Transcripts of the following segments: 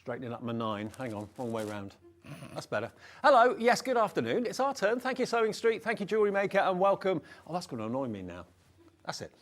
Straightening up my 9. Hang on, wrong way round. That's better. Hello, yes, good afternoon. It's our turn. Thank you, Sewing Street. Thank you, Jewellery Maker, and welcome. Oh, that's going to annoy me now. That's it.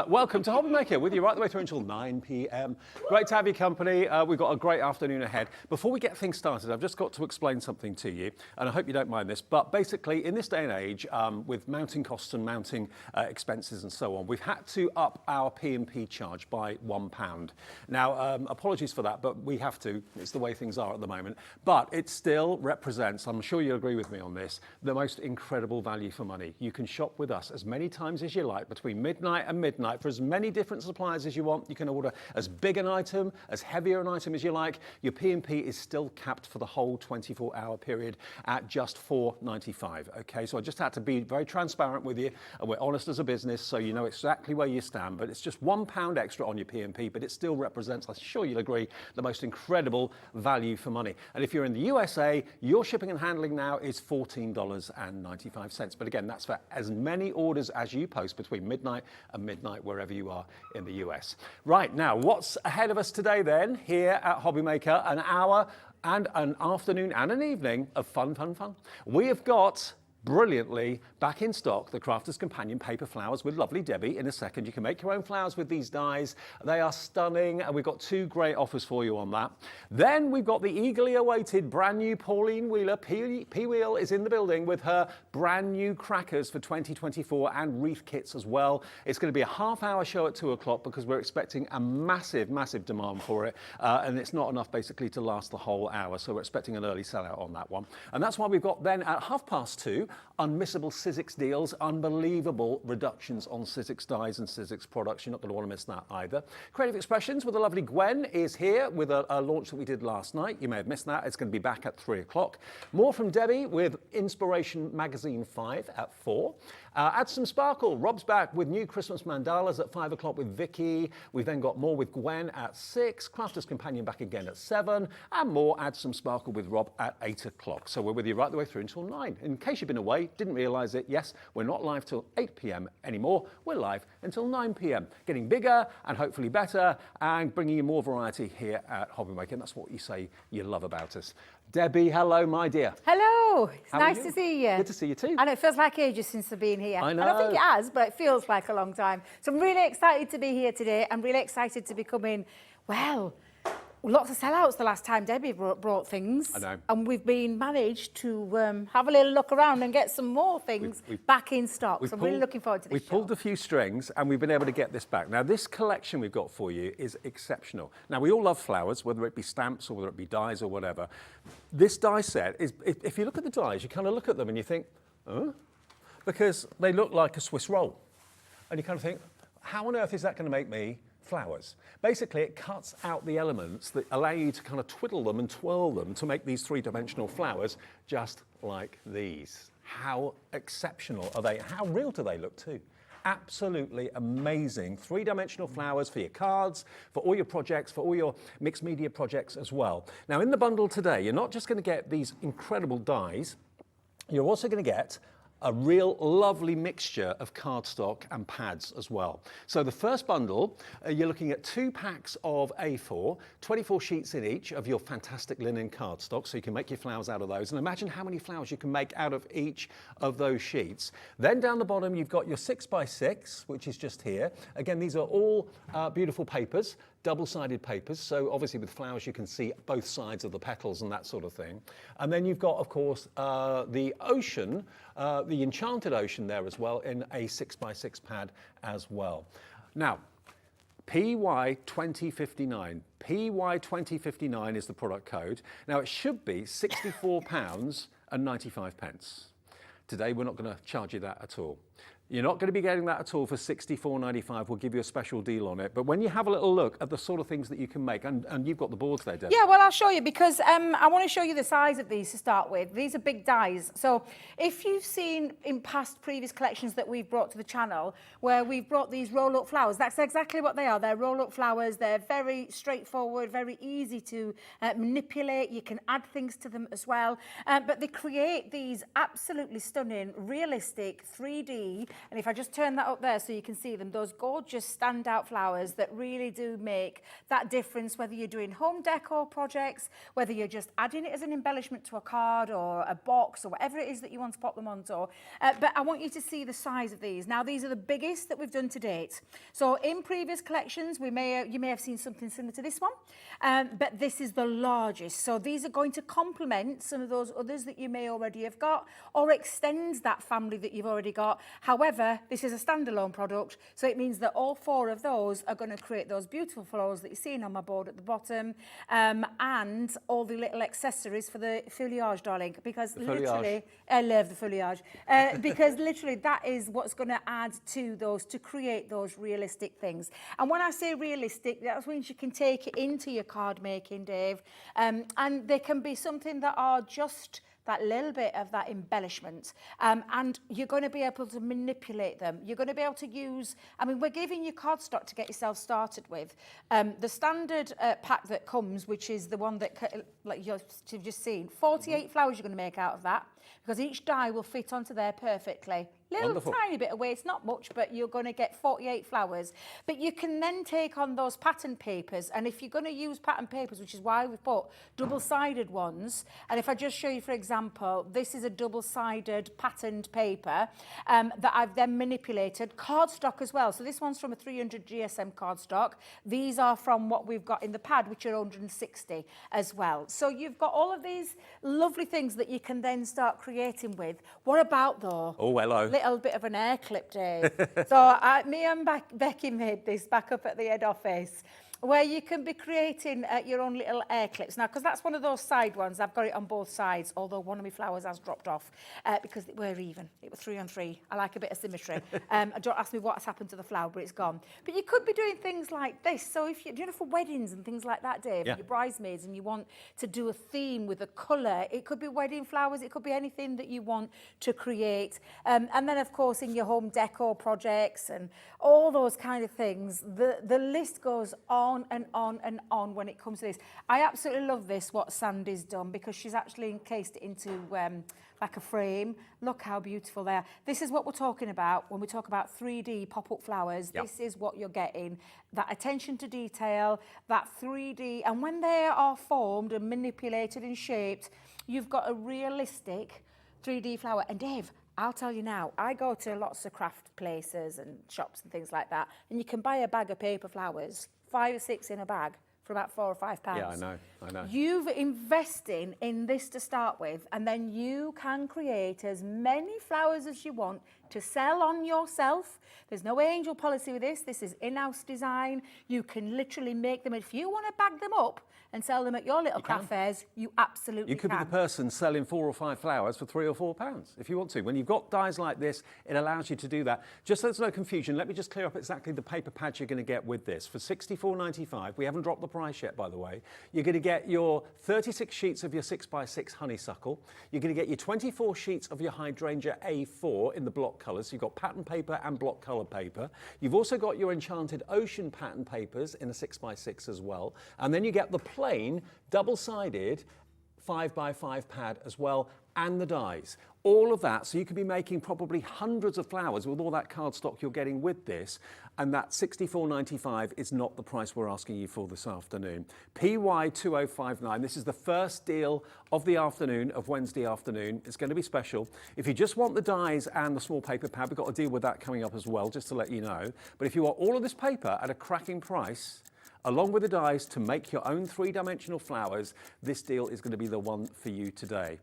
Welcome to Hobby Maker, with you right the way through until 9 p.m. Great to have your company. We've got a great afternoon ahead. Before we get things started, I've just got to explain something to you, and I hope you don't mind this, but basically, in this day and age, with mounting costs and mounting expenses and so on, we've had to up our P&P charge by £1. Now, apologies for that, but we have to. It's the way things are at the moment. But it still represents, I'm sure you'll agree with me on this, the most incredible value for money. You can shop with us as many times as you like between midnight and midnight for as many different suppliers as you want. You can order as big an item, as heavier an item as you like. Your P&P is still capped for the whole 24-hour period at just £4.95. Okay, so I just had to be very transparent with you, and we're honest as a business, so you know exactly where you stand. But it's just £1 extra on your P&P, but it still represents, I'm sure you'll agree, the most incredible value for money. And if you're in the USA, your shipping and handling now is $14.95. But again, that's for as many orders as you post between midnight and midnight wherever you are in the US. Right, now what's ahead of us today then here at Hobby Maker? An hour and an afternoon and an evening of fun. We have got brilliantly back in stock the Crafter's Companion paper flowers with lovely Debbie. In a second, you can make your own flowers with these dies. They are stunning, and we've got 2 great offers for you on that. Then we've got the eagerly awaited brand new Pauline Wheeler. P-Wheel is in the building with her brand new crackers for 2024 and wreath kits as well. It's going to be a half-hour show at 2 o'clock because we're expecting a massive demand for it, and it's not enough basically to last the whole hour, so we're expecting an early sellout on that one. And that's why we've got then at 2:30 unmissable Sizzix deals, unbelievable reductions on Sizzix dies and Sizzix products. You're not going to want to miss that either. Creative Expressions with the lovely Gwen is here with a launch that we did last night. You may have missed that. It's going to be back at 3 o'clock. More from Debbie with Inspiration Magazine 5 at 4. Add some sparkle. Rob's back with new Christmas mandalas at 5 o'clock with Vicky. We've then got more with Gwen at 6. Crafter's Companion back again at 7. And more Add Some Sparkle with Rob at 8 o'clock. So we're with you right the way through until 9. In case you've been away, didn't realise it, yes, we're not live till 8 p.m. anymore. We're live until 9 p.m. Getting bigger and hopefully better and bringing you more variety here at Hobby Maker. And that's what you say you love about us. Debbie, hello, my dear. Hello. It's nice to see you. Good to see you too. And it feels like ages since I've been here. I know. I don't think it has, but it feels like a long time. So I'm really excited to be here today. I'm really excited to be coming, well, lots of sellouts the last time Debbie brought things. I know. And we've managed to have a little look around and get some more things back in stock. So I'm really looking forward to this We've pulled a few strings and we've been able to get this back. Now, this collection we've got for you is exceptional. Now, we all love flowers, whether it be stamps or whether it be dies or whatever. This die set is, if you look at the dies, you kind of look at them and you think, huh? Because they look like a Swiss roll. And you kind of think, how on earth is that going to make me flowers? Basically, it cuts out the elements that allow you to kind of twiddle them and twirl them to make these 3-dimensional flowers just like these. How exceptional are they? How real do they look too? Absolutely amazing 3-dimensional flowers for your cards, for all your projects, for all your mixed media projects as well. Now, in the bundle today, you're not just going to get these incredible dies, you're also going to get a real lovely mixture of cardstock and pads as well. So the first bundle, you're looking at 2 packs of A4, 24 sheets in each of your fantastic linen cardstock, so you can make your flowers out of those. And imagine how many flowers you can make out of each of those sheets. Then down the bottom, you've got your 6x6, which is just here. Again, these are all beautiful papers, double-sided papers, so obviously with flowers you can see both sides of the petals and that sort of thing. And then you've got, of course, the ocean, the Enchanted Ocean there as well in a 6x6 pad as well. Now, PY2059. PY2059 is the product code. Now, it should be £64.95. Today, we're not going to charge you that at all. You're not going to be getting that at all for $64.95. We'll give you a special deal on it. But when you have a little look at the sort of things that you can make, and you've got the boards there, Deb. Yeah, well, I'll show you because I want to show you the size of these to start with. These are big dies. So if you've seen in previous collections that we've brought to the channel, where we've brought these roll-up flowers, that's exactly what they are. They're roll-up flowers. They're very straightforward, very easy to manipulate. You can add things to them as well. But they create these absolutely stunning, realistic, 3D And if I just turn that up there so you can see them, those gorgeous standout flowers that really do make that difference, whether you're doing home decor projects, whether you're just adding it as an embellishment to a card or a box or whatever it is that you want to pop them onto. But I want you to see the size of these. Now, these are the biggest that we've done to date. So in previous collections, you may have seen something similar to this one, but this is the largest. So these are going to complement some of those others that you may already have got, or extends that family that you've already got. However, this is a standalone product, so it means that all 4 of those are going to create those beautiful flowers that you're seeing on my board at the bottom, and all the little accessories for the foliage, darling, because literally, I love the foliage, because literally that is what's going to add to those, to create those realistic things. And when I say realistic, that means you can take it into your card making, Dave, and they can be something that are just that little bit of that embellishment, and you're going to be able to manipulate them. You're going to be able to use, I mean, we're giving you cardstock to get yourself started with. The standard pack that comes, which is the one that, like you've just seen, 48 flowers you're going to make out of that, because each die will fit onto there perfectly. Little Wonderful. tiny bit of waste, not much, but you're going to get 48 flowers. But you can then take on those pattern papers, and if you're going to use pattern papers, which is why we've put double-sided ones, and if I just show you, for example, this is a double-sided patterned paper that I've then manipulated. Cardstock as well. So this one's from a 300 GSM cardstock. These are from what we've got in the pad, which are 160 as well. So you've got all of these lovely things that you can then start creating with. What about, though? Oh, hello. Little bit of an air clip, Dave. So me and Becky made this back up at the head office, where you can be creating your own little air clips. Now, because that's one of those side ones, I've got it on both sides, although one of my flowers has dropped off because they were even. It was 3 on 3. I like a bit of symmetry. Don't ask me what has happened to the flower, but it's gone. But you could be doing things like this. So if you know, for weddings and things like that, Dave, your bridesmaids, and you want to do a theme with a colour, it could be wedding flowers, it could be anything that you want to create. And then, of course, in your home decor projects and all those kind of things, the list goes on and on and on when it comes to this. I absolutely love this, what Sandy's done, because she's actually encased it into like a frame. Look how beautiful they are. This is what we're talking about when we talk about 3D pop-up flowers. Yep. This is what you're getting. That attention to detail, that 3D, and when they are formed and manipulated and shaped, you've got a realistic 3D flower. And Dave, I'll tell you now, I go to lots of craft places and shops and things like that, and you can buy a bag of paper flowers, 5 or 6 in a bag, for about £4 or £5. Yeah, I know. You've investing in this to start with, and then you can create as many flowers as you want to sell on yourself. There's no angel policy with this. This is in-house design. You can literally make them. If you want to bag them up and sell them at your little craft fairs, you absolutely can. You could be the person selling 4 or 5 flowers for £3 or £4 if you want to. When you've got dies like this, it allows you to do that. Just so there's no confusion, let me just clear up exactly the paper pads you're going to get with this. For £64.95, we haven't dropped the price yet, by the way, you're going to get your 36 sheets of your 6x6 honeysuckle. You're going to get your 24 sheets of your hydrangea A4 in the block colours. So you've got pattern paper and block colour paper. You've also got your Enchanted Ocean pattern papers in a 6x6 as well. And then you get the plain double-sided 5x5 pad as well, and the dies. All of that, so you could be making probably hundreds of flowers with all that cardstock you're getting with this, and that £64.95 is not the price we're asking you for this afternoon. PY2059, this is the first deal of the afternoon, of Wednesday afternoon. It's going to be special. If you just want the dies and the small paper pad, we've got a deal with that coming up as well, just to let you know. But if you want all of this paper at a cracking price, along with the dies to make your own 3-dimensional flowers, this deal is going to be the one for you today.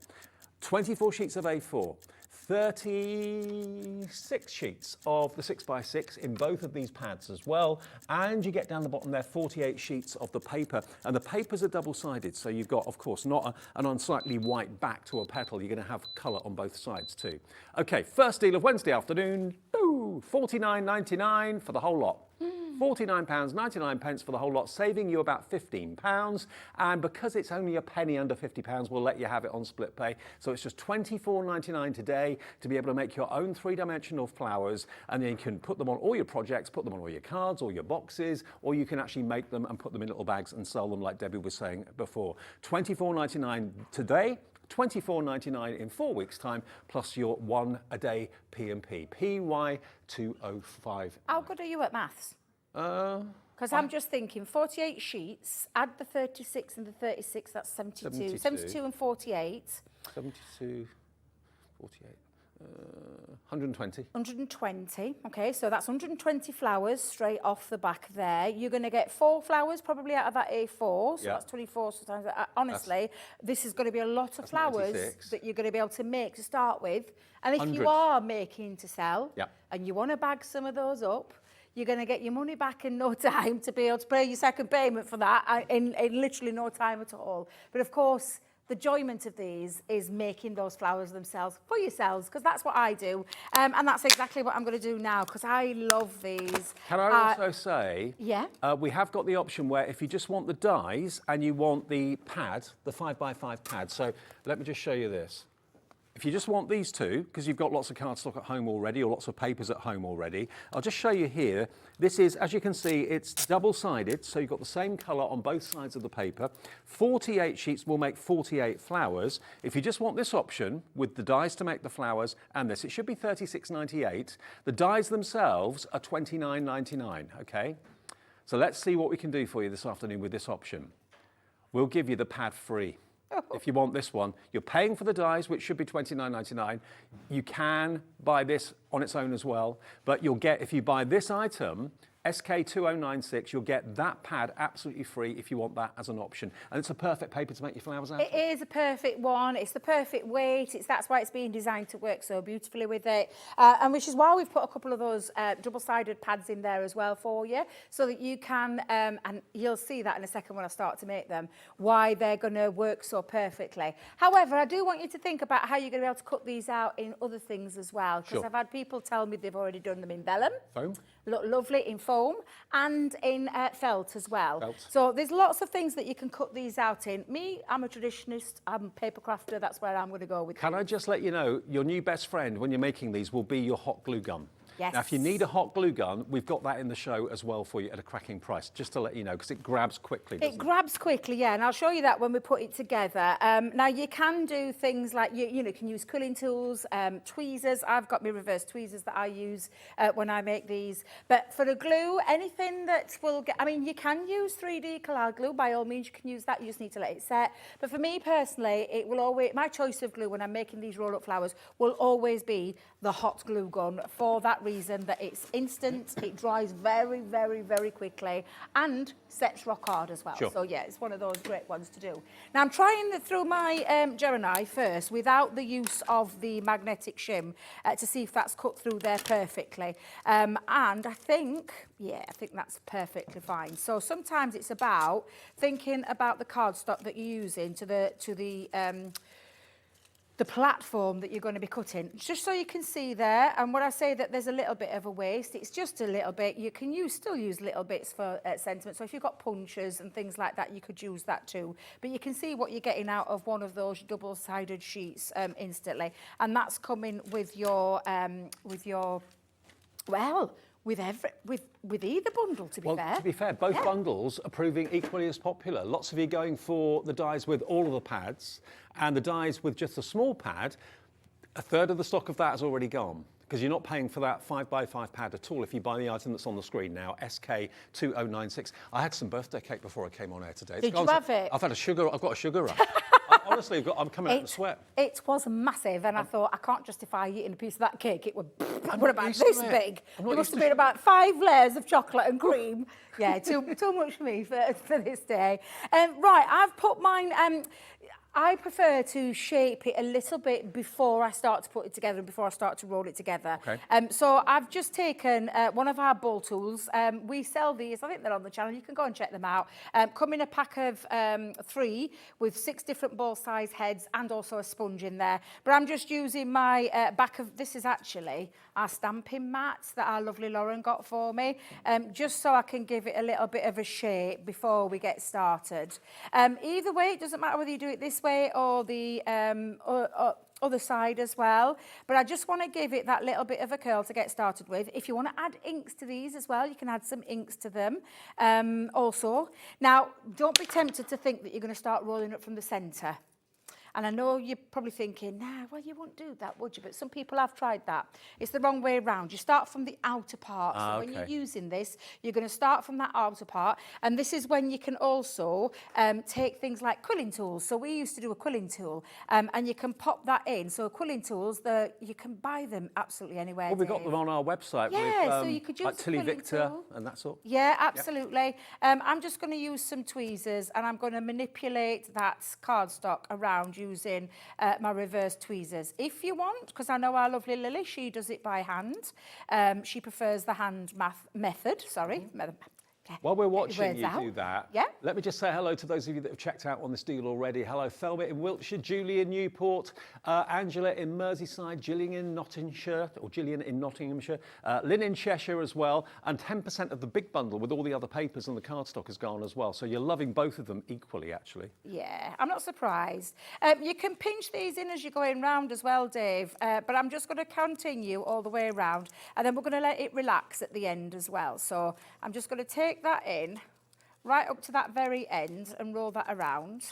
24 sheets of A4, 36 sheets of the 6x6 in both of these pads as well, and you get down the bottom there 48 sheets of the paper, and the papers are double-sided, so you've got, of course, not an unsightly white back to a petal. You're going to have colour on both sides too. Okay, first deal of Wednesday afternoon, £49.99 for the whole lot. £49.99 for the whole lot, saving you about £15. And because it's only a penny under £50, we'll let you have it on split pay. So it's just £24.99 today to be able to make your own 3-dimensional flowers, and then you can put them on all your projects, put them on all your cards or your boxes, or you can actually make them and put them in little bags and sell them like Debbie was saying before. £24.99 today. £24.99 in 4 weeks' time, plus your 1 a day P&P, PY2059. How good are you at maths? Because I'm just thinking 48 sheets, add the 36 and the 36, that's 72. 72 and 48. 72, 48, 120. 120, okay, so that's 120 flowers straight off the back there. You're going to get 4 flowers probably out of that A4, so that's 24 times. Honestly, this is going to be a lot of flowers 96. that you're going to be able to make to start with. And if 100. you are making to sell and you want to bag some of those up, you're going to get your money back in no time to be able to pay your second payment for that in literally no time at all. But of course, the enjoyment of these is making those flowers themselves for yourselves, because that's what I do. And that's exactly what I'm going to do now, because I love these. Can I also say, we have got the option where if you just want the dies and you want the pad, the 5x5 pad. So let me just show you this. If you just want these two, because you've got lots of cardstock at home already or lots of papers at home already, I'll just show you here. This is, as you can see, it's double-sided, so you've got the same colour on both sides of the paper. 48 sheets will make 48 flowers. If you just want this option with the dies to make the flowers and this, it should be £36.98. The dies themselves are £29.99, okay? So let's see what we can do for you this afternoon with this option. We'll give you the pad free. If you want this one, you're paying for the dies, which should be £29.99. You can buy this on its own as well, but you'll get, if you buy this item, SK2096, you'll get that pad absolutely free if you want that as an option. And it's a perfect paper to make your flowers out of. It is a perfect one. It's the perfect weight. That's why it's being designed to work so beautifully with it. And which is why we've put a couple of those double-sided pads in there as well for you, so that you can, and you'll see that in a second when I start to make them, why they're going to work so perfectly. However, I do want you to think about how you're going to be able to cut these out in other things as well, because I've had people tell me they've already done them in vellum. Foam. Look lovely in foam and in felt as well. Felt. So there's lots of things that you can cut these out in. Me, I'm a traditionalist, I'm a paper crafter, that's where I'm going to go with. Can I just let you know, your new best friend when you're making these will be your hot glue gun. Yes. Now, if you need a hot glue gun, we've got that in the show as well for you at a cracking price, just to let you know, because it grabs quickly, doesn't it? It grabs quickly, yeah, and I'll show you that when we put it together. Now, you can do things like, you know, you can use quilling tools, tweezers. I've got my reverse tweezers that I use when I make these. But for the glue, anything that will get, I mean, you can use 3D collage glue. By all means, you can use that. You just need to let it set. But for me personally, it will always, my choice of glue when I'm making these roll-up flowers will always be the hot glue gun, for that reason that it's instant, it dries very, very, very quickly, and sets rock hard as well. Sure. So yeah, it's one of those great ones to do. Now I'm trying through my Gemini first without the use of the magnetic shim to see if that's cut through there perfectly. And I think, yeah, I think that's perfectly fine. So sometimes it's about thinking about the cardstock that you're using to the platform that you're going to be cutting, just so you can see there. And when I say that there's a little bit of a waste, it's just a little bit. You can still use little bits for sentiment. So if you've got punches and things like that, you could use that too. But you can see what you're getting out of one of those double-sided sheets instantly. And that's coming with your well, with either bundle, to be fair. Well, to be fair, both bundles are proving equally as popular. Lots of you going for the dies with all of the pads, and the dies with just a small pad. A third of the stock of that has already gone, because you're not paying for that 5x5 pad at all if you buy the item that's on the screen now, SK2096. I had some birthday cake before I came on air today. Did you have it? I've got a sugar rush. Honestly, I'm coming out in a sweat. It was massive, and I thought, I can't justify eating a piece of that cake. It was about this big. It must have been about 5 layers of chocolate and cream. Yeah, too much for me for this day. Right, I've put mine... I prefer to shape it a little bit before I start to put it together and before I start to roll it together. Okay. So I've just taken one of our ball tools. We sell these, I think they're on the channel, you can go and check them out. Come in a pack of 3 with 6 different ball size heads and also a sponge in there. But I'm just using my back of, this is actually our stamping mats that our lovely Lauren got for me, just so I can give it a little bit of a shape before we get started. Either way, it doesn't matter whether you do it this way or the other side as well, but I just want to give it that little bit of a curl to get started with. If you want to add inks to these as well, you can add some inks to them also. Now, don't be tempted to think that you're going to start rolling up from the centre. And I know you're probably thinking, nah, well, you wouldn't do that, would you? But some people have tried that. It's the wrong way around. You start from the outer part. So when you're using this, you're going to start from that outer part. And this is when you can also take things like quilling tools. So we used to do a quilling tool, and you can pop that in. So quilling tools, you can buy them absolutely anywhere. Well, we've got them on our website. Yeah, so you could use like Tilly Victor and that sort. Yeah, absolutely. I'm just going to use some tweezers, and I'm going to manipulate that cardstock around using my reverse tweezers. If you want, because I know our lovely Lily, she does it by hand. She prefers the hand method, sorry. While we're watching you do that, yeah, let me just say hello to those of you that have checked out on this deal already. Hello, Thelma in Wiltshire, Julie in Newport, Angela in Merseyside, Gillian in Nottinghamshire, Lynn in Cheshire as well, and 10% of the big bundle with all the other papers and the cardstock has gone as well. So you're loving both of them equally, actually. Yeah, I'm not surprised. You can pinch these in as you're going round as well, Dave, but I'm just going to continue all the way around, and then we're going to let it relax at the end as well. So I'm just going to take that in right up to that very end and roll that around.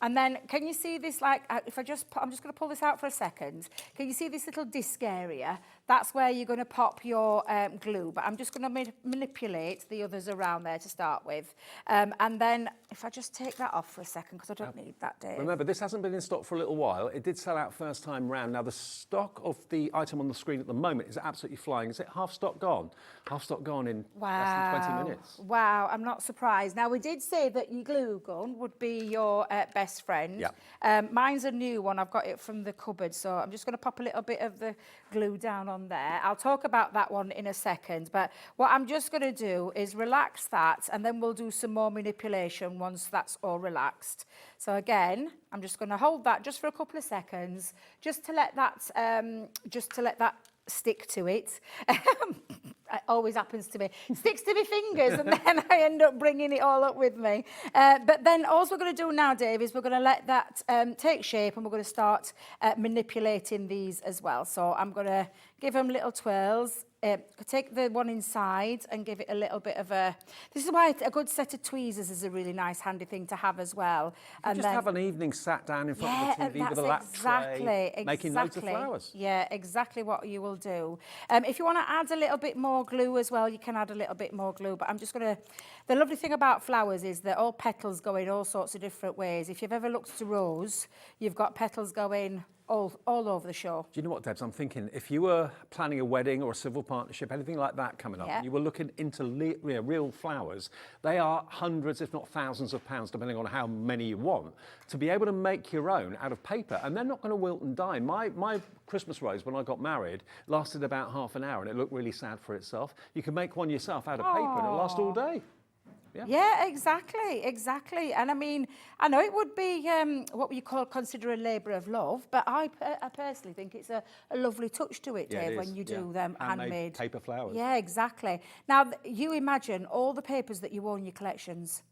And then can you see this, like, if I'm just going to pull this out for a second. Can you see this little disc area? That's where you're going to pop your glue, but I'm just going to manipulate the others around there to start with. And then if I just take that off for a second, because I don't need that, Dave. Remember, this hasn't been in stock for a little while. It did sell out first time round. Now, the stock of the item on the screen at the moment is absolutely flying. Is it half stock gone? Half stock gone in less than 20 minutes. Wow, I'm not surprised. Now, we did say that your glue gun would be your best friend. Yeah. Mine's a new one. I've got it from the cupboard, so I'm just going to pop a little bit of the glue down on there. I'll talk about that one in a second, but what I'm just going to do is relax that, and then we'll do some more manipulation once that's all relaxed. So again, I'm just going to hold that just for a couple of seconds, just to let that stick to it. It always happens to me. Sticks to my fingers, and then I end up bringing it all up with me. But then all we're going to do now, Dave, is we're going to let that take shape, and we're going to start manipulating these as well. So I'm going to give them little twirls. Take the one inside and give it a little bit of a... This is why a good set of tweezers is a really nice, handy thing to have as well. And just have an evening sat down in front of the TV with a lap tray, making loads of flowers. Yeah, exactly what you will do. If you want to add a little bit more glue as well, you can add a little bit more glue. But I'm just going to... The lovely thing about flowers is that all petals go in all sorts of different ways. If you've ever looked at a rose, you've got petals going all over the show. Do you know what, Debs? I'm thinking if you were planning a wedding or a civil partnership, anything like that coming up, and you were looking into real flowers, they are hundreds, if not thousands of pounds, depending on how many you want, to be able to make your own out of paper. And they're not going to wilt and die. My Christmas rose, when I got married, lasted about half an hour, and it looked really sad for itself. You can make one yourself out of paper, and it'll last all day. Yeah, exactly. And I mean, I know it would be what you consider a labour of love, but I personally think it's a lovely touch to it, Dave, when you do them handmade. Paper flowers. Yeah, exactly. Now, you imagine all the papers that you own in your collections.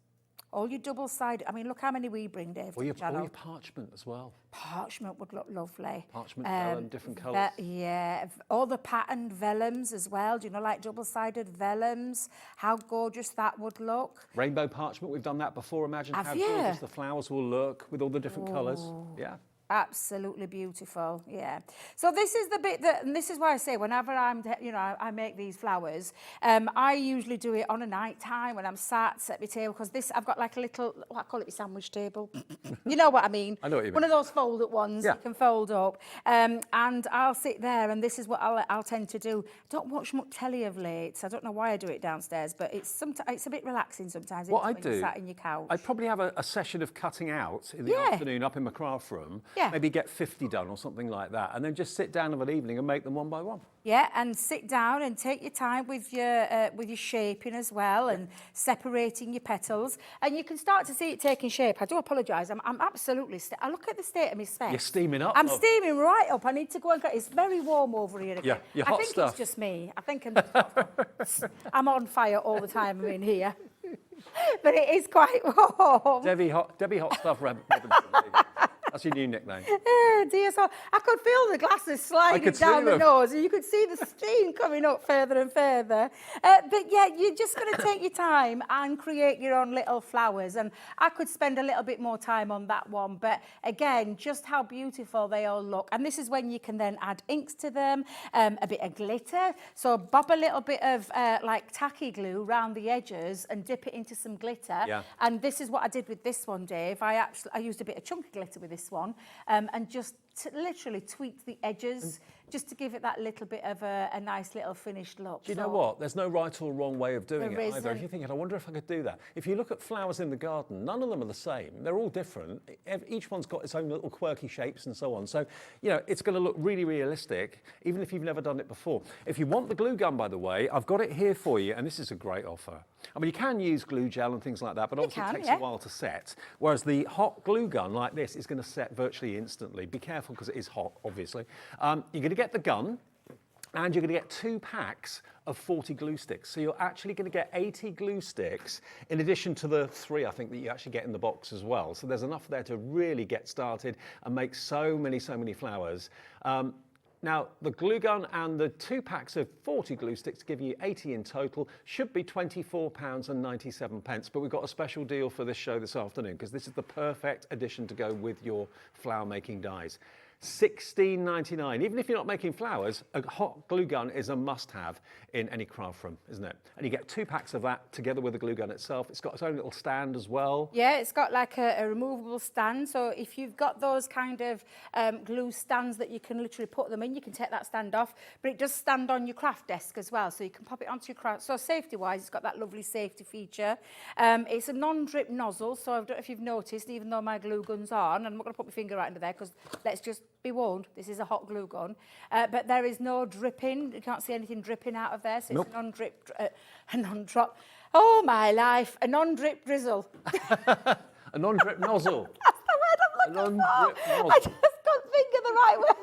All your double-sided... I mean, look how many we bring, Dave, to the channel. All your parchment as well. Parchment would look lovely. Parchment, vellum, different colours. Yeah, all the patterned vellums as well. Do you know, like double-sided vellums? How gorgeous that would look. Rainbow parchment, we've done that before. Imagine how gorgeous the flowers will look with all the different colours. Yeah. Absolutely beautiful, yeah. So this is the bit that, and this is why I say whenever I make these flowers, I usually do it on a night time when I'm sat at my table, because I've got like a little, I call it my sandwich table. You know what I mean? I know what you mean. One of those fold-up ones you can fold up. And I'll sit there, and this is what I'll tend to do. I don't watch much telly of late, so I don't know why I do it downstairs, but it's a bit relaxing sometimes. What when you're sat in your couch. I'd probably have a session of cutting out in the afternoon up in my craft room. Maybe get 50 done or something like that, and then just sit down of an evening and make them one by one. Yeah, and sit down and take your time with your shaping as well, and separating your petals, and you can start to see it taking shape. I do apologise. I'm absolutely... I look at the state of my specs. You're steaming up. I'm steaming right up. I need to go and get... It's very warm over here again. Yeah, you're hot I think stuff. It's just me. I think I'm on fire all the time. I'm in here. But it is quite warm. Debbie hot stuff, Robinson. That's your new nickname. Oh dear, so I could feel the glasses sliding down the nose, and you could see the steam coming up further and further. But yeah, you're just going to take your time and create your own little flowers. And I could spend a little bit more time on that one. But again, just how beautiful they all look. And this is when you can then add inks to them, a bit of glitter. So bob a little bit of like tacky glue around the edges and dip it into some glitter. Yeah. And this is what I did with this one, Dave. I used a bit of chunky glitter with this one, and just literally tweaked the edges just to give it that little bit of a nice little finished look. Do you know what? There's no right or wrong way of doing it either. Isn't. If you're thinking, I wonder if I could do that. If you look at flowers in the garden, none of them are the same. They're all different. Each one's got its own little quirky shapes and so on. So, you know, it's going to look really realistic, even if you've never done it before. If you want the glue gun, by the way, I've got it here for you, and this is a great offer. I mean, you can use glue gel and things like that, but obviously it takes a while to set. Whereas the hot glue gun like this is going to set virtually instantly. Be careful because it is hot, obviously. You're going to get the gun, and you're going to get 2 packs of 40 glue sticks. So you're actually going to get 80 glue sticks in addition to the 3, I think, that you actually get in the box as well. So there's enough there to really get started and make so many flowers. Now, the glue gun and the 2 packs of 40 glue sticks give you 80 in total, should be £24.97, but we've got a special deal for this show this afternoon because this is the perfect addition to go with your flower making dies. $16.99. Even if you're not making flowers, a hot glue gun is a must-have in any craft room, isn't it? And you get 2 packs of that together with the glue gun itself. It's got its own little stand as well. Yeah, it's got like a removable stand. So if you've got those kind of glue stands that you can literally put them in, you can take that stand off. But it does stand on your craft desk as well, so you can pop it onto your craft. So safety-wise, it's got that lovely safety feature. It's a non-drip nozzle, so I don't know if you've noticed, even though my glue gun's on, and I'm not going to put my finger right into there because let's just be warned, this is a hot glue gun, but there is no dripping. You can't see anything dripping out of there, so it's a non-drip, a non-drop. Oh my life, a non-drip drizzle. A non-drip nozzle. That's the word I'm looking for. I just couldn't think of the right word.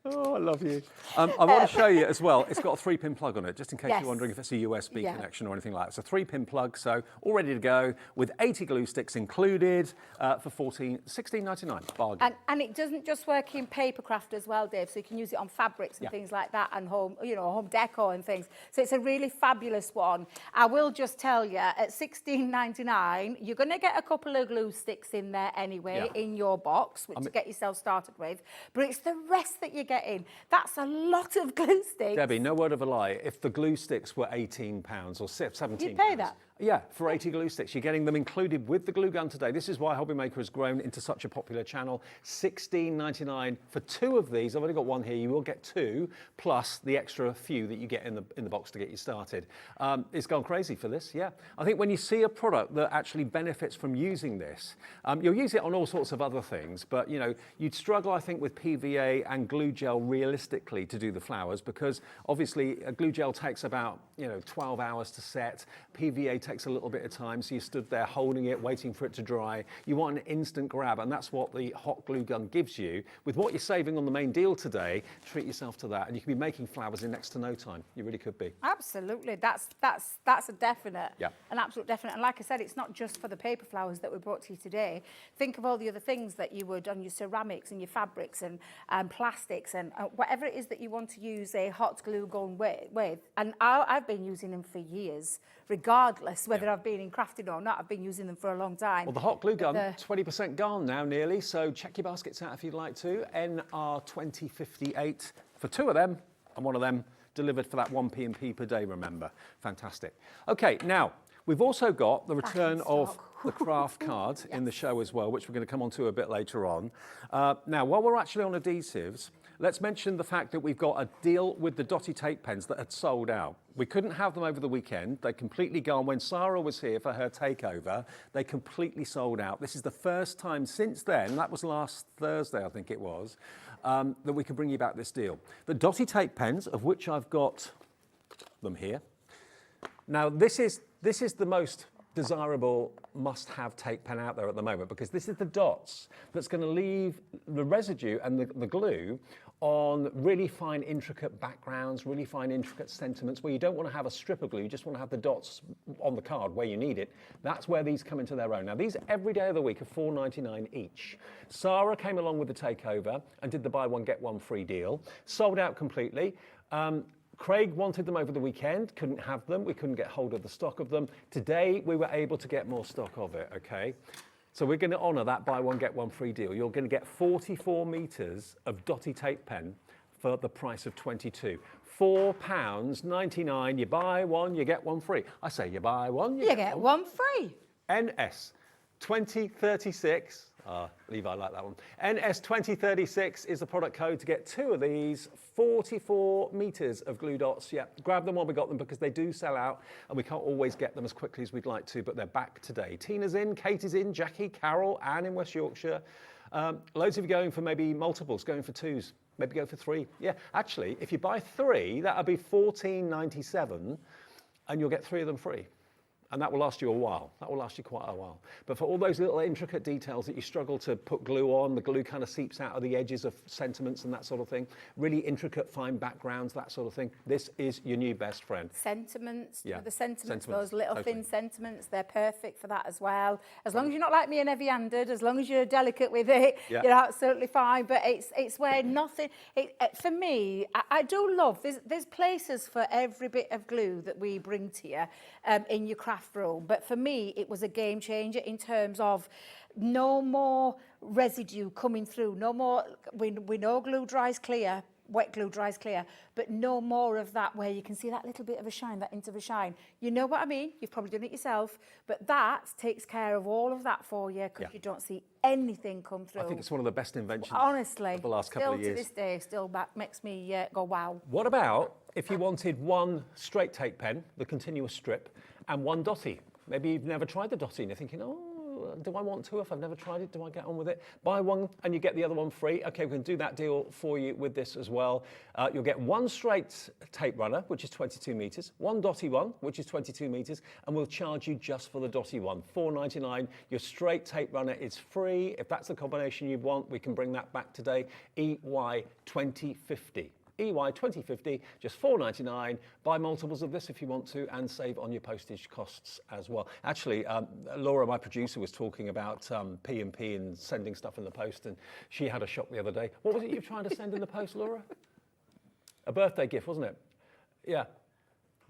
Oh, I love you. I want to show you as well, it's got a 3-pin plug on it, just in case you're wondering if it's a USB connection or anything like that. It's a 3-pin plug, so all ready to go, with 80 glue sticks included for $16.99, bargain. And it doesn't just work in papercraft as well, Dave, so you can use it on fabrics and things like that, and home, you know, home decor and things. So it's a really fabulous one. I will just tell you, at $16.99, you're going to get a couple of glue sticks in there anyway, in your box, which to get yourself started with, but it's the rest that you get in. That's a lot of glue sticks. Debbie, no word of a lie. If the glue sticks were £18 or £17, you'd pay that. Yeah, for 80 glue sticks. You're getting them included with the glue gun today. This is why Hobby Maker has grown into such a popular channel. $16.99 for 2 of these. I've only got 1 here. You will get 2 plus the extra few that you get in the box to get you started. It's gone crazy for this, yeah. I think when you see a product that actually benefits from using this, you'll use it on all sorts of other things, but you know, you'd struggle, I think, with PVA and glue gel realistically to do the flowers because obviously a glue gel takes about 12 hours to set. PVA takes a little bit of time, so you stood there holding it, waiting for it to dry. You want an instant grab, and that's what the hot glue gun gives you. With what you're saving on the main deal today, treat yourself to that, and you can be making flowers in next to no time. You really could be. Absolutely, that's a definite, an absolute definite. And like I said, it's not just for the paper flowers that we brought to you today. Think of all the other things that you would on your ceramics and your fabrics and plastics and whatever it is that you want to use a hot glue gun with. And I've been using them for years, regardless whether I've been in crafting or not. I've been using them for a long time. Well, the hot glue gun, 20% gone now nearly, so check your baskets out if you'd like to. NR2058 for 2 of them, and 1 of them delivered for that 1p&p per day, remember. Fantastic. Okay, now, we've also got the return of the craft card in the show as well, which we're going to come on to a bit later on. Now, while we're actually on adhesives, let's mention the fact that we've got a deal with the Dotty tape pens that had sold out. We couldn't have them over the weekend. They completely gone. When Sarah was here for her takeover, they completely sold out. This is the first time since then, that was last Thursday, I think it was, that we could bring you back this deal. The Dotty tape pens, of which I've got them here. Now, this is the most desirable must-have tape pen out there at the moment because this is the dots that's going to leave the residue and the glue on really fine, intricate backgrounds, really fine, intricate sentiments, where you don't want to have a strip of glue, you just want to have the dots on the card where you need it. That's where these come into their own. Now, these every day of the week are $4.99 each. Sarah came along with the takeover and did the buy one, get one free deal. Sold out completely. Craig wanted them over the weekend, couldn't have them. We couldn't get hold of the stock of them. Today, we were able to get more stock of it, okay? So we're going to honour that buy one, get one free deal. You're going to get 44 metres of Dotty tape pen for the price of 22. £4.99. You buy one, you get one free. I say you buy one, You get one free. NS 2036. Levi, I like that one. NS 2036 is the product code to get 2 of these 44 metres of glue dots. Yeah, grab them while we got them because they do sell out and we can't always get them as quickly as we'd like to, but they're back today. Tina's in, Kate is in, Jackie, Carol, Anne in West Yorkshire. Loads of you going for maybe multiples, going for 2s, maybe go for 3. Yeah, actually, if you buy 3, that'll be $14.97 and you'll get 3 of them free. And that will last you a while. That will last you quite a while. But for all those little intricate details that you struggle to put glue on, the glue kind of seeps out of the edges of sentiments and that sort of thing, really intricate, fine backgrounds, that sort of thing, this is your new best friend. Sentiments, Yeah. the sentiments, Sentiments, those little totally. thin sentiments, they're perfect for that as well. As long as you're not like me and heavy-handed, as long as you're delicate with it, Yeah. you're absolutely fine. But it's where nothing, for me, I do love, there's places for every bit of glue that we bring to you in your craft room. But for me, it was a game changer in terms of no more residue coming through, no more, we know glue dries clear, wet glue dries clear, but no more of that where you can see that little bit of a shine, that hint of a shine. You know what I mean? You've probably done it yourself, but that takes care of all of that for you because you don't see anything come through. I think it's one of the best inventions honestly, of the last couple of years. Still to this day, still that makes me go wow. What about if you wanted one straight tape pen, the continuous strip, and one Dotty? Maybe you've never tried the Dotty and you're thinking, oh, do I want to? If I've never tried it, do I get on with it? Buy one and you get the other one free. Okay, we can do that deal for you with this as well. You'll get one straight tape runner, which is 22 metres, one Dotty one, which is 22 metres, and we'll charge you just for the Dotty one, $4.99. Your straight tape runner is free. If that's the combination you want, we can bring that back today. EY 2050. EY 2050, just $4.99. Buy multiples of this if you want to and save on your postage costs as well. Actually, Laura, my producer, was talking about P&P and sending stuff in the post, and she had a shock the other day. What was it you were trying to send in the post, Laura? A birthday gift, wasn't it? Yeah,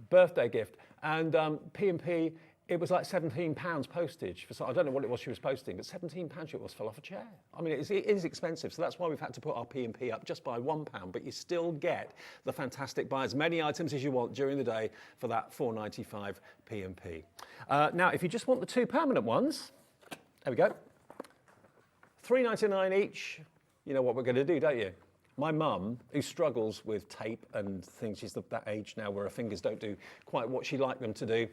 birthday gift. And P&P, it was like £17 postage. I don't know what it was she was posting, but £17 it was, fell off a chair. I mean, it is expensive, so that's why we've had to put our P&P up just by £1, but you still get the fantastic buy as many items as you want during the day for that $4.95 P&P. Now, if you just want the 2 permanent ones, there we go. $3.99 each. You know what we're going to do, don't you? My mum, who struggles with tape and things, she's that age now where her fingers don't do quite what she'd like them to do.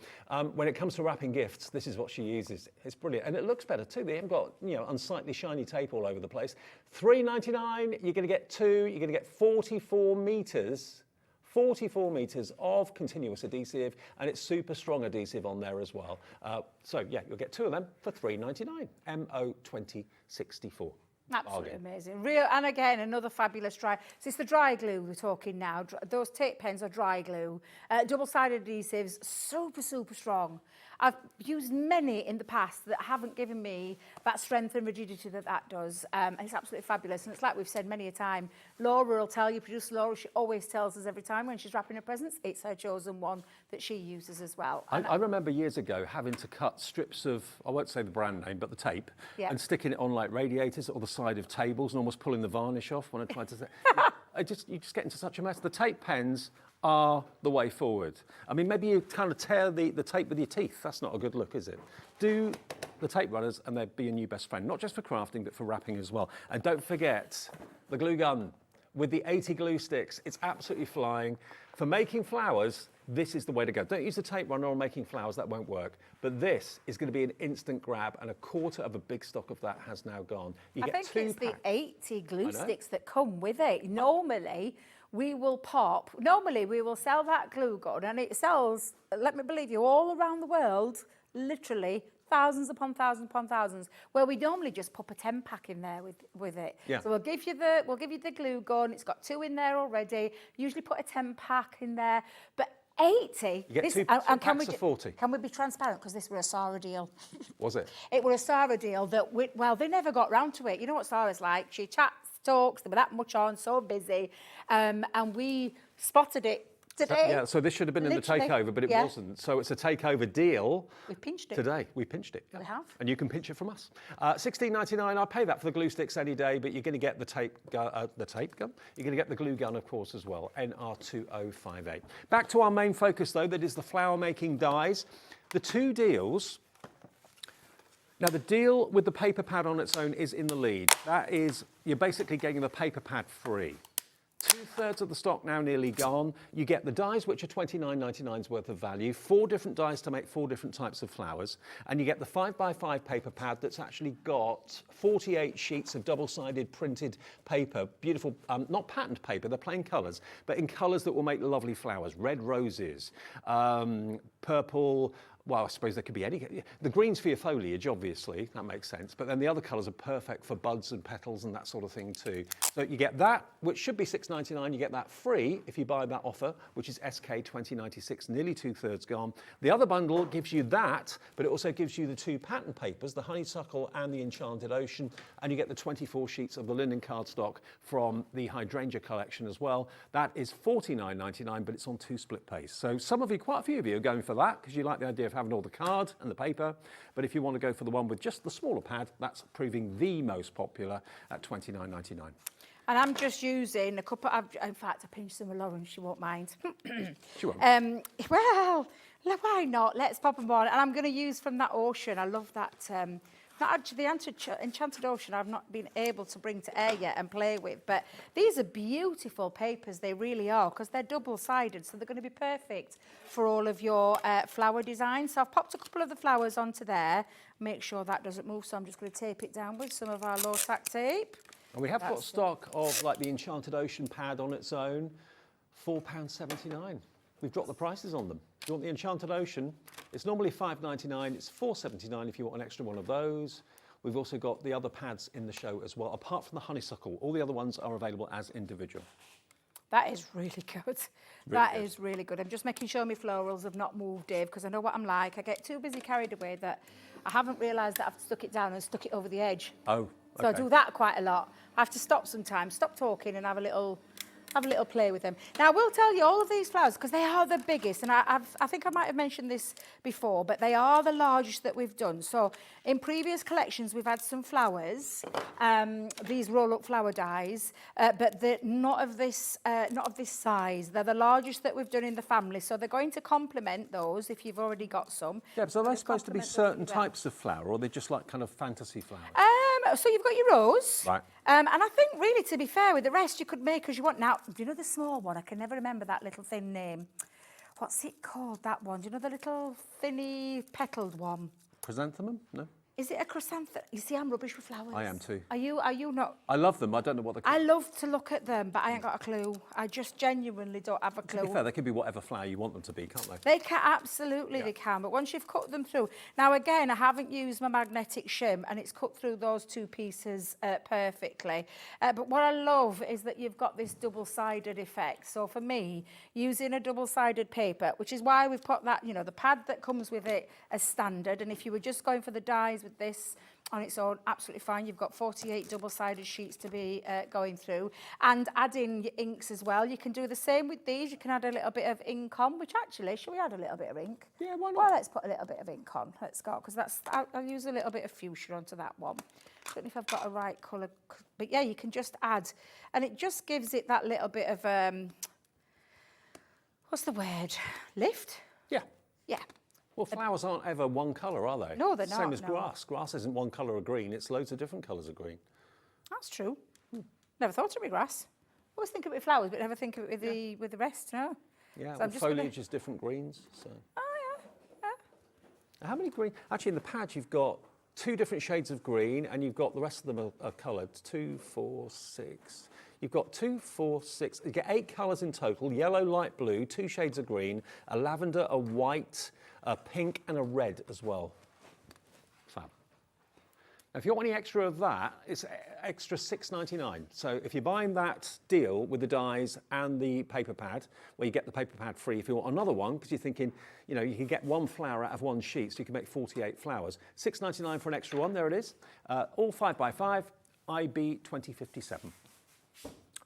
When it comes to wrapping gifts, this is what she uses. It's brilliant. And it looks better too. They haven't got, unsightly shiny tape all over the place. $3.99, you're going to get 2. You're going to get 44 metres. 44 metres of continuous adhesive, and it's super strong adhesive on there as well. So yeah, you'll get 2 of them for $3.99. MO 2064. Absolutely amazing. Real, and again, another fabulous dry. So it's the dry glue we're talking now. Those tape pens are dry glue. Double-sided adhesives, super, super strong. I've used many in the past that haven't given me that strength and rigidity that does. It's absolutely fabulous. And it's like we've said many a time, Laura will tell you, producer Laura, she always tells us every time when she's wrapping her presents, it's her chosen one that she uses as well. I remember years ago having to cut strips of, I won't say the brand name, but the tape, and sticking it on like radiators or the side of tables and almost pulling the varnish off when I tried to say, you just get into such a mess. The tape pens are the way forward. I mean, maybe you kind of tear the tape with your teeth. That's not a good look, is it? Do the tape runners and they'll be your new best friend, not just for crafting, but for wrapping as well. And don't forget the glue gun with the 80 glue sticks. It's absolutely flying. For making flowers, this is the way to go. Don't use the tape runner on making flowers, that won't work. But this is going to be an instant grab, and 1/4 of a big stock of that has now gone. You get 2 I think it's packs. the 80 glue sticks that come with it. Normally, we will sell that glue gun, and it sells, let me believe you, all around the world, literally thousands upon thousands upon thousands, where we normally just pop a 10 pack in there with it. Yeah. So we'll give you the glue gun. It's got 2 in there already. Usually put a 10 pack in there, but 80. You get this, two and packs of 40. Can we be transparent? Because this were a Sarah deal. Was it? It were a Sarah deal that, well, they never got round to it. You know what Sarah's like? She chats, talks, they were that much on, so busy. And we spotted it today. Yeah, so this should have been in the takeover, but it wasn't. So it's a takeover deal. We pinched it. Today, we pinched it. Yeah. We have. And you can pinch it from us. $16.99, I'll pay that for the glue sticks any day, but you're going to get the tape gun. You're going to get the glue gun, of course, as well, NR2058. Back to our main focus, though, that is the flower making dies. The 2 deals. Now, the deal with the paper pad on its own is in the lead. That is, you're basically getting the paper pad free. 2/3 of the stock now nearly gone. You get the dies, which are $29.99's worth of value, 4 different dies to make 4 different types of flowers, and you get the 5x5 paper pad that's actually got 48 sheets of double-sided printed paper, beautiful, not patterned paper, they're plain colours, but in colours that will make lovely flowers, red roses, purple. Well, I suppose there could be any. The green's for your foliage, obviously, that makes sense. But then the other colours are perfect for buds and petals and that sort of thing too. So you get that, which should be $6.99. You get that free if you buy that offer, which is SK2096, nearly 2/3 gone. The other bundle gives you that, but it also gives you the 2 pattern papers, the Honeysuckle and the Enchanted Ocean, and you get the 24 sheets of the linen cardstock from the Hydrangea collection as well. That is $49.99, but it's on 2 split pays. So some of you, quite a few of you, are going for that because you like the idea of having all the card and the paper, but if you want to go for the one with just the smaller pad, that's proving the most popular at $29.99. And I'm just using a couple. In fact, I pinched some of Lauren. She won't mind. She won't. Well, why not? Let's pop them on. And I'm going to use from that ocean. I love that. The Enchanted Ocean I've not been able to bring to air yet and play with, but these are beautiful papers, they really are, because they're double-sided, so they're going to be perfect for all of your flower designs. So I've popped a couple of the flowers onto there, make sure that doesn't move, so I'm just going to tape it down with some of our low-tack tape. And we have got stock of like the Enchanted Ocean pad on its own, £4.79. We've dropped the prices on them. If you want the Enchanted Ocean, it's normally $5.99, it's $4.79 if you want an extra one of those. We've also got the other pads in the show as well, apart from the Honeysuckle. All the other ones are available as individual. That is really good. That is really good. I'm just making sure my florals have not moved, Dave, because I know what I'm like. I get too busy carried away that I haven't realised that I've stuck it down and stuck it over the edge. Oh, okay. So I do that quite a lot. I have to stop sometimes, stop talking and have a little play with them. Now, I will tell you all of these flowers, because they are the biggest, and I think I might have mentioned this before, but they are the largest that we've done. So in previous collections, we've had some flowers, these roll-up flower dies, but they're not of this size. They're the largest that we've done in the family, so they're going to complement those if you've already got some. Yeah, so are they supposed to be certain types of flower, or are they just like kind of fantasy flowers? So you've got your rose, right. And I think really, to be fair, with the rest you could make as you want. Now, do you know the small one? I can never remember that little thin name. What's it called, that one? Do you know the little thinny petalled one? Chrysanthemum? No. Is it a chrysanthemum? You see, I'm rubbish with flowers. I am too. Are you not? I love them. I don't know what they're called. I love to look at them, but I ain't got a clue. I just genuinely don't have a clue. To be fair, they could be whatever flower you want them to be, can't they? They can, absolutely they can, but once you've cut them through. Now again, I haven't used my magnetic shim and it's cut through those 2 pieces perfectly. But what I love is that you've got this double-sided effect. So for me, using a double-sided paper, which is why we've put that, you know, the pad that comes with it as standard, and if you were just going for the dies with this on its own, absolutely fine. You've got 48 double-sided sheets to be going through, and adding your inks as well. You can do the same with these. You can add a little bit of ink on, which actually, shall we add a little bit of ink? Yeah, why not? Well, let's put a little bit of ink on. Let's go, because I'll use a little bit of fuchsia onto that one. I don't know if I've got a right colour, but yeah, you can just add, and it just gives it that little bit of, what's the word? Lift? Yeah. Yeah. Well, flowers aren't ever one colour, are they? No, they're not. Same as no. Grass. Grass isn't one colour of green, it's loads of different colours of green. That's true. Never thought of it with grass. Always think of it with flowers, but never think of it with the rest, no. Yeah, So well, I'm just foliage is different greens. So. Oh, yeah. How many green? Actually, in the pad, you've got 2 different shades of green, and you've got the rest of them are coloured. 2, 4, 6. You've got 2, 4, 6. You get 8 colours in total: yellow, light blue, 2 shades of green, a lavender, a white, a pink, and a red as well. If you want any extra of that, it's extra $6.99. So if you're buying that deal with the dies and the paper pad, where you get the paper pad free, if you want another one, because you're thinking, you know, you can get one flower out of one sheet, so you can make 48 flowers. $6.99 for an extra one, there it is. All 5x5, IB 2057.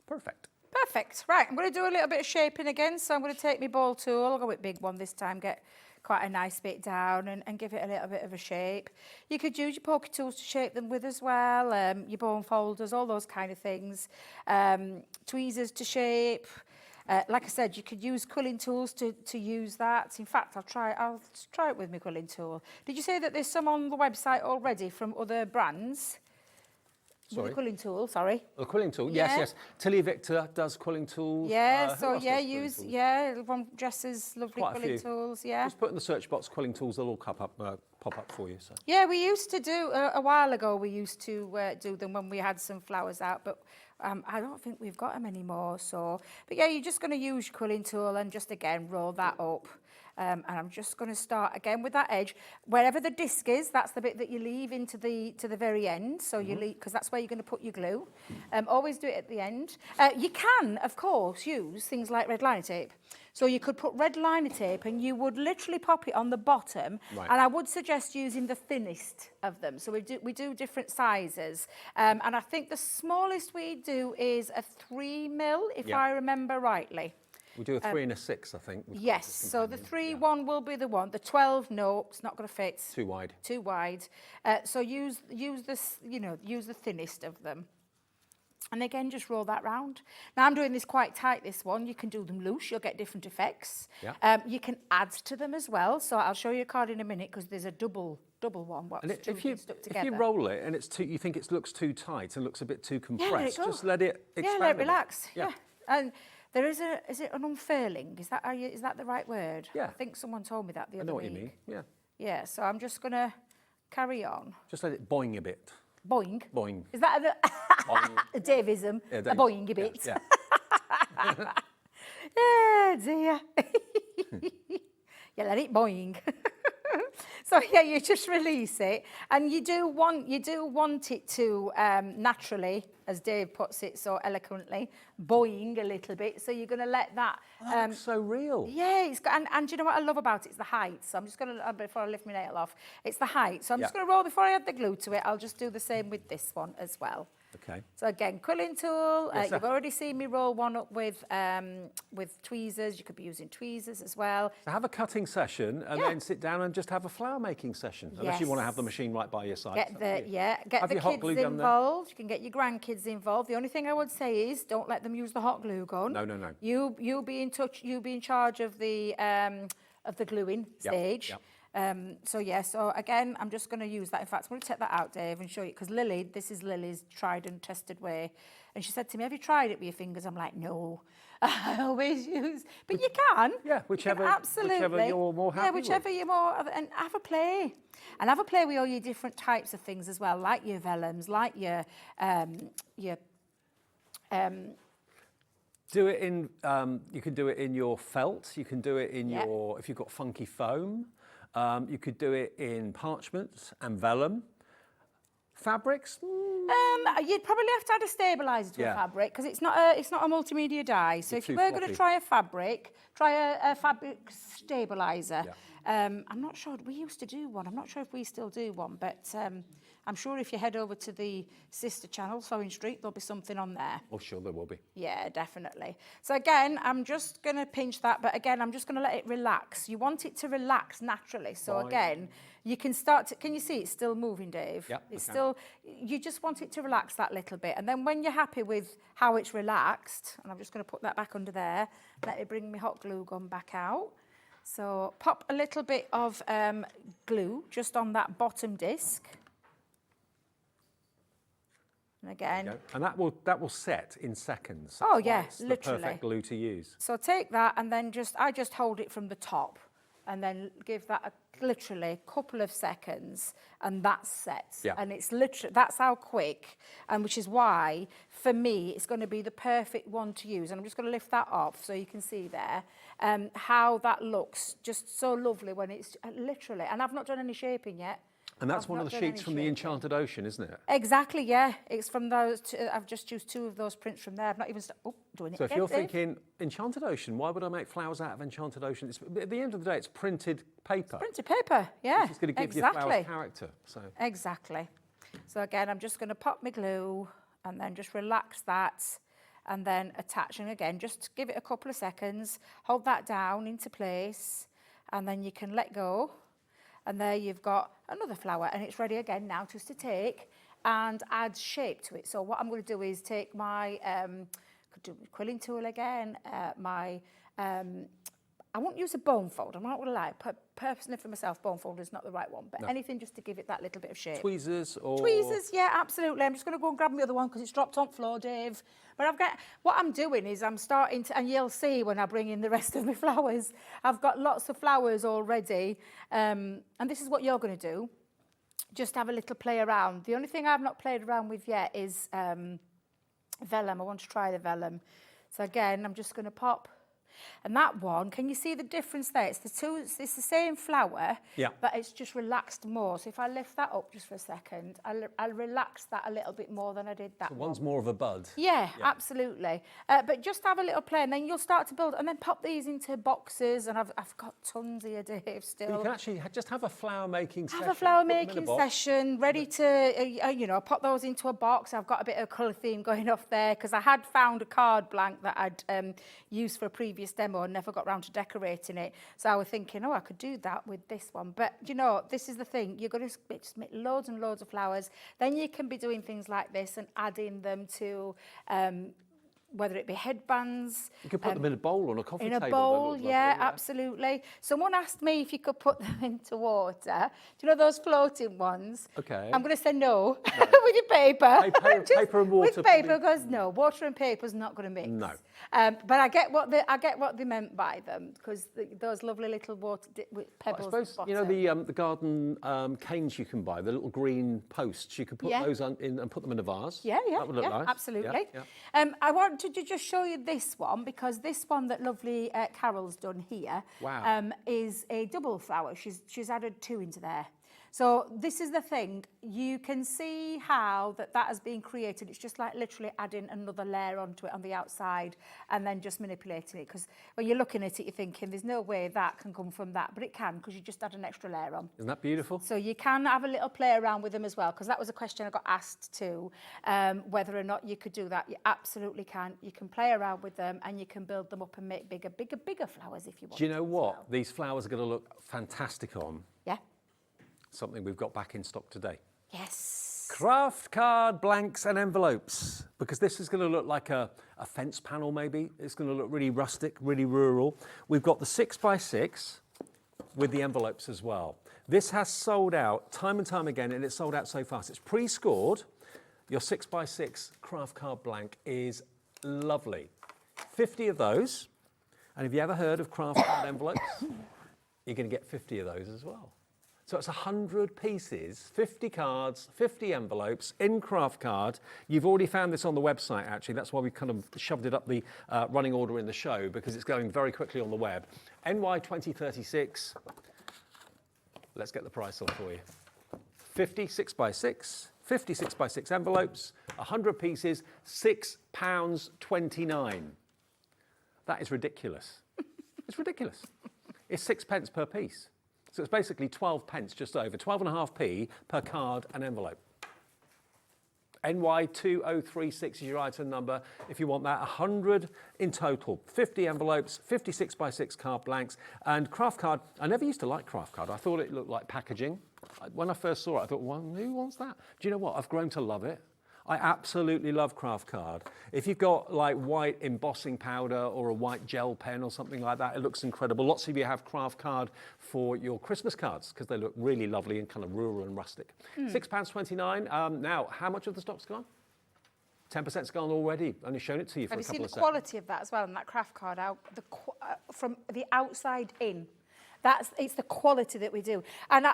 Perfect. Perfect. Right, I'm going to do a little bit of shaping again. So I'm going to take my ball tool, I'll go with big one this time, get quite a nice bit down and give it a little bit of a shape. You could use your poker tools to shape them with as well, your bone folders, all those kind of things. Tweezers to shape. Like I said, you could use quilling tools to use that. In fact, I'll try it with my quilling tool. Did you say that there's some on the website already from other brands? Sorry? The quilling tool, sorry. The quilling tool, yes, Yeah. yes. Tilly Victor does quilling tools. Yeah, Who so else yeah, does quilling tools? one dresses lovely Quite a quilling few. tools, yeah. Just put in the search box quilling tools, they'll all pop up for you. So. Yeah, we used to do, a while ago, we used to do them when we had some flowers out, but I don't think we've got them anymore. So, but yeah, you're just going to use your quilling tool and just, again, roll that up. And I'm just going to start again with that edge. Wherever the disc is, that's the bit that you leave into the very end. So you leave, because that's where you're going to put your glue. Always do it at the end. You can, of course, use things like red liner tape. So you could put red liner tape and you would literally pop it on the bottom. Right. And I would suggest using the thinnest of them. So we do different sizes. And I think the smallest we do is a 3mm, if Yeah. I remember rightly. We do a 3 and a 6, I think. Yes, so the 3-1 will be the one. The 12, no, it's not going to fit. Too wide. Too wide. So use this, use the thinnest of them. And again, just roll that round. Now I'm doing this quite tight, this one. You can do them loose, you'll get different effects. Yeah. You can add to them as well. So I'll show you a card in a minute because there's a double one. And What's if you stuck together. roll it and you think it looks too tight and looks a bit too compressed, go. just let it expand. Yeah, let a it bit. relax. Yeah. Yeah. And there is it an unfurling? Is that the right word? Yeah. I think someone told me that the I other know what week. you mean. Yeah. Yeah, so I'm just going to carry on. Just let it boing a bit. Boing. Boing. Is that Boing. a Davism? Yeah, A Dave. boing a bit. Yeah. Yeah, dear. You let it boing. So yeah, you just release it, and you do want it to naturally, as Dave puts it so eloquently, boing a little bit. So you're going to let that. That looks so real. Yeah, it's got, and do you know what I love about it? It's the height. So I'm just going to, before I lift my nail off, it's the height. So I'm just Yeah. going to roll before I add the glue to it. I'll just do the same with this one as well. Okay. So again, quilling tool. Yes, You've already seen me roll one up with tweezers. You could be using tweezers as well. So have a cutting session and Yeah. then sit down and just have a flower making session. Unless you want to have the machine right by your side. Get It's the up to you. get Have the your hot kids glue gun there? involved. You can get your grandkids involved. The only thing I would say is don't let them use the hot glue gun. No, no, no. You be in touch. You be in charge of the gluing Yep, stage. yep. So yeah, so again, I'm just going to use that. In fact, I'm going to take that out, Dave, and show you, because this is Lily's tried and tested way. And she said to me, have you tried it with your fingers? I'm like, no, I always use, but you can. Yeah, You can absolutely. whichever you're more happy Yeah, whichever you're more, and have a play. And have a play with all your different types of things as well, like your vellums, like your Do it in, you can do it in your felt, you can do it in Yeah. your, if you've got funky foam, you could do it in parchment and vellum. Fabrics? You'd probably have to add a stabiliser to Yeah. a fabric because it's not a multimedia dye. So It's if you too were going to floppy. try a fabric, try a fabric stabiliser. Yeah. I'm not sure, we used to do one. I'm not sure if we still do one, but I'm sure if you head over to the sister channel, Sewing Street, there'll be something on there. Oh, sure, there will be. Yeah, definitely. So again, I'm just going to pinch that, but again, I'm just going to let it relax. You want it to relax naturally. So Fine. again, you can start to, can you see it's still moving, Dave? Yeah, It's I can. still, you just want it to relax that little bit. And then when you're happy with how it's relaxed, and I'm just going to put that back under there, let it bring my hot glue gun back out. So pop a little bit of glue just on that bottom disc. And There you again, go. And that will set in seconds. Oh, That's why yeah, it's the literally. perfect glue to use. so take that and then I just hold it from the top and then give that literally a couple of seconds and that's set. Yeah. And it's literally, that's how quick, and which is why, for me, it's going to be the perfect one to use. And I'm just going to lift that off so you can see there how that looks just so lovely when it's literally, and I've not done any shaping yet. And that's I've one of not the done sheets any from the shaping. Enchanted Ocean, isn't it? Exactly, yeah. It's from those. I've just used 2 of those prints from there. I've not even doing it So if again, you're Dave. thinking Enchanted Ocean, why would I make flowers out of Enchanted Ocean? At the end of the day, it's printed paper. Printed paper, yeah. Which is going to give your exactly. flowers character. So Exactly. So again, I'm just going to pop my glue and then just relax that and then attach. And again, just give it a couple of seconds, hold that down into place, and then you can let go. And there you've got another flower, and it's ready again now just to take and add shape to it. So what I'm going to do is take my could do quilling tool again, I won't use a bone folder, I'm not going to lie. Personally for myself, bone folder is not the right one, but anything just to give it that little bit of shape. tweezers or... Tweezers, yeah, absolutely. I'm just going to go and grab the other one because it's dropped on floor, Dave. But what I'm doing is I'm starting to, and you'll see when I bring in the rest of my flowers, I've got lots of flowers already. And this is what you're going to do. Just have a little play around. The only thing I've not played around with yet is vellum. I want to try the vellum. So again, I'm just going to pop. And that one, can you see the difference there? It's the same flower, but it's just relaxed more. So if I lift that up just for a second, I'll relax that a little bit more than I did that one. One's more of a bud. Yeah, absolutely. But just have a little play, and then you'll start to build, and then pop these into boxes. And I've got tons here, Dave, still. You can actually just have a flower making session. Have a flower making session, ready to, pop those into a box. I've got a bit of colour theme going off there because I had found a card blank that I'd used for a previous demo and never got round to decorating it. So I was thinking, I could do that with this one. But, this is the thing. You're going to just make loads and loads of flowers. Then you can be doing things like this and adding them to... whether it be headbands. You could put them in a bowl on a coffee table. In a bowl, yeah, absolutely. Someone asked me if you could put them into water. Do you know those floating ones? Okay. I'm going to say no, with your paper. Paper and water. With paper, because no, water and paper's not going to mix. No. But I get what they meant by them, because those lovely little water pebbles. I suppose, the garden canes you can buy, the little green posts, you could put those in and put them in a vase. Yeah, that would look nice. Absolutely. Yeah. I wanted to just show you this one, because this one that lovely Carol's done here is a double flower. She's added 2 into there. So this is the thing, you can see how that has been created. It's just like literally adding another layer onto it on the outside and then just manipulating it. Because when you're looking at it, you're thinking there's no way that can come from that, but it can, because you just add an extra layer on. Isn't that beautiful? So you can have a little play around with them as well, because that was a question I got asked too, whether or not you could do that. You absolutely can. You can play around with them and you can build them up and make bigger flowers if you want. Do you know what? These flowers are going to look fantastic on. Yeah. Something we've got back in stock today. Yes. Craft card blanks and envelopes, because this is going to look like a fence panel maybe. It's going to look really rustic, really rural. We've got the 6x6 with the envelopes as well. This has sold out time and time again, and it's sold out so fast. It's pre-scored. Your 6x6 craft card blank is lovely. 50 of those. And have you ever heard of craft card envelopes? You're going to get 50 of those as well. So it's 100 pieces, 50 cards, 50 envelopes in craft card. You've already found this on the website, actually. That's why we've kind of shoved it up the running order in the show, because it's going very quickly on the web. NY 2036. Let's get the price on for you. 50 6x6, 50 6x6 envelopes, 100 pieces, £6.29. That is ridiculous. It's ridiculous. It's 6p per piece. So it's basically 12p, just over, 12.5p per card and envelope. NY2036 is your item number if you want that. 100 in total, 50 envelopes, 50 6x6 card blanks, and craft card. I never used to like craft card. I thought it looked like packaging. When I first saw it, I thought, well, who wants that? Do you know what? I've grown to love it. I absolutely love craft card. If you've got like white embossing powder or a white gel pen or something like that, it looks incredible. Lots of you have craft card for your Christmas cards because they look really lovely and kind of rural and rustic. £6.29. Now, how much of the stock's gone? 10%'s gone already. Only shown it to you for a couple of seconds. Have you seen the quality of that as well, and that craft card out from the outside in? It's the quality that we do. And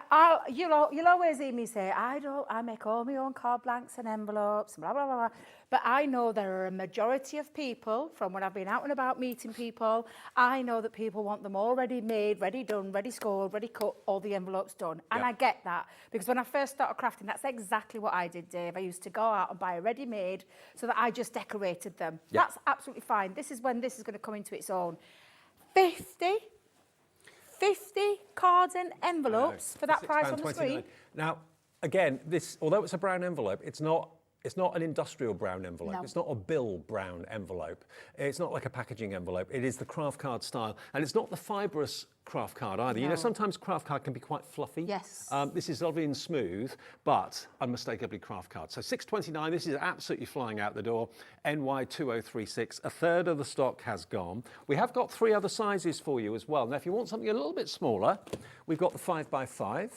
you'll always hear me say, I make all my own card blanks and envelopes, blah, blah, blah, blah. But I know there are a majority of people, from when I've been out and about meeting people, I know that people want them already made, ready done, ready scored, ready cut, all the envelopes done. And I get that, because when I first started crafting, that's exactly what I did, Dave. I used to go out and buy a ready-made so that I just decorated them. That's absolutely fine. This is when this is going to come into its own. 50 cards and envelopes for that price on the screen. Now, again, although it's a brown envelope, it's not an industrial brown envelope. No. It's not a bill brown envelope. It's not like a packaging envelope. It is the craft card style. And it's not the fibrous craft card either. No. You know, sometimes craft card can be quite fluffy. Yes. This is lovely and smooth, but unmistakably craft card. So $6.29, this is absolutely flying out the door. NY2036, a third of the stock has gone. We have got 3 other sizes for you as well. Now, if you want something a little bit smaller, we've got the 5x5.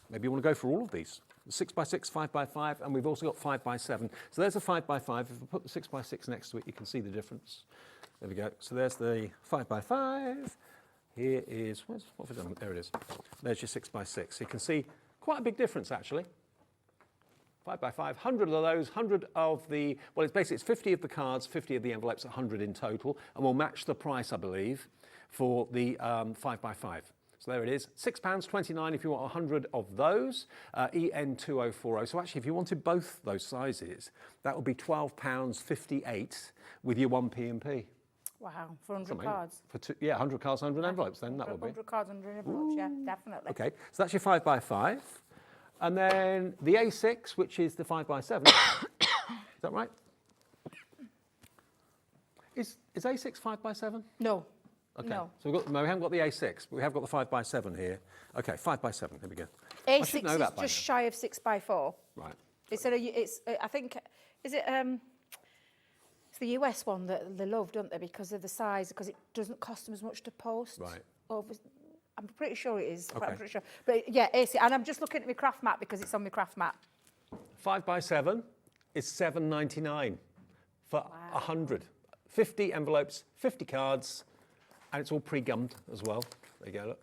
Maybe you want to go for all of these. 6x6, 5x5, and we've also got 5x7. So there's a 5x5. If we put the 6x6 next to it, you can see the difference. There we go. So there's the 5x5. Here is, what have I done? There it is. There's your 6x6. So you can see quite a big difference, actually. 5x5, 100 of those, 100 of the, well, it's 50 of the cards, 50 of the envelopes, 100 in total, and we'll match the price, I believe, for the 5x5. So there it is, £6.29 if you want 100 of those, EN2040. So actually, if you wanted both those sizes, that would be £12.58 with your 1p&p. Wow, for 100 cards. For 100 cards, 100 envelopes then, that would be. 100 cards, 100 envelopes, yeah, definitely. Okay, so that's your 5x5. And then the A6, which is the 5x7. Is that right? Is A6 5x7? No. Okay. No. So we haven't got the A6, but we have got the 5x7 here. Okay, 5x7. Here we go. A6 is just shy of 6x4. Right. I think, is it? It's the US one that they love, don't they? Because of the size, because it doesn't cost them as much to post. Right. I'm pretty sure it is. Okay. I'm pretty sure. But yeah, A6, and I'm just looking at my craft map because it's on my craft map. 5x7 is $7.99 for 100. 50 envelopes, 50 cards. And it's all pre-gummed as well. There you go, look.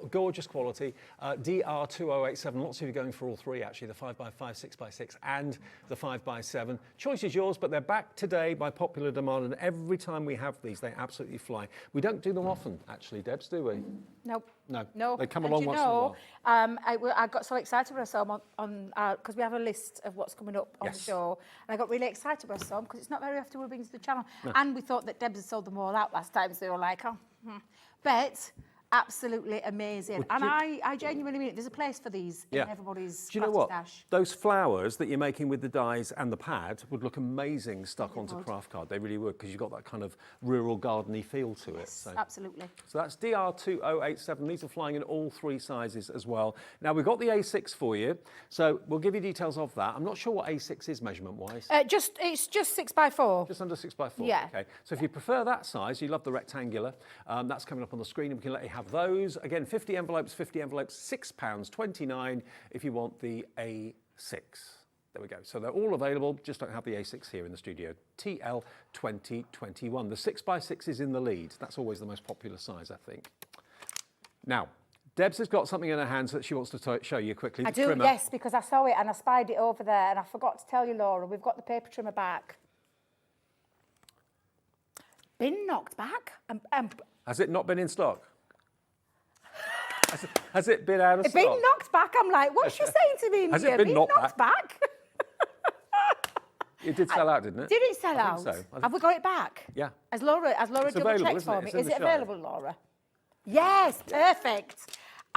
Gorgeous quality. DR2087, lots of you going for all 3 actually, the 5x5, 6x6 and the 5x7. Choice is yours, but they're back today by popular demand, and every time we have these, they absolutely fly. We don't do them often, actually, Debs, do we? Nope. No. They come along once in a while. I got so excited when I saw them because we have a list of what's coming up on the show, and I got really excited when I saw them because it's not very often we bring to the channel. No. And we thought that Debs had sold them all out last time, so they were like, But absolutely amazing. And I genuinely mean it. There's a place for these in everybody's Do you know what? stash. Those flowers that you're making with the dies and the pad would look amazing stuck onto craft card. They really would, because you've got that kind of rural garden-y feel to it. So. Absolutely. So that's DR2087. These are flying in all 3 sizes as well. Now, we've got the A6 for you, so we'll give you details of that. I'm not sure what A6 is measurement-wise. It's just 6x4. Just under 6x4? Yeah. Okay. So if you prefer that size, you love the rectangular, that's coming up on the screen, and we can let you have those. Again, 50 envelopes, £6.29 if you want the A6. There we go. So they're all available, just don't have the A6 here in the studio. TL2021. The 6x6 is in the lead. That's always the most popular size, I think. Now, Debs has got something in her hands that she wants to show you quickly. I do, trimmer. yes, because I saw it and I spied it over there, and I forgot to tell you, Laura, we've got the paper trimmer back. Been knocked back. Has it not been in stock? Has it been out of stock? It's been knocked back. I'm like, what's she saying to me? Has it been knocked back? It did sell out, didn't it? Did it sell out? So. Have we got it back? Yeah. Has Laura double checked for me? Is it available, Laura? Yes, perfect.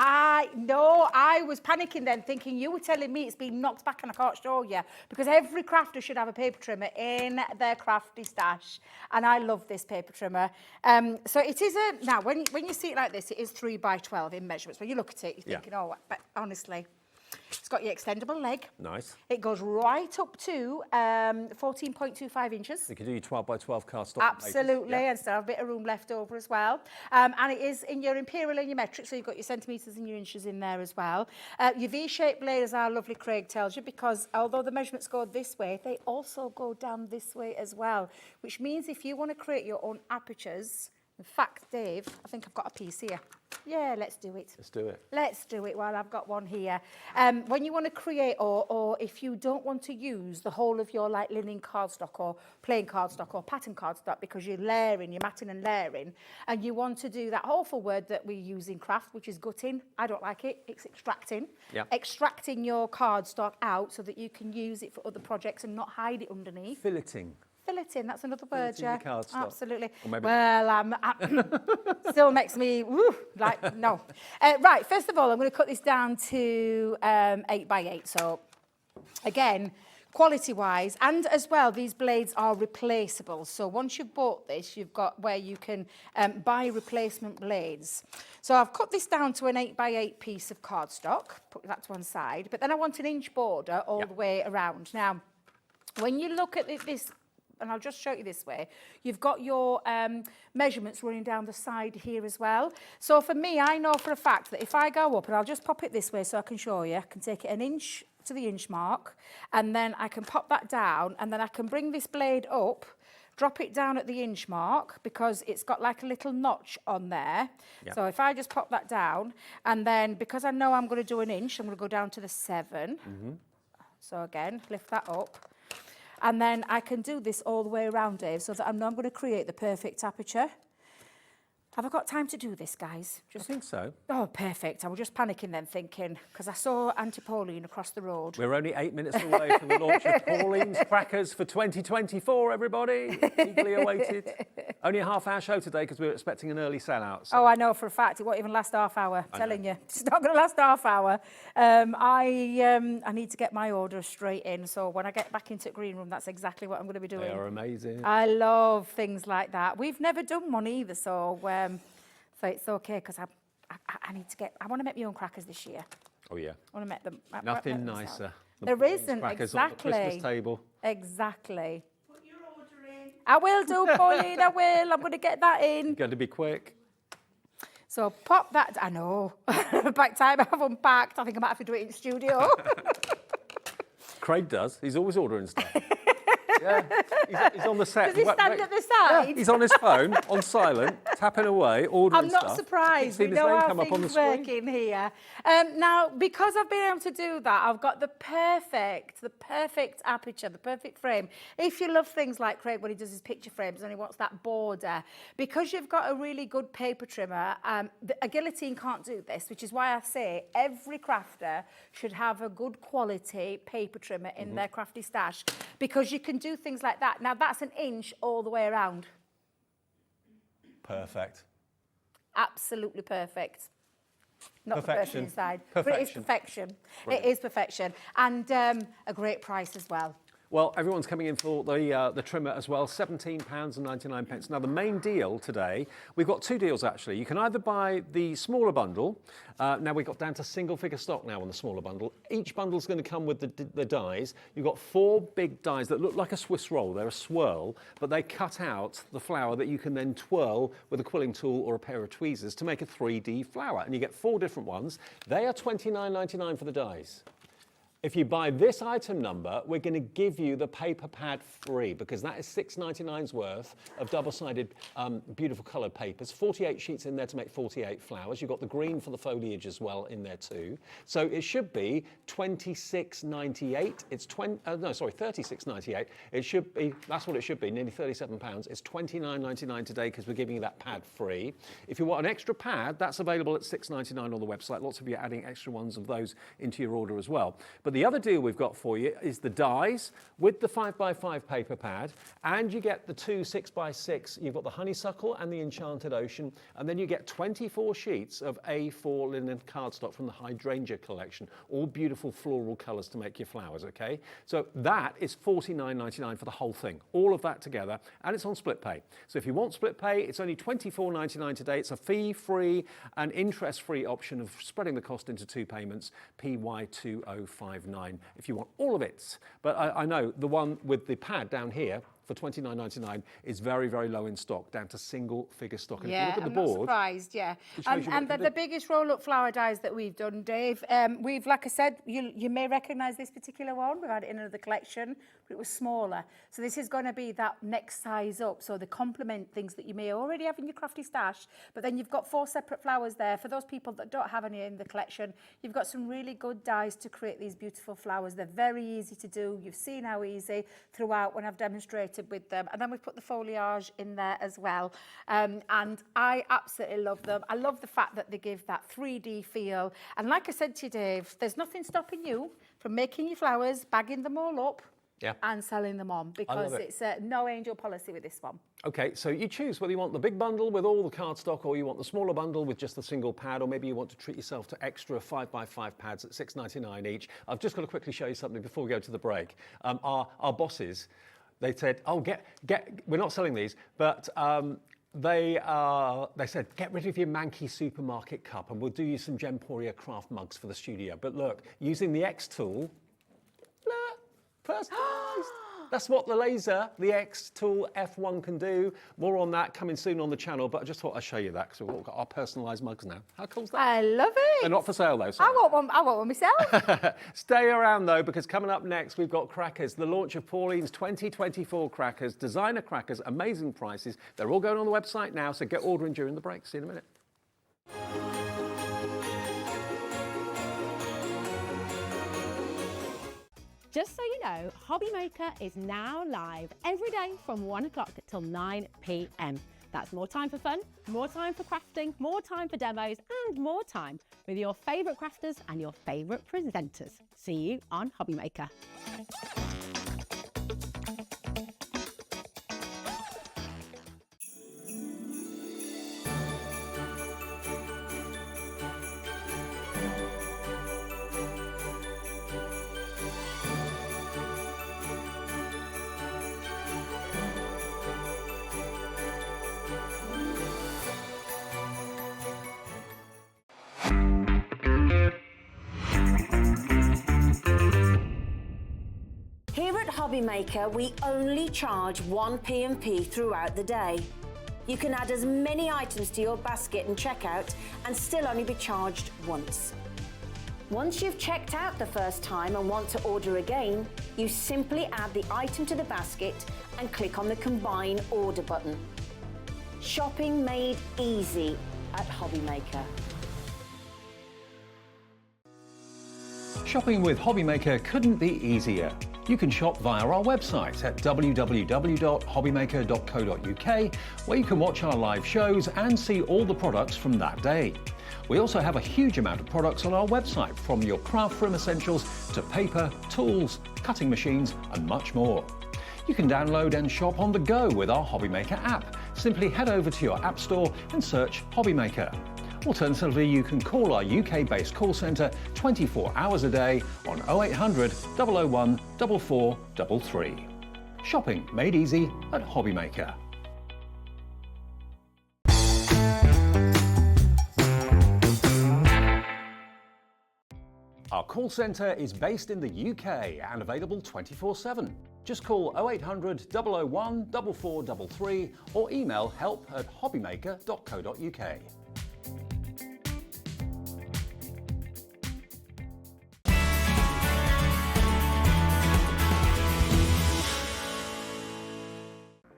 I was panicking then, thinking you were telling me it's been knocked back and I can't show you, because every crafter should have a paper trimmer in their crafty stash, and I love this paper trimmer. So it is now when you see it like this, it is 3x12 in measurements. When you look at it, you're thinking, oh, but honestly, it's got your extendable leg. Nice. It goes right up to 14.25 inches. You can do your 12x12 card stock. Absolutely, and still have a bit of room left over as well. And it is in your imperial and your metric, so you've got your centimetres and your inches in there as well. Your V-shaped blade, as our lovely Craig tells you, because although the measurements go this way, they also go down this way as well, which means if you want to create your own apertures, In fact, Dave, I think I've got a piece here. Yeah, let's do it. Let's do it. Let's do it while I've got one here. When you want to create, or if you don't want to use the whole of your like linen cardstock or plain cardstock or pattern cardstock because you're layering, you're matting and layering, and you want to do that awful word that we use in craft, which is gutting. I don't like it. It's extracting. Yeah. Extracting your cardstock out so that you can use it for other projects and not hide it underneath. Filleting. Filleting, that's another word, Filleting yeah. the cardstock. Absolutely. Or maybe Well, still makes me, woo, like, no. Right, first of all, I'm going to cut this down to 8 by 8. So, again, quality-wise, and as well, these blades are replaceable. So once you've bought this, you've got where you can buy replacement blades. So I've cut this down to an 8 by 8 piece of cardstock, put that to one side, but then I want an inch border all the way around. Now, when you look at this, and I'll just show you this way, you've got your measurements running down the side here as well. So for me, I know for a fact that if I go up, and I'll just pop it this way so I can show you, I can take it an inch to the inch mark, and then I can pop that down, and then I can bring this blade up, drop it down at the inch mark, because it's got like a little notch on there. Yeah. So if I just pop that down, and then because I know I'm going to do an inch, I'm going to go down to the 7. Mm-hmm. So again, lift that up. And then I can do this all the way around, Dave, so that I know I'm going to create the perfect aperture. Have I got time to do this, guys? I think so. Oh, perfect. I was just panicking then, thinking, because I saw Auntie Pauline across the road. We're only 8 minutes away from the launch of Pauline's Crackers for 2024, everybody. Eagerly awaited. Only a half-hour show today because we were expecting an early sellout. So. Oh, I know for a fact. It won't even last half hour. Telling you. It's not going to last half hour. I need to get my order straight in. So when I get back into green room, that's exactly what I'm going to be doing. They are amazing. I love things like that. We've never done one either, so it's okay because I need to get. I want to make my own crackers this year. Oh yeah. I want to make them. Nothing nicer. There isn't, crackers exactly. On the Christmas table. Exactly. Put your order in. I will do, Pauline. I will. I'm going to get that in. You're going to be quick. So pop that. I know. By the time I've unpacked, I think I might have to do it in the studio. Craig does. He's always ordering stuff. Yeah, he's on the set. Does he stand at the side? Yeah, he's on his phone, on silent, tapping away, ordering I'm stuff. not surprised. We know how things work in here. Now, because I've been able to do that, I've got the perfect aperture, the perfect frame. If you love things like Craig when he does his picture frames and he wants that border, because you've got a really good paper trimmer, a guillotine can't do this, which is why I say every crafter should have a good quality paper trimmer in their crafty stash, because you can do things like that. Now, that's an inch all the way around. Perfect. Absolutely perfect. Not Perfection. the person inside. Perfection. But it is perfection. Brilliant. It is perfection. And a great price as well. Well, everyone's coming in for the trimmer as well, £17.99. Now, the main deal today, we've got two deals actually. You can either buy the smaller bundle. Now, we've got down to single-figure stock now on the smaller bundle. Each bundle's going to come with the dies. You've got 4 big dies that look like a Swiss roll. They're a swirl, but they cut out the flower that you can then twirl with a quilling tool or a pair of tweezers to make a 3D flower. And you get 4 different ones. They are £29.99 for the dies. If you buy this item number, we're going to give you the paper pad free, because that is £6.99's worth of double-sided, beautiful coloured papers. 48 sheets in there to make 48 flowers. You've got the green for the foliage as well in there too. So it should be £26.98. It's £36.98. It should be. That's what it should be. Nearly £37. It's £29.99 today because we're giving you that pad free. If you want an extra pad, that's available at £6.99 on the website. Lots of you are adding extra ones of those into your order as well. But the other deal we've got for you is the dies with the 5x5 paper pad, and you get the 2 6x6. You've got the honeysuckle and the enchanted ocean, and then you get 24 sheets of A4 linen cardstock from the hydrangea collection, all beautiful floral colours to make your flowers, okay? So that is £49.99 for the whole thing, all of that together, and it's on split pay. So if you want split pay, it's only £24.99 today. It's a fee-free and interest-free option of spreading the cost into 2 payments, PY2059, if you want all of it. But I know the one with the pad down here, for $29.99 is very, very low in stock, down to single figure stock. And Yeah, if you look at I'm the board, not surprised, yeah. it shows you what And you can the do. biggest roll-up flower dies that we've done, Dave, we've, like I said, you may recognise this particular one. We've had it in another collection, but it was smaller. So this is going to be that next size up, so they complement things that you may already have in your crafty stash, but then you've got 4 separate flowers there. For those people that don't have any in the collection, you've got some really good dies to create these beautiful flowers. They're very easy to do. You've seen how easy throughout when I've demonstrated with them. And then we've put the foliage in there as well. And I absolutely love them. I love the fact that they give that 3D feel. And like I said to you, Dave, there's nothing stopping you from making your flowers, bagging them all up, and selling them on, because it's no angel policy with this one. Okay, so you choose whether you want the big bundle with all the cardstock, or you want the smaller bundle with just the single pad, or maybe you want to treat yourself to extra 5x5 pads at $6.99 each. I've just got to quickly show you something before we go to the break. Our bosses, they said, oh, we're not selling these, but they said, get rid of your manky supermarket cup and we'll do you some Gemporia craft mugs for the studio. But look, using the X tool, personalised. That's what the laser, the X tool F1 can do. More on that coming soon on the channel, but I just thought I'd show you that because we've all got our personalised mugs now. How cool's that? I love it. They're not for sale though. Sorry. I want one myself. Stay around though, because coming up next we've got crackers, the launch of Pauline's 2024 crackers, designer crackers, amazing prices. They're all going on the website now, so get ordering during the break. See you in a minute. Just so you know, Hobby Maker is now live every day from 1 o'clock till 9 p.m. That's more time for fun, more time for crafting, more time for demos, and more time with your favourite crafters and your favourite presenters. See you on Hobby Maker. Here at Hobby Maker, we only charge 1 P&P throughout the day. You can add as many items to your basket and checkout and still only be charged once. Once you've checked out the first time and want to order again, you simply add the item to the basket and click on the Combine Order button. Shopping made easy at Hobby Maker. Shopping with Hobby Maker couldn't be easier. You can shop via our website at www.hobbymaker.co.uk, where you can watch our live shows and see all the products from that day. We also have a huge amount of products on our website, from your craft room essentials to paper, tools, cutting machines and much more. You can download and shop on the go with our Hobby Maker app. Simply head over to your app store and search Hobby Maker. Alternatively, you can call our UK-based call centre 24 hours a day on 0800 001 4433. Shopping made easy at Hobby Maker. Our call centre is based in the UK and available 24/7. Just call 0800 001 4433 or email help@hobbymaker.co.uk.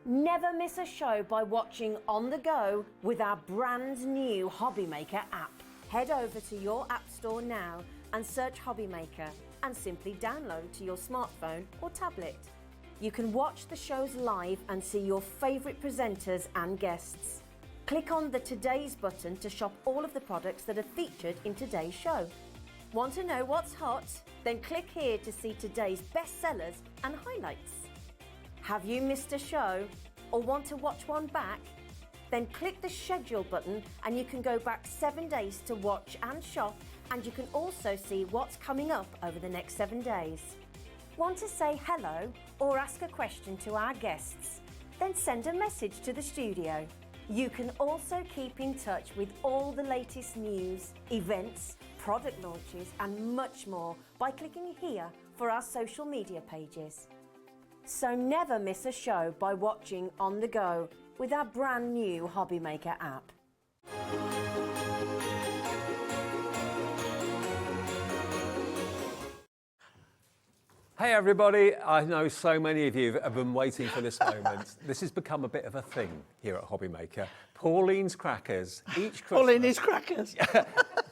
Never miss a show by watching on the go with our brand new Hobby Maker app. Head over to your app store now and search Hobby Maker and simply download to your smartphone or tablet. You can watch the shows live and see your favourite presenters and guests. Click on the Today's button to shop all of the products that are featured in today's show. Want to know what's hot? Then click here to see today's bestsellers and highlights. Have you missed a show or want to watch one back? Then click the schedule button and you can go back 7 days to watch and shop, and you can also see what's coming up over the next 7 days. Want to say hello or ask a question to our guests? Then send a message to the studio. You can also keep in touch with all the latest news, events, product launches and much more by clicking here for our social media pages. So never miss a show by watching on the go with our brand new Hobby Maker app. Hey everybody, I know so many of you have been waiting for this moment. This has become a bit of a thing here at Hobby Maker. Pauline's Crackers, each Christmas. Pauline's Crackers.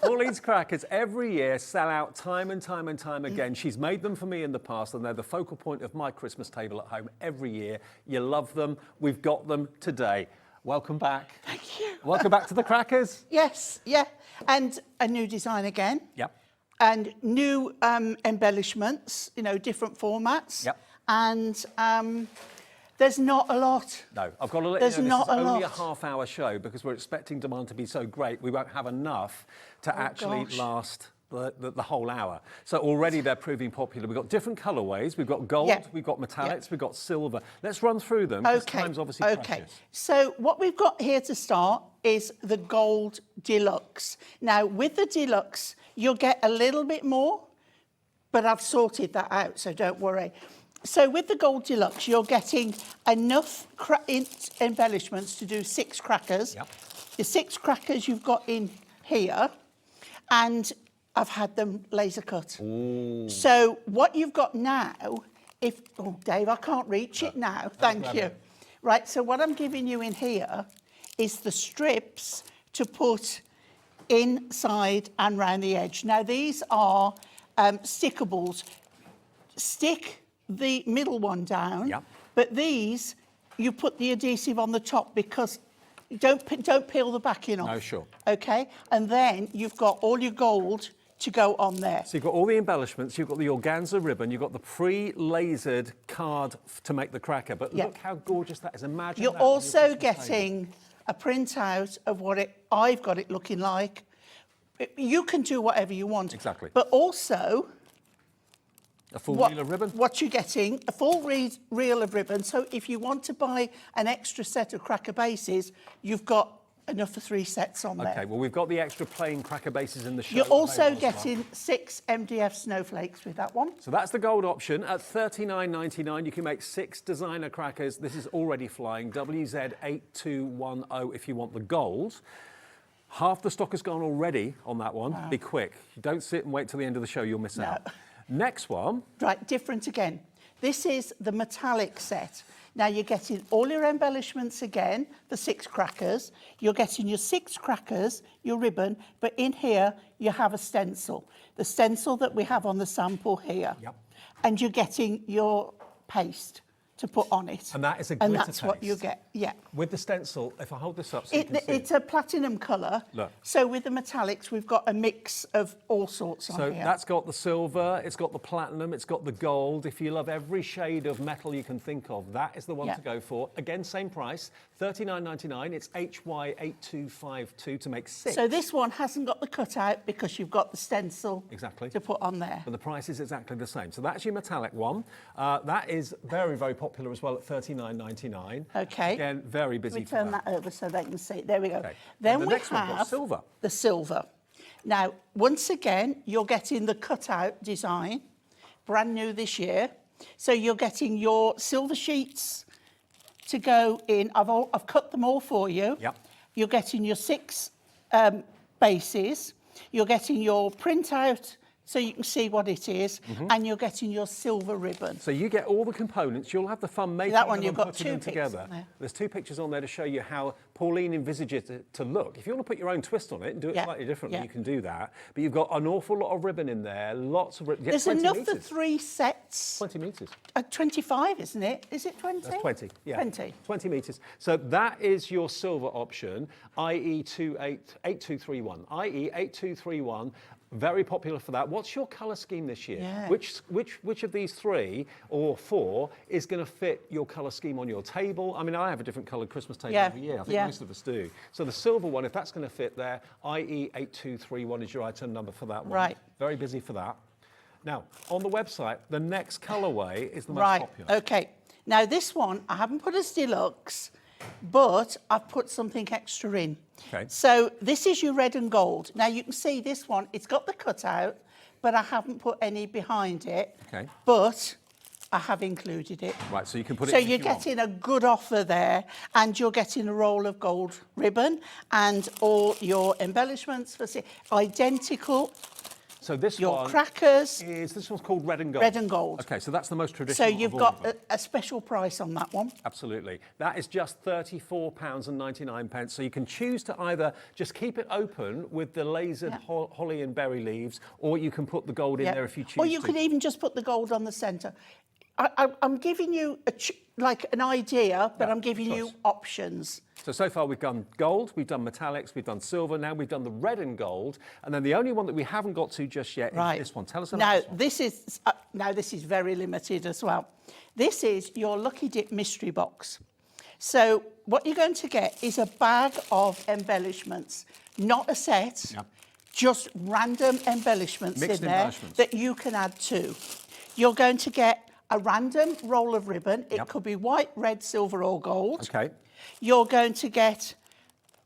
Pauline's Crackers every year sell out time and time and time again. She's made them for me in the past and they're the focal point of my Christmas table at home every year. You love them. We've got them today. Welcome back. Thank you. Welcome back to the Crackers. Yes, yeah. And a new design again. Yep. And new embellishments, you know, different formats. Yep. And there's not a lot. No, I've got to let There's you know, not this is a only lot. a half-hour show because we're expecting demand to be so great, we won't have enough to actually gosh. last the whole hour. So already they're proving popular. We've got different colourways. We've got gold, Yeah. we've got metallics, Yeah. we've got silver. Let's run through them because time's obviously precious. So what we've got here to start is the Gold Deluxe. Now, with the Deluxe, you'll get a little bit more, but I've sorted that out, so don't worry. So with the Gold Deluxe, you're getting enough embellishments to do 6 crackers. Yep. The 6 crackers you've got in here, and I've had them laser cut. Ooh. So what you've got now, oh, Dave, I can't reach it now. Thank grab you. it. Right, so what I'm giving you in here is the strips to put inside and round the edge. Now, these are stickables. Stick the middle one down, Yep. but these, you put the adhesive on the top because don't peel the backing off. No, sure. Okay, and then you've got all your gold to go on there. So you've got all the embellishments, you've got the organza ribbon, you've got the pre-lasered card to make the cracker, but Yep. look how gorgeous that is. Imagine You're that on your also Christmas table. getting a printout of what I've got it looking like. You can do whatever you want. Exactly. But also, A full reel of ribbon. what you're getting, a full reel of ribbon. So if you want to buy an extra set of cracker bases, you've got enough for 3 sets on there. Okay, well, we've got the extra plain cracker bases in the show. You're also available as well. getting 6 MDF snowflakes with that one. So that's the gold option. At $39.99, you can make 6 designer crackers. This is already flying. WZ8210 if you want the gold. Half the stock has gone already on that one. Be quick. Don't sit and wait till the end of the show, you'll miss out. Next one. Right, different again. This is the metallic set. Now you're getting all your embellishments again, the 6 crackers. You're getting your 6 crackers, your ribbon, but in here you have a stencil. The stencil that we have on the sample here. Yep. And you're getting your paste to put on it. And that is a glitter And that's what you paste. get, yeah. With the stencil, if I hold this up so you can see. It's a platinum colour. Look. So with the metallics, we've got a mix of all sorts on So here. that's got the silver, it's got the platinum, it's got the gold. If you love every shade of metal you can think of, that is the one Yeah. to go for. Again, same price, $39.99. It's HY8252 to make 6. So this one hasn't got the cutout because you've got the stencil Exactly. to put on there. But the price is exactly the same. So that's your metallic one. That is very, very popular as well at $39.99. Okay. Again, very busy We for turn that. that over so they can see. There we go. Okay. Then And the we next one, we've got have silver. the silver. Now, once again, you're getting the cutout design, brand new this year. So you're getting your silver sheets to go in. I've cut them all for you. Yep. You're getting your 6 bases. You're getting your printout so you can see what it is, and you're getting your silver ribbon. So you get all the components. You'll have the fun making That one them you've and got putting 2 them pictures together. on there. There's 2 pictures on there to show you how Pauline envisages it to look. If you want to put your own twist on it and do it Yeah, slightly differently, yeah. you can do that. But you've got an awful lot of ribbon in there, lots of ribbon. There's 20 enough meters. for 3 sets. 20 metres. 25, isn't it? Is it 20? That's 20, yeah. 20. 20 metres. So that is your silver option, IE 8231. IE 8231, very popular for that. What's your colour scheme this year? Yeah. Which of these 3 or 4 is going to fit your colour scheme on your table? I mean, I have a different coloured Christmas table Yeah, every year. I think yeah. most of us do. So the silver one, if that's going to fit there, IE 8231 is your item number for that one. Right. Very busy for that. Now, on the website, the next colourway is the most Right, popular. okay. Now this one, I haven't put as deluxe, but I've put something extra in. Okay. So this is your red and gold. Now you can see this one, it's got the cutout, but I haven't put any behind it. Okay. But I have included it. Right, so you can put it So in if you're you want. getting a good offer there, and you're getting a roll of gold ribbon and all your embellishments for identical. So this Your one crackers, this one's called red and gold. red and gold. Okay, so that's the most So traditional. you've of all of got them. a special price on that one. Absolutely. That is just £34.99. So you can choose to either just keep it open with the lasered holly and berry leaves, or you can put the gold in there if you choose Or you to. could even just put the gold on the centre. I'm giving you like an idea, but I'm giving you options. So far we've done gold, we've done metallics, we've done silver, now we've done the red and gold, and then the only one that we haven't got to just yet is this one. Tell us about this one. This is very limited as well. This is your Lucky Dip mystery box. So what you're going to get is a bag of embellishments, not a set, just random embellishments Mixed in there embellishments. that you can add to. You're going to get a random roll of ribbon. It could be white, red, silver or gold. Okay. You're going to get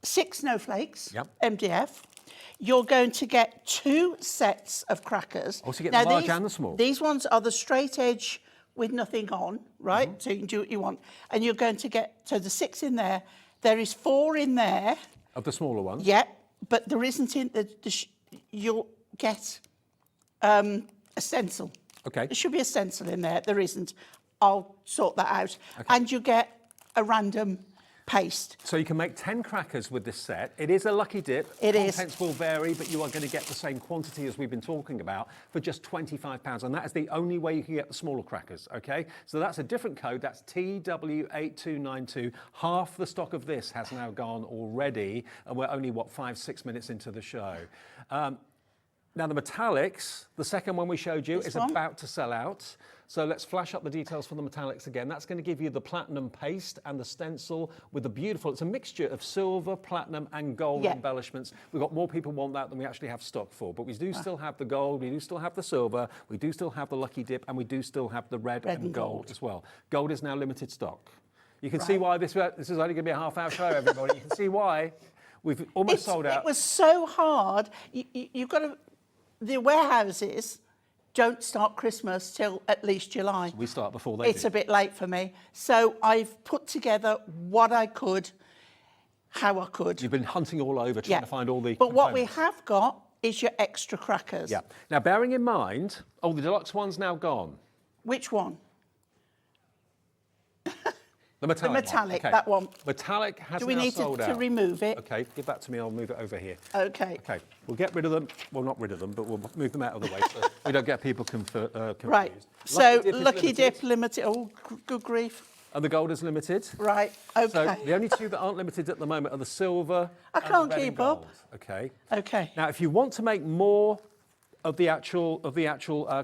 6 snowflakes, MDF. You're going to get 2 sets of crackers. Also, you get the large and the small. These ones are the straight edge with nothing on, right? So you can do what you want. And you're going to get, so the 6 in there. There is 4 in there. Of the smaller ones? Yeah, but there isn't in you'll get a stencil. Okay. There should be a stencil in there. There isn't. I'll sort that out. Okay. And you get a random paste. So you can make 10 crackers with this set. It is a lucky dip. It is. Contents will vary, but you are going to get the same quantity as we've been talking about for just £25. And that is the only way you can get the smaller crackers, okay? So that's a different code. That's TW8292. Half the stock of this has now gone already, and we're only, 5-6 minutes into the show. Now the metallics, the second one we showed you, is about to sell out. So let's flash up the details for the metallics again. That's going to give you the platinum paste and the stencil with the beautiful, it's a mixture of silver, platinum and gold embellishments. We've got more people want that than we actually have stock for, but we do still have the gold, we do still have the silver, we do still have the lucky dip, and we do still have the red and gold as well. Gold is now limited stock. You can see why this is only going to be a half-hour show, everybody. You can see why we've almost sold out. It was so hard. You've got to... The warehouses don't start Christmas till at least July. So we start before they It's do. a bit late for me. So I've put together what I could, how I could. You've been hunting all over trying to find all the But what we components. have got is your extra crackers. Yeah. Now, bearing in mind, the deluxe one's now gone. Which one? The metallic one. metallic, Okay. that one. Metallic has Do we now need sold to out. remove it? Okay, give that to me. I'll move it over here. Okay. Okay, we'll get rid of them. Well, not rid of them, but we'll move them out of the way so we don't get people confused. Right. So is Lucky limited, Dip limited. Oh, good grief. And the gold is limited. Right. Okay. So the only two that aren't limited at the moment are the silver and can't the red keep and up. gold. Okay. Okay. Now, if you want to make more of the actual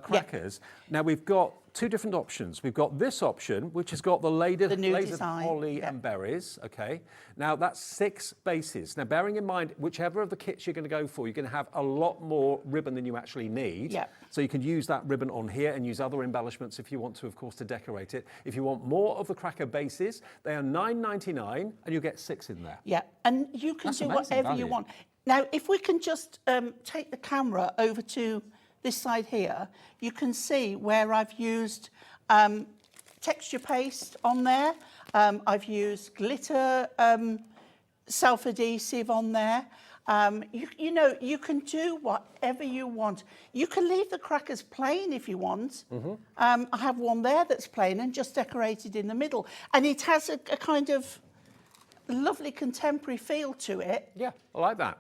crackers, now we've got 2 different options. We've got this option, which has got the lasered design, holly and berries. Okay. Now that's 6 bases. Now, bearing in mind, whichever of the kits you're going to go for, you're going to have a lot more ribbon than you actually need. Yeah. So you can use that ribbon on here and use other embellishments if you want to, of course, to decorate it. If you want more of the cracker bases, they are $9.99, and you get 6 in there. Yeah, and you can That's do amazing whatever value. you want. Now, if we can just take the camera over to this side here, you can see where I've used texture paste on there. I've used glitter self-adhesive on there. You know, you can do whatever you want. You can leave the crackers plain if you want. I have one there that's plain and just decorated in the middle. And it has a kind of lovely contemporary feel to it. Yeah, I like that.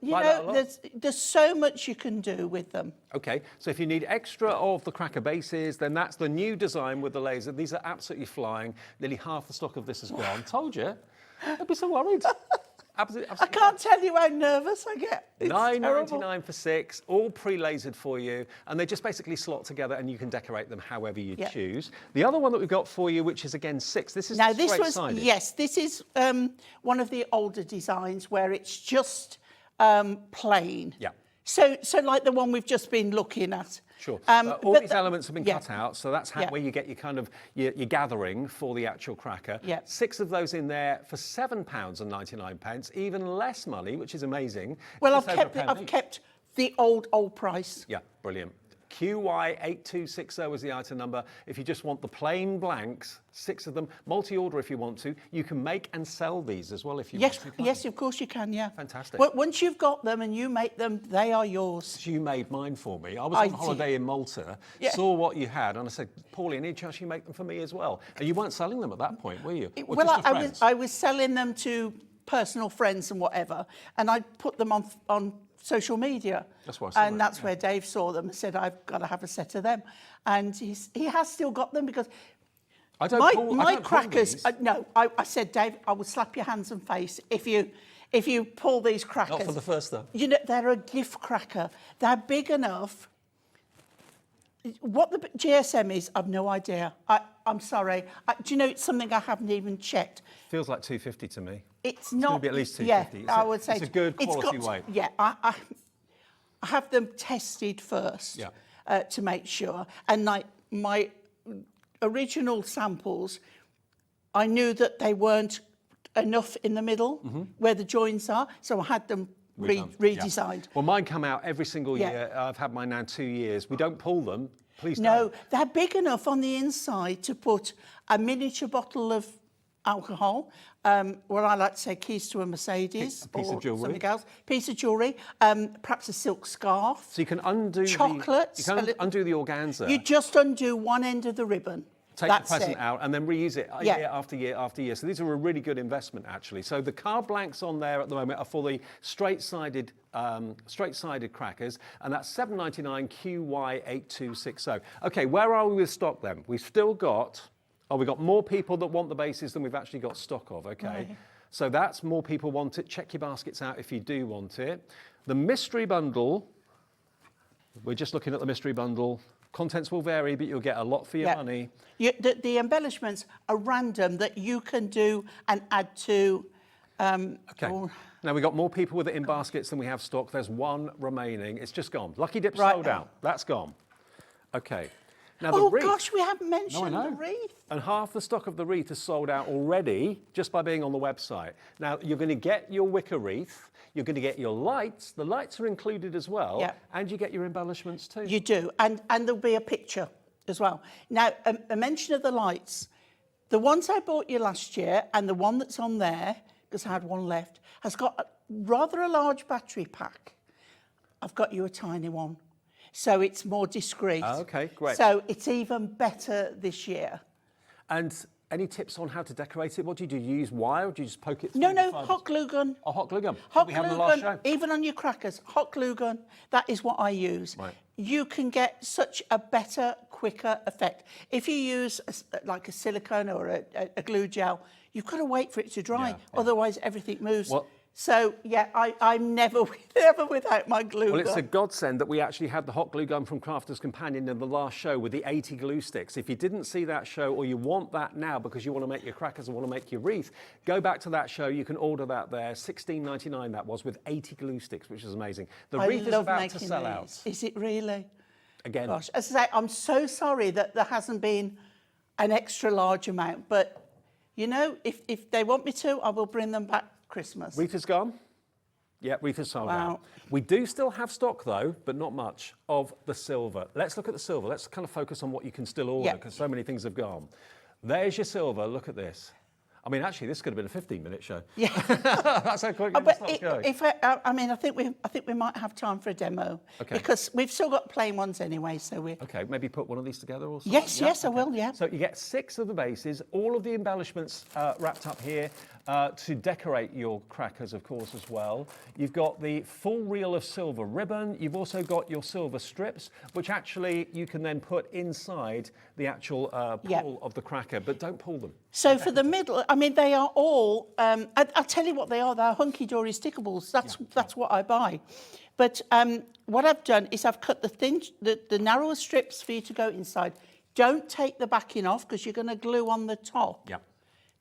You Like that a know, lot. there's so much you can do with them. Okay, so if you need extra of the cracker bases, then that's the new design with the laser. These are absolutely flying. Nearly half the stock of this has gone. Told you. Don't be so worried. Absolutely. I can't tell you how nervous I get. It's terrible. $9.99 for 6, all pre-lasered for you, and they just basically slot together, and you can decorate them however you choose. The other one that we've got for you, which is again 6, this is Now this was straight-sided. yes, this is one of the older designs where it's just plain. Yeah. So like the one we've just been looking at. Sure. But All these elements have been yeah. cut out, so that's Yeah. where you get your kind of your gathering for the actual cracker. Yeah. 6 of those in there for £7.99, even less money, which is amazing. Well, Just over a pound I've each. kept the old price. Yeah, brilliant. QY8260 is the item number. If you just want the plain blanks, 6 of them, multi-order if you want to. You can make and sell these as well if you want to. Yes, of course you can, yeah. Fantastic. Well, once you've got them and you make them, they are yours. You made mine for me. I was on holiday in Malta, saw what you had, and I said, Pauline, any chance you make them for me as well? And you weren't selling them at that point, were you? Well, I was selling them to personal friends and whatever, and I put them on social media. That's why I saw and that's where Dave saw them and said, I've got to have a set of them. And he has still got them because my crackers. No, I said, Dave, I will slap your hands and face if you pull these crackers. Not for the first though. You know, they're a gift cracker. They're big enough. What the GSM is, I've no idea. I'm sorry. Do you know, it's something I haven't even checked. Feels like 250 to me. It's not. Going to be at least 250. Yeah, I would say it's a good quality weight. Yeah, I have them tested first to make sure. And like my original samples, I knew that they weren't enough in the middle where the joins are, so I had them redesigned. Well, mine come out every single year. I've had mine now 2 years. We don't pull them. Please No, they're big enough on the inside to put a miniature bottle of alcohol, what I like to say, keys to a Mercedes, piece of jewellery, something else, piece of jewellery, perhaps a silk scarf. So you can undo chocolates. You can undo the organza. You just undo one end of the ribbon. Take the present out and then reuse it year after year after year. So these are a really good investment, actually. So the card blanks on there at the moment are for the straight-sided crackers, and that's $7.99 QY8260. Okay, where are we with stock then? We've still got. Oh, we've got more people that want the bases than we've actually got stock of, okay? Right. So that's more people want it. Check your baskets out if you do want it. The mystery bundle, we're just looking at the mystery bundle. Contents will vary, but you'll get a lot for your money. The embellishments are random that you can do and add to. Okay. Now, we've got more people with it in baskets than we have stock. There's one remaining. It's just gone. Lucky Dip sold out. That's gone. Okay. Now, the wreath, gosh, we haven't mentioned the wreath. And half the stock of the wreath is sold out already just by being on the website. Now, you're going to get your wicker wreath. You're going to get your lights. The lights are included as well. Yeah. And you get your embellishments too. You do. And there'll be a picture as well. Now, a mention of the lights. The ones I bought you last year and the one that's on there, because I had one left, has got rather a large battery pack. I've got you a tiny one. So it's more discreet. Okay, great. So it's even better this year. And any tips on how to decorate it? What do? You use wire or do you just poke it through? No, hot glue gun. Oh, hot glue gun. Hot glue gun, even on your crackers, hot glue gun, that is what I use. Right. You can get such a better, quicker effect. If you use like a silicone or a glue gel, you've got to wait for it to dry, otherwise everything moves. Well, so, yeah, I'm never without my glue gun. Well, it's a godsend that we actually had the hot glue gun from Crafter's Companion in the last show with the 80 glue sticks. If you didn't see that show or you want that now because you want to make your crackers and want to make your wreath, go back to that show. You can order that there. $16.99 that was with 80 glue sticks, which is amazing. The wreath is about to sell out. Is it really? Again. Gosh, as I say, I'm so sorry that there hasn't been an extra large amount. But, you know, if they want me to, I will bring them back Christmas. Wreath is gone? Yeah, wreath is sold out. We do still have stock though, but not much, of the silver. Let's look at the silver. Let's kind of focus on what you can still order because so many things have gone. There's your silver. Look at this. I mean, actually, this could have been a 15-minute show. Yeah, that's how quick the stock's going. I think we might have time for a demo because we've still got plain ones anyway. So we maybe put one of these together or something. Yes, I will. Yeah. So you get 6 of the bases, all of the embellishments wrapped up here to decorate your crackers, of course, as well. You've got the full reel of silver ribbon. You've also got your silver strips, which actually you can then put inside the actual pull of the cracker, but don't pull them. So for the middle, I mean, they are all, I'll tell you what they are. They're hunky-dory stickables. That's what I buy. But what I've done is I've cut the narrower strips for you to go inside. Don't take the backing off because you're going to glue on the top.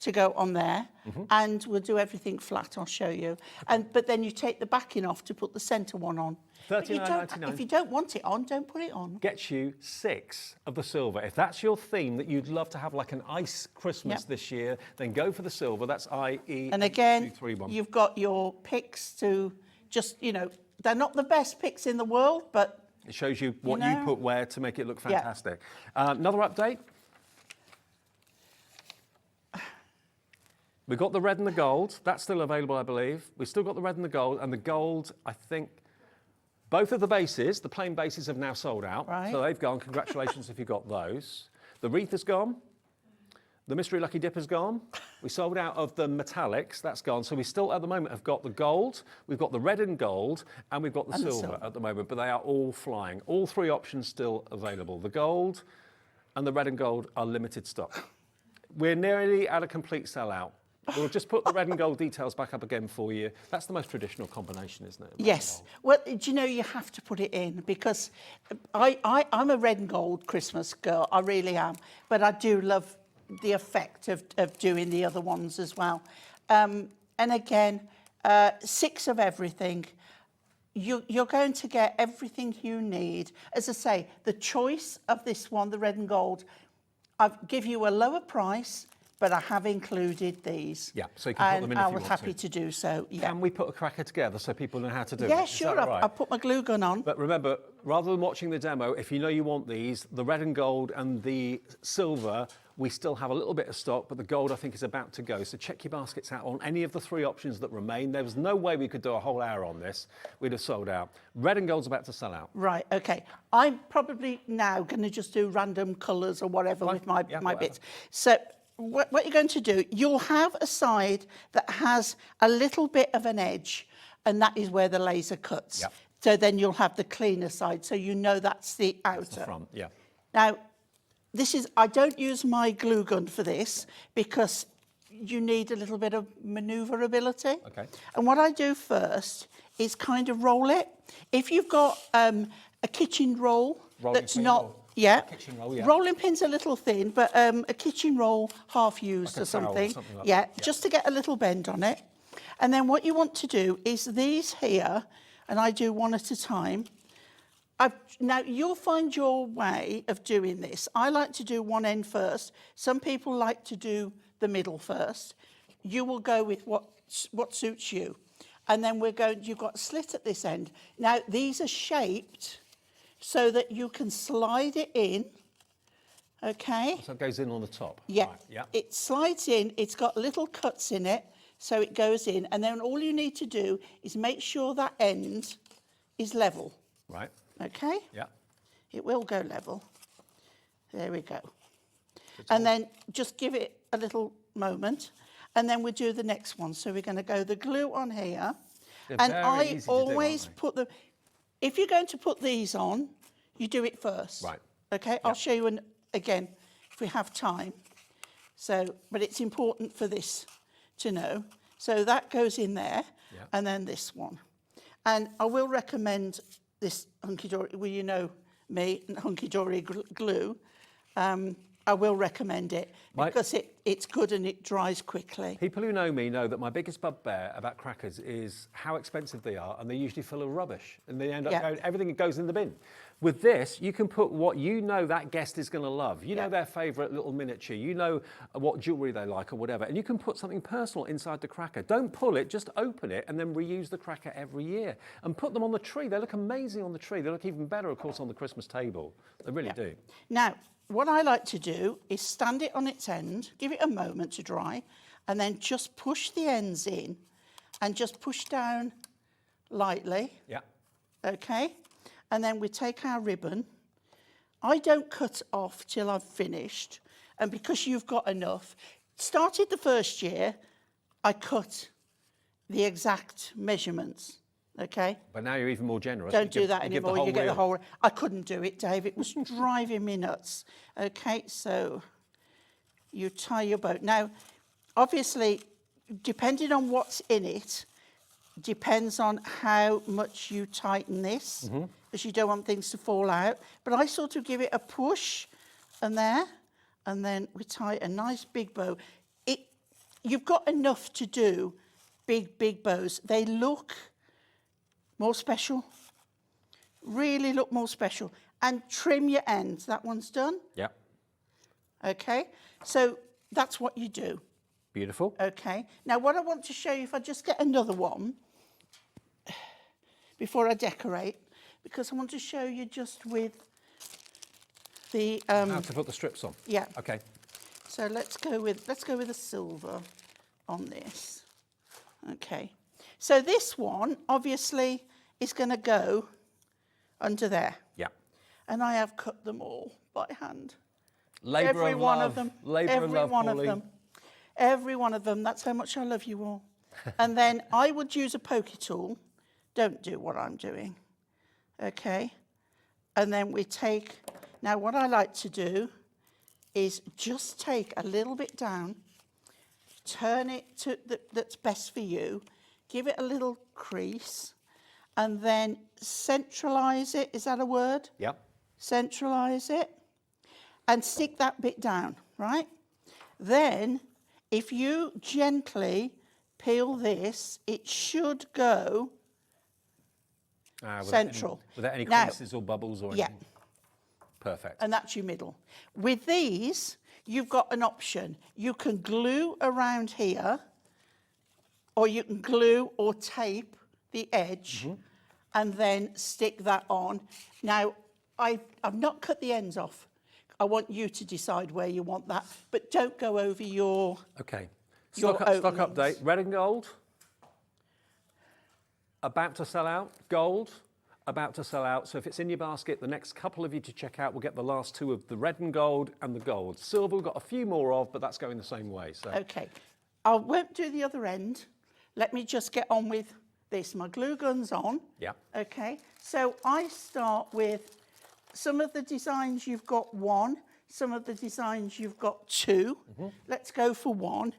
To go on there, and we'll do everything flat. I'll show you. But then you take the backing off to put the centre one on. $39.99. If you don't want it on, don't put it on. Gets you 6 of the silver. If that's your theme that you'd love to have like an ice Christmas this year, then go for the silver. That's IE. And again, you've got your picks to just, you know, they're not the best picks in the world, but It shows you what you put where to make it look Yeah. fantastic. Another update. We've got the red and the gold. That's still available, I believe. We've still got the red and the gold, I think, both of the bases, the plain bases, have now sold out. Right. So they've gone. Congratulations if you got those. The wreath is gone. The mystery lucky dip has gone. We sold out of the metallics. That's gone. So we still, at the moment, have got the gold. We've got the red and gold, and we've got the silver at the moment. But they are all flying. All three options still available. The gold and the red and gold are limited stock. We're nearly at a complete sellout. We'll just put the red and gold details back up again for you. That's the most traditional combination, isn't it? Yes. Well, do you know, you have to put it in because I'm a red and gold Christmas girl. I really am. But I do love the effect of doing the other ones as well. And again, 6 of everything. You're going to get everything you need. As I say, the choice of this one, the red and gold, I've give you a lower price, but I have included these. Yeah, so you can put them in if you want to. I was happy to do so, yeah. Can we put a cracker together so people know how to do it? Yeah, Is sure, that right? I'll put my glue gun on. But remember, rather than watching the demo, if you know you want these, the red and gold and the silver, we still have a little bit of stock, but the gold I think is about to go. So check your baskets out on any of the 3 options that remain. There was no way we could do a whole hour on this. We'd have sold out. Red and gold's about to sell out. Right, okay. I'm probably now going to just do random colours or whatever with my bits. So what you're going to do, you'll have a side that has a little bit of an edge, and that is where the laser cuts. Yep. So then you'll have the cleaner side, so you know that's the outer. That's the front, yeah. Now, I don't use my glue gun for this because you need a little bit of manoeuvrability. Okay. And what I do first is kind of roll it. If you've got a kitchen roll Rolling that's pin not, or yeah, kitchen roll, yeah. rolling pin's a little thin, but a kitchen roll half used Like a or trowel or something. something like Yeah, that, yeah. just to get a little bend on it. And then what you want to do is these here, and I do one at a time. Now, you'll find your way of doing this. I like to do one end first. Some people like to do the middle first. You will go with what suits you. And then you've got a slit at this end. Now, these are shaped so that you can slide it in, okay? So it goes in on the top. Yeah, Right, yeah. It slides in, it's got little cuts in it, so it goes in. And then all you need to do is make sure that end is level. Right. Okay? Yeah. It will go level. There we go. And then just give it a little moment, and then we do the next one. So we're going to go the glue on here. They're And very I easy to do, always aren't they? put them, if you're going to put these on, you do it first. Right. Okay? I'll show you again if we have time. So, but it's important for this to know. So that goes in there, Yeah. and then this one. And I will recommend this hunky-dory, well, you know me, hunky-dory glue. I will recommend it because it's good and it dries quickly. People who know me know that my biggest bugbear about crackers is how expensive they are, and they're usually full of rubbish, and they end up going, everything goes in the bin. With this, you can put what you know that guest is going to love. You know their favourite little miniature. You know what jewellery they like or whatever, and you can put something personal inside the cracker. Don't pull it, just open it, and then reuse the cracker every year. And put them on the tree. They look amazing on the tree. They look even better, of course, on the Christmas table. They really do. Now, what I like to do is stand it on its end, give it a moment to dry, and then just push the ends in and just push down lightly. Yeah. Okay? And then we take our ribbon. I don't cut off till I've finished. And because you've got enough, started the first year, I cut the exact measurements. Okay? But now you're even more generous. Don't do that anymore. You get the reel. whole. I couldn't do it, Dave. It was driving me nuts. Okay, so you tie your bow. Now, obviously, depending on what's in it, depends on how much you tighten this, because you don't want things to fall out. But I sort of give it a push, and then we tie a nice big bow. You've got enough to do big bows. They look more special, really look more special. And trim your ends. That one's done. Yeah. Okay, so that's what you do. Beautiful. Okay, now what I want to show you, if I just get another one before I decorate, because I want to show you just with the How to put the strips on. yeah. Okay. So let's go with a silver on this. Okay. So this one obviously is going to go under there. Yeah. And I have cut them all by hand. Labour Every of one love. of them. Labour of Every love, one of Pauline. them. Every one of them. That's how much I love you all. And then I would use a pokey tool. Don't do what I'm doing. Okay. And then we take, now what I like to do is just take a little bit down, turn it to that's best for you, give it a little crease, and then centralise it. Is that a word? Yep. Centralise it and stick that bit down, right? Then, if you gently peel this, it should go central. Without any Now- creases or bubbles or Yeah. anything. Perfect. And that's your middle. With these, you've got an option. You can glue around here, or you can glue or tape the edge and then stick that on. Now, I've not cut the ends off. I want you to decide where you want that, but don't go over your... Okay. Your Stock openings. update. Red and gold. About to sell out. Gold. About to sell out. So if it's in your basket, the next couple of you to check out will get the last two of the red and gold and the gold. Silver we've got a few more of, but that's going the same way. So Okay. I won't do the other end. Let me just get on with this. My glue gun's on. yeah. Okay, so I start with some of the designs you've got one, some of the designs you've got two. Let's go for one.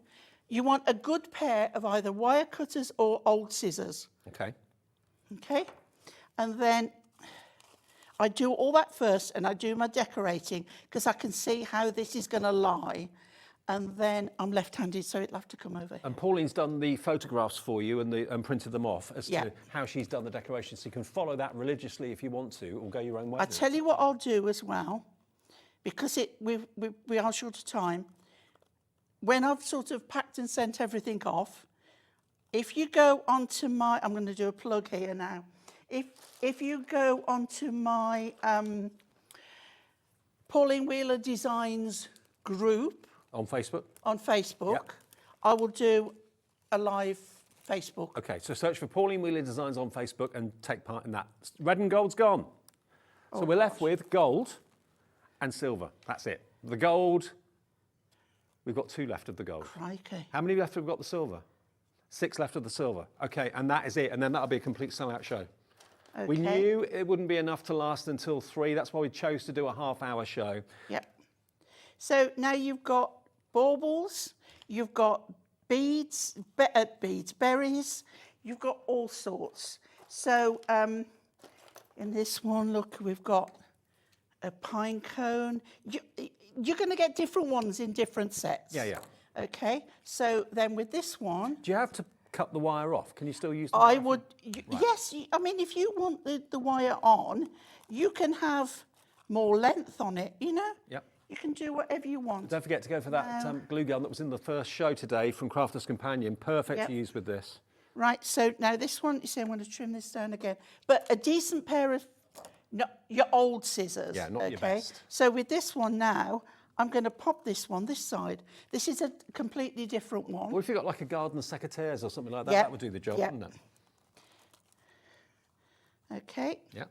You want a good pair of either wire cutters or old scissors. Okay. Okay, and then I do all that first and I do my decorating because I can see how this is going to lie. And then I'm left-handed, so it'll have to come over here. And Pauline's done the photographs for you and printed them off as Yeah. to how she's done the decoration. So you can follow that religiously if you want to, or go your own way. I with it. tell you what I'll do as well, because we are short of time. When I've sort of packed and sent everything off, if you go onto my, I'm going to do a plug here now. If you go onto my Pauline Wheeler Designs group On Facebook? on Facebook, Yep. I will do a live Facebook. Okay, so search for Pauline Wheeler Designs on Facebook and take part in that. Red and gold's gone. So we're left with gold and silver. That's it. The gold, we've got 2 left of the gold. Crikey. How many left have we got the silver? 6 left of the silver. Okay, and that is it. And then that'll be a complete sellout show. Okay. We knew it wouldn't be enough to last until 3. That's why we chose to do a half-hour show. Yep. So now you've got baubles, you've got beads, berries, you've got all sorts. So in this one, look, we've got a pine cone. You're going to get different ones in different sets. Yeah, yeah. Okay, so then with this one, Do you have to cut the wire off? Can you still use the I wire? would, yes, I mean, if you want the wire on, you can have more length on it, you know? Yep. You can do whatever you want. Don't forget to go for that glue gun that was in the first show today from Crafter'S Companion. Perfect Yep. to use with this. Right, so now this one, you see, I'm going to trim this down again. But a decent pair of, not your old scissors. Yeah, not okay? your best. So with this one now, I'm going to pop this one this side. This is a completely different one. What if you got like a garden secateurs or something like that? Yep. That would do the job, Yep. wouldn't it? Okay. Yeah.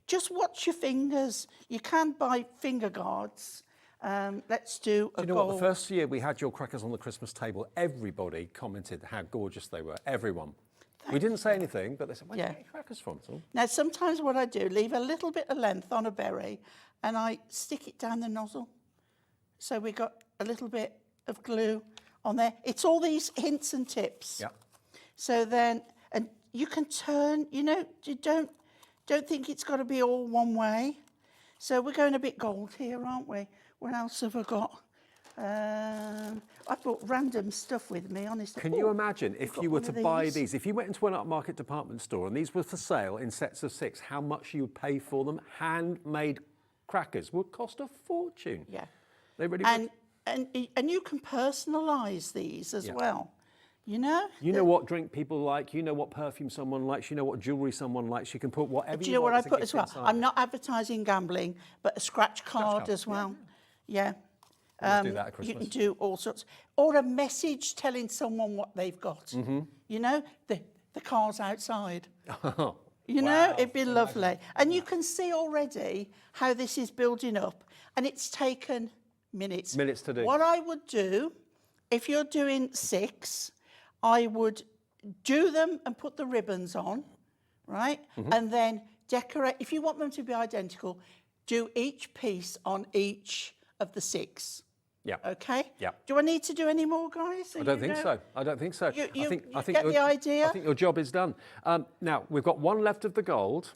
Just watch your fingers. You can buy finger guards. Let's do a Do you know gold. what? The first year we had your crackers on the Christmas table, everybody commented how gorgeous they were. Everyone. We didn't say anything, but they said, where do you Yeah. get your crackers from? Tom? Now, sometimes what I do, leave a little bit of length on a berry and I stick it down the nozzle. So we got a little bit of glue on there. It's all these hints and tips. Yeah. So then, and you can turn, you know, you don't think it's got to be all one way. So we're going a bit gold here, aren't we? What else have I got? I brought random stuff with me, honestly. Can you imagine if got you were one to of buy these. these, if you went into an upmarket department store and these were for sale in sets of 6, how much you would pay for them? Handmade crackers would cost a fortune. Yeah. They really would. And you can personalise these as Yeah. well. You know? You know what drink people like, you know what perfume someone likes, you know what jewellery someone likes. You can put whatever Do you know what I put as well? inside. I'm not advertising gambling, but a scratch card as well. Yeah. Let's do that at You Christmas. can do all sorts. Or a message telling someone what they've got. Mm-hmm. You know, the car's outside. Oh, You know, it'd be lovely. And you can see already how this is building up. And it's taken minutes. Minutes to do. What I would do, if you're doing 6, I would do them and put the ribbons on, right? Mm-hmm. And then decorate. If you want them to be identical, do each piece on each of the 6. Yeah. Okay? Yeah. Do I need to do any more, guys? I don't think so. I don't think so. You I think get the idea? I think your job is done. Now, we've got one left of the gold.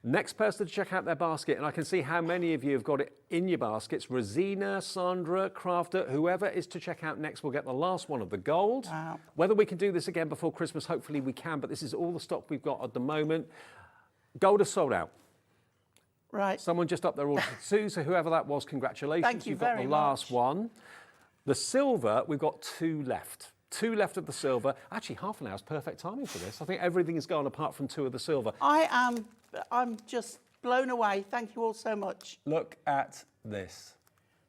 Next person to check out their basket, and I can see how many of you have got it in your baskets. Rosina, Sandra, Crafter, whoever is to check out next will get the last one of the gold. Wow. Whether we can do this again before Christmas, hopefully we can, but this is all the stock we've got at the moment. Gold is sold out. Right. Someone just up there ordered 2, so whoever that was, congratulations. Thank you You've got very the last much. one. The silver, we've got 2 left. 2 left of the silver. Actually, half an hour is perfect timing for this. I think everything is gone apart from 2 of the silver. I'm just blown away. Thank you all so much. Look at this.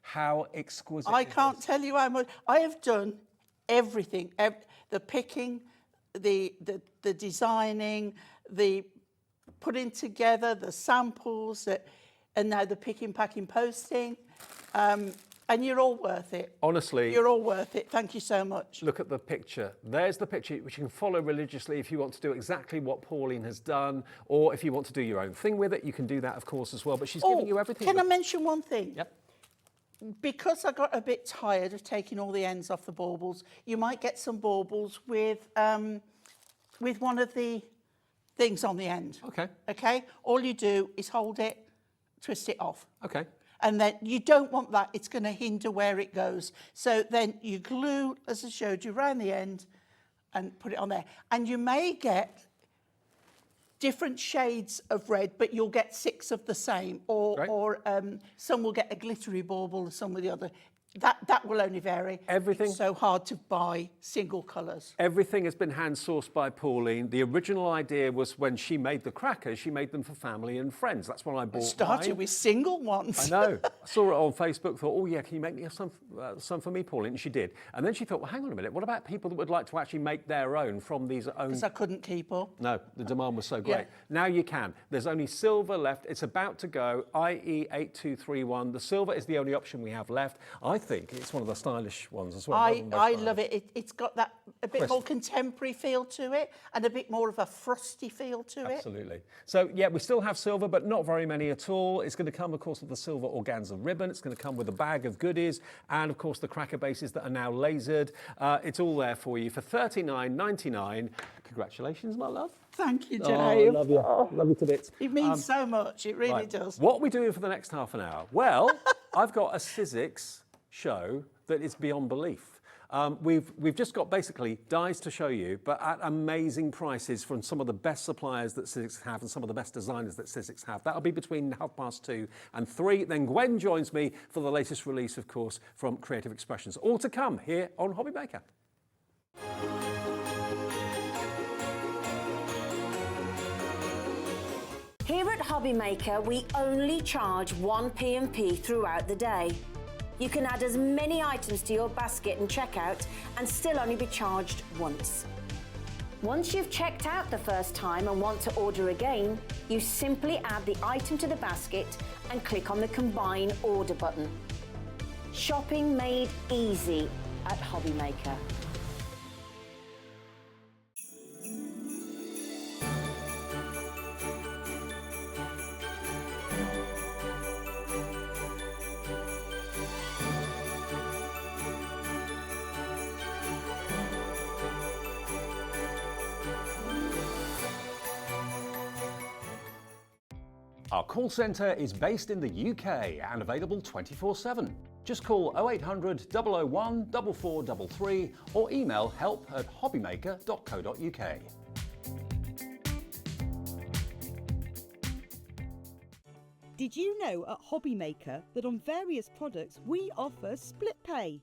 How exquisite I is can't this? tell you how much. I have done everything. The picking, the designing, the putting together, the samples, and now the picking, packing, posting. And you're all worth it. Honestly. You're all worth it. Thank you so much. Look at the picture. There's the picture, which you can follow religiously if you want to do exactly what Pauline has done, or if you want to do your own thing with it, you can do that, of course, as well. But she's giving you everything. Can I mention one thing? Yep. Because I got a bit tired of taking all the ends off the baubles, you might get some baubles with one of the things on the end. Okay. Okay? All you do is hold it, twist it off. Okay. And then you don't want that, it's going to hinder where it goes. So then you glue, as I showed you, around the end and put it on there. And you may get different shades of red, but you'll get 6 of the same. Or some will get a glittery bauble and some with the other. That will only vary. Everything. It's so hard to buy single colours. Everything has been hand-sourced by Pauline. The original idea was when she made the crackers, she made them for family and friends. That's when I bought Started mine. with single ones. I know. I saw it on Facebook, thought, oh yeah, can you make me some for me, Pauline? And she did. And then she thought, well, hang on a minute, what about people that would like to actually make their own from these own... Because I couldn't keep up. No, the demand was so great. Yeah. Now you can. There's only silver left. It's about to go, IE8231. The silver is the only option we have left. I think it's one of the stylish ones as well. I love it. It's got that a bit Crisp. more contemporary feel to it and a bit more of a frosty feel to it. Absolutely. So, yeah, we still have silver, but not very many at all. It's going to come, of course, with the silver organza ribbon. It's going to come with a bag of goodies and, of course, the cracker bases that are now lasered. It's all there for you for $39.99. Congratulations, my love. Thank you, Dave. Oh, love you. Love you to bits. It means so much. It really Right. does. What are we doing for the next half an hour? Well, I've got a Sizzix show that is beyond belief. We've just got basically dies to show you, but at amazing prices from some of the best suppliers that Sizzix have and some of the best designers that Sizzix have. That'll be between 2:30 and 3. Then Gwen joins me for the latest release, of course, from Creative Expressions. All to come here on Hobby Maker. Here at Hobby Maker, we only charge 1 P&P throughout the day. You can add as many items to your basket and checkout and still only be charged once. Once you've checked out the first time and want to order again, you simply add the item to the basket and click on the Combine Order button. Shopping made easy at Hobby Maker. Our call centre is based in the UK and available 24/7. Just call 0800 001 4433 or email help@hobbymaker.co.uk. Did you know at Hobby Maker that on various products we offer split pay?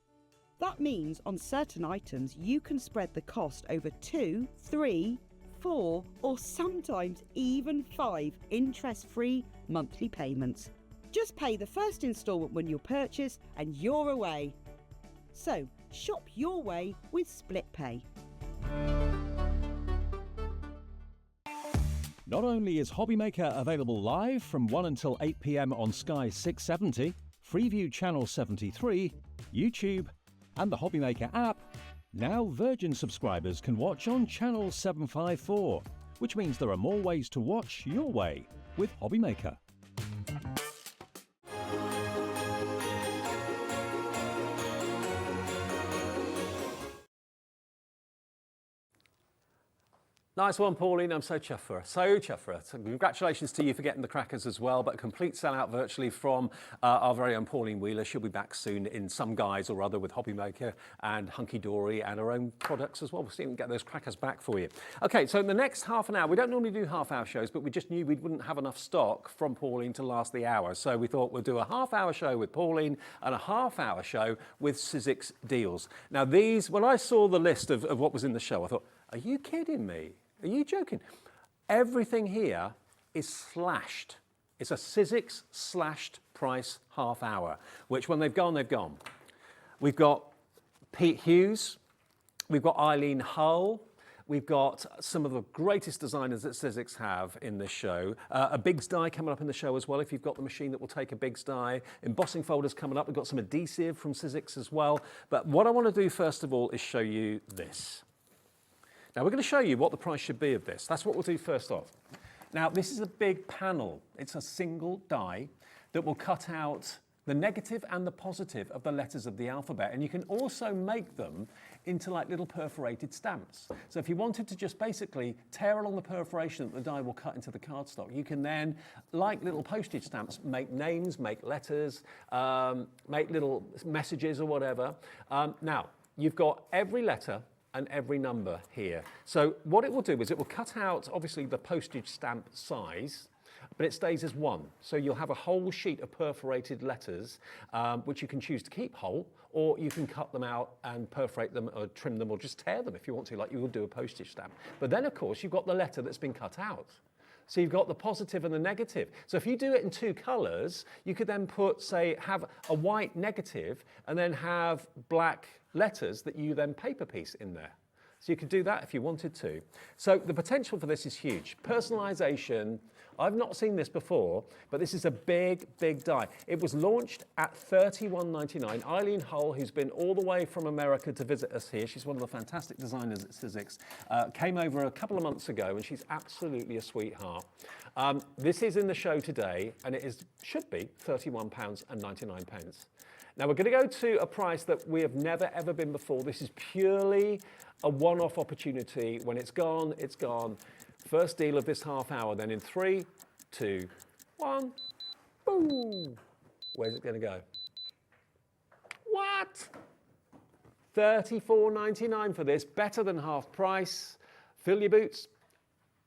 That means on certain items you can spread the cost over 2, 3, 4 or sometimes even 5 interest-free monthly payments. Just pay the first instalment when you purchase and you're away. So shop your way with Split Pay. Not only is Hobbymaker available live from 1 until 8 p.m. on Sky 670, Freeview Channel 73, YouTube, and the Hobbymaker app, now Virgin subscribers can watch on Channel 754, which means there are more ways to watch your way with Hobbymaker. Nice one, Pauline. I'm so chuffed for her. So chuffed for her. So congratulations to you for getting the crackers as well, but a complete sellout virtually from our very own Pauline Wheeler. She'll be back soon in some guise or other with Hobbymaker and Hunky Dory and her own products as well. We'll see if we can get those crackers back for you. Okay, so in the next half an hour, we don't normally do half-hour shows, but we just knew we wouldn't have enough stock from Pauline to last the hour. So we thought we'll do a half-hour show with Pauline and a half-hour show with Sizzix deals. Now these, when I saw the list of what was in the show, I thought, are you kidding me? Are you joking? Everything here is slashed. It's a Sizzix slashed price half hour, which when they've gone, they've gone. We've got Pete Hughes, we've got Eileen Hull, we've got some of the greatest designers that Sizzix have in this show. A Biggs die coming up in the show as well, if you've got the machine that will take a Biggs die. Embossing folders coming up. We've got some adhesive from Sizzix as well. But what I want to do first of all is show you this. Now we're going to show you what the price should be of this. That's what we'll do first off. Now this is a big panel. It's a single die that will cut out the negative and the positive of the letters of the alphabet. And you can also make them into like little perforated stamps. So if you wanted to just basically tear along the perforation that the die will cut into the cardstock, you can then, like little postage stamps, make names, make letters, make little messages or whatever. Now, you've got every letter and every number here. So what it will do is it will cut out, obviously, the postage stamp size, but it stays as one. So you'll have a whole sheet of perforated letters, which you can choose to keep whole, or you can cut them out and perforate them or trim them or just tear them if you want to, like you would do a postage stamp. But then, of course, you've got the letter that's been cut out. So you've got the positive and the negative. So if you do it in 2 colours, you could then put, say, have a white negative and then have black letters that you then paper piece in there. So you could do that if you wanted to. So the potential for this is huge. Personalisation, I've not seen this before, but this is a big, big die. It was launched at $31.99. Eileen Hull, who's been all the way from America to visit us here, she's one of the fantastic designers at Sizzix, came over a couple of months ago, and she's absolutely a sweetheart. This is in the show today, and it should be £31.99. Now we're going to go to a price that we have never ever been before. This is purely a one-off opportunity. When it's gone, it's gone. First deal of this half hour, then in 3, 2, 1, boom. Where's it going to go? What? $34.99 for this, better than half price. Fill your boots.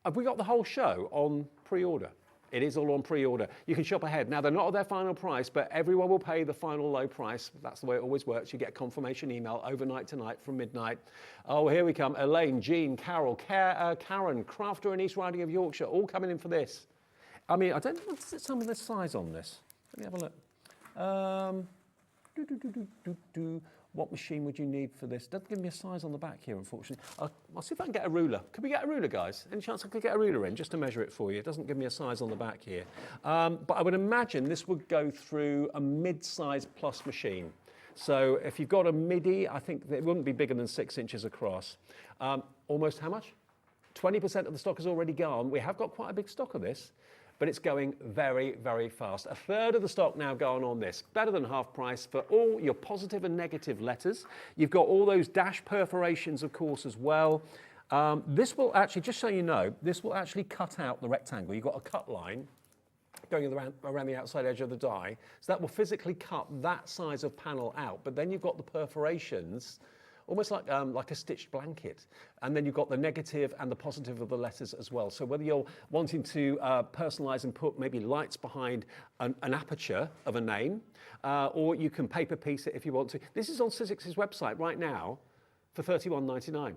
Have we got the whole show on pre-order? It is all on pre-order. You can shop ahead. Now, they're not at their final price, but everyone will pay the final low price. That's the way it always works. You get a confirmation email overnight tonight from midnight. Oh, here we come. Elaine, Jean, Carol, Karen, Crafter and East Riding of Yorkshire, all coming in for this. I mean, I don't know what's some of the size on this. Let me have a look. What machine would you need for this? Doesn't give me a size on the back here, unfortunately. I'll see if I can get a ruler. Could we get a ruler, guys? Any chance I could get a ruler in just to measure it for you? It doesn't give me a size on the back here. But I would imagine this would go through a mid-size plus machine. So if you've got a midi, I think it wouldn't be bigger than 6 inches across. Almost how much? 20% of the stock is already gone. We have got quite a big stock of this, but it's going very, very fast. A third of the stock now going on this. Better than half price for all your positive and negative letters. You've got all those dash perforations, of course, as well. This will actually, just so you know, this will actually cut out the rectangle. You've got a cut line going around the outside edge of the die. So that will physically cut that size of panel out. But then you've got the perforations almost like a stitched blanket. And then you've got the negative and the positive of the letters as well. So whether you're wanting to personalize and put maybe lights behind an aperture of a name, or you can paper piece it if you want to. This is on Sizzix's website right now for $31.99.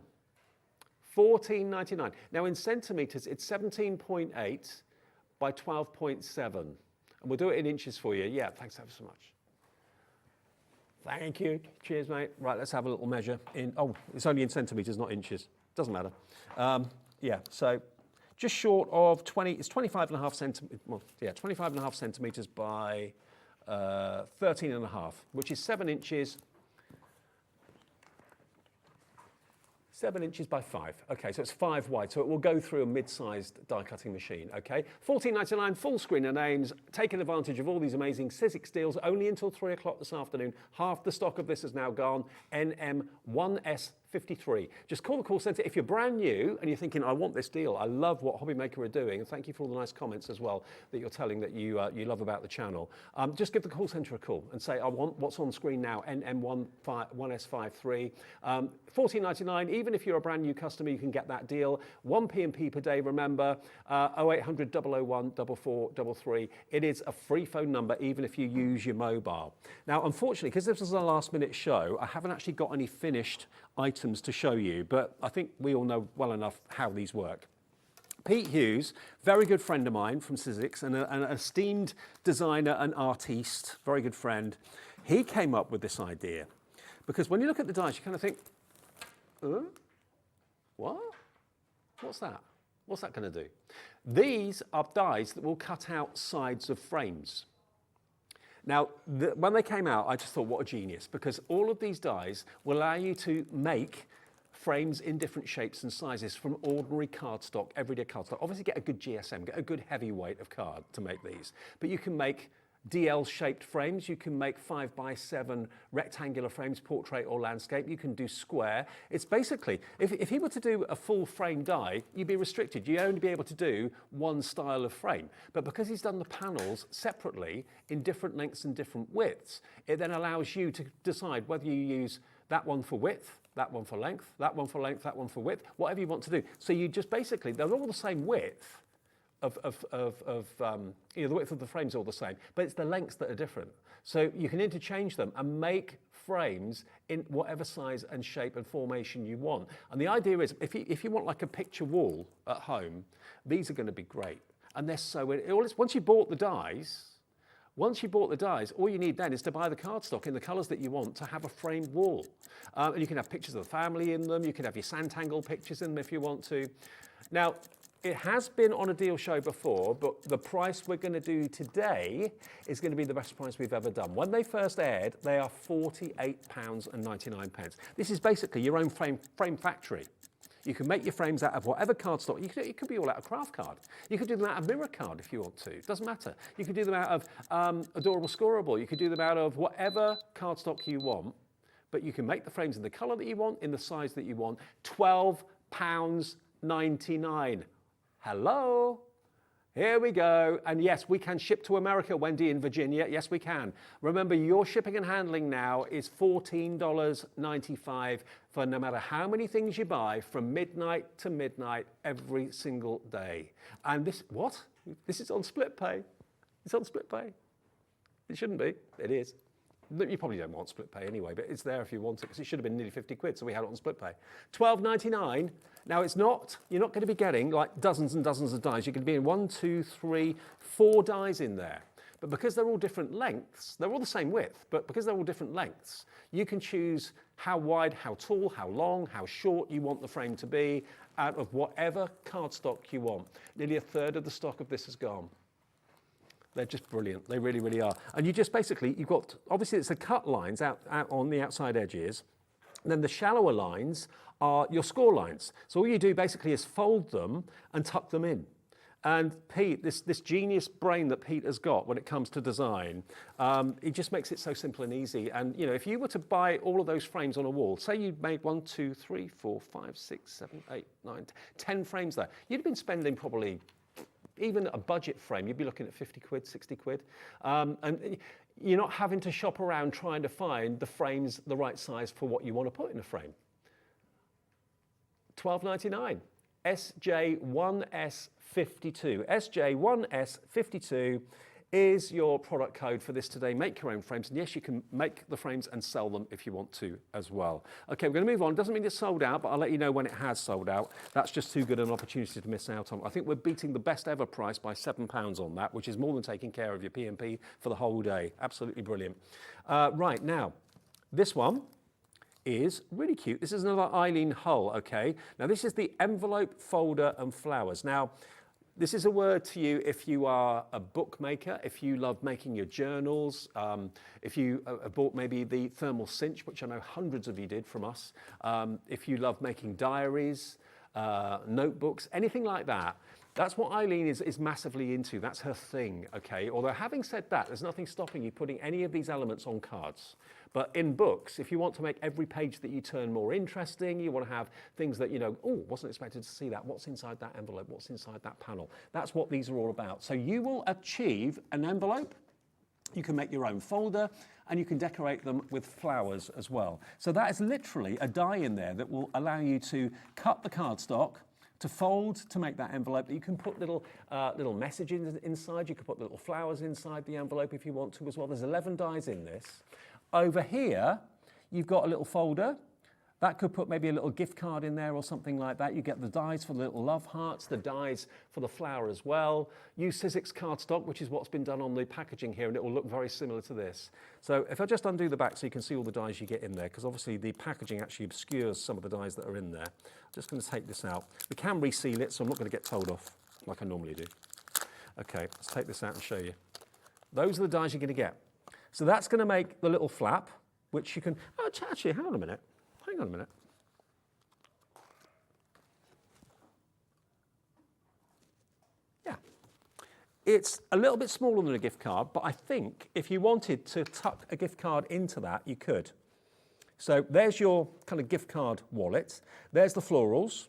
$14.99. Now in centimetres, it's 17.8 by 12.7. And we'll do it in inches for you. Yeah, thanks ever so much. Thank you. Cheers, mate. Right, let's have a little measure in. Oh, it's only in centimetres, not inches. Doesn't matter. Yeah, so just short of 20. It's 25.5 centimetres. Well, yeah, 25.5 centimetres by 13.5, which is 7 inches. 7 inches by 5. Okay, so it's 5 wide. So it will go through a mid-sized die cutting machine. Okay, $14.99, full screen of names. Taking advantage of all these amazing Sizzix deals. Only until 3 o'clock this afternoon. Half the stock of this is now gone. NM1S53. Just call the call centre if you're brand new and you're thinking, I want this deal. I love what Hobby Maker are doing. And thank you for all the nice comments as well that you're telling that you love about the channel. Just give the call centre a call and say, I want what's on screen now, NM1S53. $14.99. Even if you're a brand new customer, you can get that deal. 1 P&P per day, remember, 0800 001 4433. It is a free phone number, even if you use your mobile. Now, unfortunately, because this was a last-minute show, I haven't actually got any finished items to show you, but I think we all know well enough how these work. Pete Hughes, very good friend of mine from Sizzix, and an esteemed designer and artiste, very good friend. He came up with this idea, because when you look at the dies, you kind of think, what? What's that? What's that going to do? These are dies that will cut out sides of frames. Now, when they came out, I just thought, what a genius, because all of these dies will allow you to make frames in different shapes and sizes from ordinary cardstock, everyday cardstock. Obviously, get a good GSM, get a good heavyweight of card to make these. But you can make DL-shaped frames, you can make 5x7 rectangular frames, portrait or landscape, you can do square. It's basically, if you were to do a full frame die, you'd be restricted. You'd only be able to do one style of frame. But because he's done the panels separately in different lengths and different widths, it then allows you to decide whether you use that one for width, that one for length, that one for length, that one for width, whatever you want to do. So you just basically, they're all the same width, the width of the frame's all the same, but it's the lengths that are different. So you can interchange them and make frames in whatever size and shape and formation you want. And the idea is, if you want like a picture wall at home, these are going to be great. And they're so, once you bought the dies, all you need then is to buy the cardstock in the colours that you want to have a framed wall. And you can have pictures of the family in them, you can have your Sanntangle pictures in them if you want to. Now, it has been on a deal show before, but the price we're going to do today is going to be the best price we've ever done. When they first aired, they are £48.99. This is basically your own frame factory. You can make your frames out of whatever cardstock. It could be all out of craft card. You could do them out of mirror card if you want to. It doesn't matter. You could do them out of Adorable Scoreable. You could do them out of whatever cardstock you want, but you can make the frames in the colour that you want, in the size that you want. £12.99. Hello, here we go. And yes, we can ship to America, Wendy in Virginia. Yes, we can. Remember, your shipping and handling now is $14.95 for no matter how many things you buy from midnight to midnight every single day. And this, what? This is on split pay. It's on split pay. It shouldn't be. It is. You probably don't want split pay anyway, but it's there if you want it, because it should have been nearly 50 quid, so we had it on split pay. $12.99. Now it's not, you're not going to be getting like dozens and dozens of dies. You're going to be in 1, 2, 3, 4 dies in there. But because they're all different lengths, they're all the same width, but because they're all different lengths, you can choose how wide, how tall, how long, how short you want the frame to be out of whatever cardstock you want. Nearly a third of the stock of this is gone. They're just brilliant. They really, really are. And you just basically, you've got, obviously it's the cut lines out on the outside edges. And then the shallower lines are your score lines. So all you do basically is fold them and tuck them in. And Pete, this genius brain that Pete has got when it comes to design, he just makes it so simple and easy. And you know, if you were to buy all of those frames on a wall, say you made 1, 2, 3, 4, 5, 6, 7, 8, 9, 10 frames there, you'd have been spending probably, even a budget frame, you'd be looking at 50 quid, 60 quid. And you're not having to shop around trying to find the frames the right size for what you want to put in a frame. $12.99. SJ1S52. SJ1S52 is your product code for this today. Make your own frames. And yes, you can make the frames and sell them if you want to as well. Okay, we're going to move on. Doesn't mean it's sold out, but I'll let you know when it has sold out. That's just too good an opportunity to miss out on. I think we're beating the best ever price by £7 on that, which is more than taking care of your P&P for the whole day. Absolutely brilliant. Right, now, this one is really cute. This is another Eileen Hull, okay? Now, this is the envelope, folder, and flowers. Now, this is a word to you if you are a bookmaker, if you love making your journals, if you bought maybe the thermal cinch, which I know hundreds of you did from us, if you love making diaries, notebooks, anything like that. That's what Eileen is massively into. That's her thing, okay? Although having said that, there's nothing stopping you putting any of these elements on cards. But in books, if you want to make every page that you turn more interesting, you want to have things that, you know, oh, wasn't expected to see that. What's inside that envelope? What's inside that panel? That's what these are all about. So you will achieve an envelope. You can make your own folder, and you can decorate them with flowers as well. So that is literally a die in there that will allow you to cut the cardstock, to fold to make that envelope. You can put little messages inside. You can put little flowers inside the envelope if you want to as well. There's 11 dies in this. Over here, you've got a little folder. That could put maybe a little gift card in there or something like that. You get the dies for the little love hearts, the dies for the flower as well. Use Sizzix cardstock, which is what's been done on the packaging here, and it will look very similar to this. So if I just undo the back so you can see all the dies you get in there, because obviously the packaging actually obscures some of the dies that are in there. I'm just going to take this out. We can reseal it, so I'm not going to get told off like I normally do. Okay, let's take this out and show you. Those are the dies you're going to get. So that's going to make the little flap, which you can, oh, actually, hang on a minute. Hang on a minute. Yeah. It's a little bit smaller than a gift card, but I think if you wanted to tuck a gift card into that, you could. So there's your kind of gift card wallet. There's the florals.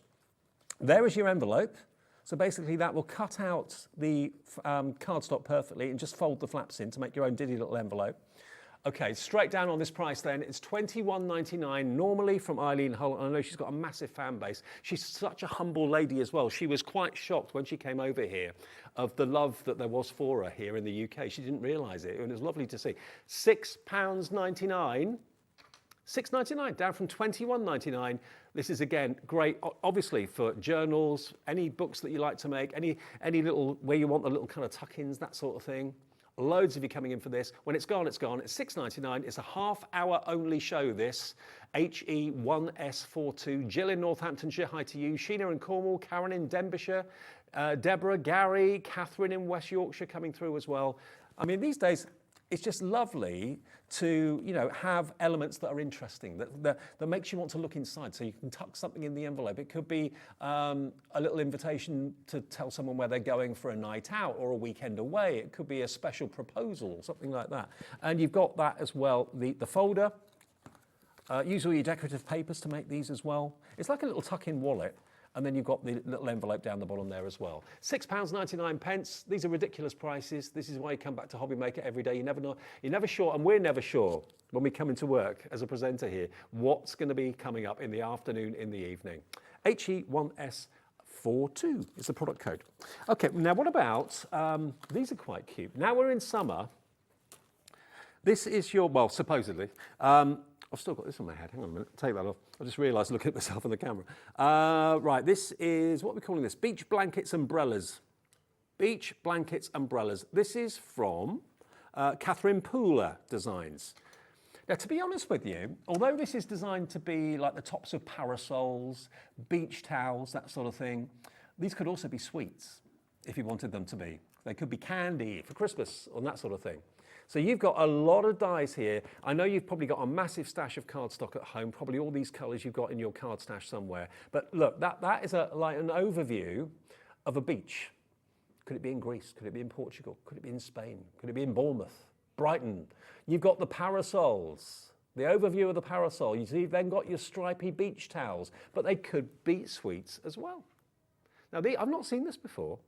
There is your envelope. So basically that will cut out the cardstock perfectly and just fold the flaps in to make your own diddy little envelope. Okay, straight down on this price then, it's $21.99 normally from Eileen Hull. I know she's got a massive fan base. She's such a humble lady as well. She was quite shocked when she came over here of the love that there was for her here in the UK. She didn't realise it, and it was lovely to see. £6.99. $6.99, down from $21.99. This is, again, great, obviously, for journals, any books that you like to make, any little, where you want the little kind of tuck-ins, that sort of thing. Loads of you coming in for this. When it's gone, it's gone. It's $6.99. It's a half-hour only show, this. HE1S42. Jill in Northamptonshire, hi to you. Sheena in Cornwall. Karen in Denbighshire. Deborah, Gary, Catherine in West Yorkshire coming through as well. I mean, these days, it's just lovely to, you know, have elements that are interesting, that makes you want to look inside. So you can tuck something in the envelope. It could be a little invitation to tell someone where they're going for a night out or a weekend away. It could be a special proposal, something like that. And you've got that as well, the folder. Use all your decorative papers to make these as well. It's like a little tuck-in wallet. And then you've got the little envelope down the bottom there as well. £6.99. These are ridiculous prices. This is why you come back to Hobby Maker every day. You never know, you're never sure, and we're never sure when we come into work as a presenter here, what's going to be coming up in the afternoon, in the evening. HE1S42 is the product code. Okay, now what about, these are quite cute. Now we're in summer. This is your, well, supposedly, I've still got this on my head. Hang on a minute. Take that off. I just realised looking at myself on the camera. Right, this is, what are we calling this? Beach blankets, umbrellas. Beach blankets, umbrellas. This is from Catherine Pooler Designs. Now, to be honest with you, although this is designed to be like the tops of parasols, beach towels, that sort of thing, these could also be sweets if you wanted them to be. They could be candy for Christmas or that sort of thing. So you've got a lot of dies here. I know you've probably got a massive stash of cardstock at home, probably all these colours you've got in your card stash somewhere. But look, that is like an overview of a beach. Could it be in Greece? Could it be in Portugal? Could it be in Spain? Could it be in Bournemouth? Brighton? You've got the parasols, the overview of the parasol. You've then got your stripy beach towels, but they could be sweets as well. Now, I've not seen this before.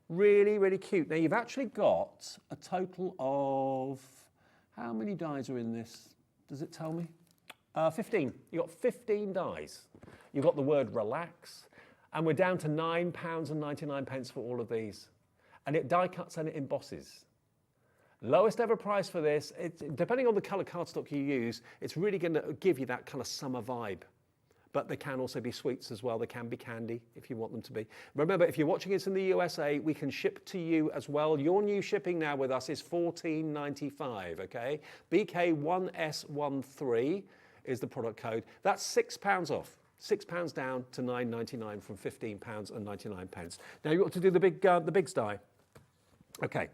Really, really cute. Now, you've actually got a total of, How many dies are in this? Does it tell me? 15. You've got 15 dies. You've got the word relax, and we're down to £9.99 for all of these. And it die cuts and it embosses. Lowest ever price for this. Depending on the colour cardstock you use, it's really going to give you that kind of summer vibe. But they can also be sweets as well. They can be candy if you want them to be. Remember, if you're watching this in the USA, we can ship to you as well. Your new shipping now with us is $14.95, okay? BK1S13 is the product code. That's £6 off. £6 down to £9.99 from £15.99. Now you've got to do the bigs die. Okay.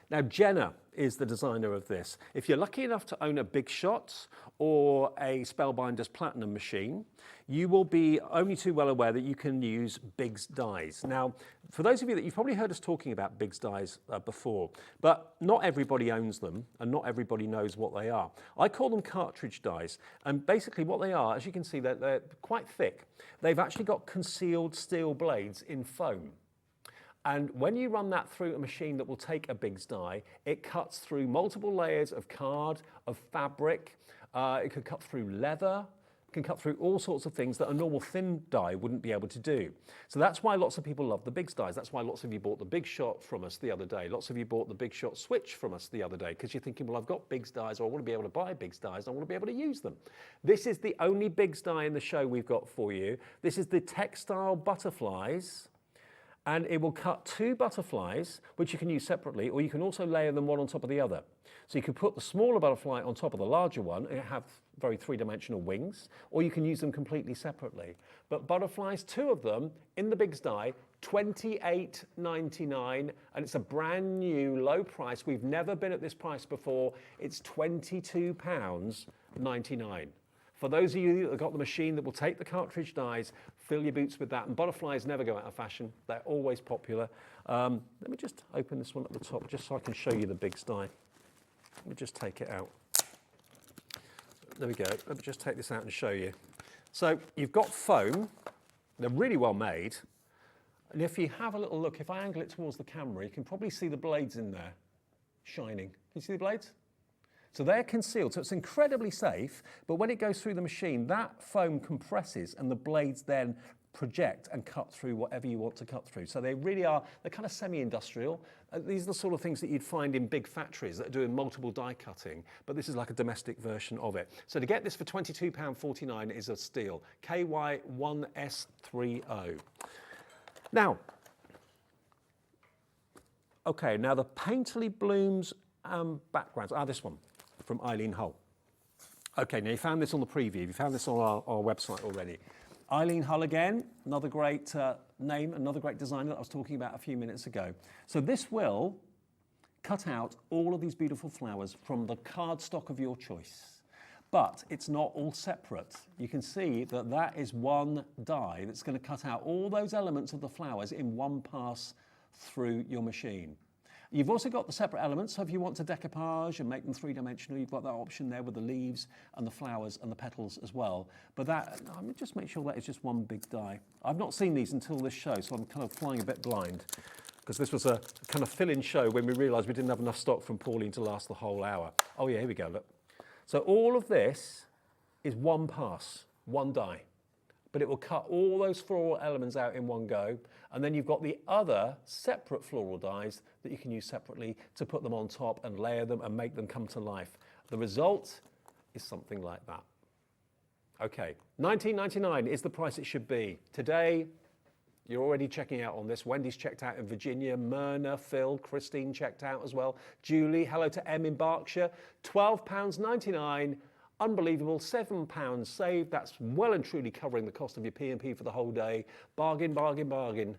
Now, Jenna is the designer of this. If you're lucky enough to own a Big Shot or a Spellbinders Platinum machine, you will be only too well aware that you can use Big's dies. Now, for those of you that you've probably heard us talking about Big's dies before, but not everybody owns them and not everybody knows what they are. I call them cartridge dies, and basically what they are, as you can see, they're quite thick. They've actually got concealed steel blades in foam. And when you run that through a machine that will take a Big's die, it cuts through multiple layers of card, of fabric. It could cut through leather. It can cut through all sorts of things that a normal thin die wouldn't be able to do. So that's why lots of people love the Big's dies. That's why lots of you bought the Big Shot from us the other day. Lots of you bought the Big Shot switch from us the other day because you're thinking, well, I've got Big's dies, or I want to be able to buy Big's dies, and I want to be able to use them. This is the only Big's die in the show we've got for you. This is the Textile Butterflies. And it will cut 2 butterflies, which you can use separately, or you can also layer them one on top of the other. So you could put the smaller butterfly on top of the larger one and have very three-dimensional wings, or you can use them completely separately. But butterflies, 2 of them, in the Big's die, $28.99, and it's a brand new low price. We've never been at this price before. It's £22.99. For those of you that have got the machine that will take the cartridge dies, fill your boots with that. And butterflies never go out of fashion. They're always popular. Let me just open this one at the top just so I can show you the Big's die. Let me just take it out. There we go. Let me just take this out and show you. So you've got foam. They're really well made. And if you have a little look, if I angle it towards the camera, you can probably see the blades in there shining. Can you see the blades? So they're concealed, so it's incredibly safe, but when it goes through the machine, that foam compresses and the blades then project and cut through whatever you want to cut through. So they really are, they're kind of semi-industrial. These are the sort of things that you'd find in big factories that are doing multiple die cutting, but this is like a domestic version of it. So to get this for £22.49 is a steal. KY1S30. Now, okay, now the Painterly Blooms backgrounds. This one from Eileen Hull. Okay, now you found this on the preview. You found this on our website already. Eileen Hull again, another great name, another great designer that I was talking about a few minutes ago. So this will cut out all of these beautiful flowers from the cardstock of your choice. But it's not all separate. You can see that that is one die that's going to cut out all those elements of the flowers in one pass through your machine. You've also got the separate elements, so if you want to decoupage and make them three-dimensional, you've got that option there with the leaves and the flowers and the petals as well. But that, let me just make sure that is just one big die. I've not seen these until this show, so I'm kind of flying a bit blind, because this was a kind of fill-in show when we realised we didn't have enough stock from Pauline to last the whole hour. Oh yeah, here we go, look. So all of this is one pass, one die. But it will cut all those floral elements out in one go. And then you've got the other separate floral dies that you can use separately to put them on top and layer them and make them come to life. The result is something like that. Okay, $19.99 is the price it should be. Today, you're already checking out on this. Wendy's checked out in Virginia, Myrna, Phil, Christine checked out as well. Julie, hello to M in Berkshire, £12.99. Unbelievable, £7 saved. That's well and truly covering the cost of your P&P for the whole day. Bargain, bargain, bargain.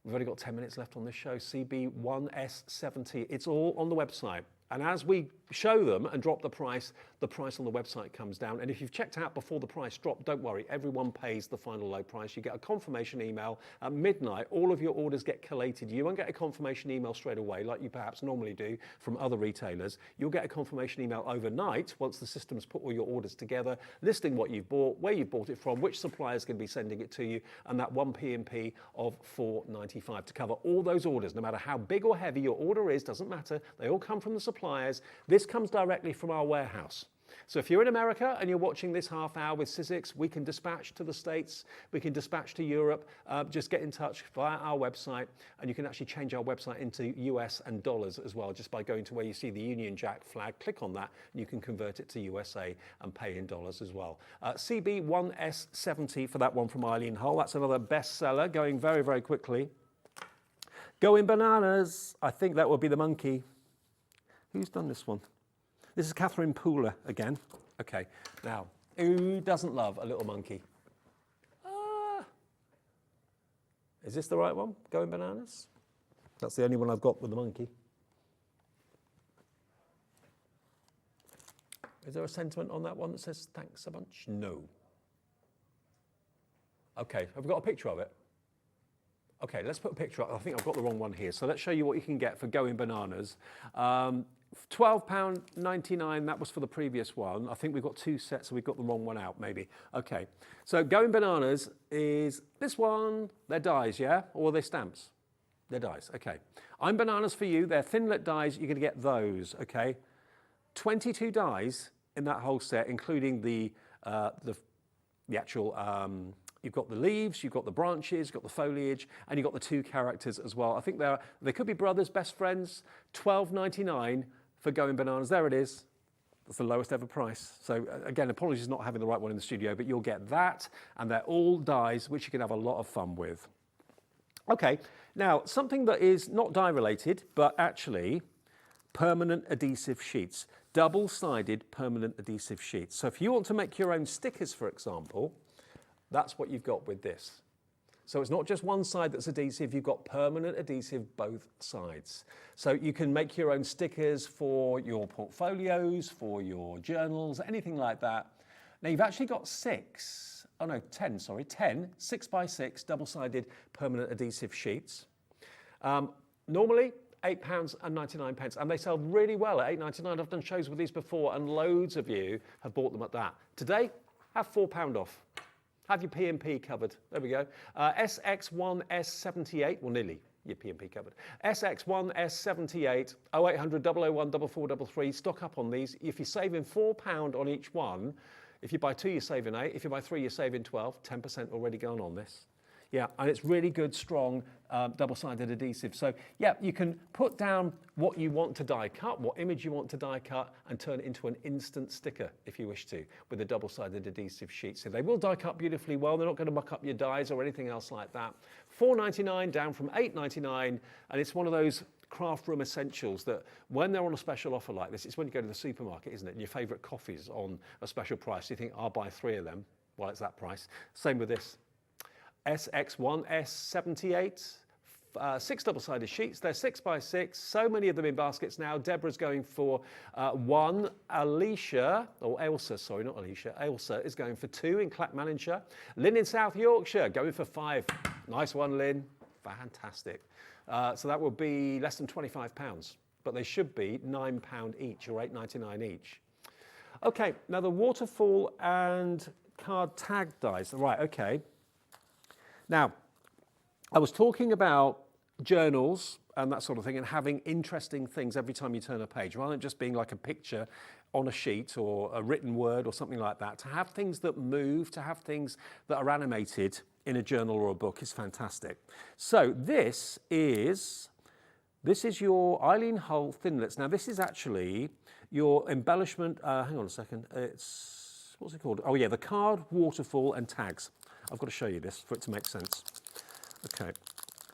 We've only got 10 minutes left on this show. CB1S70. It's all on the website. And as we show them and drop the price on the website comes down. And if you've checked out before the price dropped, don't worry, everyone pays the final low price. You get a confirmation email at midnight. All of your orders get collated. You won't get a confirmation email straight away like you perhaps normally do from other retailers. You'll get a confirmation email overnight once the system's put all your orders together, listing what you've bought, where you've bought it from, which supplier's going to be sending it to you, and that one P&P of $4.95 to cover all those orders. No matter how big or heavy your order is, doesn't matter. They all come from the supplier. suppliers. This comes directly from our warehouse. So if you're in America and you're watching this half hour with Sizzix, we can dispatch to the States, we can dispatch to Europe. Just get in touch via our website, and you can actually change our website into US and dollars as well, just by going to where you see the Union Jack flag. Click on that, and you can convert it to USA and pay in dollars as well. CB1S70 for that one from Eileen Hull. That's another bestseller, going very, very quickly. Going bananas. I think that will be the monkey. Who's done this one? This is Catherine Pooler again. Okay, now, who doesn't love a little monkey? Is this the right one? Going bananas? That's the only one I've got with the monkey. Is there a sentiment on that one that says thanks a bunch? No. Okay, have we got a picture of it? Okay, let's put a picture up. I think I've got the wrong one here. So let's show you what you can get for Going Bananas. £12.99, that was for the previous one. I think we've got two sets, so we've got the wrong one out, maybe. Okay, so Going Bananas is this one. They're dies, yeah? Or are they stamps? They're dies, okay. I'm Bananas for you. They're thin-lit dies. You're going to get those, okay? 22 dies in that whole set, including the actual... You've got the leaves, you've got the branches, you've got the foliage, and you've got the two characters as well. I think they could be brothers, best friends. £12.99 for Going Bananas. There it is. That's the lowest ever price. So again, apologies not having the right one in the studio, but you'll get that, and they're all dies, which you can have a lot of fun with. Okay, now something that is not die related, but actually permanent adhesive sheets. Double-sided permanent adhesive sheets. So if you want to make your own stickers, for example, that's what you've got with this. So it's not just one side that's adhesive, you've got permanent adhesive both sides. So you can make your own stickers for your portfolios, for your journals, anything like that. Now you've actually got 10 6x6 double-sided permanent adhesive sheets. Normally, £8.99, and they sell really well at £8.99. I've done shows with these before, and loads of you have bought them at that. Today, have £4 off. Have your P&P covered. There we go. SX1S78, well, nearly your P&P covered. SX1S78, 0800 001 4433. Stock up on these. If you're saving £4 on each one, if you buy 2, you're saving 8. If you buy 3, you're saving 12. 10% already gone on this. Yeah, and it's really good, strong, double-sided adhesive. So, yeah, you can put down what you want to die cut, what image you want to die cut, and turn it into an instant sticker, if you wish to, with a double-sided adhesive sheet. So they will die cut beautifully well. They're not going to muck up your dies or anything else like that. £4.99 down from £8.99, and it's one of those craft room essentials that when they're on a special offer like this, it's when you go to the supermarket, isn't it? And your favourite coffee's on a special price. You think, I'll buy 3 of them. Well, it's that price. Same with this. SX1S78, 6 double-sided sheets. They're 6x6. So many of them in baskets now. Deborah's going for 1. Alicia, or Ailsa, sorry, not Alicia. Ailsa is going for 2 in Clackmannanshire. Lynn in South Yorkshire going for 5. Nice one, Lynn. Fantastic. So that will be less than £25, but they should be £9 each or £8.99 each. Okay, now the Waterfall and card tag dies. Right, okay. Now, I was talking about journals and that sort of thing, and having interesting things every time you turn a page, rather than just being like a picture on a sheet or a written word or something like that. To have things that move, to have things that are animated in a journal or a book is fantastic. So this is your Eileen Hull Thinlits. Now this is actually your embellishment, hang on a second, what's it called? Oh yeah, the card, waterfall and tags. I've got to show you this for it to make sense. Okay.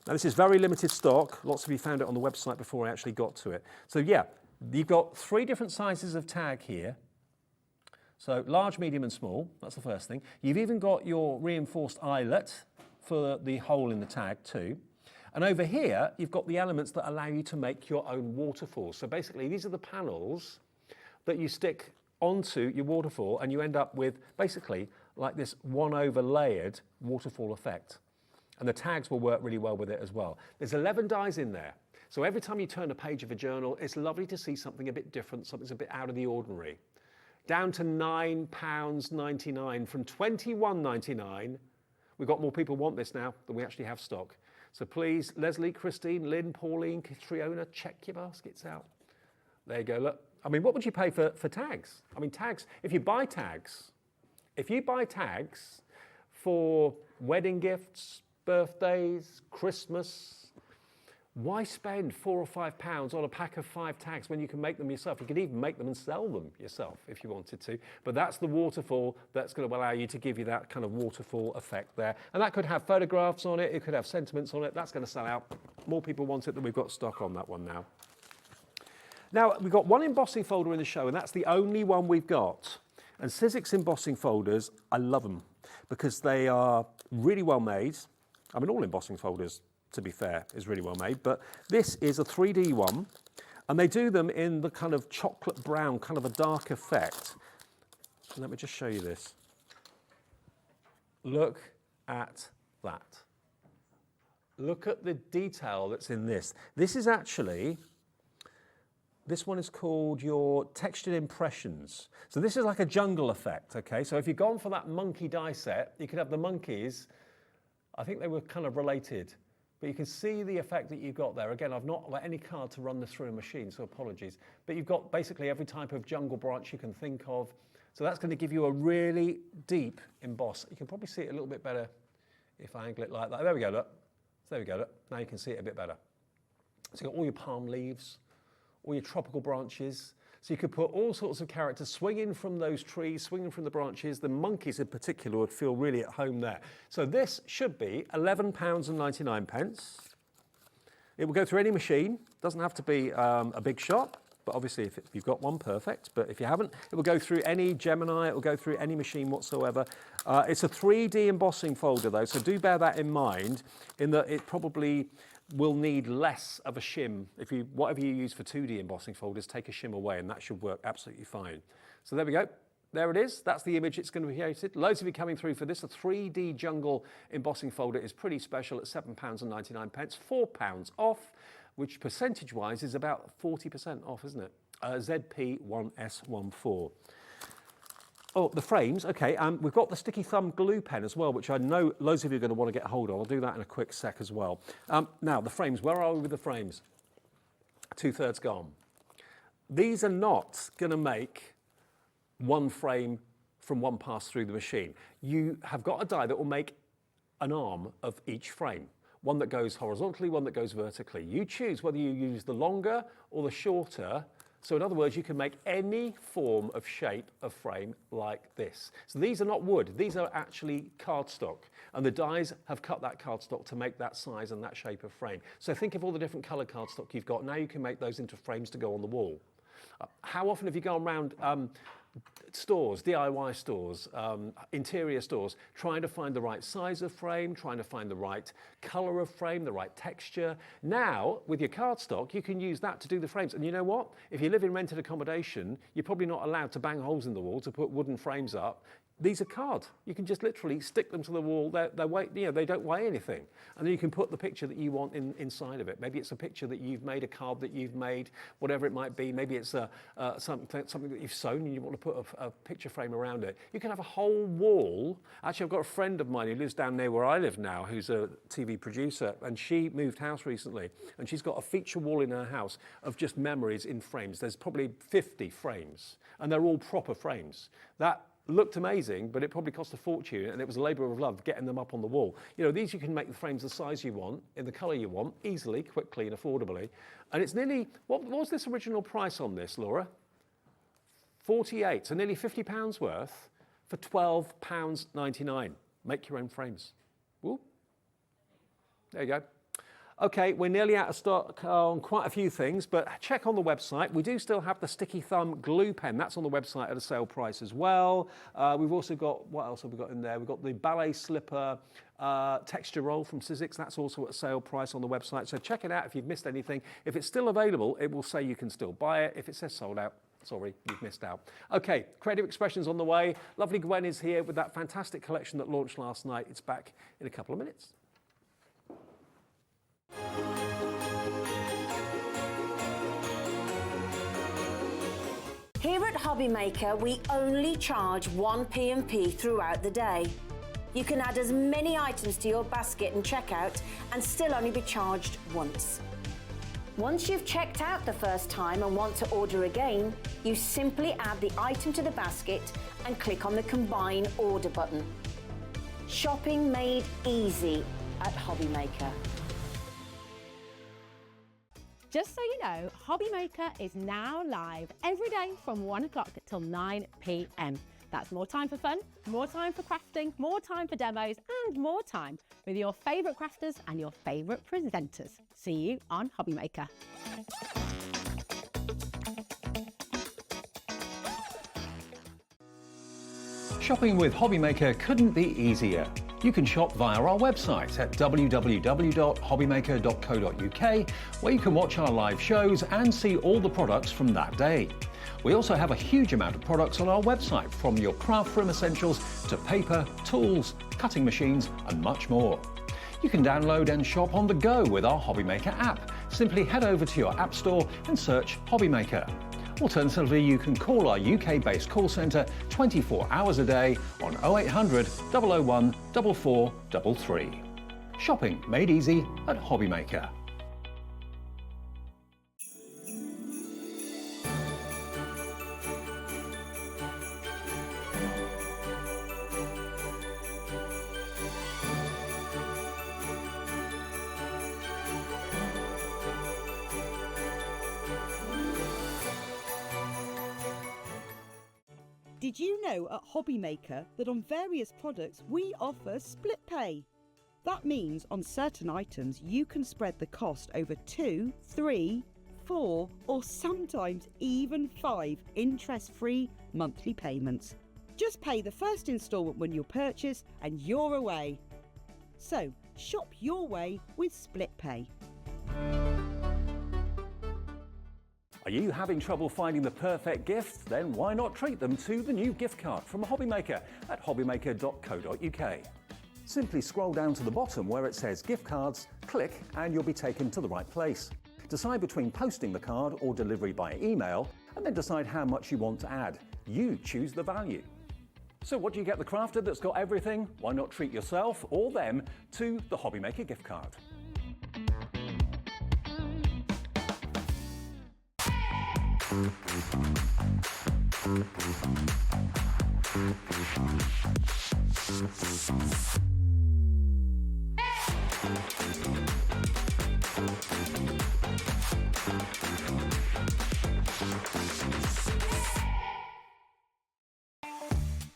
Now this is very limited stock. Lots of you found it on the website before I actually got to it. So yeah, you've got 3 different sizes of tag here. So large, medium and small, that's the first thing. You've even got your reinforced eyelet for the hole in the tag too. And over here, you've got the elements that allow you to make your own waterfalls. So basically, these are the panels that you stick onto your waterfall, and you end up with basically like this one overlaid waterfall effect. And the tags will work really well with it as well. There's 11 dies in there. So every time you turn a page of a journal, it's lovely to see something a bit different, something's a bit out of the ordinary. Down to £9.99 from £21.99. We've got more people want this now than we actually have stock. So please, Leslie, Christine, Lynn, Pauline, Triona, check your baskets out. There you go, look. I mean, what would you pay for tags? I mean, tags, if you buy tags for wedding gifts, birthdays, Christmas, why spend £4 or £5 on a pack of 5 tags when you can make them yourself? You could even make them and sell them yourself if you wanted to. But that's the waterfall that's going to allow you to give you that kind of waterfall effect there. And that could have photographs on it, it could have sentiments on it. That's going to sell out. More people want it than we've got stock on that one now. Now, we've got one embossing folder in the show, and that's the only one we've got. And Sizzix embossing folders, I love them because they are really well made. I mean, all embossing folders, to be fair, is really well made, but this is a 3D one, and they do them in the kind of chocolate brown, kind of a dark effect. Let me just show you this. Look at that. Look at the detail that's in this. This is actually, this one is called your Textured Impressions. So this is like a jungle effect, okay? So if you've gone for that monkey die set, you could have the monkeys, I think they were kind of related, but you can see the effect that you've got there. Again, I've not got any card to run this through a machine, so apologies. But you've got basically every type of jungle branch you can think of. So that's going to give you a really deep emboss. You can probably see it a little bit better if I angle it like that. There we go, look. There we go, look. Now you can see it a bit better. So you've got all your palm leaves, all your tropical branches. So you could put all sorts of characters swinging from those trees, swinging from the branches. The monkeys in particular would feel really at home there. So this should be £11.99. It will go through any machine. Doesn't have to be a big shop, but obviously if you've got one, perfect. But if you haven't, it will go through any Gemini, it will go through any machine whatsoever. It's a 3D embossing folder though, so do bear that in mind, in that it probably will need less of a shim. If you, whatever you use for 2D embossing folders, take a shim away and that should work absolutely fine. So there we go. There it is. That's the image it's going to be created. Loads of you coming through for this. A 3D jungle embossing folder is pretty special at £7.99, £4 off, which percentage-wise is about 40% off, isn't it? ZP1S14. Oh, the frames, okay, we've got the sticky thumb glue pen as well, which I know loads of you are going to want to get a hold of. I'll do that in a quick sec as well. Now, the frames, where are we with the frames? 2/3 gone. These are not going to make one frame from one pass through the machine. You have got a die that will make an arm of each frame. One that goes horizontally, one that goes vertically. You choose whether you use the longer or the shorter. So in other words, you can make any form of shape of frame like this. So these are not wood, these are actually cardstock. And the dies have cut that cardstock to make that size and that shape of frame. So think of all the different colour cardstock you've got. Now you can make those into frames to go on the wall. How often have you gone around stores, DIY stores, interior stores, trying to find the right size of frame, trying to find the right colour of frame, the right texture? Now, with your cardstock, you can use that to do the frames. And you know what? If you live in rented accommodation, you're probably not allowed to bang holes in the wall to put wooden frames up. These are card. You can just literally stick them to the wall. They weigh, you know, they don't weigh anything. And then you can put the picture that you want inside of it. Maybe it's a picture that you've made, a card that you've made, whatever it might be. Maybe it's something that you've sewn and you want to put a picture frame around it. You can have a whole wall. Actually, I've got a friend of mine who lives down near where I live now, who's a TV producer, and she moved house recently, and she's got a feature wall in her house of just memories in frames. There's probably 50 frames, and they're all proper frames. That looked amazing, but it probably cost a fortune, and it was a labour of love getting them up on the wall. You know, these you can make the frames the size you want, in the colour you want, easily, quickly and affordably. And it's nearly, what was this original price on this, Laura? 48, so nearly £50 worth for £12.99. Make your own frames. Woo. There you go. Okay, we're nearly out of stock on quite a few things, but check on the website. We do still have the sticky thumb glue pen. That's on the website at a sale price as well. We've also got, what else have we got in there? We've got the ballet slipper texture roll from Sizzix. That's also at a sale price on the website. So check it out if you've missed anything. If it's still available, it will say you can still buy it. If it says sold out, sorry, you've missed out. Okay, Creative Expressions on the way. Lovely Gwen is here with that fantastic collection that launched last night. It's back in a couple of minutes. Here at Hobby Maker, we only charge one P&P throughout the day. You can add as many items to your basket and checkout and still only be charged once. Once you've checked out the first time and want to order again, you simply add the item to the basket and click on the Combine Order button. Shopping made easy at Hobby Maker. Just so you know, Hobby Maker is now live every day from 1 o'clock till 9 p.m. That's more time for fun, more time for crafting, more time for demos, and more time with your favourite crafters and your favourite presenters. See you on Hobby Maker. Shopping with Hobby Maker couldn't be easier. You can shop via our website at www.hobbymaker.co.uk, where you can watch our live shows and see all the products from that day. We also have a huge amount of products on our website, from your craft room essentials to paper, tools, cutting machines and much more. You can download and shop on the go with our Hobby Maker app. Simply head over to your app store and search Hobby Maker. Alternatively, you can call our UK-based call centre 24 hours a day on 0800 001 4433. Shopping made easy at Hobby Maker. Did you know at Hobby Maker that on various products we offer split pay? That means on certain items you can spread the cost over 2, 3, 4 or sometimes even 5 interest-free monthly payments. Just pay the first instalment when you purchase and you're away. So shop your way with split pay. Are you having trouble finding the perfect gift? Then why not treat them to the new gift card from Hobby Maker at hobbymaker.co.uk. Simply scroll down to the bottom where it says gift cards, click and you'll be taken to the right place. Decide between posting the card or delivery by email, and then decide how much you want to add. You choose the value. So what do you get the crafter that's got everything? Why not treat yourself or them to the Hobby Maker gift card?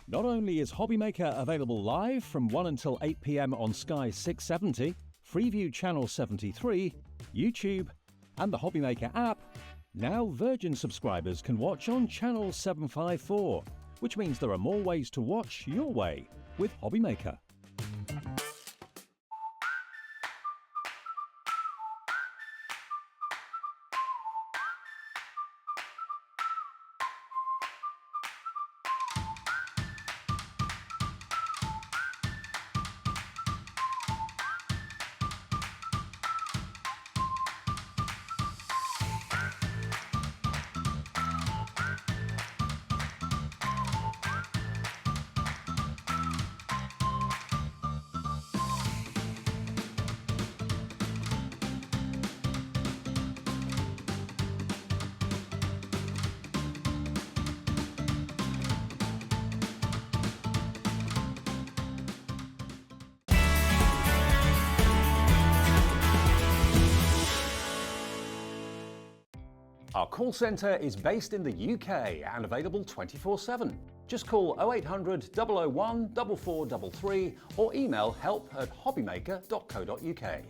Not only is Hobby Maker available live from 1 until 8 p.m. on Sky 670, Freeview Channel 73, YouTube, and the Hobby Maker app, now Virgin subscribers can watch on Channel 754, which means there are more ways to watch your way with Hobby Maker. Our call centre is based in the UK and available 24/7. Just call 0800 001 4433 or email help@hobbymaker.co.uk.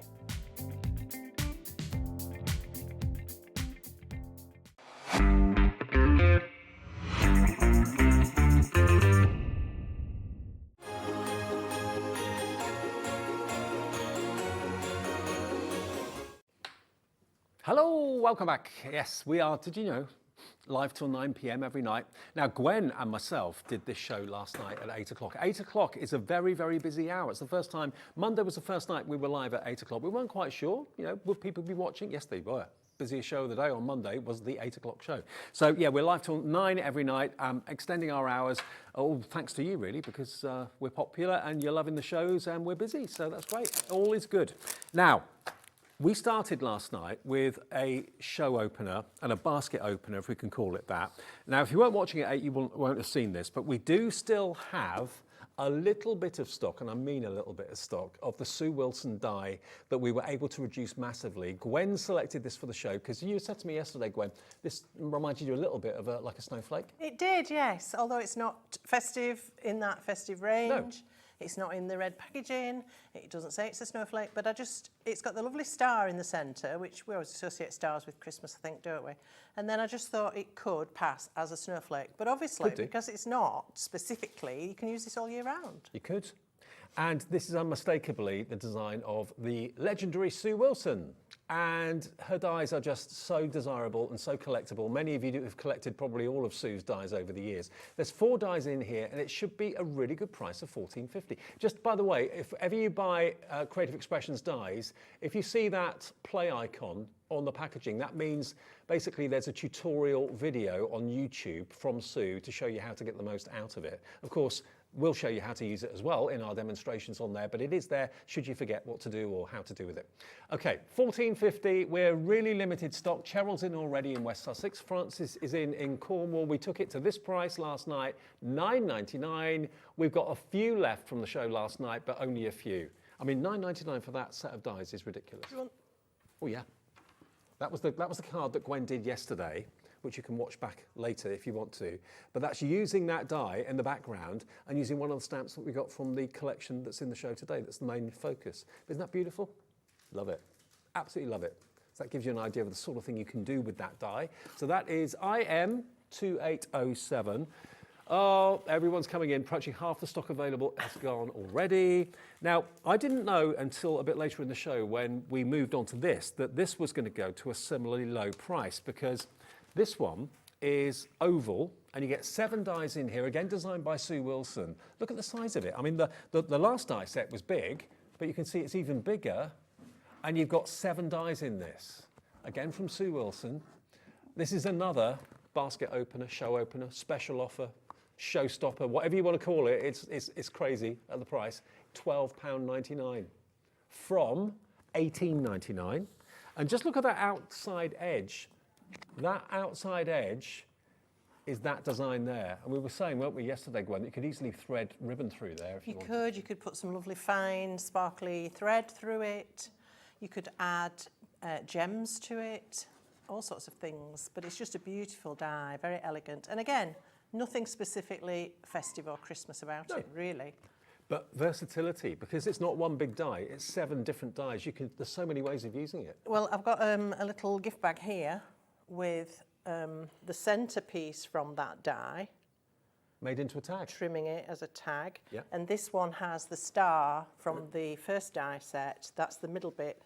Hello, welcome back. Yes, we are, did you know, live till 9 p.m. every night. Now, Gwen and myself did this show last night at 8 o'clock. 8 o'clock is a very, very busy hour. It's the first time, Monday was the first night we were live at 8 o'clock. We weren't quite sure, you know, would people be watching? Yes, they were. Busiest show of the day on Monday was the 8 o'clock show. So yeah, we're live till 9 every night, extending our hours. Oh, thanks to you really, because we're popular and you're loving the shows and we're busy. So that's great. All is good. Now, We started last night with a show opener and a basket opener, if we can call it that. Now, if you weren't watching at 8, you won't have seen this, but we do still have a little bit of stock, and I mean a little bit of stock, of the Sue Wilson die that we were able to reduce massively. Gwen selected this for the show because you said to me yesterday, Gwen, this reminded you a little bit of like a snowflake. It did, yes, although it's not festive in that festive range. No. It's not in the red packaging. It doesn't say it's a snowflake, but it's got the lovely star in the centre, which we always associate stars with Christmas, I think, don't we? And then I just thought it could pass as a snowflake. But obviously, because it's not specifically, you can use this all year round. You could. And this is unmistakably the design of the legendary Sue Wilson. And her dies are just so desirable and so collectible. Many of you have collected probably all of Sue's dies over the years. There's 4 dies in here, and it should be a really good price of $14.50. Just by the way, if ever you buy Creative Expressions dies, if you see that play icon on the packaging, that means basically there's a tutorial video on YouTube from Sue to show you how to get the most out of it. Of course, we'll show you how to use it as well in our demonstrations on there, but it is there should you forget what to do or how to do with it. Okay, $14.50, we're really limited stock. Cheryl's in already in West Sussex. Francis is in Cornwall. We took it to this price last night, $9.99. We've got a few left from the show last night, but only a few. I mean, $9.99 for that set of dies is ridiculous. Oh yeah, that was the card that Gwen did yesterday, which you can watch back later if you want to. But that's using that die in the background and using one of the stamps that we got from the collection that's in the show today. That's the main focus. Isn't that beautiful? Love it. Absolutely love it. So that gives you an idea of the sort of thing you can do with that die. So that is IM2807. Oh, everyone's coming in. Approaching half the stock available has gone already. Now, I didn't know until a bit later in the show when we moved on to this, that this was going to go to a similarly low price, because this one is oval, and you get 7 dies in here, again designed by Sue Wilson. Look at the size of it. I mean, the last die set was big, but you can see it's even bigger, and you've got 7 dies in this. Again from Sue Wilson. This is another basket opener, show opener, special offer, showstopper, whatever you want to call it. It's crazy at the price. £12.99 from $18.99. And just look at that outside edge. That outside edge is that design there. And we were saying, weren't we, yesterday, Gwen, that you could easily thread ribbon through there if you wanted. You could put some lovely fine, sparkly thread through it. You could add gems to it, all sorts of things. But it's just a beautiful die, very elegant. And again, nothing specifically festive or Christmas about it, really. But versatility, because it's not one big die, it's 7 different dies. There's so many ways of using it. Well, I've got a little gift bag here with the centerpiece from that die. Made into a tag. Trimming it as a tag. Yeah. And this one has the star from the first die set. That's the middle bit.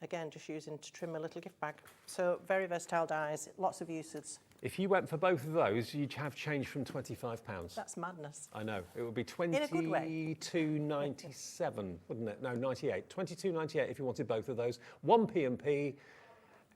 Again, just using to trim a little gift bag. So very versatile dies, lots of uses. If you went for both of those, you'd have change from £25. That's madness. I know. It would be $22.97, wouldn't it? No, 98. £22.98 if you wanted both of those. 1 P&P.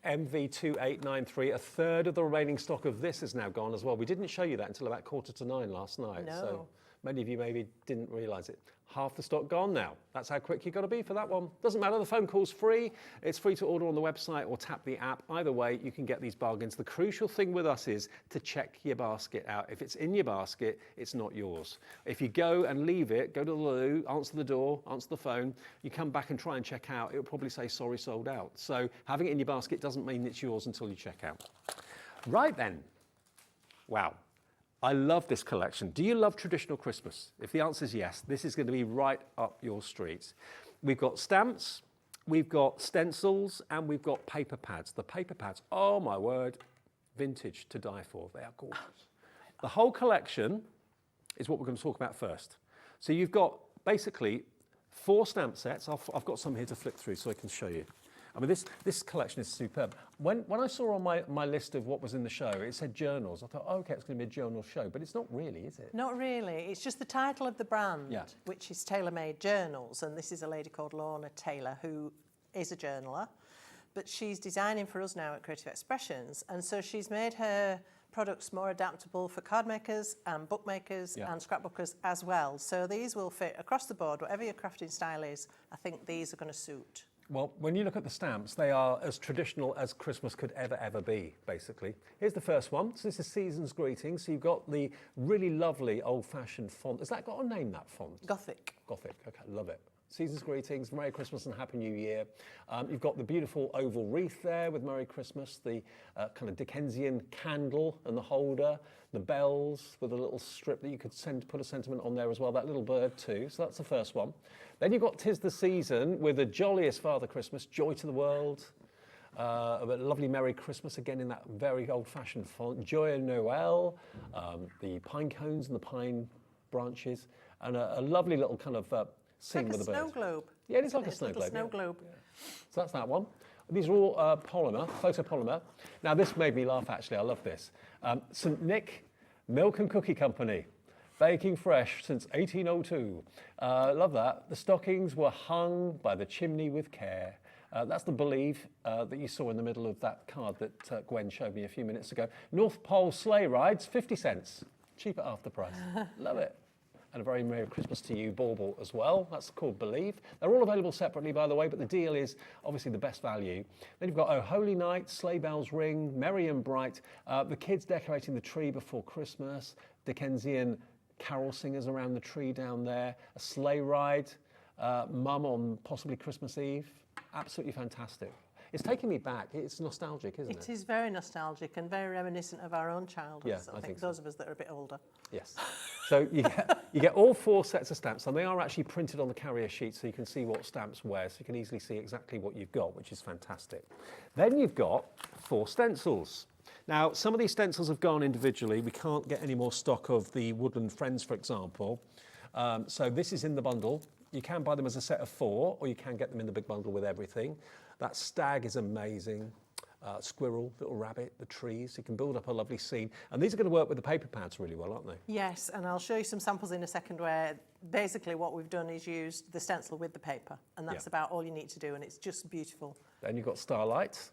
MV2893, a third of the remaining stock of this is now gone as well. We didn't show you that until about 8:45 last night. No. So many of you maybe didn't realise it. Half the stock gone now. That's how quick you've got to be for that one. Doesn't matter, the phone call's free. It's free to order on the website or tap the app. Either way, you can get these bargains. The crucial thing with us is to check your basket out. If it's in your basket, it's not yours. If you go and leave it, go to the loo, answer the door, answer the phone, you come back and try and check out, it'll probably say, sorry, sold out. So having it in your basket doesn't mean it's yours until you check out. Right then. Wow. I love this collection. Do you love traditional Christmas? If the answer is yes, this is going to be right up your street. We've got stamps, we've got stencils, and we've got paper pads. The paper pads, oh my word, vintage to die for. They are gorgeous. The whole collection is what we're going to talk about first. So you've got basically 4 stamp sets. I've got some here to flip through so I can show you. I mean, this collection is superb. When I saw on my list of what was in the show, it said journals. I thought, oh, okay, it's going to be a journal show, but it's not really, is it? Not really. It's just the title of the brand, Yeah. which is Tailor Made Journals. And this is a lady called Lorna Taylor, who is a journaler. But she's designing for us now at Creative Expressions. And so she's made her products more adaptable for card makers and bookmakers Yeah. and scrapbookers as well. So these will fit across the board. Whatever your crafting style is, I think these are going to suit. Well, when you look at the stamps, they are as traditional as Christmas could ever be, basically. Here's the first one. So this is Season's Greetings. So you've got the really lovely old-fashioned font. Has that got a name, that font? Gothic. Gothic, okay, love it. Season's Greetings, Merry Christmas and Happy New Year. You've got the beautiful oval wreath there with Merry Christmas, the kind of Dickensian candle and the holder, the bells with a little strip that you could put a sentiment on there as well, that little bird too. So that's the first one. Then you've got 'Tis the Season with the jolliest Father Christmas, Joy to the World. A lovely Merry Christmas again in that very old-fashioned font. Joyeux Noël, the pine cones and the pine branches, and a lovely little kind of scene with a bird. Snow globe. Yeah, it is like a snow globe. Snow globe. Yeah. So that's that one. These are all polymer, photopolymer. Now this made me laugh actually, I love this. St Nick Milk and Cookie Company, baking fresh since 1802. Love that. The stockings were hung by the chimney with care. That's the Believe that you saw in the middle of that card that Gwen showed me a few minutes ago. North Pole sleigh rides, 50 cents. Cheap at half the price. Love it. And a very Merry Christmas to you, bauble as well. That's called Believe. They're all available separately, by the way, but the deal is obviously the best value. Then you've got Oh Holy Night, Sleigh Bells Ring, Merry and Bright, the kids decorating the tree before Christmas, Dickensian carol singers around the tree down there, a sleigh ride, mum on possibly Christmas Eve. Absolutely fantastic. It's taking me back. It's nostalgic, isn't it? It is very nostalgic and very reminiscent of our own childhood. Yeah, I think those of us that are a bit older. Yes. So you get all 4 sets of stamps, and they are actually printed on the carrier sheet, so you can see what stamps where, so you can easily see exactly what you've got, which is fantastic. Then you've got 4 stencils. Now, some of these stencils have gone individually. We can't get any more stock of the Woodland Friends, for example. So this is in the bundle. You can buy them as a set of 4, or you can get them in the big bundle with everything. That stag is amazing. Squirrel, little rabbit, the trees. You can build up a lovely scene. And these are going to work with the paper pads really well, aren't they? Yes, and I'll show you some samples in a second where basically what we've done is used the stencil with the paper, and that's about all you need to do, and it's just beautiful. Then you've got starlight.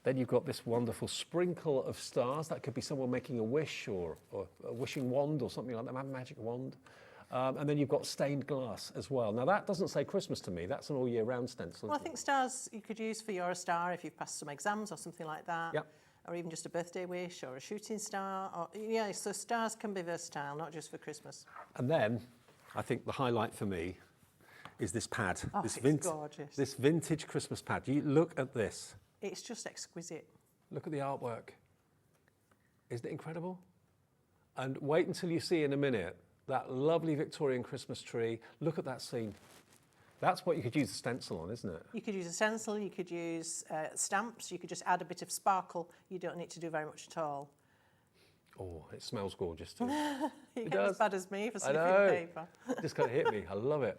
Then you've got this wonderful sprinkle of stars. That could be someone making a wish or a wishing wand or something like that, a magic wand. And then you've got stained glass as well. Now that doesn't say Christmas to me. That's an all year round stencil. Well, I think stars you could use for You're a Star if you've passed some exams or something like that. Yep. Or even just a birthday wish or a shooting star. Or, yeah, so stars can be versatile, not just for Christmas. And then I think the highlight for me is this pad. Oh, this it's gorgeous. This vintage Christmas pad. You look at this. It's just exquisite. Look at the artwork. Isn't it incredible? And wait until you see in a minute that lovely Victorian Christmas tree. Look at that scene. That's what you could use a stencil on, isn't it? You could use a stencil, you could use stamps, you could just add a bit of sparkle. You don't need to do very much at all. Oh, it smells gorgeous too. It does. as bad as me for I sniffing know. paper. Just kind of hit me. I love it.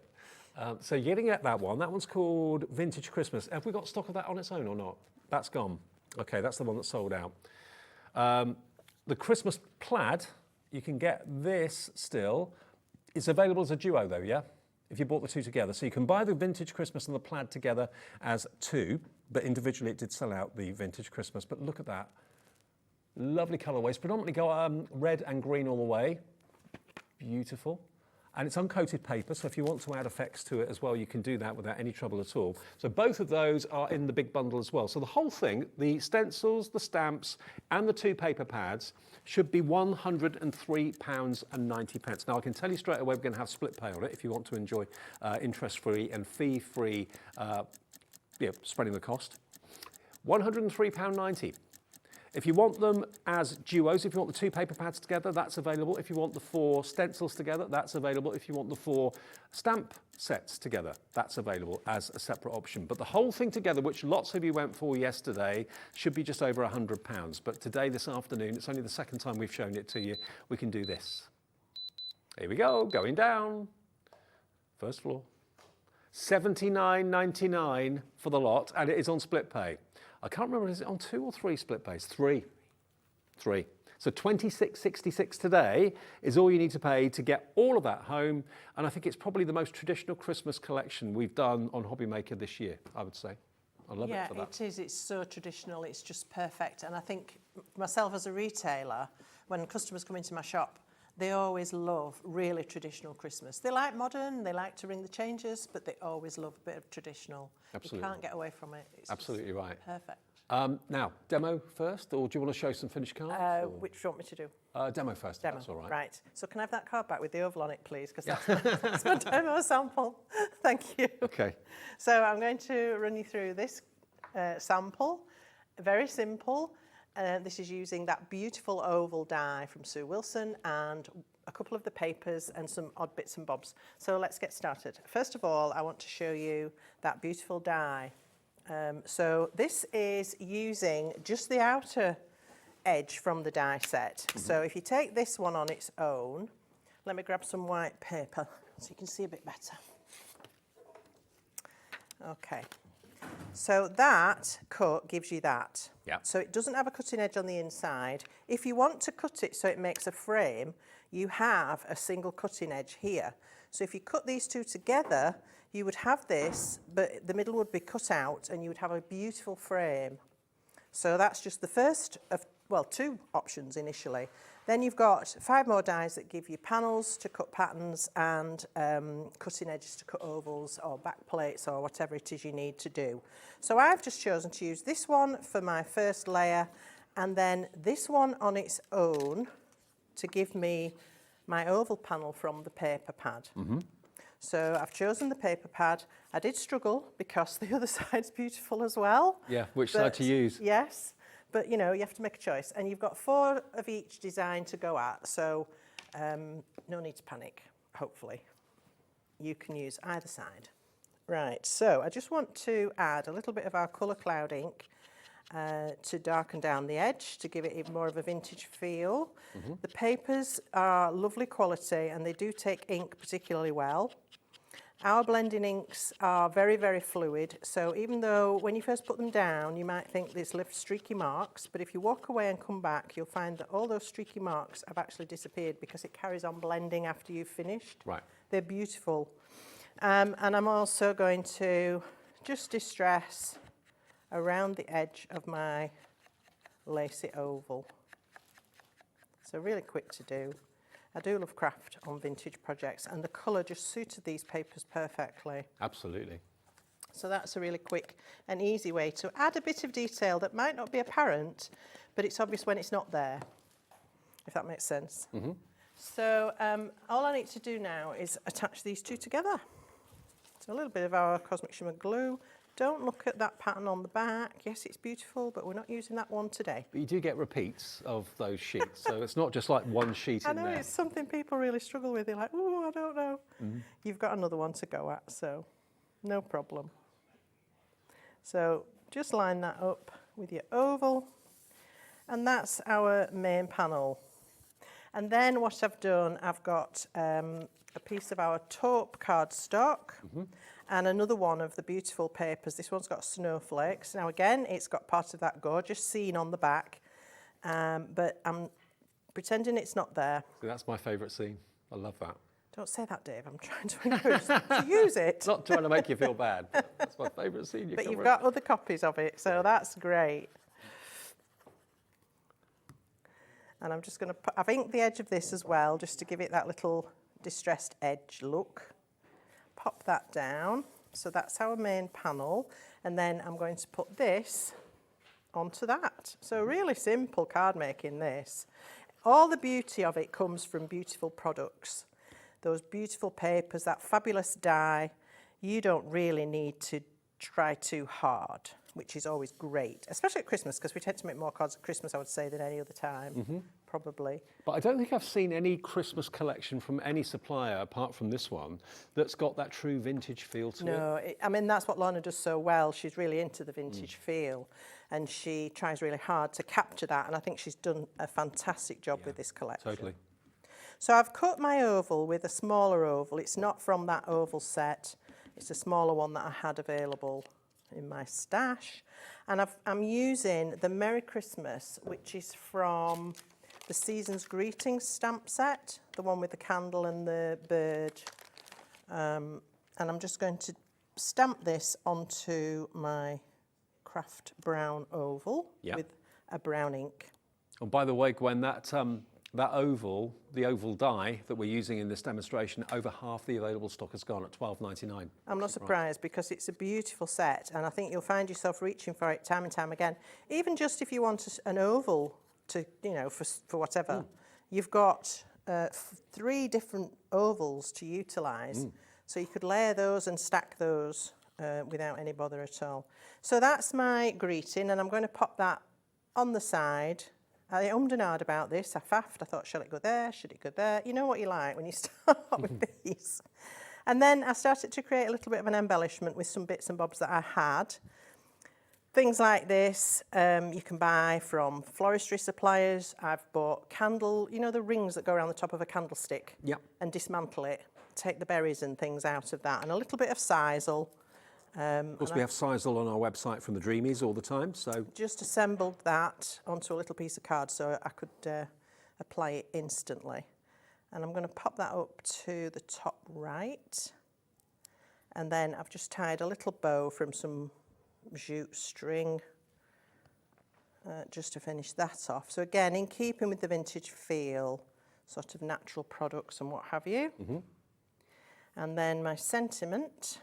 So you're getting at that one. That one's called Vintage Christmas. Have we got stock of that on its own or not? That's gone. Okay, that's the one that's sold out. The Christmas plaid, you can get this still. It's available as a duo though, yeah? If you bought the 2 together. So you can buy the Vintage Christmas and the plaid together as 2, but individually it did sell out the Vintage Christmas. But look at that. Lovely colourways. Predominantly go red and green all the way. Beautiful. And it's uncoated paper, so if you want to add effects to it as well, you can do that without any trouble at all. So both of those are in the big bundle as well. So the whole thing, the stencils, the stamps, and the 2 paper pads should be £103.90. Now, I can tell you straight away we're going to have split pay on it if you want to enjoy interest-free and fee-free spreading the cost. £103.90. If you want them as duos, if you want the 2 paper pads together, that's available. If you want the 4 stencils together, that's available. If you want the 4 stamp sets together, that's available as a separate option. But the whole thing together, which lots of you went for yesterday, should be just over £100. But today, this afternoon, it's only the second time we've shown it to you, we can do this. Here we go, going down. First floor. $79.99 for the lot, and it is on split pay. I can't remember, is it on 2 or 3 split pays? 3. So $26.66 today is all you need to pay to get all of that home. And I think it's probably the most traditional Christmas collection we've done on Hobby Maker this year, I would say. I love it for that. Yeah, it is. It's so traditional. It's just perfect. And I think myself as a retailer, when customers come into my shop, They always love really traditional Christmas. They like modern, they like to ring the changes, but they always love a bit of traditional. Absolutely. You can't get away from it. It's Absolutely just right. perfect. Now, demo first, or do you want to show some finished cards? or- Which do you want me to do? Demo first, if Demo. that's all right. Right. So can I have that card back with the oval on it, please? Because that's my demo sample. Thank you. Okay. So I'm going to run you through this sample. Very simple. This is using that beautiful oval die from Sue Wilson and a couple of the papers and some odd bits and bobs. So let's get started. First of all, I want to show you that beautiful die. So this is using just the outer edge from the die set. So if you take this one on its own, let me grab some white paper so you can see a bit better. Okay. So that cut gives you that. Yeah. So it doesn't have a cutting edge on the inside. If you want to cut it so it makes a frame, you have a single cutting edge here. So if you cut these two together, you would have this, but the middle would be cut out and you would have a beautiful frame. So that's just the first of, well, two options initially. Then you've got 5 more dies that give you panels to cut patterns and cutting edges to cut ovals or back plates or whatever it is you need to do. So I've just chosen to use this one for my first layer and then this one on its own to give me my oval panel from the paper pad. So I've chosen the paper pad. I did struggle because the other side's beautiful as well. Yeah, which side to use? Yes, but you know, you have to make a choice. And you've got 4 of each design to go at, so no need to panic, hopefully. You can use either side. Right, so I just want to add a little bit of our colour cloud ink to darken down the edge to give it even more of a vintage feel. The papers are lovely quality and they do take ink particularly well. Our blending inks are very, very fluid, so even though when you first put them down you might think there's left streaky marks, but if you walk away and come back you'll find that all those streaky marks have actually disappeared because it carries on blending after you've finished. Right. They're beautiful. And I'm also going to just distress around the edge of my lacy oval. So really quick to do. I do love craft on vintage projects and the colour just suited these papers perfectly. Absolutely. So that's a really quick and easy way to add a bit of detail that might not be apparent, but it's obvious when it's not there, if that makes sense. So all I need to do now is attach these two together. So a little bit of our Cosmic Shimmer glue. Don't look at that pattern on the back. Yes, it's beautiful, but we're not using that one today. But you do get repeats of those sheets, so it's not just like one sheet I in know, there. it's something people really struggle with. They're like, oh, I don't know. You've got another one to go at, so no problem. So just line that up with your oval, and that's our main panel. And then what I've done, I've got a piece of our taupe cardstock and another one of the beautiful papers. This one's got snowflakes. Now again, it's got part of that gorgeous scene on the back, but I'm pretending it's not there. So that's my favourite scene. I love that. Don't say that, Dave. I'm trying to encourage you to use it. Not trying to make you feel bad, but that's my favourite scene. But you've got other copies of it, so that's great. And I'm just going to I've inked the edge of this as well, just to give it that little distressed edge look. Pop that down. So that's our main panel. And then I'm going to put this onto that. So really simple card making, this. All the beauty of it comes from beautiful products. Those beautiful papers, that fabulous die. You don't really need to try too hard, which is always great, especially at Christmas, because we tend to make more cards at Christmas, I would say, than any other time, probably. But I don't think I've seen any Christmas collection from any supplier, apart from this one, that's got that true vintage feel to it. No, I mean, that's what Lorna does so well. She's really into the vintage feel, and she tries really hard to capture that, and I think she's done a fantastic job with this collection. Totally. So I've cut my oval with a smaller oval. It's not from that oval set. It's a smaller one that I had available in my stash. And I'm using the Merry Christmas, which is from the Season's Greetings stamp set, the one with the candle and the bird. And I'm just going to stamp this onto my craft brown oval with a brown ink. Oh, by the way, Gwen, that that oval, the oval die that we're using in this demonstration, over half the available stock has gone at £12.99. I'm not surprised because it's a beautiful set, and I think you'll find yourself reaching for it time and time again. Even just if you want an oval to, you know, for whatever, you've got 3 different ovals to utilise. So you could layer those and stack those without any bother at all. So that's my greeting, and I'm going to pop that on the side. I ummed and ahed about this. I faffed. I thought, shall it go there? Should it go there? You know what you like when you start with these. And then I started to create a little bit of an embellishment with some bits and bobs that I had. Things like this you can buy from floristry suppliers. I've bought candle, you know, the rings that go around the top of a candlestick. Yep. And dismantle it. Take the berries and things out of that. And a little bit of Sizzil. Of course, we have Sizzil on our website from the Dreamies all the time. So just assembled that onto a little piece of card so I could apply it instantly. And I'm going to pop that up to the top right. And then I've just tied a little bow from some jute string just to finish that off. So again, in keeping with the vintage feel, sort of natural products and what have you. And then my sentiment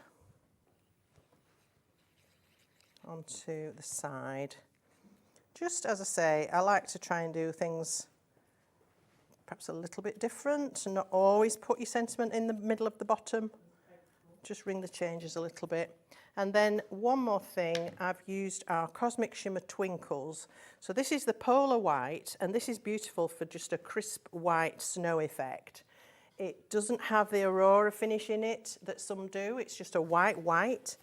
onto the side. Just as I say, I like to try and do things perhaps a little bit different and not always put your sentiment in the middle of the bottom. Just ring the changes a little bit. And then one more thing, I've used our Cosmic Shimmer Twinkles. So this is the polar white, and this is beautiful for just a crisp white snow effect. It doesn't have the aurora finish in it that some do, it's just a white.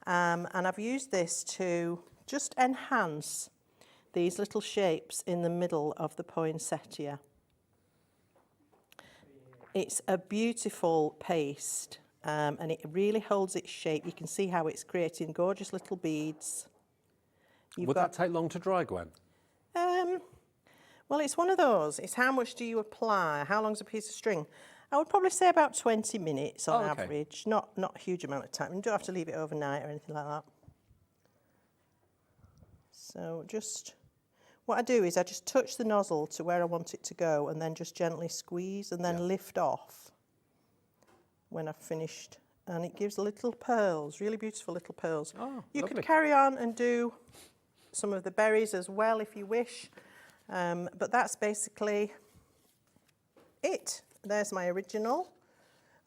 And I've used this to just enhance these little shapes in the middle of the poinsettia. It's a beautiful paste and it really holds its shape. You can see how it's creating gorgeous little beads. Would that take long to dry, Gwen? Well, it's one of those. It's how much do you apply? How long's a piece of string? I would probably say about 20 minutes on average, not a huge amount of time. You don't have to leave it overnight or anything like that. So just, what I do is I just touch the nozzle to where I want it to go and then just gently squeeze and then lift off when I've finished. And it gives little pearls, really beautiful little pearls. Oh, you lovely. could carry on and do some of the berries as well if you wish. But that's basically it. There's my original.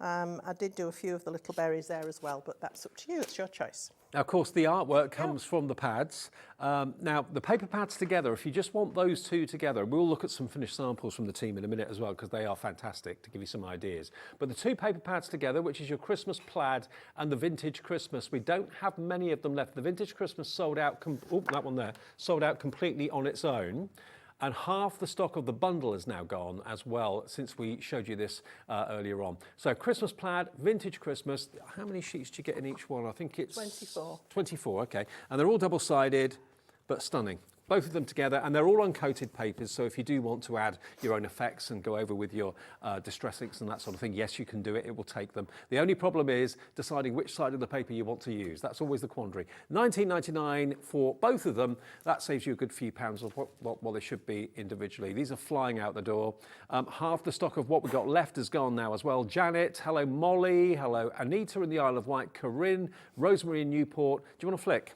I did do a few of the little berries there as well, but that's up to you. It's your choice. Now, of course, the artwork comes from the pads. Now, the paper pads together, if you just want those two together, we'll look at some finished samples from the team in a minute as well, because they are fantastic to give you some ideas. But the 2 paper pads together, which is your Christmas plaid and the vintage Christmas, we don't have many of them left. The vintage Christmas sold out, that one there, sold out completely on its own. And half the stock of the bundle is now gone as well, since we showed you this earlier on. So Christmas plaid, vintage Christmas. How many sheets do you get in each one? I think it's 24. 24, okay. And they're all double-sided, but stunning. Both of them together, and they're all uncoated papers, so if you do want to add your own effects and go over with your distress inks and that sort of thing, yes, you can do it, it will take them. The only problem is deciding which side of the paper you want to use. That's always the quandary. $19.99 for both of them. That saves you a good few pounds of what they should be individually. These are flying out the door. Half the stock of what we got left is gone now as well. Janet, hello Molly, hello Anita in the Isle of Wight, Corinne, Rosemary in Newport. Do you want a flick?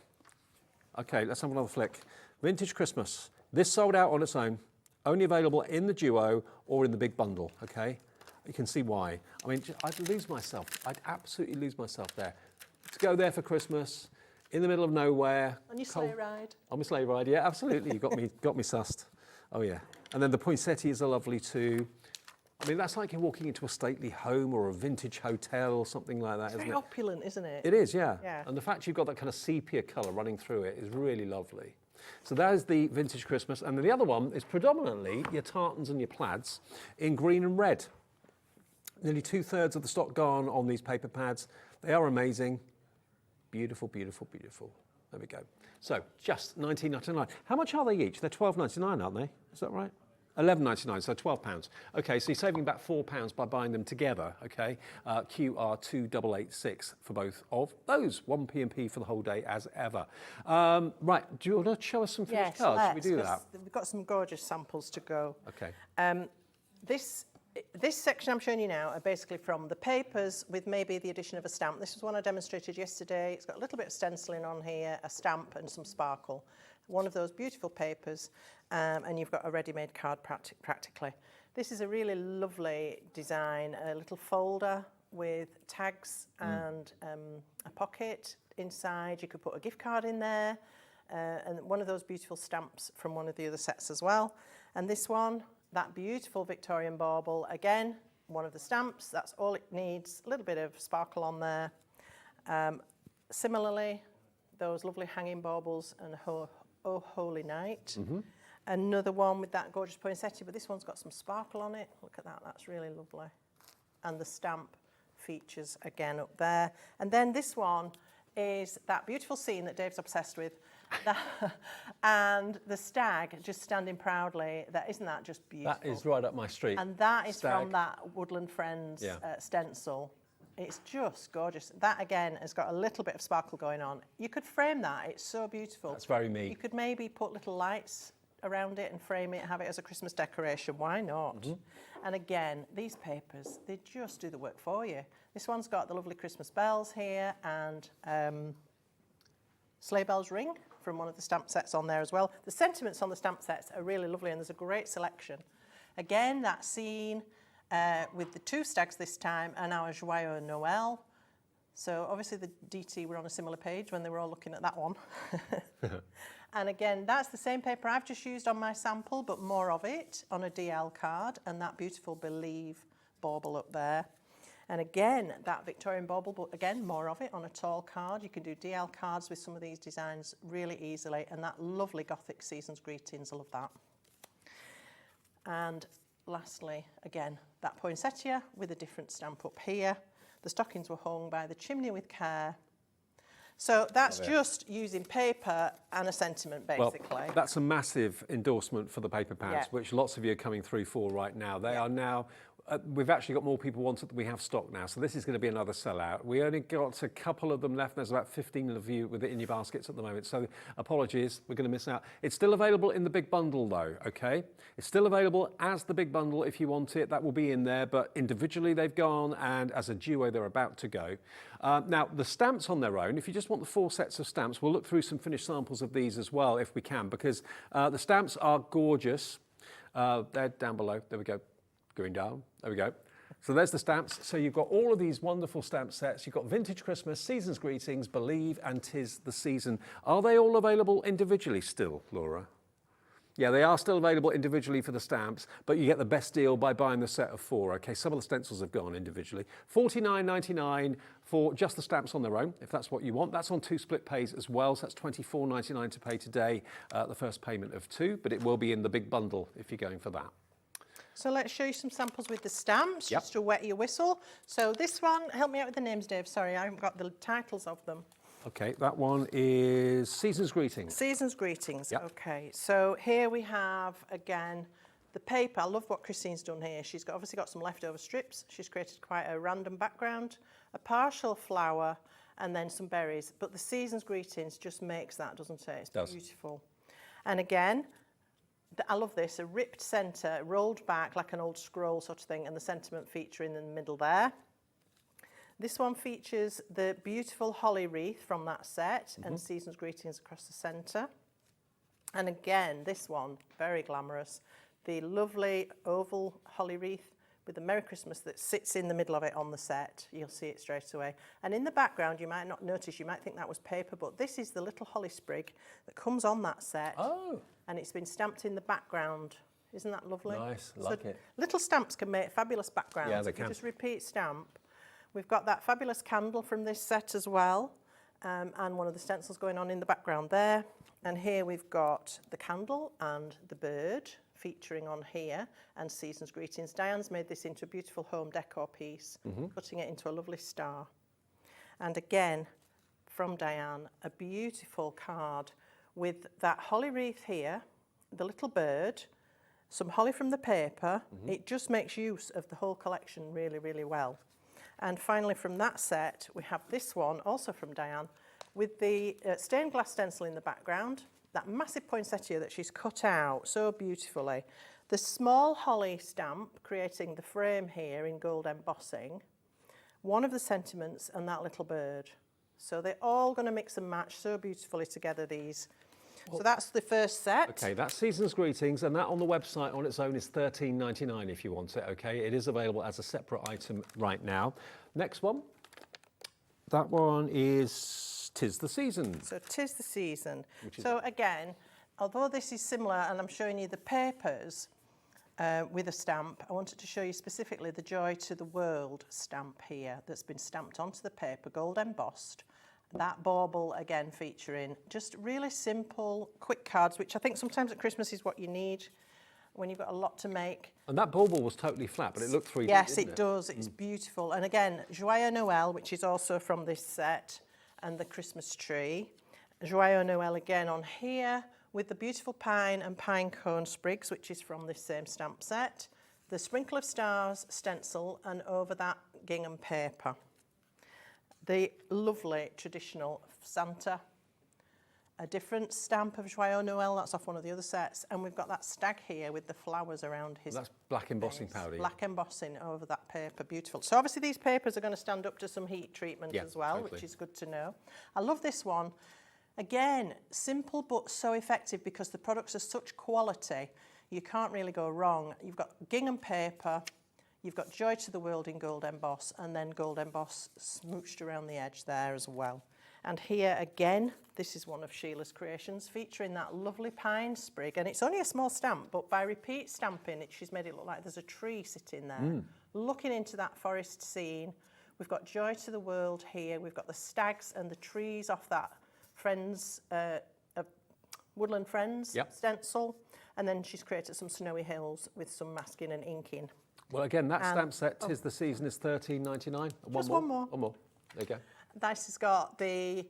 Okay, let's have another flick. Vintage Christmas. This sold out on its own, only available in the duo or in the big bundle, okay? You can see why. I mean, I'd lose myself. I'd absolutely lose myself there. To go there for Christmas, in the middle of nowhere. On your sleigh ride. On my sleigh ride, yeah, absolutely. You got me sussed. Oh, yeah. And then the poinsettias are lovely too. I mean, that's like you're walking into a stately home or a vintage hotel or something like that, isn't it? Very opulent, isn't it? It is, yeah. Yeah. And the fact you've got that kind of sepia colour running through it is really lovely. So that is the vintage Christmas. And then the other one is predominantly your tartans and your plaids in green and red. Nearly 2/3 of the stock gone on these paper pads. They are amazing. Beautiful, beautiful, beautiful. There we go. So just $19.99. How much are they each? They're $12.99, aren't they? Is that right? £11.99, so £12. Okay, so you're saving about £4 by buying them together, okay? QR2886 for both of those. 1p&p for the whole day as ever. Right, do you want to show us some finished cards? Should we do that? We've got some gorgeous samples to go. Okay. this section I'm showing you now are basically from the papers with maybe the addition of a stamp. This is one I demonstrated yesterday. It's got a little bit of stenciling on here, a stamp and some sparkle. One of those beautiful papers, and you've got a ready-made card practically. This is a really lovely design, a little folder with tags and a pocket inside. You could put a gift card in there, and one of those beautiful stamps from one of the other sets as well. And this one, that beautiful Victorian bauble, again, one of the stamps, that's all it needs, a little bit of sparkle on there. Similarly, those lovely hanging baubles and Oh Holy Night. Another one with that gorgeous poinsettia, but this one's got some sparkle on it. Look at that, that's really lovely. And the stamp features again up there. And then this one is that beautiful scene that Dave's obsessed with. And the stag just standing proudly. Isn't that just beautiful? That is right up my street. And that is Stag. from that Woodland Friends stencil. It's just gorgeous. That again has got a little bit of sparkle going on. You could frame that, it's so beautiful. That's very me. You could maybe put little lights around it and frame it, have it as a Christmas decoration, why not? And again, these papers, they just do the work for you. This one's got the lovely Christmas bells here and sleigh bells ring from one of the stamp sets on there as well. The sentiments on the stamp sets are really lovely and there's a great selection. Again, that scene with the two stags this time and our Joyeux Noël. So obviously the DT were on a similar page when they were all looking at that one. And again, that's the same paper I've just used on my sample, but more of it on a DL card and that beautiful Believe bauble up there. And again, that Victorian bauble, but again, more of it on a tall card. You can do DL cards with some of these designs really easily. And that lovely Gothic Season's Greetings, I love that. And lastly, again, that poinsettia with a different stamp up here. The stockings were hung by the chimney with care. So that's just using paper and a sentiment, basically. Well, that's a massive endorsement for the paper pads, which lots of you are coming through for right now. They are now, we've actually got more people wanted than we have stock now, so this is going to be another sellout. We only got a couple of them left. There's about 15 of you with it in your baskets at the moment, so apologies, we're going to miss out. It's still available in the big bundle though, okay? It's still available as the big bundle if you want it. That will be in there, but individually they've gone, and as a duo they're about to go. Now, the stamps on their own, if you just want the 4 sets of stamps, we'll look through some finished samples of these as well if we can, because the stamps are gorgeous. They're down below. There we go. Going down. There we go. So there's the stamps. So you've got all of these wonderful stamp sets. You've got Vintage Christmas, Season's Greetings, Believe, and 'Tis the Season. Are they all available individually still, Laura? Yeah, they are still available individually for the stamps, but you get the best deal by buying the set of 4. Okay, some of the stencils have gone individually. $49.99 for just the stamps on their own, if that's what you want. That's on 2 split pays as well, so that's $24.99 to pay today, the first payment of 2, but it will be in the big bundle if you're going for that. So let's show you some samples with the stamps, just to wet your whistle. So this one, help me out with the names, Dave. Sorry, I haven't got the titles of them. Okay, that one is Season's Greetings. Season's Greetings, okay. So here we have, again, the paper. I love what Christine's done here. She's obviously got some leftover strips. She's created quite a random background, a partial flower, and then some berries. But the Season's Greetings just makes that, doesn't it? It's beautiful. And again, I love this, a ripped centre, rolled back like an old scroll sort of thing, and the sentiment featuring in the middle there. This one features the beautiful holly wreath from that set and Season's Greetings across the centre. And again, this one, very glamorous. The lovely oval holly wreath with the Merry Christmas that sits in the middle of it on the set. You'll see it straight away. And in the background, you might not notice, you might think that was paper, but this is the little holly sprig that comes on that set. Oh. And it's been stamped in the background. Isn't that lovely? Nice, like it. Little stamps can make fabulous backgrounds. Yeah, they can. If you just repeat stamp. We've got that fabulous candle from this set as well, and one of the stencils going on in the background there. And here we've got the candle and the bird featuring on here, and Season's Greetings. Diane's made this into a beautiful home decor piece, putting it into a lovely star. And again, from Diane, a beautiful card with that holly wreath here, the little bird, some holly from the paper. It just makes use of the whole collection really, really well. And finally from that set, we have this one, also from Diane, with the stained glass stencil in the background, that massive poinsettia that she's cut out so beautifully, The small holly stamp, creating the frame here in gold embossing, one of the sentiments, and that little bird. So they're all going to mix and match so beautifully together, these. So that's the first set. Okay, that's Season's Greetings, and that on the website on its own is $13.99 if you want it, okay? It is available as a separate item right now. Next one. That one is 'Tis the Season. So 'Tis the Season. So again, although this is similar, and I'm showing you the papers with a stamp, I wanted to show you specifically the Joy to the World stamp here that's been stamped onto the paper, gold embossed. That bauble again featuring just really simple, quick cards, which I think sometimes at Christmas is what you need when you've got a lot to make. And that bauble was totally flat, but it looked 3D, Yes, didn't it does. It's beautiful. And again, Joyeux Noël, which is also from this set, and the Christmas tree. Joyeux Noël again on here with the beautiful pine and pine cone sprigs, which is from this same stamp set. The Sprinkle of Stars stencil, and over that gingham paper. The lovely traditional Santa, a different stamp of Joyeux Noël, that's off one of the other sets, and we've got that stag here with the flowers around his That's black embossing base. powder. Black embossing over that paper, beautiful. So obviously these papers are going to stand up to some heat treatment as well, totally. which is good to know. I love this one. Again, simple but so effective because the products are such quality, you can't really go wrong. You've got gingham paper, you've got Joy to the World in gold emboss, and then gold emboss smooched around the edge there as well. And here again, this is one of Sheila's creations featuring that lovely pine sprig, and it's only a small stamp, but by repeat stamping, she's made it look like there's a tree sitting there. Looking into that forest scene, we've got Joy to the World here, we've got the stags and the trees off that Friends, Woodland Friends stencil, and then she's created some snowy hills with some masking and inking. Well, again, that stamp set, 'Tis the Season, is $13.99. Just one more. One more. There you go. This has got the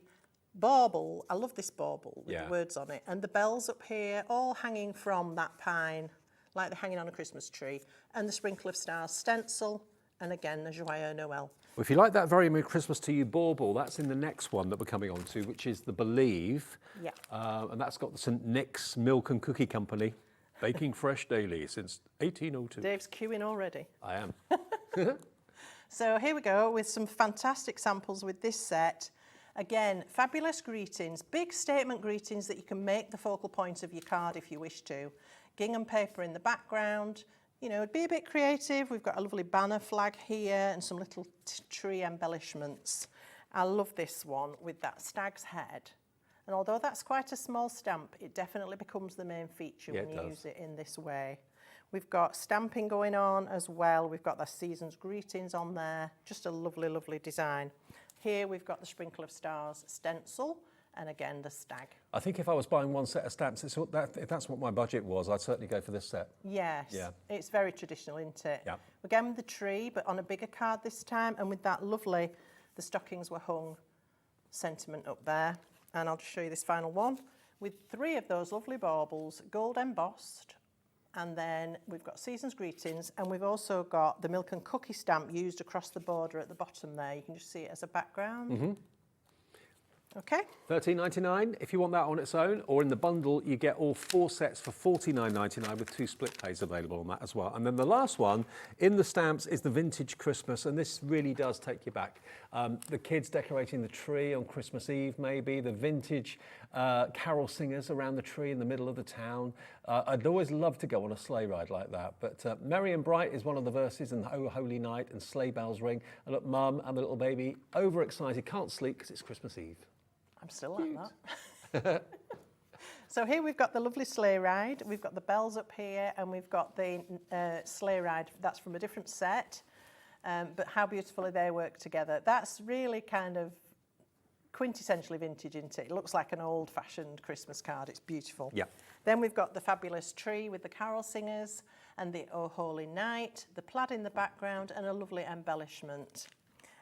bauble. I love this bauble with Yeah. the words on it. And the bells up here, all hanging from that pine, like they're hanging on a Christmas tree. And the Sprinkle of Stars stencil. And again, the Joyeux Noël. Well, if you like that Very Merry Christmas to You bauble, that's in the next one that we're coming on to, which is the Believe. Yeah. And that's got the St. Nick's Milk and Cookie Company, baking fresh daily since 1802. Dave's queuing already. I am. So here we go with some fantastic samples with this set. Again, fabulous greetings, big statement greetings that you can make the focal point of your card if you wish to. Gingham paper in the background. You know, be a bit creative. We've got a lovely banner flag here and some little tree embellishments. I love this one with that stag's head. And although that's quite a small stamp, it definitely becomes the main feature when you use it in this way. We've got stamping going on as well. We've got the Season's Greetings on there. Just a lovely, lovely design. Here we've got the Sprinkle of Stars stencil, and again the stag. I think if I was buying one set of stamps, if that's what my budget was, I'd certainly go for this set. Yes, Yeah. It's very traditional, isn't it? Yeah. Again with the tree, but on a bigger card this time, and with that lovely, the stockings were hung sentiment up there. And I'll just show you this final one with 3 of those lovely baubles, gold embossed, and then we've got Season's Greetings, and we've also got the milk and cookie stamp used across the border at the bottom there. You can just see it as a background. Okay. $13.99 if you want that on its own, or in the bundle you get all 4 sets for $49.99 with 2 split pays available on that as well. And then the last one in the stamps is the Vintage Christmas, and this really does take you back. The kids decorating the tree on Christmas Eve maybe, the vintage carol singers around the tree in the middle of the town. I'd always love to go on a sleigh ride like that, but Merry and Bright is one of the verses, and Oh Holy Night and Sleigh Bells Ring, and look, Mum and the little baby overexcited, can't sleep because it's Christmas Eve. I'm still like that. So here we've got the lovely sleigh ride. We've got the bells up here, and we've got the sleigh ride. That's from a different set, but how beautifully they work together. That's really kind of quintessentially vintage, isn't it? It looks like an old-fashioned Christmas card. It's beautiful. Yeah. Then we've got the fabulous tree with the carol singers and the Oh Holy Night, the plaid in the background, and a lovely embellishment.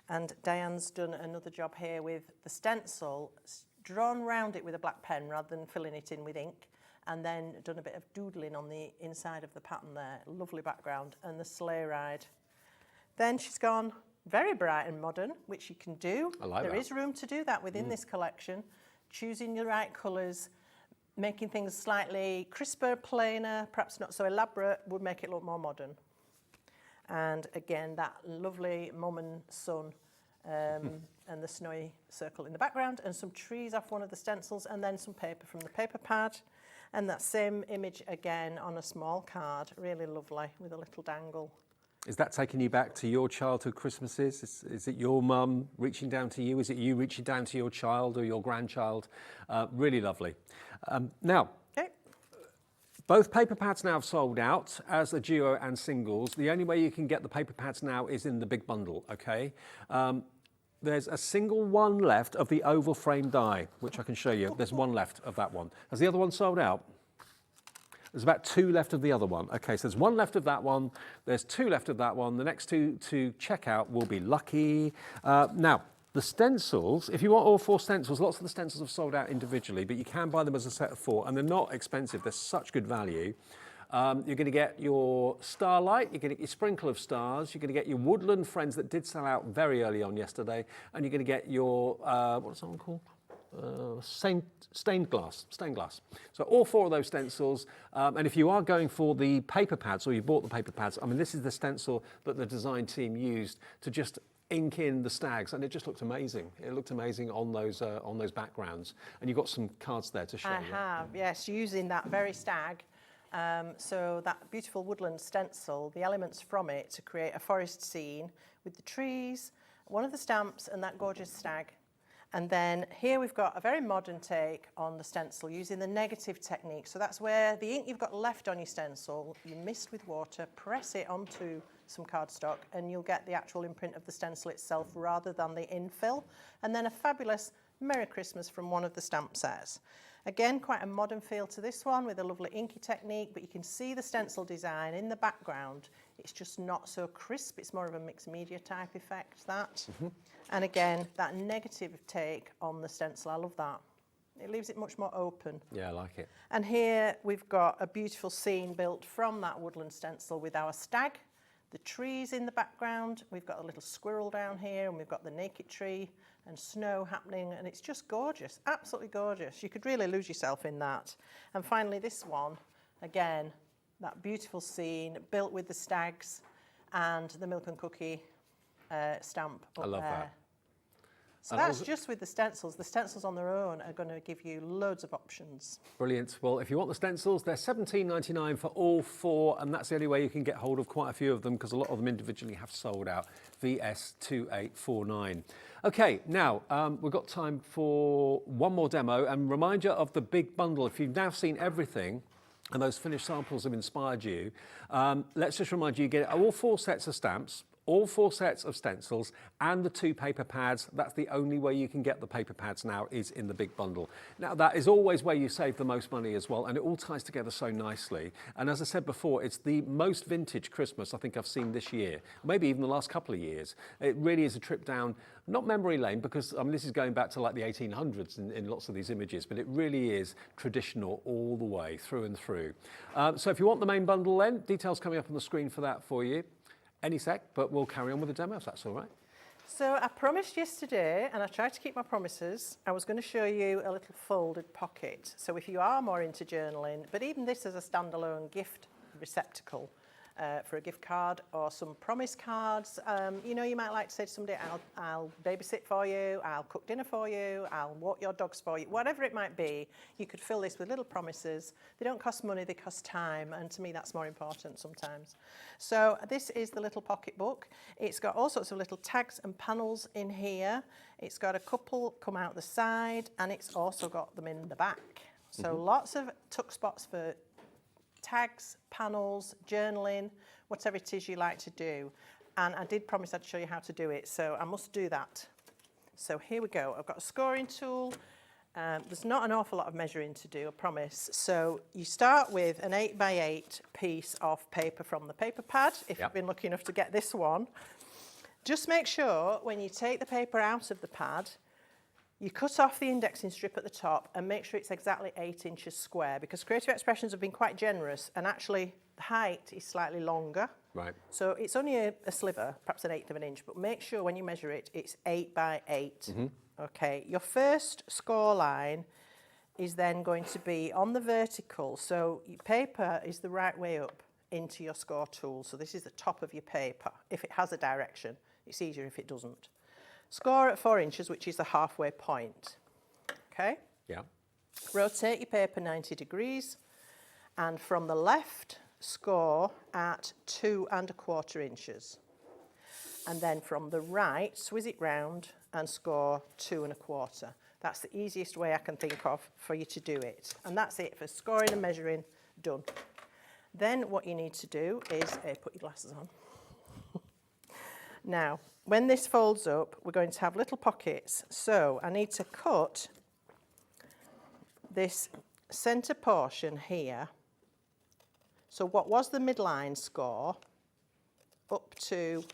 And Diane's done another job here with the stencil, drawn round it with a black pen rather than filling it in with ink, and then done a bit of doodling on the inside of the pattern there. Lovely background, and the sleigh ride. Then she's gone very bright and modern, which you can do. I like that. There is room to do that within this collection. Choosing the right colours, making things slightly crisper, plainer, perhaps not so elaborate, would make it look more modern. And again, that lovely mum and son and the snowy circle in the background, and some trees off one of the stencils, and then some paper from the paper pad. And that same image again on a small card, really lovely, with a little dangle. Is that taking you back to your childhood Christmases? Is it your mum reaching down to you? Is it you reaching down to your child or your grandchild? Really lovely. Now, both paper pads now have sold out as a duo and singles. The only way you can get the paper pads now is in the big bundle, okay? There's a single one left of the oval frame die, which I can show you. There's one left of that one. Has the other one sold out? There's about 2 left of the other one. Okay, so there's 1 left of that one. There's 2 left of that one. The next 2 to check out will be lucky. Now, the stencils, if you want all 4 stencils, lots of the stencils have sold out individually, but you can buy them as a set of 4, and they're not expensive. They're such good value. You're going to get your starlight, you're going to get your sprinkle of stars, you're going to get your woodland friends that did sell out very early on yesterday, and you're going to get your, what's that one called? Stained glass. So all 4 of those stencils, and if you are going for the paper pads, or you bought the paper pads, I mean, this is the stencil that the design team used to just ink in the stags, and it just looked amazing. It looked amazing on those backgrounds, and you've got some cards there to show. I have, yes, using that very stag. So that beautiful woodland stencil, the elements from it to create a forest scene with the trees, one of the stamps, and that gorgeous stag. And then here we've got a very modern take on the stencil using the negative technique. So that's where the ink you've got left on your stencil, you mist with water, press it onto some cardstock, and you'll get the actual imprint of the stencil itself rather than the infill. And then a fabulous Merry Christmas from one of the stamp sets. Again, quite a modern feel to this one with a lovely inky technique, but you can see the stencil design in the background. It's just not so crisp. It's more of a mixed media type effect, that. And again, that negative take on the stencil, I love that. It leaves it much more open. Yeah, I like it. And here we've got a beautiful scene built from that woodland stencil with our stag, the trees in the background. We've got a little squirrel down here, and we've got the naked tree and snow happening, and it's just gorgeous, absolutely gorgeous. You could really lose yourself in that. And finally this one, again, that beautiful scene built with the stags and the milk and cookie stamp up. I love there. that. So that's just with the stencils. The stencils on their own are going to give you loads of options. Brilliant. Well, if you want the stencils, they're $17.99 for all 4, and that's the only way you can get hold of quite a few of them, because a lot of them individually have sold out. VS2849. Okay, now we've got time for one more demo, and reminder of the big bundle. If you've now seen everything and those finished samples have inspired you, let's just remind you, you get all 4 sets of stamps, all 4 sets of stencils, and the 2 paper pads. That's the only way you can get the paper pads now, is in the big bundle. Now, that is always where you save the most money as well, and it all ties together so nicely. And as I said before, it's the most vintage Christmas I think I've seen this year, maybe even the last couple of years. It really is a trip down, not memory lane, because I mean, this is going back to like the 1800s in lots of these images, but it really is traditional all the way through and through. So if you want the main bundle then, details coming up on the screen for that for you. Any sec, but we'll carry on with the demo if that's all right. So I promised yesterday, and I tried to keep my promises, I was going to show you a little folded pocket. So if you are more into journaling, but even this as a standalone gift receptacle for a gift card or some promise cards, you know, you might like to say to somebody, I'll babysit for you, I'll cook dinner for you, I'll walk your dogs for you, whatever it might be, you could fill this with little promises. They don't cost money, they cost time, and to me that's more important sometimes. So this is the little pocket book. It's got all sorts of little tags and panels in here. It's got a couple come out the side, and it's also got them in the back. So lots of tuck spots for tags, panels, journaling, whatever it is you like to do. And I did promise I'd show you how to do it, so I must do that. So here we go. I've got a scoring tool. There's not an awful lot of measuring to do, I promise. So you start with an 8x8 piece of paper from the paper pad, if you've been lucky enough to get this one. Just make sure when you take the paper out of the pad, you cut off the indexing strip at the top and make sure it's exactly 8 inches square, because Creative Expressions have been quite generous, and actually the height is slightly longer. Right. So it's only a sliver, perhaps 1/8 of an inch, but make sure when you measure it, it's 8x8. Okay, your first score line is then going to be on the vertical. So your paper is the right way up into your score tool. So this is the top of your paper. If it has a direction, it's easier if it doesn't. Score at 4 inches, which is the halfway point. Okay? Yeah. Rotate your paper 90 degrees. And from the left, score at 2 1/4 inches. And then from the right, swizz it round and score 2 1/4. That's the easiest way I can think of for you to do it. And that's it for scoring and measuring, done. Then what you need to do is, put your glasses on. Now, when this folds up, we're going to have little pockets. So I need to cut this centre portion here. So what was the midline score up to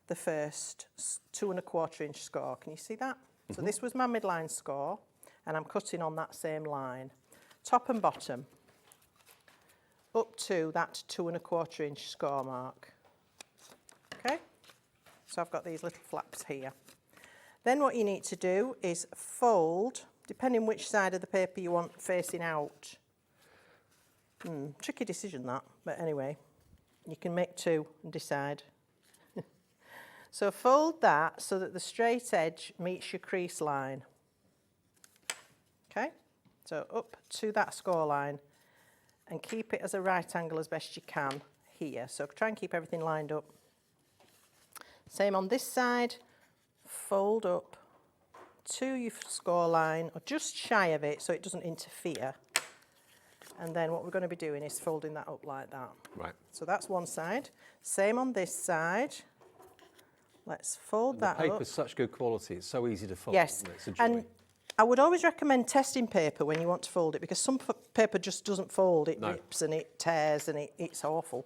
the first 2 1/4 inch score? Can you see that? So this was my midline score, and I'm cutting on that same line, top and bottom, up to that 2 1/4 inch score mark. Okay? So I've got these little flaps here. Then what you need to do is fold, depending which side of the paper you want facing out. Tricky decision that, but anyway, you can make two and decide. So fold that so that the straight edge meets your crease line. Okay, so up to that score line and keep it as a right angle as best you can here. So try and keep everything lined up. Same on this side, fold up to your score line or just shy of it so it doesn't interfere. And then what we're going to be doing is folding that up like that. Right. So that's one side. Same on this side. Let's fold that up. The paper's such good quality, it's so easy to fold. Yes, It's a joy. and I would always recommend testing paper when you want to fold it because some paper just doesn't fold. It rips and it tears and it's awful.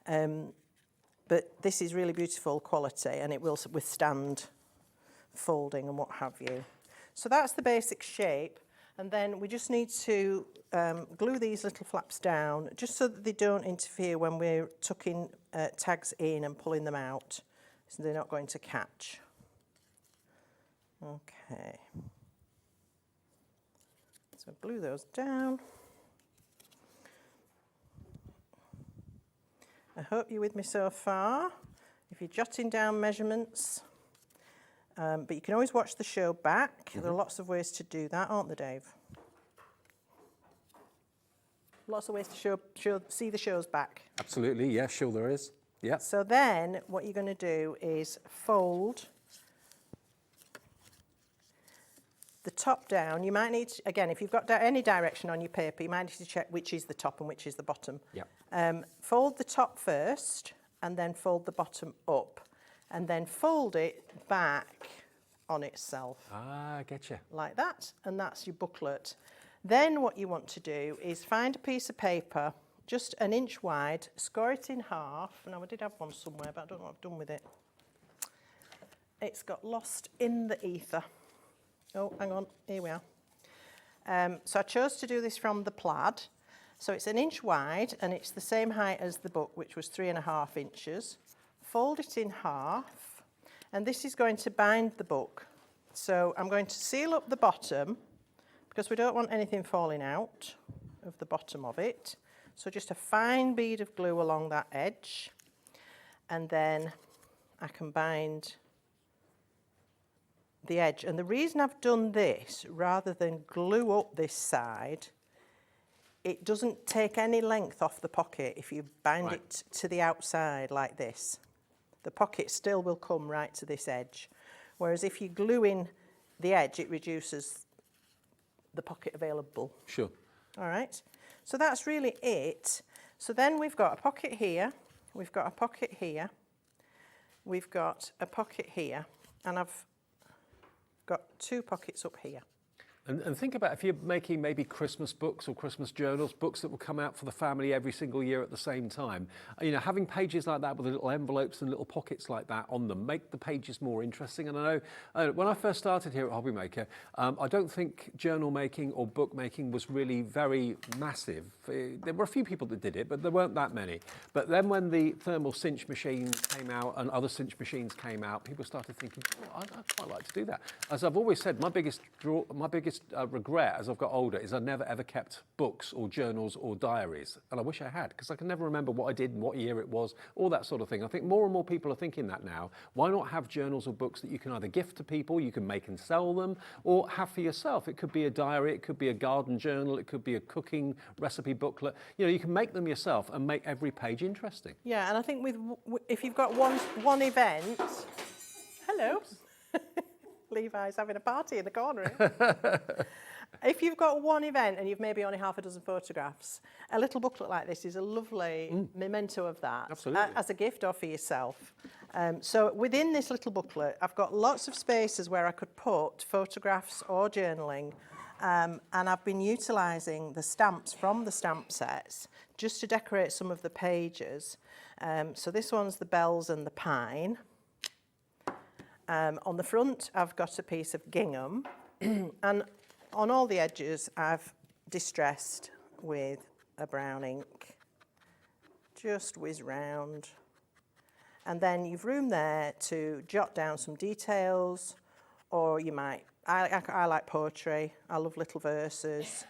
But this is really beautiful quality and it will withstand folding and what have you. So that's the basic shape. And then we just need to glue these little flaps down just so that they don't interfere when we're tucking tags in and pulling them out. So they're not going to catch. Okay. So glue those down. I hope you're with me so far. If you're jotting down measurements, but you can always watch the show back. There are lots of ways to do that, aren't there, Dave? Lots of ways to see the shows back. Absolutely, yeah, sure there is. Yeah. So then what you're going to do is fold the top down. You might need to, again, if you've got any direction on your paper, you might need to check which is the top and which is the bottom. Yeah. Fold the top first and then fold the bottom up and then fold it back on itself. Ah, I get you. Like that, and that's your booklet. Then what you want to do is find a piece of paper just 1 inch wide, score it in half. Now I did have one somewhere, but I don't know what I've done with it. It's got lost in the ether. Oh, hang on, here we are. So I chose to do this from the plaid. So it's 1 inch wide and it's the same height as the book, which was 3.5 inches. Fold it in half, and this is going to bind the book. So I'm going to seal up the bottom because we don't want anything falling out of the bottom of it. So just a fine bead of glue along that edge, and then I can bind the edge. And the reason I've done this, rather than glue up this side, it doesn't take any length off the pocket if you bind it to the outside like this. The pocket still will come right to this edge. Whereas if you glue in the edge, it reduces the pocket available. Sure. All right. So that's really it. So then we've got a pocket here, we've got a pocket here, we've got a pocket here, and I've got 2 pockets up here. And think about if you're making maybe Christmas books or Christmas journals, books that will come out for the family every single year at the same time. You know, having pages like that with little envelopes and little pockets like that on them make the pages more interesting. And I know when I first started here at Hobby Maker, I don't think journal making or book making was really very massive. There were a few people that did it, but there weren't that many. But then when the thermal cinch machine came out and other cinch machines came out, people started thinking, oh, I'd quite like to do that. As I've always said, my biggest biggest regret as I've got older is I never ever kept books or journals or diaries. And I wish I had, because I can never remember what I did and what year it was, all that sort of thing. I think more and more people are thinking that now. Why not have journals or books that you can either gift to people, you can make and sell them, or have for yourself? It could be a diary, it could be a garden journal, it could be a cooking recipe booklet. You know, you can make them yourself and make every page interesting. Yeah, and I think if you've got one event, hello, Levi's having a party in the corner. If you've got one event and you've maybe only half a dozen photographs, a little booklet like this is a lovely memento of that. Absolutely. As a gift or for yourself. So within this little booklet, I've got lots of spaces where I could put photographs or journaling. And I've been utilising the stamps from the stamp sets just to decorate some of the pages. So this one's the bells and the pine. On the front, I've got a piece of gingham. And on all the edges, I've distressed with a brown ink. Just whiz round. And then you've room there to jot down some details, or you might, I like poetry, I love little verses.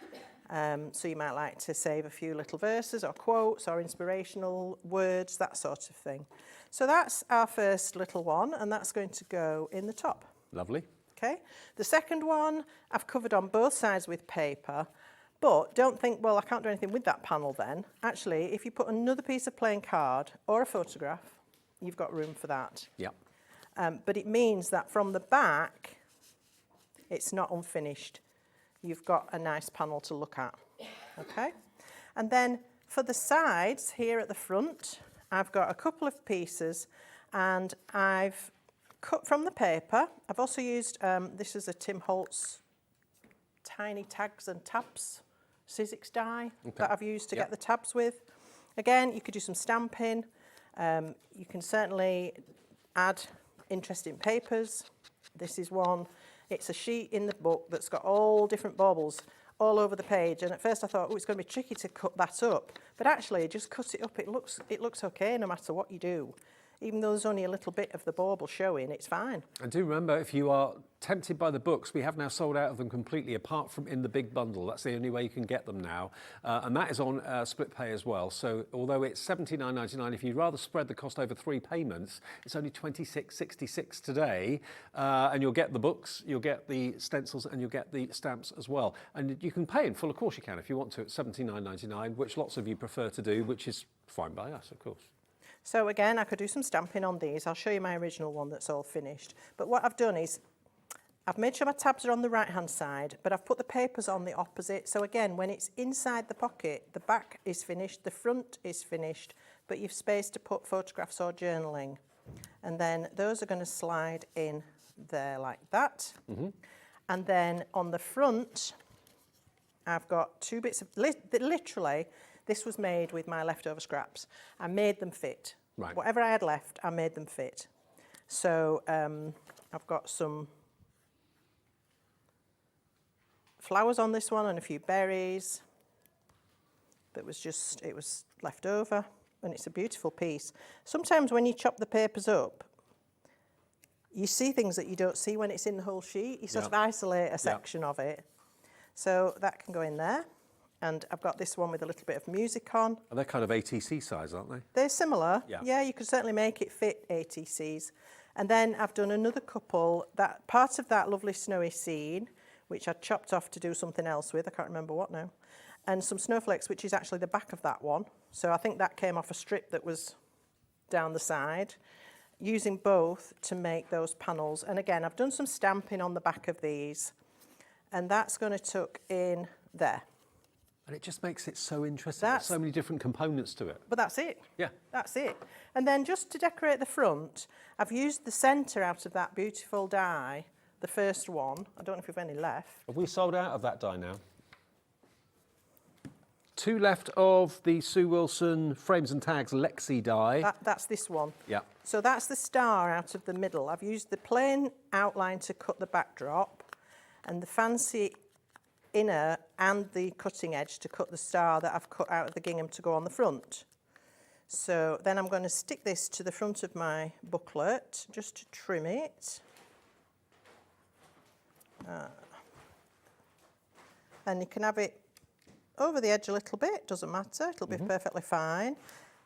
So you might like to save a few little verses or quotes or inspirational words, that sort of thing. So that's our first little one, and that's going to go in the top. Lovely. Okay. The second one I've covered on both sides with paper, but don't think, well, I can't do anything with that panel then. Actually, if you put another piece of plain card or a photograph, you've got room for that. Yeah. But it means that from the back, it's not unfinished. You've got a nice panel to look at. Okay. And then for the sides here at the front, I've got a couple of pieces, and I've cut from the paper. I've also used, this is a Tim Holtz tiny tags and tabs Sizzix die that I've used to get the tabs with. Again, you could do some stamping. You can certainly add interesting papers. This is one. It's a sheet in the book that's got all different baubles all over the page, and at first I thought, oh, it's going to be tricky to cut that up, but actually just cut it up. It looks okay no matter what you do. Even though there's only a little bit of the bauble showing, it's fine. And do remember, if you are tempted by the books, we have now sold out of them completely, apart from in the big bundle. That's the only way you can get them now. And that is on split pay as well. So although it's $79.99, if you'd rather spread the cost over 3 payments, it's only $26.66 today. And you'll get the books, you'll get the stencils, and you'll get the stamps as well. And you can pay in full, of course you can, if you want to, at $79.99, which lots of you prefer to do, which is fine by us, of course. So again, I could do some stamping on these. I'll show you my original one that's all finished. But what I've done is, I've made sure my tabs are on the right-hand side, but I've put the papers on the opposite. So again, when it's inside the pocket, the back is finished, the front is finished, but you've spaced to put photographs or journaling. And then those are going to slide in there like that. And then on the front, I've got 2 bits of, literally, this was made with my leftover scraps. I made them fit. Right. Whatever I had left, I made them fit. So I've got some flowers on this one and a few berries. That was just, it was left over, and it's a beautiful piece. Sometimes when you chop the papers up, you see things that you don't see when it's in the whole sheet. You sort of isolate a section of it. So that can go in there. And I've got this one with a little bit of music on. And they're kind of ATC size, aren't they? They're similar. Yeah. You could certainly make it fit ATCs. And then I've done another couple, that part of that lovely snowy scene, which I chopped off to do something else with. I can't remember what now. And some snowflakes, which is actually the back of that one. So I think that came off a strip that was down the side. Using both to make those panels. And again, I've done some stamping on the back of these. And that's going to tuck in there. And it just makes it so interesting. There's so many different components to it. But that's it. Yeah. That's it. And then just to decorate the front, I've used the centre out of that beautiful die, the first one. I don't know if we've any left. Have we sold out of that die now? 2 left of the Sue Wilson Frames and Tags Lexi die. That's this one. Yeah. So that's the star out of the middle. I've used the plain outline to cut the backdrop and the fancy inner and the cutting edge to cut the star that I've cut out of the gingham to go on the front. So then I'm going to stick this to the front of my booklet just to trim it. and you can have it over the edge a little bit, doesn't matter, it'll be perfectly fine.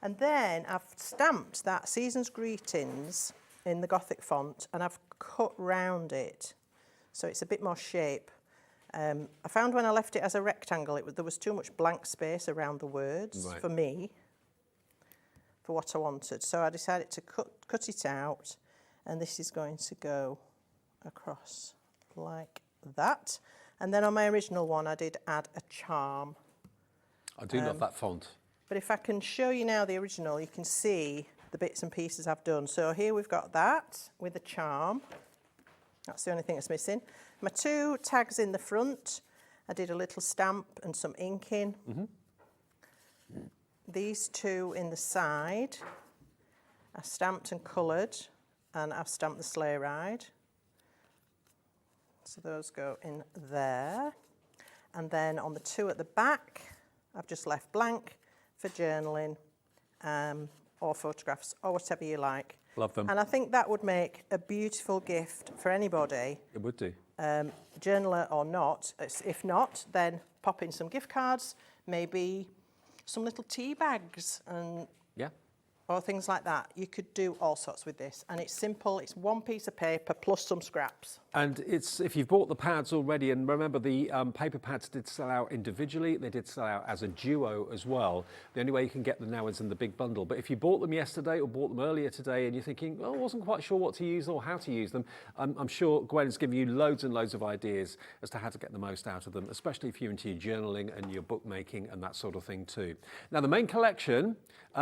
And then I've stamped that Season's Greetings in the Gothic font, and I've cut round it so it's a bit more shape. I found when I left it as a rectangle, there was too much blank space around the words for me, for what I wanted. So I decided to cut it out, and this is going to go across like that. And then on my original one, I did add a charm. I do love that font. But if I can show you now the original, you can see the bits and pieces I've done. So here we've got that with a charm. That's the only thing that's missing. My 2 tags in the front, I did a little stamp and some ink in. These 2 in the side, I stamped and coloured, and I've stamped the sleigh ride. So those go in there. And then on the 2 at the back, I've just left blank for journaling or photographs or whatever you like. Love them. And I think that would make a beautiful gift for anybody. It would do. Journaler or not. If not, then pop in some gift cards, maybe some little tea bags and or things like that. You could do all sorts with this, and it's simple. It's 1 piece of paper plus some scraps. And it's, if you've bought the pads already, and remember the paper pads did sell out individually, they did sell out as a duo as well. The only way you can get them now is in the big bundle. But if you bought them yesterday or bought them earlier today and you're thinking, oh, I wasn't quite sure what to use or how to use them, I'm sure Gwen's given you loads and loads of ideas as to how to get the most out of them, especially if you're into your journaling and your bookmaking and that sort of thing too. Now, the main collection,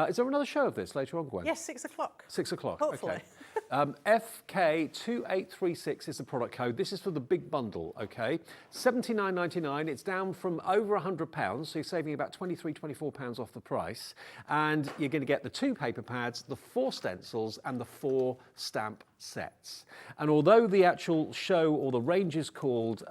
is there another show of this later on, Gwen? Yes, 6 o'clock. 6 o'clock, Hopefully. okay. FK2836 is the product code. This is for the big bundle, okay? £79.99. It's down from over £100, so you're saving about £23, £24 off the price. And you're going to get the 2 paper pads, the 4 stencils, and the 4 stamp sets. And although the actual show or the range is called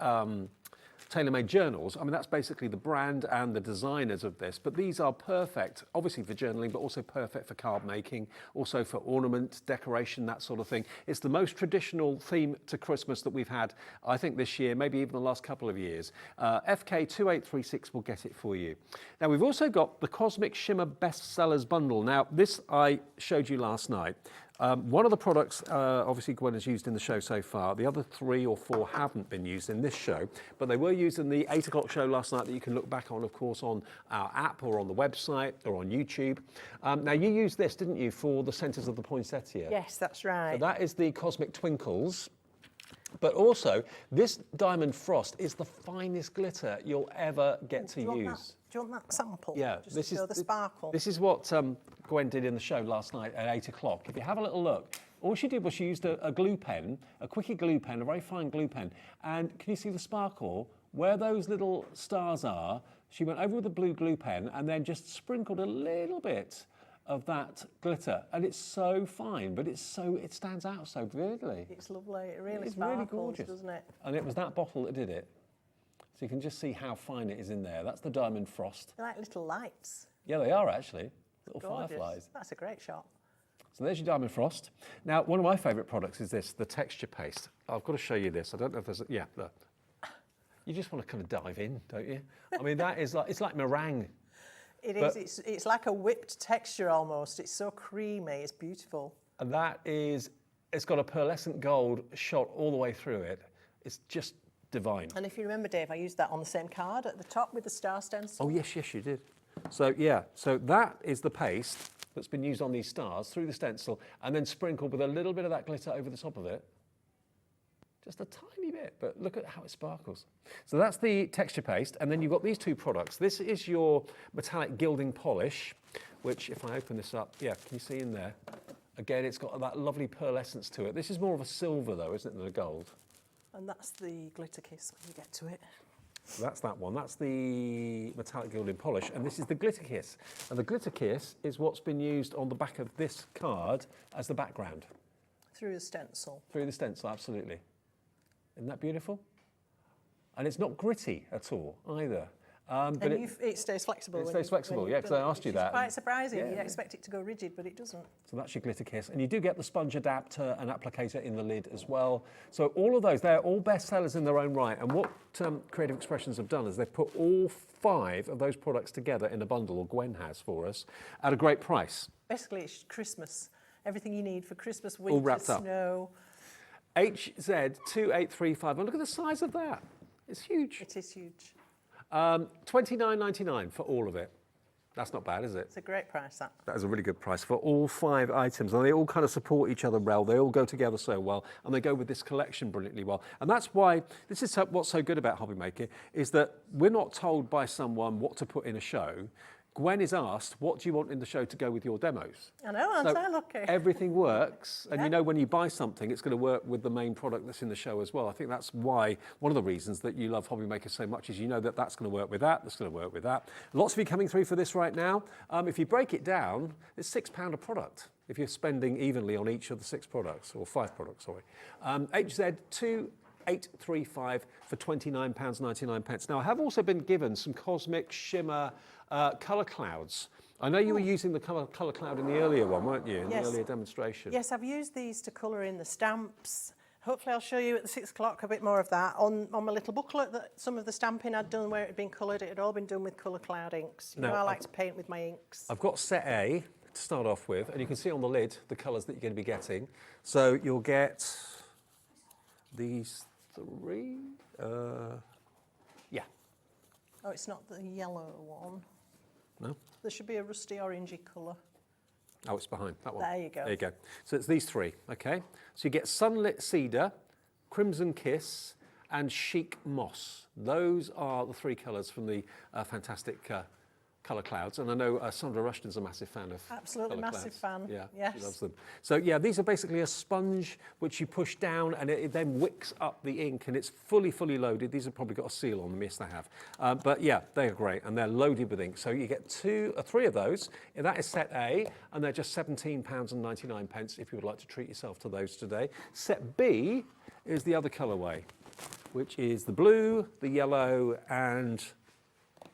Tailor-Made Journals, I mean, that's basically the brand and the designers of this, but these are perfect, obviously for journaling, but also perfect for card making, also for ornament, decoration, that sort of thing. It's the most traditional theme to Christmas that we've had, I think, this year, maybe even the last couple of years. FK2836 will get it for you. Now, we've also got the Cosmic Shimmer Bestsellers Bundle. Now, this I showed you last night. One of the products, obviously, Gwen has used in the show so far. The other 3 or 4 haven't been used in this show, but they were used in the 8 o'clock show last night that you can look back on, of course, on our app or on the website or on YouTube. Now, you used this, didn't you, for the centres of the poinsettia? Yes, that's right. So that is the Cosmic Twinkles. But also, this Diamond Frost is the finest glitter you'll ever get to use. Do you want that sample? Yeah, Just to show the sparkle. This is what Gwen did in the show last night at 8 o'clock. If you have a little look, all she did was she used a glue pen, a quickie glue pen, a very fine glue pen. And can you see the sparkle? Where those little stars are, she went over with a blue glue pen and then just sprinkled a little bit of that glitter, and it's so fine, but it stands out so vividly. It's lovely. It really It's sparkles, really gorgeous, doesn't it? And it was that bottle that did it. So you can just see how fine it is in there. That's the Diamond Frost. They're like little lights. Yeah, they are actually. Little Gorgeous. fireflies. That's a great shot. So there's your Diamond Frost. Now, one of my favourite products is this, the texture paste. I've got to show you this. I don't know if there's a, yeah, look. You just want to kind of dive in, don't you? I mean, that is like, it's like meringue. It is. It's like a whipped texture almost. It's so creamy. It's beautiful. And that is, it's got a pearlescent gold shot all the way through it. It's just divine. And if you remember, Dave, I used that on the same card at the top with the star stencil. Oh, yes, yes, you did. So, yeah, so that is the paste that's been used on these stars through the stencil and then sprinkled with a little bit of that glitter over the top of it. Just a tiny bit, but look at how it sparkles. So that's the texture paste, and then you've got these 2 products. This is your metallic gilding polish, which, if I open this up, yeah, can you see in there? Again, it's got that lovely pearlescence to it. This is more of a silver, though, isn't it, than a gold? And that's the glitter kiss when you get to it. So that's that one. That's the metallic gilding polish, and this is the glitter kiss. And the glitter kiss is what's been used on the back of this card as the background. Through the stencil. Through the stencil, absolutely. Isn't that beautiful? And it's not gritty at all either. But And it stays flexible. It when stays you- flexible, when yeah, you've 'cause I done it, asked you which is that. quite surprising. Yeah. You expect it to go rigid, but it doesn't. So that's your glitter kiss. And you do get the sponge adapter and applicator in the lid as well. So all of those, they're all bestsellers in their own right. And what Creative Expressions have done is they've put all 5 of those products together in a bundle, or Gwen has for us, at a great price. Basically, it's Christmas. Everything you need for Christmas, winter, wrapped up. snow. HZ2835. And look at the size of that. It's huge. It is huge. $29.99 for all of it. That's not bad, is it? It's a great price, that. That is a really good price for all 5 items, and they all kind of support each other well. They all go together so well, and they go with this collection brilliantly well. And that's why this is what's so good about Hobby Maker, is that we're not told by someone what to put in a show. Gwen is asked, what do you want in the show to go with your demos? I know, aren't I lucky? Everything works, and you know when you buy something, it's going to work with the main product that's in the show as well. I think that's why, one of the reasons that you love Hobby Maker so much is you know that that's going to work with that, that's going to work with that. Lots of you coming through for this right now. If you break it down, it's £6 a product if you're spending evenly on each of the 6 products, or 5 products, sorry. HZ2835 for £29.99. Now, I have also been given some Cosmic Shimmer colour clouds. I know you were using the colour cloud in the earlier one, weren't you, in the earlier demonstration? Yes, I've used these to colour in the stamps. Hopefully I'll show you at the 6 o'clock a bit more of that. On my little booklet, that some of the stamping I'd done where it had been coloured, it had all been done with colour cloud inks. You know, I like to paint with my inks. I've got set A to start off with, and you can see on the lid the colours that you're going to be getting. So you'll get these 3, yeah. Oh, it's not the yellow one. No? There should be a rusty orangey colour. Oh, it's behind that one. There you go. There you go. So it's these 3, okay? So you get Sunlit Cedar, Crimson Kiss, and Chic Moss. Those are the 3 colours from the fantastic colour clouds. And I know Sandra Rushton's a massive fan of Absolutely colour massive clouds. fan. Yeah, Yes. she loves them. So yeah, these are basically a sponge which you push down and it then wicks up the ink, and it's fully loaded. These have probably got a seal on them, yes they have. But yeah, they are great and they're loaded with ink. So you get 3 of those. That is set A, and they're just £17.99 if you would like to treat yourself to those today. Set B is the other colourway, which is the blue, the yellow, and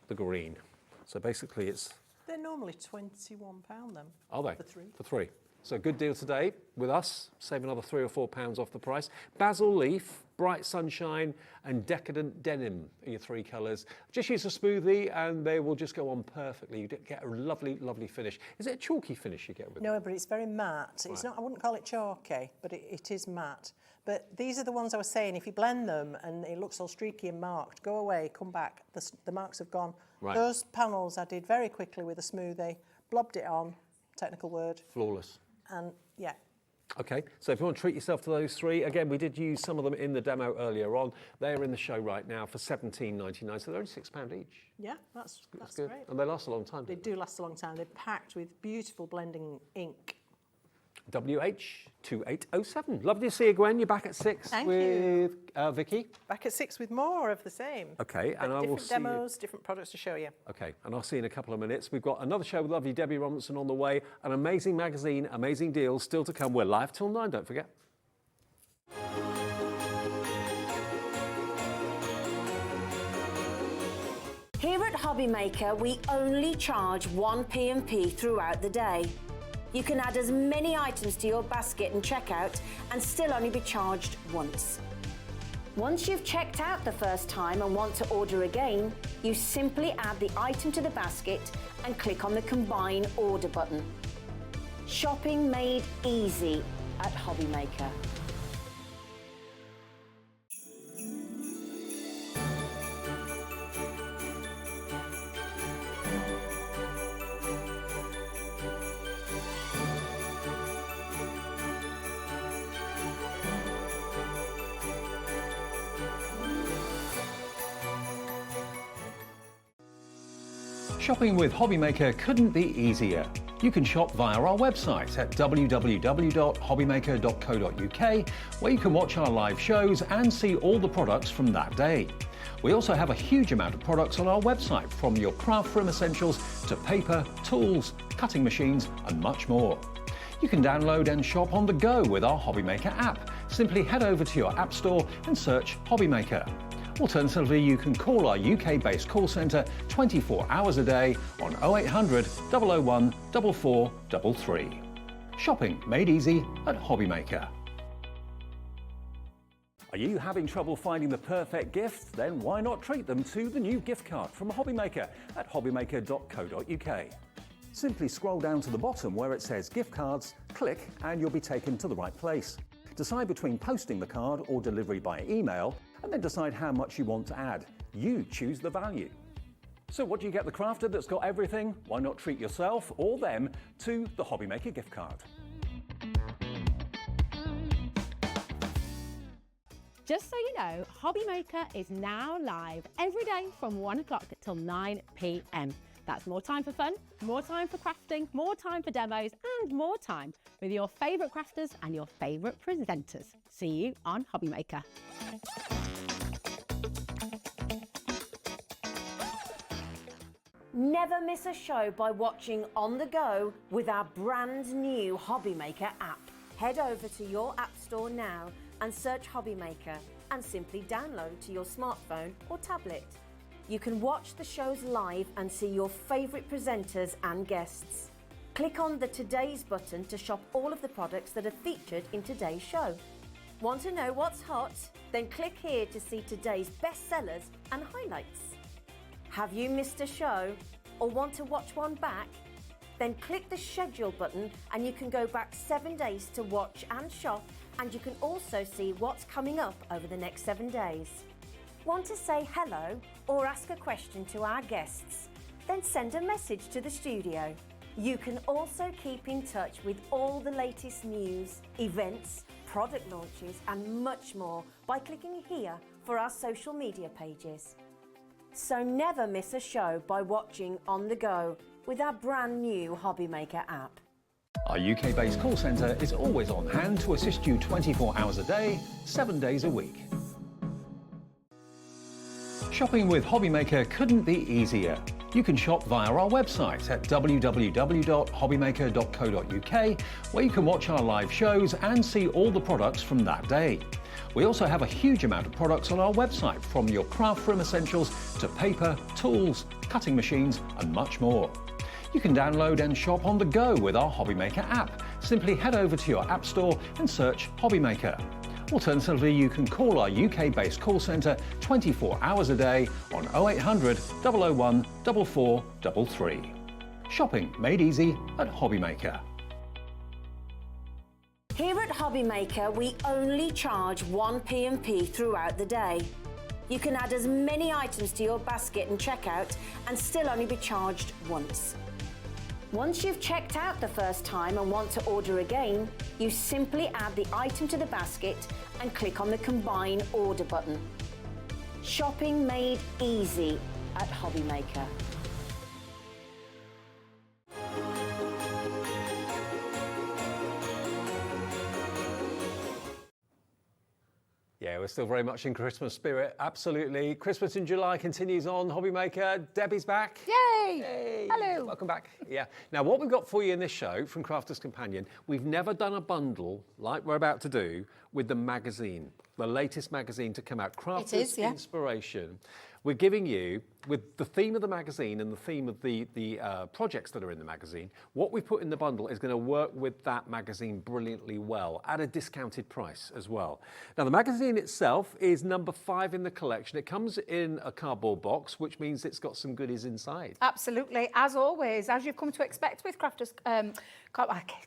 the green. So basically it's... They're normally £21 then. Are they? For 3. For 3. So a good deal today with us, save another £3 or £4 off the price. Basil Leaf, Bright Sunshine, and Decadent Denim are your 3 colours. Just use a smoothie and they will just go on perfectly. You get a lovely finish. Is it a chalky finish you get with it? No, but it's very matte. It's not, I wouldn't call it chalky, but it is matte. But these are the ones I was saying, if you blend them and it looks all streaky and marked, go away, come back, the marks have gone. Right. Those panels I did very quickly with a smoothie, blobbed it on, technical word, Flawless. and yeah. Okay, so if you want to treat yourself to those 3, again, we did use some of them in the demo earlier on. They're in the show right now for £17.99, so they're only £6 each. Yeah, that's good. great. And they last a long time. They do last a long time. They're packed with beautiful blending ink. WH2807. Lovely to see you, Gwen. You're back at 6 Thank with Vicky. Back at 6 with more of the same. Okay, But and I will different see you. demos, different products to show you. Okay, and I'll see you in a couple of minutes. We've got another show with lovely Debbie Robinson on the way, an amazing magazine, amazing deals still to come. We're live till 9, don't forget. Here at Hobby Maker, we only charge 1 P&P throughout the day. You can add as many items to your basket and checkout and still only be charged once. Once you've checked out the first time and want to order again, you simply add the item to the basket and click on the Combine Order button. Shopping made easy at Hobby Maker. Shopping with Hobby Maker couldn't be easier. You can shop via our website at www.hobbymaker.co.uk, where you can watch our live shows and see all the products from that day. We also have a huge amount of products on our website, from your craft room essentials to paper, tools, cutting machines and much more. You can download and shop on the go with our Hobby Maker app. Simply head over to your app store and search Hobby Maker. Alternatively, you can call our UK-based call centre 24 hours a day on 0800 001 4433. Shopping made easy at Hobbymaker. Are you having trouble finding the perfect gift? Then why not treat them to the new gift card from Hobbymaker at hobbymaker.co.uk. Simply scroll down to the bottom where it says gift cards, click and you'll be taken to the right place. Decide between posting the card or delivery by email and then decide how much you want to add. You choose the value. So what do you get the crafter that's got everything? Why not treat yourself or them to the Hobbymaker gift card? Just so you know, Hobbymaker is now live every day from 1 o'clock till 9 p.m. That's more time for fun, more time for crafting, more time for demos, and more time with your favourite crafters and your favourite presenters. See you on Hobbymaker. Never miss a show by watching on the go with our brand new Hobbymaker app. Head over to your app store now and search Hobbymaker and simply download to your smartphone or tablet. You can watch the shows live and see your favourite presenters and guests. Click on the Today's button to shop all of the products that are featured in today's show. Want to know what's hot? Then click here to see today's bestsellers and highlights. Have you missed a show or want to watch one back? Then click the schedule button and you can go back 7 days to watch and shop, and you can also see what's coming up over the next 7 days. Want to say hello or ask a question to our guests? Then send a message to the studio. You can also keep in touch with all the latest news, events, product launches and much more by clicking here for our social media pages. So never miss a show by watching on the go with our brand new Hobbymaker app. Our UK-based call centre is always on hand to assist you 24 hours a day, 7 days a week. Shopping with Hobbymaker couldn't be easier. You can shop via our website at www.hobbymaker.co.uk, where you can watch our live shows and see all the products from that day. We also have a huge amount of products on our website, from your craft room essentials to paper, tools, cutting machines and much more. You can download and shop on the go with our Hobbymaker app. Simply head over to your app store and search Hobbymaker. Alternatively, you can call our UK-based call centre 24 hours a day on 0800 001 4433. Shopping made easy at Hobbymaker. Here at Hobbymaker, we only charge 1 P&P throughout the day. You can add as many items to your basket and checkout and still only be charged once. Once you've checked out the first time and want to order again, you simply add the item to the basket and click on the Combine Order button. Shopping made easy at Hobbymaker. Yeah, we're still very much in Christmas spirit, absolutely. Christmas in July continues on. Hobbymaker, Debbie's back. Yay! Yay! Hello. Welcome back. Yeah. Now, what we've got for you in this show from Crafter's Companion, we've never done a bundle like we're about to do with the magazine, the latest magazine to come out, Crafter's Inspiration. We're giving you, with the theme of the magazine and the theme of the projects that are in the magazine, what we put in the bundle is going to work with that magazine brilliantly well, at a discounted price as well. Now, the magazine itself is number 5 in the collection. It comes in a cardboard box, which means it's got some goodies inside. Absolutely, as always, as you've come to expect with Crafter's, I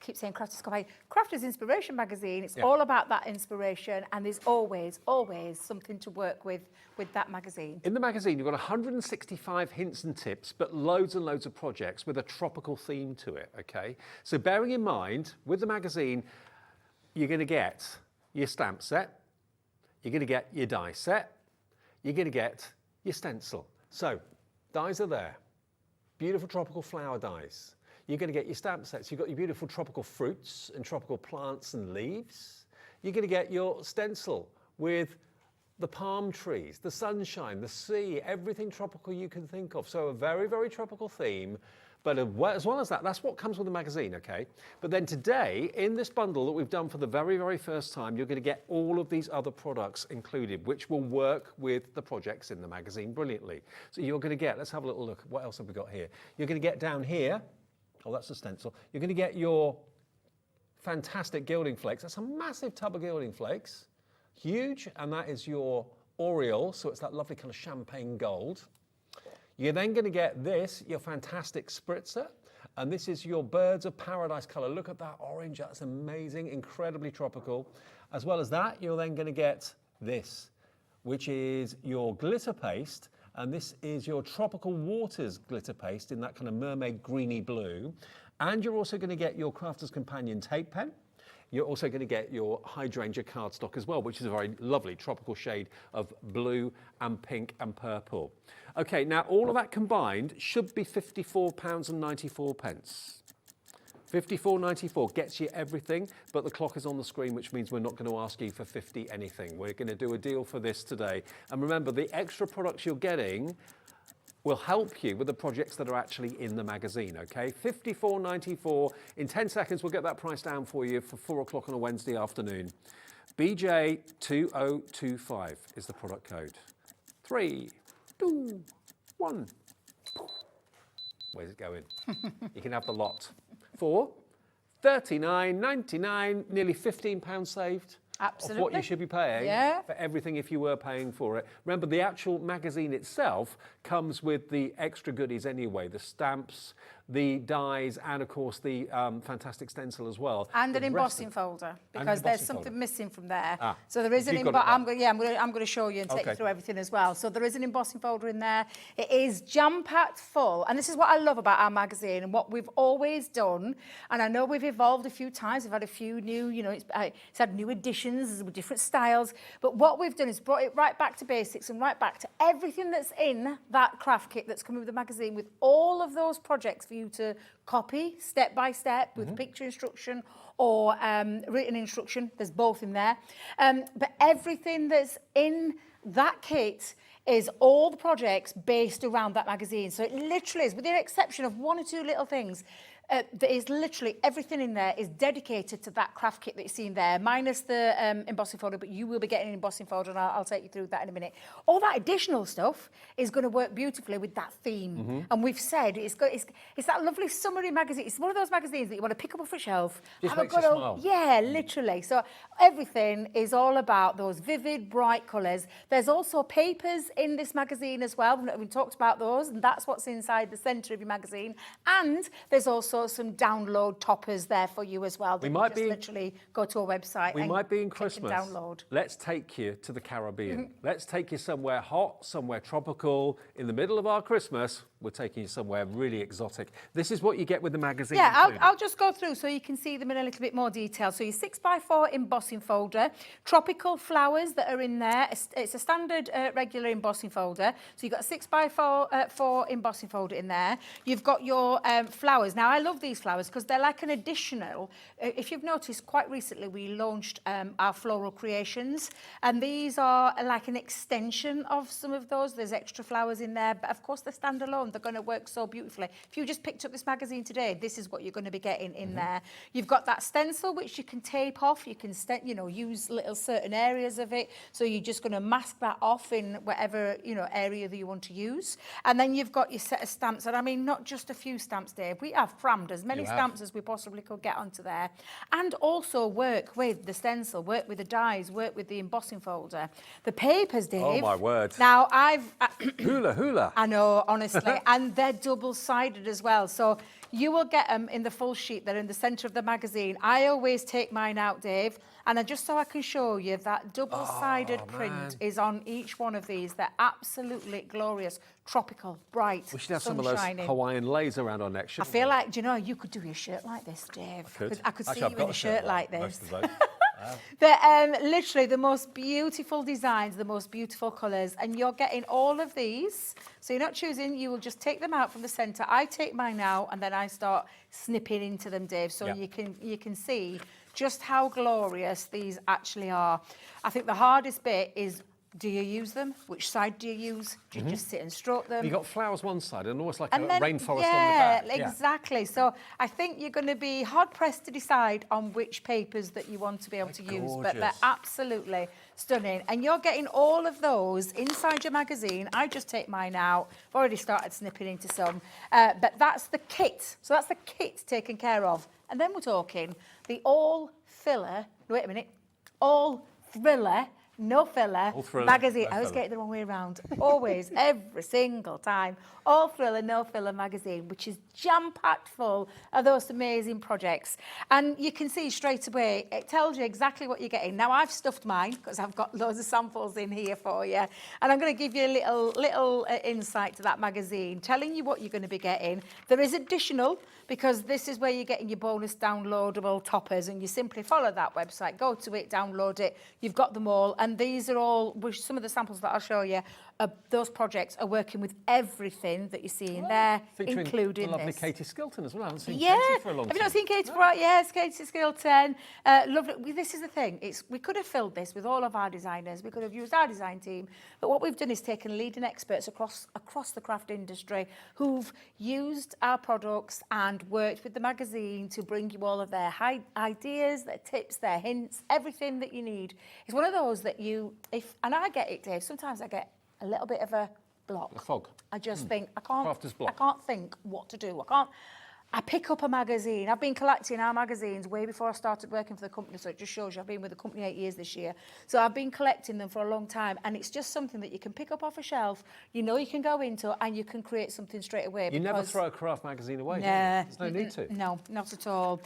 keep saying Crafter's Inspiration magazine. It's all about that inspiration, and there's always something to work with that magazine. In the magazine, you've got 165 hints and tips, but loads and loads of projects with a tropical theme to it, okay? So bearing in mind, with the magazine, you're going to get your stamp set, you're going to get your die set, you're going to get your stencil. So, dies are there. Beautiful tropical flower dies. You're going to get your stamp sets. You've got your beautiful tropical fruits and tropical plants and leaves. You're going to get your stencil with the palm trees, the sunshine, the sea, everything tropical you can think of. So a very, very tropical theme But as well as that, that's what comes with the magazine, okay? But then today, in this bundle that we've done for the very, very first time, you're going to get all of these other products included, which will work with the projects in the magazine brilliantly. So you're going to get, let's have a little look. What else have we got here? You're going to get down here, oh, that's a stencil. You're going to get your fantastic gilding flakes. That's a massive tub of gilding flakes, huge, and that is your aureole, so it's that lovely kind of champagne gold. You're then going to get this, your fantastic spritzer, and this is your Birds of Paradise colour. Look at that orange, that's amazing, incredibly tropical. As well as that, you're then going to get this, which is your glitter paste, and this is your Tropical Waters glitter paste in that kind of mermaid greeny blue. And you're also going to get your Crafter's Companion tape pen. You're also going to get your hydrangea cardstock as well, which is a very lovely tropical shade of blue and pink and purple. Okay, now all of that combined should be £54.94. £54.94 gets you everything, but the clock is on the screen, which means we're not going to ask you for 50 anything. We're going to do a deal for this today. And remember, the extra products you're getting will help you with the projects that are actually in the magazine, okay? £54.94. In 10 seconds, we'll get that price down for you for 4 o'clock on a Wednesday afternoon. BJ2025 is the product code. 3, 2, 1. Where's it going? You can have the lot for $39.99, nearly £15 saved. Absolutely. Of what you should be paying for everything if you were paying for it. Remember, the actual magazine itself comes with the extra goodies anyway, the stamps, the dies, and of course the fantastic stencil as well. And an embossing folder, because there's something missing from there. So there is an I'm going to show you and take you through everything as well. So there is an embossing folder in there. It is jam-packed full, and this is what I love about our magazine and what we've always done. And I know we've evolved a few times. We've had a few new, it's had new additions with different styles. But what we've done is brought it right back to basics and right back to everything that's in that craft kit that's coming with the magazine, with all of those projects for you to copy step by step with picture instruction or written instruction. There's both in there. But everything that's in that kit is all the projects based around that magazine. So it literally is, with the exception of 1 or 2 little things, there is literally everything in there is dedicated to that craft kit that you're seeing there, minus the embossing folder, but you will be getting an embossing folder, and I'll take you through that in a minute. All that additional stuff is going to work beautifully with that theme. And we've said it's that lovely summery magazine. It's one of those magazines that you want to pick up off a shelf. Just makes you smile. Yeah, literally. So everything is all about those vivid, bright colours. There's also papers in this magazine as well. We talked about those, and that's what's inside the centre of your magazine. And there's also some download toppers there for you as well. We might be literally go to our website. We and might be in Christmas. Download. Let's take you to the Caribbean. Let's take you somewhere hot, somewhere tropical. In the middle of our Christmas, we're taking you somewhere really exotic. This is what you get with the magazine. Yeah, I'll just go through so you can see them in a little bit more detail. So your 6x4 embossing folder, tropical flowers that are in there. It's a standard regular embossing folder. So you've got a 6x4 embossing folder in there. You've got your flowers. Now, I love these flowers because they're like an additional. If you've noticed, quite recently we launched our floral creations, and these are like an extension of some of those. There's extra flowers in there, but of course they're standalone. They're going to work so beautifully. If you just picked up this magazine today, this is what you're going to be getting in there. You've got that stencil which you can tape off. You can use little certain areas of it. So you're just going to mask that off in whatever area that you want to use. And then you've got your set of stamps, and I mean not just a few stamps, Dave. We have crammed as many stamps as we possibly could get onto there, and also work with the stencil, work with the dies, work with the embossing folder. The papers, Dave. Oh my word. Now I've hula. I know, honestly, and they're double-sided as well. So you will get them in the full sheet. They're in the centre of the magazine. I always take mine out, Dave, and just so I can show you that double-sided print is on each one of these. They're absolutely glorious, tropical, bright, We should have some sun-shining. of those Hawaiian lays around our neck, I shouldn't feel we? like, you could do a shirt like this, Dave. I could see Actually, you in a shirt like this. most of those. They're literally the most beautiful designs, the most beautiful colours, and you're getting all of these. So you're not choosing, you will just take them out from the centre. I take mine out and then I start snipping into them, Dave, so you can see just how glorious these actually are. I think the hardest bit is Do you use them? Which side do you use? Do you just sit and stroke them? You've got flowers one side and almost like And a then- rainforest on the yeah, back. exactly. So I think you're going to be hard-pressed to decide on which papers that you want to be able to use, but they're gorgeous. absolutely stunning. And you're getting all of those inside your magazine. I just take mine out. I've already started snipping into some. But that's the kit. So that's the kit taken care of. And then we're talking the all-filler, wait a minute, all-thriller, no filler All thriller, magazine. no I always filler. get it the wrong way around. Always, every single time. All thriller, no filler magazine, which is jam-packed full of those amazing projects. And you can see straight away, it tells you exactly what you're getting. Now, I've stuffed mine because I've got loads of samples in here for you. And I'm going to give you a little insight to that magazine, telling you what you're going to be getting. There is additional, because this is where you're getting your bonus downloadable toppers, and you simply follow that website, go to it, download it. You've got them all, and these are all, which some of the samples that I'll show you, those projects are working with everything that you see in there, Featuring including the lovely this. Katie Skilton as well. I haven't seen Yeah, Katie for a long have time. you not seen Katie? Right, yes, Katie Skilton. Lovely. This is the thing. We could have filled this with all of our designers. We could have used our design team. But what we've done is taken leading experts across the craft industry who've used our products and worked with the magazine to bring you all of their ideas, their tips, their hints, everything that you need. It's one of those that and I get it, Dave, sometimes I get a little bit of a block. A fog. I just think I Crafter's block. can't think what to do. I pick up a magazine. I've been collecting our magazines way before I started working for the company, so it just shows you I've been with the company 8 years this year. So I've been collecting them for a long time, and it's just something that you can pick up off a shelf, you know you can go into, and you can create something straight away. You never because- throw a craft magazine away, do you? Nah, There's no need to. No, not at all.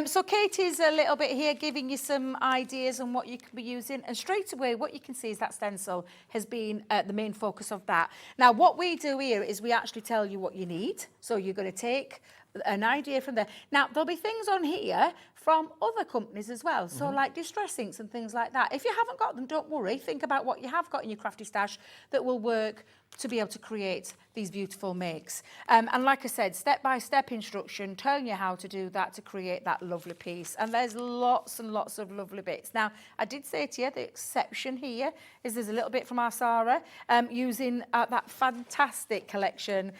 So Katie's a little bit here giving you some ideas on what you can be using. And straight away, what you can see is that stencil has been the main focus of that. Now, what we do here is we actually tell you what you need. So you're going to take an idea from there. Now, there'll be things on here from other companies as well. So like distress inks and things like that. If you haven't got them, don't worry. Think about what you have got in your crafty stash that will work to be able to create these beautiful makes. And like I said, step-by-step instruction, telling you how to do that to create that lovely piece. And there's lots and lots of lovely bits. Now, I did say to you, the exception here is there's a little bit from our Sarah using that fantastic collection,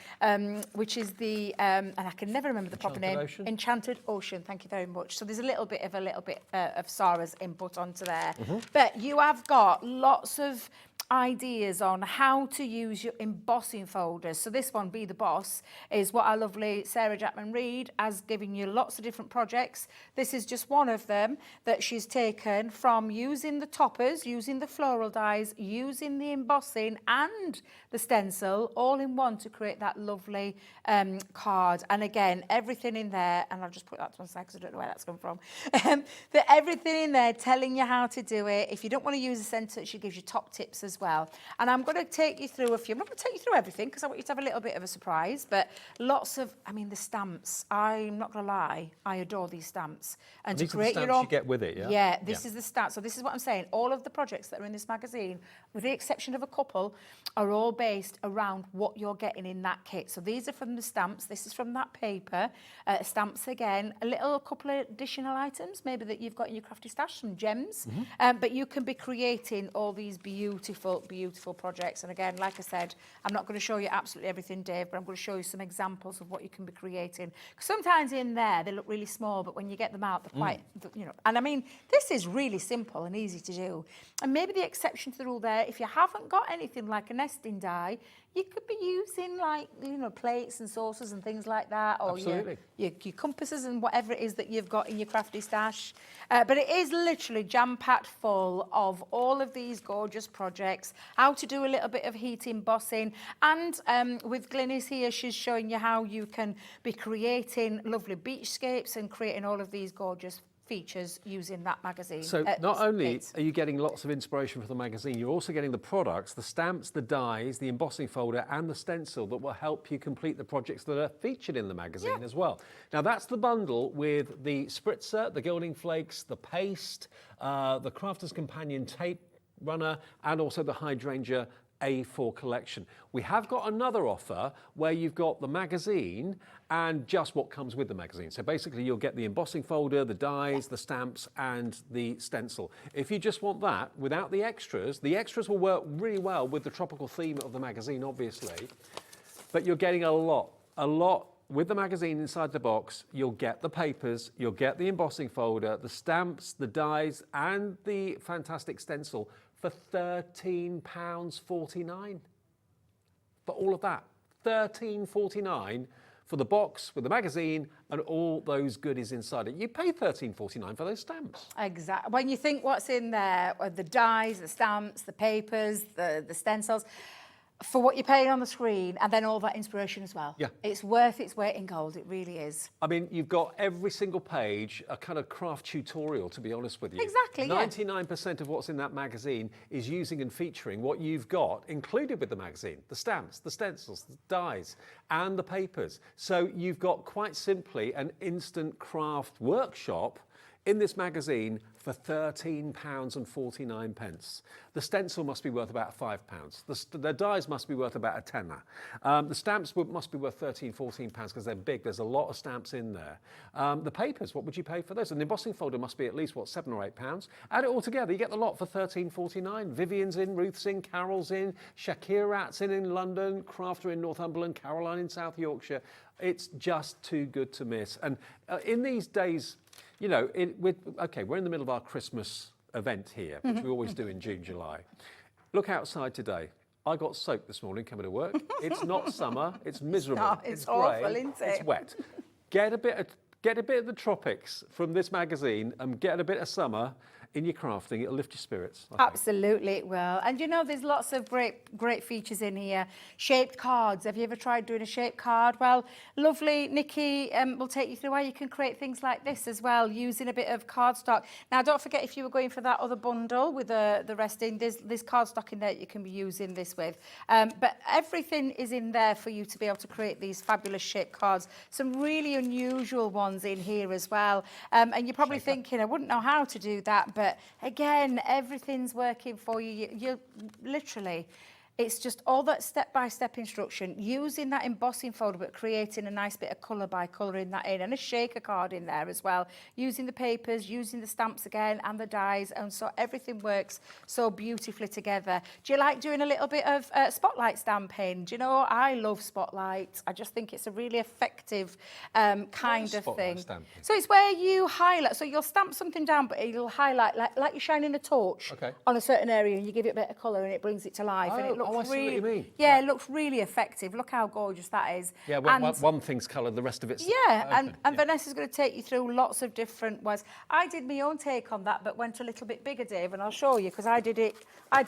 which is the, and I can never remember the proper name. Ocean? Enchanted Ocean, thank you very much. So there's a little bit of Sarah's input onto there. But you have got lots of ideas on how to use your embossing folders. So this one, Be the Boss, is what our lovely Sarah Jackman Reid has given you lots of different projects. This is just one of them that she's taken from using the toppers, using the floral dies, using the embossing and the stencil all in one to create that lovely card. And again, everything in there, and I'll just put that to one side because I don't know where that's come from. Everything in there telling you how to do it. If you don't want to use a stencil, she gives you top tips as well. And I'm going to take you through a few. I'm not going to take you through everything because I want you to have a little bit of a surprise, but lots of, I mean, the stamps. I'm not going to lie, I adore these stamps. And These to are the create stamps your own, you get with it, yeah? Yeah, this is the stamp. So this is what I'm saying. All of the projects that are in this magazine, with the exception of a couple, are all based around what you're getting in that kit. So these are from the stamps. This is from that paper. Stamps again. A couple of additional items, maybe that you've got in your crafty stash, some gems. But you can be creating all these beautiful, beautiful projects. And again, like I said, I'm not going to show you absolutely everything, Dave, but I'm going to show you some examples of what you can be creating. 'Cause sometimes in there, they look really small, but when you get them out, they're quite, you know. And I mean, this is really simple and easy to do. And maybe the exception to the rule there, if you haven't got anything like a nesting die, you could be using like, you know, plates and saucers and things like that, or your compasses and whatever it is that you've got in your crafty stash. But it is literally jam-packed full of all of these gorgeous projects, how to do a little bit of heat embossing. And with Glynis here, she's showing you how you can be creating lovely beachscapes and creating all of these gorgeous features using that magazine. So not only are you getting lots of inspiration from the magazine, you're also getting the products, the stamps, the dies, the embossing folder and the stencil that will help you complete the projects that are featured in the magazine as well. Now that's the bundle with the spritzer, the gilding flakes, the paste, the Crafter's Companion tape runner and also the hydrangea A4 collection. We have got another offer where you've got the magazine and just what comes with the magazine. So basically you'll get the embossing folder, the dies, the stamps and the stencil. If you just want that without the extras will work really well with the tropical theme of the magazine, obviously, but you're getting a lot with the magazine inside the box. You'll get the papers, you'll get the embossing folder, the stamps, the dies and the fantastic stencil for £13.49. For all of that, £13.49 for the box with the magazine and all those goodies inside it. You pay £13.49 for those stamps. Exactly. When you think what's in there, the dies, the stamps, the papers, the stencils, for what you're paying on the screen, and then all that inspiration as well. Yeah. It's worth its weight in gold, it really is. I mean, you've got every single page a kind of craft tutorial, to be honest with you. Exactly, yeah. 99% of what's in that magazine is using and featuring what you've got included with the magazine, the stamps, the stencils, the dies, and the papers. So you've got quite simply an instant craft workshop in this magazine for £13.49. The stencil must be worth about £5. The dies must be worth about a tenner. The stamps must be worth £13, £14 because they're big. There's a lot of stamps in there. The papers, what would you pay for those? And the embossing folder must be at least, what, £7 or £8. Add it all together, you get the lot for £13.49. Vivian's in, Ruth's in, Carol's in, Shakirat's in London, Crafter in Northumberland, Caroline in South Yorkshire. It's just too good to miss. And in these days, you know, we're in the middle of our Christmas event here, which we always do in June, July. Look outside today. I got soaked this morning coming to work. It's not summer. It's miserable. It's grey, awful, isn't it? It's wet. Get a bit of the tropics from this magazine and get a bit of summer in your crafting. It'll lift your spirits. I think. Absolutely, it will. And you know, there's lots of great features in here. Shaped cards. Have you ever tried doing a shaped card? Well, lovely Nikki will take you through how you can create things like this as well, using a bit of cardstock. Now, don't forget, if you were going for that other bundle with the rest in, there's cardstock in there that you can be using this with. But everything is in there for you to be able to create these fabulous shaped cards. Some really unusual ones in here as well. And you're probably thinking, I wouldn't know how to do that, but again, everything's working for you. You're literally, it's just all that step-by-step instruction, using that embossing folder, but creating a nice bit of colour by colouring that in, and a shaker card in there as well, using the papers, using the stamps again, and the dies, and so everything works so beautifully together. Do you like doing a little bit of spotlight stamping? Do you know, I love spotlight. I just think it's a really effective kind of thing. Stamping? So it's where you highlight, so you'll stamp something down, but it'll highlight, like you're shining a torch on a certain area, and you give it a bit of colour, and it brings it to life, and it looks I see what you mean. Yeah, it looks really effective. Look how gorgeous that is. Yeah, one thing's coloured, the rest of it's... Yeah, and Vanessa's going to take you through lots of different ways. I did my own take on that, but went a little bit bigger, Dave, and I'll show you, because I did it a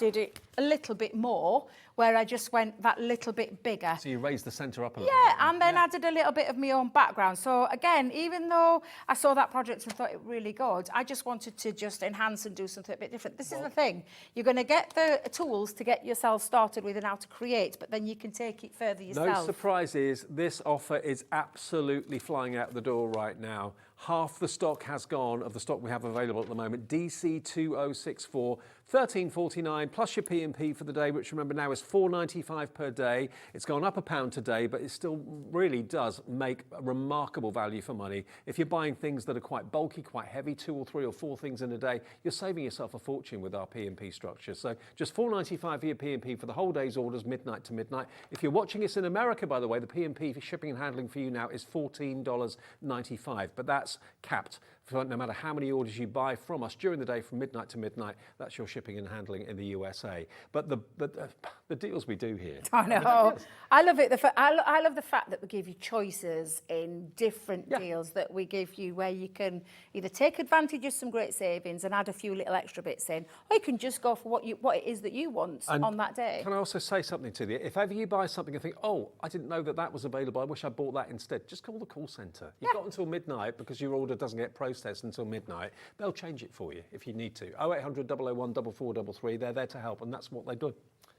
little bit more, where I just went that little bit bigger. So you raised the centre up a little Yeah, bit. and then added a little bit of my own background. So again, even though I saw that project and thought it really good, I just wanted to just enhance and do something a bit different. This is the thing. You're going to get the tools to get yourself started with and how to create, but then you can take it further yourself. No surprises, this offer is absolutely flying out the door right now. Half the stock has gone of the stock we have available at the moment. DC2064, £13.49 plus your P&P for the day, which remember now is £4.95 per day. It's gone up £1 today, but it still really does make a remarkable value for money. If you're buying things that are quite bulky, quite heavy, 2 or 3 or 4 things in a day, you're saving yourself a fortune with our P&P structure. So just £4.95 for your P&P for the whole day's orders, midnight to midnight. If you're watching us in America, by the way, the P&P for shipping and handling for you now is $14.95, but that's capped. No matter how many orders you buy from us during the day from midnight to midnight, that's your shipping and handling in the USA. But the deals we do here. I know. I love it. I love the fact that we give you choices in different deals that we give you, where you can either take advantage of some great savings and add a few little extra bits in, or you can just go for what it is that you want on that day. Can I also say something to you? If ever you buy something and think, oh, I didn't know that was available, I wish I bought that instead, just call the call centre. You've got until midnight, because your order doesn't get processed until midnight. They'll change it for you if you need to. 0800 001 4433. They're there to help, and that's what they do.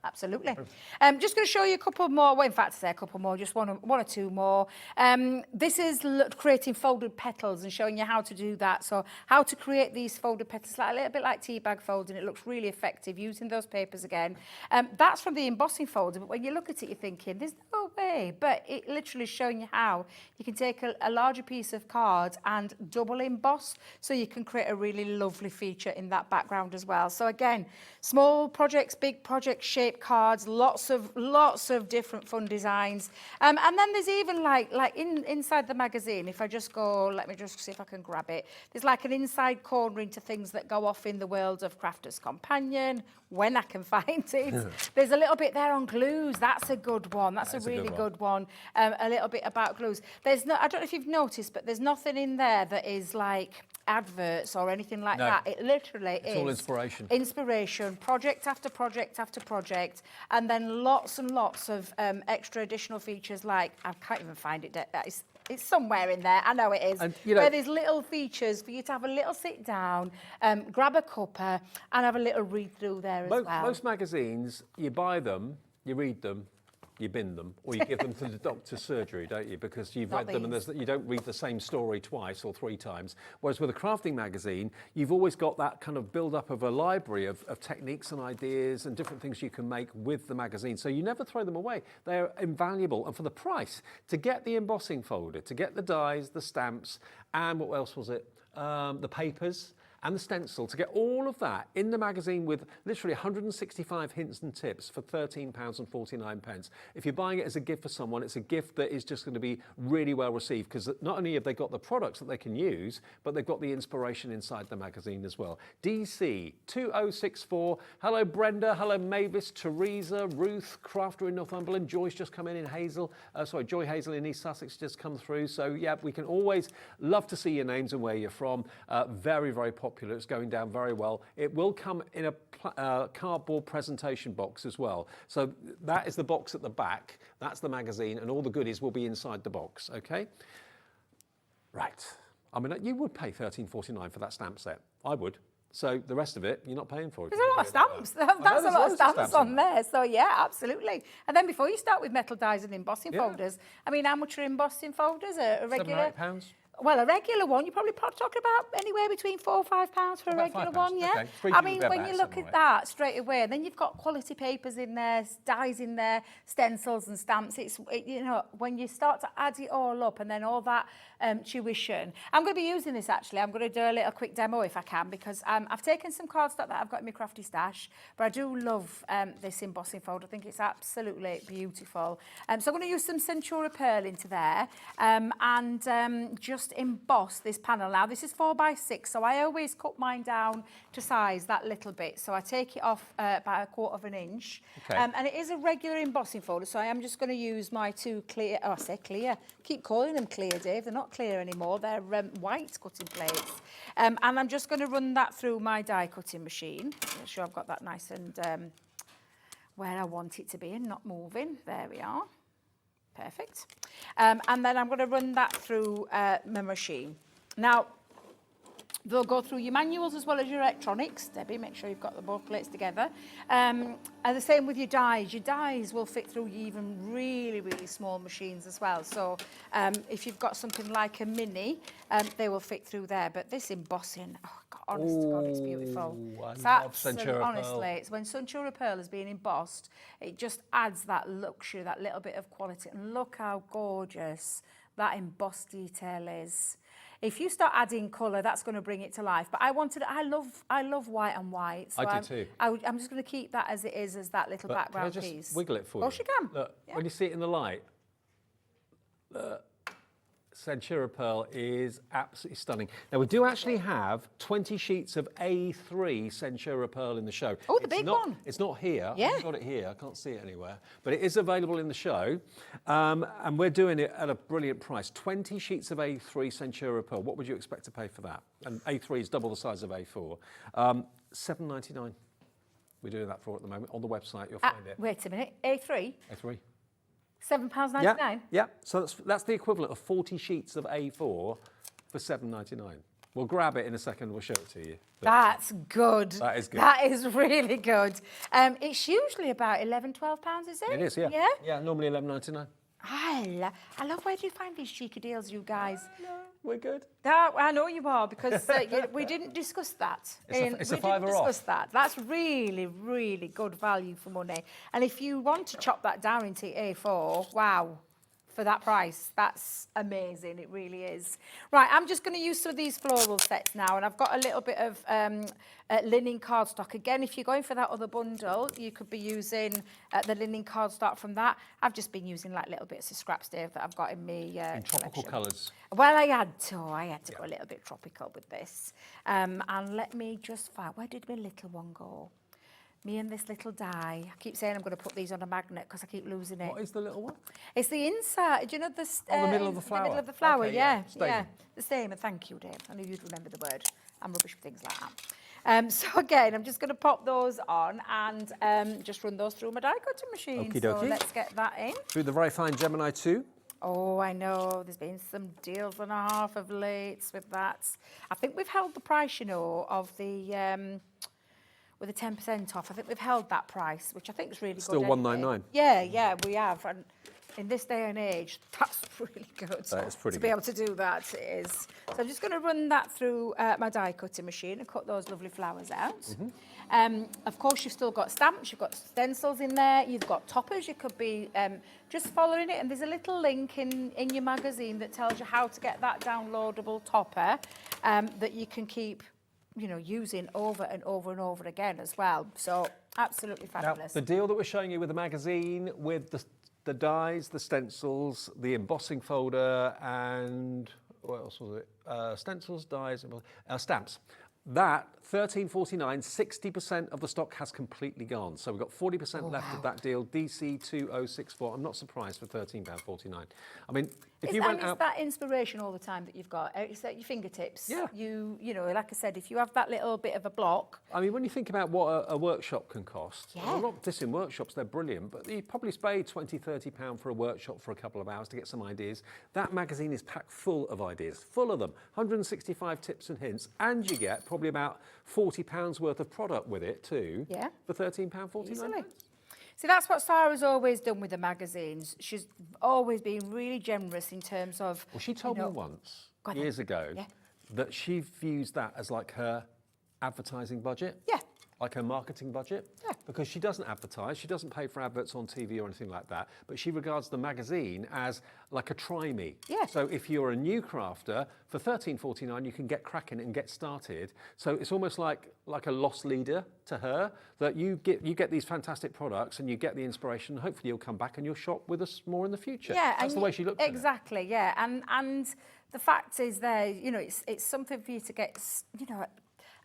Absolutely. Just going to show you a couple more. Well, in fact, I say a couple more, just one or two more. This is creating folded petals and showing you how to do that. So how to create these folded petals, like a little bit like tea bag folding. It looks really effective using those papers again. That's from the embossing folder, but when you look at it, you're thinking, there's no way. But it literally is showing you how you can take a larger piece of card and double emboss, so you can create a really lovely feature in that background as well. So again, small projects, big projects, shape cards, lots of different fun designs. And then there's even like inside the magazine, if I just go, let me just see if I can grab it. There's like an inside corner into things that go off in the world of Crafter's Companion, when I can find it. There's a little bit there on glues. That's a good one. That's a really good one. A little bit about glues. There's no, I don't know if you've noticed, but there's nothing in there that is like adverts or anything like that. It literally is. It's all inspiration. Inspiration, project after project after project, and then lots and lots of extra additional features like, I can't even find it. It's somewhere in there. I know it is. And, you know, where there's little features for you to have a little sit down, grab a cuppa, and have a little read through there as well. Most magazines, you buy them, you read them, you bin them, or you give them to the doctor's surgery, don't you? Because you've read them and you don't read the same story twice or three times. Whereas with a crafting magazine, you've always got that kind of build-up of a library of techniques and ideas and different things you can make with the magazine. So you never throw them away. They're invaluable. And for the price, to get the embossing folder, to get the dies, the stamps, and what else was it? The papers, and the stencil, to get all of that in the magazine with literally 165 hints and tips for £13.49. If you're buying it as a gift for someone, it's a gift that is just going to be really well received, because not only have they got the products that they can use, but they've got the inspiration inside the magazine as well. DC 2064. Hello Brenda, hello Mavis, Teresa, Ruth, Crafter in Northumberland, Joy's just come in Hazel, Joy Hazel in East Sussex just come through. So yeah, we can always love to see your names and where you're from. Very, very popular. It's going down very well. It will come in a cardboard presentation box as well. So that is the box at the back. That's the magazine, and all the goodies will be inside the box, okay? Right. I mean, you would pay £13.49 for that stamp set. I would. So the rest of it, you're not paying for it. There's a lot of stamps. That's a lot of stamps on there. So yeah, absolutely. And then before you start with metal dies and embossing folders, I mean, how much are embossing folders? A regular? £7 or £8? Well, a regular one, you're probably talking about anywhere between £4 or £5 for a regular one, yeah? Okay. I mean, when you look at that straight away, and then you've got quality papers in there, dies in there, stencils and stamps. You know, when you start to add it all up and then all that tuition. I'm going to be using this actually. I'm going to do a little quick demo if I can, because I've taken some cardstock that I've got in my crafty stash, but I do love this embossing folder. I think it's absolutely beautiful. So I'm going to use some Centura Pearl into there and just emboss this panel. Now this is 4x6, so I always cut mine down to size that little bit. So I take it off by 1/4 inch. Okay. And it is a regular embossing folder, so I am just going to use my two clear, I say clear, keep calling them clear, Dave, they're not clear anymore, they're white cutting plates. And I'm just going to run that through my die cutting machine. Make sure I've got that nice and where I want it to be and not moving. There we are. Perfect. And then I'm going to run that through my machine. Now, they'll go through your manuals as well as your electronics. Debbie, make sure you've got the both plates together. And the same with your dies. Your dies will fit through even really, really small machines as well. So if you've got something like a mini, they will fit through there. But this embossing, oh God, honest to God, it's beautiful. I It's love absolute- Centura Pearl. honestly, it's when Centura Pearl is being embossed, it just adds that luxury, that little bit of quality. And look how gorgeous that embossed detail is. If you start adding colour, that's going to bring it to life. But I love white and white. So I do too. I'm just going to keep that as it is, as that little background can I just piece. wiggle it for you? Oh, she can. Look, Yeah. when you see it in the light, Centura Pearl is absolutely stunning. Now, we do actually have 20 sheets of A3 Centura Pearl in the show. Oh, the big one. It's not here. Yeah. I've got it here. I can't see it anywhere. But it is available in the show. And we're doing it at a brilliant price. 20 sheets of A3 Centura Pearl. What would you expect to pay for that? And A3 is double the size of A4. $7.99. We're doing that for at the moment. On the website, you'll find it. Wait a minute. A3? A3. £7.99? Yeah. So that's the equivalent of 40 sheets of A4 for $7.99. We'll grab it in a second. We'll show it to you. But That's good. That is good. That is really good. It's usually about £11, £12, is it? it is, yeah. Yeah? Yeah, normally £11.99. I love where do you find these cheeky deals, you guys? We're good. I know you are, because we didn't discuss that. It's a we fiver didn't off. discuss that. That's really, really good value for money. And if you want to chop that down into A4, wow, for that price, that's amazing. It really is. Right, I'm just going to use some of these floral sets now, and I've got a little bit of linen cardstock. Again, if you're going for that other bundle, you could be using the linen cardstock from that. I've just been using like little bits of scraps there that I've got in me In tropical colours. Well, I had to go a little bit tropical with this. And let me just find, where did my little one go? Me and this little die. I keep saying I'm going to put these on a magnet because I keep losing it. What is the little one? It's the inside. Do you know the middle of the flower. The middle of the flower, Okay, yeah. yeah. Staying. The same. And thank you, Dave. I knew you'd remember the word. I'm rubbish with things like that. So again, I'm just going to pop those on and just run those through my die cutting machine. Okie So dokie. let's get that in. Through the very fine Gemini 2. Oh, I know. There's been some deals and a half of late with that. I think we've held the price, you know, of the with the 10% off. I think we've held that price, which I think is really Still good. Anyway. $1.99. Yeah, we have. And in this day and age, that's really good. That is pretty to be good. able to do that, it is. So I'm just going to run that through my die cutting machine and cut those lovely flowers out. Of course, you've still got stamps, you've got stencils in there, you've got toppers. You could be just following it, and there's a little link in your magazine that tells you how to get that downloadable topper that you can keep, you know, using over and over and over again as well. So absolutely Now, fabulous. the deal that we're showing you with the magazine, with the dies, the stencils, the embossing folder, and what else was it? Stencils, dies, stamps. That, £13.49, 60% of the stock has completely gone. So we've got 40% left of that deal, DC2064. I'm not surprised for £13.49. I mean, if you went It's out... that inspiration all the time that you've got. It's at your fingertips. Yeah. You know, like I said, if you have that little bit of a block. I mean, when you think about what a workshop can cost, Yeah. I'm not dissing workshops, they're brilliant, but you probably pay £20, £30 for a workshop for a couple of hours to get some ideas. That magazine is packed full of ideas, full of them, 165 tips and hints, and you get probably about £40 worth of product with it too, Yeah. for £13.49. Easily. See, that's what Sarah's always done with the magazines. She's always been really generous in terms of... Well, she told me once, Go on then. years ago, Yeah. that she views that as like her advertising budget. Yeah. Like her marketing budget. Yeah. Because she doesn't advertise, she doesn't pay for adverts on TV or anything like that, but she regards the magazine as like a try me. Yeah. So if you're a new crafter, for £13.49 you can get cracking and get started. So it's almost like a loss leader to her, that you get these fantastic products and you get the inspiration, and hopefully you'll come back and you'll shop with us more in the future. Yeah, That's the way she looked at it. Exactly, yeah. And the fact is there, you know, it's something for you to get, you know,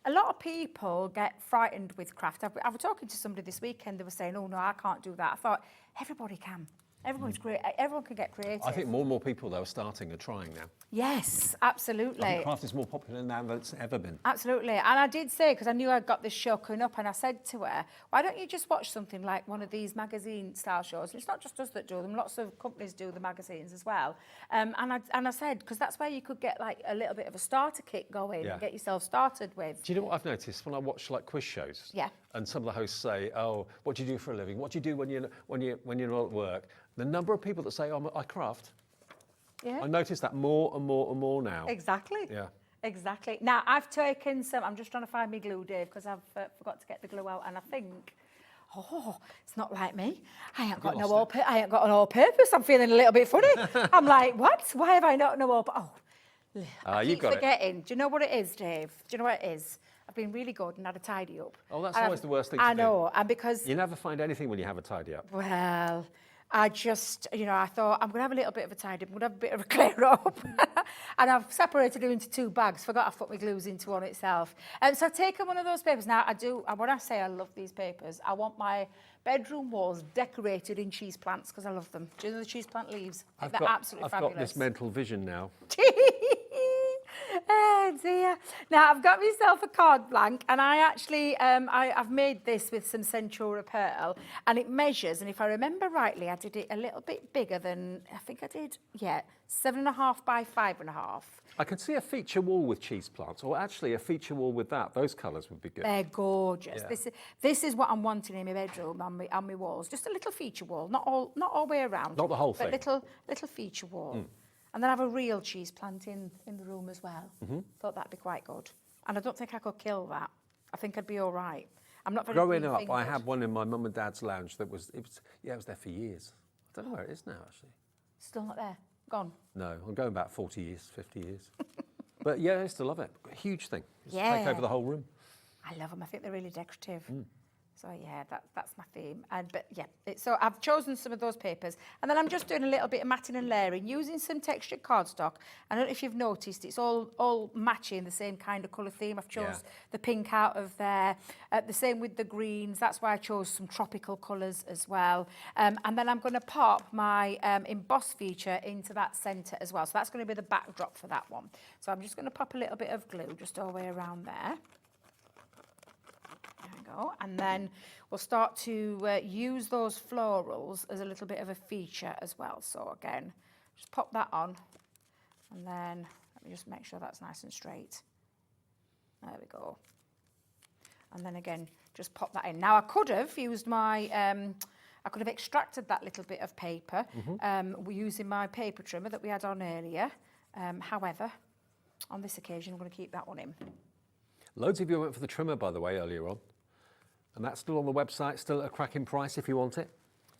a lot of people get frightened with craft. I was talking to somebody this weekend, they were saying, oh no, I can't do that. I thought, everybody can. Everyone's great. Everyone can get creative. I think more and more people, though, are starting and trying now. Yes, absolutely. I think craft is more popular now than it's ever been. Absolutely. And I did say, because I knew I'd got this show coming up, and I said to her, why don't you just watch something like one of these magazine style shows? And it's not just us that do them, lots of companies do the magazines as well. And I said, because that's where you could get like a little bit of a starter kit going and get yourself started with. Do you know what I've noticed when I watch like quiz shows? Yeah. And some of the hosts say, oh, what do you do for a living? What do you do when you're not at work? The number of people that say, oh, I craft. Yeah. I notice that more and more and more now. Exactly. Yeah. Exactly. Now, I've taken some, I'm just trying to find my glue, Dave, because I've forgot to get the glue out, and I think, oh, it's not like me. I ain't got an all-purpose. I'm feeling a little bit funny. I'm like, what? Why have I not no all-purpose? Oh, I you keep got it. forgetting. Do you know what it is, Dave? Do you know what it is? I've been really good and had a tidy up. Oh, that's And always the worst thing to do. I know, and because... You never find anything when you have a tidy up. Well, I just, you know, I thought, I'm going to have a little bit of a tidy up, I'm going to have a bit of a clear up. And I've separated it into two bags, forgot I've put my glues into one itself. And so I've taken one of those papers. Now, when I say I love these papers, I want my bedroom walls decorated in cheese plants, because I love them. Do you know the cheese plant leaves? They're absolutely fabulous. I've got this mental vision now. Oh dear. Now I've got myself a card blank, and I actually I've made this with some Centura pearl, and it measures. And if I remember rightly, I did it a little bit bigger than I think I did. Yeah, 7.5 by 5.5. I can see a feature wall with cheese plants, or actually a feature wall with that. Those colours would be good. They're gorgeous. Yeah. This is what I'm wanting in my bedroom on my walls. Just a little feature wall, not all the way around. Not the whole thing. But little feature wall. And then have a real cheese plant in the room as well. Thought that'd be quite good. And I don't think I could kill that. I think I'd be all right. I'm not very Growing up, I green-fingered. had one in my mum and dad's lounge that was there for years. I don't know where it is now, actually. Still not there. Gone. No, I'm going back 40 years, 50 years. But yeah, I used to love it. Huge thing. Just Yeah. take over the whole room. I love them. I think they're really decorative. So yeah, that's my theme. But yeah, so I've chosen some of those papers, and then I'm just doing a little bit of matting and layering using some textured cardstock. I don't know if you've noticed, it's all matching the same kind of colour theme. I've chose the pink out of there. The same with the greens. That's why I chose some tropical colours as well. And then I'm going to pop my emboss feature into that centre as well. So that's going to be the backdrop for that one. So I'm just going to pop a little bit of glue just all the way around there. There we go. And then we'll start to use those florals as a little bit of a feature as well. So again, just pop that on, and then let me just make sure that's nice and straight. There we go. And then again, just pop that in. Now I could have used my, I could have extracted that little bit of paper using my paper trimmer that we had on earlier. However, on this occasion, I'm going to keep that one in. Loads of you went for the trimmer, by the way, earlier on. And that's still on the website, still at a cracking price if you want it.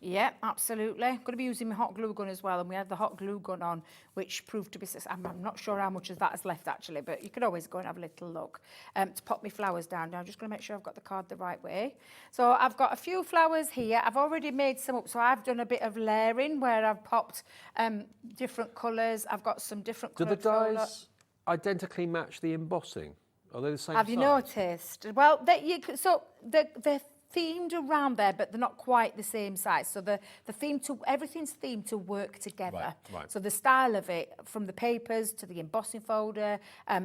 Yeah, absolutely. I'm going to be using my hot glue gun as well, and we had the hot glue gun on, which proved to be successful. I'm not sure how much of that is left actually, but you can always go and have a little look. To pop my flowers down now, I'm just going to make sure I've got the card the right way. So I've got a few flowers here. I've already made some up, so I've done a bit of layering where I've popped different colours. I've got some different Do colours. the dies identically match the embossing? Are they the same Have you size? noticed? Well, they're themed around there, but they're not quite the same size. So everything's themed to work together. Right. So the style of it, from the papers to the embossing folder,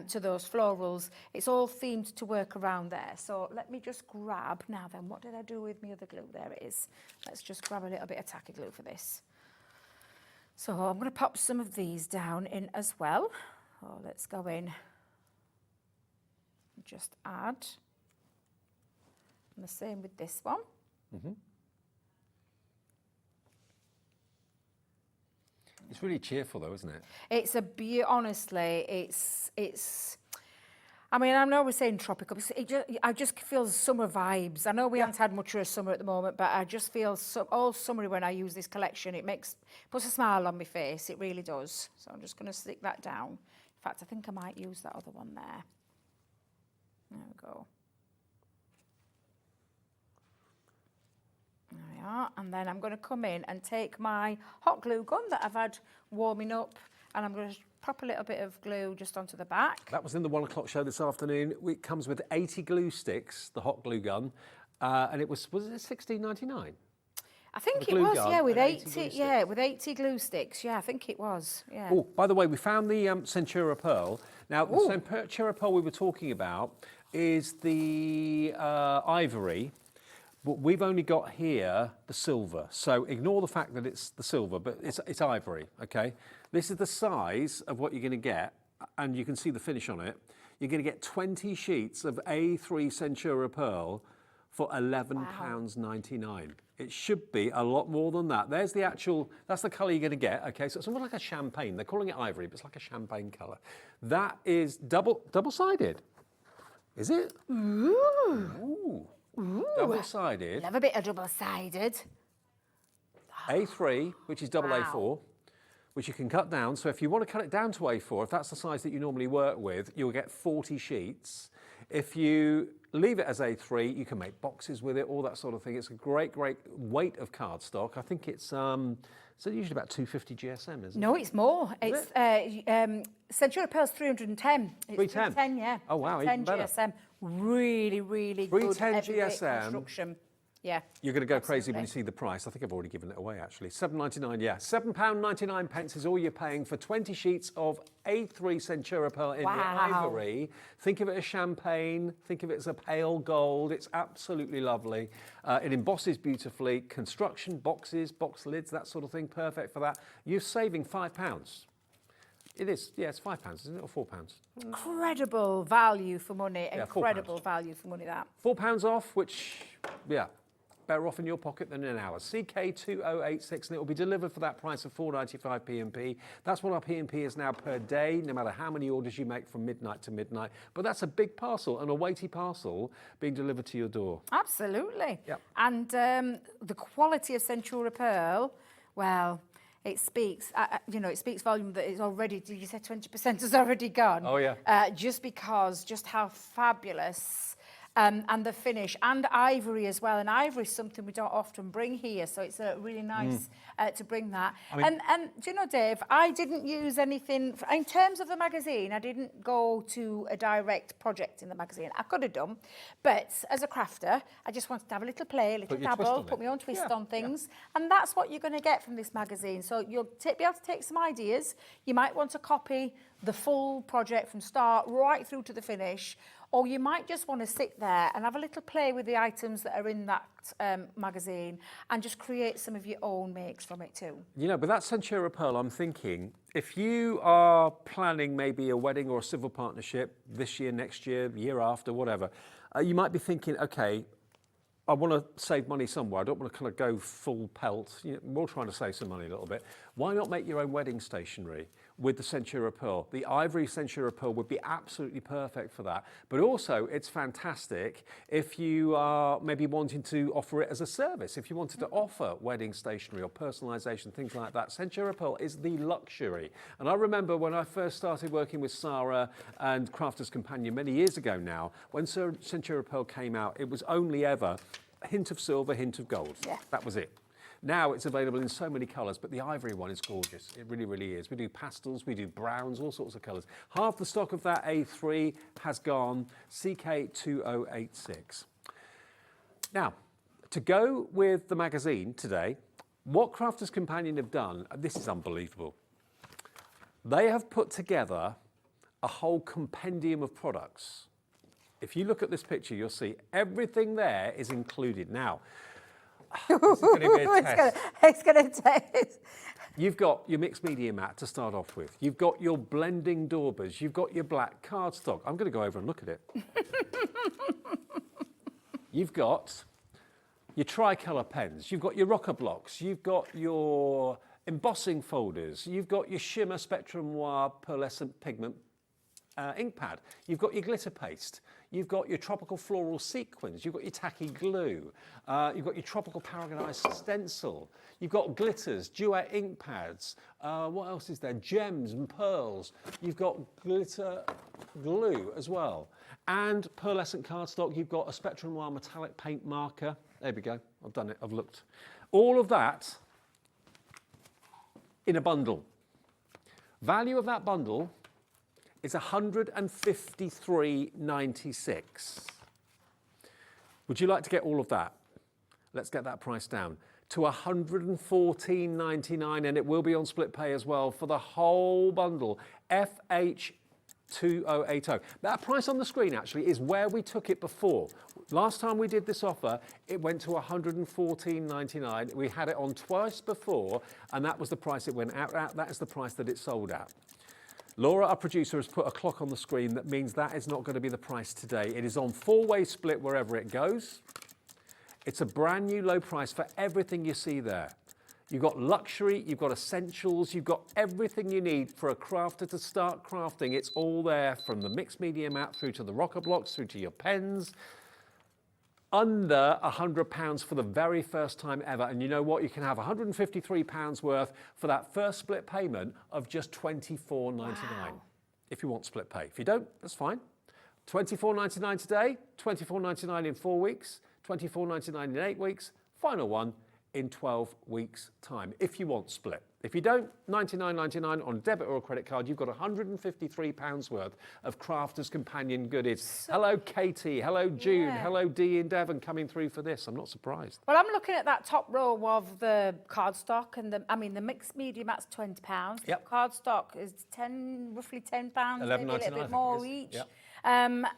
to those florals, it's all themed to work around there. So let me just grab, now then, what did I do with my other glue? There it is. Let's just grab a little bit of tacky glue for this. So I'm going to pop some of these down in as well. Oh, let's go in. Just add. And the same with this one. It's really cheerful though, isn't it? It's honestly, it's. I mean, I know we're saying tropical, but I just feel summer vibes. I know we haven't had much of a summer at the moment, but I just feel all summery when I use this collection. It puts a smile on my face. It really does. So I'm just going to stick that down. In fact, I think I might use that other one there. There we go. There we are. And then I'm going to come in and take my hot glue gun that I've had warming up, and I'm going to pop a little bit of glue just onto the back. That was in the 1 o'clock show this afternoon. It comes with 80 glue sticks, the hot glue gun, and it was it $16.99? I think The it glue was, gun yeah, with and 80 glue 80, sticks. with 80 glue sticks. Yeah, I think it was. Yeah. Oh, by the way, we found the Centura pearl. Now, the Centura pearl we were talking about is the ivory, but we've only got here the silver. So ignore the fact that it's the silver, but it's ivory, okay? This is the size of what you're going to get, and you can see the finish on it. You're going to get 20 sheets of A3 Centura pearl for £11.99. It should be a lot more than that. There's the actual, that's the colour you're going to get, okay? So it's almost like a champagne. They're calling it ivory, but it's like a champagne colour. That is double-sided. Is it? Ooh. Double-sided. Love a bit of double-sided. A3, which is double Wow. A4, which you can cut down. So if you want to cut it down to A4, if that's the size that you normally work with, you'll get 40 sheets. If you leave it as A3, you can make boxes with it, all that sort of thing. It's a great, great weight of cardstock. I think it's usually about 250 GSM, isn't it? No, it's more. It's Centura Pearl's 310. It's 310? 310, yeah. Oh, wow, 310 even better. GSM. Really, really good 310 everyday GSM. construction. Yeah. You're going to go crazy when absolutely. you see the price. I think I've already given it away, actually. £7.99, yeah. £7.99 is all you're paying for 20 sheets of A3 Centura pearl in the Wow. ivory. Think of it as champagne. Think of it as a pale gold. It's absolutely lovely. It embosses beautifully. Construction, boxes, box lids, that sort of thing. Perfect for that. You're saving £5. It is, yeah, it's £5, isn't it, or £4? Incredible value for money. Yeah, Incredible value for money, that. £4 off, which, yeah, better off in your pocket than in ours. CK2086, and it will be delivered for that price of £4.95 P&P. That's what our P&P is now per day, no matter how many orders you make from midnight to midnight. But that's a big parcel and a weighty parcel being delivered to your door. Absolutely. Yep. And the quality of Centura pearl, well, it speaks, you know, it speaks volume that it's already, did you say 20% has already gone? Oh, yeah. Just how fabulous. And the finish, and ivory as well. And ivory is something we don't often bring here, so it's really nice to bring that. And do you know, Dave, I didn't use anything, in terms of the magazine, I didn't go to a direct project in the magazine. I could have done, but as a crafter, I just wanted to have a little play, a little Put your twist dabble, on put it. my own twist Yeah, on things. And that's what you're going to get from this magazine. So you'll be able to take some ideas. You might want to copy the full project from start right through to the finish, or you might just want to sit there and have a little play with the items that are in that magazine and just create some of your own makes from it too. You know, but that Centura pearl, I'm thinking, if you are planning maybe a wedding or a civil partnership this year, next year, year after, whatever, you might be thinking, okay, I want to save money somewhere. I don't want to kind of go full pelt. You know, we're all trying to save some money a little bit. Why not make your own wedding stationery with the Centura pearl? The ivory Centura pearl would be absolutely perfect for that. But also, it's fantastic if you are maybe wanting to offer it as a service. If you wanted to offer wedding stationery or personalisation, things like that, Centura pearl is the luxury. And I remember when I first started working with Sarah and Crafter'S Companion many years ago now, when Centura pearl came out, it was only ever a hint of silver, hint of gold. Yeah. That was it. Now it's available in so many colours, but the ivory one is gorgeous. It really, really is. We do pastels, we do browns, all sorts of colours. Half the stock of that A3 has gone, CK2086. Now, to go with the magazine today, what Crafter'S Companion have done, this is unbelievable. They have put together a whole compendium of products. If you look at this picture, you'll see everything there is included. Now, this is going to be a test. It's going to taste. You've got your mixed media mat to start off with. You've got your blending daubers. You've got your black cardstock. I'm going to go over and look at it. You've got your tricolour pens. You've got your rocker blocks. You've got your embossing folders. You've got your Shimmer Spectrum Noir pearlescent pigment ink pad. You've got your glitter paste. You've got your tropical floral sequins. You've got your tacky glue. You've got your tropical paragonized stencil. You've got glitters, duet ink pads. What else is there? Gems and pearls. You've got glitter glue as well. And pearlescent cardstock. You've got a Spectrum Noir metallic paint marker. There we go. I've done it. I've looked. All of that in a bundle. Value of that bundle is $153.96. Would you like to get all of that? Let's get that price down to $114.99, and it will be on split pay as well for the whole bundle. FH2080. That price on the screen actually is where we took it before. Last time we did this offer, it went to $114.99. We had it on twice before, and that was the price it went out at. That is the price that it sold at. Laura, our producer, has put a clock on the screen that means that is not going to be the price today. It is on four-way split wherever it goes. It's a brand new low price for everything you see there. You've got luxury, you've got essentials, you've got everything you need for a crafter to start crafting. It's all there, from the mixed media mat through to the rocker blocks, through to your pens. Under £100 for the very first time ever. And you know what? You can have £153 worth for that first split payment of just $24.99. If you want split pay. If you don't, that's fine. $24.99 today, $24.99 in 4 weeks, $24.99 in 8 weeks. Final one in 12 weeks' time, if you want split. If you don't, $99.99 on debit or a credit card, you've got £153 worth of Crafter's companion goodies. Hello, Katie. Hello, June. Hello, Dee and Devon coming through for this. I'm not surprised. Well, I'm looking at that top row of the cardstock, and the mixed media mat's £20. Yep. Cardstock is roughly £10, maybe a little bit more each. Yep.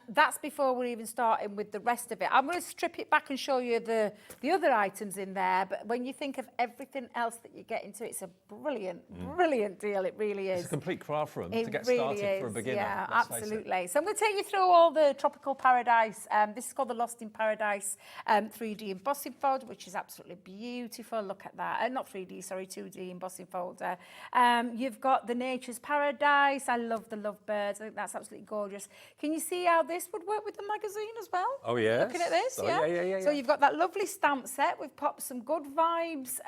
That's before we're even starting with the rest of it. I'm going to strip it back and show you the other items in there, but when you think of everything else that you get into, it's a brilliant deal. It really is. It's a complete craft room to get really started for a is, beginner. Yeah, let's face it. absolutely. So I'm going to take you through all the Tropical Paradise. This is called the Lost in Paradise 3D embossing folder, which is absolutely beautiful. Look at that. Not 3D, sorry, 2D embossing folder. You've got the Nature's Paradise. I love the lovebirds. I think that's absolutely gorgeous. Can you see how this would work with the magazine as well? Oh, yes. Looking at this, Oh, yeah. So you've got that lovely stamp set. We've popped some good vibes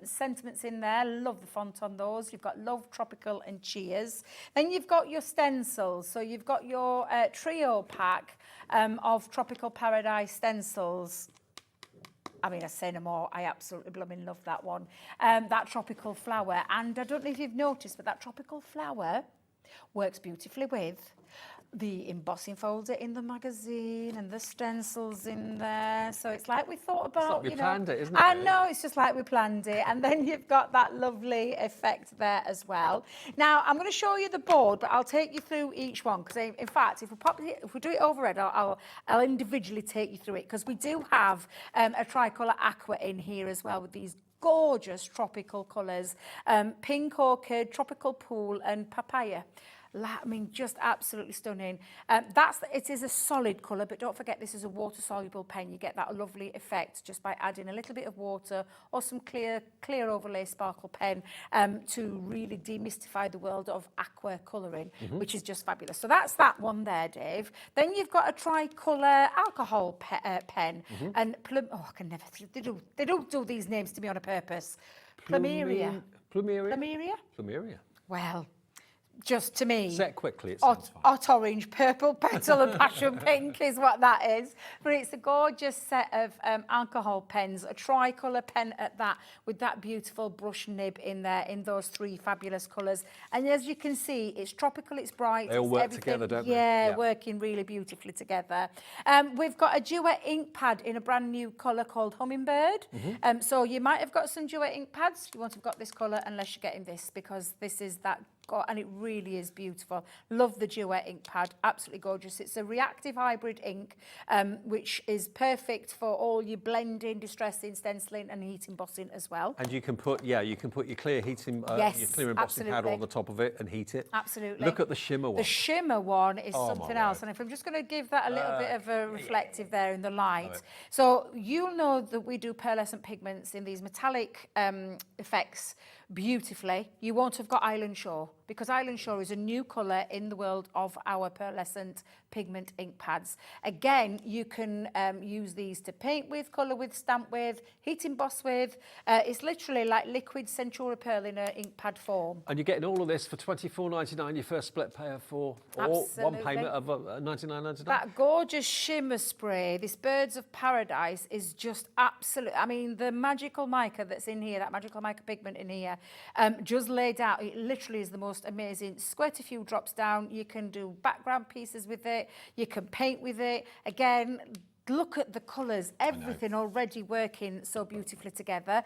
sentiments in there. Love the font on those. You've got Love, Tropical and Cheers. Then you've got your stencils. So you've got your trio pack of Tropical Paradise stencils. I mean, I say no more. I absolutely blooming love that one. That tropical flower. And I don't know if you've noticed, but that tropical flower works beautifully with the embossing folder in the magazine and the stencils in there. So it's like we thought about, It's like we planned it, isn't it? I know, it's just like we planned it. And then you've got that lovely effect there as well. Now, I'm going to show you the board, but I'll take you through each one. Because in fact, if we do it overhead, I'll individually take you through it. Because we do have a tricolour aqua in here as well with these gorgeous tropical colours. Pink orchid, tropical pool and papaya. I mean, just absolutely stunning. It is a solid colour, but don't forget this is a water-soluble pen. You get that lovely effect just by adding a little bit of water or some clear overlay sparkle pen to really demystify the world of aqua colouring, which is just fabulous. So that's that one there, Dave. Then you've got a tricolour alcohol pen and I can never. They don't do these names to me on a purpose. Plumeria. Plumeria. Well, just to me, Set quickly, it sounds fine. hot orange, purple petal and passion pink is what that is. But it's a gorgeous set of alcohol pens, a tricolour pen at that, with that beautiful brush nib in there in those three fabulous colours. And as you can see, it's tropical, it's bright. They all it's work everything. together, don't they? Yeah, Yeah. working really beautifully together. We've got a duet ink pad in a brand new colour called Hummingbird. So you might have got some duet ink pads. You won't have got this colour unless you're getting this, because this is that. And it really is beautiful. Love the duet ink pad, absolutely gorgeous. It's a reactive hybrid ink, which is perfect for all your blending, distressing, stenciling and heat embossing as well. And you can put your clear heating, your clear embossing powder on the top of it and heat it. Absolutely. Look at the shimmer one. The shimmer one is Oh, something my else. word. And if I'm just going to give that a little bit of a reflective there in the light. So you'll know that we do pearlescent pigments in these metallic effects beautifully. You won't have got Island Shore, because Island Shore is a new colour in the world of our pearlescent pigment ink pads. Again, you can use these to paint with, colour with, stamp with, heat emboss with. It's literally like liquid Centura Pearl in an ink pad form. And you're getting all of this for $24.99, your first split payer for, or Absolutely. one payment of $99.99. That gorgeous shimmer spray, this Birds of Paradise, is just absolute. I mean, the magical mica that's in here, that magical mica pigment in here, just laid out, it literally is the most amazing. Squirt a few drops down, you can do background pieces with it, you can paint with it. Again, look at the colours, everything already working so beautifully together.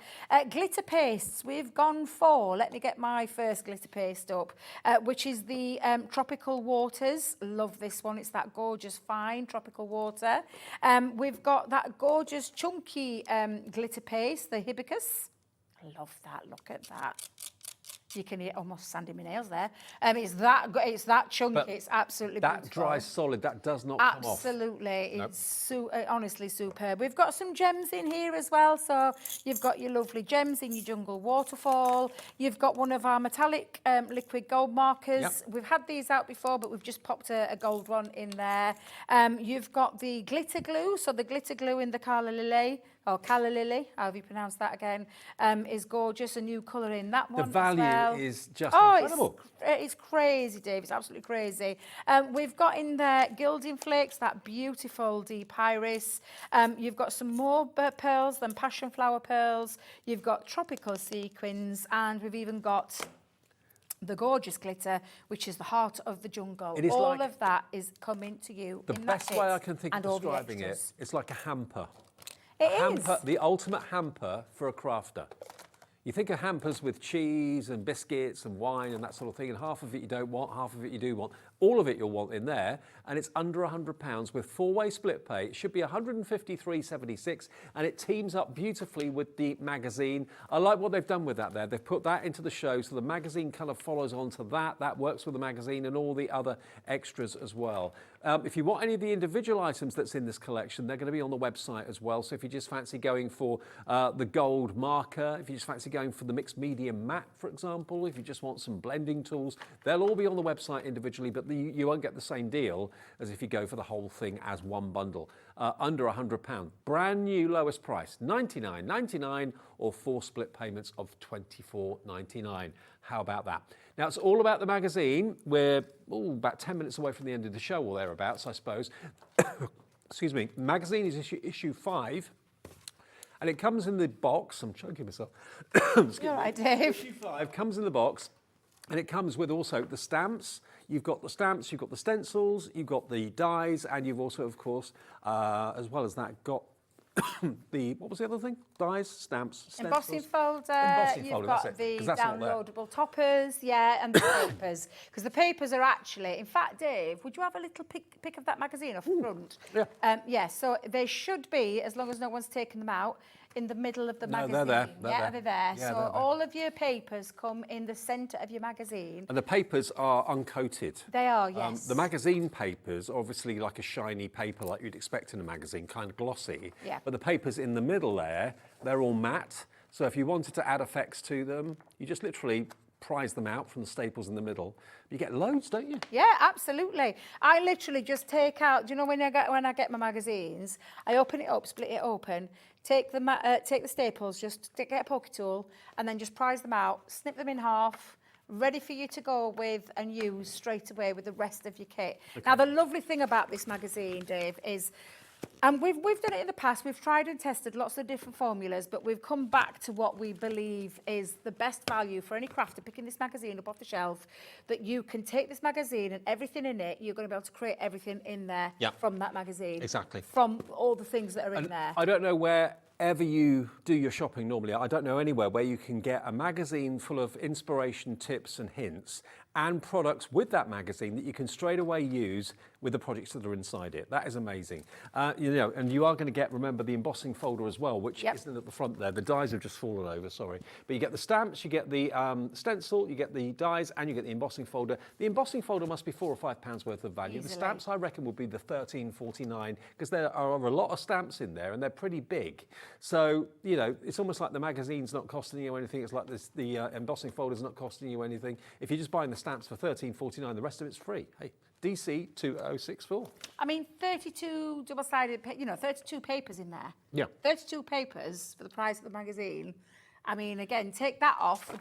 Glitter pastes, we've gone for, let me get my first glitter paste up, which is the Tropical Waters. Love this one, it's that gorgeous fine tropical water. We've got that gorgeous chunky glitter paste, the Hibiscus. I love that, look at that. You can hear almost sanding my nails there. It's that chunky, But it's absolutely that beautiful. dries solid, that does not come off. Absolutely, it's honestly superb. We've got some gems in here as well. So you've got your lovely gems in your jungle waterfall. You've got one of our metallic liquid gold markers. Yep. We've had these out before, but we've just popped a gold one in there. You've got the glitter glue. So the glitter glue in the Cala Lily. or Calla Lily, however you pronounce that again, is gorgeous. A new colour in that one. The value as well. is just incredible. It's crazy, Dave. It's absolutely crazy. We've got in there gilding flakes, that beautiful deep iris. You've got some more pearls than passion flower pearls. You've got tropical sequins, and we've even got the gorgeous glitter, which is the heart of the jungle. It is all like of that is coming to you. The in best that way kit I can think of and all the describing it, extras. it's like a hamper. It Hamper, is. the ultimate hamper for a crafter. You think of hampers with cheese and biscuits and wine and that sort of thing, and half of it you don't want, half of it you do want. All of it you'll want in there, and it's under £100 with four-way split pay. It should be £153.76, and it teams up beautifully with the magazine. I like what they've done with that there. They've put that into the show, so the magazine kind of follows on to that. That works with the magazine and all the other extras as well. If you want any of the individual items that's in this collection, they're going to be on the website as well. So if you just fancy going for the gold marker, if you just fancy going for the mixed medium matte, for example, if you just want some blending tools, they'll all be on the website individually, but you won't get the same deal as if you go for the whole thing as one bundle. Under £100. Brand new lowest price, $99.99, or 4 split payments of $24.99. How about that? Now, it's all about the magazine. We're about 10 minutes away from the end of the show, or thereabouts, I suppose. Excuse me. Magazine is issue 5. And it comes in the box. I'm choking myself. You're right, Dave. Issue 5 comes in the box, and it comes with also the stamps. You've got the stamps, you've got the stencils, you've got the dies, and you've also, of course, as well as that, got the, what was the other thing? Dies, stamps, stencils. Embossing folder, Embossing you've folder, got that's the it, 'cause that's not there. downloadable toppers, yeah, and the papers. Because the papers are actually, in fact, Dave, would you have a little pic of that magazine off the front? Yeah. Yeah, so they should be, as long as no one's taken them out, in the middle of the No, magazine. they're there, they're yeah, there. they're there. Yeah, So they're there. all of your papers come in the centre of your magazine. And the papers are uncoated. They are, yes. The magazine papers are obviously like a shiny paper like you'd expect in a magazine, kind of glossy. Yeah. But the papers in the middle there, they're all matte. So if you wanted to add effects to them, you just literally prise them out from the staples in the middle. You get loads, don't you? Yeah, absolutely. I literally just take out, do you know when I get my magazines, I open it up, split it open, take the staples, just get a poker tool, and then just prise them out, snip them in half, ready for you to go with and use straight away with the rest of your kit. Okay. Now, the lovely thing about this magazine, Dave, is, and we've done it in the past, we've tried and tested lots of different formulas, but we've come back to what we believe is the best value for any crafter picking this magazine up off the shelf, that you can take this magazine and everything in it, you're going to be able to create everything in there from that magazine. Exactly. From all the things that are in there. I don't know wherever you do your shopping normally, I don't know anywhere where you can get a magazine full of inspiration, tips and hints and products with that magazine that you can straight away use with the projects that are inside it. That is amazing. You know, and you are going to get, remember, the embossing folder as well, which isn't at the front there. The dies have just fallen over, sorry. But you get the stamps, you get the stencil, you get the dies, and you get the embossing folder. The embossing folder must be £4 or £5 worth of value. Easily. The stamps, I reckon, will be the £13.49 because there are a lot of stamps in there and they're pretty big. So, you know, it's almost like the magazine's not costing you anything. It's like the embossing folder's not costing you anything. If you're just buying the stamps for £13.49, the rest of it's free. Hey, DC 2064. I mean, 32 double-sided, 32 papers in there. Yeah. 32 papers for the price of the magazine. I mean, again, take that off.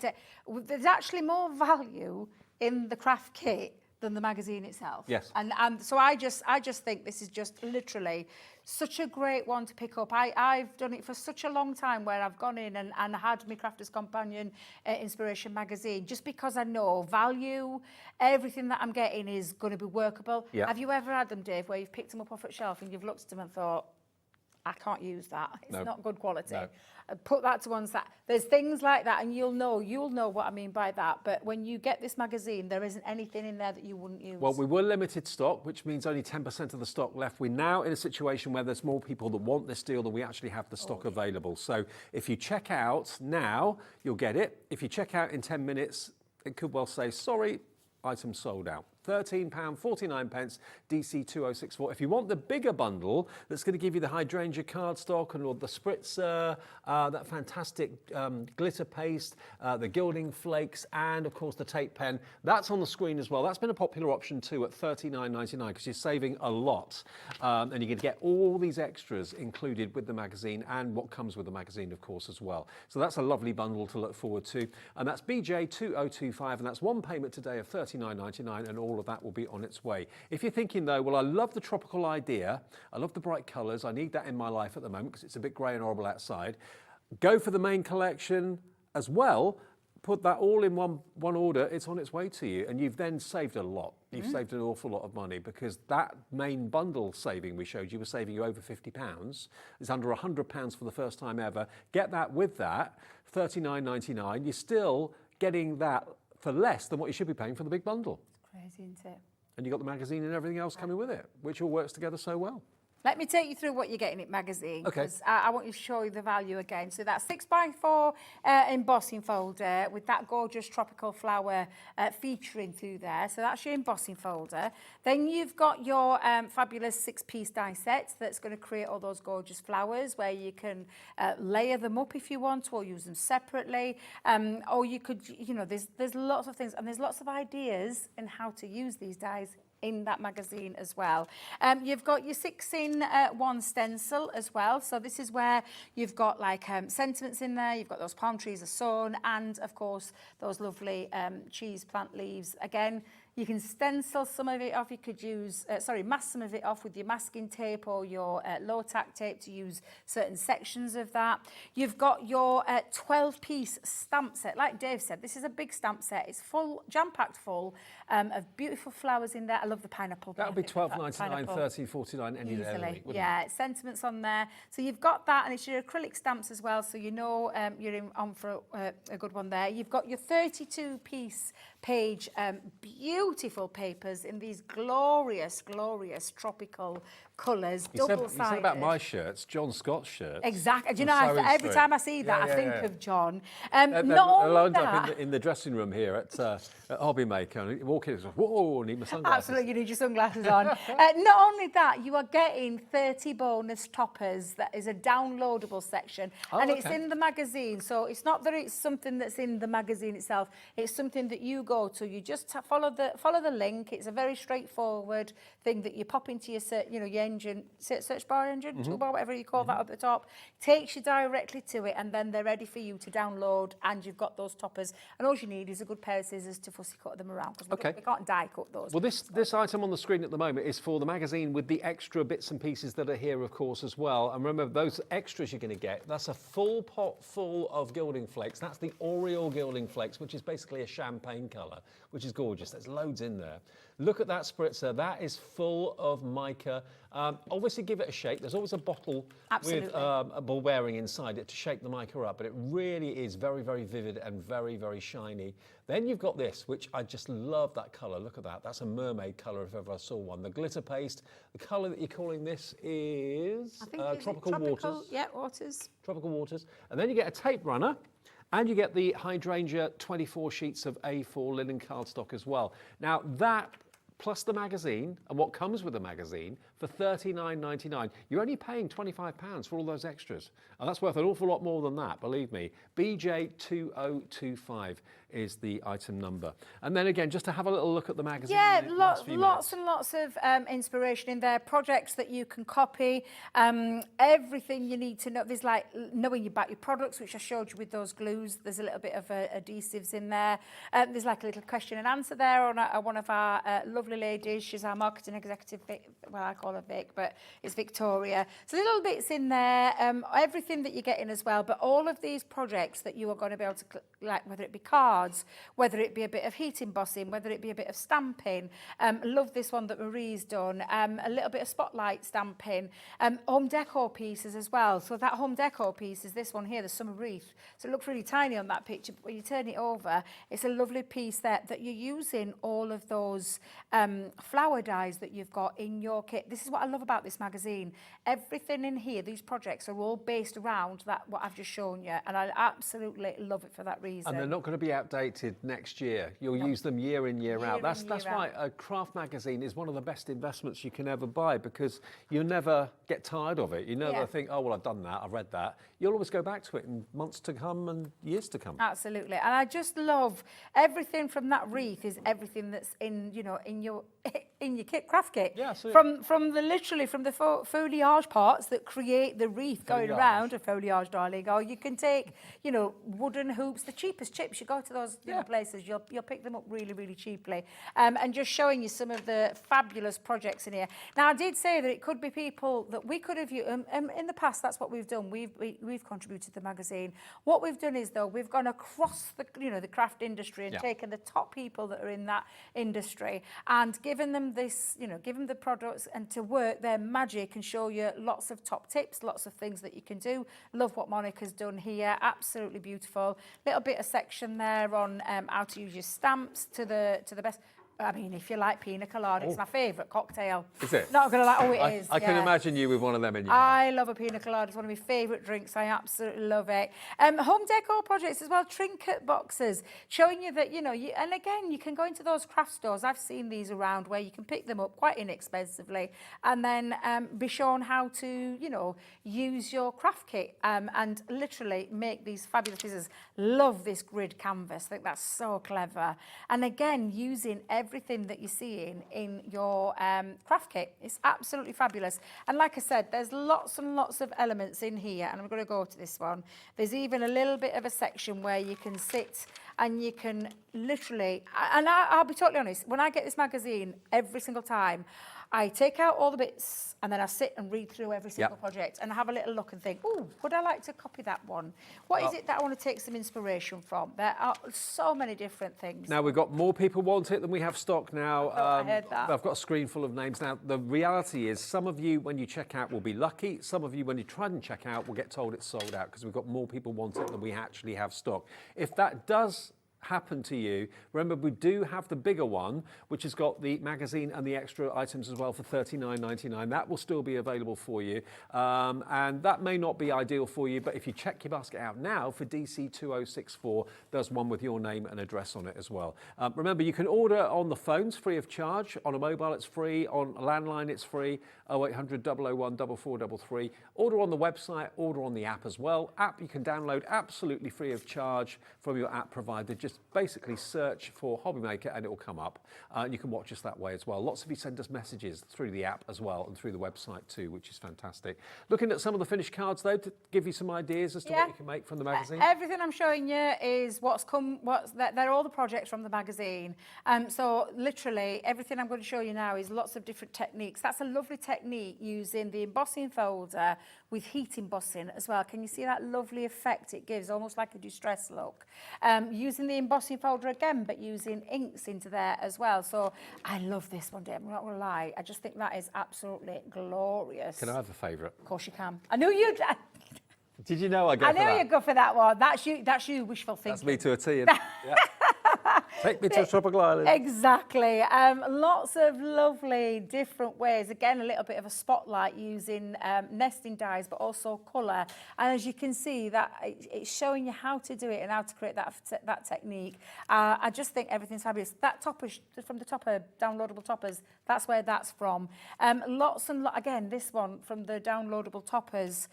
There's actually more value in the craft kit than the magazine itself. Yes. And so I just think this is just literally such a great one to pick up. I've done it for such a long time where I've gone in and had my Crafter's Companion Inspiration magazine just because I know value, everything that I'm getting is going to be workable. Yeah. Have you ever had them, Dave, where you've picked them up off the shelf and you've looked at them and thought, I can't use that. It's not good quality. No. Put that to one side. There's things like that, and you'll know what I mean by that. But when you get this magazine, there isn't anything in there that you wouldn't use. Well, we were limited stock, which means only 10% of the stock left. We're now in a situation where there's more people that want this deal than we actually have the stock available. So if you check out now, you'll get it. If you check out in 10 minutes, it could well say, sorry, item sold out. £13.49 DC2064. If you want the bigger bundle that's going to give you the hydrangea cardstock and all the spritzer, that fantastic glitter paste, the gilding flakes, and of course the tape pen, that's on the screen as well. That's been a popular option too at £39.99 because you're saving a lot, and you can get all these extras included with the magazine and what comes with the magazine of course as well. So that's a lovely bundle to look forward to, and that's BJ2025, and that's one payment today of £39.99, and all of that will be on its way. If you're thinking though, well, I love the tropical idea, I love the bright colours, I need that in my life at the moment because it's a bit grey and horrible outside, go for the main collection as well. Put that all in one order, it's on its way to you, and you've then saved a lot. You've saved an awful lot of money because that main bundle saving we showed you was saving you over £50. It's under £100 for the first time ever. Get that with that, £39.99. You're still getting that for less than what you should be paying for the big bundle. It's crazy, isn't it? And you've got the magazine and everything else coming with it, which all works together so well. Let me take you through what you're getting in magazine. Okay. Because I want you to show you the value again. So that 6x4 embossing folder with that gorgeous tropical flower featuring through there. So that's your embossing folder. Then you've got your fabulous 6-piece die set that's going to create all those gorgeous flowers where you can layer them up if you want to, or use them separately. Or you could, you know, there's lots of things, and there's lots of ideas in how to use these dies in that magazine as well. You've got your 6-in-1 stencil as well. So this is where you've got like sentiments in there. You've got those palm trees are sown, and of course those lovely cheese plant leaves. Again, you can stencil some of it off. You could use, mask some of it off with your masking tape or your low-tack tape to use certain sections of that. You've got your 12-piece stamp set. Like Dave said, this is a big stamp set. It's full, jam-packed full of beautiful flowers in there. I love the pineapple. That would be £12.99, £13.49 any day of the week, wouldn't yeah, sentiments on there. So you've got that, and it's your acrylic stamps as well, so you know you're on for a good one there. You've got your 32-piece page, beautiful papers in these glorious, glorious tropical colours, double-sided. You said about my shirts, John Scott's shirts. Exactly. Do you know, every time I see that, I think of John. Not only that, up in the dressing room here at Hobby Maker, and you walk in and go, whoa, I need my sunglasses. Absolutely, you need your sunglasses on. Not only that, you are getting 30 bonus toppers. That is a downloadable section, and it's in the magazine. So it's not that it's something that's in the magazine itself. It's something that you go to. You just follow the link. It's a very straightforward thing that you pop into your your engine, search bar engine, toolbar, whatever you call that at the top. Takes you directly to it, and then they're ready for you to download. And you've got those toppers, and all you need is a good pair of scissors to fussy cut them around, because we can't die cut those. Well, this item on the screen at the moment is for the magazine with the extra bits and pieces that are here, of course, as well. And remember, those extras you're going to get, that's a full pot full of gilding flakes. That's the Oriole gilding flakes, which is basically a champagne colour, which is gorgeous. There's loads in there. Look at that spritzer. That is full of mica. Obviously, give it a shake. There's always a bottle with a ball bearing inside it to shake the mica up, but it really is very, very vivid and very, very shiny. Then you've got this, which I just love that colour. Look at that. That's a mermaid colour if ever I saw one. The glitter paste. The colour that you're calling this is Tropical Waters. Yeah, Waters. Tropical Waters. And then you get a tape runner. And you get the hydrangea 24 sheets of A4 linen cardstock as well. Now that, plus the magazine, and what comes with the magazine, for $39.99, you're only paying £25 for all those extras. And that's worth an awful lot more than that, believe me. BJ2025 is the item number. And then again, just to have a little look at the magazine. Yeah, lots and lots of inspiration in there, projects that you can copy, everything you need to know. There's like knowing about your products, which I showed you with those glues. There's a little bit of adhesives in there. There's like a little question and answer there on one of our lovely ladies. She's our marketing executive, well, I call her Vic, but it's Victoria. So little bits in there, everything that you're getting as well, but all of these projects that you are going to be able to, like whether it be cards, whether it be a bit of heat embossing, whether it be a bit of stamping. Love this one that Marie's done, a little bit of spotlight stamping, home decor pieces as well. So that home decor piece is this one here, the summer wreath. So it looks really tiny on that picture, but when you turn it over, it's a lovely piece there that you're using all of those flower dies that you've got in your kit. This is what I love about this magazine. Everything in here, these projects are all based around that, what I've just shown you, and I absolutely love it for that reason. And they're not going to be outdated next year. You'll use them year in, year out. That's why a craft magazine is one of the best investments you can ever buy, because you'll never get tired of it. You never think, oh, well, I've done that, I've read that. You'll always go back to it in months to come and years to come. Absolutely. And I just love everything from that wreath is everything that's in, you know, in your kit, craft kit. Yeah, absolutely. From the foliage parts that create the wreath going around, a foliage, darling, or you can take, you know, wooden hoops, the cheapest chips. You go to those places, you'll pick them up really, really cheaply. And just showing you some of the fabulous projects in here. Now, I did say that it could be people that we could have used, in the past, that's what we've done. We've contributed to the magazine. What we've done is, though, we've gone across the, you know, the craft industry and taken the top people that are in that industry and given them this, you know, give them the products and to work their magic and show you lots of top tips, lots of things that you can do. Love what Monica's done here. Absolutely beautiful. Little bit of section there on how to use your stamps to the best. I mean, if you like pina colada, it's my favourite cocktail. Is it? Not going to lie. Oh, it is. I can imagine you with one of them in your I love a pina colada. It's one of my favourite drinks. I absolutely love it. Home decor projects as well, trinket boxes, showing you that, you know, and again, you can go into those craft stores. I've seen these around where you can pick them up quite inexpensively and then be shown how to, you know, use your craft kit and literally make these fabulous pieces. Love this grid canvas. I think that's so clever. And again, using everything that you're seeing in your craft kit. It's absolutely fabulous. And like I said, there's lots and lots of elements in here, and I'm going to go to this one. There's even a little bit of a section where you can sit and you can literally, and I'll be totally honest, when I get this magazine every single time, I take out all the bits and then I sit and read through every single project and have a little look and think, oh, would I like to copy that one? What is it that I want to take some inspiration from? There are so many different things. Now, we've got more people want it than we have stock now. I heard that. I've got a screen full of names now. The reality is some of you, when you check out, will be lucky. Some of you, when you try and check out, will get told it's sold out because we've got more people want it than we actually have stock. If that does happen to you, remember we do have the bigger one, which has got the magazine and the extra items as well for $39.99. That will still be available for you, and that may not be ideal for you, but if you check your basket out now for DC2064, there's one with your name and address on it as well. Remember, you can order on the phones free of charge. On a mobile it's free, on a landline it's free, 0800 001 4433. Order on the website, order on the app as well. App you can download absolutely free of charge from your app provider. Just basically search for Hobby Maker and it will come up. You can watch us that way as well. Lots of you send us messages through the app as well and through the website too, which is fantastic. Looking at some of the finished cards though, to give you some ideas as to what you can make from the magazine. Everything I'm showing you is they're all the projects from the magazine. So literally everything I'm going to show you now is lots of different techniques. That's a lovely technique using the embossing folder with heat embossing as well. Can you see that lovely effect it gives, almost like a distress look? Using the embossing folder again, but using inks into there as well. So I love this one, dear. I'm not going to lie. I just think that is absolutely glorious. Can I have a favourite? Of course you can. I knew you'd. Did you know I go for that? I knew you'd go for that one. That's you, wishful thinking. That's me to a T. Yeah. Take me to a tropical island. Exactly. Lots of lovely different ways. Again, a little bit of a spotlight using nesting dies, but also colour. And as you can see, that it's showing you how to do it and how to create that technique. I just think everything's fabulous. That toppers, from the topper, downloadable toppers, that's where that's from. Again, this one from the downloadable toppers.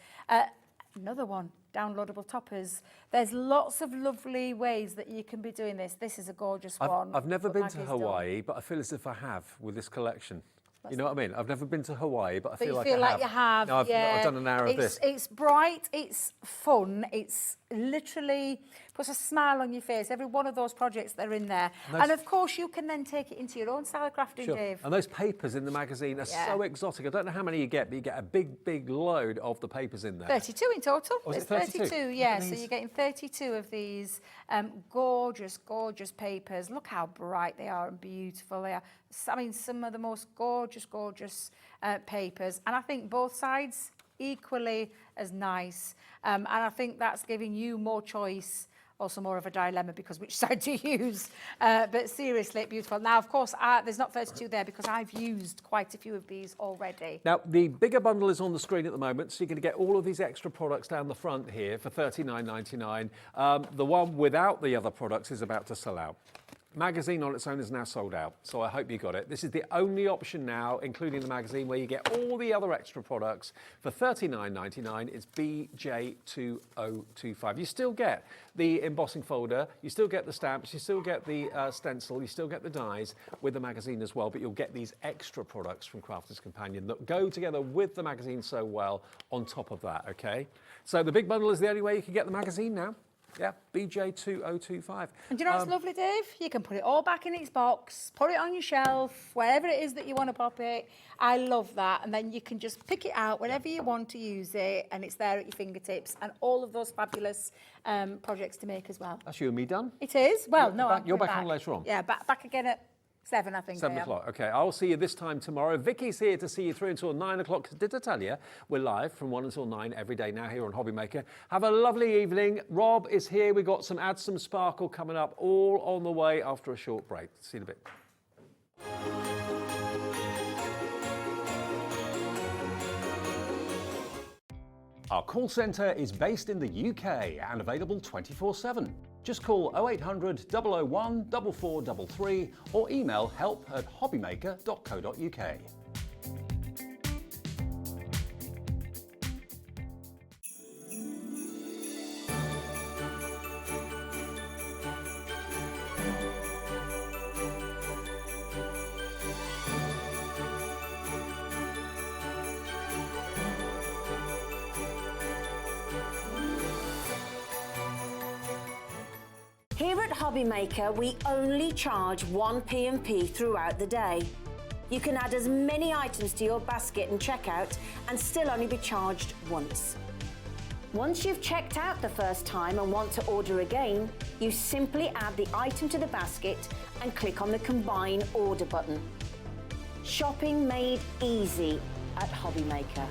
Another one, downloadable toppers. There's lots of lovely ways that you can be doing this. This is a gorgeous one. I've never been to Hawaii, but I feel as if I have with this collection. You know what I mean? I've never been to Hawaii, but I feel like you have. No, I've done an hour of this. It's bright, it's fun, it's literally puts a smile on your face. Every one of those projects that are in there. And of course, you can then take it into your own style of crafting, Dave. And those papers in the magazine are so exotic. I don't know how many you get, but you get a big, big load of the papers in there. 32 in total. Oh, it's 32, yeah. So you're getting 32 of these gorgeous, gorgeous papers. Look how bright they are and beautiful they are. I mean, some of the most gorgeous, gorgeous papers. And I think both sides equally as nice. And I think that's giving you more choice also more of a dilemma because which side to use. But seriously, beautiful. Now, of course, there's not 32 there because I've used quite a few of these already. Now, the bigger bundle is on the screen at the moment, so you're going to get all of these extra products down the front here for $39.99. The one without the other products is about to sell out. Magazine on its own is now sold out, so I hope you got it. This is the only option now, including the magazine, where you get all the other extra products for $39.99. It's BJ2025. You still get the embossing folder, you still get the stamps, you still get the stencil, you still get the dies with the magazine as well, but you'll get these extra products from Crafter's Companion that go together with the magazine so well on top of that, okay? So the big bundle is the only way you can get the magazine now. Yeah, BJ2025. And do you know what's lovely, Dave? You can put it all back in its box, put it on your shelf, wherever it is that you want to pop it. I love that. And then you can just pick it out whenever you want to use it, and it's there at your fingertips. And all of those fabulous projects to make as well. That's you and me done? It is? Well, no, you're back on later on? Yeah, back again at 7, I think. 7 o'clock. Okay, I'll see you this time tomorrow. Vicky's here to see you through until 9 o'clock. Did I tell you? We're live from 1 until 9 every day now here on Hobby Maker. Have a lovely evening. Rob is here. We've got some Add Some Sparkle coming up, all on the way after a short break. See you in a bit. Our call centre is based in the UK and available 24/7. Just call 0800 001 4433 or email help@hobbymaker.co.uk. Here at Hobby Maker, we only charge 1 P&P throughout the day. You can add as many items to your basket and checkout and still only be charged once. Once you've checked out the first time and want to order again, you simply add the item to the basket and click on the Combine Order button. Shopping made easy at Hobby Maker.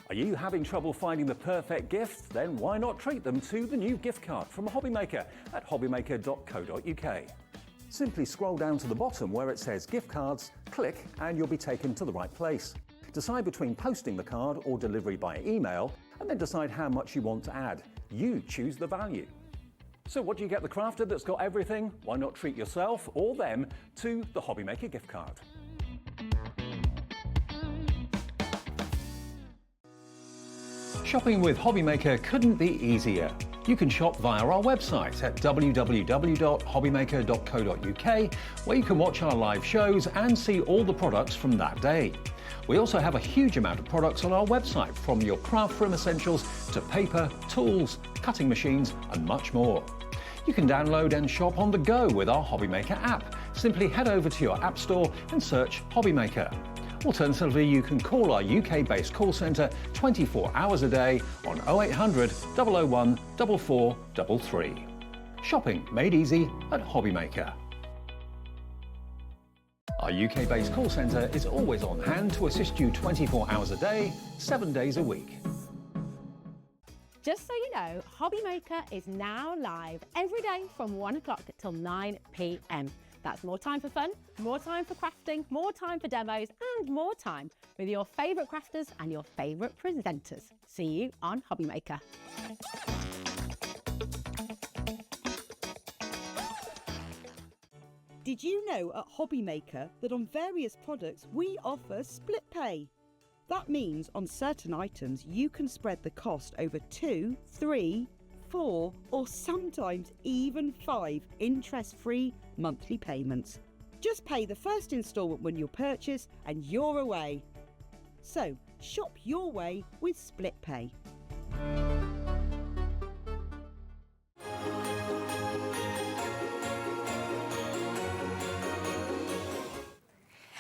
Are you having trouble finding the perfect gift? Then why not treat them to the new gift card from Hobby Maker at hobbymaker.co.uk. Simply scroll down to the bottom where it says gift cards, click and you'll be taken to the right place. Decide between posting the card or delivery by email and then decide how much you want to add. You choose the value. So what do you get the crafter that's got everything? Why not treat yourself or them to the Hobby Maker gift card? Shopping with Hobby Maker couldn't be easier. You can shop via our website at www.hobbymaker.co.uk, where you can watch our live shows and see all the products from that day. We also have a huge amount of products on our website, from your craft room essentials to paper, tools, cutting machines and much more. You can download and shop on the go with our Hobby Maker app. Simply head over to your app store and search Hobby Maker. Alternatively, you can call our UK-based call centre 24 hours a day on 0800 001 4433. Shopping made easy at Hobby Maker. Our UK-based call centre is always on hand to assist you 24 hours a day, 7 days a week. Just so you know, Hobby Maker is now live every day from 1 o'clock till 9 p.m. That's more time for fun, more time for crafting, more time for demos, and more time with your favourite crafters and your favourite presenters. See you on Hobby Maker. Did you know at Hobby Maker that on various products we offer split pay? That means on certain items you can spread the cost over 2, 3, 4 or sometimes even 5 interest-free monthly payments. Just pay the first instalment when you purchase and you're away. So shop your way with Split Pay.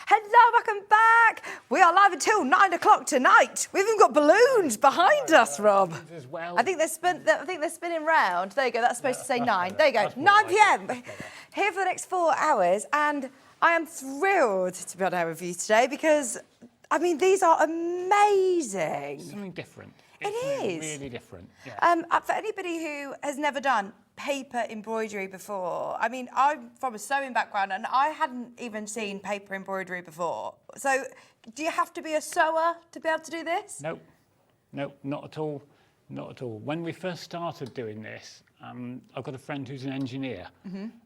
Hello, welcome back. We are live until 9 o'clock tonight. We've even got balloons behind us, Rob. As well. I think they're spinning round. There you go. That's supposed to say 9. There you go. 9 p.m. Here for the next 4 hours, and I am thrilled to be on air with you today because, I mean, these are amazing. Something different. It is. Really different. Yeah. For anybody who has never done paper embroidery before, I mean, I'm from a sewing background and I hadn't even seen paper embroidery before. So, do you have to be a sewer to be able to do this? No, not at all. Not at all. When we first started doing this, I've got a friend who's an engineer,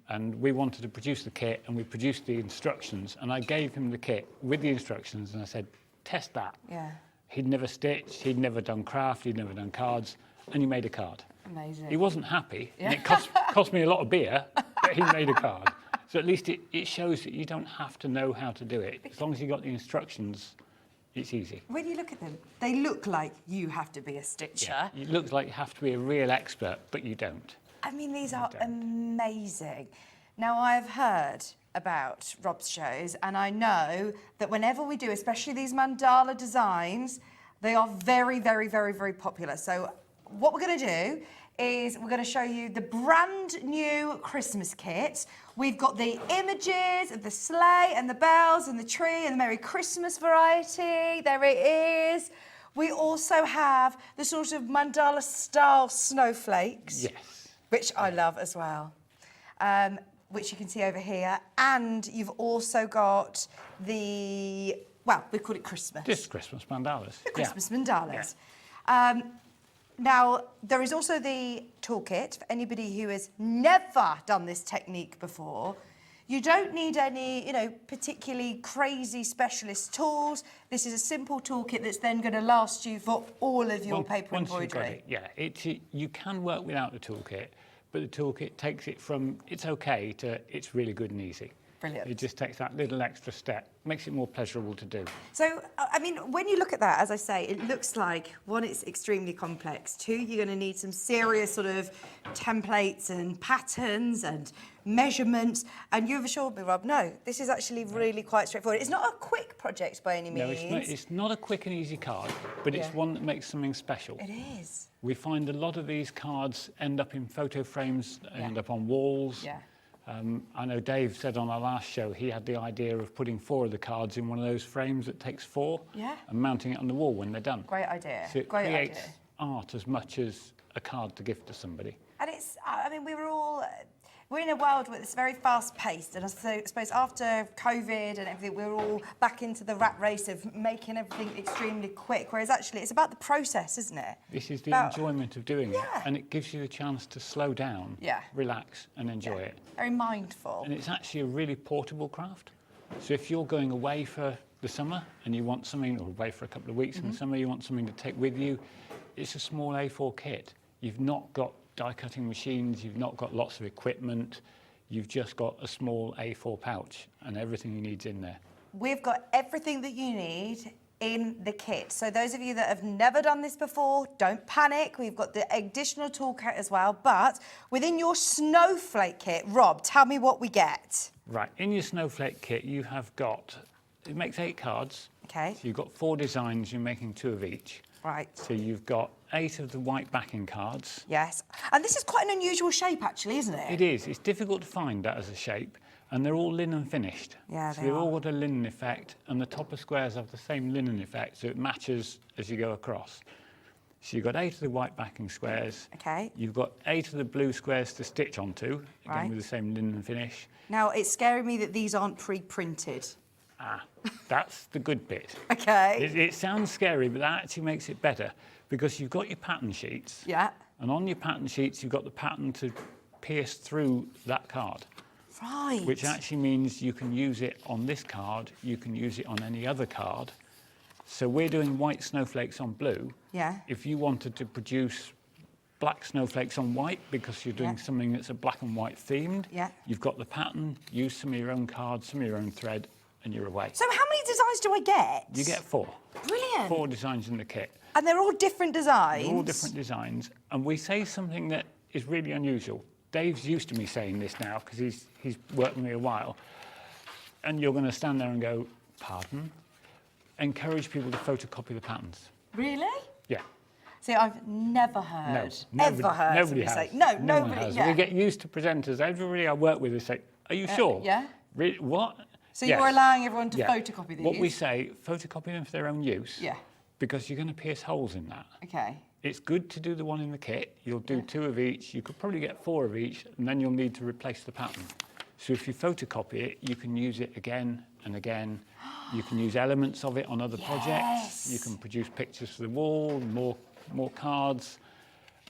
and we wanted to produce the kit, and we produced the instructions, and I gave him the kit with the instructions, and I said, test that. Yeah. He'd never stitched, he'd never done craft, he'd never done cards, and he made a card. Amazing. He wasn't happy, and it cost me a lot of beer, but he made a card. So at least it shows that you don't have to know how to do it. As long as you got the instructions, it's easy. When you look at them, they look like you have to be a stitcher. Yeah. It looks like you have to be a real expert, but you don't. I mean, these are amazing. Now, I've heard about Rob's shows, and I know that whenever we do, especially these mandala designs, they are very, very, very, very popular. So what we're going to do is we're going to show you the brand new Christmas kit. We've got the images of the sleigh and the bells and the tree and the Merry Christmas variety. There it is. We also have the sort of mandala style snowflakes. Yes. Which I love as well. Which you can see over here. And you've also got the, well, we call it Christmas. Just Christmas mandalas. The Christmas mandalas. Yeah. Now, there is also the toolkit for anybody who has never done this technique before. You don't need any, particularly crazy specialist tools. This is a simple toolkit that's then going to last you for all of your paper embroidery. You can work without the toolkit, but the toolkit takes it from it's okay to it's really good and easy. Brilliant. It just takes that little extra step, makes it more pleasurable to do. So, I mean, when you look at that, as I say, it looks like, one, it's extremely complex. Two, you're going to need some serious sort of templates and patterns and measurements. And you've assured me, Rob, no, this is actually really quite straightforward. It's not a quick project by any means. No, it's not a quick and easy card, but it's one that makes something special. It is. We find a lot of these cards end up in photo frames, end up on walls. Yeah. I know Dave said on our last show he had the idea of putting 4 of the cards in one of those frames that takes 4 and mounting it on the wall when they're done. Great idea. So it creates art as much as a card to give to somebody. And it's, I mean, we're in a world where it's very fast-paced, and I suppose after COVID and everything, we're all back into the rat race of making everything extremely quick, whereas actually it's about the process, isn't it? This is the enjoyment of doing it, and it gives you the chance to slow down, relax and enjoy it. Very mindful. And it's actually a really portable craft. So if you're going away for the summer and you want something, or away for a couple of weeks in the summer, you want something to take with you, it's a small A4 kit. You've not got die cutting machines, you've not got lots of equipment, you've just got a small A4 pouch and everything you need's in there. We've got everything that you need in the kit. So those of you that have never done this before, don't panic. We've got the additional toolkit as well, but within your snowflake kit, Rob, tell me what we get. Right, in your snowflake kit you have got, it makes 8 cards. Okay. So you've got 4 designs, you're making 2 of each. Right. So you've got 8 of the white backing cards. Yes. And this is quite an unusual shape, actually, isn't it? It is. It's difficult to find that as a shape. And they're all linen finished. Yeah, so they've all got a linen effect, and the topper squares have the same linen effect, so it matches as you go across. So you've got 8 of the white backing squares. Okay. You've got 8 of the blue squares to stitch onto, again with the same linen finish. Now, it's scaring me that these aren't pre-printed. Ah, that's the good bit. Okay. It sounds scary, but that actually makes it better, because you've got your pattern sheets. Yeah. And on your pattern sheets, you've got the pattern to pierce through that card. Right. Which actually means you can use it on this card, you can use it on any other card. So we're doing white snowflakes on blue. Yeah. If you wanted to produce black snowflakes on white because you're doing something that's a black and white themed, you've got the pattern, use some of your own cards, some of your own thread, and you're away. So how many designs do I get? You get 4. Brilliant. 4 designs in the kit. And they're all different designs? They're all different designs. And we say something that is really unusual. Dave's used to me saying this now because he's worked with me a while. And you're going to stand there and go, pardon? Encourage people to photocopy the patterns. Really? Yeah. See, I've never heard, nobody has. say, no, nobody nobody. has. Yeah. We get used to presenters. Everybody I work with is say, are you sure? Yeah. Really? What? So Yes. you're allowing everyone to Yeah. photocopy these? What we say, photocopy them for their own use. Yeah. Because you're going to pierce holes in that. Okay. It's good to do the one in the kit. You'll do 2 of each. You could probably get 4 of each, and then you'll need to replace the pattern. So if you photocopy it, you can use it again and again. You can use elements of it on other projects. You can produce pictures for the wall, more cards.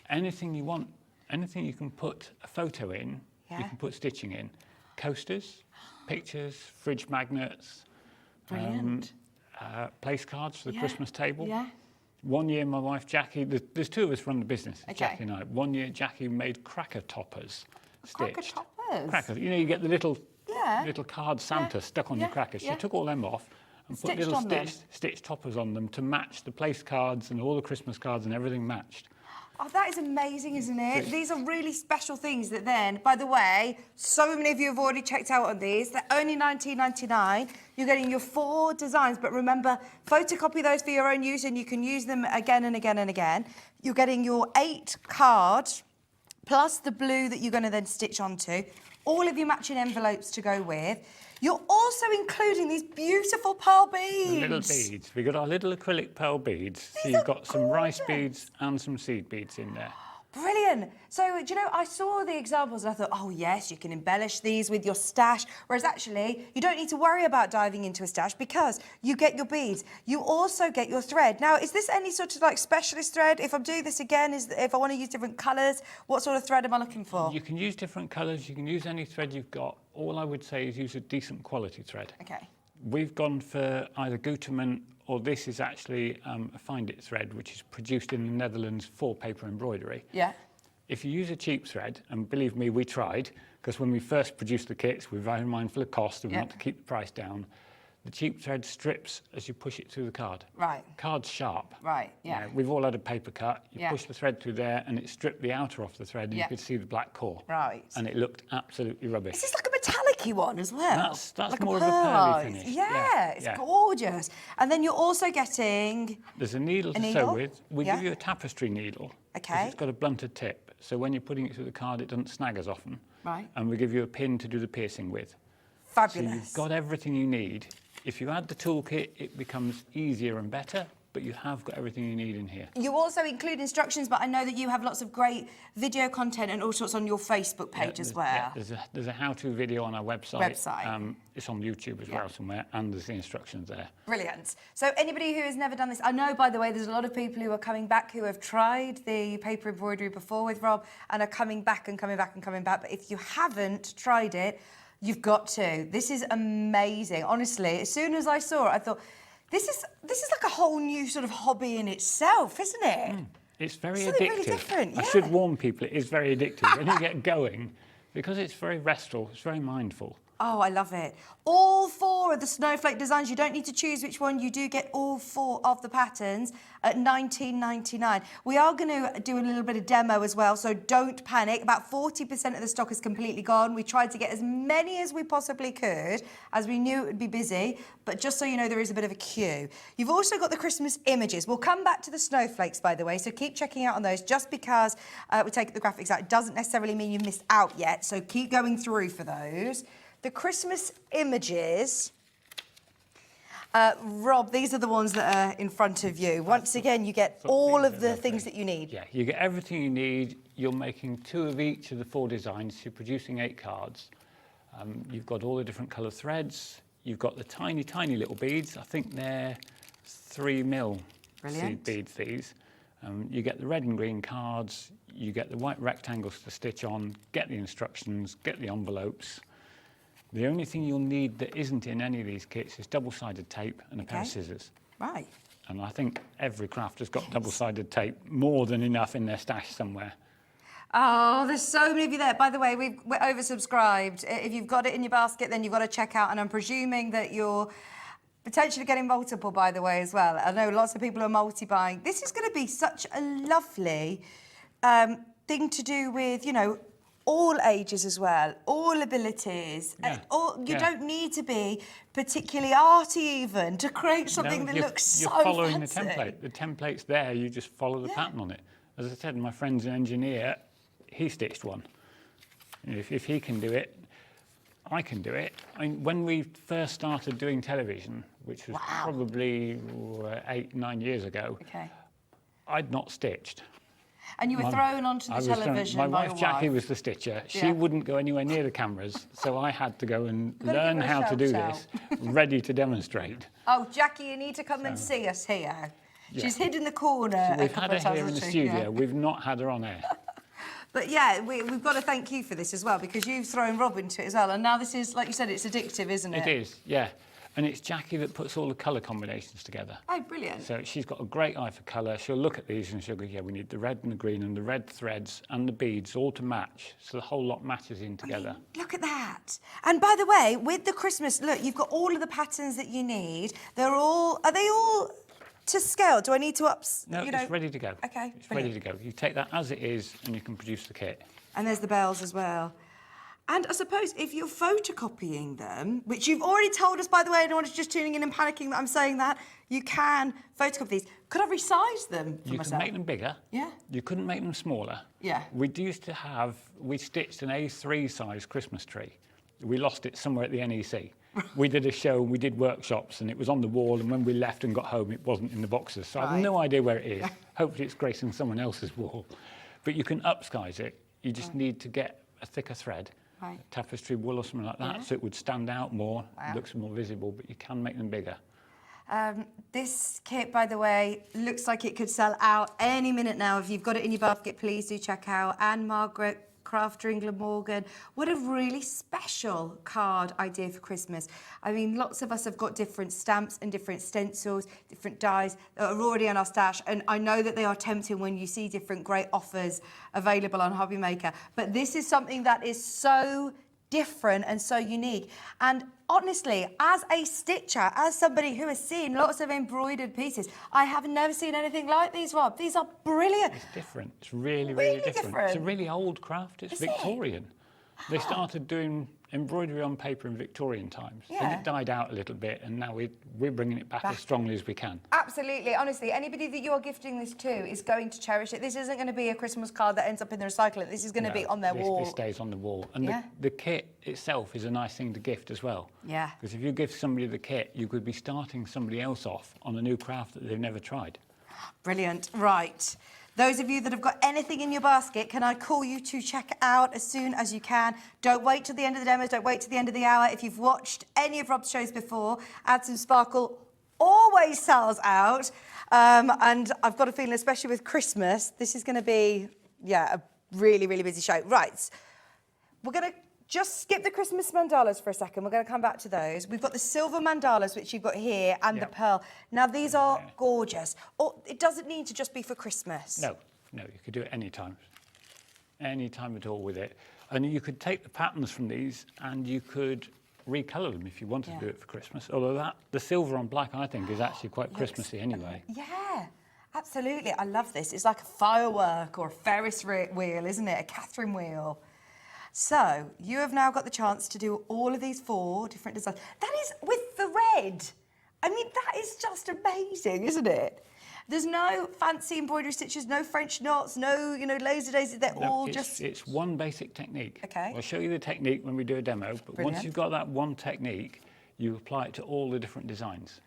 Anything you want, anything you can put a photo in, you can put stitching in. Coasters, pictures, fridge magnets, Brilliant. place cards for the Christmas table. Yeah. One year, my wife Jackie, there's 2 of us run the business, Okay. Jackie and I. One year, Jackie made cracker toppers stitched. Cracker toppers? Crackers. You know, you get the little Yeah. little card Santa stuck on your crackers. She took all them off and put Stitched little on them. stitched toppers on them to match the place cards, and all the Christmas cards and everything matched. Oh, that is amazing, isn't it? These are really special things that then, by the way, so many of you have already checked out on these. They're only $19.99. You're getting your 4 designs, but remember, photocopy those for your own use and you can use them again and again and again. You're getting your 8 cards, plus the blue that you're going to then stitch onto, all of your matching envelopes to go with. You're also including these beautiful pearl beads. Little beads. We've got our little acrylic pearl beads. So These you've are got some rice gorgeous. beads and some seed beads in there. Brilliant. So, do you know, I saw the examples and I thought, oh, yes, you can embellish these with your stash, whereas actually, you don't need to worry about diving into a stash because you get your beads. You also get your thread. Now, is this any sort of like specialist thread? If I'm doing this again, if I want to use different colours, what sort of thread am I looking for? You can use different colours. You can use any thread you've got. All I would say is use a decent quality thread. Okay. We've gone for either Gutermann, or this is actually a Find It thread, which is produced in the Netherlands for paper embroidery. Yeah. If you use a cheap thread, and believe me, we tried, because when we first produced the kits, we were very mindful of cost and we want to keep the price down. The cheap thread strips as you push it through the card. Right. Card's sharp. Right, yeah. You know, we've all had a paper cut. You Yeah. push the thread through there and it stripped the outer off the thread and Yeah. you could see the black core. Right. And it looked absolutely rubbish. This is like a metallic-y one as well. That's like more of a pearly pearl. finish. Yeah, it's gorgeous. And then you're also getting... There's a needle to needle? sew with. We Yeah. give you a tapestry needle. 'cause Okay. It's got a blunted tip. So when you're putting it through the card, it doesn't snag as often. Right. And we give you a pin to do the piercing with. Fabulous. So you've got everything you need. If you add the toolkit, it becomes easier and better, but you have got everything you need in here. You also include instructions, but I know that you have lots of great video content and all sorts on your Facebook page as well. Yeah, there's a how-to video on our website. It's on YouTube as well somewhere, and there's the instructions there. Brilliant. So anybody who has never done this, I know, by the way, there's a lot of people who are coming back who have tried the paper embroidery before with Rob and are coming back and coming back and coming back. But if you haven't tried it, you've got to. This is amazing. Honestly, as soon as I saw it, I thought, this is like a whole new sort of hobby in itself, isn't it? It's very Something addictive. really different, I yeah. should warn people, it is very addictive. When you get going, because it's very restful, it's very mindful. Oh, I love it. All 4 of the snowflake designs, you don't need to choose which one, you do get all 4 of the patterns at $19.99. We are going to do a little bit of demo as well, so don't panic. About 40% of the stock is completely gone. We tried to get as many as we possibly could, as we knew it would be busy, but just so you know, there is a bit of a queue. You've also got the Christmas images. We'll come back to the snowflakes, by the way, so keep checking out on those. Just because we take the graphics out, it doesn't necessarily mean you've missed out yet, so keep going through for those. The Christmas images, Rob, these are the ones that are in front of you. Once again, you get all of the things that you need. Yeah, you get everything you need. You're making 2 of each of the 4 designs. You're producing 8 cards. You've got all the different colour threads. You've got the tiny, tiny little beads. I think they're 3 mil seed beads, these. You get the red and green cards. You get the white rectangles to stitch on, get the instructions, get the envelopes. The only thing you'll need that isn't in any of these kits is double-sided tape and a pair of scissors. Right. And I think every crafter's got double-sided tape, more than enough in their stash somewhere. Oh, there's so many of you there. By the way, we're oversubscribed. If you've got it in your basket, then you've got to check out. And I'm presuming that you're potentially getting multiple, by the way, as well. I know lots of people are multi-buying. This is going to be such a lovely thing to do with, you know, all ages as well, all abilities. Yeah. You don't need to be particularly arty even to create something that looks so You're following fancy. the template. The template's there, you just follow the pattern on it. As I said, my friend's an engineer, he stitched one. If he can do it, I can do it. I mean, when we first started doing television, which was probably 8, 9 years ago, I'd not stitched. And you were thrown onto the television My by wife your Jackie wife. was the stitcher. She wouldn't go anywhere near the cameras, so I had to go and learn how to do this, ready to demonstrate. Oh, Jackie, you need to come and see us here. She's hid in the corner. So we've had her here in the studio. We've not had her on air. But yeah, we've got to thank you for this as well, because you've thrown Rob into it as well. And now this is, like you said, it's addictive, isn't it? It is, yeah. And it's Jackie that puts all the colour combinations together. Oh, brilliant. So she's got a great eye for colour. She'll look at these and she'll go, yeah, we need the red and the green and the red threads and the beads all to match. So the whole lot matches in together. I mean, look at that. And by the way, with the Christmas, look, you've got all of the patterns that you need. Are they all to scale? Do I need to No, it's ready to go. Okay, it's ready to go. You take that as it is and you can produce the kit. And there's the bells as well. And I suppose if you're photocopying them, which you've already told us, by the way, anyone who's just tuning in and panicking that I'm saying that, you can photocopy these. Could I resize them for myself? You can make them bigger. Yeah. You couldn't make them smaller. Yeah. We stitched an A3 size Christmas tree. We lost it somewhere at the NEC. We did a show, we did workshops, and it was on the wall, and when we left and got home, it wasn't in the boxes. So I have no idea where it is. Hopefully it's gracing someone else's wall. But you can upsize it. You just need to get a thicker thread. Tapestry wool or something like that, so it would stand out more, looks more visible, but you can make them bigger. This kit, by the way, looks like it could sell out any minute now. If you've got it in your basket, please do check out Anne Margaret, Crafter England Morgan. What a really special card idea for Christmas. I mean, lots of us have got different stamps and different stencils, different dies that are already in our stash, and I know that they are tempting when you see different great offers available on Hobby Maker. But this is something that is so different and so unique. And honestly, as a stitcher, as somebody who has seen lots of embroidered pieces, I have never seen anything like these, Rob. These are brilliant. It's different. It's really, really different. It's a really old craft. It's Victorian. They started doing embroidery on paper in Victorian times. Then it died out a little bit, and now we're bringing it back as strongly as we can. Absolutely. Honestly, anybody that you are gifting this to is going to cherish it. This isn't going to be a Christmas card that ends up in the recycling. This is going to be on their wall. This stays on the wall. And the kit itself is a nice thing to gift as well. Yeah. Because if you give somebody the kit, you could be starting somebody else off on a new craft that they've never tried. Brilliant. Right. Those of you that have got anything in your basket, can I call you to check it out as soon as you can? Don't wait till the end of the demos, don't wait till the end of the hour. If you've watched any of Rob's shows before, Add Some Sparkle always sells out. And I've got a feeling, especially with Christmas, this is going to be, a really, really busy show. Right. We're going to just skip the Christmas mandalas for a second. We're going to come back to those. We've got the silver mandalas, which you've got here, and the pearl. Now, these are gorgeous. It doesn't need to just be for Christmas. No, you could do it any time at all with it. And you could take the patterns from these and you could recolour them if you wanted to do it for Christmas. Although the silver on black, I think, is actually quite Christmassy anyway. Yeah, absolutely. I love this. It's like a firework or a Ferris wheel, isn't it? A Catherine wheel. So, you have now got the chance to do all of these 4 different designs. That is with the red. I mean, that is just amazing, isn't it? There's no fancy embroidery stitches, no French knots, no, laser daisies. They're all just... It's one basic technique. Okay. I'll show you the technique when we do a demo, but once you've got that one technique, you apply it to all the different designs.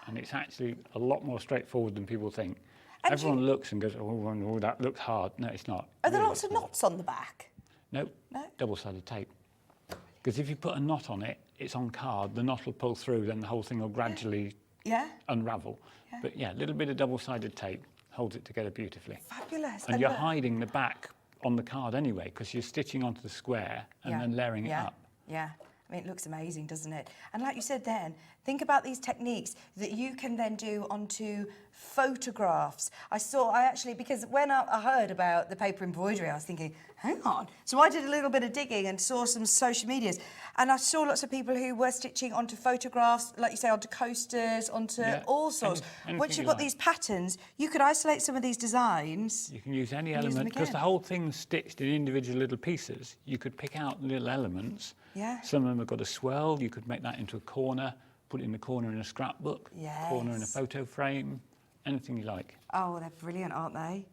And it's actually a lot more straightforward than people think. And everyone looks and goes, oh, that looks hard. No, it's not. Are there lots of knots on the back? No, double-sided tape. Because if you put a knot on it, it's on card, the knot will pull through, then the whole thing will gradually unravel. But a little bit of double-sided tape holds it together beautifully. Fabulous. And you're hiding the back on the card anyway, because you're stitching onto the square and then layering it up. Yeah. I mean, it looks amazing, doesn't it? And like you said then, think about these techniques that you can then do onto photographs. I actually, because when I heard about the paper embroidery, I was thinking, hang on. So I did a little bit of digging and saw some social medias. And I saw lots of people who were stitching onto photographs, like you say, onto coasters, onto all sorts. Once you've got these patterns, you could isolate some of these designs. You can use any element, because the whole thing's stitched in individual little pieces. You could pick out little elements. Yeah. Some of them have got a swirl. You could make that into a corner, put it in the corner in a scrapbook, corner in a photo frame, anything you like. Oh, they're brilliant, aren't they?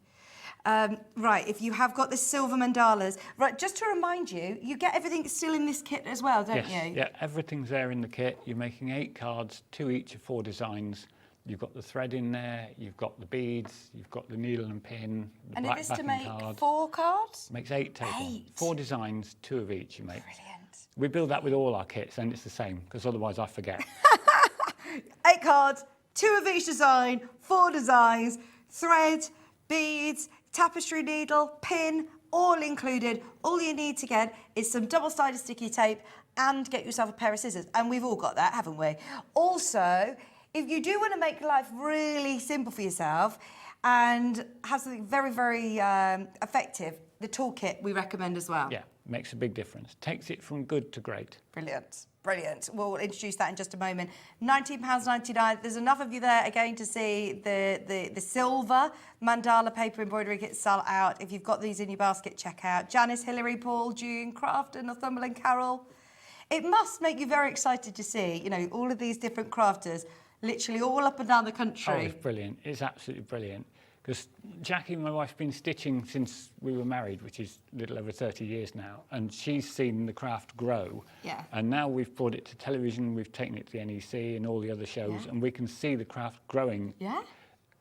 Right, if you have got the silver mandalas, right, just to remind you, you get everything still in this kit as well, don't you? Yeah, everything's there in the kit. You're making 8 cards, 2 each of 4 designs. You've got the thread in there, you've got the beads, you've got the needle and pin, the and black it is to backing make card. 4 cards? Makes 8 total. 8. 4 designs, 2 of each you make. Brilliant. We build that with all our kits, and it's the same, because otherwise I forget. 8 cards, 2 of each design, 4 designs, thread, beads, tapestry needle, pin, all included. All you need to get is some double-sided sticky tape and get yourself a pair of scissors. And we've all got that, haven't we? Also, if you do want to make life really simple for yourself and have something very, very effective, the toolkit we recommend as well. Yeah, makes a big difference. Takes it from good to great. Brilliant. Brilliant. We'll introduce that in just a moment. £19.99. There's enough of you there again to see the silver mandala paper embroidery kits sell out. If you've got these in your basket, check out Janice, Hilary, Paul, June, Crafter, Northumberland, Carol. It must make you very excited to see, you know, all of these different crafters literally all up and down the country. Oh, it's brilliant. It's absolutely brilliant. Because Jackie, my wife's been stitching since we were married, which is a little over 30 years now, and she's seen the craft grow. Yeah. And now we've brought it to television, we've taken it to the NEC and all the other shows, and we can see the craft growing. Yeah.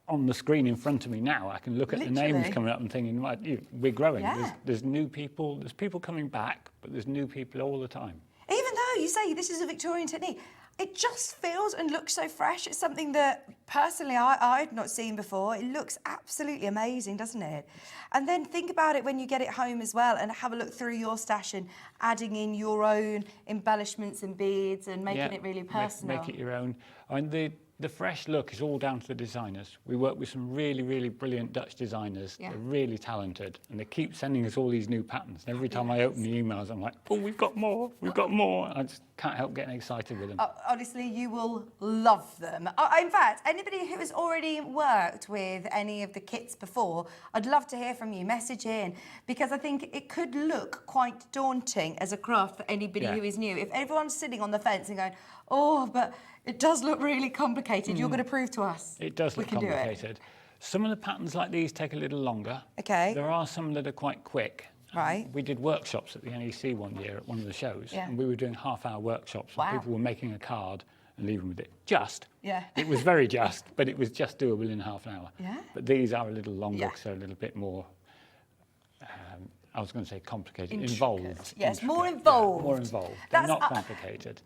On the screen in front of me now, I can look at the names coming up and thinking, right, we're growing. Yeah. There's new people, there's people coming back, but there's new people all the time. Even though you say this is a Victorian technique, it just feels and looks so fresh. It's something that, personally, I'd not seen before. It looks absolutely amazing, doesn't it? And then think about it when you get it home as well and have a look through your stash and adding in your own embellishments and beads and making it really personal. Make it your own. And the fresh look is all down to the designers. We work with some really, really brilliant Dutch designers. Yeah. They're really talented, and they keep sending us all these new patterns. And every time I open the emails, I'm like, oh, we've got more, we've got more. And I just can't help getting excited with them. Honestly, you will love them. In fact, anybody who has already worked with any of the kits before, I'd love to hear from you. Message in, because I think it could look quite daunting as a craft for anybody who is new. If everyone's sitting on the fence and going, oh, but it does look really complicated. You're going to prove to us. It does look complicated. Some of the patterns like these take a little longer. Okay. There are some that are quite quick. Right. We did workshops at the NEC one year at one of the shows, and we were doing half-hour workshops. Wow. And people were making a card and leaving with it. Just. Yeah. It was very just, but it was just doable in half an hour. Yeah. But these are a little longer, so a little bit more. I was going to say complicated, involved. Yes, more involved. Yeah, more involved. They're not complicated.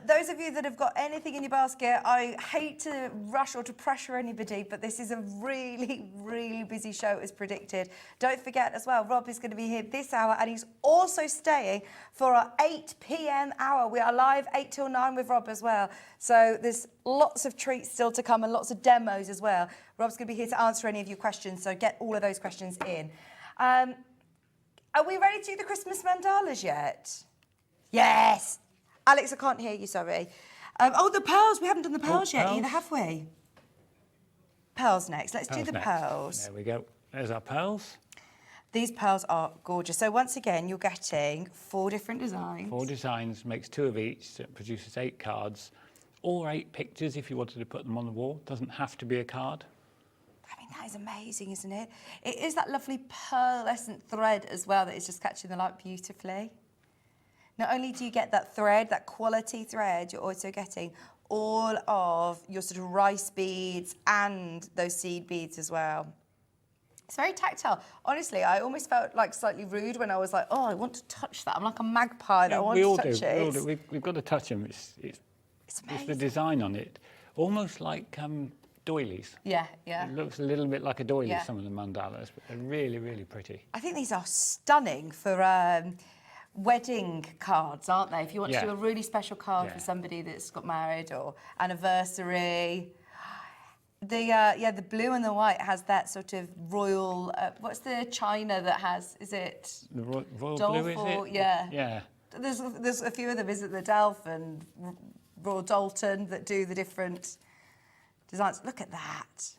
Those of you that have got anything in your basket, I hate to rush or to pressure anybody, but this is a really, really busy show as predicted. Don't forget as well, Rob is going to be here this hour, and he's also staying for our 8 p.m. hour. We are live 8 till 9 with Rob as well. So there's lots of treats still to come and lots of demos as well. Rob's going to be here to answer any of your questions, so get all of those questions in. Are we ready to do the Christmas mandalas yet? Yes. Alex, I can't hear you, sorry. Oh, the pearls. We haven't done the pearls yet either, have we? Pearls next. Let's do the pearls. There we go. There's our pearls. These pearls are gorgeous. So once again, you're getting 4 different designs. 4 designs, makes 2 of each, so it produces 8 cards. Or 8 pictures if you wanted to put them on the wall. Doesn't have to be a card. I mean, that is amazing, isn't it? It is that lovely pearlescent thread as well that is just catching the light beautifully. Not only do you get that thread, that quality thread, you're also getting all of your sort of rice beads and those seed beads as well. It's very tactile. Honestly, I almost felt like slightly rude when I was like, oh, I want to touch that. I'm like a magpie that I want to touch it. We all do. We've got to touch them. It's the design on it. Almost like doilies. Yeah, yeah. It looks a little bit like a doily, some of the mandalas, but they're really, really pretty. I think these are stunning for wedding cards, aren't they? If you want to Yeah. do a really special card Yeah. for somebody that's got married or anniversary. The blue and the white has that sort of royal, what's the china that has, is it? The royal Dolphin, blue, is it? yeah. Yeah. There's a few of them, isn't there? Delph and Royal Dalton that do the different designs. Look at that.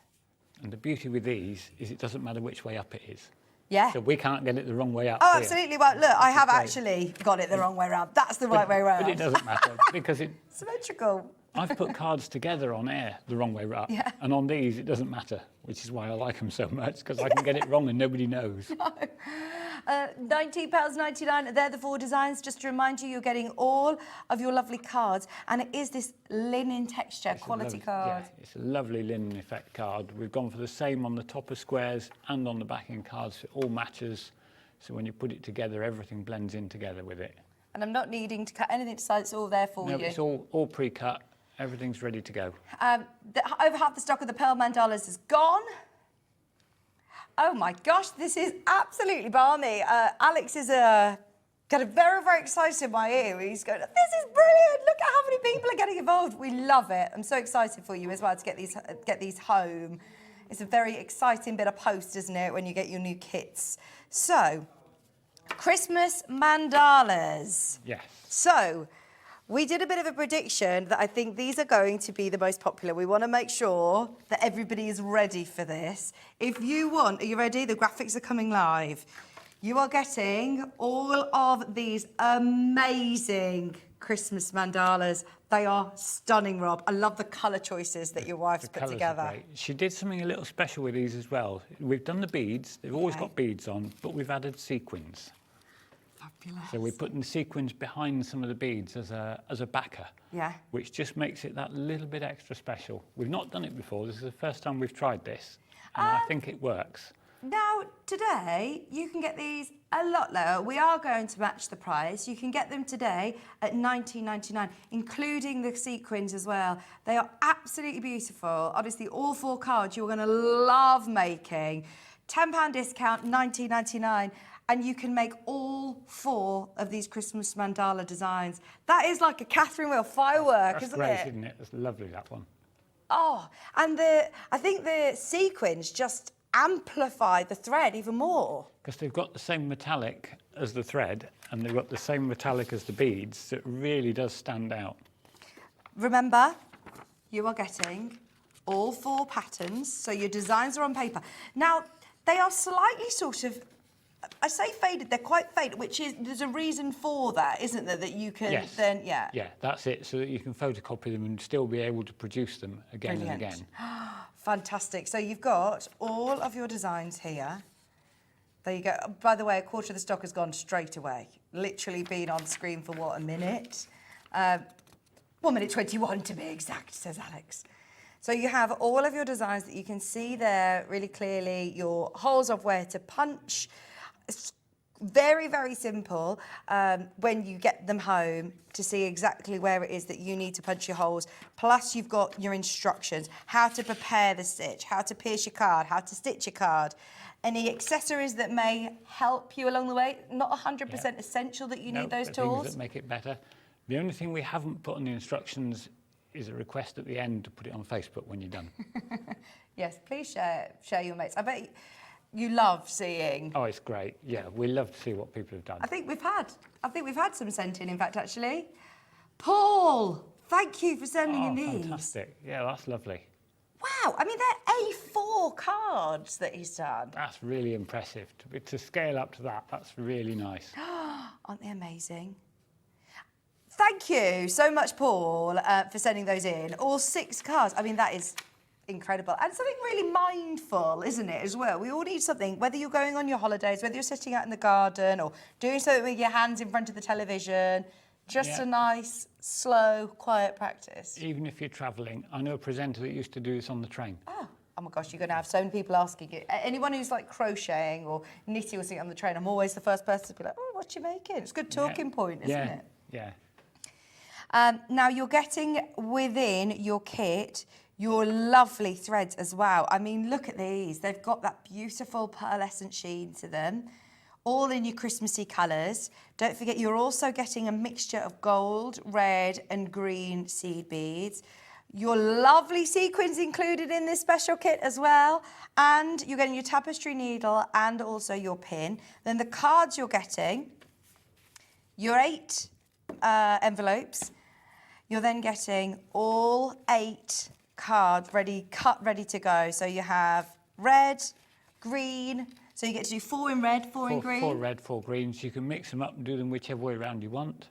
And the beauty with these is it doesn't matter which way up it is. Yeah. So we can't get it the wrong way up Oh, here. absolutely. Well, look, I have actually got it the wrong way around. That's the right way around. But it doesn't matter because Symmetrical. I've put cards together on air the wrong way up. Yeah. And on these, it doesn't matter, which is why I like them so much, because I can get it wrong and nobody knows. £19.99. They're the 4 designs. Just to remind you, you're getting all of your lovely cards. And it is this linen texture, quality card. Yeah, it's a lovely linen effect card. We've gone for the same on the top of squares and on the backing cards. It all matches. So when you put it together, everything blends in together with it. And I'm not needing to cut anything, so it's all there for No, you. it's all pre-cut. Everything's ready to go. Over half the stock of the pearl mandalas is gone. Oh my gosh, this is absolutely balmy. Alex is getting very, very excited in my ear. He's going, this is brilliant. Look at how many people are getting involved. We love it. I'm so excited for you as well to get these home. It's a very exciting bit of post, isn't it, when you get your new kits. So, Christmas mandalas. Yes. So, we did a bit of a prediction that I think these are going to be the most popular. We want to make sure that everybody is ready for this. If you want, are you ready? The graphics are coming live. You are getting all of these amazing Christmas mandalas. They are stunning, Rob. I love the colour choices that your wife's put Colours are together. great. She did something a little special with these as well. We've done the beads. They've always got beads on, but we've added sequins. Fabulous. So we're putting sequins behind some of the beads as a backer, Yeah. which just makes it that little bit extra special. We've not done it before. This is the first time we've tried this, and I think it works. Now, today, you can get these a lot lower. We are going to match the price. You can get them today at £19.99, including the sequins as well. They are absolutely beautiful. Honestly, all 4 cards you're going to love making. £10 discount, £19.99. And you can make all 4 of these Christmas mandala designs. That is like a Catherine Wheel firework, That's isn't great, it? isn't it? That's lovely, that one. Oh, and I think the sequins just amplify the thread even more. Because they've got the same metallic as the thread, and they've got the same metallic as the beads, so it really does stand out. Remember, you are getting all 4 patterns, so your designs are on paper. Now, they are slightly sort of, I say faded, they're quite faded, which is, there's a reason for that, isn't there, that you can then, yeah. Yeah, that's it, so that you can photocopy them and still be able to produce them again Brilliant. and again. Fantastic. So you've got all of your designs here. There you go. By the way, a quarter of the stock has gone straight away. Literally been on screen for, what, a minute? 1 minute 21 to be exact, says Alex. So you have all of your designs that you can see there really clearly, your holes of where to punch. It's very, very simple when you get them home to see exactly where it is that you need to punch your holes. Plus you've got your instructions, how to prepare the stitch, how to pierce your card, how to stitch your card. Any accessories that may help you along the way. Not 100% essential that you need those things tools. that make it better. The only thing we haven't put on the instructions is a request at the end to put it on Facebook when you're done. Yes, please share your mates. I bet you love seeing. Oh, it's great. Yeah, we love to see what people have done. I think we've had some sent in fact, actually. Paul, thank you for sending in these. Fantastic. Yeah, that's lovely. Wow, I mean, they're A4 cards that he's done. That's really impressive. To scale up to that, that's really nice. Aren't they amazing? Thank you so much, Paul, for sending those in. All 6 cards. I mean, that is incredible. And something really mindful, isn't it, as well? We all need something, whether you're going on your holidays, whether you're sitting out in the garden or doing something with your hands in front of the television. Just a nice, slow, quiet practice. Even if you're travelling, I know a presenter that used to do this on the train. Oh my gosh, you're going to have so many people asking you. Anyone who's like crocheting or knitting or something on the train, I'm always the first person to be like, oh, what you making? It's a good talking point, isn't it? Yeah. Now, you're getting within your kit your lovely threads as well. I mean, look at these. They've got that beautiful pearlescent sheen to them. all in your Christmassy colours. Don't forget, you're also getting a mixture of gold, red and green seed beads. Your lovely sequins included in this special kit as well. And you're getting your tapestry needle and also your pin. Then the cards you're getting, your 8 envelopes. You're then getting all 8 cards cut, ready to go. So you have red, green, so you get to do 4 in red, 4 in green. 4 red, 4 greens. You can mix them up and do them whichever way around you want.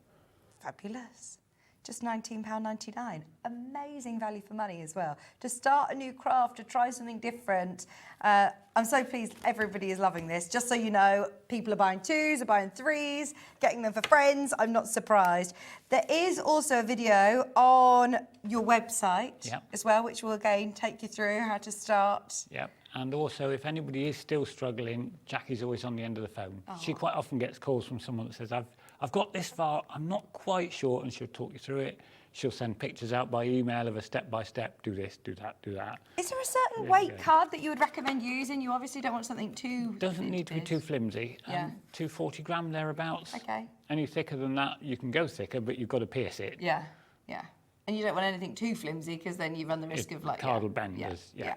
Fabulous. Just £19.99. Amazing value for money as well. To start a new craft, to try something different. I'm so pleased everybody is loving this. Just so you know, people are buying 2s, are buying 3s, getting them for friends. I'm not surprised. There is also a video on your website as well, which will again take you through how to start. Yep. And also, if anybody is still struggling, Jackie's always on the end of the phone. Oh. She quite often gets calls from someone that says, I've got this far, I'm not quite sure, and she'll talk you through it. She'll send pictures out by email of a step-by-step, do this, do that, do that. Is there a certain weight card that you would recommend using? You obviously don't want something too... Doesn't need to be too flimsy. 240 gram thereabouts. Okay. Any thicker than that, you can go thicker, but you've got to pierce it. Yeah, yeah. And you don't want anything too flimsy because then you run the risk of like... The card will bend. Yeah.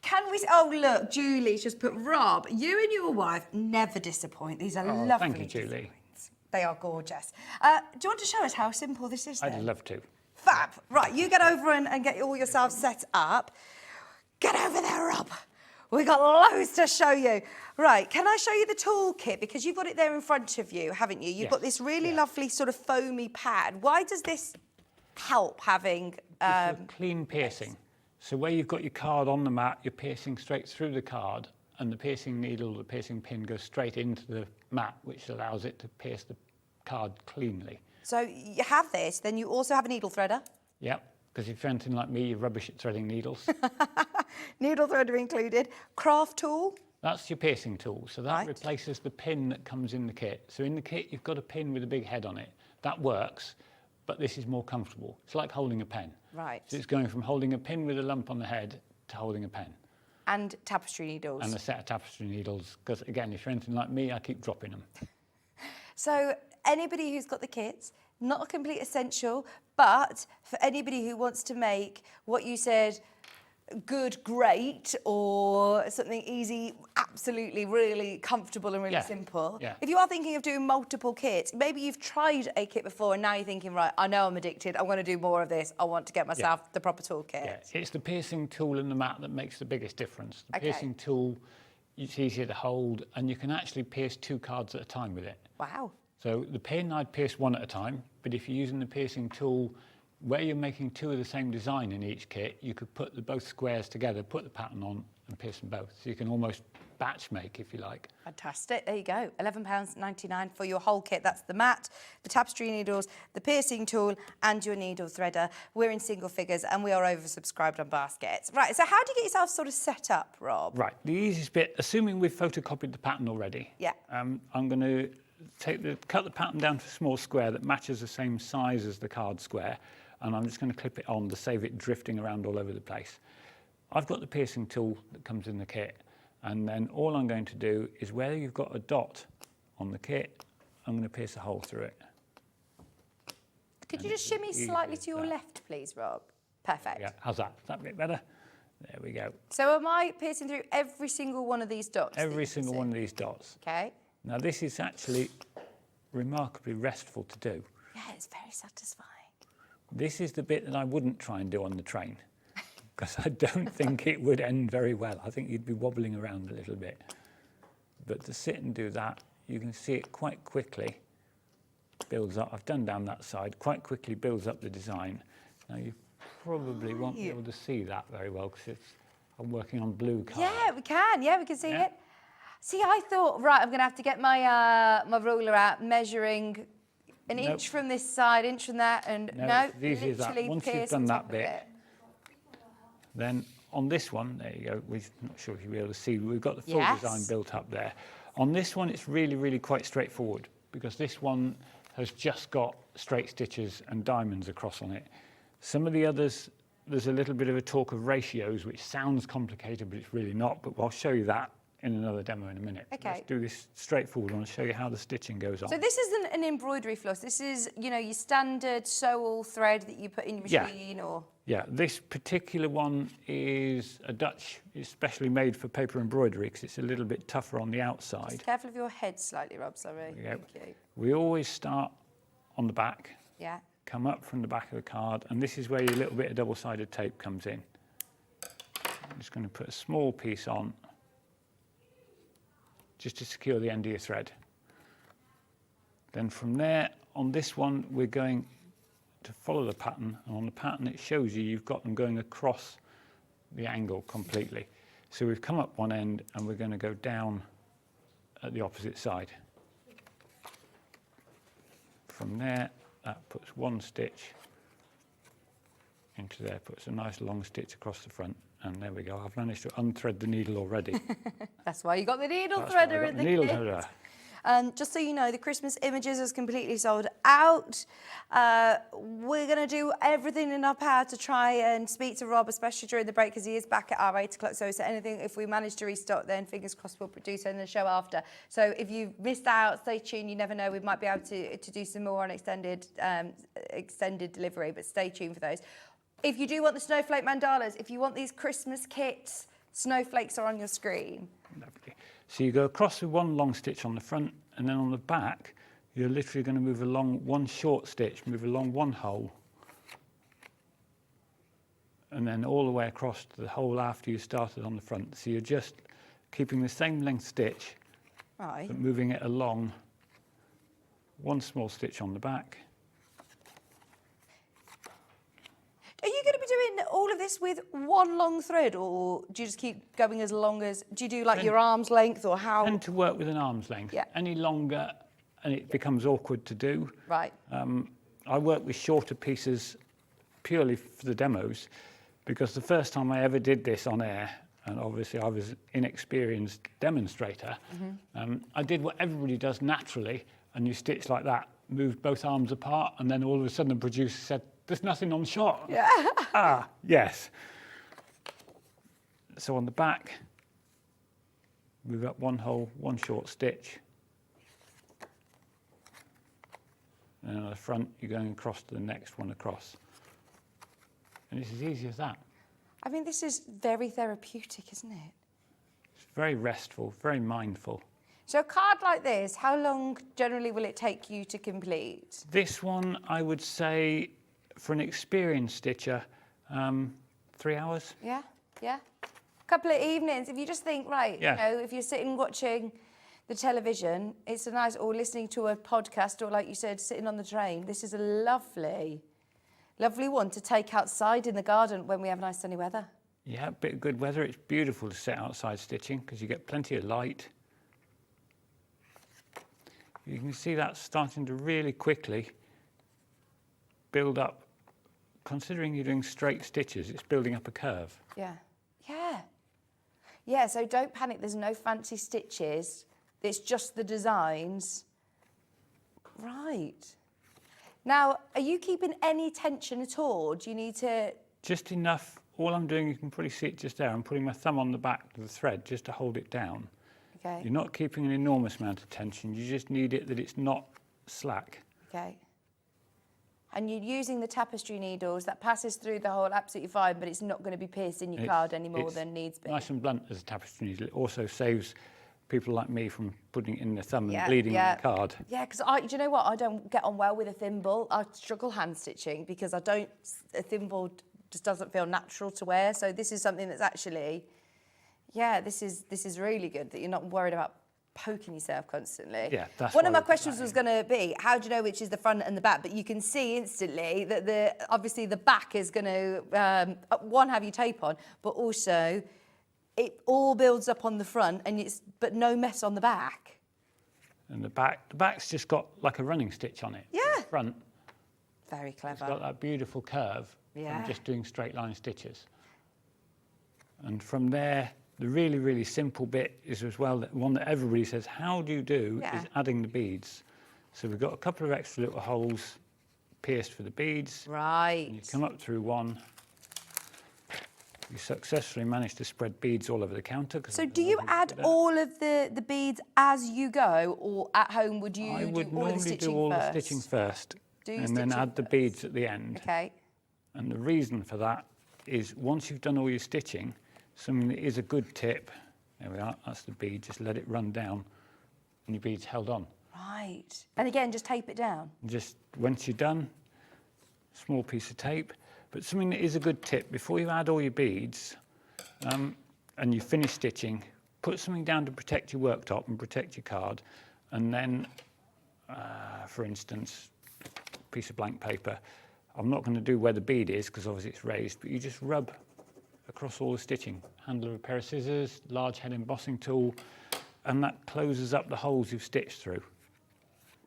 Can we... Oh, look, Julie's just put, Rob, you and your wife never disappoint. These are lovely. Thank you, Julie. Designs. They are gorgeous. Do you want to show us how simple this is then? I'd love to. Fab. Right, you get over and get all yourself set up. Get over there, Rob. We've got loads to show you. Right, can I show you the toolkit? Because you've got it there in front of you, haven't you? You've got this really lovely sort of foamy pad. Why does this help having... clean piercing. So where you've got your card on the mat, you're piercing straight through the card, and the piercing needle, the piercing pin goes straight into the mat, which allows it to pierce the card cleanly. So you have this, then you also have a needle threader. Yep, because if you're anything like me, you're rubbish at threading needles. Needle threader included. Craft tool. That's your piercing tool. So that replaces the pin that comes in the kit. So in the kit, you've got a pin with a big head on it. That works, but this is more comfortable. It's like holding a pen. Right. So it's going from holding a pin with a lump on the head to holding a pen. And tapestry needles. And a set of tapestry needles, because again, if you're anything like me, I keep dropping them. So anybody who's got the kits, not a complete essential, but for anybody who wants to make what you said, good, great, or something easy, absolutely, really comfortable and really simple. Yeah. If you are thinking of doing multiple kits, maybe you've tried a kit before and now you're thinking, right, I know I'm addicted, I want to do more of this, I want to get myself the proper toolkit. Yeah, it's the piercing tool in the mat that makes the biggest difference. The piercing tool, it's easier to hold, and you can actually pierce 2 cards at a time with it. Wow. So the pin, I'd pierce 1 at a time, but if you're using the piercing tool, where you're making 2 of the same design in each kit, you could put both squares together, put the pattern on, and pierce them both. So you can almost batch make, if you like. Fantastic. There you go. £11.99 for your whole kit. That's the mat, the tapestry needles, the piercing tool, and your needle threader. We're in single figures, and we are oversubscribed on baskets. Right, so how do you get yourself sort of set up, Rob? Right, the easiest bit, assuming we've photocopied the pattern already, I'm going to cut the pattern down to a small square that matches the same size as the card square, and I'm just going to clip it on to save it drifting around all over the place. I've got the piercing tool that comes in the kit, and then all I'm going to do is where you've got a dot on the kit, I'm going to pierce a hole through it. Could you just shimmy slightly to your left, please, Rob? Perfect. Yeah, how's that? Is that a bit better? There we go. So am I piercing through every single one of these dots? Every single one of these dots. Okay. Now this is actually remarkably restful to do. Yeah, it's very satisfying. This is the bit that I wouldn't try and do on the train, because I don't think it would end very well. I think you'd be wobbling around a little bit. But to sit and do that, you can see it quite quickly builds up. I've done down that side, quite quickly builds up the design. Now you probably won't be able to see that very well because I'm working on blue card. Yeah, we can. Yeah, we can see it. See, I thought, right, I'm going to have to get my my ruler out, measuring an inch from this side, inch from that, and no, it's easy as that. Once you've done that bit, then on this one, there you go, we're not sure if you'll be able to see, we've got the full design built up there. On this one, it's really, really quite straightforward, because this one has just got straight stitches and diamonds across on it. Some of the others, there's a little bit of a talk of ratios, which sounds complicated, but it's really not, but I'll show you that in another demo in a minute. Okay. Let's do this straightforward. I want to show you how the stitching goes on. So this isn't an embroidery floss. This is, you know, your standard sew-all thread that you put in your machine or... Yeah, this particular one is a Dutch, it's specially made for paper embroidery because it's a little bit tougher on the outside. Just careful of your head slightly, Rob, sorry. Thank you. We always start on the back, Yeah. come up from the back of the card, and this is where your little bit of double-sided tape comes in. I'm just going to put a small piece on just to secure the end of your thread. Then from there, on this one, we're going to follow the pattern, and on the pattern it shows you've got them going across the angle completely. So we've come up one end and we're going to go down at the opposite side. From there, that puts one stitch into there, puts a nice long stitch across the front, and there we go. I've managed to unthread the needle already. That's why you got the needle That's why I threader got in the the needle kit. threader. Just so you know, the Christmas images is completely sold out. We're going to do everything in our power to try and speak to Rob, especially during the break, because he is back at our 8 o'clock. So anything, if we manage to restock, then fingers crossed we'll produce it in the show after. So if you've missed out, stay tuned. You never know, we might be able to do some more on extended delivery, but stay tuned for those. If you do want the snowflake mandalas, if you want these Christmas kits, snowflakes are on your screen. Lovely. So you go across with one long stitch on the front, and then on the back, you're literally going to move along one short stitch, move along one hole, and then all the way across to the hole after you started on the front. So you're just keeping the same length stitch, Right. but moving it along one small stitch on the back. Are you going to be doing all of this with one long thread, or do you just keep going as long as, do you do like your arm's length, or how? Tend to work with an arm's length. Yeah. Any longer, and it becomes awkward to do. Right. I work with shorter pieces purely for the demos, because the first time I ever did this on air, and obviously I was an inexperienced demonstrator, I did what everybody does naturally, and you stitch like that, moved both arms apart, and then all of a sudden the producer said, "There's nothing on shot." Yeah. Ah, yes. So on the back, move up one hole, one short stitch. And on the front, you're going across to the next one across. And it's as easy as that. I mean, this is very therapeutic, isn't it? It's very restful, very mindful. So a card like this, how long generally will it take you to complete? This one, I would say, for an experienced stitcher, 3 hours. Yeah, yeah. A couple of evenings, if you just think, right, Yeah. you know, if you're sitting watching the television, it's a nice, or listening to a podcast, or like you said, sitting on the train, this is a lovely, lovely one to take outside in the garden when we have nice sunny weather. Yeah, a bit of good weather. It's beautiful to sit outside stitching because you get plenty of light. You can see that starting to really quickly build up. Considering you're doing straight stitches, it's building up a curve. Yeah, yeah. Yeah, so don't panic, there's no fancy stitches. It's just the designs. Right. Now, are you keeping any tension at all? Do you need to... Just enough. All I'm doing, you can probably see it just there. I'm putting my thumb on the back of the thread just to hold it down. Okay. You're not keeping an enormous amount of tension. You just need it that it's not slack. Okay. And you're using the tapestry needles, that passes through the hole absolutely fine, but it's not going to be piercing your card any more than needs be. Nice and blunt as a tapestry needle. It also saves people like me from putting it in their thumb and bleeding on the card. Yeah, because do you know what? I don't get on well with a thimble. I struggle hand stitching because a thimble just doesn't feel natural to wear. So this is something that's actually, yeah, this is really good that you're not worried about poking yourself constantly. Yeah, that's one of why my we put questions that was in. going to be, how do you know which is the front and the back? But you can see instantly that obviously the back is going to one, have your tape on, but also it all builds up on the front, but no mess on the back. And the back's just got like a running stitch on it. Yeah. The front, Very it's clever. got that beautiful curve. Yeah. From just doing straight line stitches. And from there, the really, really simple bit is as well, the one that everybody says, how do you do, Yeah. is adding the beads. So we've got a couple of extra little holes pierced for the beads. Right. And you come up through one, You successfully managed to spread beads all over the counter. So do you add all of the beads as you go, or at home would you I would do all of the normally stitching do all first? the stitching first, Do and then add the beads at the end. Okay. And the reason for that is once you've done all your stitching, something that is a good tip, there we are, that's the bead, just let it run down and your bead's held on. Right. And again, just tape it down. Just once you're done, small piece of tape. But something that is a good tip, before you add all your beads and you finish stitching, put something down to protect your worktop and protect your card. And then, for instance, a piece of blank paper. I'm not going to do where the bead is because obviously it's raised, but you just rub across all the stitching. Handle of a pair of scissors, large head embossing tool, and that closes up the holes you've stitched through.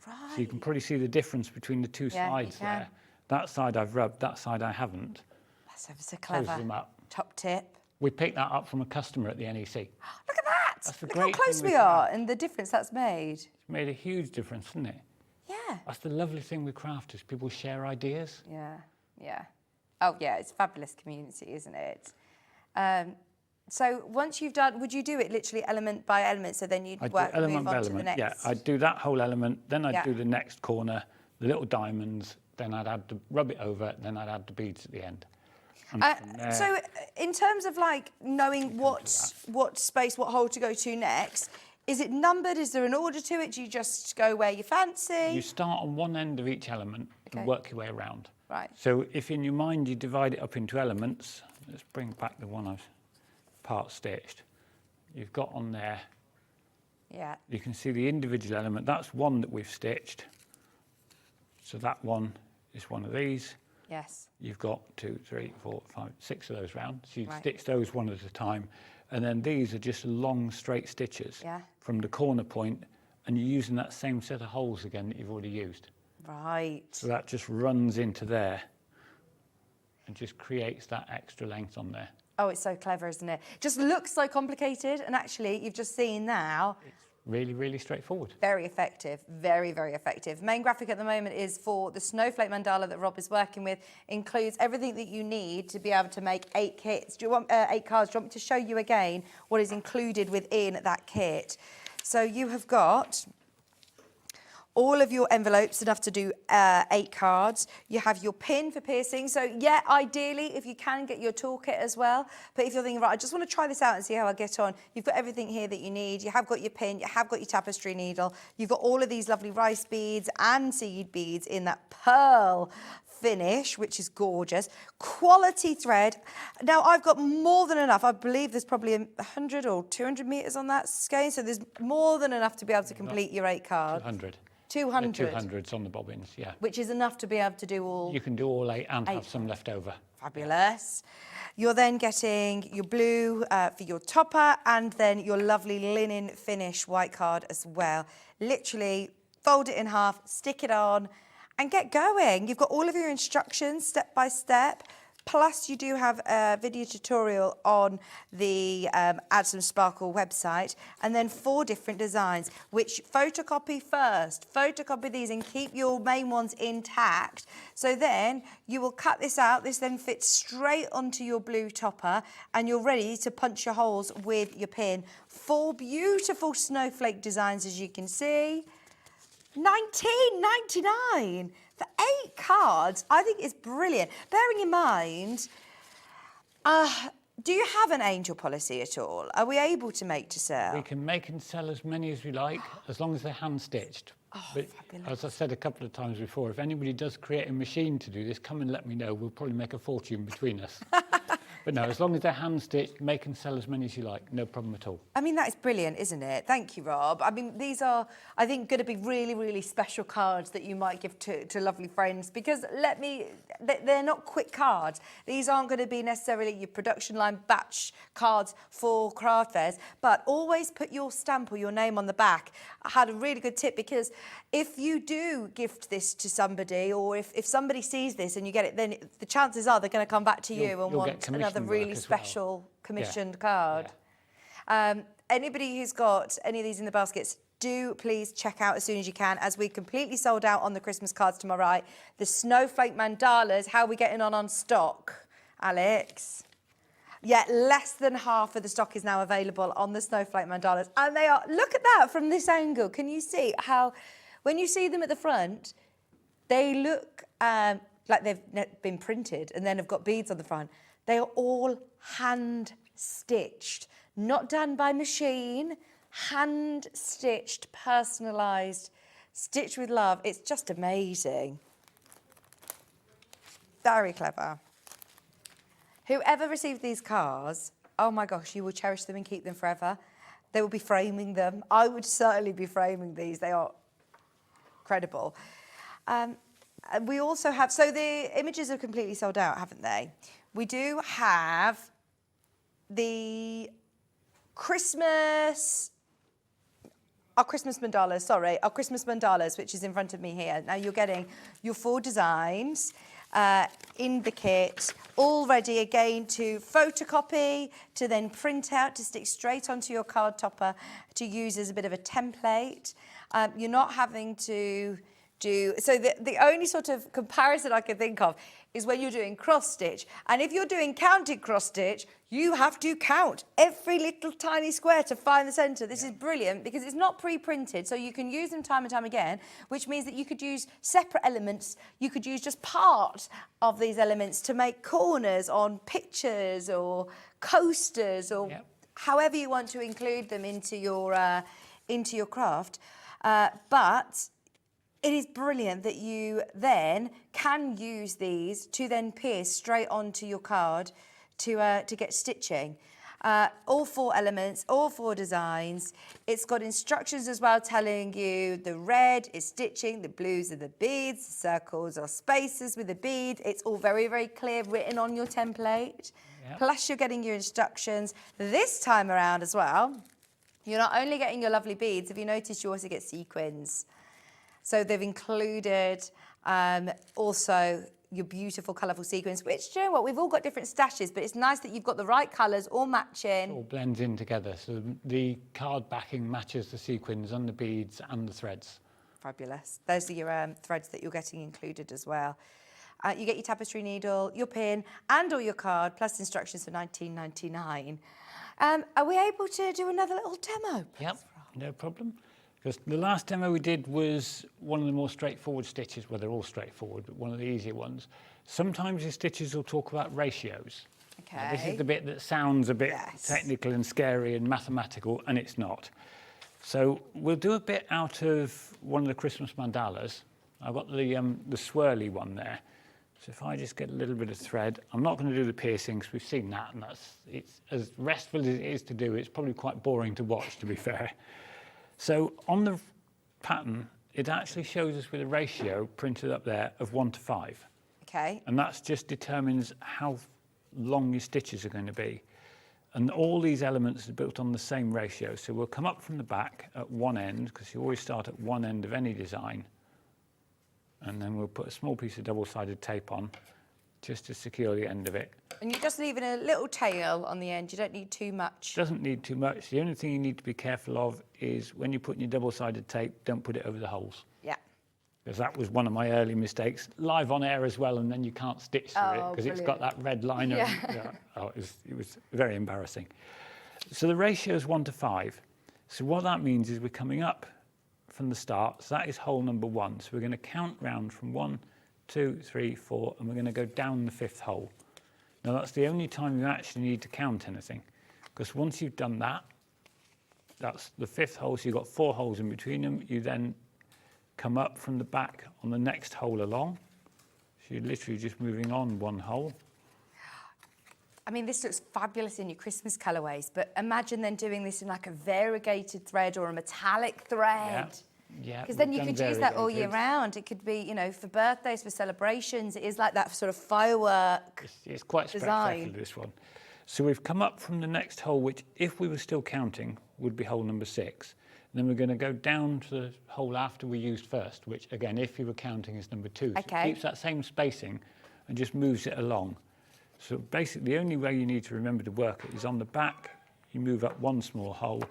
Right. So you can probably see the difference between the two sides there. That side I've rubbed, that side I haven't. That's ever so clever. Closes them up. Top tip. We picked that up from a customer at the NEC. Look at that! That's the Look great how close thing we with are craft. and the difference that's made. It's made a huge difference, hasn't it? Yeah. That's the lovely thing with Crafters. People share ideas. Yeah, yeah. Oh, yeah, it's a fabulous community, isn't it? So once you've done, would you do it literally element by element, so then you'd I'd move do element on by to the element. next? Yeah, I'd do that whole element, then I'd Yeah. do the next corner, the little diamonds, then I'd add rub it over, then I'd add the beads at the end. And from there, So in terms of like knowing what space, what hole to go to next, is it numbered? Is there an order to it? Do you just go where you fancy? you start on one end of each element Okay. and work your way around. Right. So if in your mind you divide it up into elements, let's bring back the one I've part stitched. You've got on there, Yeah. you can see the individual element. That's one that we've stitched. So that one is one of these. Yes. You've got 2, 3, 4, 5, 6 of those round. So you Right. stitch those one at a time. And then these are just long straight stitches Yeah. from the corner point, and you're using that same set of holes again that you've already used. Right. So that just runs into there and just creates that extra length on there. Oh, it's so clever, isn't it? Just looks so complicated, and actually, you've just seen now, Really, really straightforward. very effective, very, very effective. Main graphic at the moment is for the snowflake mandala that Rob is working with. Includes everything that you need to be able to make 8 kits. Do you want 8 cards? Do you want me to show you again what is included within that kit? So you have got all of your envelopes, enough to do 8 cards. You have your pin for piercing. So yeah, ideally, if you can get your toolkit as well. But if you're thinking, right, I just want to try this out and see how I get on, you've got everything here that you need. You have got your pin, you have got your tapestry needle. You've got all of these lovely rice beads and seed beads in that pearl finish, which is gorgeous. Quality thread. Now, I've got more than enough. I believe there's probably 100 or 200 metres on that skein. So there's more than enough to be able to complete your 8 cards. 200. 200. 200s on the bobbins, yeah. Which is enough to be able to do all. You can do all 8 and have 8. some left over. Fabulous. You're then getting your blue for your topper, and then your lovely linen finish white card as well. Literally fold it in half, stick it on, and get going. You've got all of your instructions step by step. Plus, you do have a video tutorial on the Add Some Sparkle website, and then 4 different designs, which photocopy first. Photocopy these and keep your main ones intact. So then you will cut this out. This then fits straight onto your blue topper, and you're ready to punch your holes with your pin. 4 beautiful snowflake designs, as you can see. $19.99 for 8 cards. I think it's brilliant. Bearing in mind, do you have an angel policy at all? Are we able to make to sell? We can make and sell as many as we like, as long as they're hand-stitched. But as I said a couple of times before, if anybody does create a machine to do this, come and let me know. We'll probably make a fortune between us. But no, as long as they're hand-stitched, make and sell as many as you like. No problem at all. I mean, that is brilliant, isn't it? Thank you, Rob. I mean, these are, I think, going to be really, really special cards that you might give to lovely friends, because they're not quick cards. These aren't going to be necessarily your production line batch cards for craft fairs, but always put your stamp or your name on the back. I had a really good tip, because if you do gift this to somebody, or if somebody sees this and you get it, then the chances are they're going to come back to you and want another really special commissioned card. Anybody who's got any of these in the baskets, do please check out as soon as you can, as we completely sold out on the Christmas cards to my right. The snowflake mandalas, how are we getting on stock, Alex? Yeah, less than half of the stock is now available on the Snowflake Mandalas. And they are, look at that from this angle. Can you see how, when you see them at the front, they look like they've been printed and then have got beads on the front. They are all hand stitched, not done by machine, hand stitched, personalised, stitched with love. It's just amazing. Very clever. Whoever received these cards, oh my gosh, you will cherish them and keep them forever. They will be framing them. I would certainly be framing these. They are incredible. We also have, so the images are completely sold out, haven't they? We do have the our Christmas mandalas, which is in front of me here. Now you're getting your 4 designs in the kit, all ready again to photocopy, to then print out, to stick straight onto your card topper, to use as a bit of a template. You're not having to do, so the only sort of comparison I can think of is when you're doing cross stitch. And if you're doing counted cross stitch, you have to count every little tiny square to find the center. This is brilliant because it's not pre-printed, so you can use them time and time again, which means that you could use separate elements. You could use just part of these elements to make corners on pictures or coasters or however you want to include them into your craft. But it is brilliant that you then can use these to then pierce straight onto your card to get stitching. All 4 elements, all 4 designs. It's got instructions as well telling you the red is stitching, the blues are the beads, the circles are spaces with the bead. It's all very, very clear, written on your template. Yep. Plus you're getting your instructions. This time around as well, you're not only getting your lovely beads, have you noticed you also get sequins? So they've included also your beautiful colourful sequins, which, do you know what, we've all got different stashes, but it's nice that you've got the right colours all matching. It all blends in together, so the card backing matches the sequins and the beads and the threads. Fabulous. Those are your threads that you're getting included as well. You get your tapestry needle, your pin, and all your card, plus instructions for $19.99. Are we able to do another little demo? Yep, no problem. Because the last demo we did was one of the more straightforward stitches. Well, they're all straightforward, but one of the easier ones. Sometimes your stitches will talk about ratios. Okay. Now, this is the bit that sounds a bit technical and scary and mathematical, and it's not. So we'll do a bit out of one of the Christmas mandalas. I've got the swirly one there. So if I just get a little bit of thread, I'm not going to do the piercings. We've seen that, and it's as restful as it is to do. It's probably quite boring to watch, to be fair. So on the pattern, it actually shows us with a ratio printed up there of 1 to 5. Okay. And that just determines how long your stitches are going to be. And all these elements are built on the same ratio. So we'll come up from the back at one end, because you always start at one end of any design. And then we'll put a small piece of double-sided tape on, just to secure the end of it. And you're just leaving a little tail on the end. You don't need too much. Doesn't need too much. The only thing you need to be careful of is when you're putting your double-sided tape, don't put it over the holes. Yeah. Because that was one of my early mistakes. Live on air as well, and then you can't stitch through it because it's got that red line. Yeah. It was very embarrassing. So the ratio is 1 to 5. So what that means is we're coming up from the start. So that is hole number 1. So we're going to count round from 1, 2, 3, 4, and we're going to go down the 5th hole. Now that's the only time you actually need to count anything, because once you've done that, that's the 5th hole, so you've got 4 holes in between them. You then come up from the back on the next hole along. So you're literally just moving on 1 hole. I mean, this looks fabulous in your Christmas colourways, but imagine then doing this in like a variegated thread or a metallic thread. Yeah, because then you could use that all year round. It could be, you know, for birthdays, for celebrations. It is like that sort of firework. It's quite spectacular, this one. So we've come up from the next hole, which, if we were still counting, would be hole number 6. And then we're going to go down to the hole after we used first, which, again, if you were counting, is number 2. So it keeps that same spacing and just moves it along. So basically, the only way you need to remember to work it is on the back, you move up 1 small hole,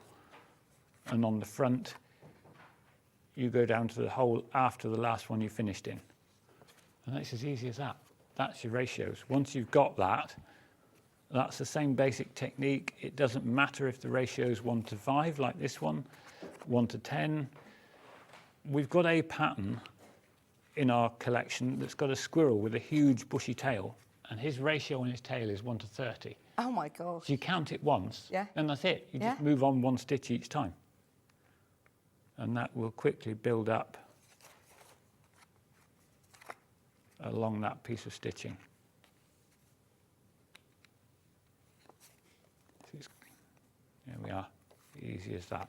and on the front, you go down to the hole after the last one you finished in. And that's as easy as that. That's your ratios. Once you've got that, That's the same basic technique. It doesn't matter if the ratio is 1:5 like this one, 1:10. We've got a pattern in our collection that's got a squirrel with a huge bushy tail, and his ratio on his tail is 1:30. Oh my gosh. So you count it once, Yeah. and that's it. You just Yeah. move on one stitch each time. And that will quickly build up along that piece of stitching. There we are, easy as that.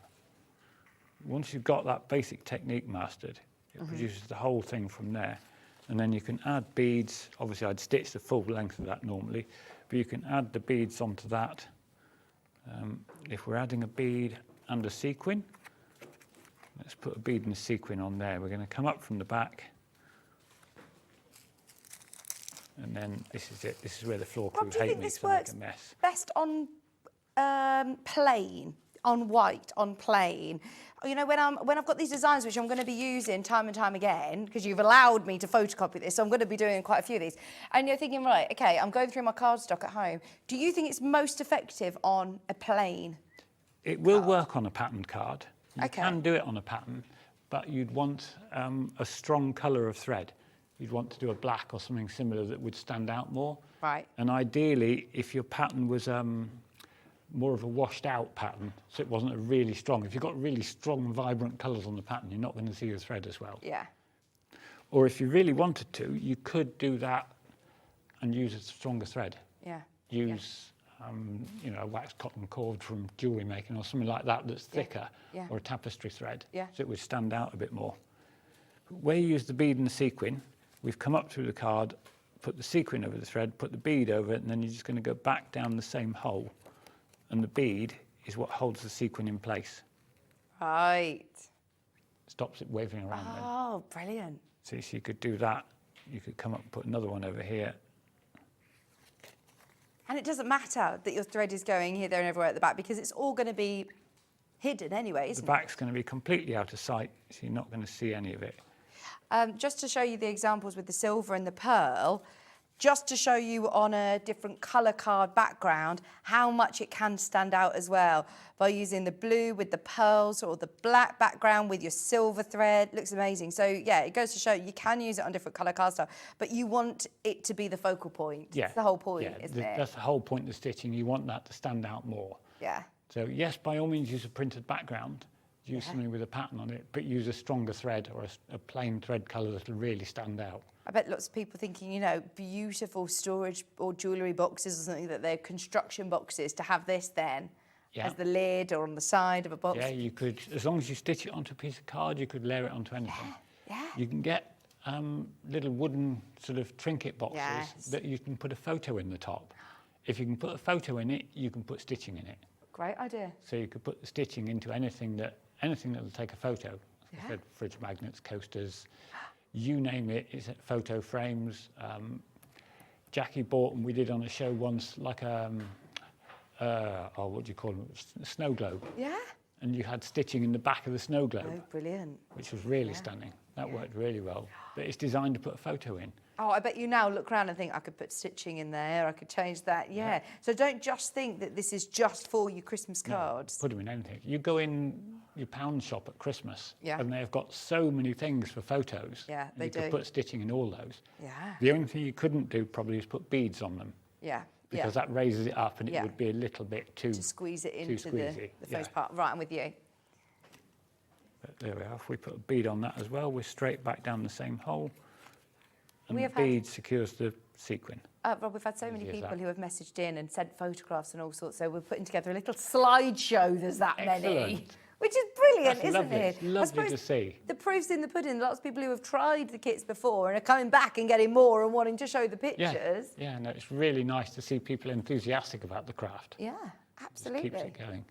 Once you've got that basic technique mastered, it produces the whole thing from there. And then you can add beads. Obviously, I'd stitch the full length of that normally, but you can add the beads onto that. If we're adding a bead and a sequin, let's put a bead and a sequin on there. We're going to come up from the back. And then this is it. This is where the floor crew Rob, do you hate think me this because I make works a mess. best on plain, on white, on plain? You know, when I've got these designs which I'm going to be using time and time again, because you've allowed me to photocopy this, so I'm going to be doing quite a few of these. And you're thinking, right, okay, I'm going through my cardstock at home. Do you think it's most effective on a plain? It will work on a patterned card. You Okay. can do it on a pattern, but you'd want a strong colour of thread. You'd want to do a black or something similar that would stand out more. Right. And ideally, if your pattern was more of a washed out pattern, so it wasn't a really strong, if you've got really strong, vibrant colours on the pattern, you're not going to see your thread as well. Yeah. Or if you really wanted to, you could do that and use a stronger thread. Yeah. Use, you know, a waxed cotton cord from jewellery making or something like that that's thicker, Yeah. or a tapestry thread, Yeah. so it would stand out a bit more. Where you use the bead and the sequin, we've come up through the card, put the sequin over the thread, put the bead over it, and then you're just going to go back down the same hole. And the bead is what holds the sequin in place. Right. Stops it waving around then. Oh, brilliant. So you could do that. You could come up and put another one over here. And it doesn't matter that your thread is going here, there, and everywhere at the back, because it's all going to be hidden anyway, isn't The back's going to be completely out of sight, so you're not going to see any of it. Just to show you the examples with the silver and the pearl, just to show you on a different colour card background how much it can stand out as well by using the blue with the pearls or the black background with your silver thread. Looks amazing. So yeah, it goes to show you can use it on different colour card style, but you want it to be the focal point. Yeah. That's the whole point, Yeah, isn't it? that's the whole point of stitching. You want that to stand out more. Yeah. So yes, by all means use a printed background, use something with a pattern on it, but use a stronger thread or a plain thread colour that'll really stand out. I bet lots of people thinking, you know, beautiful storage or jewellery boxes or something, that they're construction boxes, to have this then as the lid or on the side of a box. Yeah, you could, as long as you stitch it onto a piece of card, you could layer it onto anything. Yeah. You can get little wooden sort of trinket boxes Yes. that you can put a photo in the top. If you can put a photo in it, you can put stitching in it. Great idea. So you could put the stitching into anything that will take a photo. Like I said, fridge magnets, coasters, you name it. It's photo frames. Jackie bought, and we did on a show once, like what do you call them? A snow globe. Yeah. And you had stitching in the back of the snow globe, Oh, brilliant. which was really stunning. That worked really well. But it's designed to put a photo in. Oh, I bet you now look around and think, I could put stitching in there, I could change that. Yeah. So don't just think that this is just for your Christmas cards. Put them in anything. You go in your pound shop at Christmas, Yeah. and they've got so many things for photos. Yeah, and they you do. could put stitching in all those. Yeah. The only thing you couldn't do probably is put beads on them, Yeah. because that raises it up, and Yeah. it would be a little bit too To squeeze it too into the squeezy. face Yeah. part. Right, I'm with you. But there we are. If we put a bead on that as well, we're straight back down the same hole. And We the have had- bead secures the sequin. Rob, we've had so many Easy as people that. who have messaged in and sent photographs and all sorts, so we're putting together a little slideshow. There's that many. Excellent. Which is brilliant, That's isn't lovely. it? It's lovely I suppose to see. The proof's in the pudding. Lots of people who have tried the kits before and are coming back and getting more and wanting to show the pictures. Yeah, no, it's really nice to see people enthusiastic about the craft. Yeah, Just absolutely. keeps it going.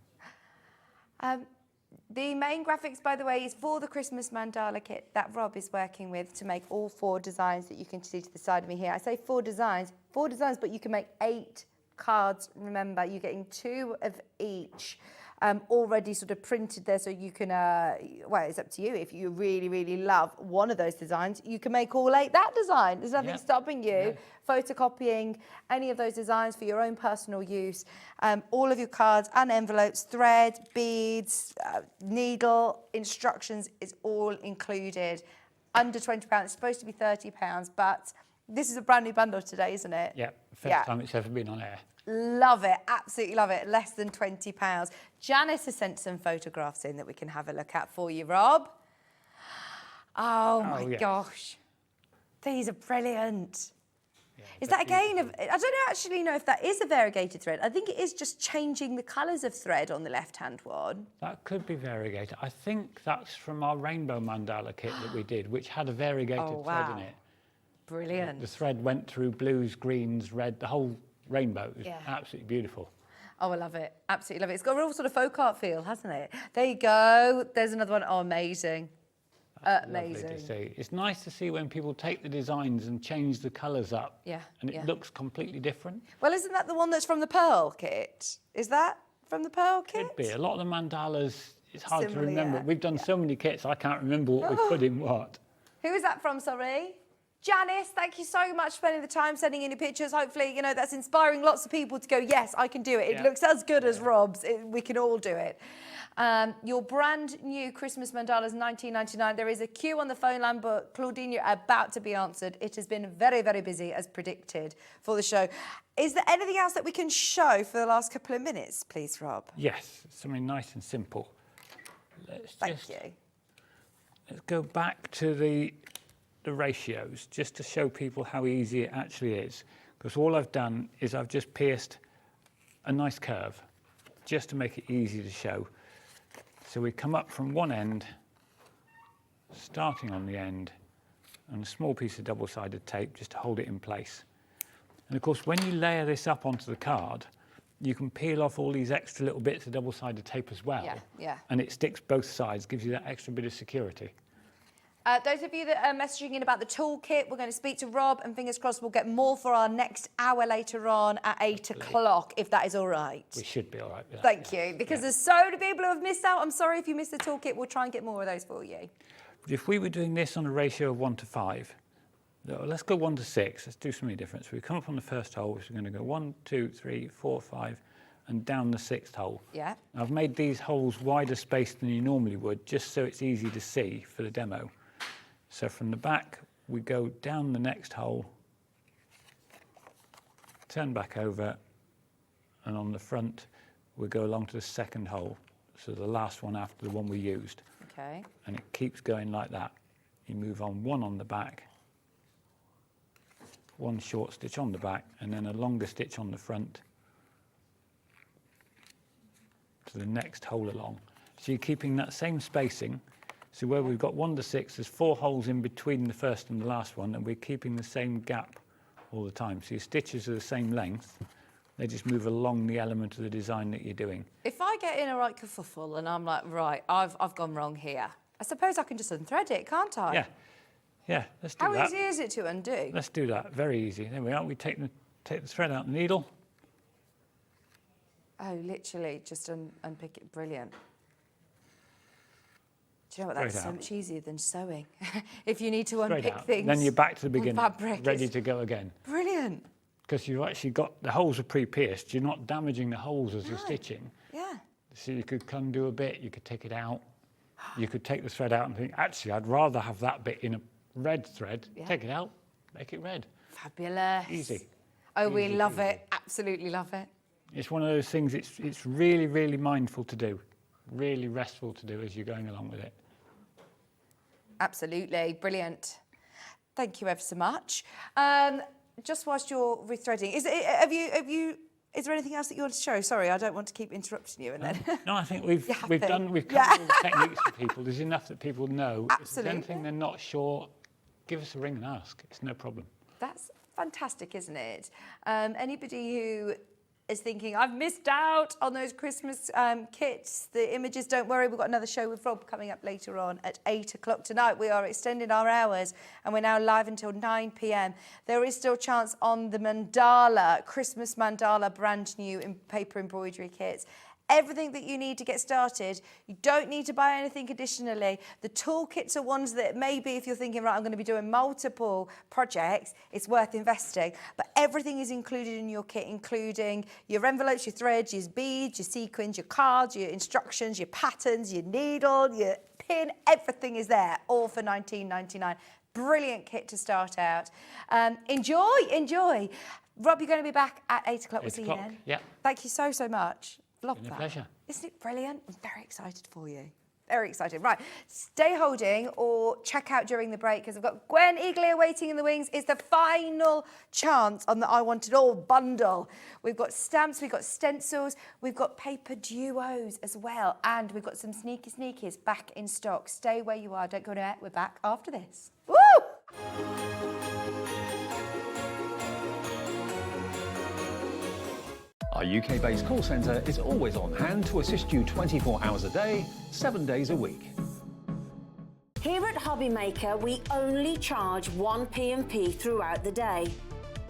The main graphics, by the way, is for the Christmas Mandala kit that Rob is working with to make all 4 designs that you can see to the side of me here. I say 4 designs, but you can make 8 cards. Remember, you're getting 2 of each. already sort of printed there, so you can, well, it's up to you. If you really, really love one of those designs, you can make all 8 that design. There's nothing stopping you photocopying any of those designs for your own personal use. All of your cards and envelopes, thread, beads, needle, instructions is all included. Under £20, it's supposed to be £30, but this is a brand new bundle today, isn't it? Yeah, first time it's ever been on air. Love it, absolutely love it. Less than £20. Janice has sent some photographs in that we can have a look at for you, Rob. Oh my gosh, these are brilliant. Yeah, is that again, I don't actually know if that is a variegated thread. I think it is just changing the colours of thread on the left-hand one. That could be variegated. I think that's from our rainbow mandala kit that we did, which had a variegated thread in it. Brilliant. The thread went through blues, greens, red, the whole rainbow. It was absolutely beautiful. Oh, I love it. Absolutely love it. It's got a real sort of folk art feel, hasn't it? There you go. There's another one. Oh, amazing. Amazing. Lovely to see. It's nice to see when people take the designs and change the colours up. Yeah. And it looks completely different. Well, isn't that the one that's from the Pearl kit? Is that from the Pearl kit? Could be. A lot of the mandalas, it's hard Similar, to remember. yeah. We've done so many kits, I can't remember what we put in what. Who is that from, sorry? Janice, thank you so much for spending the time sending in your pictures. Hopefully, you know, that's inspiring lots of people to go, yes, I can do it. It looks as good as Rob's. We can all do it. Your brand new Christmas mandalas, $19.99. There is a queue on the phone line, but Claudine, you're about to be answered. It has been very, very busy, as predicted, for the show. Is there anything else that we can show for the last couple of minutes, please, Rob? Yes, something nice and simple. Thank you. Let's go back to the ratios, just to show people how easy it actually is. Because all I've done is I've just pierced a nice curve, just to make it easy to show. So we come up from one end, starting on the end, and a small piece of double-sided tape just to hold it in place. And of course, when you layer this up onto the card, you can peel off all these extra little bits of double-sided tape as well. And it sticks both sides, gives you that extra bit of security. Those of you that are messaging in about the toolkit, we're going to speak to Rob, and fingers crossed we'll get more for our next hour later on at 8 o'clock, if that is all right. We should be all right with that. Thank you, because there's so many people who have missed out. I'm sorry if you missed the toolkit. We'll try and get more of those for you. If we were doing this on a ratio of 1 to 5, let's go 1 to 6. Let's do something different. So we come up on the first hole, which we're going to go 1, 2, 3, 4, 5, and down the 6th hole. Yeah. I've made these holes wider spaced than you normally would, just so it's easy to see for the demo. So from the back, we go down the next hole, turn back over, and on the front, we go along to the second hole. So the last one after the one we used. Okay. And it keeps going like that. You move on one on the back, one short stitch on the back, and then a longer stitch on the front to the next hole along. So you're keeping that same spacing. So where we've got 1 to 6, there's 4 holes in between the first and the last one, and we're keeping the same gap all the time. So your stitches are the same length, they just move along the element of the design that you're doing. If I get in a right kerfuffle and I'm like, right, I've gone wrong here, I suppose I can just unthread it, can't I? Yeah, let's do that. How easy is it to undo? Let's do that, very easy. There we are, we take the thread out the needle. Oh, literally, just unpick it, brilliant. Do you know what, that's so much easier than sewing. If you need to unpick things. Then you're back to the beginning, fabric, ready to go again. Brilliant. Because you've actually got, the holes are pre-pierced, you're not damaging the holes as you're stitching. Yeah. So you could undo a bit, you could take it out, you could take the thread out and think, actually, I'd rather have that bit in a red thread, take it out, make it red. Fabulous. Easy. Oh, we love it, absolutely love it. It's one of those things, it's really, really mindful to do, really restful to do as you're going along with it. Absolutely, brilliant. Thank you ever so much. Just whilst you're rethreading, is there anything else that you want to show? Sorry, I don't want to keep interrupting you. And then no, I think we've covered all the techniques for people. There's enough that people know. Absolutely. If there's anything they're not sure, give us a ring and ask. It's no problem. That's fantastic, isn't it? Anybody who is thinking, I've missed out on those Christmas kits, the images, don't worry, we've got another show with Rob coming up later on at 8 o'clock tonight. We are extending our hours and we're now live until 9 p.m. There is still a chance on the Mandala, Christmas Mandala, brand new in paper embroidery kits. everything that you need to get started. You don't need to buy anything additionally. The toolkits are ones that maybe if you're thinking, right, I'm going to be doing multiple projects, it's worth investing. But everything is included in your kit, including your envelopes, your threads, your beads, your sequins, your cards, your instructions, your patterns, your needle, your pin, everything is there, all for $19.99. Brilliant kit to start out. Enjoy. Rob, you're going to be back at 8 o'clock. We'll see you then. Yeah. Thank you so much. Love that. Pleasure. Isn't it brilliant? I'm very excited for you. Very excited. Right, stay holding or check out during the break because I've got Gwen eagerly awaiting in the wings. It's the final chance on the I Want It All bundle. We've got stamps, we've got stencils, we've got paper duos as well, and we've got some sneaky sneakies back in stock. Stay where you are. Don't go anywhere. We're back after this. Woo! Our UK-based call centre is always on hand to assist you 24 hours a day, 7 days a week. Here at Hobbymaker, we only charge 1 P&P throughout the day.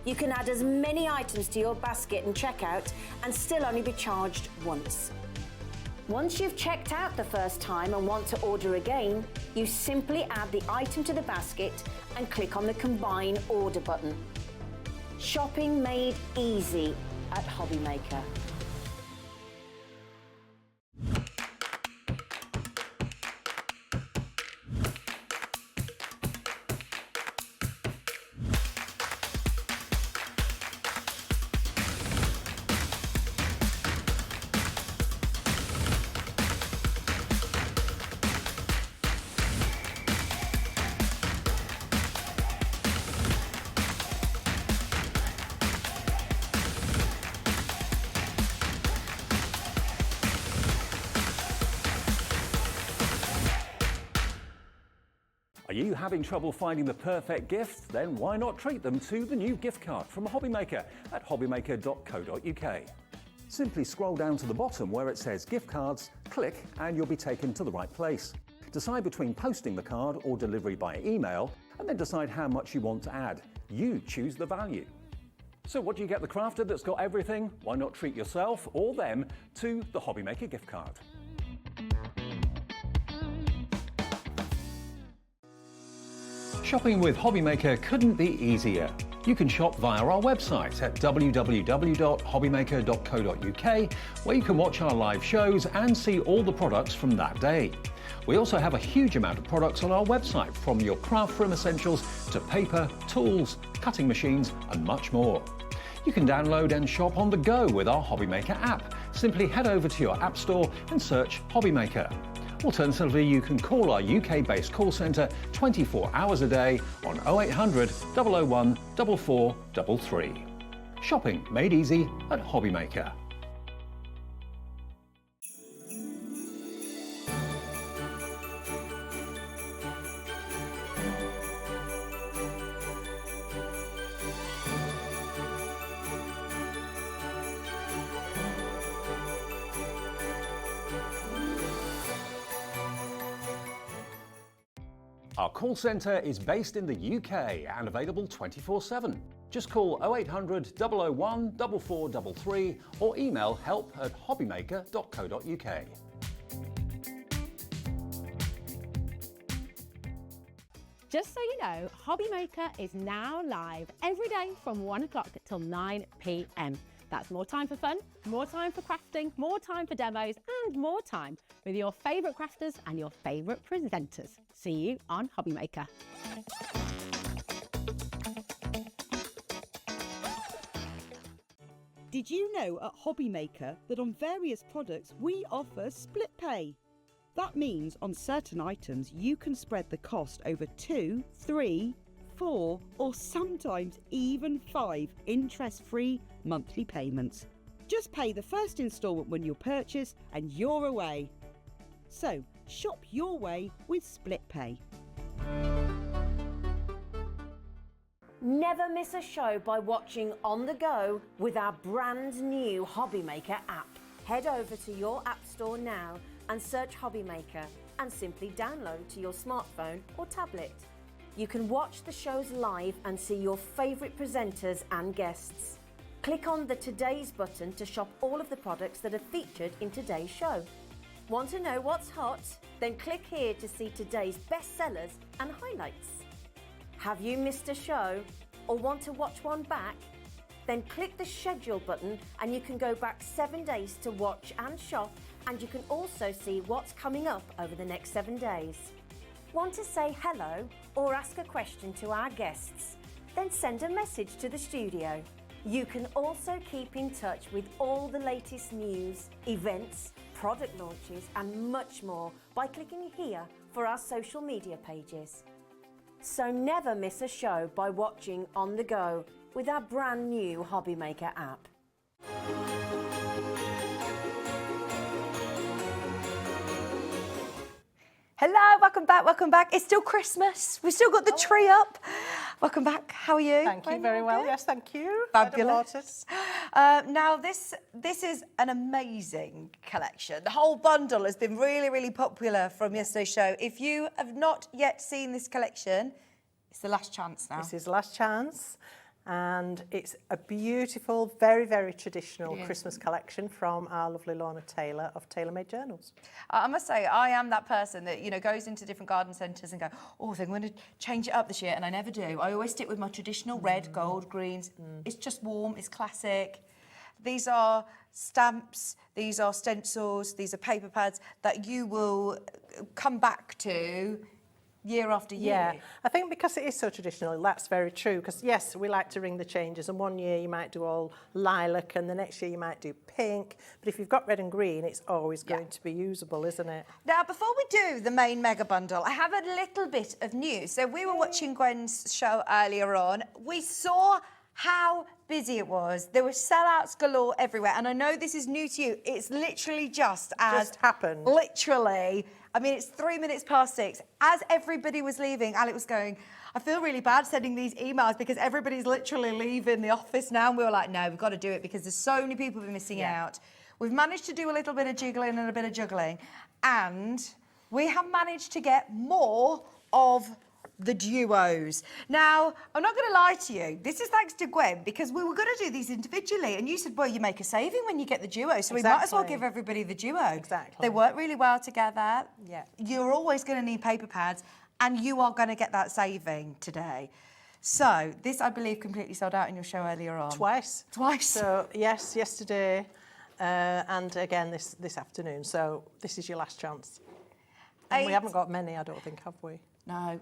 You can add as many items to your basket and checkout and still only be charged once. Once you've checked out the first time and want to order again, you simply add the item to the basket and click on the Combine Order button. Shopping made easy at Hobbymaker. Are you having trouble finding the perfect gift? Then why not treat them to the new gift card from Hobbymaker at hobbymaker.co.uk. Simply scroll down to the bottom where it says gift cards, click and you'll be taken to the right place. Decide between posting the card or delivery by email and then decide how much you want to add. You choose the value. So what do you get the crafter that's got everything? Why not treat yourself or them to the Hobbymaker gift card? Shopping with Hobbymaker couldn't be easier. You can shop via our website at www.hobbymaker.co.uk, where you can watch our live shows and see all the products from that day. We also have a huge amount of products on our website, from your craft room essentials to paper, tools, cutting machines and much more. You can download and shop on the go with our Hobbymaker app. Simply head over to your app store and search Hobbymaker. Alternatively, you can call our UK-based call centre 24 hours a day on 0800 001 4433. Shopping made easy at Hobbymaker. Our call centre is based in the UK and available 24/7. Just call 0800 001 4433 or email help@hobbymaker.co.uk. Just so you know, Hobbymaker is now live every day from 1 o'clock till 9 p.m. That's more time for fun, more time for crafting, more time for demos, and more time with your favourite crafters and your favourite presenters. See you on Hobbymaker. Did you know at Hobbymaker that on various products we offer split pay? That means on certain items you can spread the cost over 2, 3, 4 or sometimes even 5 interest-free monthly payments. Just pay the first instalment when you purchase and you're away. So shop your way with split pay. Never miss a show by watching on the go with our brand new Hobbymaker app. Head over to your app store now and search Hobbymaker and simply download to your smartphone or tablet. You can watch the shows live and see your favourite presenters and guests. Click on the Today's button to shop all of the products that are featured in today's show. Want to know what's hot? Then click here to see today's bestsellers and highlights. Have you missed a show or want to watch one back? Then click the schedule button and you can go back 7 days to watch and shop, and you can also see what's coming up over the next 7 days. Want to say hello or ask a question to our guests? Then send a message to the studio. You can also keep in touch with all the latest news, events, product launches and much more by clicking here for our social media pages. So never miss a show by watching on the go with our brand new Hobby Maker app. Hello, welcome back, welcome back. It's still Christmas. We've still got the tree up. Welcome back. How are you? Thank you very well. Yes, thank you. Fabulous. Now, this is an amazing collection. The whole bundle has been really, really popular from yesterday's show. If you have not yet seen this collection, it's the last chance now. This is last chance, and it's a beautiful, very, very traditional Christmas collection from our lovely Lorna Taylor of Tailor Made Journals. I must say, I am that person that, you know, goes into different garden centres and go, oh, I think I'm going to change it up this year, and I never do. I always stick with my traditional red, gold, greens. It's just warm, it's classic. These are stamps, these are stencils, these are paper pads that you will come back to year after year. Yeah, I think because it is so traditional, that's very true. Because yes, we like to ring the changes, and one year you might do all lilac, and the next year you might do pink. But if you've got red and green, it's always going to be usable, isn't it? Now, before we do the main mega bundle, I have a little bit of news. So we were watching Gwen's show earlier on. We saw how busy it was. There were sellouts galore everywhere. And I know this is new to you. It's literally just happened. Literally. I mean, it's 6:03. As everybody was leaving, Alec was going, I feel really bad sending these emails because everybody's literally leaving the office now. And we were like, no, we've got to do it because there's so many people who've been missing out. We've managed to do a little bit of jiggling and a bit of juggling. And we have managed to get more of the duos. Now, I'm not going to lie to you. This is thanks to Gwen, because we were going to do these individually, and you said, well, you make a saving when you get the duo, so we might as well give everybody the duo. Exactly. They work really well together. Yeah. You're always going to need paper pads, and you are going to get that saving today. So, this, I believe, completely sold out in your show earlier on. Twice. So, yes, yesterday, and again this afternoon. So, this is your last chance. And we haven't got many, I don't think, have we?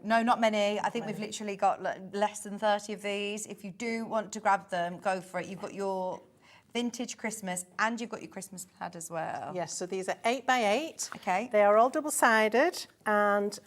No, not many. I think we've literally got less than 30 of these. If you do want to grab them, go for it. You've got your vintage Christmas and you've got your Christmas pad as well. Yes, so these are 8 by 8. Okay. They are all double-sided, and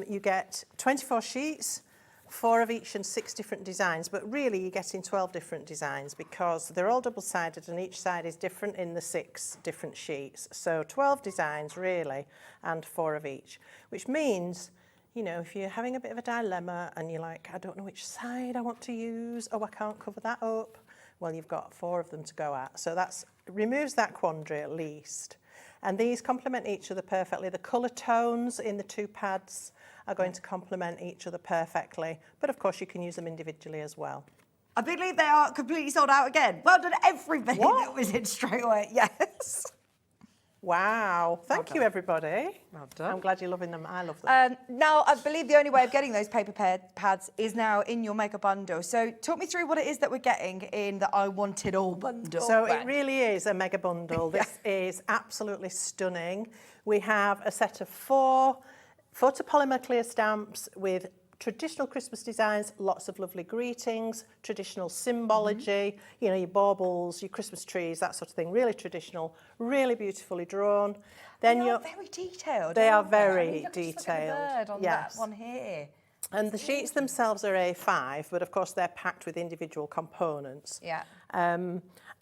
you get 24 sheets, 4 of each and 6 different designs, but really you're getting 12 different designs because they're all double-sided and each side is different in the 6 different sheets. So 12 designs really, and 4 of each, which means, you know, if you're having a bit of a dilemma and you're like, I don't know which side I want to use, oh, I can't cover that up, well, you've got 4 of them to go at. So that removes that quandary at least. And these complement each other perfectly. The colour tones in the 2 pads are going to complement each other perfectly. But of course, you can use them individually as well. I believe they are completely sold out again. Well done, everybody that was in straight away. Yes. Wow. Thank you, everybody. Well done. I'm glad you're loving them. I love them. Now, I believe the only way of getting those paper pads is now in your mega bundle. So talk me through what it is that we're getting in the I Want It All bundle. So it really is a mega bundle. This is absolutely stunning. We have a set of 4 photopolymer clear stamps with traditional Christmas designs, lots of lovely greetings, traditional symbology, you know, your baubles, your Christmas trees, that sort of thing. Really traditional, really beautifully drawn. Then they are very detailed. They are I very mean, detailed. just look at the bird on that one here. And the sheets themselves are A5, but of course they're packed with individual components. Yeah.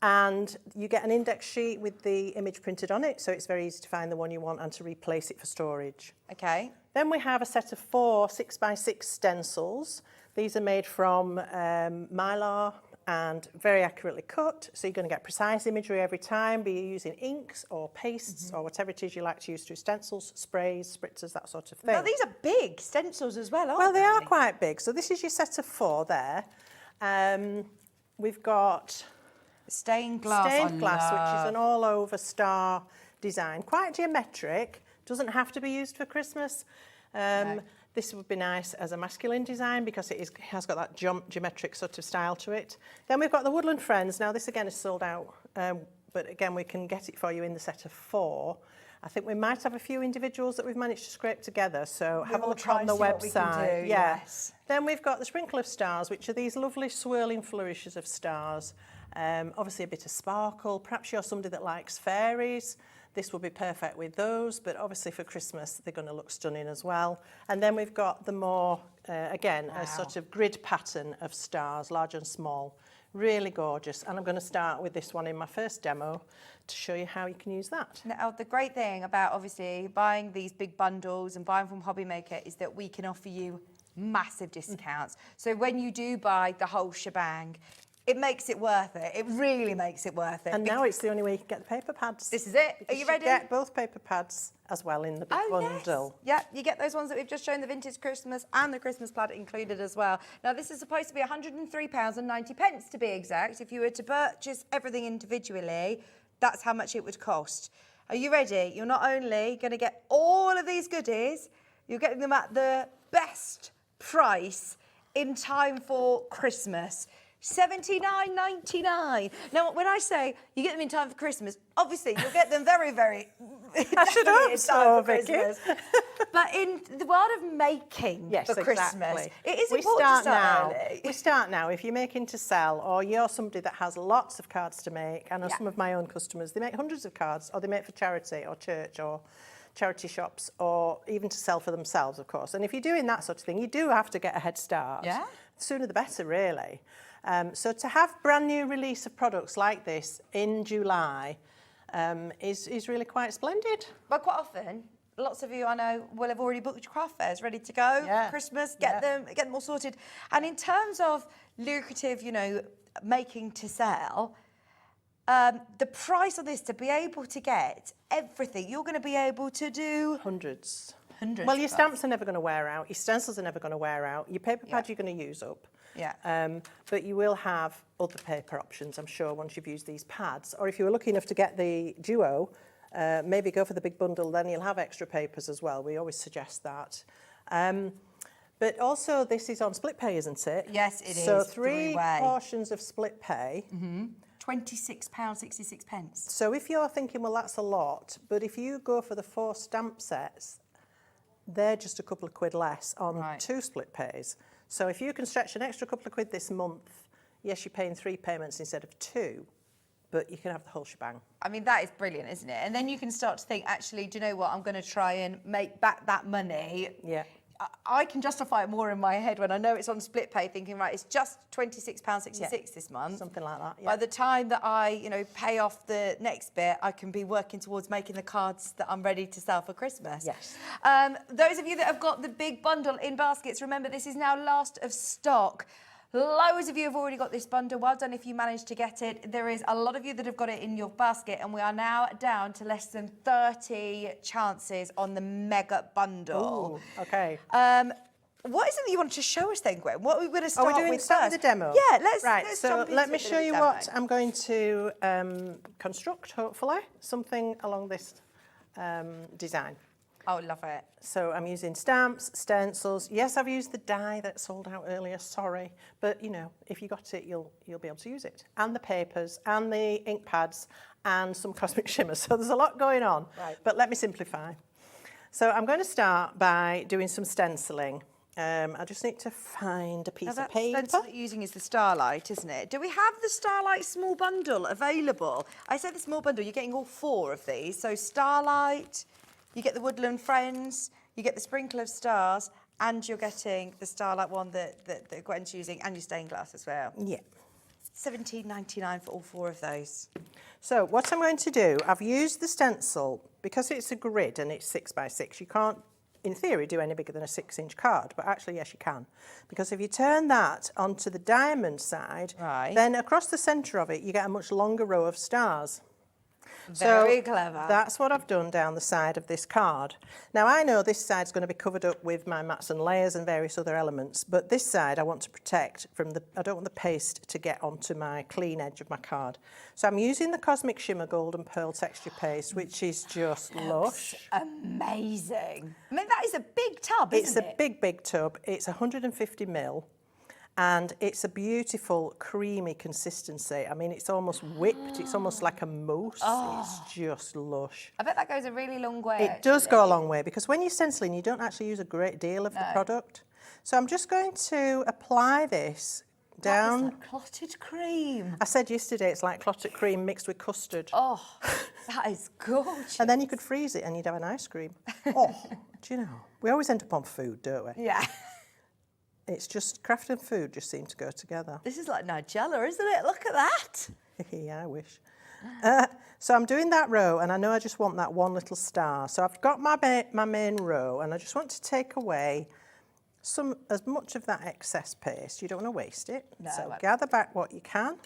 And you get an index sheet with the image printed on it, so it's very easy to find the one you want and to replace it for storage. Okay. Then we have a set of 4 6x6 stencils. These are made from mylar and very accurately cut, so you're going to get precise imagery every time, be you using inks or pastes or whatever it is you like to use through stencils, sprays, spritzers, that sort of thing. Now, these are big stencils as well, aren't Well, they? they are quite big. So this is your set of 4 there. We've got... Stained glass. Stained glass, which is an all-over star design. Quite geometric. Doesn't have to be used for Christmas. This would be nice as a masculine design because it has got that geometric sort of style to it. Then we've got the Woodland Friends. Now this again is sold out, but again we can get it for you in the set of 4. I think we might have a few individuals that we've managed to scrape together, so have a look on the website. Yes. Then we've got the Sprinkle of Stars, which are these lovely swirling flourishes of stars. Obviously a bit of sparkle. Perhaps you're somebody that likes fairies. This will be perfect with those, but obviously for Christmas they're going to look stunning as well. And then we've got the more, again, a sort of grid pattern of stars, large and small. Really gorgeous. And I'm going to start with this one in my first demo to show you how you can use that. Now, the great thing about obviously buying these big bundles and buying from Hobby Maker is that we can offer you massive discounts. So when you do buy the whole shebang, it makes it worth it. It really makes it worth it. And now it's the only way you can get the paper pads. This is it. Are you ready? Get both paper pads as well in the big bundle. Yes. Yeah, you get those ones that we've just shown, the vintage Christmas and the Christmas plaid included as well. Now, this is supposed to be £103.90 to be exact. If you were to purchase everything individually, that's how much it would cost. Are you ready? You're not only going to get all of these goodies, you're getting them at the best price in time for Christmas. $79.99. Now, when I say you get them in time for Christmas, obviously you'll get them very, very. I should hope so, Vicky. But in the world of making for Christmas, it is important to start early. We start now. If you're making to sell, or you're somebody that has lots of cards to make, I know some of my own customers, they make hundreds of cards, or they make for charity or church or charity shops, or even to sell for themselves, of course. And if you're doing that sort of thing, you do have to get a head start. Yeah. The sooner the better, really. So to have brand new release of products like this in July is really quite splendid. But quite often, lots of you I know will have already booked your craft fairs ready to go for Christmas, get them all sorted. And in terms of lucrative, you know, making to sell, the price of this, to be able to get everything, you're going to be able to do hundreds. Well, your stamps are never going to wear out, your stencils are never going to wear out, your paper pads you're going to use up. But you will have other paper options, I'm sure, once you've used these pads. Or if you were lucky enough to get the duo, maybe go for the big bundle, then you'll have extra papers as well. We always suggest that. But also, this is on split pay, isn't it? Yes, it is. So 3 portions of split pay. £26.66. So if you're thinking, well, that's a lot, but if you go for the 4 stamp sets, they're just a couple of quid less on 2 split pays. So if you can stretch an extra couple of quid this month, yes, you're paying 3 payments instead of 2, but you can have the whole shebang. I mean, that is brilliant, isn't it? And then you can start to think, actually, do you know what? I'm going to try and make back that money. Yeah. I can justify it more in my head when I know it's on split pay, thinking, right, it's just £26.66 this month. Something like that, By the time that I, you know, pay off the next bit, I can be working towards making the cards that I'm ready to sell for Christmas. Yes. Those of you that have got the big bundle in baskets, remember, this is now last of stock. Loads of you have already got this bundle. Well done if you managed to get it. There is a lot of you that have got it in your basket, and we are now down to less than 30 chances on the mega bundle. Ooh, okay. What is it that you want to show us then, Gwen? What are we going to start with first? Start with the demo? Yeah, let's so jump into let me it show with you the demo. what I'm going to construct, hopefully. Something along this design. Oh, love it. So I'm using stamps, stencils. Yes, I've used the die that sold out earlier, sorry. But, you know, if you got it, you'll be able to use it. And the papers, and the ink pads, and some cosmic shimmer. So there's a lot going on. Right. But let me simplify. So I'm going to start by doing some stenciling. I just need to find a piece of paper. The stencil that you're using is the Starlight, isn't it? Do we have the Starlight small bundle available? I said the small bundle, you're getting all 4 of these. So Starlight, you get the Woodland Friends, you get the Sprinkle of Stars, and you're getting the Starlight one that Gwen's using, and your stained glass as well. Yeah. £17.99 for all 4 of those. So what I'm going to do, I've used the stencil, because it's a grid and it's 6 by 6, you can't, in theory, do any bigger than a 6-inch card, but actually, yes, you can. Because if you turn that onto the diamond side, then across the centre of it, you get a much longer row of stars. Very clever. That's what I've done down the side of this card. Now I know this side's going to be covered up with my mats and layers and various other elements, but this side I want to protect from I don't want the paste to get onto my clean edge of my card. So I'm using the Cosmic Shimmer Gold and Pearl texture paste, which is just lush. Amazing. I mean, that is a big tub, isn't it? It's a big, big tub. It's 150 ml. And it's a beautiful, creamy consistency. I mean, it's almost whipped. It's almost like a mousse. It's just lush. I bet that goes a really long way. It does go a long way because when you're stenciling, you don't actually use a great deal of the product. So I'm just going to apply this down. That is like clotted cream. I said yesterday it's like clotted cream mixed with custard. Oh, that is gorgeous. And then you could freeze it and you'd have an ice cream. Oh, do you know? We always end up on food, don't we? Yeah. It's just craft and food just seem to go together. This is like Nigella, isn't it? Look at that. Yeah, I wish. So I'm doing that row and I know I just want that one little star. So I've got my main row and I just want to take away as much of that excess paste. You don't want to waste it. No, so gather back what you can.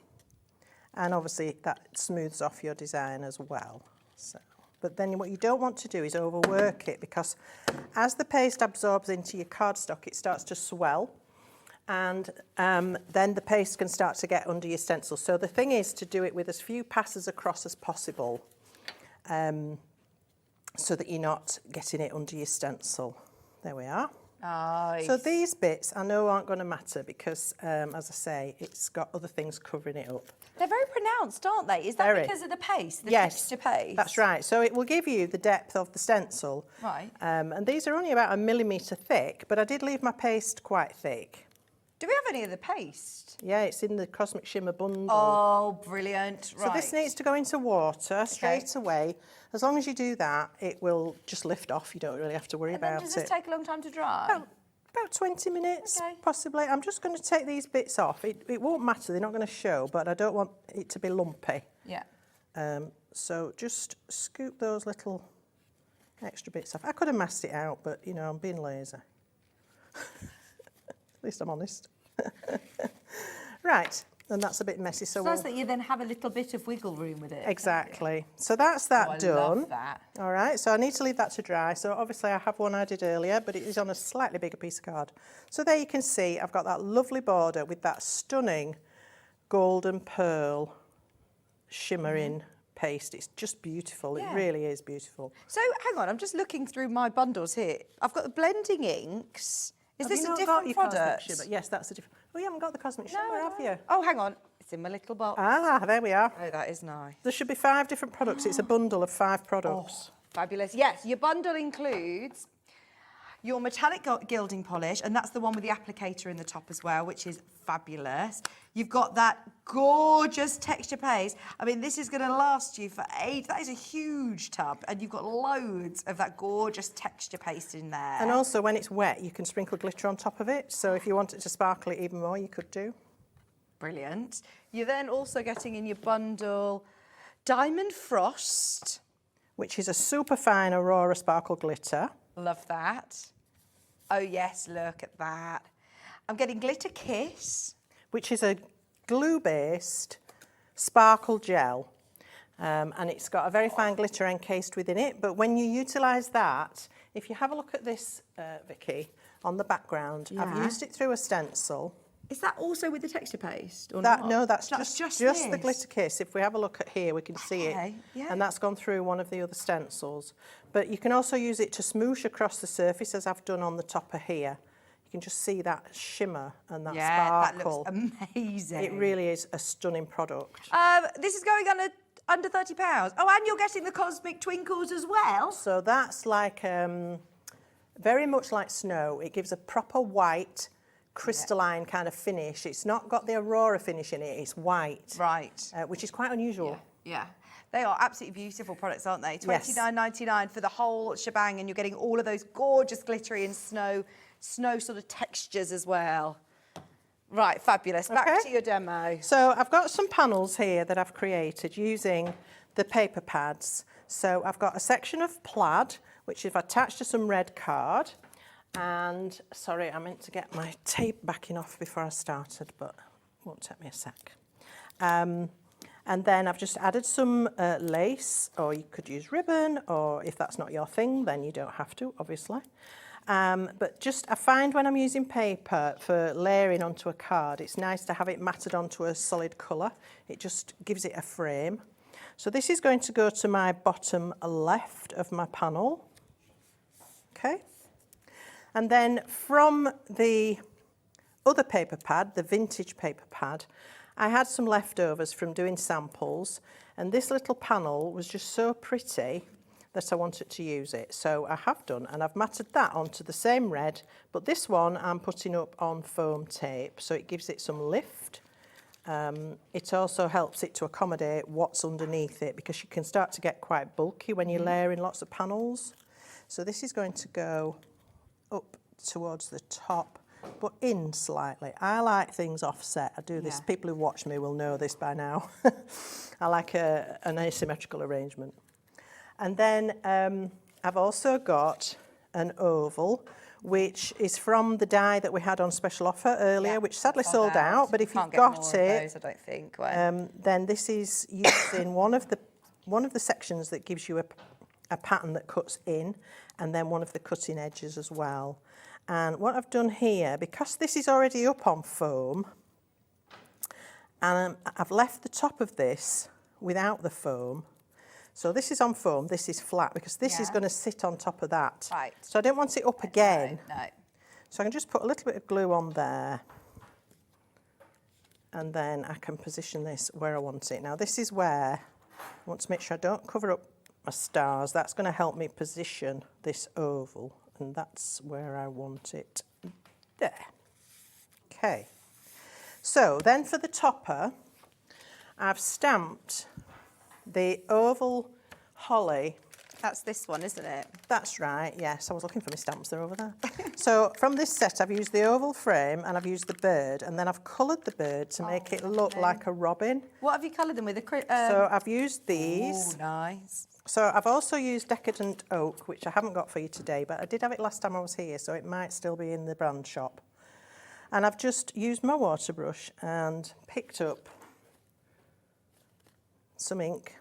And obviously that smooths off your design as well. So, but then what you don't want to do is overwork it because as the paste absorbs into your cardstock, it starts to swell. And then the paste can start to get under your stencil. So the thing is to do it with as few passes across as possible so that you're not getting it under your stencil. There we are. Nice. So these bits I know aren't going to matter because, as I say, it's got other things covering it up. They're very pronounced, aren't they? Is that Very. because of the paste, the Yes, texture paste? that's right. So it will give you the depth of the stencil. Right. And these are only about 1 millimetre thick, but I did leave my paste quite thick. Do we have any of the paste? Yeah, it's in the Cosmic Shimmer bundle. Oh, brilliant. So this needs to go into water straight away. As long as you do that, it will just lift off. You don't really have to worry about Does it. this take a long time to dry? About 20 minutes, Okay. possibly. I'm just going to take these bits off. It won't matter, they're not going to show, but I don't want it to be lumpy. Yeah. So just scoop those little extra bits off. I could have masked it out, but, you know, I'm being lazy. At least I'm honest. Right, and that's a bit messy. So It's nice that you then have a little bit of wiggle room with it. Exactly. So that's that I done. love that. All right, so I need to leave that to dry. So obviously I have one I did earlier, but it is on a slightly bigger piece of card. So there you can see I've got that lovely border with that stunning golden pearl shimmering paste. It's just beautiful. Yeah. It really is beautiful. So hang on, I'm just looking through my bundles here. I've got the blending inks. Is Have this you a not got different your Cosmic product? Shimmer? Yes, that's a different. Oh, you haven't got the Cosmic Shimmer, have you? Oh, hang on. It's in my little box. Ah, there we are. Oh, that is nice. There should be 5 different products. It's a bundle of 5 products. Fabulous. Yes, your bundle includes your metallic gilding polish, and that's the one with the applicator in the top as well, which is fabulous. You've got that gorgeous texture paste. I mean, this is going to last you for ages. That is a huge tub, and you've got loads of that gorgeous texture paste in there. And also, when it's wet, you can sprinkle glitter on top of it. So if you want it to sparkle it even more, you could do. Brilliant. You're then also getting in your bundle Diamond Frost. Which is a super fine Aurora sparkle glitter. Love that. Oh yes, look at that. I'm getting Glitter Kiss. Which is a glue-based sparkle gel. And it's got a very fine glitter encased within it. But when you utilise that, if you have a look at this, Vicky, on the background, I've used it through a stencil. Is that also with the texture paste? Or That, not? no, that's just the this? glitter kiss. If we have a look at here, we can see it. Yeah. And that's gone through one of the other stencils. But you can also use it to smoosh across the surface, as I've done on the top of here. You can just see that shimmer and that sparkle. That looks amazing. It really is a stunning product. This is going under £30. Oh, and you're getting the Cosmic Twinkles as well. So that's like, very much like snow. It gives a proper white, crystalline kind of finish. It's not got the Aurora finish in it, it's white. Right. Which is quite unusual. Yeah. They are absolutely beautiful products, aren't they? Yes. $29.99 for the whole shebang, and you're getting all of those gorgeous glittery and snow sort of textures as well. Right, fabulous. Back to your demo. So I've got some panels here that I've created using the paper pads. So I've got a section of plaid, which I've attached to some red card. And, sorry, I meant to get my tape backing off before I started, but it won't take me a sec. And then I've just added some lace, or you could use ribbon, or if that's not your thing, then you don't have to, obviously. But just, I find when I'm using paper for layering onto a card, it's nice to have it matted onto a solid colour. It just gives it a frame. So this is going to go to my bottom left of my panel. Okay. And then from the other paper pad, the vintage paper pad, I had some leftovers from doing samples, and this little panel was just so pretty that I wanted to use it. So I have done, and I've matted that onto the same red, but this one I'm putting up on foam tape, so it gives it some lift. It also helps it to accommodate what's underneath it, because you can start to get quite bulky when you're layering lots of panels. So this is going to go up towards the top, but in slightly. I like things offset. I do this. People who watch me will know this by now. I like an asymmetrical arrangement. And then I've also got an oval, which is from the die that we had on special offer earlier, which sadly sold out. But if you've got it, those, I don't think. then this is using one of the sections that gives you a pattern that cuts in, and then one of the cutting edges as well. And what I've done here, because this is already up on foam, and I've left the top of this without the foam. So this is on foam, this is flat, because this is going to sit on top of that. Right. So I don't want it up again. No. So I can just put a little bit of glue on there. And then I can position this where I want it. Now this is where I want to make sure I don't cover up my stars. That's going to help me position this oval. And that's where I want it. There. Okay. So then for the topper, I've stamped the oval holly. That's this one, isn't it? That's right, yes. I was looking for my stamps, they're over there. So from this set, I've used the oval frame and I've used the bird, and then I've coloured the bird to make it look like a robin. What have you coloured them with? So I've used these. Oh, nice. So I've also used Decadent Oak, which I haven't got for you today, but I did have it last time I was here, so it might still be in the brand shop. And I've just used my water brush and picked up some ink.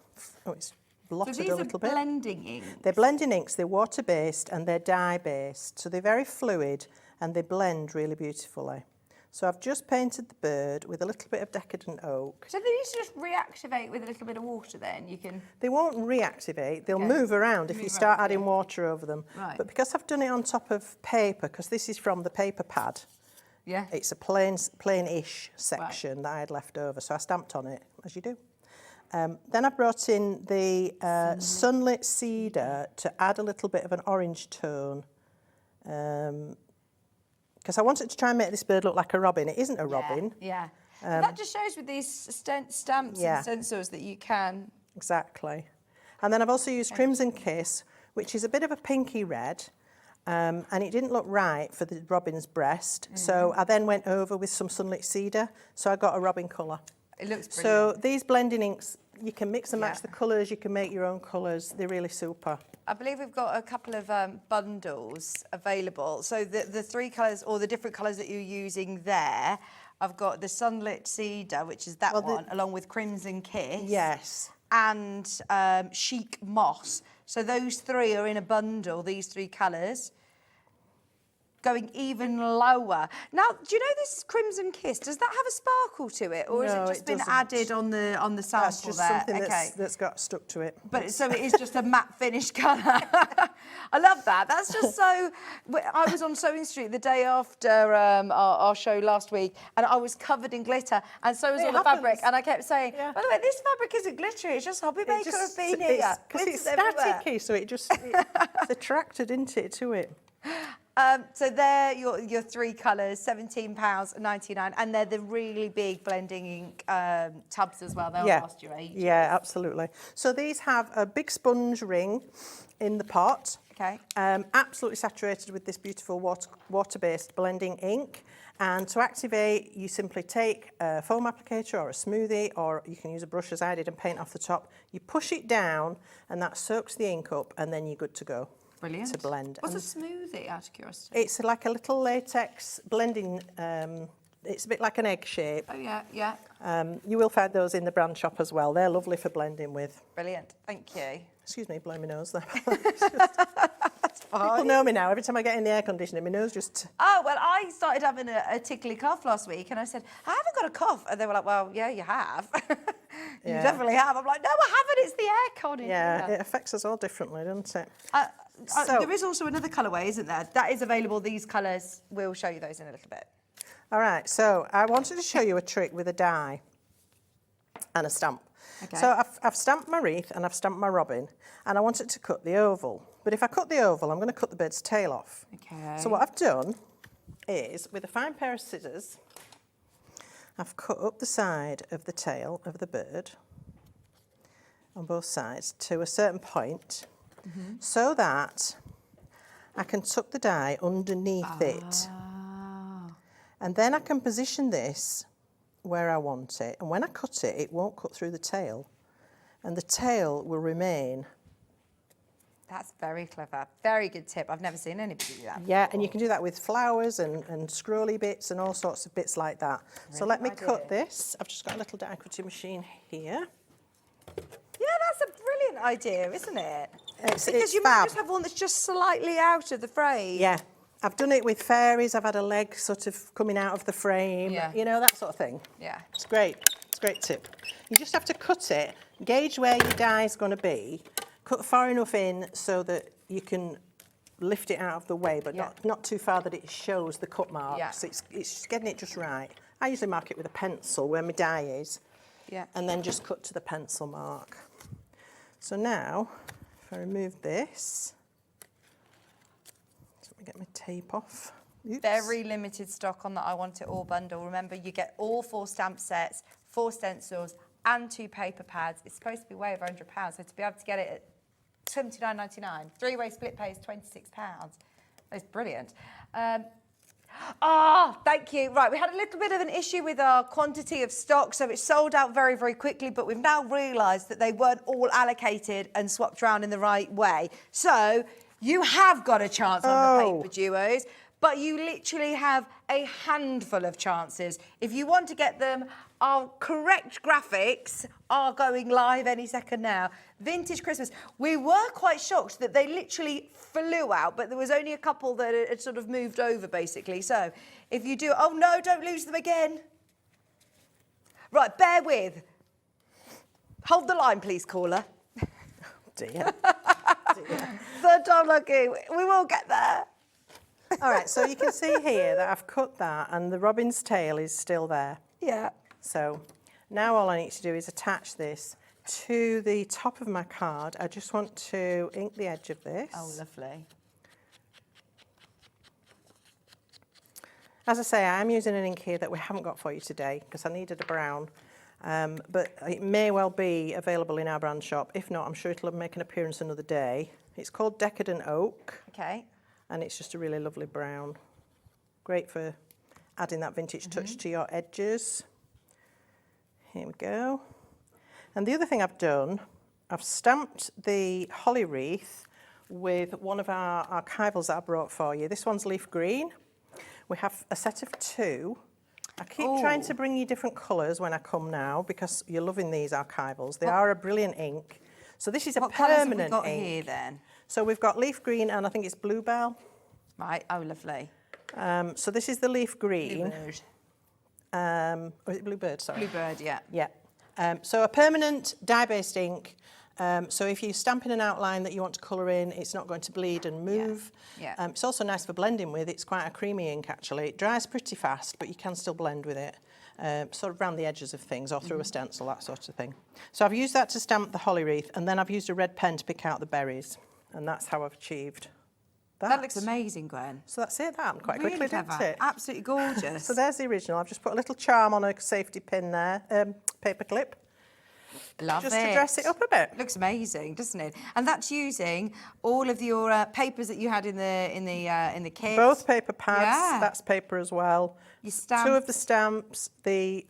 Oh, it's blotted a little bit. So these are blending inks? They're blending inks. They're water-based and they're dye-based. So they're very fluid and they blend really beautifully. So I've just painted the bird with a little bit of Decadent Oak. So they need to just reactivate with a little bit of water then? You can. They won't reactivate. They'll move around if you start adding water over them. Right. But because I've done it on top of paper, because this is from the paper pad, it's a plain-ish section that I had left over. So I stamped on it, as you do. Then I brought in the sunlit cedar to add a little bit of an orange tone. Because I wanted to try and make this bird look like a robin. It isn't a robin. Yeah. That just shows with these stamps and stencils that you can. Exactly. And then I've also used Crimson Kiss, which is a bit of a pinky red. And it didn't look right for the robin's breast. So I then went over with some sunlit cedar. So I got a robin colour. It looks brilliant. So these blending inks, you can mix and match the colours, you can make your own colours. They're really super. I believe we've got a couple of bundles available. So the three colours, or the different colours that you're using there, I've got the Sunlit Cedar, which is that one, along with Crimson Kiss. Yes. And Chic Moss. So those three are in a bundle, these three colours. Going even lower. Now, do you know this Crimson Kiss? Does that have a sparkle to it, or has it just been added on the sample? That's just something that's got stuck to it. But so it is just a matte finish colour. I love that. That's just so. I was on Sewing Street the day after our show last week, and I was covered in glitter, and so was all the fabric. And I kept saying, by the way, this fabric isn't glittery. It's just Hobby Maker have been here. Because it's staticky, so it just it's attracted into it to it. So they're your three colours, £17.99, and they're the really big blending ink tubs as well. They'll last you ages. Yeah, absolutely. So these have a big sponge ring in the pot. Okay. Absolutely saturated with this beautiful water-based blending ink. And to activate, you simply take a foam applicator or a smoothie, or you can use a brush as I did and paint off the top. You push it down, and that soaks the ink up, and then you're good to go. Brilliant. To blend. What's a smoothie, out of curiosity? It's like a little latex blending it's a bit like an egg shape. Oh, yeah, yeah. You will find those in the brand shop as well. They're lovely for blending with. Brilliant. Thank you. Excuse me, blowing my nose there. That's fine. People know me now. Every time I get in the air conditioning, my nose just... Oh, well, I started having a tickly cough last week, and I said, I haven't got a cough. And they were like, well, yeah, you have. You Yeah. definitely have. I'm like, no, I haven't. It's the aircon in Yeah, here. it affects us all differently, doesn't it? So, there is also another colourway, isn't there? That is available. These colours, we'll show you those in a little bit. All right, so I wanted to show you a trick with a die and a stamp. Okay. So I've stamped my wreath and I've stamped my robin, and I wanted to cut the oval. But if I cut the oval, I'm going to cut the bird's tail off. Okay. So what I've done is, with a fine pair of scissors, I've cut up the side of the tail of the bird on both sides to a certain point, so that I can tuck the die underneath it. And then I can position this where I want it. And when I cut it, it won't cut through the tail. And the tail will remain. That's very clever. Very good tip. I've never seen anybody do that. Yeah, and you can do that with flowers and scrolly bits and all sorts of bits like that. So let me cut this. I've just got a little die cutting machine here. Yeah, that's a brilliant idea, isn't it? It's Because you fab. might just have one that's just slightly out of the frame. Yeah, I've done it with fairies. I've had a leg sort of coming out of the frame. Yeah. You know, that sort of thing. Yeah. It's great. It's a great tip. You just have to cut it, gauge where your die is going to be, cut far enough in so that you can lift it out of the way, but not too far that it shows the cut marks. Yeah. It's just getting it just right. I usually mark it with a pencil where my die is, and then just cut to the pencil mark. So now, if I remove this, let me get my tape off. Oops. Very limited stock on that I Want It All bundle. Remember, you get all 4 stamp sets, 4 stencils, and 2 paper pads. It's supposed to be way over £100, so to be able to get it at $79.99, 3-way split pay is £26. It's brilliant. Thank you. Right, we had a little bit of an issue with our quantity of stock, so it sold out very, very quickly, but we've now realised that they weren't all allocated and swapped around in the right way. So you have got a chance on the paper duos, but you literally have a handful of chances. If you want to get them, our correct graphics are going live any second now. Vintage Christmas. We were quite shocked that they literally flew out, but there was only a couple that had sort of moved over, basically. So if you do... Oh, no, don't lose them again. Right, bear with. Hold the line, please, caller. Oh, dear. Third time lucky. We will get there. All right, so you can see here that I've cut that and the robin's tail is still there. Yeah. So now all I need to do is attach this to the top of my card. I just want to ink the edge of this. Oh, lovely. As I say, I'm using an ink here that we haven't got for you today because I needed a brown. But it may well be available in our brand shop. If not, I'm sure it'll make an appearance another day. It's called Decadent Oak. Okay. And it's just a really lovely brown. Great for adding that vintage touch to your edges. Here we go. And the other thing I've done, I've stamped the holly wreath with one of our archivals that I brought for you. This one's leaf green. We have a set of 2. I keep trying to bring you different colours when I come now because you're loving these archivals. They are a brilliant ink. So this is a permanent ink. What colours have we got here then? So we've got leaf green and I think it's bluebell. Right, oh, lovely. So this is the leaf green. Bluebird. Or is it bluebird? Sorry. Bluebird, yeah. Yeah. So a permanent dye-based ink. So if you stamp in an outline that you want to colour in, it's not going to bleed and move. Yeah. It's also nice for blending with. It's quite a creamy ink, actually. It dries pretty fast, but you can still blend with it, sort of around the edges of things or through a stencil, that sort of thing. So I've used that to stamp the holly wreath, and then I've used a red pen to pick out the berries. And that's how I've achieved that. That looks amazing, Gwen. So that's it. That happened quite Really quickly, clever. didn't it? Absolutely gorgeous. So there's the original. I've just put a little charm on a safety pin there, paper clip. Love just it. to dress it up a bit. Looks amazing, doesn't it? And that's using all of your papers that you had in the kit. Both paper pads. Yeah. That's paper as well. Your stamps. 2 of the stamps, the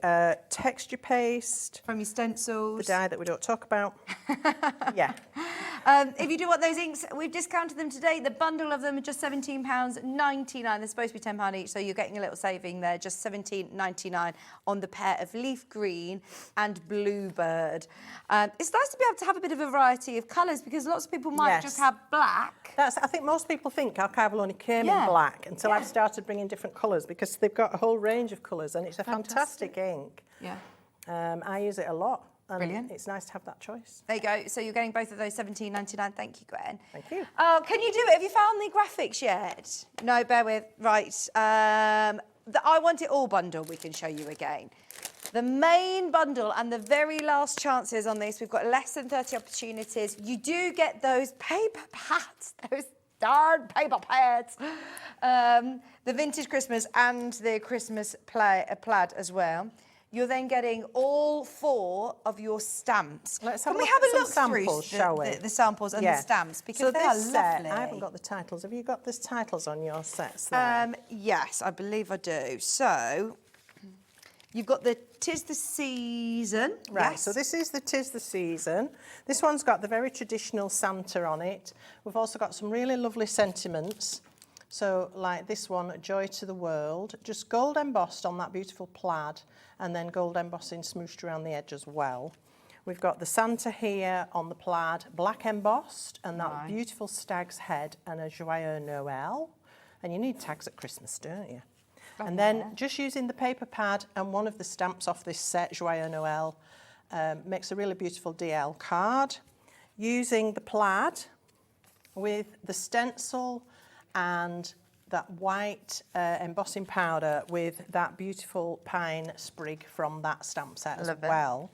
texture paste, From your stencils. the die that we don't talk about. Yeah. If you do want those inks, we've discounted them today. The bundle of them are just £17.99. They're supposed to be £10 each, so you're getting a little saving there, just £17.99 on the pair of leaf green and bluebird. It's nice to be able to have a bit of a variety of colours because lots of people might just have black. I think most people think archival only came in black until I've started bringing different colours because they've got a whole range of colours and it's a fantastic ink. Yeah. I use it a lot. And Brilliant. It's nice to have that choice. There you go. So you're getting both of those £17.99. Thank you, Gwen. Thank you. Oh, can you do it? Have you found the graphics yet? No, bear with. Right. The I Want It All bundle we can show you again. The main bundle and the very last chances on this. We've got less than 30 opportunities. You do get those paper pads, those darn paper pads. The vintage Christmas and the Christmas plaid as well. You're then getting all 4 of your stamps. Can we have a look through shall we? The samples and the stamps because they are lovely. I haven't got the titles. Have you got the titles on your sets there? Yes, I believe I do. So you've got the 'Tis the Season. Right, yes. so this is the 'Tis the Season. This one's got the very traditional Santa on it. We've also got some really lovely sentiments. So like this one, Joy to the World, just gold embossed on that beautiful plaid and then gold embossing smooshed around the edge as well. We've got the Santa here on the plaid, black embossed and that beautiful stag's head and a Joyeux Noël. And you need tags at Christmas, don't you? And then just using the paper pad and one of the stamps off this set, Joyeux Noël, makes a really beautiful DL card. Using the plaid with the stencil and that white embossing powder with that beautiful pine sprig from that stamp set as well.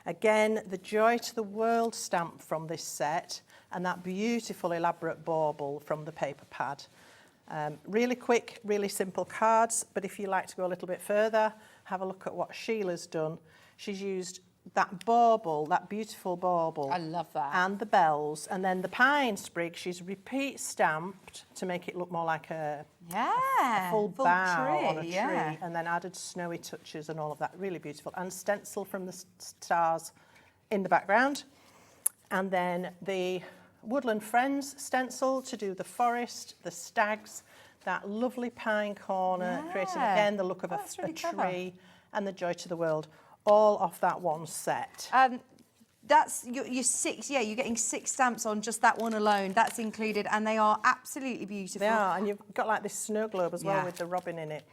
Again, the Joy to the World stamp from this set and that beautiful elaborate bauble from the paper pad. Really quick, really simple cards, but if you like to go a little bit further, have a look at what Sheila's done. She's used that bauble, that beautiful bauble. I love that. And the bells, and then the pine sprig, she's repeat stamped to make it look more like a full bough tree, on a tree, and then added snowy touches and all of that, really beautiful. And stencil from the stars in the background. And then the Woodland Friends stencil to do the forest, the stags, that lovely pine corner, creating again the look of a tree, and the Joy to the World, all off that one set. That's your 6, you're getting 6 stamps on just that one alone. That's included, and they are absolutely beautiful. They are, and you've got like this snow globe as well with the robin in it.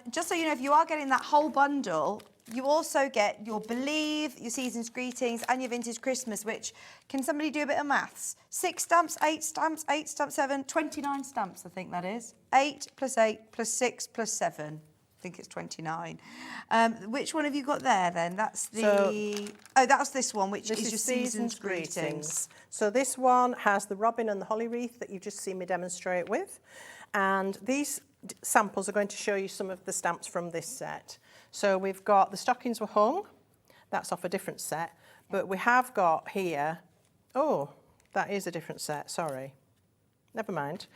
Just so you know, if you are getting that whole bundle, you also get your Believe, your Season's Greetings, and your Vintage Christmas, which, can somebody do a bit of maths? 6 stamps, 8 stamps, 8 stamps, 7, 29 stamps, I think that is. 8 plus 8 plus 6 plus 7. I think it's 29. Which one have you got there then? That's the... that's this one, which is your Season's Greetings. So this one has the robin and the holly wreath that you've just seen me demonstrate with. And these samples are going to show you some of the stamps from this set. So we've got the stockings were hung. That's off a different set. But we have got here... Oh, that is a different set, sorry. Never mind.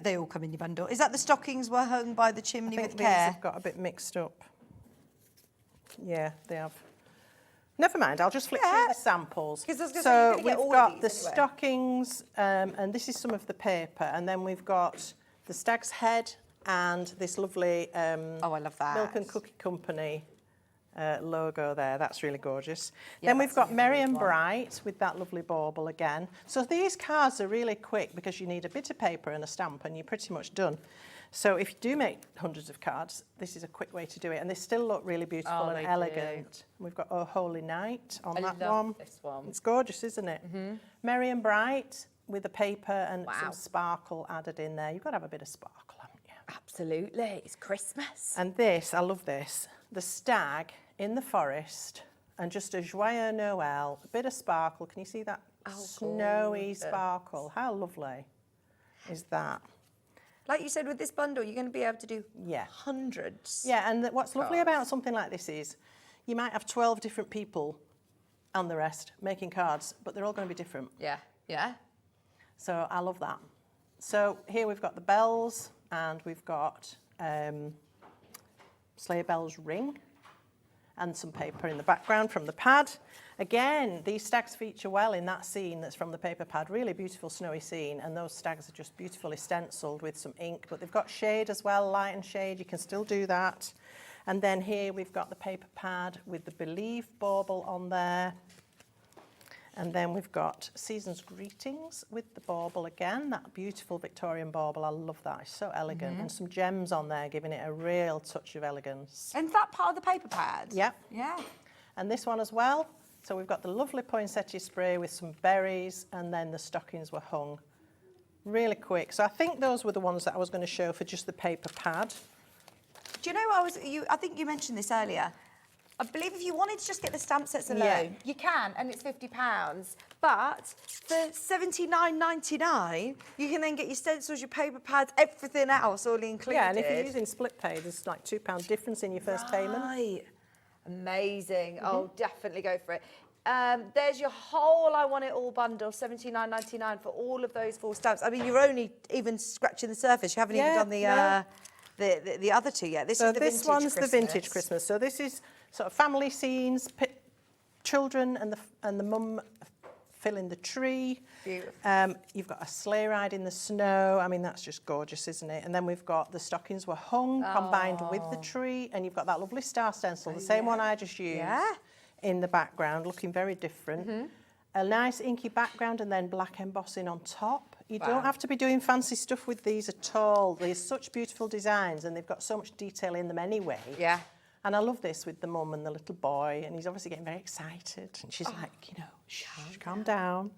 They all come in your bundle. Is that the stockings were hung by the chimney with care? These have got a bit mixed up. Yeah, they have. Never mind, I'll just flick through the samples. So we've got the stockings, and this is some of the paper, and then we've got the stag's head and this lovely I love that. Milk and Cookie Company logo there. That's really gorgeous. Then we've got Merry and Bright with that lovely bauble again. So these cards are really quick because you need a bit of paper and a stamp and you're pretty much done. So if you do make hundreds of cards, this is a quick way to do it. And they still look really beautiful and elegant. We've got Oh Holy Night on that one. This one. It's gorgeous, isn't it? Merry and Bright with the paper and some sparkle added in there. You've got to have a bit of sparkle, haven't you? Absolutely. It's Christmas. And this, I love this. The stag in the forest and just a Joyeux Noël, a bit of sparkle. Can you see that snowy sparkle? How lovely is that? Like you said, with this bundle, you're going to be able to do hundreds. Yeah, and what's lovely about something like this is you might have 12 different people and the rest making cards, but they're all going to be different. Yeah. So I love that. So here we've got the bells and we've got Sleigh Bells Ring. and some paper in the background from the pad. Again, these stags feature well in that scene that's from the paper pad, really beautiful snowy scene, and those stags are just beautifully stenciled with some ink, but they've got shade as well, light and shade, you can still do that. And then here we've got the paper pad with the Believe bauble on there. And then we've got Season's Greetings with the bauble again, that beautiful Victorian bauble, I love that, it's so elegant, and some gems on there giving it a real touch of elegance. And that part of the paper pad? Yep. Yeah. And this one as well, so we've got the lovely poinsettia spray with some berries, and then the stockings were hung really quick. So I think those were the ones that I was going to show for just the paper pad. Do you know, I think you mentioned this earlier. I believe if you wanted to just get the stamp sets alone, you can, and it's £50. But for $79.99, you can then get your stencils, your paper pads, everything else all included. Yeah, and if you're using split pay, there's like £2 difference in your first payment. Right. Amazing. Oh, definitely go for it. There's your whole I Want It All bundle, $79.99 for all of those 4 stamps. I mean, you're only even scratching the surface. You haven't even done the other two yet. This is the this vintage one's Christmas. the vintage Christmas. So this is sort of family scenes, children and the mum filling the tree. Beautiful. You've got a sleigh ride in the snow. I mean, that's just gorgeous, isn't it? And then we've got the stockings were hung, combined with the tree, and you've got that lovely star stencil, the same one I just used, in the background, looking very different. A nice inky background and then black embossing on top. You don't have to be doing fancy stuff with these at all. There's such beautiful designs, and they've got so much detail in them anyway. Yeah. And I love this with the mum and the little boy, and he's obviously getting very excited. And she's like, you know, shh, calm down.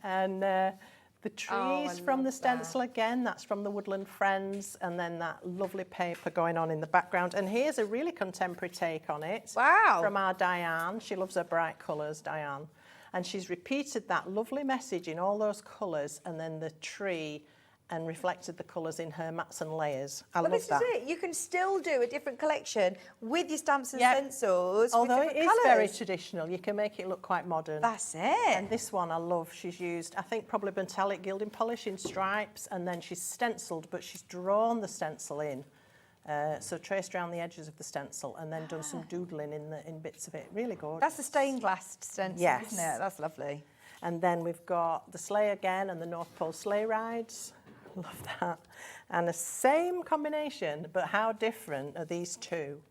And the trees from the stencil again, that's from the Woodland Friends, and then that lovely paper going on in the background. And here's a really contemporary take on it. Wow. From our Diane. She loves her bright colours, Diane. And she's repeated that lovely message in all those colours, and then the tree, and reflected the colours in her mats and layers. I love that. Well, this is it. You can still do a different collection with your stamps and stencils. Although with it is colours. very traditional, you can make it look quite modern. That's it. And this one I love. She's used, I think, probably metallic gilding polish in stripes, and then she's stenciled, but she's drawn the stencil in. So traced around the edges of the stencil, and then done some doodling in bits of it. Really gorgeous. That's the stained glass stencil, yes, isn't it? That's lovely. And then we've got the sleigh again and the North Pole sleigh rides. Love that. And the same combination, but how different are these two?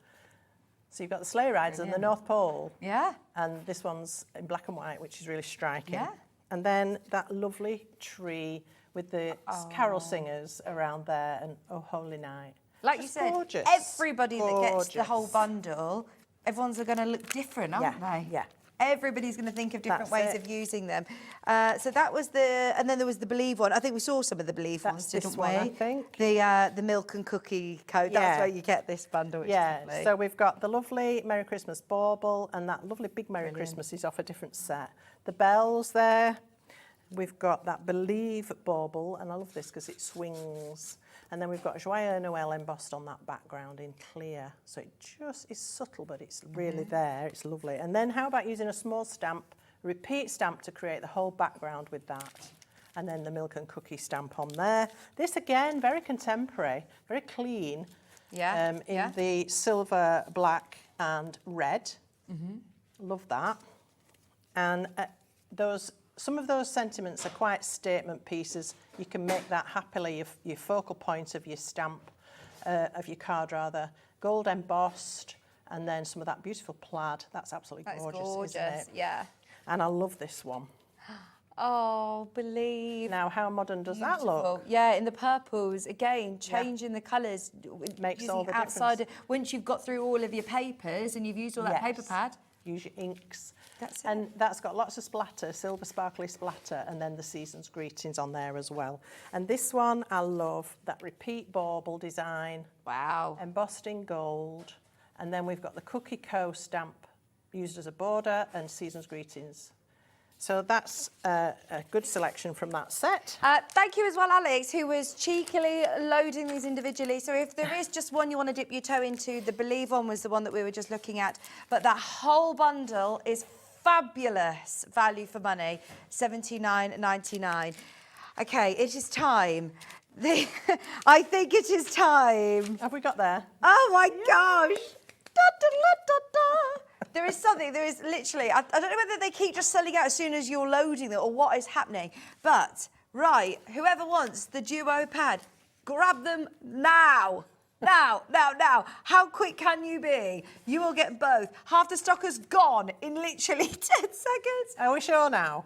So you've got the sleigh rides and the North Pole. Yeah. And this one's in black and white, which is really striking. Yeah. And then that lovely tree with the carol singers around there, and Oh Holy Night. Like Just you said, gorgeous. everybody that gets the whole bundle, everyone's going to look different, aren't they? Yeah. Everybody's going to think of different That's ways it. of using them. So that was and then there was the Believe one. I think we saw some of the Believe ones, this didn't one, we? I think. The milk and cookie code. That's where you get this bundle. Which is lovely. So we've got the lovely Merry Christmas bauble, and that lovely big Merry Christmas is off a different set. The bells there. We've got that Believe bauble, and I love this because it swings. And then we've got Joyeux Noël embossed on that background in clear. So it just is subtle, but it's really there. It's lovely. And then how about using a small stamp, repeat stamp to create the whole background with that. And then the milk and cookie stamp on there. This again, very contemporary, very clean. Yeah. In the silver, black and red. Love that. And some of those sentiments are quite statement pieces. You can make that happily your focal point of your stamp, of your card rather. Gold embossed, and then some of that beautiful plaid. That's absolutely gorgeous, isn't it? Yeah. And I love this one. Oh, Believe. Now, how modern does that look? Yeah, in the purples, again, changing the colours. Makes all the outside difference. Once you've got through all of your papers and you've used all that paper pad. Use your inks. That's it. And that's got lots of splatter, silver sparkly splatter, and then the Season's Greetings on there as well. And this one, I love that repeat bauble design. Wow. Embossed in gold. And then we've got the Cookie Co stamp used as a border, and Season's Greetings. So that's a good selection from that set. Thank you as well, Alex, who was cheekily loading these individually. So if there is just one you want to dip your toe into, the Believe one was the one that we were just looking at. But that whole bundle is fabulous value for money, $79.99. Okay, it is time. I think it is time. Have we got there? Oh my gosh. Da, da, da, da, da. There is something, there is literally, I don't know whether they keep just selling out as soon as you're loading them or what is happening, but, right, whoever wants the duo pad, grab them now. Now. How quick can you be? You will get both. Half the stock has gone in literally 10 seconds. Are we sure now?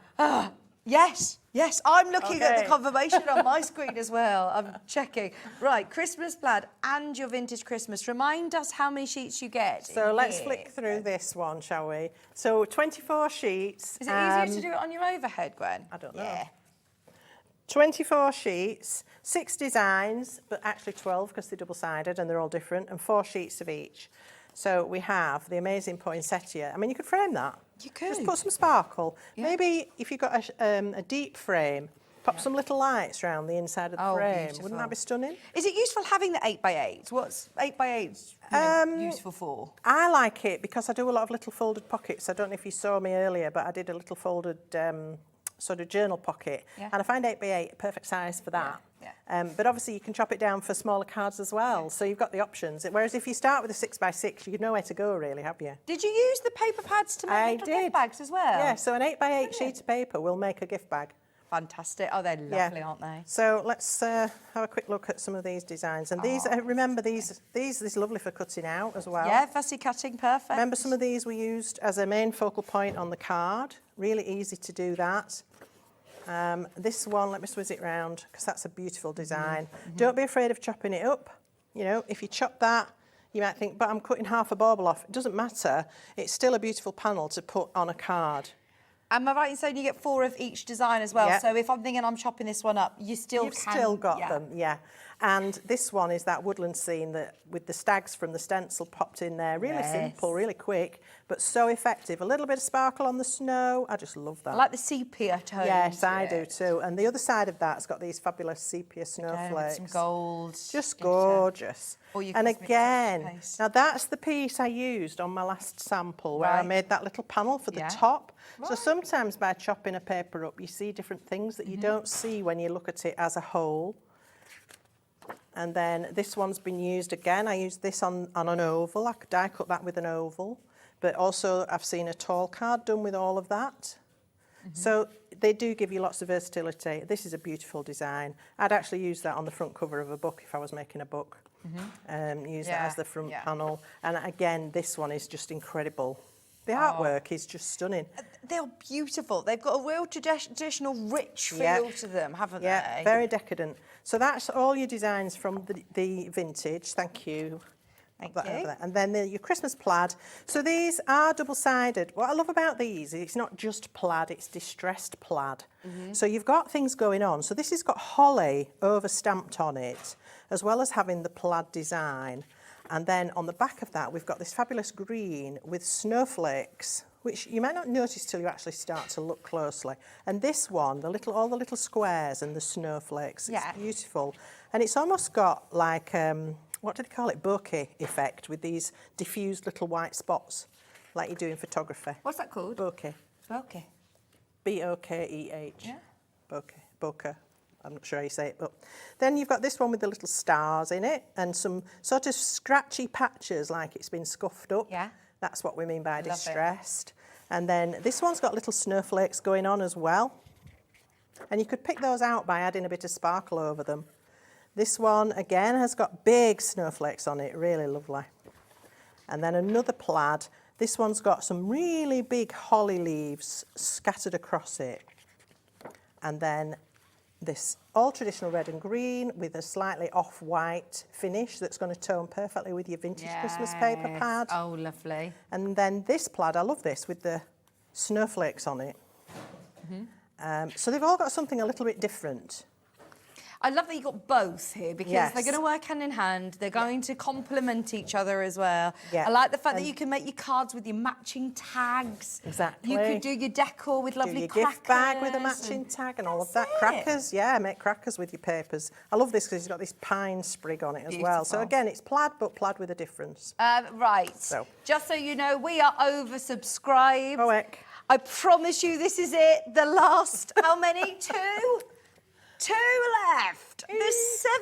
Yes. I'm looking at the Okay. confirmation on my screen as well. I'm checking. Right, Christmas plaid and your vintage Christmas. Remind us how many sheets you get. So in let's here. flick through this one, shall we? So 24 sheets. Is it easier to do it on your overhead, Gwen? I don't know. Yeah. 24 sheets, 6 designs, but actually 12 because they're double-sided and they're all different, and 4 sheets of each. So we have the amazing poinsettia. I mean, you could frame that. You could. Just put some sparkle. Yeah. Maybe if you've got a deep frame, pop some little lights around the inside of the frame. Beautiful. Wouldn't that be stunning? Is it useful having the 8x8? What's 8x8 useful for? I like it because I do a lot of little folded pockets. I don't know if you saw me earlier, but I did a little folded sort of journal pocket. Yeah. And I find 8x8 a perfect size for that. Yeah. But obviously you can chop it down for smaller cards as well. So you've got the options. Whereas if you start with a 6x6, you've nowhere to go really, have you? Did you use the paper pads to make little gift bags as well? Yeah, so an 8x8 sheet of paper will make a gift bag. Fantastic. Oh, they're lovely, aren't they? So let's have a quick look at some of these designs. And these, remember, these are lovely for cutting out as well. Yeah, fussy cutting, perfect. Remember, some of these we used as a main focal point on the card. Really easy to do that. This one, let me swizz it round because that's a beautiful design. Don't be afraid of chopping it up. You know, if you chop that, you might think, but I'm cutting half a bauble off. It doesn't matter. It's still a beautiful panel to put on a card. Am I right in saying you get 4 of each design as well? Yeah. So if I'm thinking I'm chopping this one up, you still You've can... still got them, yeah. And this one is that woodland scene that with the stags from the stencil popped in there. Really simple, really quick, but so effective. A little bit of sparkle on the snow. I just love that. I like the sepia tone. Yes, I do too. And the other side of that's got these fabulous sepia With snowflakes. some gold. Just glitter. gorgeous. Or you And can mix again, paste. now that's the piece I used on my last sample where I Right. made that little panel for the top. So sometimes by chopping a paper up, you see different things that you don't see when you look at it as a whole. And then this one's been used again. I used this on an oval. I could die cut that with an oval. But also I've seen a tall card done with all of that. So they do give you lots of versatility. This is a beautiful design. I'd actually use that on the front cover of a book if I was making a book. Use that as the front panel. And again, this one is just incredible. The artwork is just stunning. They're beautiful. They've got a real traditional, rich feel to them, haven't they? Yeah, very decadent. So that's all your designs from the vintage. Thank you. Thank That you. over there. And then your Christmas plaid. So these are double-sided. What I love about these is it's not just plaid, it's distressed plaid. So you've got things going on. So this has got holly over-stamped on it, as well as having the plaid design. And then on the back of that, we've got this fabulous green with snowflakes, which you might not notice till you actually start to look closely. And this one, all the little squares and the snowflakes, it's beautiful. And it's almost got like, what do they call it, bokeh effect with these diffused little white spots, like you do in photography. What's that called? Bokeh. Okay. B-O-K-E-H. Yeah. Bokeh. I'm not sure how you say it, but then you've got this one with the little stars in it and some sort of scratchy patches like it's been scuffed up. Yeah. That's what we mean by Love it. distressed. And then this one's got little snowflakes going on as well. And you could pick those out by adding a bit of sparkle over them. This one, again, has got big snowflakes on it, really lovely. And then another plaid. This one's got some really big holly leaves scattered across it. And then this all traditional red and green with a slightly off-white finish that's going to tone perfectly with your vintage Christmas paper pad. Oh, lovely. And then this plaid, I love this, with the snowflakes on it. So they've all got something a little bit different. I love that you got both here because Yes. they're going to work hand in hand. They're going to complement each other as well. Yeah. I like the fact that you can make your cards with your matching tags. Exactly. You could do your decor with lovely Do your crackers. gift bag with a matching tag and all of that. That's it. Crackers, yeah, make crackers with your papers. I love this because it's got this pine sprig on it as well. So Beautiful. again, it's plaid, but plaid with a difference. Right. So. Just so you know, we are oversubscribed. Heck. I promise you this is it. The last, how many? 2? 2 left. There's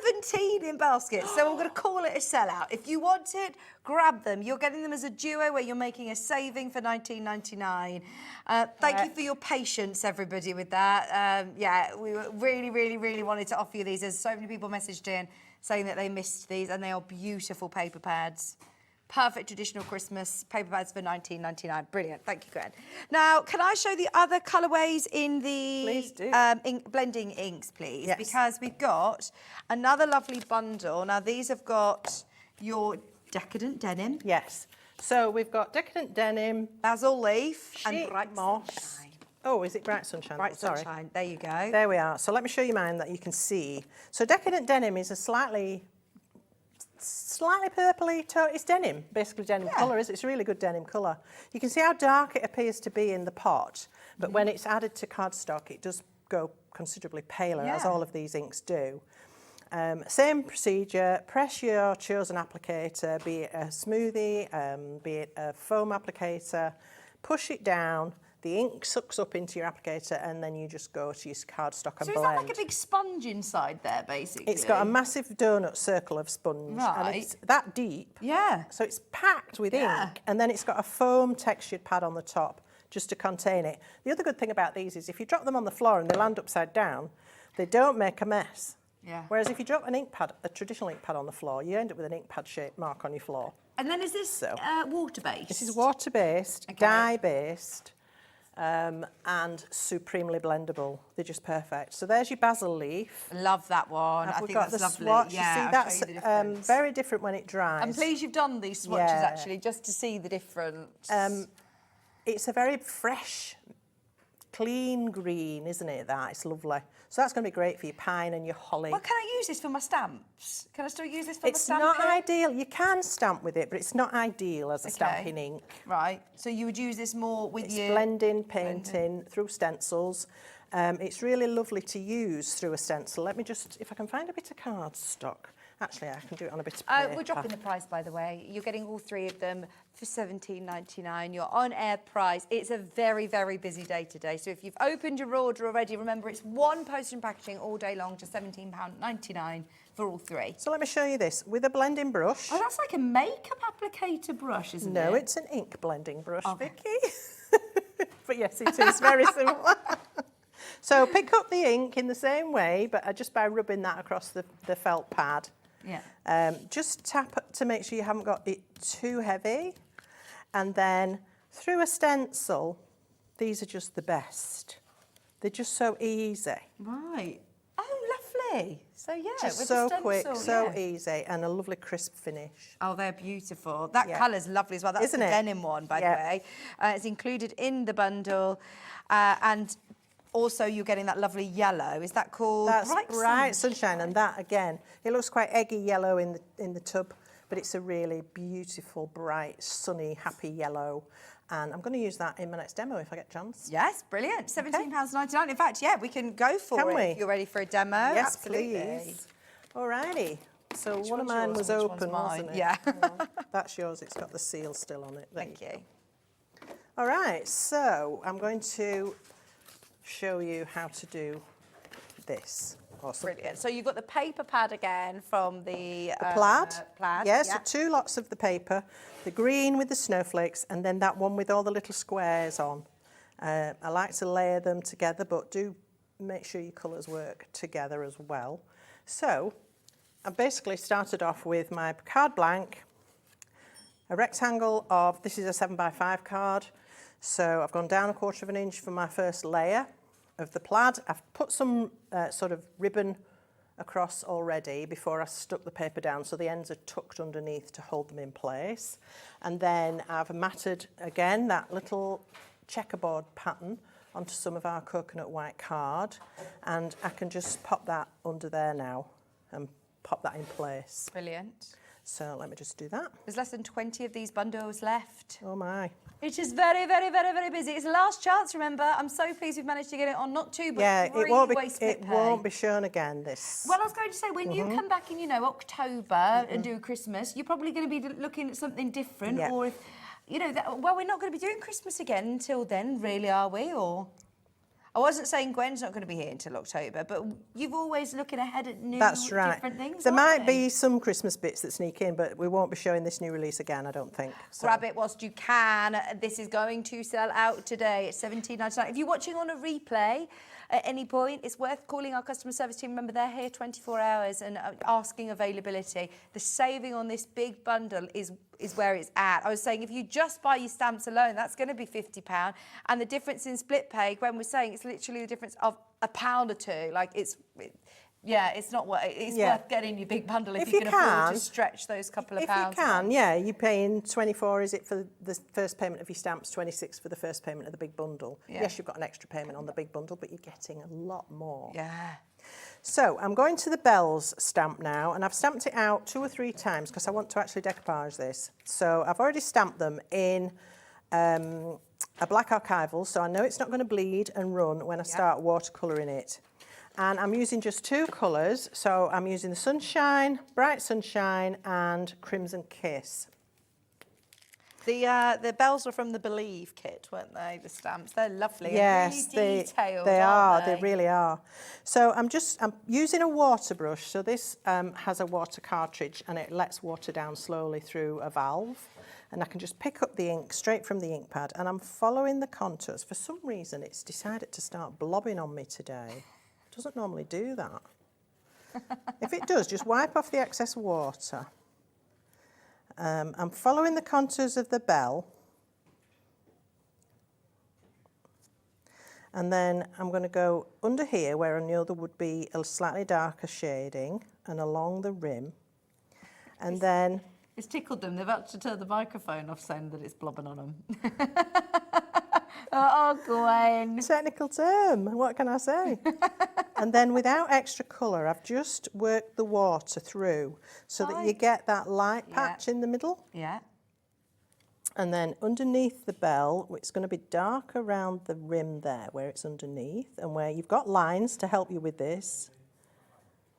17 in baskets, so I'm going to call it a sellout. If you want it, grab them. You're getting them as a duo where you're making a saving for $19.99. Thank you for your patience, everybody, with that. Yeah, we really wanted to offer you these. There's so many people messaged in saying that they missed these, and they are beautiful paper pads. Perfect traditional Christmas paper pads for $19.99. Brilliant. Thank you, Gwen. Now, can I show the other colourways in the Please do. blending inks, please? Yes. Because we've got another lovely bundle. Now, these have got your decadent denim, Yes. So we've got decadent denim, basil leaf, sheet and bright moss. sunshine. Oh, is it bright sunshine? Bright Sorry. sunshine. There you go. There we are. So let me show you mine that you can see. So decadent denim is a slightly purpley it's denim, basically denim colour, is it? It's a really good denim colour. You can see how dark it appears to be in the pot, but when it's added to cardstock, it does go considerably paler, as all of these inks do. Same procedure, press your chosen applicator, be it a smoothie, be it a foam applicator, push it down, the ink sucks up into your applicator, and then you just go to your cardstock and So is blend. that like a big sponge inside there, basically? It's got a massive donut circle of sponge, and it's that deep. Yeah. So it's packed with ink, and then it's got a foam textured pad on the top just to contain it. The other good thing about these is if you drop them on the floor and they land upside down, they don't make a mess. Yeah. Whereas if you drop an ink pad, a traditional ink pad on the floor, you end up with an ink pad shaped mark on your floor. And then is this water-based? This is water-based, dye-based, and supremely blendable. They're just perfect. So there's your basil leaf. Love that one. I We've think got that's the lovely. swatch. Yeah, you see, I'll that's show you the difference. very different when it dries. I'm pleased you've done these swatches, Yeah. actually, just to see the difference. It's a very fresh, clean green, isn't it, that? It's lovely. So that's going to be great for your pine and your holly. Well, can I use this for my stamps? Can I still use this for It's my not stamping? ideal. You can stamp with it, but it's not ideal as a stamping ink. Right. So you would use this more with It's your... blending, painting, through stencils. It's really lovely to use through a stencil. Let me just, if I can find a bit of cardstock. Actually, I can do it on a bit of paper. We're dropping the price, by the way. You're getting all 3 of them for $17.99. Your on-air price. It's a very, very busy day today. So if you've opened your order already, remember it's one post and packaging all day long, just £17.99 for all 3. So let me show you this with a blending brush. Oh, that's like a makeup applicator brush, isn't it? No, it's an ink blending brush, Vicky. But yes, it is very similar. So pick up the ink in the same way, but just by rubbing that across the felt pad. Yeah. Just tap to make sure you haven't got it too heavy. And then through a stencil, these are just the best. They're just so easy. Right. Oh, lovely. So, yeah, Just with so the stencil, quick, so yeah. easy, and a lovely crisp finish. Oh, they're beautiful. That Yeah. colour's lovely as well. That's Isn't the it? denim one, by the Yeah. way. It's included in the bundle. And also you're getting that lovely yellow. Is that called That's Bright bright Sunshine? sunshine, and that again, it looks quite eggy yellow in the tub, but it's a really beautiful, bright, sunny, happy yellow. And I'm going to use that in my next demo if I get a chance. Yes, brilliant. £17.99. In fact, yeah, we can go for Can it we? if you're ready for a demo. Yes, Absolutely. please. Alrighty. So Which one of one's mine yours was and which one's open, wasn't mine? it? Yeah. Well, that's yours. It's got the seal still on it. There Thank you. All right. So I'm going to show you how to do this. Awesome. Brilliant. So you've got the paper pad again from the Plaid. plaid. Yeah, so 2 lots of the paper, the green with the snowflakes, and then that one with all the little squares on. I like to layer them together, but do make sure your colours work together as well. So I basically started off with my card blank, a rectangle of, this is a 7x5 card, so I've gone down 1/4 of an inch for my first layer of the plaid. I've put some sort of ribbon across already before I stuck the paper down, so the ends are tucked underneath to hold them in place. And then I've matted again that little checkerboard pattern onto some of our coconut white card, and I can just pop that under there now and pop that in place. Brilliant. So let me just do that. There's less than 20 of these bundles left. Oh my. It is very, very, very, very busy. It's the last chance, remember. I'm so pleased we've managed to get it on not 2, but Yeah, 3 it won't waste be shown again this. Well, I was going to say, when you come back in, October and do Christmas, you're probably going to be looking at something different. Yeah. Or if, well, we're not going to be doing Christmas again until then, really, are we? Or I wasn't saying Gwen's not going to be here until October, but you've always looking ahead at new, That's right. different things. There might aren't they? be some Christmas bits that sneak in, but we won't be showing this new release again, I don't think. So. Grab it whilst you can. This is going to sell out today. It's $17.99. If you're watching on a replay at any point, it's worth calling our customer service team. Remember, they're here 24 hours and asking availability. The saving on this big bundle is where it's at. I was saying if you just buy your stamps alone, that's going to be £50. And the difference in split pay, Gwen was saying, it's literally the difference of £1 or two. Like it's not what it's worth getting your big bundle if you can afford to stretch those couple of pounds. If you can, you're paying 24, is it, for the first payment of your stamps, 26 for the first payment of the big bundle. Yeah. Yes, you've got an extra payment on the big bundle, but you're getting a lot more. Yeah. So I'm going to the bells stamp now, and I've stamped it out 2 or 3 times because I want to actually decoupage this. So I've already stamped them in a black archival, so I know it's not going to bleed and run when I start watercolouring it. And I'm using just 2 colours, so I'm using the Sunshine, Bright Sunshine and Crimson Kiss. The bells were from the Believe kit, weren't they? The stamps, they're lovely. Yes, and really detailed, they aren't are. They really are. So I'm using a water brush. So this has a water cartridge, and it lets water down slowly through a valve. And I can just pick up the ink straight from the ink pad, and I'm following the contours. For some reason, it's decided to start blobbing on me today. It doesn't normally do that. If it does, just wipe off the excess water. I'm following the contours of the bell, and then I'm going to go under here where I know there would be a slightly darker shading, and along the rim, and then... It's tickled them. They've had to turn the microphone off saying that it's blobbing on them. Oh, Gwen. Technical term, what can I say? And then without extra colour, I've just worked the water through so that you get that light patch in the middle. Yeah. And then underneath the bell, it's going to be dark around the rim there where it's underneath and where you've got lines to help you with this.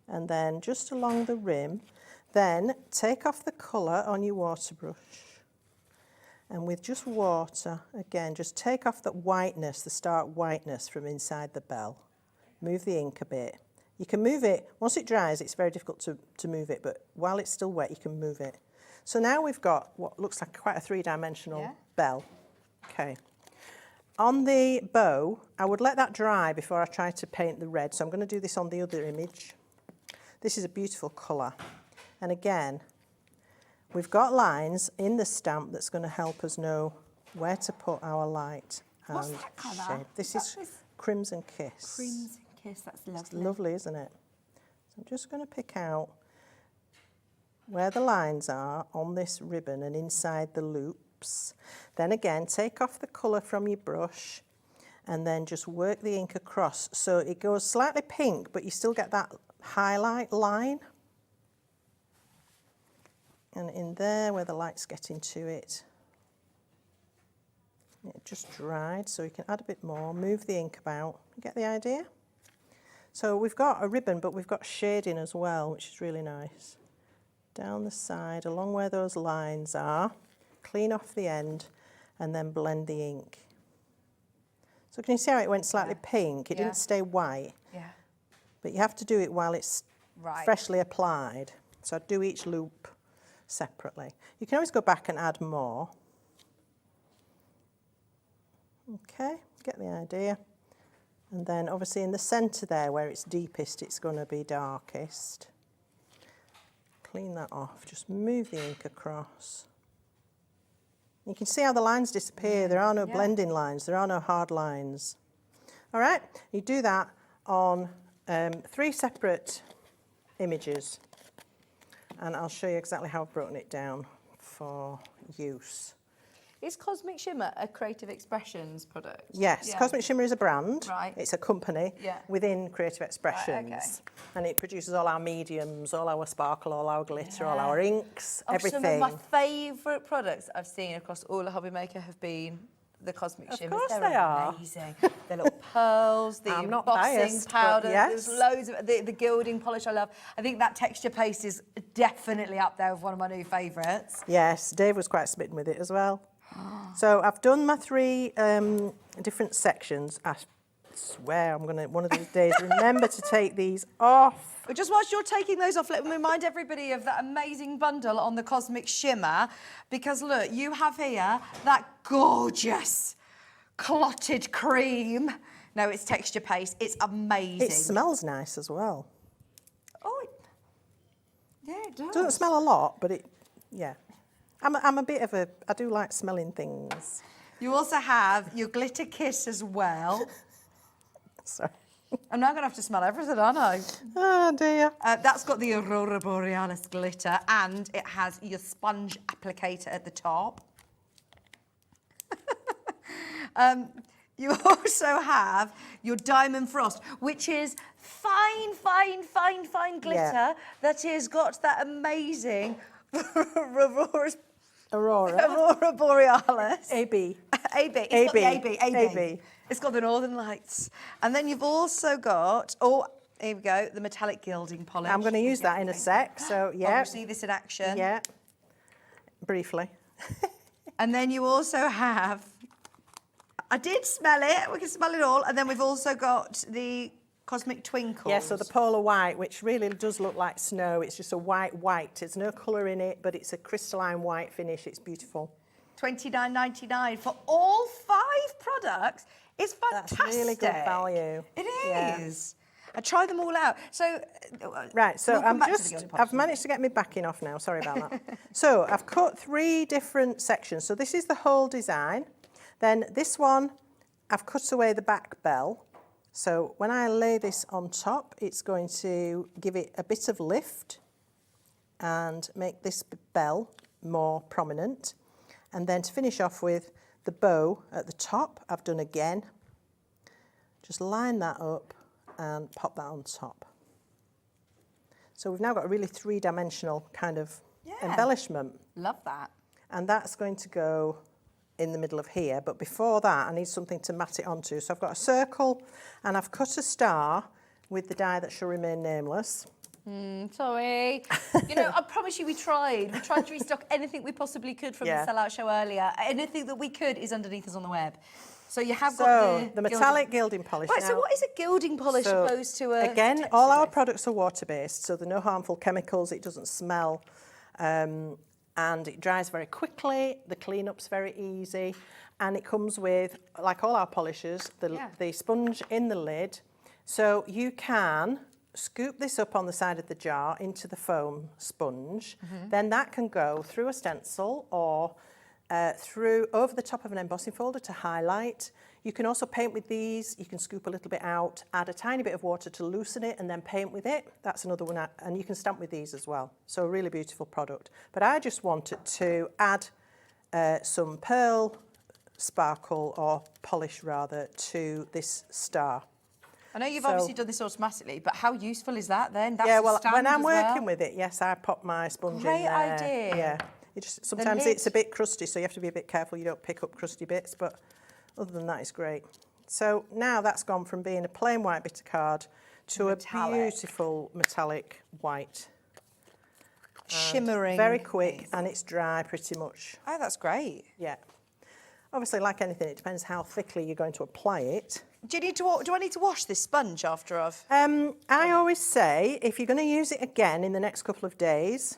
And then just along the rim, then take off the colour on your water brush. And with just water, again, just take off that whiteness, the stark whiteness from inside the bell. Move the ink a bit. You can move it, once it dries, it's very difficult to move it, but while it's still wet, you can move it. So now we've got what looks like quite a 3-dimensional bell. Okay. On the bow, I would let that dry before I try to paint the red, so I'm going to do this on the other image. This is a beautiful colour. And again, we've got lines in the stamp that's going to help us know where to put our light and shade. This is Crimson Kiss. Crimson Kiss, that's lovely. It's lovely, isn't it? So I'm just going to pick out where the lines are on this ribbon and inside the loops. Then again, take off the colour from your brush and then just work the ink across. So it goes slightly pink, but you still get that highlight line. And in there where the light's getting to it, it just dried, so you can add a bit more, move the ink about. You get the idea? So we've got a ribbon, but we've got shading as well, which is really nice. Down the side, along where those lines are, clean off the end, and then blend the ink. So can you see how it went slightly pink? It didn't stay white. Yeah. But you have to do it while it's freshly applied. So I'd do each loop separately. You can always go back and add more. Okay, get the idea. And then obviously in the centre there where it's deepest, it's going to be darkest. Clean that off, just move the ink across. You can see how the lines disappear. There are no blending lines, there are no hard lines. All right, you do that on 3 separate images. And I'll show you exactly how I've broken it down for use. Is Cosmic Shimmer a Creative Expressions product? Yes, Cosmic Shimmer is a brand. Right. It's a company within Creative Expressions. Right, okay. And it produces all our mediums, all our sparkle, all our glitter, all our inks, everything. Some of my favourite products I've seen across all the Hobby Maker have been the Cosmic Shimmers. Of course They're they are. Amazing. The little pearls, the I'm not embossing biased, powder, yes. there's loads of the gilding polish I love. I think that texture paste is definitely up there with one of my new favourites. Yes, Dave was quite smitten with it as well. So I've done my 3 different sections. I swear I'm going to, one of these days, remember to take these off. But just whilst you're taking those off, let me remind everybody of that amazing bundle on the Cosmic Shimmer, because look, you have here that gorgeous clotted cream. No, it's texture paste. It's amazing. It smells nice as well. Oh, yeah, it does. Doesn't smell a lot, but yeah. I'm a bit of a, I do like smelling things. You also have your glitter kiss as well. Sorry. I'm now going to have to smell everything, aren't I? Oh dear. That's got the Aurora Borealis glitter, and it has your sponge applicator at the top. You also have your Diamond Frost, which is fine glitter that has got that amazing Aurora Borealis. AB. AB. It's got the AB. It's got the Northern Lights. And then you've also got, oh, here we go, the metallic gilding polish. I'm going to use that in a sec, so yeah. We'll see this in action. Yeah, briefly. And then you also have, I did smell it, we can smell it all. And then we've also got the Cosmic Twinkles. Yeah, so the polar white, which really does look like snow. It's just a white. There's no colour in it, but it's a crystalline white finish. It's beautiful. $29.99 for all 5 products. It's fantastic. That's really good value. It Yeah. is. I tried them all out. So, right, so we'll come I'm back to the just, gilding I've polish. managed to get my backing off now. Sorry about that. So I've cut 3 different sections. So this is the whole design. Then this one, I've cut away the back bell. So when I lay this on top, it's going to give it a bit of lift and make this bell more prominent. And then to finish off with the bow at the top, I've done again. Just line that up and pop that on top. So we've now got a really 3-dimensional kind of embellishment. Love that. And that's going to go in the middle of here, but before that I need something to mat it onto. So I've got a circle and I've cut a star with the die that shall remain nameless. Sorry. You know, I promise you we tried. We tried to restock anything we possibly could from the sellout show earlier. Anything that we could is underneath us on the web. So you have got the metallic gilding polish. Right, now, so what is a gilding polish opposed to a Again, texture all our base? products are water-based, so there are no harmful chemicals, it doesn't smell, and it dries very quickly, the clean-up's very easy, and it comes with, like all our polishers, the sponge in the lid, so you can scoop this up on the side of the jar into the foam sponge, then that can go through a stencil or through over the top of an embossing folder to highlight. You can also paint with these. You can scoop a little bit out, add a tiny bit of water to loosen it and then paint with it. That's another one, and you can stamp with these as well. So a really beautiful product. But I just wanted to add some pearl sparkle or polish rather to this star. I know you've obviously done this automatically, but how useful is that then? That's yeah, well, a when I'm stand working as well. with it, yes, I pop my sponge Great in there. idea. Yeah. You just, sometimes lid. it's a bit crusty, so you have to be a bit careful you don't pick up crusty bits, but other than that, it's great. So now that's gone from being a plain white bit of card to Metallic. a beautiful metallic white. Shimmering. Very quick, and it's dry pretty much. Oh, that's great. Yeah. Obviously, like anything, it depends how thickly you're going to apply it. Do I need to wash this sponge after I've... I always say, if you're going to use it again in the next couple of days,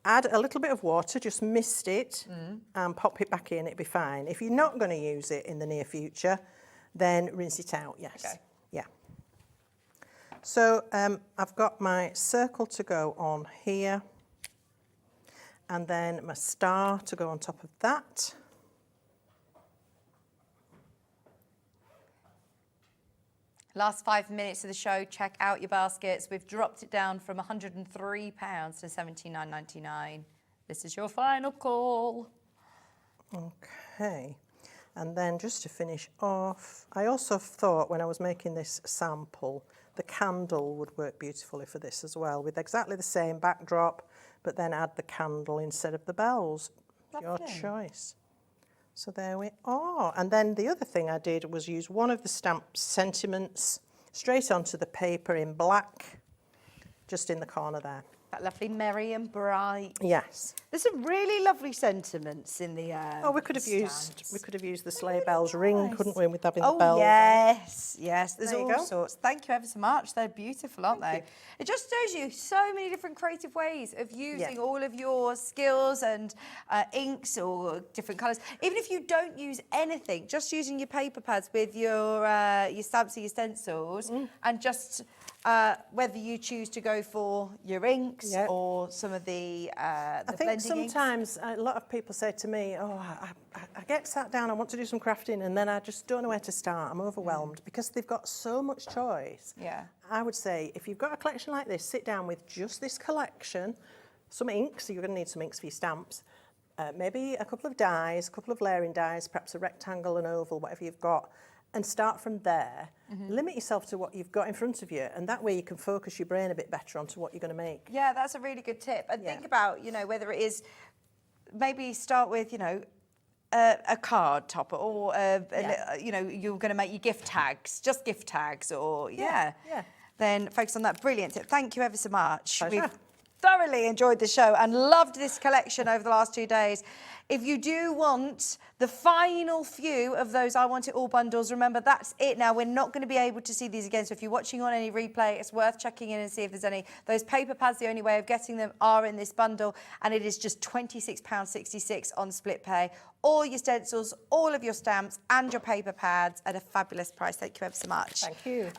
add a little bit of water, just mist it, and pop it back in, it'll be fine. If you're not going to use it in the near future, then rinse it out, yes. Okay. Yeah. So I've got my circle to go on here, and then my star to go on top of that. Last 5 minutes of the show, check out your baskets. We've dropped it down from £103 to $79.99. This is your final call. Okay, and then just to finish off, I also thought when I was making this sample, the candle would work beautifully for this as well, with exactly the same backdrop, but then add the candle instead of the bells. Your choice. So there we are. And then the other thing I did was use one of the stamp sentiments straight onto the paper in black, just in the corner there. That lovely merry and bright. Yes. There's some really lovely sentiments in the Oh, we could have used the sleigh bells ring, nice. couldn't we, with having Oh, the bells? yes, yes. There's There you all go. sorts. Thank you ever so much. They're beautiful, aren't they? It just shows you so many different creative ways of using all of your skills and inks or different colours. Even if you don't use anything, just using your paper pads with your stamps or your stencils, and just whether you choose to go for your inks or some of the I think blending sometimes a lot of people say to me, oh, I get sat down, I want to do some crafting, and then I just don't know where to start. I'm overwhelmed because they've got so much choice. Yeah. I would say if you've got a collection like this, sit down with just this collection, some inks, so you're going to need some inks for your stamps, maybe a couple of dies, a couple of layering dies, perhaps a rectangle, an oval, whatever you've got, and start from there. Limit yourself to what you've got in front of you, and that way you can focus your brain a bit better onto what you're going to make. Yeah, that's a really good tip. And think about, you know, whether it is, maybe start with, you know, a card topper, or you know, you're going to make your gift tags, just gift tags, or then focus on that. Brilliant tip. Thank you ever so much. Pleasure. We've thoroughly enjoyed the show and loved this collection over the last 2 days. If you do want the final few of those I Want It All bundles, remember that's it now. We're not going to be able to see these again. So if you're watching on any replay, it's worth checking in and see if there's any. Those paper pads, the only way of getting them are in this bundle. And it is just £26.66 on split pay. All your stencils, all of your stamps and your paper pads at a fabulous price. Thank you ever so much. Thank you.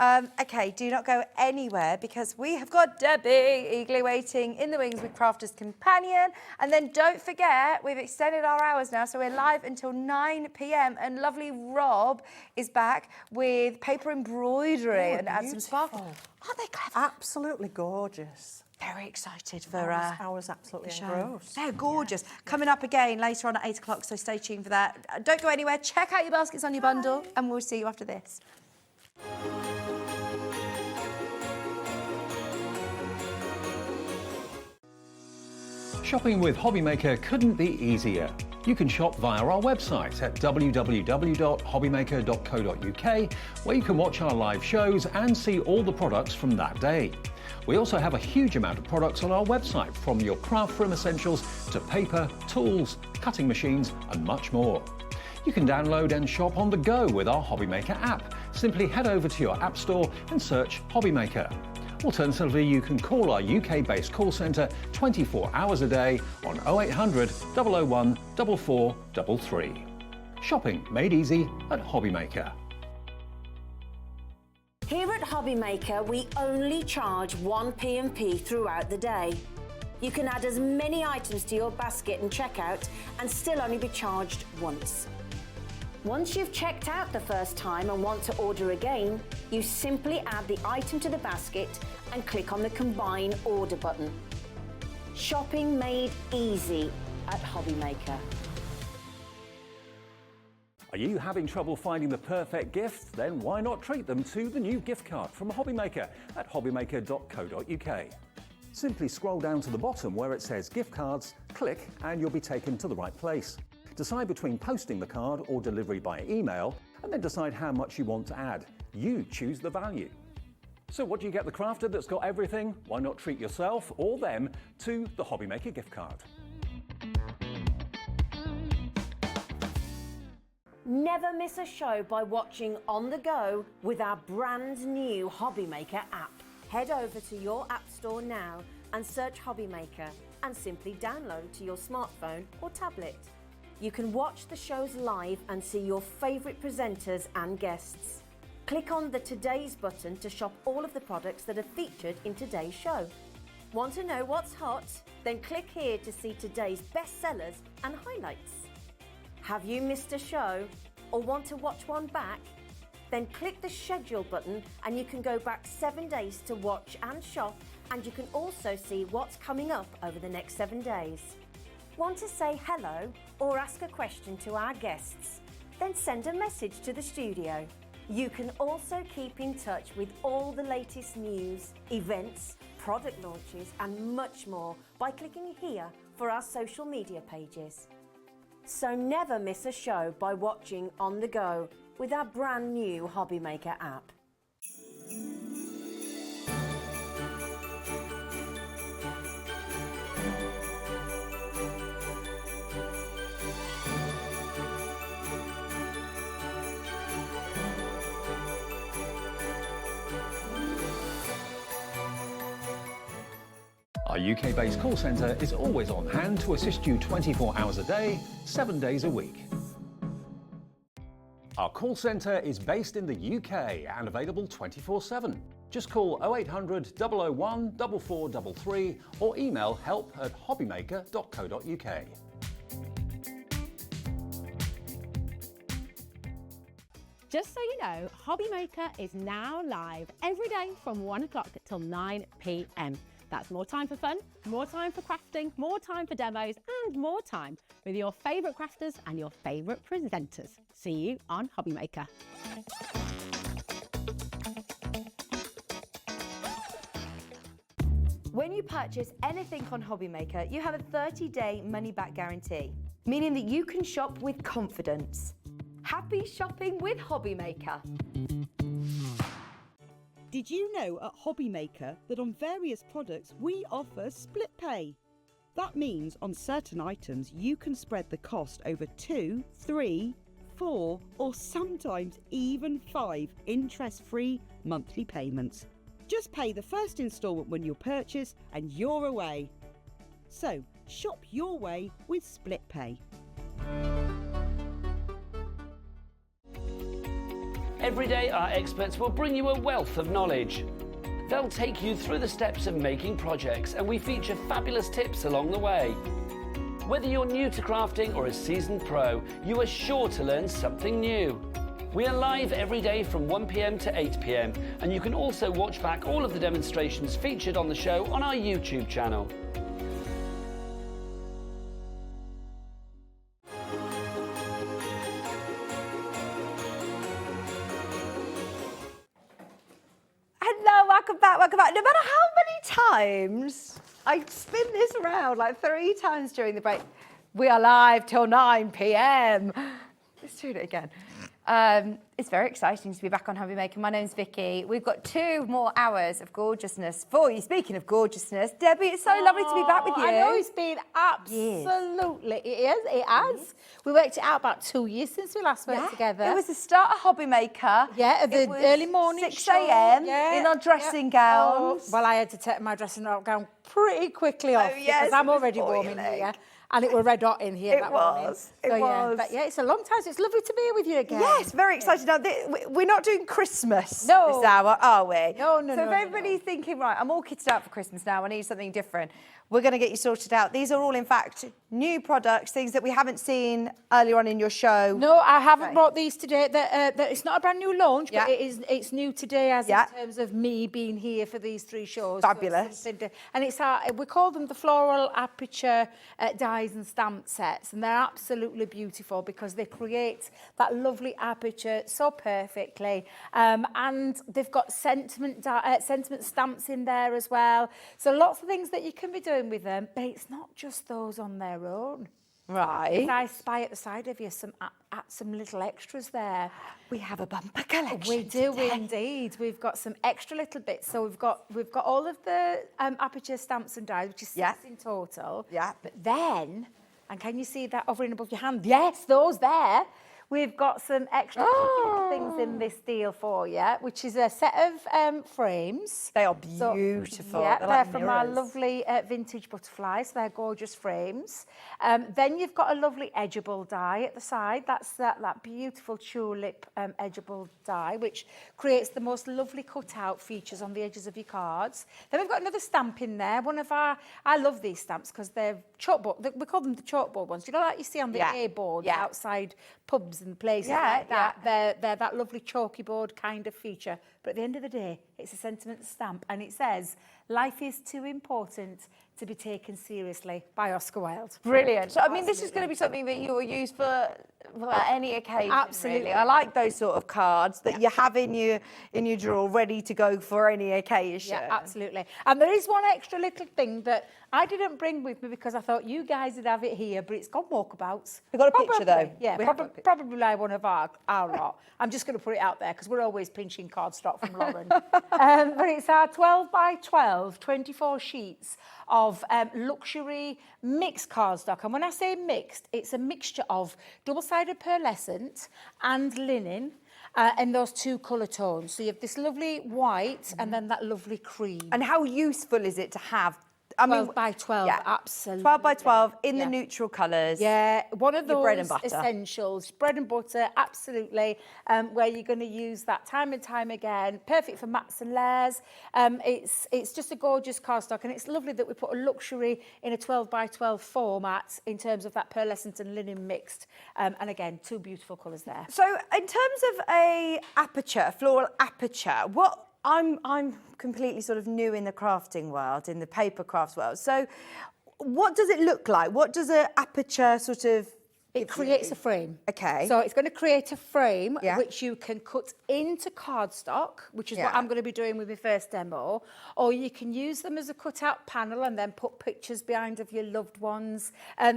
Okay, do not go anywhere because we have got Debbie eagerly waiting in the wings with Crafter's Companion. And then don't forget, we've extended our hours now, so we're live until 9 p.m. And lovely Rob is back with paper embroidery and add some sparkle. Aren't they clever? Absolutely gorgeous. Very excited for I was absolutely engrossed. They're gorgeous. Coming up again later on at 8 o'clock, so stay tuned for that. Don't go anywhere. Check out your baskets on your bundle, and we'll see you after this. Shopping with Hobbymaker couldn't be easier. You can shop via our website at www.hobbymaker.co.uk, where you can watch our live shows and see all the products from that day. We also have a huge amount of products on our website, from your craft room essentials to paper, tools, cutting machines and much more. You can download and shop on the go with our Hobbymaker app. Simply head over to your app store and search Hobbymaker. Alternatively, you can call our UK-based call centre 24 hours a day on 0800 001 4433. Shopping made easy at Hobbymaker. Here at Hobbymaker, we only charge 1 P&P throughout the day. You can add as many items to your basket and checkout and still only be charged once. Once you've checked out the first time and want to order again, you simply add the item to the basket and click on the Combine Order button. Shopping made easy at Hobbymaker. Are you having trouble finding the perfect gift? Then why not treat them to the new gift card from Hobbymaker at hobbymaker.co.uk. Simply scroll down to the bottom where it says gift cards, click and you'll be taken to the right place. Decide between posting the card or delivery by email, and then decide how much you want to add. You choose the value. So what do you get the crafter that's got everything? Why not treat yourself or them to the Hobbymaker gift card? Never miss a show by watching on the go with our brand new Hobbymaker app. Head over to your app store now and search Hobbymaker and simply download to your smartphone or tablet. You can watch the shows live and see your favourite presenters and guests. Click on the Today's button to shop all of the products that are featured in today's show. Want to know what's hot? Then click here to see today's bestsellers and highlights. Have you missed a show or want to watch one back? Then click the schedule button and you can go back 7 days to watch and shop, and you can also see what's coming up over the next 7 days. Want to say hello or ask a question to our guests? Then send a message to the studio. You can also keep in touch with all the latest news, events, product launches and much more by clicking here for our social media pages. So never miss a show by watching on the go with our brand new Hobbymaker app. Our UK-based call centre is always on hand to assist you 24 hours a day, 7 days a week. Our call centre is based in the UK and available 24/7. Just call 0800 001 4433 or email help@hobbymaker.co.uk. Just so you know, Hobby Maker is now live every day from 1 o'clock till 9 p.m. That's more time for fun, more time for crafting, more time for demos, and more time with your favourite crafters and your favourite presenters. See you on Hobby Maker. When you purchase anything on Hobby Maker, you have a 30-day money-back guarantee, meaning that you can shop with confidence. Happy shopping with Hobby Maker. Did you know at Hobby Maker that on various products we offer split pay? That means on certain items you can spread the cost over 2, 3, 4 or sometimes even 5 interest-free monthly payments. Just pay the first instalment when you purchase and you're away. So shop your way with split pay. Every day, our experts will bring you a wealth of knowledge. They'll take you through the steps of making projects, and we feature fabulous tips along the way. Whether you're new to crafting or a seasoned pro, you are sure to learn something new. We are live every day from 1 p.m. to 8 p.m, and you can also watch back all of the demonstrations featured on the show on our YouTube channel. Welcome back. No matter how many times I spin this around, like 3 times during the break, we are live till 9 p.m. Let's do it again. It's very exciting to be back on Hobby Maker. My name's Vicky. We've got 2 more hours of gorgeousness for you. Speaking of gorgeousness, Debbie, it's so lovely to be back with you. I know it's been absolutely, it has. We worked it out about 2 years since we last worked together. It was the start of Hobby Maker. Yeah, the early morning 6 a.m. in our dressing gowns. Oh, well, I had to take my dressing gown pretty quickly off because I'm already warm in here. And it was red hot in here that morning. It was. But yeah, it's a long time, so it's lovely to be here with you again. Yes, very excited. Now, we're not doing Christmas this No. hour, are we? No. So if everybody's thinking, right, I'm all kitted out for Christmas now, I need something different, we're going to get you sorted out. These are all, in fact, new products, things that we haven't seen earlier on in your show. No, I haven't brought these today. It's not a brand new launch, but it's new today in terms of me being here for these 3 shows. Fabulous. So and it's we call them the Floral Aperture Dies and Stamp Sets, and they're absolutely beautiful because they create that lovely aperture so perfectly. And they've got sentiment stamps in there as well. So lots of things that you can be doing with them, but it's not just those on their own. Right. I spy at the side of you some little extras there. We have a bumper collection. We do indeed. We've got some extra little bits. So we've got all of the aperture stamps and dies, which is 6 in total. Yeah. But then, and can you see that hovering above your hand? Yes, those there. We've got some extra things in this deal for you, which is a set of frames. They are beautiful. They're from our lovely vintage butterflies. They're gorgeous frames. Then you've got a lovely edgeable die at the side. That's that beautiful tulip edgeable die, which creates the most lovely cutout features on the edges of your cards. Then we've got another stamp in there. I love these stamps because they're chalkboard. We call them the chalkboard ones. You know, like you see on the A board outside pubs and places like that. They're that lovely chalky board kind of feature. But at the end of the day, it's a sentiment stamp, and it says, "Life is too important to be taken seriously," by Oscar Wilde. Brilliant. So, I mean, this is going to be something that you will use for any occasion. Absolutely. Really. I like those sort of cards that you have in your drawer, ready to go for any occasion. Yeah, absolutely. And there is one extra little thing that I didn't bring with me because I thought you guys would have it here, but it's got walkabouts. We've got a picture, though. Yeah, probably like one of our lot. I'm just going to put it out there because we're always pinching cardstock from Lauren. But it's our 12 by 12, 24 sheets of luxury mixed cardstock. And when I say mixed, it's a mixture of double-sided pearlescent and linen in those 2 colour tones. So you have this lovely white and then that lovely cream. And how useful is it to have I mean, 12 by 12, yeah. absolutely. 12 by 12 in Yeah. the neutral colours. Yeah, one of Your those bread and butter. essentials, bread and butter, absolutely, where you're going to use that time and time again. Perfect for mats and layers. It's just a gorgeous cardstock, and it's lovely that we put a luxury in a 12 by 12 format in terms of that pearlescent and linen mixed. And again, two beautiful colours there. So in terms of a aperture, floral aperture, what I'm completely sort of new in the crafting world, in the paper crafts world. So what does it look like? What does an aperture sort of... It creates a frame. Okay. So it's going to create a frame Yeah. which you can cut into cardstock, which is what Yeah. I'm going to be doing with my first demo, or you can use them as a cutout panel and then put pictures behind of your loved ones.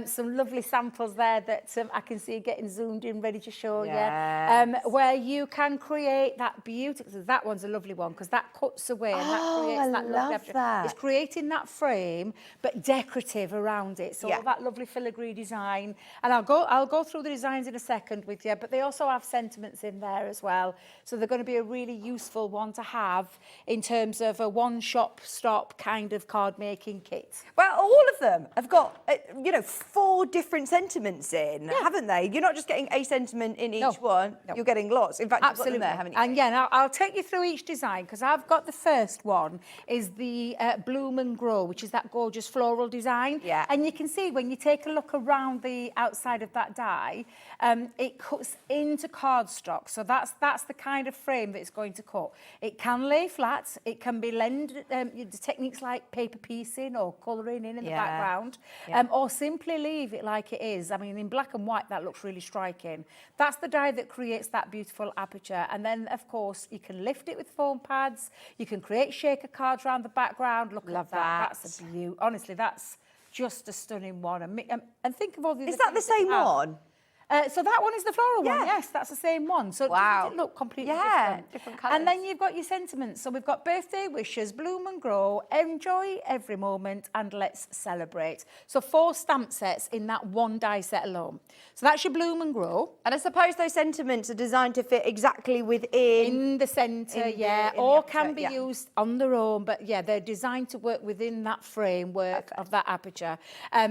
Some lovely samples there that I can see getting zoomed in, ready to show Yes. you, where you can create that beautiful. That one's a lovely one because that cuts away and that creates I that lovely love aperture. that. It's creating that frame but decorative around it. So Yeah. all that lovely filigree design, and I'll go through the designs in a second with you, but they also have sentiments in there as well. So they're going to be a really useful one to have in terms of a one-shop stop kind of card making kit. Well, all of them have got, 4 different sentiments in, haven't they? You're not just getting a sentiment in each one, you're getting lots. In fact, you've got them there, haven't you? And yeah, I'll take you through each design because I've got the first one is the Bloom and Grow, which is that gorgeous floral design. Yeah. And you can see when you take a look around the outside of that die, it cuts into cardstock. So that's the kind of frame that it's going to cut. It can lay flat. It can be the techniques like paper piecing or colouring in the background, or simply leave it like it is. I mean, in black and white, that looks really striking. That's the die that creates that beautiful aperture. And then, of course, you can lift it with foam pads. You can create shaker cards around the background. Look at that. That's a beauty. Honestly, that's just a stunning one. And think of all the. Is that the same one? So that one is the floral one, yes, that's the same one. So Wow. doesn't it look completely different colours. And then you've got your sentiments. So we've got birthday wishes, bloom and grow, enjoy every moment, and let's celebrate. So 4 stamp sets in that one die set alone. So that's your bloom and grow. And I suppose those sentiments are designed to fit exactly within... In the centre, or can be used on their own, but yeah, they're designed to work within that framework of that aperture.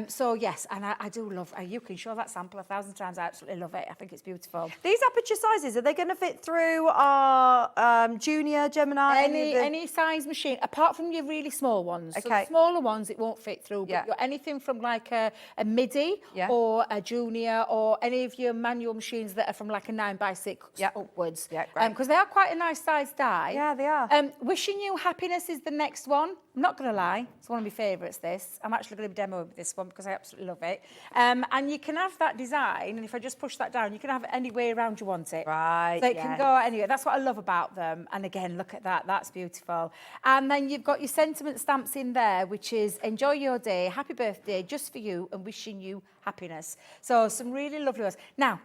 So yes, and I do love, you can show that sample 1,000 times, I absolutely love it. I think it's beautiful. These aperture sizes, are they going to fit through our junior, Gemini? Any size machine, apart from your really small ones. So Okay. the smaller ones, it won't fit through, but you're anything from like a MIDI or a junior or any of your manual machines that are from like a 9x6 upwards. Yeah, great. Because they are quite a nice size die. Yeah, they are. Wishing You Happiness is the next one. I'm not going to lie, it's one of my favourites, this. I'm actually going to demo this one because I absolutely love it. And you can have that design, and if I just push that down, you can have it any way around you want it. Right, So it can go anywhere. That's what I love about them. And again, look at that. That's beautiful. And then you've got your sentiment stamps in there, which is enjoy your day, happy birthday, just for you, and wishing you happiness. So some really lovely ones. Now,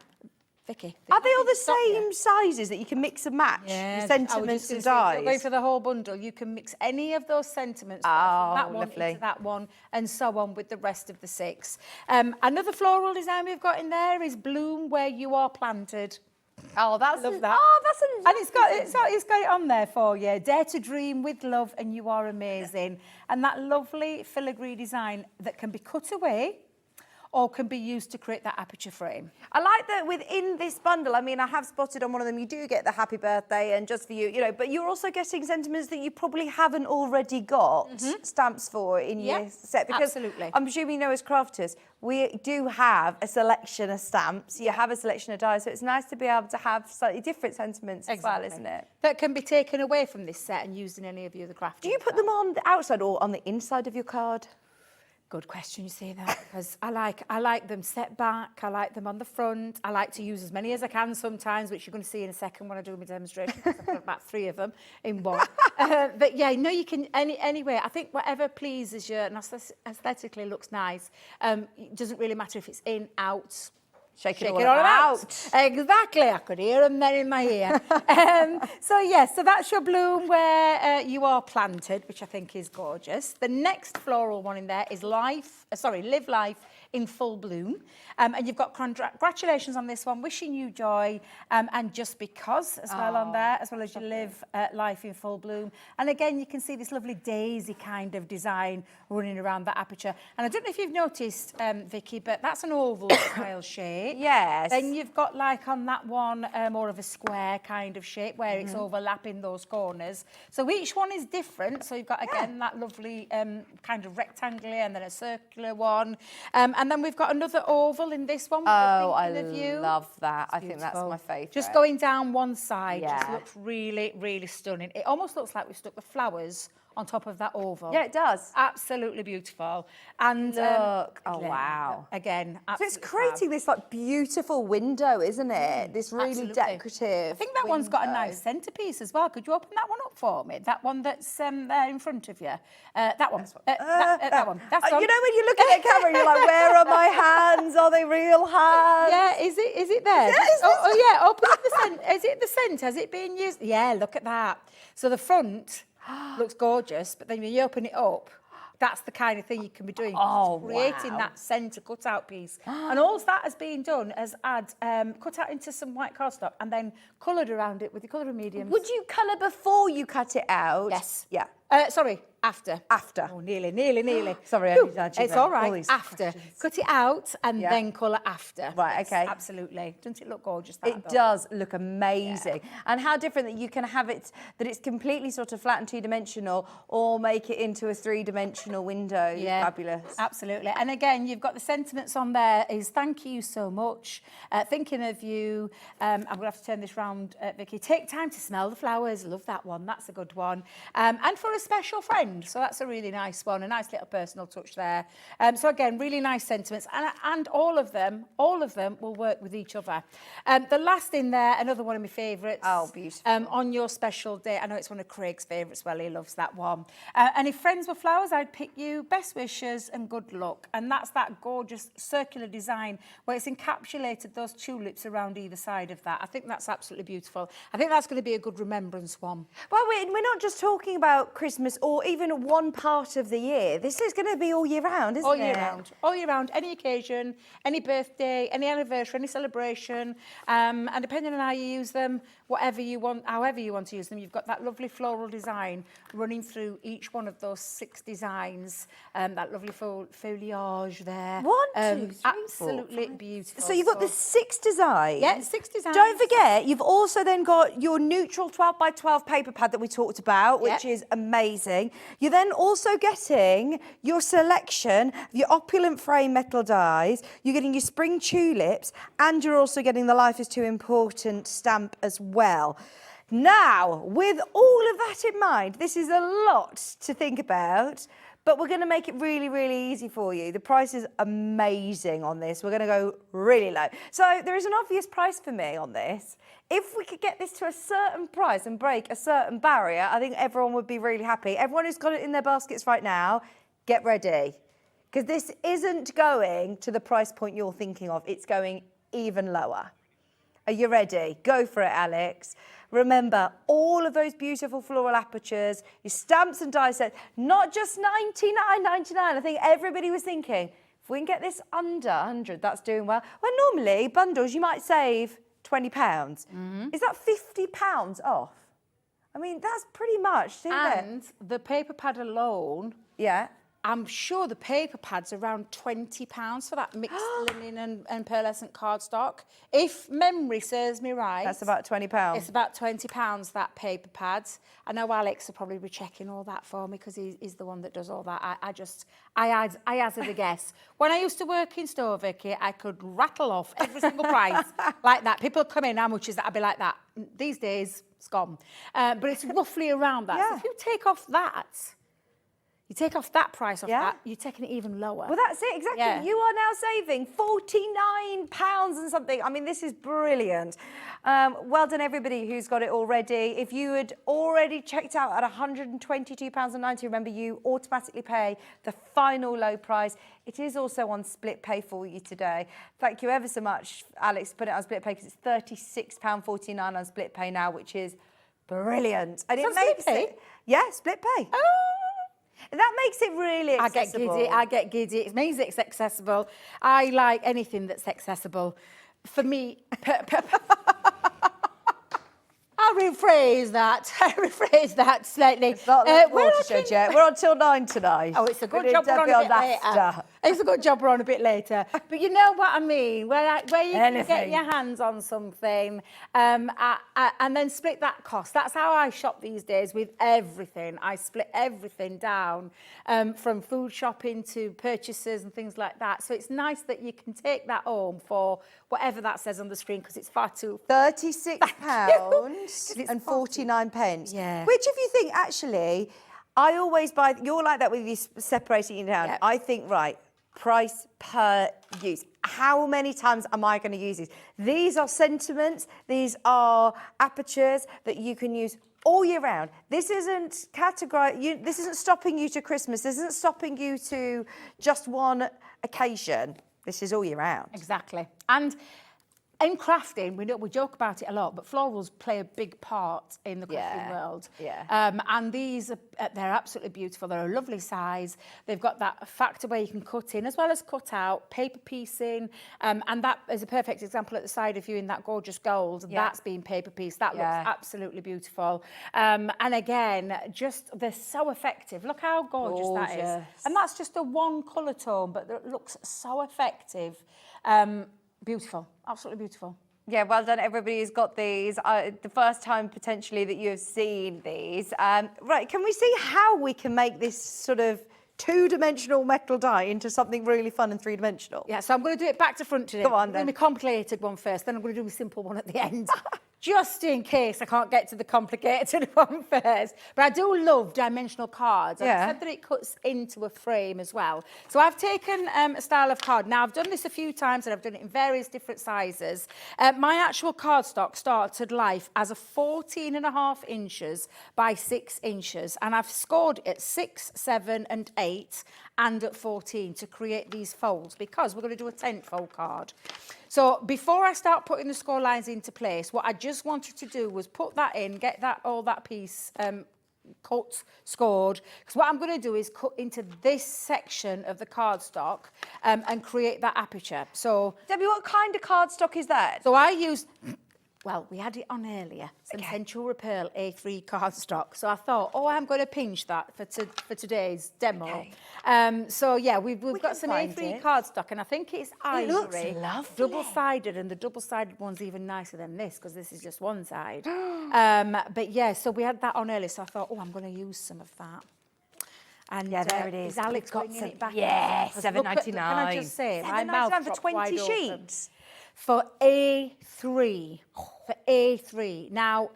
Vicky. Are they all the same sizes that you can mix and match? Yeah, Your sentiments and if you're going dies? for the whole bundle, you can mix any of those sentiments from that one into that one, and so on with the rest of the 6. Another floral design we've got in there is Bloom Where You Are Planted. Oh, that's love that. Oh, that's a And it's got it on there for you. Dare to dream with love, and you are amazing. And that lovely filigree design that can be cut away or can be used to create that aperture frame. I like that within this bundle, I mean, I have spotted on one of them, you do get the happy birthday and just for you, but you're also getting sentiments that you probably haven't already got stamps for in your set. Because absolutely. I'm assuming, as crafters, we do have a selection of stamps, you have a selection of dies, so it's nice to be able to have slightly different sentiments as well, isn't it? That can be taken away from this set and used in any of the other crafting. Do you put them on the outside or on the inside of your card? Good question, you say that, because I like them set back, I like them on the front, I like to use as many as I can sometimes, which you're going to see in a second when I do my demonstration, because I've got about 3 of them in one. But yeah, no, you can, anyway, I think whatever pleases you and aesthetically looks nice, it doesn't really matter if it's in, out, Shake it all about. Exactly, I could hear them then in my ear. So yes, so that's your bloom where you are planted, which I think is gorgeous. The next floral one in there is Live Life in Full Bloom. And you've got congratulations on this one, wishing you joy, and just because as well on there, as well as you live life in full bloom. And again, you can see this lovely daisy kind of design running around that aperture. And I don't know if you've noticed, Vicky, but that's an oval style shape. Yes. Then you've got like on that one more of a square kind of shape where it's overlapping those corners. So each one is different. So you've got again that lovely kind of rectangular and then a circular one. And then we've got another oval in this one. I love that. I think that's my favourite. Just going down one side just Yeah. looks really, really stunning. It almost looks like we've stuck the flowers on top of that oval. Yeah, it does. Absolutely beautiful. And Look, oh wow. Again, So absolutely it's creating this like beautiful window, isn't it? This really Absolutely. decorative. I think that one's got a window. nice centrepiece as well. Could you open that one up for me? That one that's there in front of you. That one. That one. That's on. You know when you look at the camera, you're like, where are my hands? Are they real hands? Yeah, is it there? Yeah, Yeah, open up the centre. Is it the centre? Has it been used? Yeah, look at that. So the front looks gorgeous, but then when you open it up, that's the kind of thing you can be doing. Creating wow. that centre cut-out piece. And all that has been done is cut out into some white cardstock and then coloured around it with the colouring mediums. Would you colour before you cut it out? Yes. Yeah. Sorry, after. After. Oh, nearly. Sorry, I Whew, need to add you it's there. all All right, these after. questions. Cut it out and Yeah. then colour after. Right, Yes, okay. Absolutely. Doesn't it look gorgeous, that, It though? does look amazing. And how different that you can have it, that it's completely sort of flat and two-dimensional, or make it into a three-dimensional window. Yeah, Fabulous. Absolutely. And again, you've got the sentiments on there is thank you so much. Thinking of you. I'm going to have to turn this round, Vicky. Take time to smell the flowers. Love that one. That's a good one. And for a special friend. So that's a really nice one. A nice little personal touch there. So again, really nice sentiments. And all of them will work with each other. The last in there, another one of my favourites. Oh, beautiful. On your special day. I know it's one of Craig's favourites. Well, he loves that one. And if friends were flowers, I'd pick you best wishes and good luck. And that's that gorgeous circular design where it's encapsulated those tulips around either side of that. I think that's absolutely beautiful. I think that's going to be a good remembrance one. Well, we're not just talking about Christmas or even one part of the year. This is going to be all year round, isn't it? All year round. All year round. Any occasion, any birthday, any anniversary, any celebration. And depending on how you use them, whatever you want, however you want to use them, you've got that lovely floral design running through each one of those 6 designs. That lovely foliage there. 1, 2, 3, absolutely 4, 5. beautiful. So you've got the 6 designs. Yeah, 6 designs. Don't forget, you've also then got your neutral 12 by 12 paper pad that we talked about, which is amazing. You're then also getting your selection of your opulent frame metal dies. You're getting your spring tulips, and you're also getting the Life is Too Important stamp as well. Now, with all of that in mind, this is a lot to think about, but we're going to make it really, really easy for you. The price is amazing on this. We're going to go really low. So there is an obvious price for me on this. If we could get this to a certain price and break a certain barrier, I think everyone would be really happy. Everyone who's got it in their baskets right now, get ready. Because this isn't going to the price point you're thinking of. It's going even lower. Are you ready? Go for it, Alex. Remember, all of those beautiful floral apertures, your stamps and die sets, not just $99.99. I think everybody was thinking, if we can get this under 100, that's doing well. Well, normally, bundles, you might save £20. Is that £50 off? I mean, that's pretty much, isn't it? And the paper pad alone, Yeah. I'm sure the paper pad's around £20 for that mixed linen and pearlescent cardstock. If memory serves me right. That's about £20. It's about £20, that paper pad. I know Alex will probably be checking all that for me because he's the one that does all that. I hazard a guess. When I used to work in store, Vicky, I could rattle off every single price like that. People come in, how much is that? I'd be like that. These days, it's gone. But it's roughly around that. Yeah. So if you take off that, You take off that price off Yeah. that, you're taking it even lower. Well, that's it, exactly. Yeah. You are now saving £49 and something. I mean, this is brilliant. Well done, everybody who's got it already. If you had already checked out at £122.90, remember, you automatically pay the final low price. It is also on split pay for you today. Thank you ever so much, Alex, put it on split pay, because it's £36.49 on split pay now, which is brilliant. And Is it that makes split pay? it... Yeah, split pay. That makes it really accessible. I get giddy. It means it's accessible. I like anything that's accessible. For me, I'll rephrase that slightly. It's not the watershed yet. We're on till 9 tonight. Oh, it's a good We're job we're on a bit after. later. It's a good job we're on a bit later. But you know what I mean, where you can get your hands on something and then split that cost. That's how I shop these days with everything. I split everything down from food shopping to purchases and things like that. So it's nice that you can take that home for whatever that says on the screen, because it's far too... £36 and 49 pence. Yeah. Which, if you think, actually, I always buy... You're like that with you separating it down. Yep. I think, right, price per use. How many times am I going to use these? These are sentiments. These are apertures that you can use all year round. This isn't this isn't stopping you to Christmas. This isn't stopping you to just one occasion. This is all year round. Exactly. And in crafting, we joke about it a lot, but florals play a big part in the crafting world. Yeah. And these, they're absolutely beautiful. They're a lovely size. They've got that factor where you can cut in as well as cut out, paper piecing. And that is a perfect example at the side of you in that gorgeous gold. Yeah. That's been paper pieced. That looks absolutely beautiful. And again, they're so effective. Look how gorgeous that is. And that's just a one colour tone, but it looks so effective. Beautiful, absolutely beautiful. Yeah, well done, everybody who's got these. The first time, potentially, that you have seen these. Right, can we see how we can make this sort of two-dimensional metal die into something really fun and three-dimensional? Yeah, so I'm going to do it back to front today. Go on, then. I'm going to do a complicated one first, then I'm going to do a simple one at the end. Just in case I can't get to the complicated one first. But I do love dimensional cards. I said that it cuts into a frame as well. So I've taken a style of card. Now, I've done this a few times and I've done it in various different sizes. My actual cardstock started life as a 14.5 inches by 6 inches. And I've scored it at 6, 7 and 8 and at 14 to create these folds, because we're going to do a 10-fold card. So before I start putting the score lines into place, what I just wanted to do was put that in, get all that piece cut, scored, because what I'm going to do is cut into this section of the cardstock and create that aperture. So, Debbie, what kind of cardstock is that? So I used... Well, we had it on earlier, some Central Pearl A3 cardstock. So I thought, I'm going to pinch that for today's demo. Okay. So yeah, we've got some A3 cardstock, and I think it's ivory. It looks lovely. Double-sided, and the double-sided one's even nicer than this, because this is just one side. But yeah, so we had that on earlier, so I thought, I'm going to use some of that. And yeah, there it is. Is Alex got bringing it back? Yeah, $7.99. Can I just say, my mouth $7.99 for dropped 20 wide open. sheets. For A3. For A3. Now,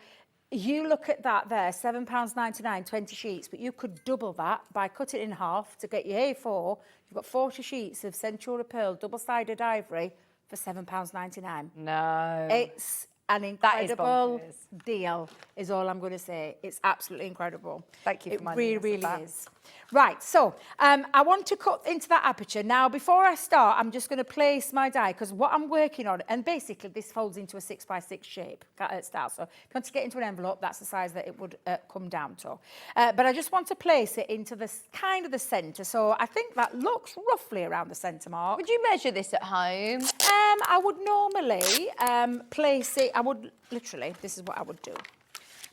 you look at that there, £7.99, 20 sheets, but you could double that by cutting it in half to get your A4. You've got 40 sheets of Centura Pearl double-sided ivory for £7.99. No. It's an incredible deal, is all I'm going to say. It's absolutely incredible. Thank you for reminding us of that. Is. Right, so I want to cut into that aperture. Now, before I start, I'm just going to place my die, because what I'm working on, and basically this folds into a 6x6 shape style. So if you want to get into an envelope, that's the size that it would come down to. But I just want to place it into the kind of the centre. So I think that looks roughly around the centre mark. Would you measure this at home? I would normally place it, literally, this is what I would do.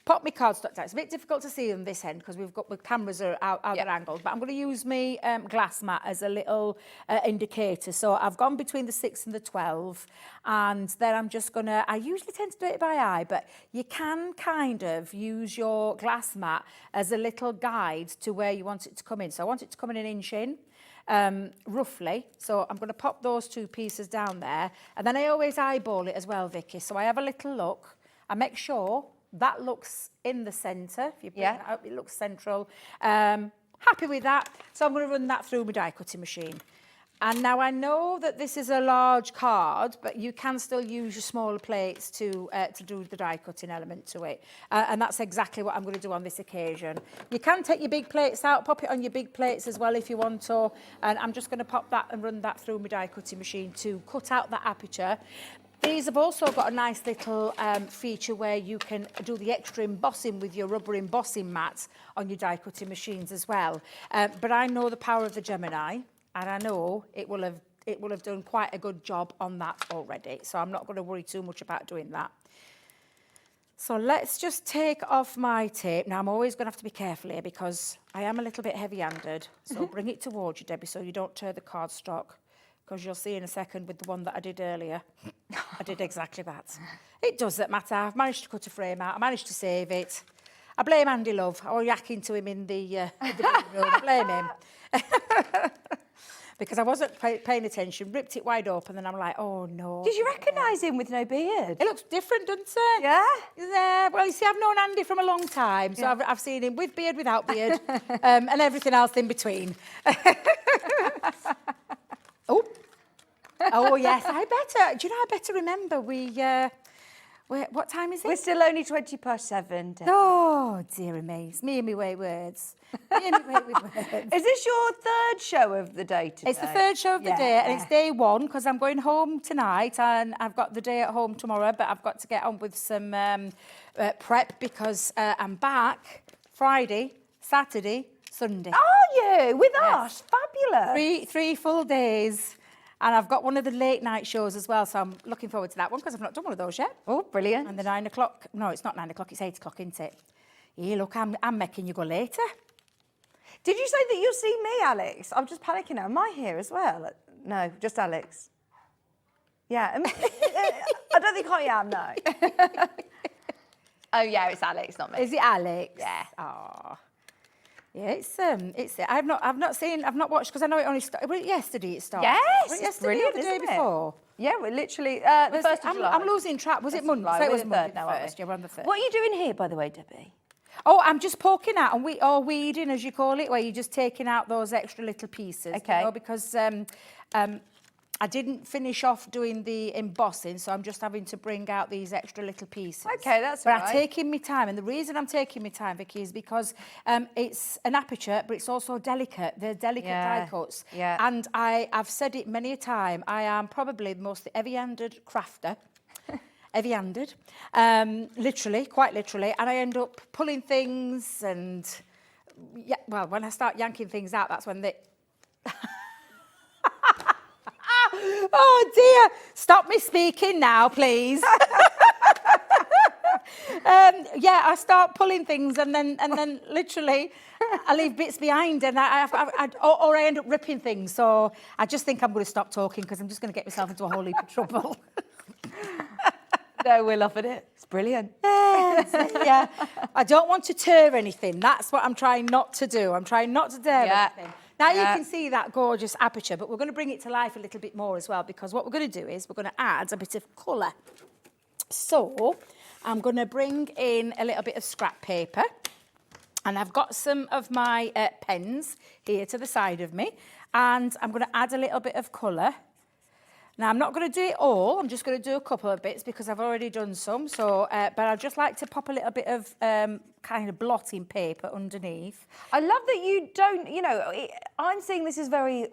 Pop my cardstock down. It's a bit difficult to see on this end because the cameras are out at angles, but I'm going to use my glass mat as a little indicator. So I've gone between the 6 and the 12, and then I'm just going to, I usually tend to do it by eye, but you can kind of use your glass mat as a little guide to where you want it to come in. So I want it to come in an inch in. Roughly, so I'm going to pop those two pieces down there, and then I always eyeball it as well, Vicky, so I have a little look. I make sure that looks in the centre. If you bring that up, it looks central. Happy with that. So I'm going to run that through my die cutting machine. And now I know that this is a large card, but you can still use your smaller plates to do the die cutting element to it. And that's exactly what I'm going to do on this occasion. You can take your big plates out, pop it on your big plates as well if you want to. And I'm just going to pop that and run that through my die cutting machine to cut out that aperture. These have also got a nice little feature where you can do the extra embossing with your rubber embossing mats on your die cutting machines as well. But I know the power of the Gemini. And I know it will have done quite a good job on that already. So I'm not going to worry too much about doing that. So let's just take off my tape. Now I'm always going to have to be careful here because I am a little bit heavy-handed. So bring it towards you, Debbie, so you don't tear the cardstock. Because you'll see in a second with the one that I did earlier, I did exactly that. It doesn't matter. I've managed to cut a frame out. I managed to save it. I blame Andy Love. I was yakking to him in the room. I blame him. Because I wasn't paying attention, ripped it wide open, and I'm like, oh no. Did you recognise him with no beard? It looks different, doesn't it? Yeah? Yeah, well, you see, I've known Andy from a long time, so I've seen him with beard, without beard, and everything else in between. Oh, yes, I better. Do you know, I better remember what time is it? We're still only 7:20. Oh, dear me. It's me and me way words. Me and me way with words. Is this your third show of the day today? It's the third show of the day, and it's day one because I'm going home tonight and I've got the day at home tomorrow, but I've got to get on with some prep because I'm back Friday, Saturday, Sunday. Are you? With us? Fabulous. Three full days. And I've got one of the late night shows as well, so I'm looking forward to that one because I've not done one of those yet. Oh, brilliant. And the 9 o'clock, no, it's not 9 o'clock, it's 8 o'clock, isn't it? Yeah, look, I'm making you go later. Did you say that you'll see me, Alex? I'm just panicking now. Am I here as well? No, just Alex. Yeah. I don't think I am, no. Oh, yeah, it's Alex, not me. Is it Alex? Yeah. Oh. Yeah, it's I've not watched because I know it only started. Well, yesterday it started. Yes, was it it's yesterday brilliant, or the day isn't it? before? Yeah, we're literally the first of July. I'm losing track. Was it Monday? July. So it We're was the Monday third now, aren't we? first. Yeah, we're on the third. What are you doing here, by the way, Debbie? Oh, I'm just poking out and weeding, as you call it, where you're just taking out those extra little pieces. Okay. You know, because I didn't finish off doing the embossing, so I'm just having to bring out these extra little pieces. Okay, that's all right. But I'm taking my time, and the reason I'm taking my time, Vicky, is because it's an aperture, but it's also delicate. They're delicate die cuts. Yeah. And I've said it many a time, I am probably the most heavy-handed crafter. Heavy-handed, literally, quite literally, and I end up pulling things and, yeah, well, when I start yanking things out, that's when they... Oh dear, stop me speaking now, please. Yeah, I start pulling things and then literally I leave bits behind and or I end up ripping things. So I just think I'm going to stop talking because I'm just going to get myself into a whole heap of trouble. No, we're loving it. It's brilliant. Yeah, I don't want to tear anything. That's what I'm trying not to do. I'm trying not to tear anything. Now you can see that gorgeous aperture, but we're going to bring it to life a little bit more as well because what we're going to do is we're going to add a bit of colour. So I'm going to bring in a little bit of scrap paper and I've got some of my pens here to the side of me and I'm going to add a little bit of colour. Now, I'm not going to do it all. I'm just going to do a couple of bits because I've already done some. So, but I'd just like to pop a little bit of kind of blotting paper underneath. I love that you don't, you know, I'm seeing this as very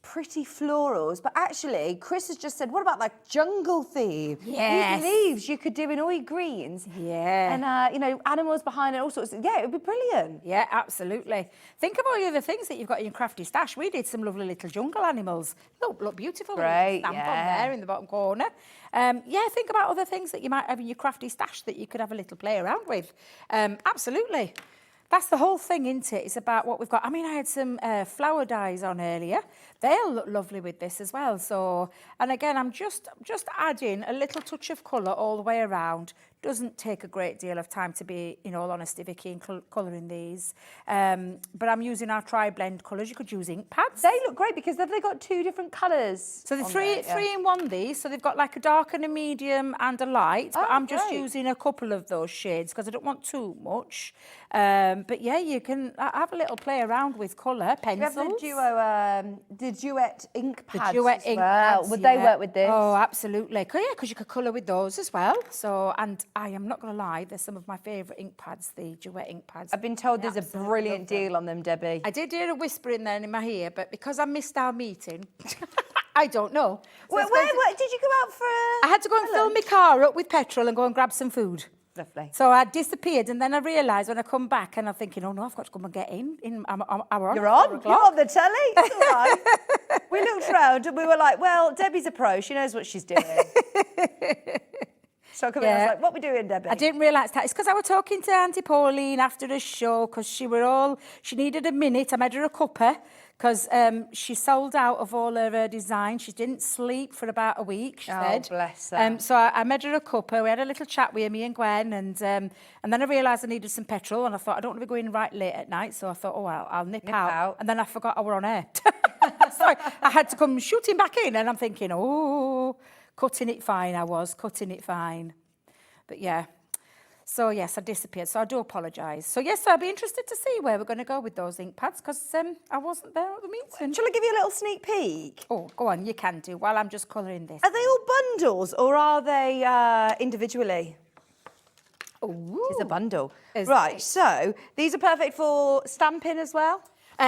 pretty florals, but actually, Chris has just said, what about like jungle theme? Yes. These leaves you could do in all your greens. Yeah. And, you know, animals behind and all sorts of, yeah, it would be brilliant. Yeah, absolutely. Think of all the other things that you've got in your crafty stash. We did some lovely little jungle animals. Look beautiful. Great, stamp on there in the bottom corner. Yeah, think about other things that you might have in your crafty stash that you could have a little play around with. Absolutely. That's the whole thing, isn't it? It's about what we've got. I mean, I had some flower dyes on earlier. They'll look lovely with this as well. So, and again, I'm just adding a little touch of colour all the way around, Doesn't take a great deal of time to be, in all honesty, Vicky, in colouring these. But I'm using our tri-blend colours. You could use ink pads. They look great because have they got 2 different colours? So the three in one these. So they've got like a dark and a medium and a light. But I'm just using a couple of those shades because I don't want too much. But yeah, you can have a little play around with colour, pencils. You have the duet ink pads. The duet ink pads, Would they work with this? Oh, absolutely. Yeah, because you could colour with those as well. So, and I am not going to lie, they're some of my favourite ink pads, the duet ink pads. I've been told there's a brilliant deal on them, Debbie. I did hear a whisper in there in my ear, but because I missed our meeting, I don't know. So where did you go out for? I had to go and fill my car up with petrol and go and grab some food. Lovely. So I disappeared, and then I realised when I come back, and I'm thinking, oh no, I've got to come and get in. You're on. You're on the telly. It's all right. We looked round and we were like, well, Debbie's a pro. She knows what she's doing. So I come in, I was like, what are we doing, Debbie? I didn't realise that. It's because I was talking to Auntie Pauline after the show because she needed a minute. I made her a cuppa because she sold out of all of her designs. She didn't sleep for about a week, she said. Bless her. So I made her a cuppa. We had a little chat with me and Gwen, and then I realised I needed some petrol, and I thought, I don't want to be going right late at night, so I thought, oh, well, I'll nip out. And then I forgot I were on air. So I had to come shooting back in, and I'm thinking, oh, cutting it fine I was, cutting it fine. But yeah, so yes, I disappeared, so I do apologise. So yes, I'd be interested to see where we're going to go with those ink pads, because I wasn't there at the meeting. Shall I give you a little sneak peek? Oh, go on, you can do, while I'm just colouring this. Are they all bundles, or are they individually? Oh, it's a bundle. Right, so these are perfect for stamping as well?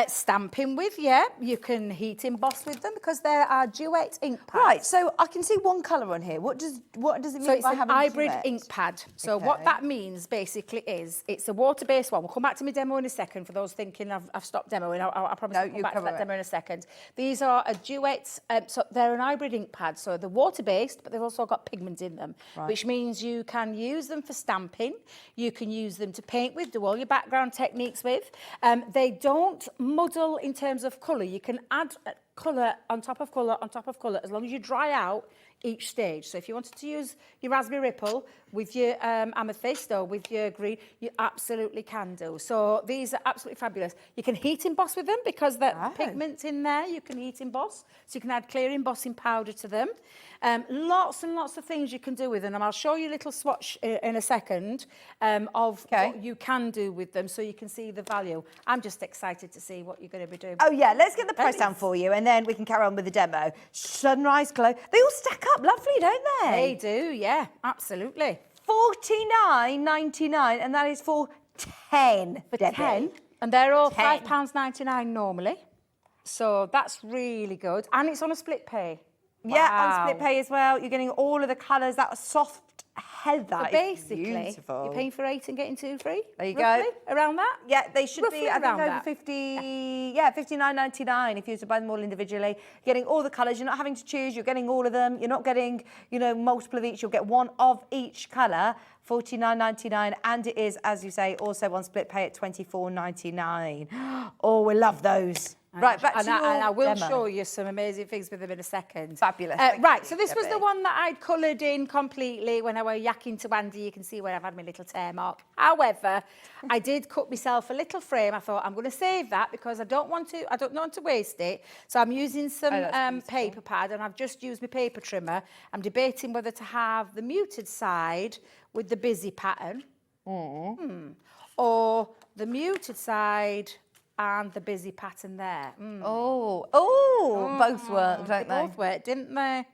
Stamping with, yeah. You can heat emboss with them because there are duet ink pads. Right, so I can see one colour on here. What does it mean by having a duet? So it's an hybrid ink pad. So what that means basically is it's a water-based one. We'll come back to my demo in a second for those thinking I've stopped demoing. I promise I'll come back to that demo in a second. These are a duet, so they're an hybrid ink pad. So they're water-based, but they've also got pigment in them, which means you can use them for stamping. You can use them to paint with, do all your background techniques with. They don't muddle in terms of colour. You can add colour on top of colour on top of colour as long as you dry out each stage. So if you wanted to use your raspberry ripple with your amethyst or with your green, you absolutely can do. So these are absolutely fabulous. You can heat emboss with them because the pigment's in there. You can heat emboss. So you can add clear embossing powder to them. Lots and lots of things you can do with them. And I'll show you a little swatch in a second of what you can do with them so you can see the value. I'm just excited to see what you're going to be doing. Oh yeah, let's get the price down for you and then we can carry on with the demo. Sunrise Glow. They all stack up lovely, don't they? They do, yeah, absolutely. $49.99 and that is for 10. For 10. And they're all £5.99 normally. So that's really good. And it's on a split pay. Yeah, on split pay as well. You're getting all of the colours. That soft heather so basically, beautiful. You're paying for 8 and getting 2 free. There you roughly, go. Around that? Yeah, they should roughly be, I think, over that. 50, yeah, $59.99 if you were to buy them all individually. You're getting all the colours. You're not having to choose. You're getting all of them. You're not getting, you know, multiple of each. You'll get one of each colour, $49.99. And it is, as you say, also on split pay at $24.99. Oh, we love those. Right, back to your and I will demo. show you some amazing things with them in a second. Fabulous. Right, so this was the one that I'd coloured in completely when I were yakking to Andy. You can see where I've had my little tear mark. However, I did cut myself a little frame. I thought I'm going to save that because I don't want to waste it. So I'm using some paper pad and I've just used my paper trimmer. I'm debating whether to have the muted side with the busy pattern or the muted side and the busy pattern there. Both worked, don't they? Both worked, didn't they?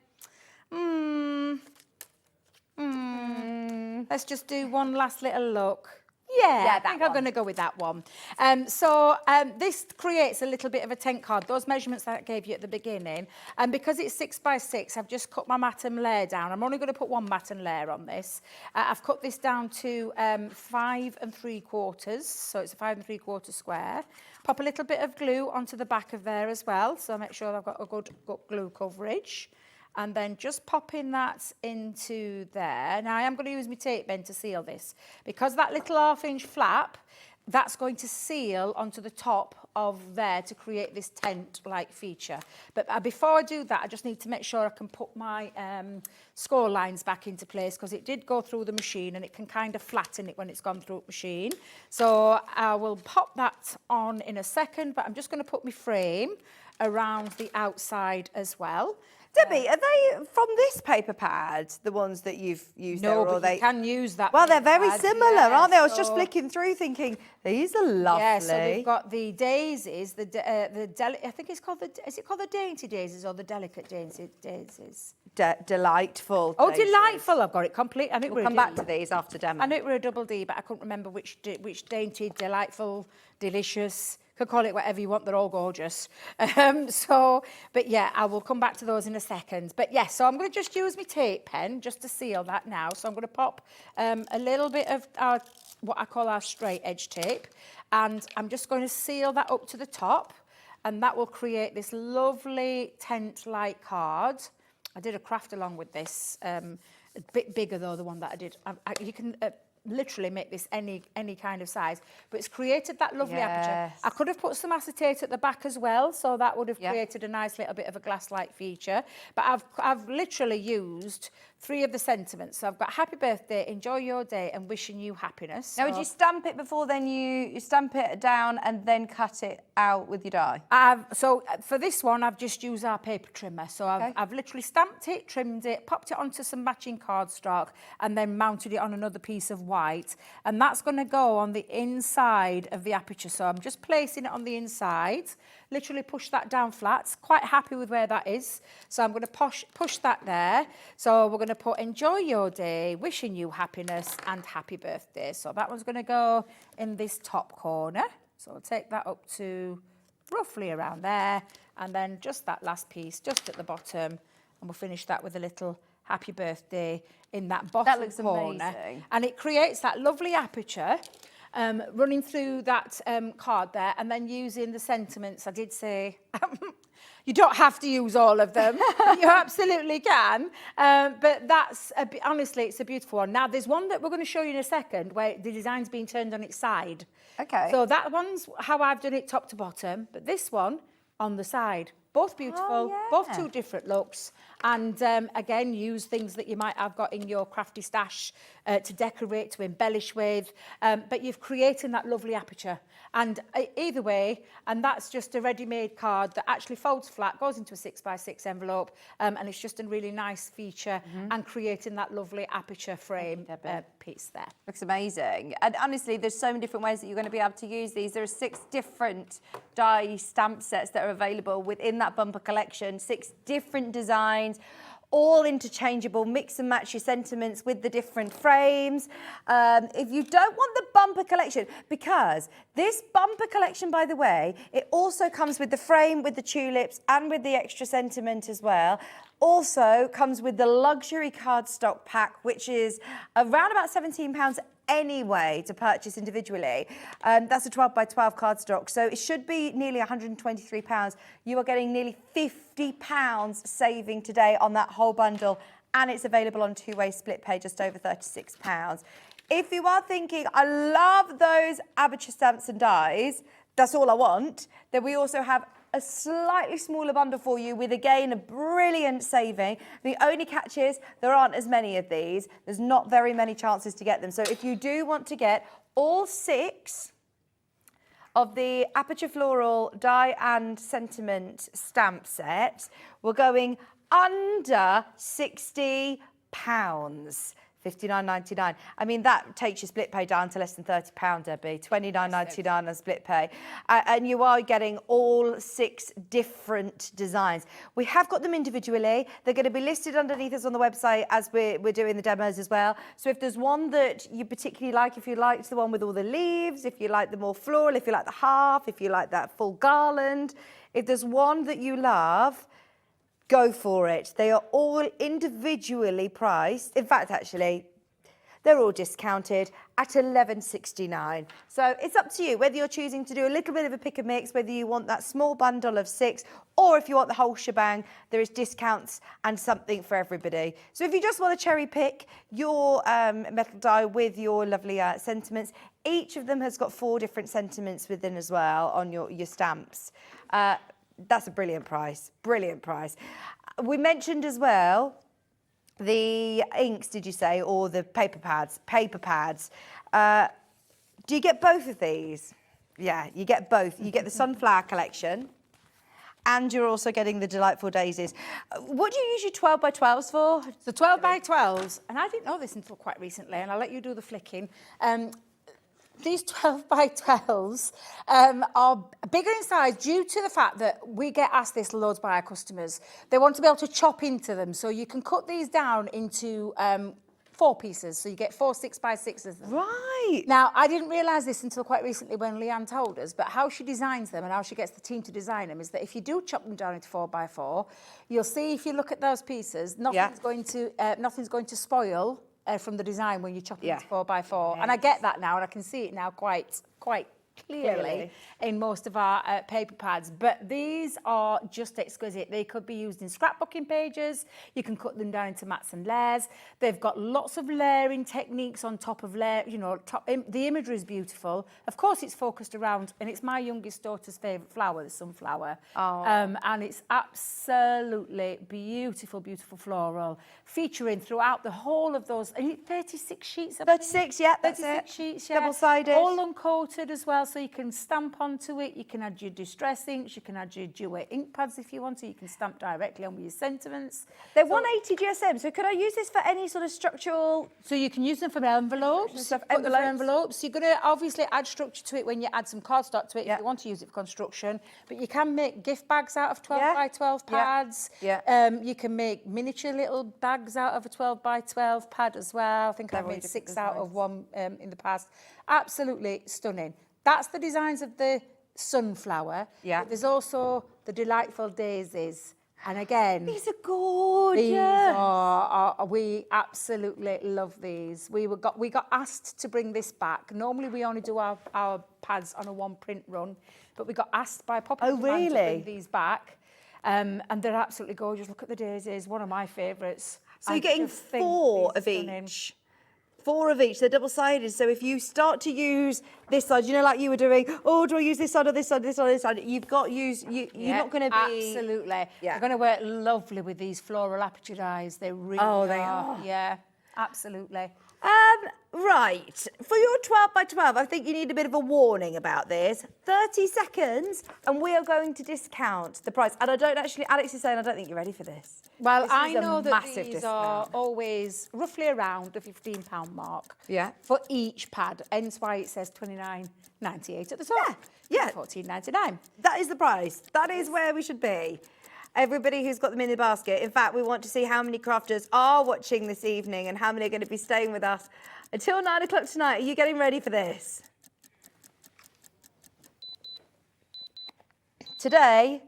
Let's just do one last little look. Yeah, I think I'm going to go with that one. This creates a little bit of a tent card. Those measurements that I gave you at the beginning. And because it's 6 by 6, I've just cut my matten layer down. I'm only going to put one matten layer on this. I've cut this down to 5 3/4. So it's a 5 3/4 square. Pop a little bit of glue onto the back of there as well. So make sure I've got a good glue coverage. And then just popping that into there. Now I am going to use my tape bend to seal this because that little 1/2 inch flap that's going to seal onto the top of there to create this tent-like feature. But before I do that, I just need to make sure I can put my score lines back into place, because it did go through the machine and it can kind of flatten it when it's gone through the machine. So I will pop that on in a second, but I'm just going to put my frame around the outside as well. Debbie, are they from this paper pad, the ones that you've used there? No, Or but you can use that. Well, they're paper very pad, similar, yeah, aren't they? I was just so- flicking through thinking, these are lovely. Yeah, so we've got the daisies, I think it's called is it called the dainty daisies or the delicate daisies? Delightful. Oh, daisies. delightful! I've got it complete. I think We'll we're come back to these after demo. I knew it were a double D, but I couldn't remember which dainty, delightful, delicious. Could call it whatever you want. They're all gorgeous. But yeah, I will come back to those in a second. But yes, so I'm going to just use my tape pen just to seal that now. So I'm going to pop a little bit of our what I call our straight edge tape, and I'm just going to seal that up to the top, and that will create this lovely tent-like card. I did a craft along with this, a bit bigger though, the one that I did. You can literally make this any kind of size, but it's created that lovely aperture. I could have put some acetate at the back as well, so that would have created a nice little bit of a glass-like feature. But I've literally used 3 of the sentiments. So I've got happy birthday, enjoy your day, and wishing you happiness. Now, would you stamp it before then you stamp it down and then cut it out with your die? So for this one, I've just used our paper trimmer. So I've literally stamped it, trimmed it, popped it onto some matching cardstock, and then mounted it on another piece of white. And that's going to go on the inside of the aperture. So I'm just placing it on the inside, literally push that down flat. Quite happy with where that is. So I'm going to push that there. So we're going to put enjoy your day, wishing you happiness and happy birthday. So that one's going to go in this top corner. So I'll take that up to roughly around there, and then just that last piece just at the bottom, and we'll finish that with a little happy birthday in that bottom That looks corner. amazing. And it creates that lovely aperture running through that card there, and then using the sentiments. I did say you don't have to use all of them. You absolutely can. But that's, honestly, it's a beautiful one. Now, there's one that we're going to show you in a second where the design's been turned on its side. Okay. So that one's how I've done it top to bottom, but this one on the side. Both beautiful, both 2 different looks. And again, use things that you might have got in your crafty stash to decorate, to embellish with. But you've created that lovely aperture. And either way, and that's just a ready-made card that actually folds flat, goes into a 6x6 envelope, and it's just a really nice feature, and creating that lovely aperture frame piece there. Looks amazing. And honestly, there's so many different ways that you're going to be able to use these. There are 6 different die stamp sets that are available within that bumper collection, 6 different designs, all interchangeable. Mix and match your sentiments with the different frames. If you don't want the bumper collection, because this bumper collection, by the way, it also comes with the frame, with the tulips, and with the extra sentiment as well. Also comes with the luxury cardstock pack, which is around about £17 anyway to purchase individually. That's a 12 by 12 cardstock, so it should be nearly £123. You are getting nearly £50 saving today on that whole bundle, and it's available on 2-way split pay, just over £36. If you are thinking, I love those aperture stamps and dies, that's all I want, then we also have a slightly smaller bundle for you with, again, a brilliant saving. The only catch is there aren't as many of these. There's not very many chances to get them. So if you do want to get all 6 of the Aperture Floral Die and Sentiment stamp set, we're going under £60. £59.99. I mean, that takes your split pay down to less than £30, Debbie. £29.99 on split pay. And you are getting all 6 different designs. We have got them individually. They're going to be listed underneath us on the website as we're doing the demos as well. So if there's one that you particularly like, if you liked the one with all the leaves, if you like the more floral, if you like the half, if you like that full garland, if there's one that you love, go for it. They are all individually priced. In fact, actually, They're all discounted at £11.69. So it's up to you whether you're choosing to do a little bit of a pick and mix, whether you want that small bundle of 6, or if you want the whole shebang, there is discounts and something for everybody. So if you just want to cherry pick your metal die with your lovely sentiments, each of them has got 4 different sentiments within as well on your stamps. That's a brilliant price, brilliant price. We mentioned as well the inks, did you say, or the paper pads? Paper pads. Do you get both of these? Yeah, you get both. You get the Sunflower collection, and you're also getting the Delightful Daisies. What do you use your 12 by 12s for? So 12 by 12s, and I didn't know this until quite recently, and I'll let you do the flicking. These 12 by 12s are bigger in size due to the fact that we get asked this loads by our customers. They want to be able to chop into them. So you can cut these down into 4 pieces. So you get 4 6 by 6s. Right. Now, I didn't realise this until quite recently when Leanne told us, but how she designs them and how she gets the team to design them is that if you do chop them down into 4 by 4, you'll see if you look at those pieces, nothing's going to spoil from the design when you chop it into 4 by 4. And I get that now, and I can see it now quite clearly in most of our paper pads. But these are just exquisite. They could be used in scrapbooking pages. You can cut them down into mats and layers. They've got lots of layering techniques on top of layer. You know, the imagery is beautiful. Of course, it's focused around, and it's my youngest daughter's favourite flower, the sunflower. Oh. And it's absolutely beautiful, beautiful floral, featuring throughout the whole of those. 36 sheets. 36, yeah, that's 36 it. sheets, yeah. Double-sided. All uncoated as well, so you can stamp onto it. You can add your distress inks. You can add your duet ink pads if you want to. You can stamp directly on with your sentiments. They're 180 GSM, so could I use this for any sort of structural... So you can use them for envelopes. Put them for envelopes. You're going to obviously add structure to it when you add some cardstock to it if you want to use it for construction. But you can make gift bags out of 12 by 12 pads. You can make miniature little bags out of a 12 by 12 pad as well. I think I've made 6 out of one in the past. Absolutely stunning. That's the designs of the sunflower. Yeah. There's also the Delightful Daisies. And again, these are gorgeous. These are we absolutely love these. We got asked to bring this back. Normally we only do our pads on a 1 print run, but we got asked by popular demand to bring these back. And they're absolutely gorgeous. Look at the daisies, one of my favourites. So you're getting 4 of each. 4 of each, they're double-sided. So if you start to use this side, you know, like you were doing, oh, do I use this side or this side, this side, this side? You've got to use, you're not going to be... Absolutely. They're going to work lovely with these floral aperture dies. They really are. They are. Yeah, absolutely. Right, for your 12 by 12, I think you need a bit of a warning about this. 30 seconds, and we are going to discount the price. And I don't actually, Alex is saying, I don't think you're ready for this. Well, this I know that these discount. are always roughly around the £15 mark for each pad, hence why it says £29.98 at the top. Yeah. £14.99. That is the price. That is where we should be. Everybody who's got them in the basket. In fact, we want to see how many crafters are watching this evening and how many are going to be staying with us until 9 o'clock tonight. Are you getting ready for this? Today,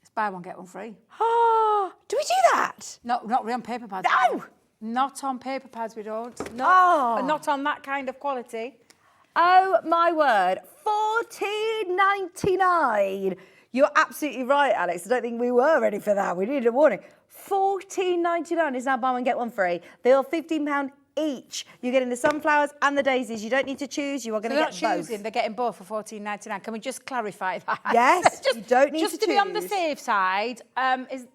it's buy one, get one free. Do we do that? Not really on paper pads. No! Not on paper pads, we don't. Not on that kind of quality. Oh, my word. £14.99. You're absolutely right, Alex. I don't think we were ready for that. We needed a warning. £14.99 is now buy one, get one free. They are £15 each. You're getting the sunflowers and the daisies. You don't need to choose. You are going to get both. They're not choosing. They're getting both for £14.99. Can we just clarify that? Yes, you don't need to choose. Just to be on the safe side,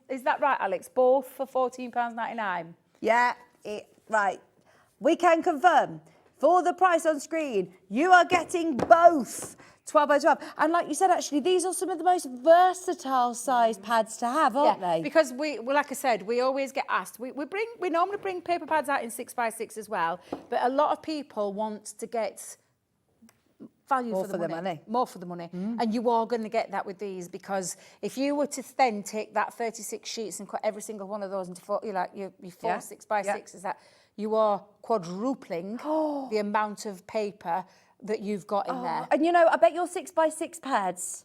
is that right, Alex? Both for £14.99? Yeah, right. We can confirm. For the price on screen, you are getting both 12 by 12. And like you said, actually, these are some of the most versatile size pads to have, aren't they? Because like I said, we always get asked. We normally bring paper pads out in 6 by 6 as well, but a lot of people want to get value for the money. More for the money. And you are going to get that with these, because if you were to then take that 36 sheets and cut every single one of those into 4, your 4 6 by 6 is that you are quadrupling the amount of paper that you've got in there. And you know, I bet your 6 by 6 pads,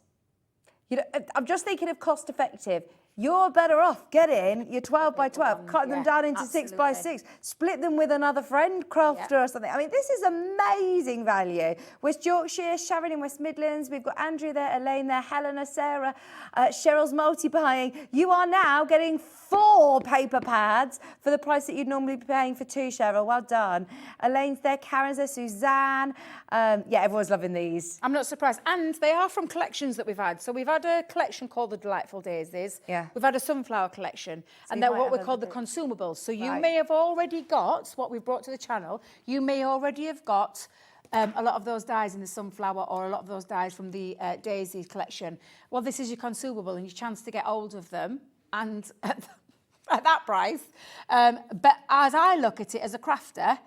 you know, I'm just thinking of cost effective. you're better off getting your 12 by 12, cutting them yeah, down into 6 by 6, split them with another friend crafter or something. I mean, this is amazing value. West Yorkshire, Sharon in West Midlands, we've got Andrea there, Elaine there, Helena, Sarah, Cheryl's multi-buying. You are now getting 4 paper pads for the price that you'd normally be paying for 2, Cheryl. Well done. Elaine's there, Karen's there, Suzanne. Yeah, everyone's loving these. I'm not surprised. And they are from collections that we've had. So we've had a collection called the Delightful Daisies. Yeah. We've had a sunflower collection. And they're what we call the consumables. So you may have already got what we've brought to the channel. You may already have got a lot of those dies in the sunflower or a lot of those dies from the daisy collection. Well, this is your consumable and your chance to get hold of them. And at that price. But as I look at it as a crafter,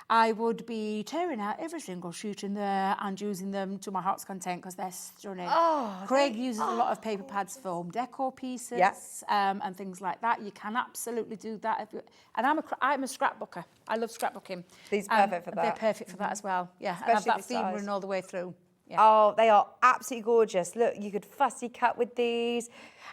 I would be tearing out every single sheet in there and using them to my heart's content because they're stunning. Craig uses a lot of paper pads for home decor pieces and things like that. You can absolutely do that. And I'm a scrapbooker. I love scrapbooking. These are perfect for that. They're perfect for that as well. Yeah, Especially and have that this theme size. running all the way through. Yeah. Oh, they are absolutely gorgeous. Look, you could fussy cut with these.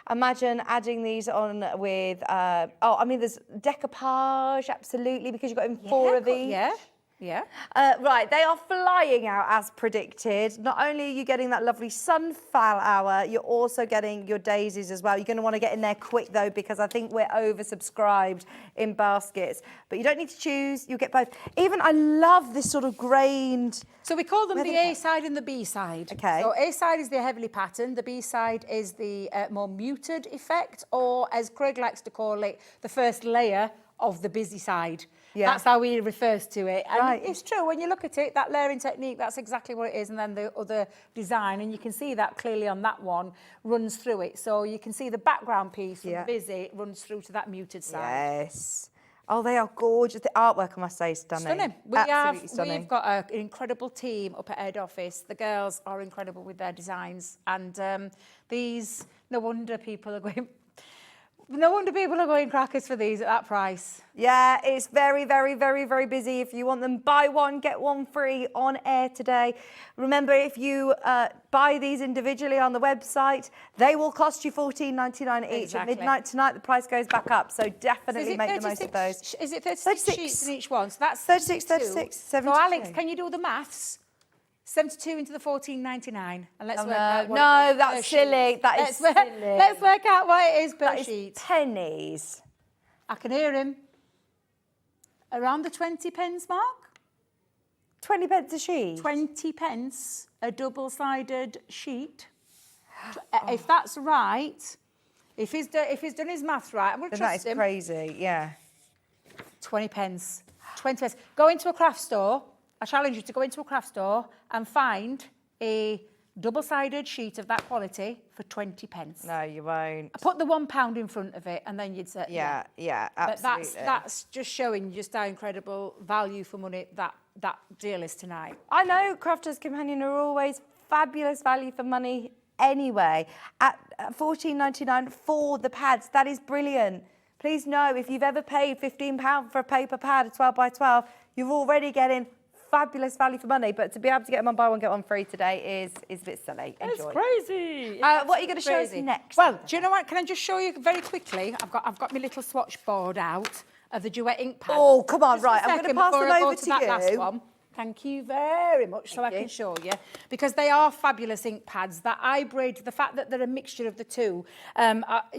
Imagine adding these on with, I mean, there's decoupage, absolutely, because you've got 4 of these. Yeah. Yeah. Right, they are flying out as predicted. Not only are you getting that lovely sunflower, you're also getting your daisies as well. You're going to want to get in there quick though, because I think we're oversubscribed in baskets. But you don't need to choose, you'll get both. Even I love this sort of grained. So we call them the A side and the B side. Okay. So A side is the heavily patterned, the B side is the more muted effect, or as Craig likes to call it, the first layer of the busy side. Yeah. That's how he refers to it. And it's true, when you look at it, that layering technique, that's exactly what it is. And then the other design, and you can see that clearly on that one, runs through it. So you can see the background piece from busy runs through to that muted side. Yes. Oh, they are gorgeous. The artwork, I must say, is stunning. Stunning. Absolutely stunning. We've got an incredible team up at head office. The girls are incredible with their designs. And these, no wonder people are going crackers for these at that price. Yeah, it's very, very, very, very busy. If you want them, buy one, get one free on air today. Remember, if you buy these individually on the website, they will cost you $14.99 each. At midnight tonight, the price goes back up. So definitely make the most of those. Is it 36 sheets in each one? So that's 36, 36, 72. So Alex, can you do the maths? 72 into the $14.99, and let's work out what No, that's silly. That is silly. Let's work out what it is per sheet. Pennies. I can hear him. Around the 20 pence mark? 20 pence a sheet? 20 pence, a double-sided sheet. If that's right, if he's done his maths right, I'm going to trust him. That is crazy, yeah. 20 pence. 20 pence. Go into a craft store. I challenge you to go into a craft store and find a double-sided sheet of that quality for 20 pence. No, you won't. Put the £1 in front of it and then you'd say, yeah, absolutely. But that's just showing just how incredible value for money that deal is tonight. I know Crafter's Companion are always fabulous value for money anyway. At $14.99 for the pads, that is brilliant. Please know, if you've ever paid £15 for a paper pad, a 12 by 12, you're already getting fabulous value for money, but to be able to get them on buy one, get one free today is a bit silly. Enjoy. It's crazy. What are you going to show us next? Well, do you know what? Can I just show you very quickly? I've got my little swatch board out of the duet ink pad. Oh, come on, Just right. a I'm going to second pass before them I go over to to that you. last one. Thank you very much, so I can show you. Because they are fabulous ink pads. That hybrid, the fact that they're a mixture of the two,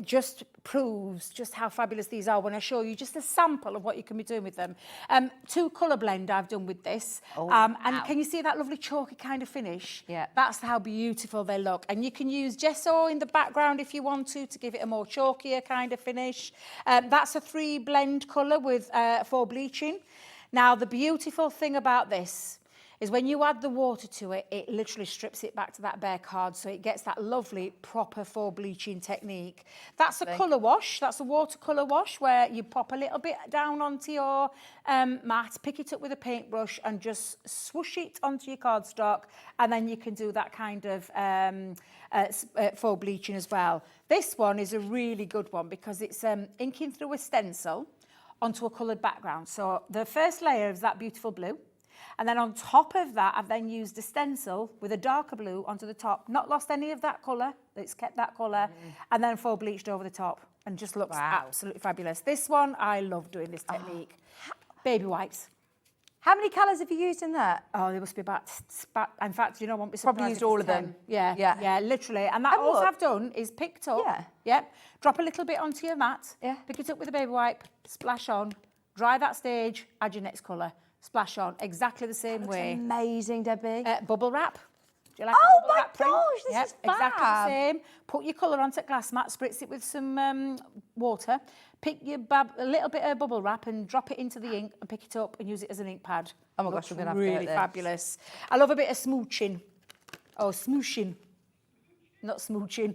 just proves just how fabulous these are when I show you just a sample of what you can be doing with them. 2 colour blend I've done with this. And can you see that lovely chalky kind of finish? Yeah. That's how beautiful they look. And you can use gesso in the background if you want to give it a more chalkier kind of finish. That's a 3 blend colour with 4 bleaching. Now, the beautiful thing about this is when you add the water to it, it literally strips it back to that bare card, so it gets that lovely, proper 4 bleaching technique. That's a colour wash. That's a watercolour wash where you pop a little bit down onto your mat, pick it up with a paintbrush and just swoosh it onto your cardstock, and then you can do that kind of 4 bleaching as well. This one is a really good one because it's inking through a stencil onto a coloured background. So the first layer is that beautiful blue. And then on top of that, I've then used a stencil with a darker blue onto the top. Not lost any of that colour. It's kept that colour. And then faux bleached over the top. And just looks absolutely fabulous. This one, I love doing this technique. Baby whites. How many colours have you used in that? Oh, there must be about, in fact, you know, I won't be surprised. Probably used if it's all of 10. them. Yeah, literally. And that all I've done is picked up, drop a little bit onto your mat, pick it up with a baby wipe, splash on, dry that stage, add your next colour, splash on, exactly the same way. Amazing, Debbie. Bubble wrap. Do you like Oh bubble my wrap print? gosh, this is Exactly the fab. same. Put your colour onto a glass mat, spritz it with some water, pick your a little bit of bubble wrap and drop it into the ink and pick it up and use it as an ink pad. Oh my gosh, we're going to have to really do this. fabulous. I love a bit of smooching. Oh, smooshing. Not smooching.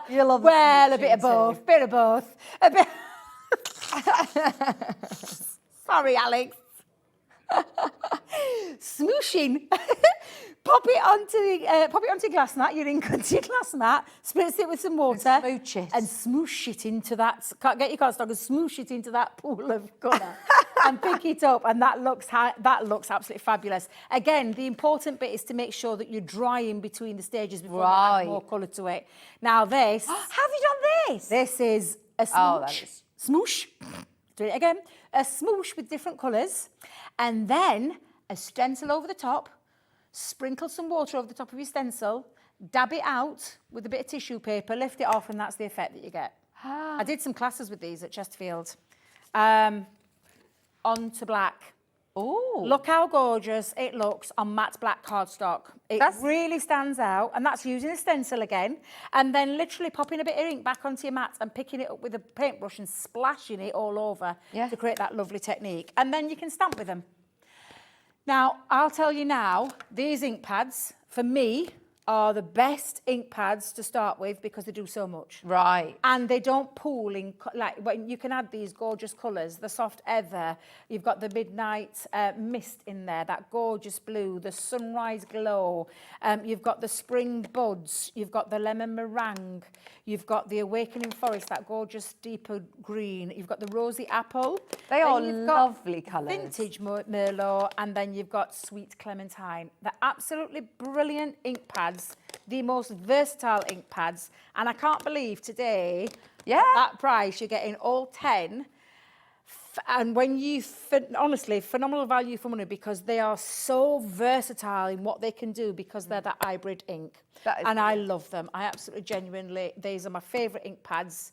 You love well, a bit of both. Bit of both. A bit. Sorry, Alex. Smooshing. Pop it onto glass mat, your ink onto your glass mat, spritz it with some water. And smooch it. And smoosh it into that, get your cardstock and smoosh it into that pool of colour. And pick it up, and that looks absolutely fabulous. Again, the important bit is to make sure that you're drying between the stages before you add more colour to it. Now this... Have you done this? This is a smoosh. Oh, that is... Smoosh. Do it again. A smoosh with different colours, and then a stencil over the top. Sprinkle some water over the top of your stencil, dab it out with a bit of tissue paper, lift it off, and that's the effect that you get. I did some classes with these at Chesterfield. Onto black. Oh. Look how gorgeous it looks on matte black cardstock. It really stands out, and that's using a stencil again, and then literally popping a bit of ink back onto your mat and picking it up with a paintbrush and splashing it all over to create that lovely technique. And then you can stamp with them. Now, I'll tell you now, these ink pads, for me, are the best ink pads to start with because they do so much. Right. And they don't pool in, like, when you can add these gorgeous colours, the soft heather, you've got the midnight mist in there, that gorgeous blue, the sunrise glow, you've got the spring buds, you've got the lemon meringue, you've got the awakening forest, that gorgeous deeper green, you've got the rosy apple. They are lovely colours. Vintage Merlot, and then you've got sweet clementine. They're absolutely brilliant ink pads. The most versatile ink pads, and I can't believe today that price you're getting all 10, and when you honestly phenomenal value for money because they are so versatile in what they can do because they're that hybrid ink, and I love them. I absolutely genuinely, these are my favourite ink pads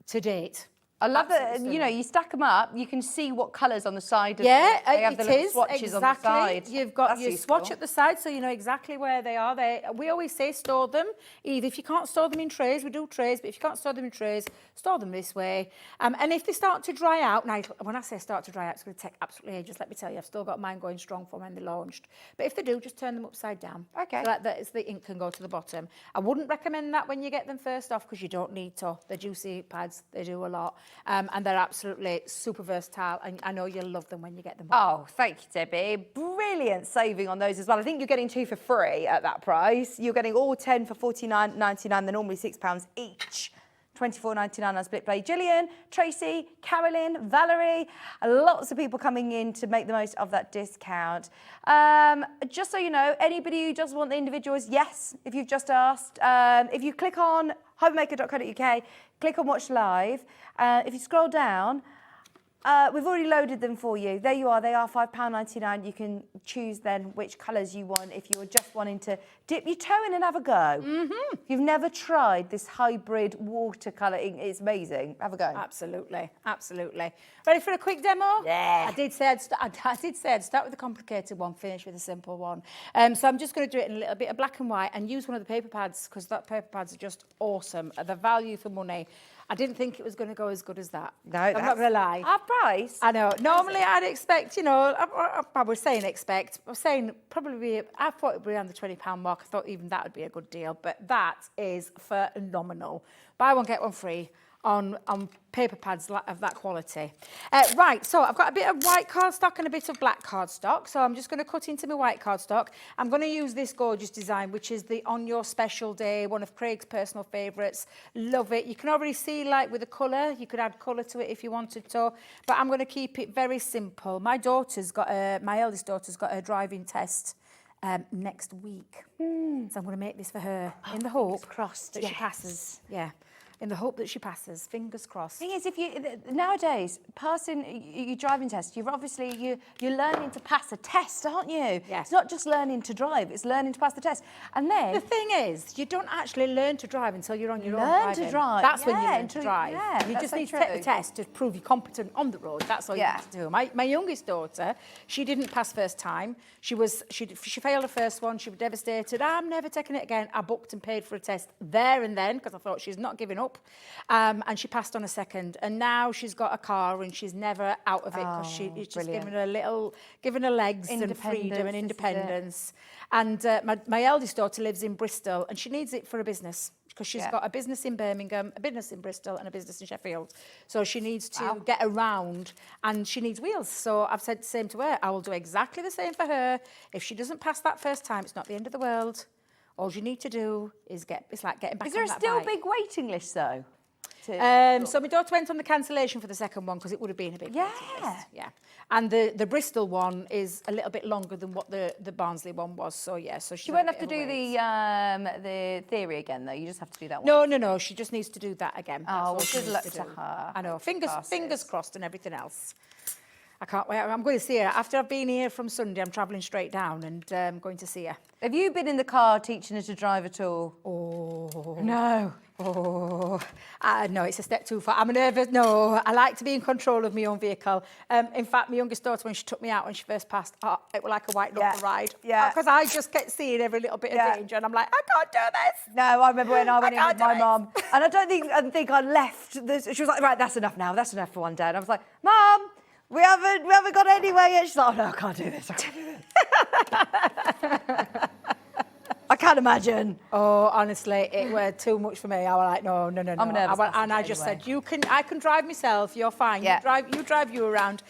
to date. I love that, you know, you stack them up, you can see what colours on the side of yeah, they have the little swatches on the side. You've got That's your useful. swatch at the side so you know exactly where they are. We always say store them. Either if you can't store them in trays, we do trays, but if you can't store them in trays, store them this way. And if they start to dry out, now when I say start to dry out, it's going to take absolutely ages, let me tell you. I've still got mine going strong from when they launched. But if they do, just turn them upside down. Okay. So that the ink can go to the bottom. I wouldn't recommend that when you get them first off because you don't need to. They're juicy pads, they do a lot. And they're absolutely super versatile, and I know you'll love them when you get them home. Oh, thank you, Debbie. Brilliant saving on those as well. I think you're getting 2 for free at that price. You're getting all 10 for $49.99. They're normally £6 each. $24.99 on Split Play. Gillian, Tracy, Carolyn, Valerie, lots of people coming in to make the most of that discount. Just so you know, anybody who does want the individuals, yes, if you've just asked, if you click on hobbymaker.co.uk, click on Watch Live. If you scroll down, we've already loaded them for you. There you are. They are £5.99. You can choose then which colours you want if you're just wanting to dip your toe in and have a go. Mm-hmm. If you've never tried this hybrid watercolour ink, it's amazing. Have a go. Absolutely, absolutely. Ready for a quick demo? Yeah. I did say I'd start with a complicated one, finish with a simple one. So I'm just going to do it in a little bit of black and white and use one of the paper pads because that paper pads are just awesome. The value for money. I didn't think it was going to go as good as that. No, I'm not going to lie. Our price. I know. Normally, I'd expect, you know, I was saying expect. I was saying probably, I thought it would be around the £20 mark. I thought even that would be a good deal. But that is phenomenal. Buy one, get one free on paper pads of that quality. Right, so I've got a bit of white cardstock and a bit of black cardstock. So I'm just going to cut into my white cardstock. I'm going to use this gorgeous design, which is the On Your Special Day, one of Craig's personal favourites. Love it. You can already see, like, with the colour, you could add colour to it if you wanted to, but I'm going to keep it very simple. My eldest daughter's got her driving test next week. So I'm going to make this for her in the hope crossed, that she passes. Yeah. In the hope that she passes, fingers crossed. Thing is, if you nowadays passing your driving test, you're learning to pass a test, aren't you? Yes. It's not just learning to drive; it's learning to pass the test. And then The thing is, you don't actually learn to drive until you're on your own learn driving. to drive. That's when you Yeah, learn to drive. yeah, You that's just so need to take the true. test to prove you're competent on the road. That's all you Yeah. need to do. My youngest daughter, she didn't pass first time. She failed her first one. She was devastated. I'm never taking it again. I booked and paid for a test there and then because I thought she's not giving up. And she passed on a second. And now she's got a car and she's never out of it because it's just giving her legs and freedom and independence. And my eldest daughter lives in Bristol and she needs it for a business because she's got a business in Birmingham, a business in Bristol and a business in Sheffield. So she needs to get around and she needs wheels. So I've said the same to her. I will do exactly the same for her. If she doesn't pass that first time, it's not the end of the world. All you need to do is it's like getting back on that bike. is there still a big waiting list though? So my daughter went on the cancellation for the second one because it would have been a big waiting list. Yeah. And the Bristol one is a little bit longer than what the Barnsley one was. So yeah, so She won't have to do the theory again though. You just have to do that one. No. She just needs to do that again. Oh, well, good luck to her. I know. Fingers crossed and everything else. I can't wait. I'm going to see her. After I've been here from Sunday, I'm travelling straight down and I'm going to see her. Have you been in the car teaching her to drive at all? Oh. No. Oh. No, it's a step too far. I'm nervous. No, I like to be in control of my own vehicle. In fact, my youngest daughter, when she took me out when she first passed, it was like a white knuckle ride. Yeah. Because I just kept seeing every little bit of danger and I'm like, I can't do this. No, I remember when I went in with my mum and I think I left. She was like, right, that's enough now. That's enough for one day. And I was like, Mum, we haven't got anywhere yet. She's like, oh no, I can't do this. I can't imagine. Oh, honestly, it was too much for me. I was like, no. I'm nervous. I just said, I can drive myself. You're fine. Yeah. You drive you around.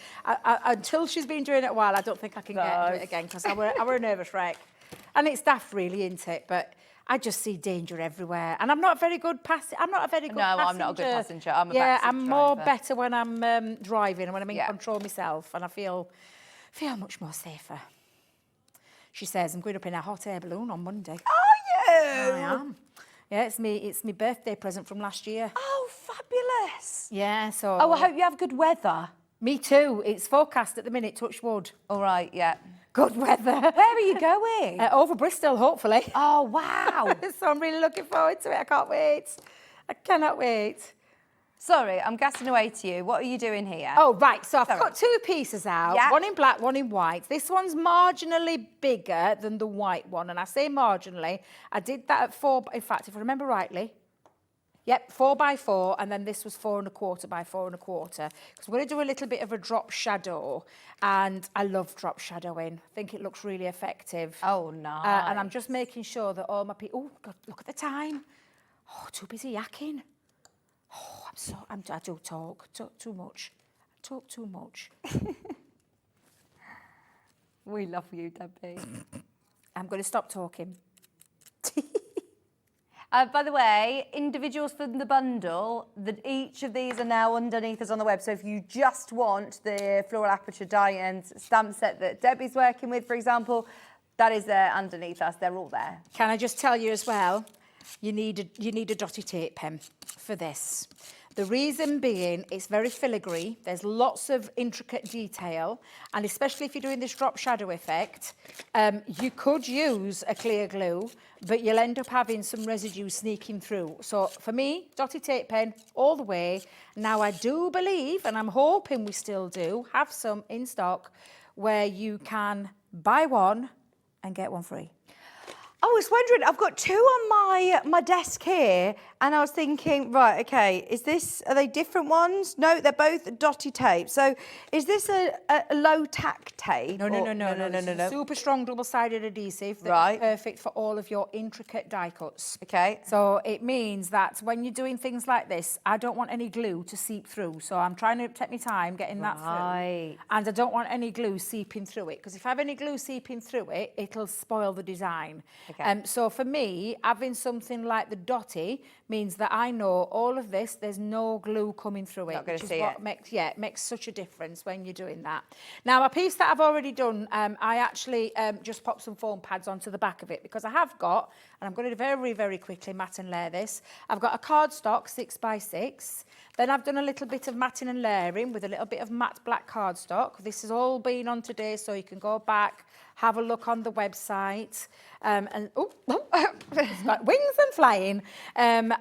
Until she's been doing it a while, I don't think I can get into it again because I were a nervous wreck. And it's daft, really, isn't it? But I just see danger everywhere, and I'm not a very good passenger. No, I'm not a good passenger. I'm a backseat I'm driver. more better when I'm driving and when I'm in control myself, and I feel much more safer. She says I'm going up in a hot air balloon on Monday. Are you? I am. Yeah, it's my birthday present from last year. Oh, fabulous. Yeah, so. Oh, I hope you have good weather. Me too. It's forecast at the minute, touch wood. All right, yeah. Good weather. Where are you going? Over Bristol, hopefully. Oh, wow. So I'm really looking forward to it. I can't wait. I cannot wait. Sorry, I'm gassing away to you. What are you doing here? Oh, right. So I've cut two pieces out, Yeah. one in black, one in white. This one's marginally bigger than the white one. And I say marginally. I did that at 4, in fact, if I remember rightly. Yep, 4 by 4, and then this was 4 1/4 by 4 1/4. Because we're going to do a little bit of a drop shadow, and I love drop shadowing. I think it looks really effective. Oh, nice. And I'm just making sure that all my people... Oh, God, look at the time. Oh, too busy yakking. Oh, I do talk too much. I talk too much. We love you, Debbie. I'm going to stop talking. By the way, individuals from the bundle, each of these are now underneath us on the web. So if you just want the floral aperture die and stamp set that Debbie's working with, for example, that is there underneath us. They're all there. Can I just tell you as well, you need a Dotty tape pen for this. The reason being, it's very filigree. There's lots of intricate detail, and especially if you're doing this drop shadow effect, you could use a clear glue, but you'll end up having some residue sneaking through. So for me, Dotty tape pen all the way. Now I do believe, and I'm hoping we still do, have some in stock where you can buy one and get one free. I was wondering, I've got two on my desk here, and I was thinking, right, okay, are they different ones? No, they're both Dotty tape. So is this a low tack tape? No. This is a super strong double-sided adhesive that's perfect for all of your intricate die cuts. Okay. So it means that when you're doing things like this, I don't want any glue to seep through. So I'm trying to take my time getting that through. And I don't want any glue seeping through it, because if I have any glue seeping through it, it'll spoil the design. Okay. So for me, having something like the Dotty means that I know all of this, there's no glue coming through it. Not going to which see is what it. makes such a difference when you're doing that. Now, a piece that I've already done, I actually just popped some foam pads onto the back of it, because I have got, and I'm going to very, very quickly mat and layer this. I've got a cardstock 6x6. Then I've done a little bit of matting and layering with a little bit of matte black cardstock. This has all been on today, so you can go back, have a look on the website. It's got wings and flying.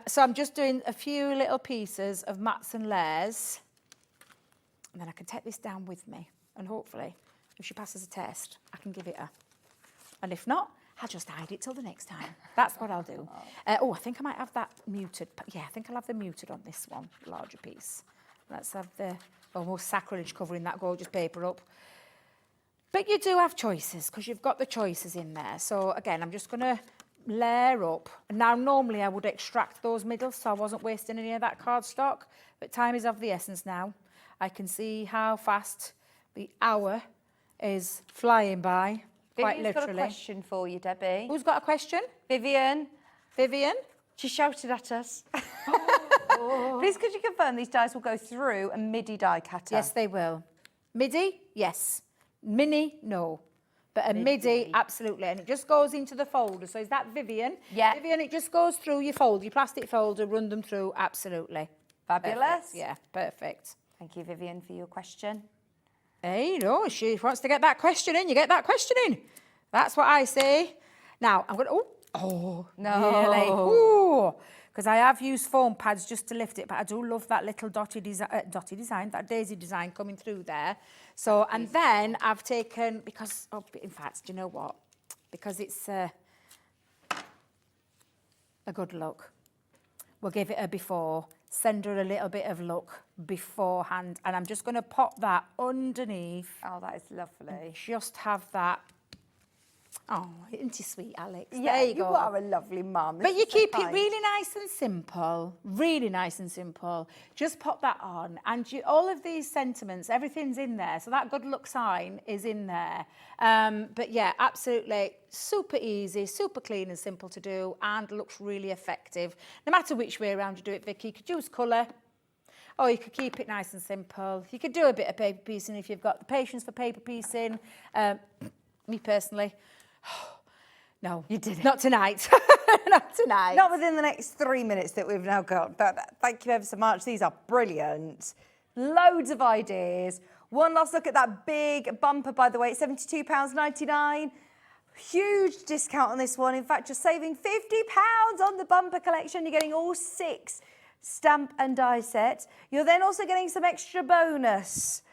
So I'm just doing a few little pieces of mats and layers. And then I can take this down with me. And hopefully, if she passes a test, I can give it her. And if not, I'll just hide it till the next time. That's what I'll do. I think I might have that muted. Yeah, I think I'll have the muted on this one, larger piece. Let's have the almost sacrilege covering that gorgeous paper up. But you do have choices, because you've got the choices in there. So again, I'm just going to layer up. Now, normally I would extract those middles, so I wasn't wasting any of that cardstock. But time is of the essence now. I can see how fast the hour is flying by. Quite Vivian's literally. got a question for you, Debbie. Who's got a question? Vivian. Vivian? She shouted at us. Please, could you confirm these dies will go through a MIDI die cutter? Yes, they will. MIDI? Yes. Mini? No. But a MIDI, absolutely. And it just goes into the folder. So is that Vivian? Yeah. Vivian, it just goes through your folder, your plastic folder, run them through, absolutely. Fabulous. Perfect. Yeah, perfect. Thank you, Vivian, for your question. Hey, no, she wants to get that question in. You get that question in. That's what I say. Now, I'm going to... Oh, no. Really? Ooh. Because I have used foam pads just to lift it, but I do love that little dotty design, that daisy design coming through there. So, and then I've taken, because, in fact, do you know what? Because it's a good look. We'll give it a before, send her a little bit of look beforehand, and I'm just going to pop that underneath. Oh, that is lovely. Just have that. Oh, isn't he sweet, Alex? Yeah, there you go. are a lovely mum. But you keep it really nice and simple, really nice and simple. Just pop that on, and all of these sentiments, everything's in there. So that good look sign is in there. But yeah, absolutely super easy, super clean and simple to do, and looks really effective. No matter which way around you do it, Vicky, you could use colour, or you could keep it nice and simple. You could do a bit of paper piecing if you've got the patience for paper piecing. Me personally, no, you didn't. Not tonight. Not tonight. Not within the next 3 minutes that we've now got. Thank you ever so much. These are brilliant. Loads of ideas. One last look at that big bumper, by the way. It's £72.99. Huge discount on this one. In fact, you're saving £50 on the bumper collection. You're getting all 6 stamp and die sets. You're then also getting some extra bonus.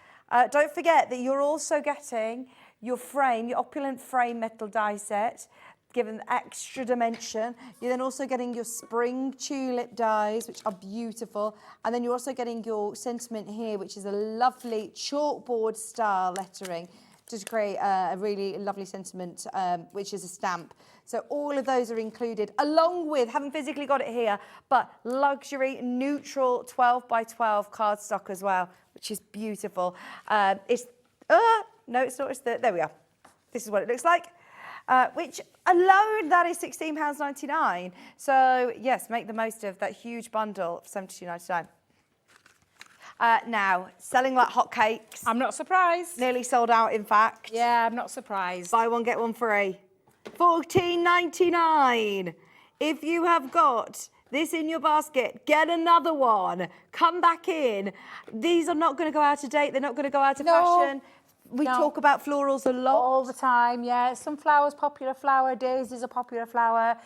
Don't forget that you're also getting your frame, your opulent frame metal die set, given extra dimension. You're then also getting your spring tulip dies, which are beautiful. And then you're also getting your sentiment here, which is a lovely chalkboard style lettering to create a really lovely sentiment, which is a stamp. So all of those are included, along with, haven't physically got it here, but luxury neutral 12x12 cardstock as well, which is beautiful. No, it's not. There we are. This is what it looks like, which alone, that is £16.99. So, yes, make the most of that huge bundle for £72.99. Now, selling like hotcakes. I'm not surprised. Nearly sold out, in fact. Yeah, I'm not surprised. Buy one, get one free. £14.99. If you have got this in your basket, get another one. Come back in. These are not going to go out of date. They're not going to go out of fashion. We talk about florals a lot. All the time, yeah. Sunflower's popular flower, daisy's a popular flower,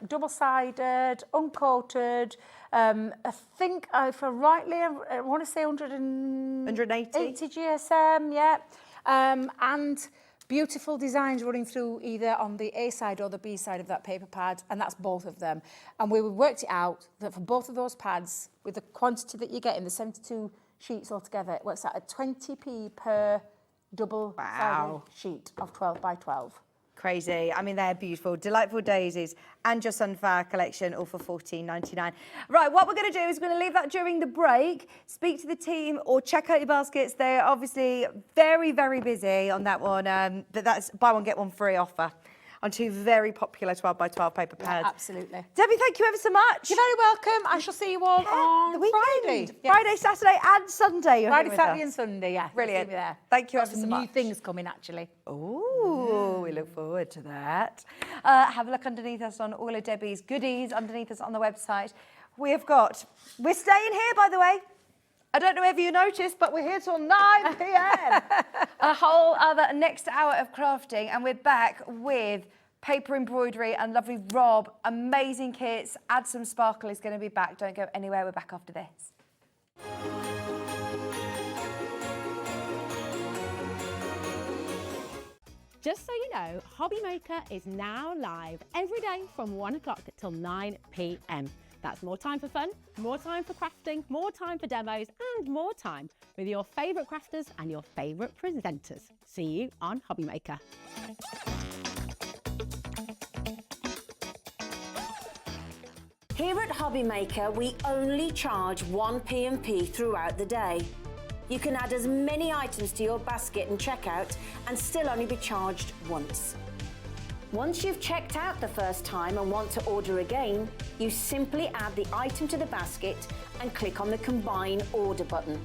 double-sided, uncoated. I think, if I rightly, I want to say 180 GSM, yeah. And Beautiful designs running through either on the A side or the B side of that paper pad, and that's both of them. And we worked it out that for both of those pads, with the quantity that you get in the 72 sheets altogether, it works out at 20p per double-sided sheet of 12 by 12. Crazy. I mean, they're beautiful. Delightful Daisies and your Sunflower collection, all for $14.99. Right, what we're going to do is we're going to leave that during the break, speak to the team or check out your baskets. They're obviously very, very busy on that one, but that's buy one, get one free offer on two very popular 12 by 12 paper pads. Yeah, absolutely. Debbie, thank you ever so much. You're very welcome. I shall see you all on the weekend. Friday. Yes. Friday, Saturday and Sunday. You're Friday, here with Saturday us. and Sunday, yeah. Brilliant. There. Thank you Got ever so some much. new things coming, actually. Ooh, we look forward to that. Have a look underneath us on all of Debbie's goodies, underneath us on the website. We're staying here, by the way. I don't know if you noticed, but we're here till 9 p.m. A whole other next hour of crafting, and we're back with paper embroidery and lovely Rob. Amazing kits. Add Some Sparkle is going to be back. Don't go anywhere. We're back after this. Just so you know, Hobby Maker is now live every day from 1 o'clock till 9 p.m. That's more time for fun, more time for crafting, more time for demos, and more time with your favourite crafters and your favourite presenters. See you on Hobby Maker. Here at Hobby Maker, we only charge 1 P&P throughout the day. You can add as many items to your basket and checkout and still only be charged once. Once you've checked out the first time and want to order again, you simply add the item to the basket and click on the Combine Order button.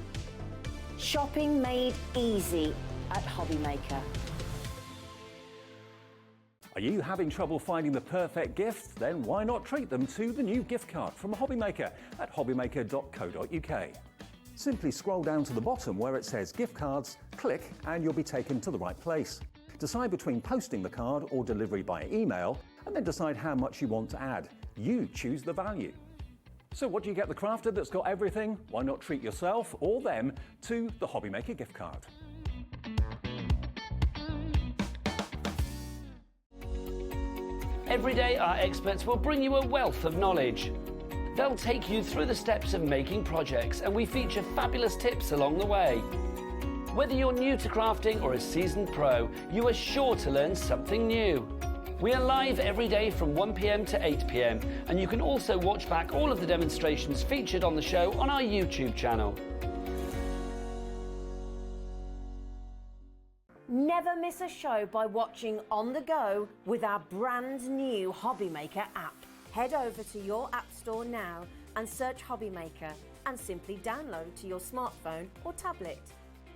Shopping made easy at Hobby Maker. Are you having trouble finding the perfect gift? Then why not treat them to the new gift card from Hobby Maker at hobbymaker.co.uk. Simply scroll down to the bottom where it says gift cards, click and you'll be taken to the right place. Decide between posting the card or delivery by email and then decide how much you want to add. You choose the value. So what do you get the crafter that's got everything? Why not treat yourself or them to the Hobby Maker gift card? Every day, our experts will bring you a wealth of knowledge. They'll take you through the steps of making projects, and we feature fabulous tips along the way. Whether you're new to crafting or a seasoned pro, you are sure to learn something new. We are live every day from 1 p.m. to 8 p.m, and you can also watch back all of the demonstrations featured on the show on our YouTube channel. Never miss a show by watching on the go with our brand new Hobby Maker app. Head over to your app store now and search Hobby Maker and simply download to your smartphone or tablet.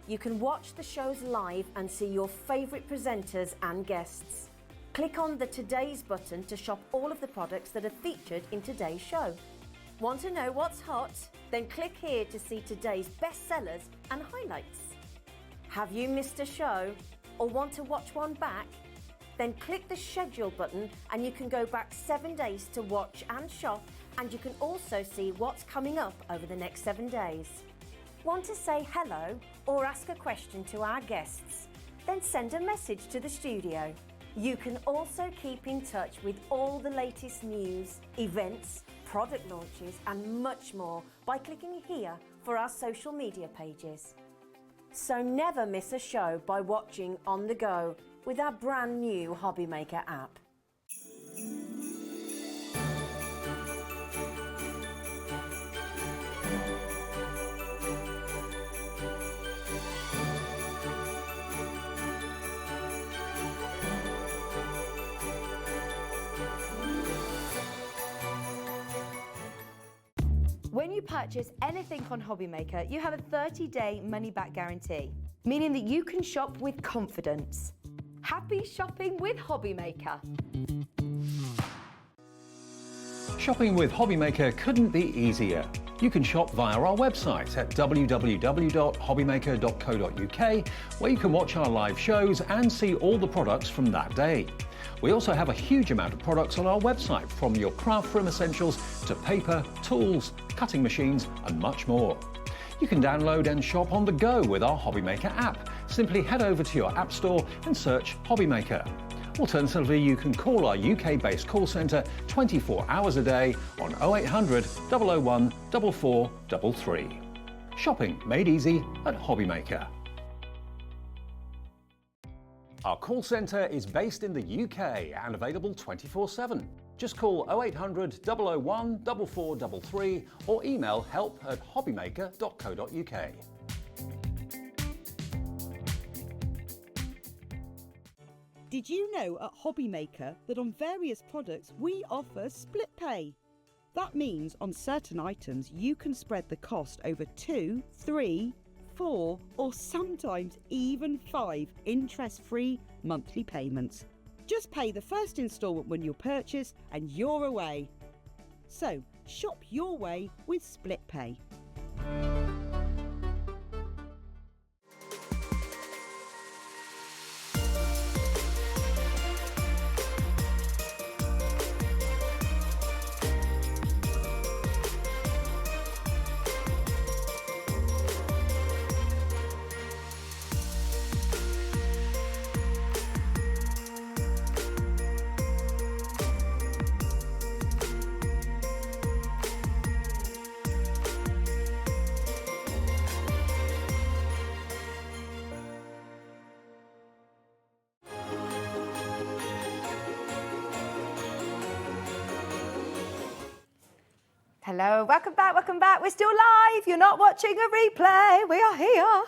You can watch the shows live and see your favourite presenters and guests. Click on the Today's button to shop all of the products that are featured in today's show. Want to know what's hot? Then click here to see today's bestsellers and highlights. Have you missed a show or want to watch one back? Then click the schedule button and you can go back 7 days to watch and shop, and you can also see what's coming up over the next 7 days. Want to say hello or ask a question to our guests? Then send a message to the studio. You can also keep in touch with all the latest news, events, product launches and much more by clicking here for our social media pages. So never miss a show by watching on the go with our brand new Hobby Maker app. When you purchase anything on Hobby Maker, you have a 30-day money-back guarantee, meaning that you can shop with confidence. Happy shopping with Hobby Maker. Shopping with Hobby Maker couldn't be easier. You can shop via our website at www.hobbymaker.co.uk, where you can watch our live shows and see all the products from that day. We also have a huge amount of products on our website, from your craft room essentials to paper, tools, cutting machines and much more. You can download and shop on the go with our Hobby Maker app. simply head over to your App Store and search Hobby Maker. Alternatively, you can call our UK-based call centre 24 hours a day on 0800 001 4433. Shopping made easy at Hobby Maker. Our call centre is based in the UK and available 24/7. Just call 0800 001 4433 or email help@hobbymaker.co.uk. Did you know at Hobby Maker that on various products we offer split pay? That means on certain items you can spread the cost over 2, 3, 4 or sometimes even 5 interest-free monthly payments. Just pay the first instalment when you purchase and you're away. So shop your way with split pay. Hello, welcome back, welcome back. We're still live. You're not watching a replay. We are here.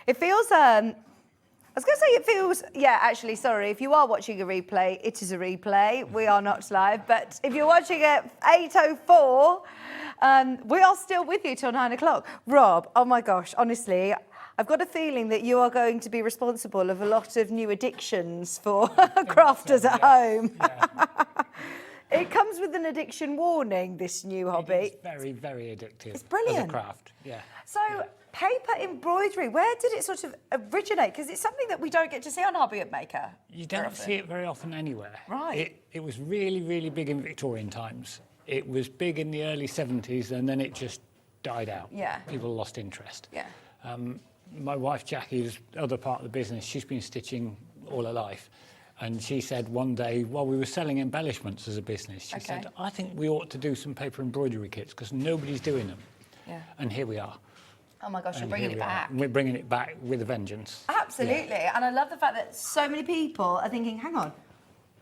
It feels, I was going to say it feels, yeah, actually, sorry. If you are watching a replay, it is a replay. We are not live. But if you're watching at 8:04, we are still with you till 9 o'clock. Rob, oh my gosh, honestly, I've got a feeling that you are going to be responsible of a lot of new addictions for crafters at home. Yeah. It comes with an addiction warning, this new hobby. It's very, very addictive. It's brilliant. As a craft, yeah. So, paper embroidery, where did it sort of originate? Because it's something that we don't get to see on Hobby Maker. You don't see it very often anywhere. Right. It was really, really big in Victorian times. It was big in the early 70s and then it just died out. Yeah. People lost interest. Yeah. My wife, Jackie's other part of the business, she's been stitching all her life. And she said one day, while we were selling embellishments as a business, she said, I think we ought to do some paper embroidery kits because nobody's doing them. Yeah. And here we are. Oh my gosh, you're bringing it back. We're bringing it back with a vengeance. Absolutely. Yeah. And I love the fact that so many people are thinking, hang on,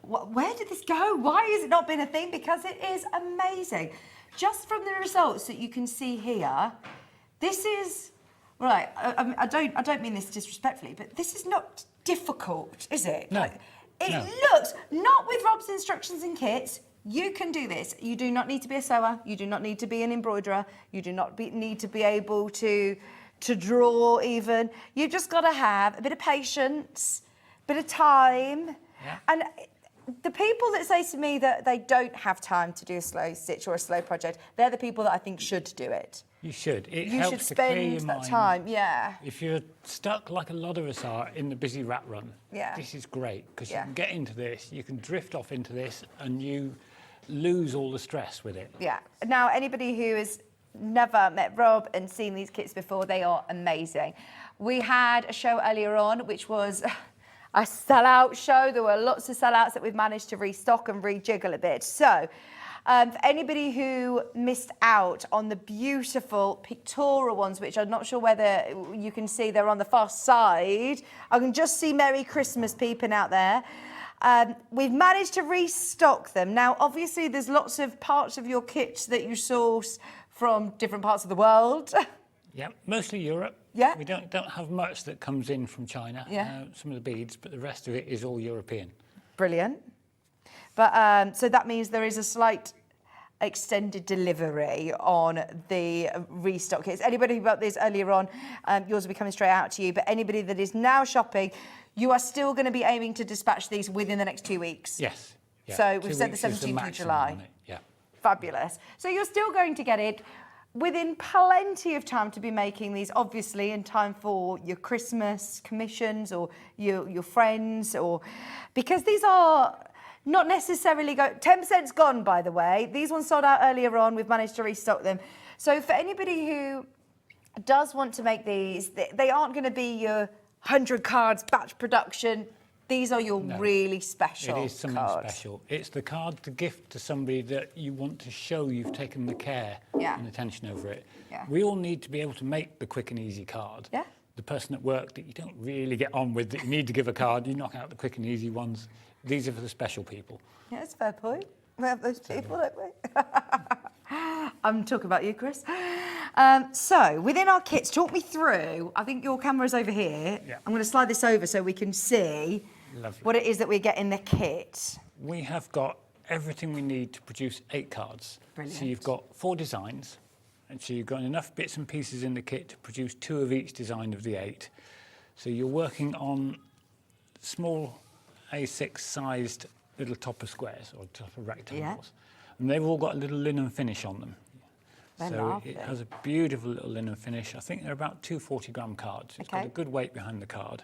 where did this go? Why has it not been a thing? Because it is amazing. Just from the results that you can see here, this is, right, I don't mean this disrespectfully, but this is not difficult, is it? No. It looks, not with Rob's instructions and kits, you can do this. You do not need to be a sewer. You do not need to be an embroiderer. You do not need to be able to draw even. You've just got to have a bit of patience, a bit of time. Yeah. And the people that say to me that they don't have time to do a slow stitch or a slow project, they're the people that I think should do it. You should. It you helps should to clear spend your that mind. time, yeah. If you're stuck like a lot of us are in the busy rat run, this is great because you can get into this, you can drift off into this and you lose all the stress with it. Yeah. Now, anybody who has never met Rob and seen these kits before, they are amazing. We had a show earlier on, which was a sellout show. There were lots of sellouts that we've managed to restock and rejiggle a bit. So, for anybody who missed out on the beautiful pictorial ones, which I'm not sure whether you can see, they're on the far side. I can just see Merry Christmas peeping out there. We've managed to restock them. Now, obviously, there's lots of parts of your kit that you source from different parts of the world. Yeah, mostly Europe. Yeah. We don't have much that comes in from China. Yeah. Some of the beads, but the rest of it is all European. Brilliant. But so that means there is a slight extended delivery on the restock kits. Anybody who bought these earlier on, yours will be coming straight out to you. But anybody that is now shopping, you are still going to be aiming to dispatch these within the next 2 weeks. Yes. Yeah. So we've said the 17th of July. Yeah. Fabulous. So you're still going to get it within plenty of time to be making these, obviously, in time for your Christmas commissions or your friends, or because these are not necessarily 10%'s gone, by the way. These ones sold out earlier on. We've managed to restock them. So for anybody who does want to make these, they aren't going to be your 100 cards, batch production. These are your really special It is something cards. special. It's the card to gift to somebody that you want to show you've taken the care and attention over it. Yeah. We all need to be able to make the quick and easy card. Yeah. The person at work that you don't really get on with, that you need to give a card, you knock out the quick and easy ones. These are for the special people. Yeah, that's a fair point. We have those people, don't we? I'm talking about you, Chris. So, within our kits, talk me through. I think your camera's over here. Yeah. I'm going to slide this over so we can see what it is that we get in the kit. We have got everything we need to produce 8 cards. Brilliant. So you've got 4 designs, and so you've got enough bits and pieces in the kit to produce 2 of each design of the 8. So you're working on small A6 sized little topper squares or topper rectangles. And they've all got a little linen finish on them. So it has a beautiful little linen finish. I think they're about 2 40-gram cards. It's got a good weight behind the card.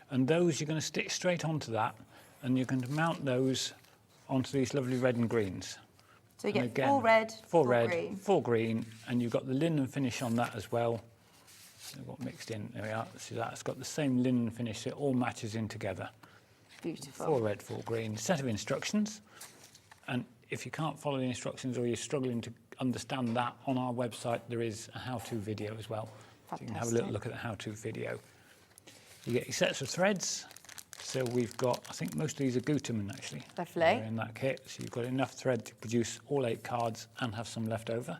And those you're going to stick straight onto that, and you're going to mount those onto these lovely red and greens. So you get 4 red, 4 green. 4 green, and you've got the linen finish on that as well. They've got mixed in. There we are. See, that's got the same linen finish, so it all matches in together. Beautiful. 4 red, 4 green. Set of instructions. And if you can't follow the instructions or you're struggling to understand that, on our website there is a how-to video as well. So you can have a little look at the how-to video. You get your sets of threads. So we've got, I think most of these are Gutermann actually. Lovely. They're in that kit. So you've got enough thread to produce all 8 cards and have some left over.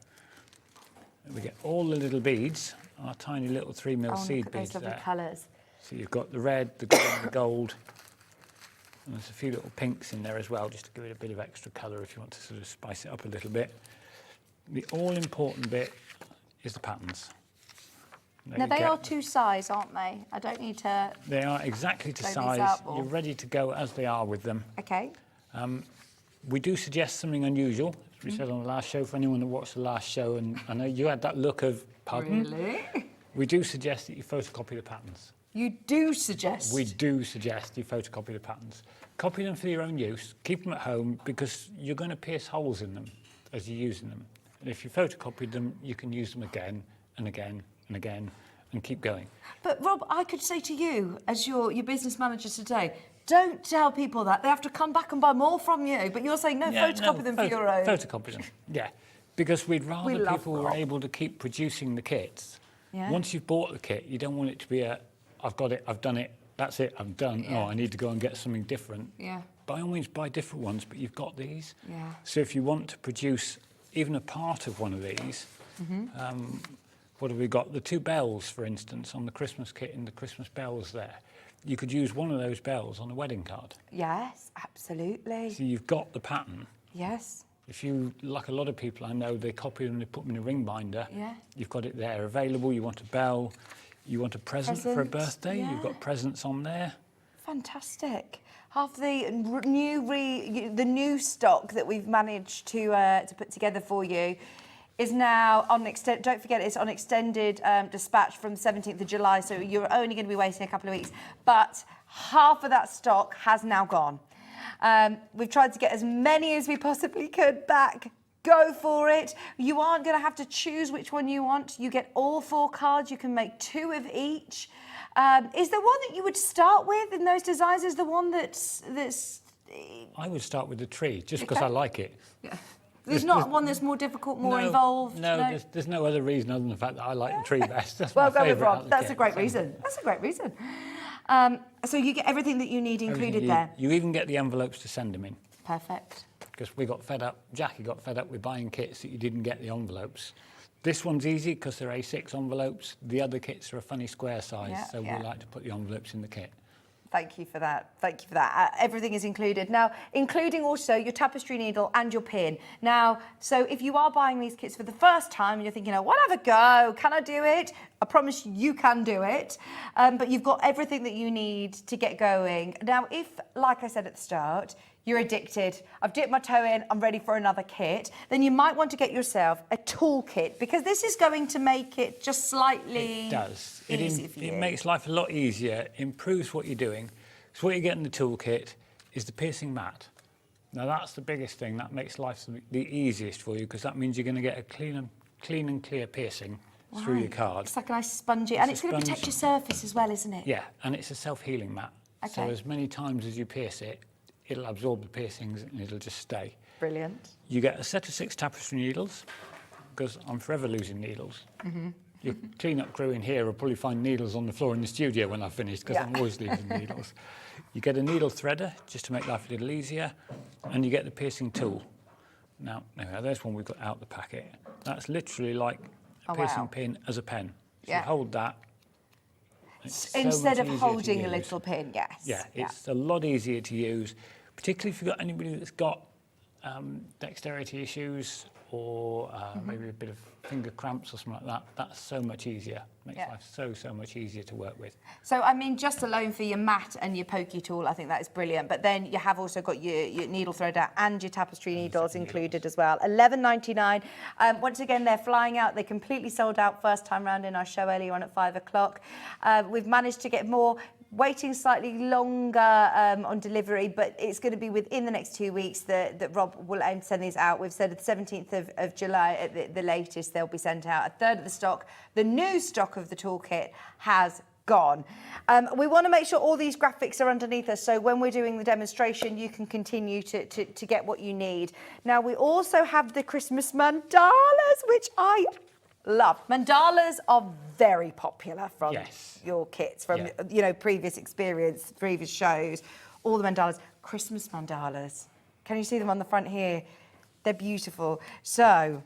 And we get all the little beads, our tiny little 3mm seed look at beads those lovely there. colours. So you've got the red, the green, the gold. And there's a few little pinks in there as well, just to give it a bit of extra colour if you want to sort of spice it up a little bit. The all-important bit is the patterns. Now, they are to size, aren't they? I don't need to... They are exactly to size. You're ready to go as they are with them. Okay. We do suggest something unusual, as we said on the last show, for anyone that watched the last show, and I know you had that look of, pardon? Really? We do suggest that you photocopy the patterns. You do suggest? We do suggest you photocopy the patterns. Copy them for your own use, keep them at home, because you're going to pierce holes in them as you're using them. And if you photocopied them, you can use them again and again and again and keep going. But Rob, I could say to you, as your business manager today, don't tell people that. They have to come back and buy more from you. But you're saying, no, photocopy them for your own. Photocopy them, yeah. Because we'd rather people were able to keep producing the kits. Yeah. Once you've bought the kit, you don't want it to be a, I've got it, I've done it, that's it, I'm done. Yeah. Oh, I need to go and get something different. Yeah. By all means, buy different ones, but you've got these. Yeah. So if you want to produce even a part of one of these, what have we got? The 2 bells, for instance, on the Christmas kit and the Christmas bells there. You could use one of those bells on a wedding card. Yes, absolutely. So you've got the pattern. Yes. If you, like a lot of people I know, they copy them, they put them in a ring binder. Yeah. You've got it there available. You want a bell, you want a present for a birthday. Yeah. You've got presents on there. Fantastic. Half the new stock that we've managed to put together for you is now on extended. Don't forget, it's on extended dispatch from 17th of July, so you're only going to be waiting a couple of weeks. But half of that stock has now gone. We've tried to get as many as we possibly could back. Go for it. You aren't going to have to choose which one you want. You get all 4 cards. You can make 2 of each. Is there one that you would start with in those designs? Is the one that's... I would start with the tree, just because I like it. Yeah. There's not one that's more difficult, more involved? No, there's no other reason other than the fact that I like the tree best. That's well, my go with favourite out Rob. of the That's kit. a great reason. That's a great reason. So you get everything that you need included there. You even get the envelopes to send them in. Perfect. Because we got fed up, Jackie got fed up with buying kits that you didn't get the envelopes. This one's easy because they're A6 envelopes. The other kits are a funny square size, so we like to put the envelopes in the kit. Thank you for that. Thank you for that. Everything is included. Now, including also your tapestry needle and your pin. Now, so if you are buying these kits for the first time and you're thinking, oh, I'll have a go, can I do it? I promise you can do it. But you've got everything that you need to get going. Now, if, like I said at the start, you're addicted, I've dipped my toe in, I'm ready for another kit, then you might want to get yourself a toolkit, because this is going to make it just slightly easy for you. It makes life a lot easier, improves what you're doing. So what you get in the toolkit is the piercing mat. Now that's the biggest thing, that makes life the easiest for you, because that means you're going to get a clean and clear piercing through your card. It's like a nice spongy, and it's going to protect your surface as well, isn't it? Yeah, and it's a self-healing mat. So as many times as you pierce it, it'll absorb the piercings and it'll just stay. Brilliant. You get a set of 6 tapestry needles, because I'm forever losing needles. Your clean-up crew in here will probably find needles on the floor in the studio when I've finished, because I'm always losing needles. You get a needle threader, just to make life a little easier, and you get the piercing tool. Now, there's one we've got out the packet. That's literally like a piercing pin as a pen. So you hold that. Instead of holding a little pin, yes. Yeah, it's a lot easier to use, particularly if you've got anybody that's got dexterity issues or maybe a bit of finger cramps or something like that. That's so much easier. Makes life so much easier to work with. So, I mean, just alone for your mat and your pokey tool, I think that is brilliant. But then you have also got your needle threader and your tapestry needles included as well. $11.99. Once again, they're flying out. They completely sold out first time round in our show earlier on at 5 o'clock. We've managed to get more, waiting slightly longer on delivery, but it's going to be within the next 2 weeks that Rob will aim to send these out. We've said the 17th of July at the latest they'll be sent out. A third of the stock, the new stock of the toolkit, has gone. We want to make sure all these graphics are underneath us, so when we're doing the demonstration you can continue to get what you need. Now we also have the Christmas mandalas, which I love. Mandalas are very popular from your kits, from previous experience, previous shows, all the mandalas. Christmas mandalas. Can you see them on the front here? They're beautiful. So,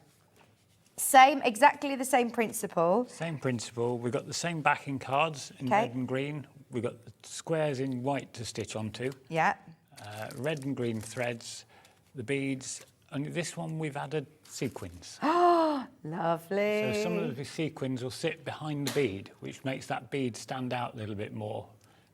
exactly the same principle. Same principle. We've got the same backing cards in red and green. We've got the squares in white to stitch onto. Yeah. Red and green threads, the beads, and this one we've added sequins. Oh, lovely. So some of the sequins will sit behind the bead, which makes that bead stand out a little bit more.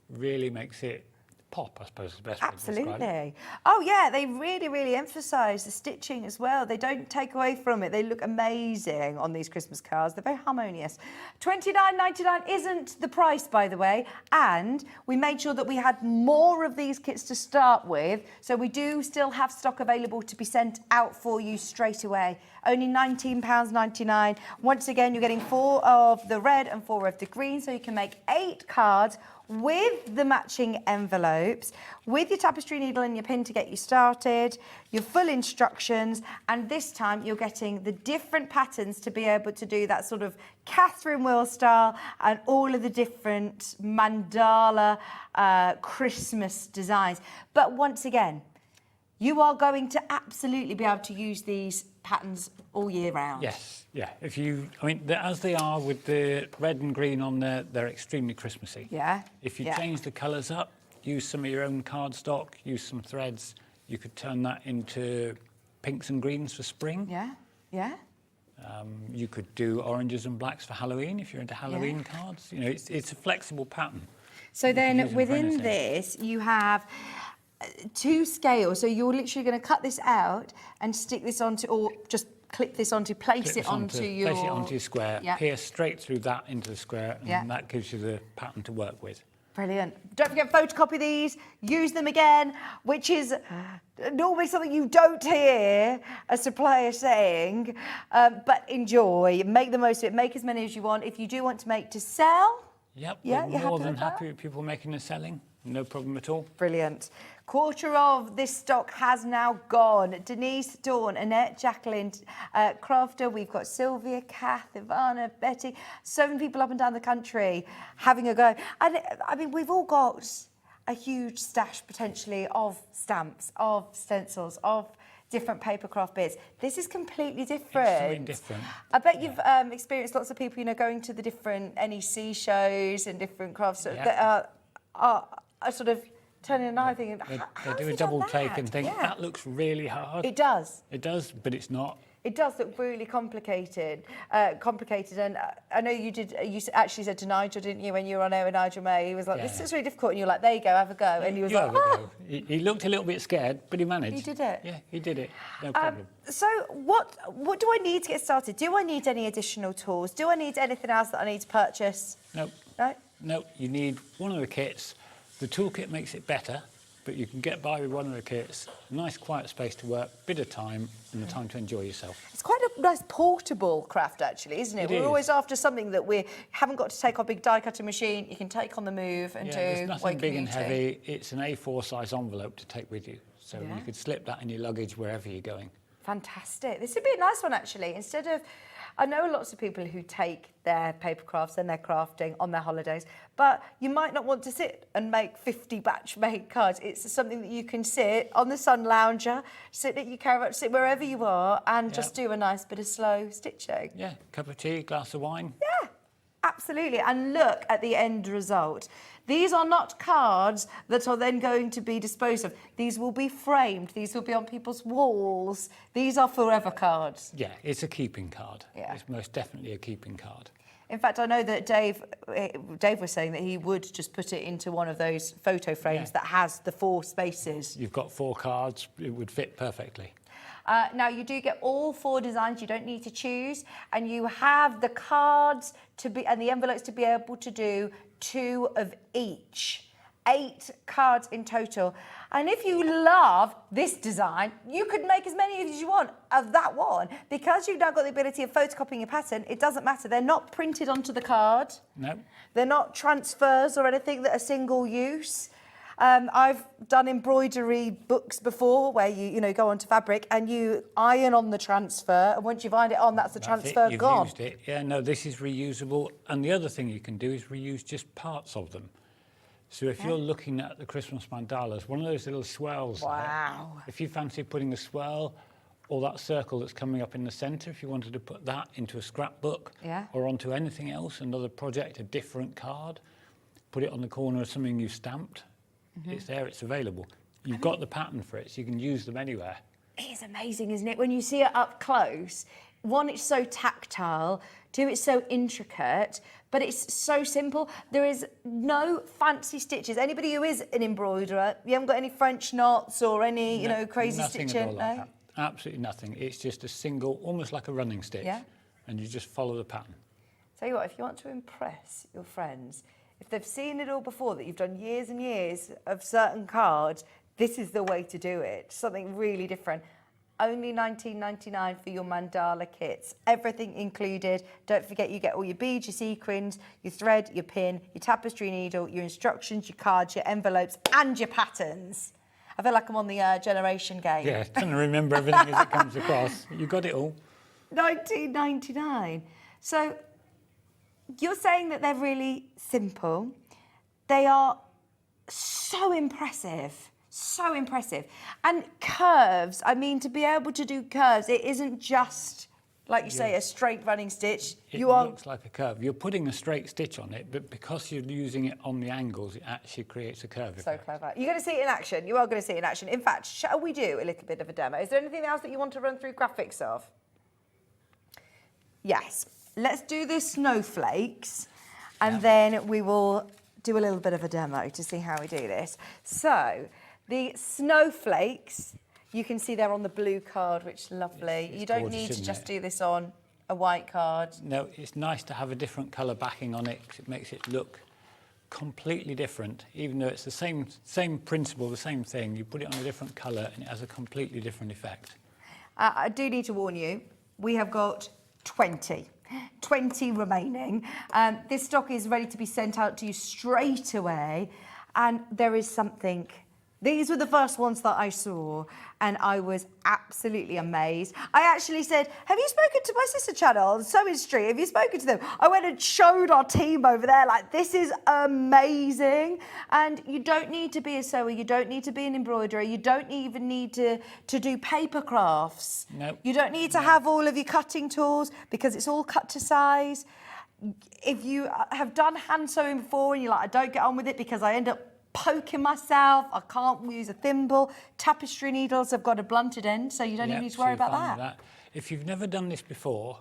Really makes it pop, I suppose is the best way to describe it. Absolutely. Oh yeah, they really emphasise the stitching as well. They don't take away from it. They look amazing on these Christmas cards. They're very harmonious. $29.99 isn't the price, by the way, and we made sure that we had more of these kits to start with, so we do still have stock available to be sent out for you straight away. Only £19.99. Once again, you're getting 4 of the red and 4 of the green, so you can make 8 cards with the matching envelopes, with your tapestry needle and your pin to get you started, your full instructions, and this time you're getting the different patterns to be able to do that sort of Catherine Wheel style and all of the different mandala Christmas designs. But once again, you are going to absolutely be able to use these patterns all year round. Yes, yeah. As they are with the red and green on there, they're extremely Christmassy. Yeah. If you change the colours up, use some of your own cardstock, use some threads, you could turn that into pinks and greens for spring. Yeah, yeah. You could do oranges and blacks for Halloween if you're into Halloween cards. You know, it's a flexible pattern. So then within this, you have 2 scales, so you're literally going to cut this out and stick this onto, or just clip this onto, place it onto your square, pierce straight through that into the square, and that gives you the pattern to work with. Brilliant. Don't forget, photocopy these, use them again, which is normally something you don't hear a supplier saying, but enjoy, make the most of it, make as many as you want. If you do want to make to sell, yep, we're more than happy with people making and selling. No problem at all. Brilliant. Quarter of this stock has now gone. Denise, Dawn, Annette, Jacqueline, Crafter, we've got Sylvia, Kath, Ivana, Betty, so many people up and down the country having a go. And I mean, we've all got a huge stash potentially of stamps, of stencils, of different papercraft bits. This is completely different. It's something different. I bet you've experienced lots of people, you know, going to the different NEC shows and different crafts that are sort of turning an eye thinking, they do a double take and think, that looks really hard. It does. It does, but it's not. It does look really complicated. And I know you did. You actually said to Nigel, didn't you, when you were on air with Nigel May? He was like, "This is really difficult," and you're like, "There you go, have a go." And he was like, go. He looked a little bit scared, but he managed. He did it. Yeah, he did it. No problem. So what do I need to get started? Do I need any additional tools? Do I need anything else that I need to purchase? No. No. No. You need one of the kits. The toolkit makes it better, but you can get by with one of the kits. Nice quiet space to work, bit of time, and the time to enjoy yourself. It's quite a a nice portable craft, actually, isn't it? We're always after something that we haven't got to take our big die cutting machine. You can take on the move and do. There's nothing big and heavy. It's an A4 size envelope to take with you, so you could slip that in your luggage wherever you're going. Fantastic. This would be a nice one, actually. Instead of, I know lots of people who take their paper crafts and their crafting on their holidays, but you might not want to sit and make 50 batch-made cards. It's something that you can sit on the sun lounger, sit at your caravan, sit wherever you are, and just do a nice bit of slow stitching. Yeah, cup of tea, glass of wine. Yeah, absolutely. And look at the end result. These are not cards that are then going to be disposed of. These will be framed. These will be on people's walls. These are forever cards. Yeah, it's a keeping card. Yeah. It's most definitely a keeping card. In fact, I know that Dave was saying that he would just put it into one of those photo frames that has the 4 spaces. You've got 4 cards. It would fit perfectly. Now, you do get all 4 designs. You don't need to choose. And you have the cards and the envelopes to be able to do 2 of each. 8 cards in total. And if you love this design, you could make as many as you want of that one. Because you've now got the ability of photocopying your pattern, it doesn't matter. They're not printed onto the card. No. They're not transfers or anything that are single use. I've done embroidery books before where you go onto fabric and you iron on the transfer, and once you've ironed it on, that's the transfer You've gone. used it. Yeah, no, this is reusable. And the other thing you can do is reuse just parts of them. So if you're looking at the Christmas mandalas, one of those little swirls there, if you fancy putting a swirl or that circle that's coming up in the centre, if you wanted to put that into a scrapbook or onto anything else, another project, a different card, put it on the corner of something you stamped, it's there, it's available. You've got the pattern for it, so you can use them anywhere. It's amazing, isn't it? When you see it up close, 1, it's so tactile, 2, it's so intricate, but it's so simple. There is no fancy stitches. Anybody who is an embroiderer, you haven't got any French knots or any, crazy nothing stitching? at all like that. Absolutely nothing. It's just a single, almost like a running stitch, and you just follow the pattern. Tell you what, if you want to impress your friends, if they've seen it all before, that you've done years and years of certain cards, this is the way to do it. Something really different. Only $19.99 for your mandala kits. Everything included. Don't forget you get all your beads, your sequins, your thread, your pin, your tapestry needle, your instructions, your cards, your envelopes, and your patterns. I feel like I'm on the generation game. Yeah, trying to remember everything as it comes across. You got it all. $19.99. So you're saying that they're really simple. They are so impressive. So impressive. And curves, I mean, to be able to do curves, it isn't just, like you say, a straight running stitch. It looks like a curve. You're putting a straight stitch on it, but because you're using it on the angles, it actually creates a curve. So clever. You're going to see it in action. You are going to see it in action. In fact, shall we do a little bit of a demo? Is there anything else that you want to run through graphics of? Yes. Let's do the snowflakes, and then we will do a little bit of a demo to see how we do this. So, the snowflakes, you can see they're on the blue card, which is lovely. It's you don't gorgeous, need to isn't just it? do this on a white card. No, it's nice to have a different colour backing on it because it makes it look completely different. Even though it's the same principle, the same thing, you put it on a different colour and it has a completely different effect. I do need to warn you, we have got 20 remaining. This stock is ready to be sent out to you straight away, and there is something. These were the first ones that I saw, and I was absolutely amazed. I actually said, have you spoken to my sister channel, Sewing Street? Have you spoken to them? I went and showed our team over there, like, this is amazing. And you don't need to be a sewer, you don't need to be an embroiderer, you don't even need to do paper crafts. No. You don't need to have all of your cutting tools because it's all cut to size. If you have done hand sewing before and you're like, I don't get on with it because I end up poking myself, I can't use a thimble. Tapestry needles have got a blunted end, so you don't even need to worry about that. If you've never done this before,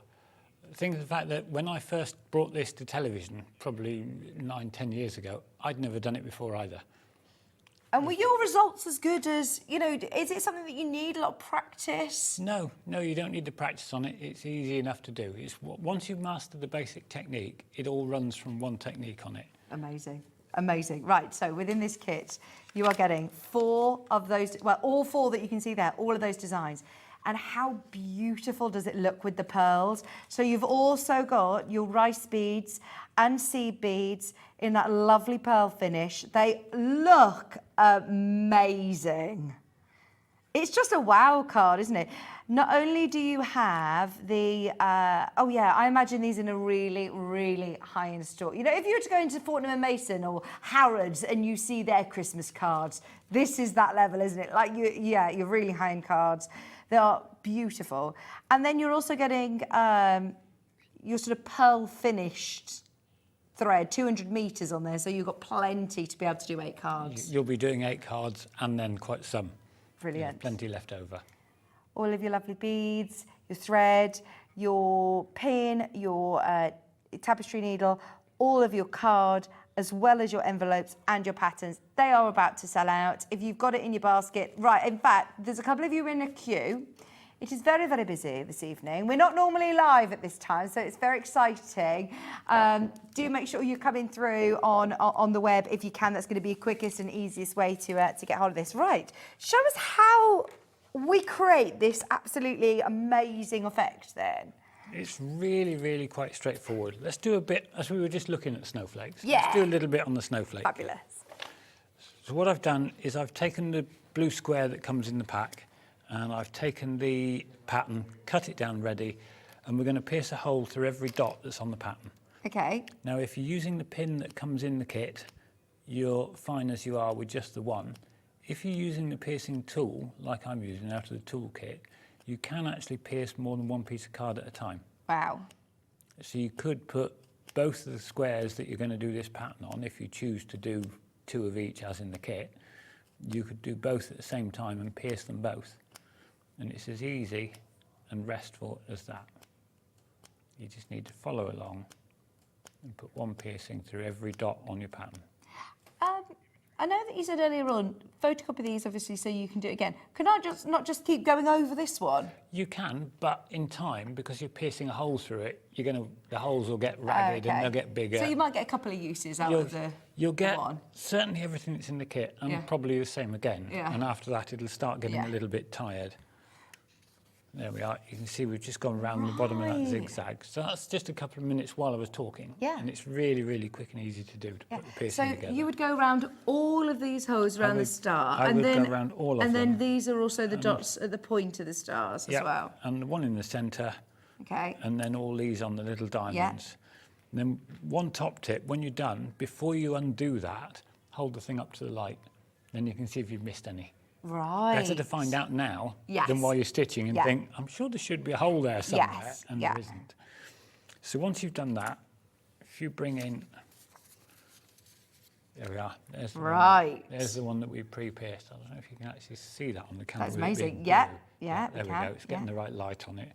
think of the fact that when I first brought this to television, probably 9-10 years ago, I'd never done it before either. And were your results as good as, is it something that you need a lot of practice? No, you don't need to practice on it. It's easy enough to do. Once you've mastered the basic technique, it all runs from one technique on it. Amazing. Amazing. Right, so within this kit, you are getting 4 of those, well, all 4 that you can see there, all of those designs. And how beautiful does it look with the pearls? So you've also got your rice beads and seed beads in that lovely pearl finish. They look amazing. It's just a wow card, isn't it? Not only do you have the, oh yeah, I imagine these in a really, really high-end store. You know, if you were to go into Fortnum & Mason or Harrods and you see their Christmas cards, this is that level, isn't it? Like, your really high-end cards. They are beautiful. And then you're also getting your sort of pearl finished thread, 200 metres on there, so you've got plenty to be able to do 8 cards. You'll be doing 8 cards and then quite some. Brilliant. Yeah, plenty left over. All of your lovely beads, your thread, your pin, your tapestry needle, all of your card, as well as your envelopes and your patterns. They are about to sell out. If you've got it in your basket, right, in fact, there's a couple of you in a queue. It is very, very busy this evening. We're not normally live at this time, so it's very exciting. Do make sure you're coming through on the web if you can. That's going to be the quickest and easiest way to get hold of this. Right, show us how we create this absolutely amazing effect then. It's really, really quite straightforward. Let's do a bit, as we were just looking at snowflakes. Yeah. Let's do a little bit on the snowflake. Fabulous. So what I've done is I've taken the blue square that comes in the pack, and I've taken the pattern, cut it down ready, and we're going to pierce a hole through every dot that's on the pattern. Okay. Now, if you're using the pin that comes in the kit, you're fine as you are with just the one. If you're using the piercing tool, like I'm using out of the tool kit, you can actually pierce more than one piece of card at a time. Wow. So you could put both of the squares that you're going to do this pattern on, if you choose to do 2 of each as in the kit, you could do both at the same time and pierce them both. And it's as easy and restful as that. You just need to follow along and put one piercing through every dot on your pattern. I know that you said earlier on, photocopy these obviously so you can do it again. Can I just not just keep going over this one? You can, but in time, because you're piercing a hole through it, the holes will get ragged and they'll get bigger. So you might get a couple of uses out of the You'll get one. certainly everything that's in the kit, and probably the same again. Yeah. And after that, it'll start getting a little bit tired. There we are. You can see we've just gone around the bottom of that zigzag. So that's just a couple of minutes while I was talking. Yeah. And it's really, really quick and easy to do to put the piercing together. So you would go around all of these holes around the star. I would go around all of them. And then these are also the dots at the point of the stars as well. And the one in the centre. Okay. And then all these on the little diamonds. And then one top tip, when you're done, before you undo that, hold the thing up to the light. Then you can see if you've missed any. Right. Better to find out now than while you're stitching and think, I'm sure there should be a hole there somewhere, and there isn't. So once you've done that, if you bring in, there we are. There's the one, there's the one that we pre-pierced. I don't know if you can actually see that on the camera. That's amazing. There we we go. It's getting the right light on it.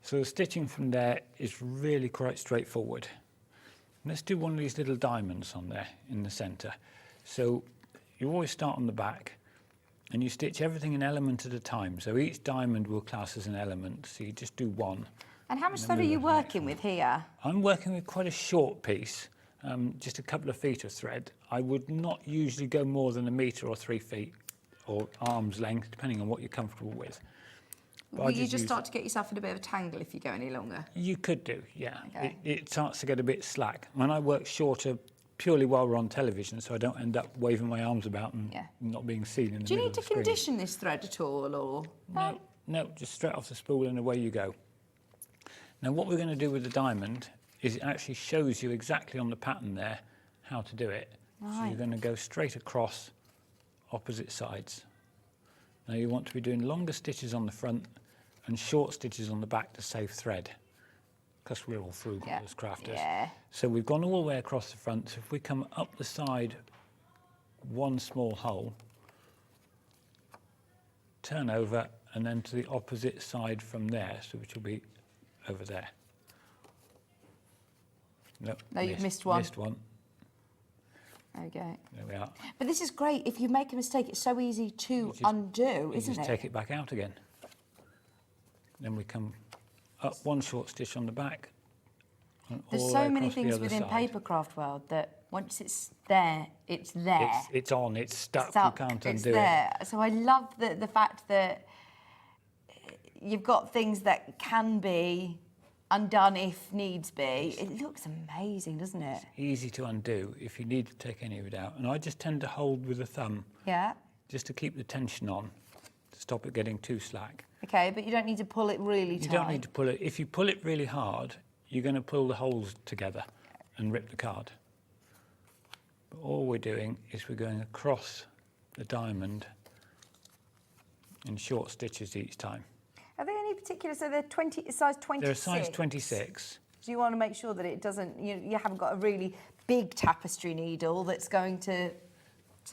So the stitching from there is really quite straightforward. Let's do one of these little diamonds on there in the centre. So you always start on the back. And you stitch everything an element at a time. So each diamond will class as an element. So you just do one. And how much thread are you working with here? I'm working with quite a short piece, just a couple of feet of thread. I would not usually go more than 1 metre or 3 feet, or arm's length, depending on what you're comfortable with. Will you just start to get yourself in a bit of a tangle if you go any longer? You could do, yeah. Okay. It starts to get a bit slack. When I work shorter, purely while we're on television, so I don't end up waving my arms about and not being seen in the middle of the screen. Do you need to condition this thread at all, or...? No, just straight off the spool and away you go. Now what we're going to do with the diamond is it actually shows you exactly on the pattern there how to do it. Right. So you're going to go straight across opposite sides. Now you want to be doing longer stitches on the front and short stitches on the back to save thread, because we're all frugal as crafters. Yeah. So we've gone all the way across the front. So if we come up the side, one small hole, turn over, and then to the opposite side from there, so which will be over there. No, you've missed one. Missed one. There we go. There we are. But this is great. If you make a mistake, it's so easy to undo, isn't it? Just take it back out again. Then we come up one short stitch on the back. There's so many things within papercraft world that once it's there, it's there. It's on, it's stuck, you can't undo it. So I love the fact that you've got things that can be undone if needs be. It looks amazing, doesn't it? Easy to undo if you need to take any of it out. And I just tend to hold with the thumb. Yeah. Just to keep the tension on, to stop it getting too slack. Okay, but you don't need to pull it really tight. You don't need to pull it. If you pull it really hard, you're going to pull the holes together and rip the card. But all we're doing is we're going across the diamond in short stitches each time. Are they any particular, so they're size 26? They're a size 26. So you want to make sure that it doesn't, you haven't got a really big tapestry needle that's going to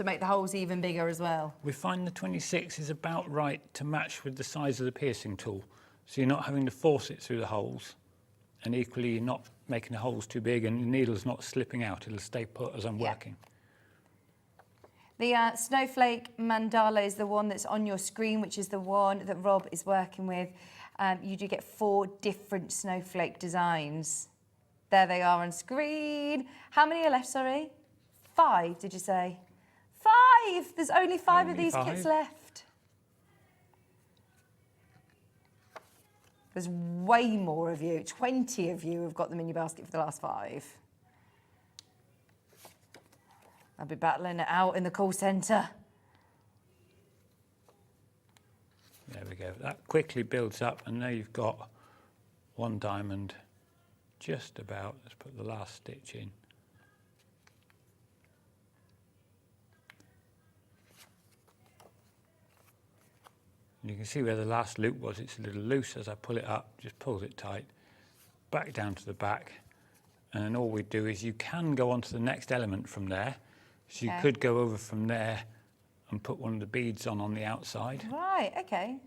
make the holes even bigger as well. We find the 26 is about right to match with the size of the piercing tool. So you're not having to force it through the holes. And equally, you're not making the holes too big and the needle's not slipping out. It'll stay put as I'm working. The snowflake mandala is the one that's on your screen, which is the one that Rob is working with. You do get 4 different snowflake designs. There they are on screen. How many are left, sorry? 5, did you say? 5! There's only 5 of these kits left. There's way more of you. 20 of you have got them in your basket for the last 5. I'll be battling it out in the call centre. There we go. That quickly builds up, and now you've got 1 diamond just about. Let's put the last stitch in. And you can see where the last loop was. It's a little loose. As I pull it up, just pulls it tight, back down to the back. And then all we do is you can go on to the next element from there. So you could go over from there and put one of the beads on the outside. Right, okay.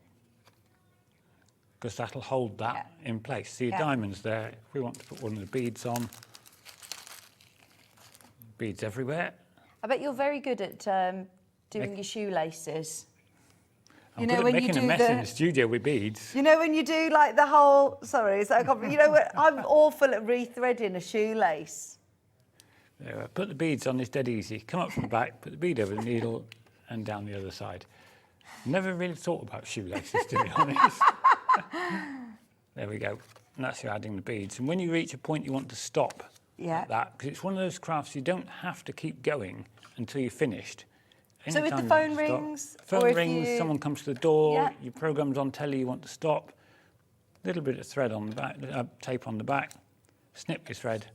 Because that'll hold that in place. See your diamonds there. If we want to put one of the beads on, beads everywhere. I bet you're very good at doing your shoelaces. I'm good at making a mess in the studio with beads. You know when you do like the whole, sorry, is that a compliment? You know what, I'm awful at re-threading a shoelace. There, put the beads on, it's dead easy. Come up from the back, put the bead over the needle and down the other side. Never really thought about shoelaces, to be honest. There we go. And that's you adding the beads. And when you reach a point you want to stop like that, because it's one of those crafts you don't have to keep going until you're finished. So with the phone rings? Phone rings, someone comes to the door, your program's on telly, you want to stop. Little bit of thread on the back, tape on the back, snip your thread,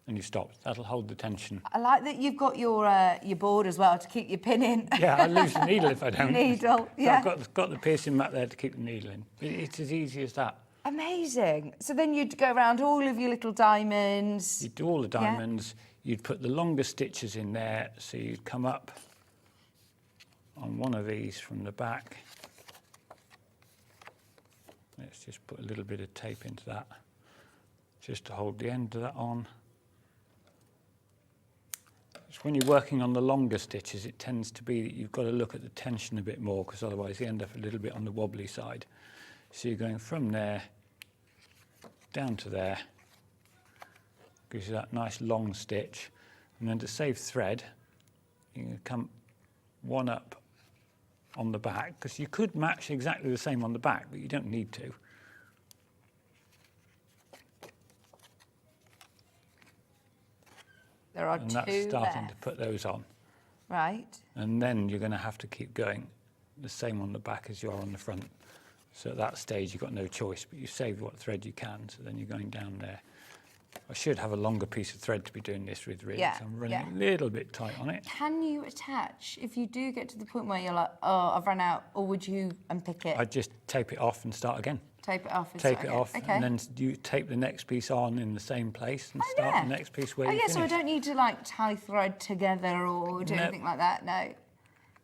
and you stop. That'll hold the tension. I like that you've got your board as well to keep your pin in. Yeah, I lose the needle if I don't. Needle, yeah. So I've got the piercing mat there to keep the needle in. It's as easy as that. Amazing. So then you'd go around all of your little diamonds. You'd do all the diamonds. You'd put the longer stitches in there, so you'd come up on one of these from the back. Let's just put a little bit of tape into that, just to hold the end of that on. So when you're working on the longer stitches, it tends to be that you've got to look at the tension a bit more, because otherwise you end up a little bit on the wobbly side. So you're going from there down to there, gives you that nice long stitch. And then to save thread, you can come one up on the back, because you could match exactly the same on the back, but you don't need to. There are and two that's starting left. to put those on. Right. And then you're going to have to keep going the same on the back as you are on the front. So at that stage, you've got no choice, but you save what thread you can, so then you're going down there. I should have a longer piece of thread to be doing this with, really, so I'm running a little bit tight on it. Can you attach, if you do get to the point where you're like, oh, I've run out, or would you unpick it? I'd just tape it off and start again. Tape it off and tape start it again. off, Okay. and then you tape the next piece on in the same place and start the next piece where you so I finish. don't need to like tie thread together or do anything like that, no.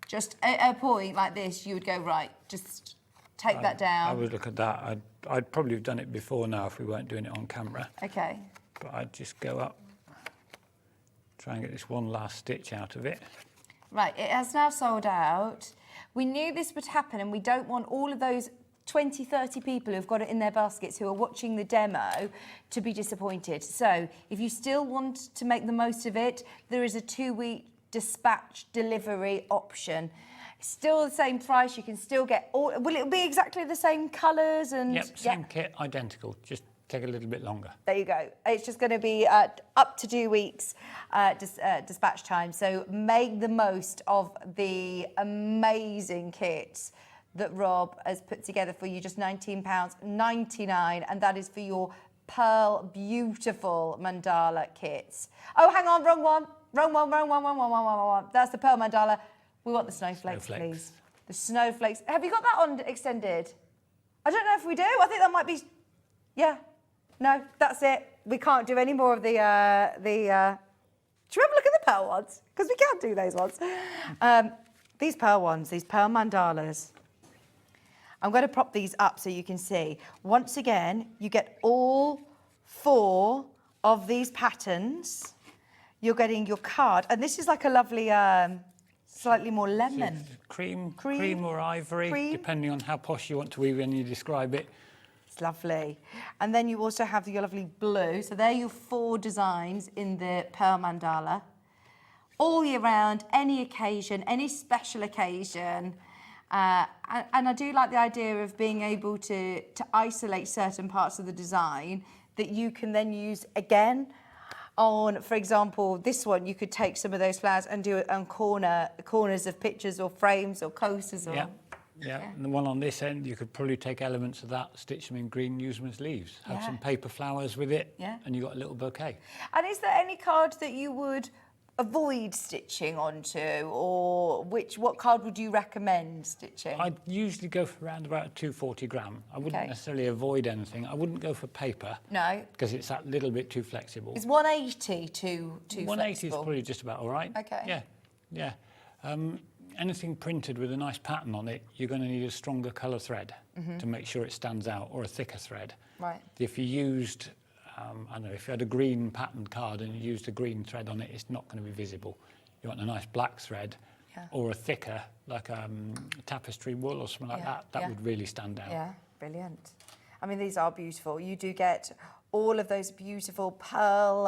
Just at a point like this, you would go, right, just take that down. I would look at that. I'd probably have done it before now if we weren't doing it on camera. Okay. But I'd just go up, try and get this one last stitch out of it. Right, it has now sold out. We knew this would happen, and we don't want all of those 20, 30 people who've got it in their baskets who are watching the demo to be disappointed. So if you still want to make the most of it, there is a 2-week dispatch delivery option. Still the same price. You can still get all. Will it be exactly the same colours and? Yep, same kit, identical. Just take a little bit longer. There you go. It's just going to be up to 2 weeks dispatch time. So make the most of the amazing kits that Rob has put together for you. Just £19.99, and that is for your pearl beautiful mandala kits. Oh, hang on, wrong one. That's the pearl mandala. We want the snowflakes, please. The snowflakes. Have you got that on extended? I don't know if we do. I think that might be. Yeah. No, that's it. We can't do any more of the. Should we have a look at the pearl ones? Because we can't do those ones. These pearl ones, these pearl mandalas. I'm going to prop these up so you can see. Once again, you get all 4 of these patterns. You're getting your card, and this is like a lovely, slightly more lemon. Cream or ivory, depending on how posh you want to be when you describe it. It's lovely. And then you also have your lovely blue. So they're your 4 designs in the pearl mandala. All year round, any occasion, any special occasion. And I do like the idea of being able to isolate certain parts of the design that you can then use again on, for example, this one, you could take some of those flowers and do it on corners of pictures or frames or coasters. Or, yeah. And the one on this end, you could probably take elements of that, stitch them in green, use them as leaves. Have some paper flowers with it, and you've got a little bouquet. And is there any card that you would avoid stitching onto, or what card would you recommend stitching? I'd usually go for around about 240 gram. I wouldn't necessarily avoid anything. I wouldn't go for paper. No. Because it's that little bit too flexible. Is 180 too 180 flexible? is probably just about all right. Okay. Yeah. Anything printed with a nice pattern on it, you're going to need a stronger colour thread to make sure it stands out, or a thicker thread. Right. If you used I don't know, if you had a green patterned card and you used a green thread on it, it's not going to be visible. You want a nice black thread or a thicker, like tapestry wool or something like that. That would really stand out. Yeah, brilliant. I mean, these are beautiful. You do get all of those beautiful pearl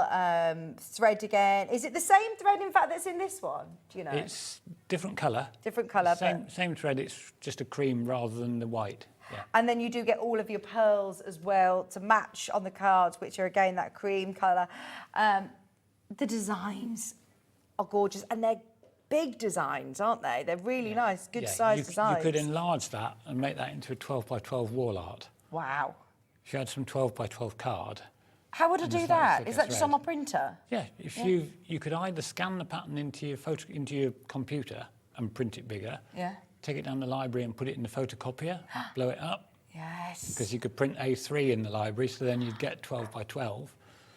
thread again. Is it the same thread, in fact, that's in this one? Do you know? It's different colour. Different colour. Same thread, it's just a cream rather than the white. Yeah. And then you do get all of your pearls as well to match on the cards, which are, again, that cream colour. The designs are gorgeous, and they're big designs, aren't they? They're really nice, good sized designs. You could enlarge that and make that into a 12 by 12 wall art. Wow. If you had some 12 by 12 card. How would I do that? Is that just on my printer? Yeah, you could either scan the pattern into your computer and print it bigger. Yeah. Take it down the library and put it in the photocopier, blow it up. Yes. Because you could print A3 in the library, so then you'd get 12 by 12.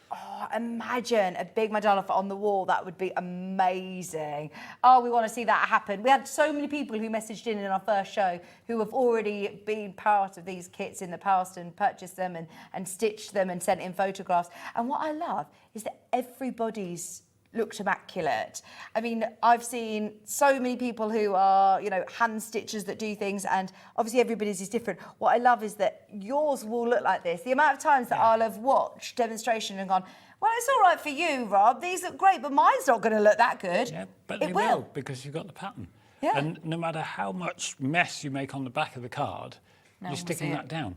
Oh, imagine a big mandala on the wall. That would be amazing. Oh, we want to see that happen. We had so many people who messaged in our first show who have already been part of these kits in the past and purchased them and stitched them and sent in photographs. And what I love is that everybody's looked immaculate. I mean, I've seen so many people who are, hand stitchers that do things, and obviously everybody's is different. What I love is that yours will look like this. The amount of times that I'll have watched demonstration and gone, well, it's all right for you, Rob. These look great, but mine's not going to look that good. Yeah, but they will, because you've got the pattern. Yeah. And no matter how much mess you make on the back of the card, you're sticking that down.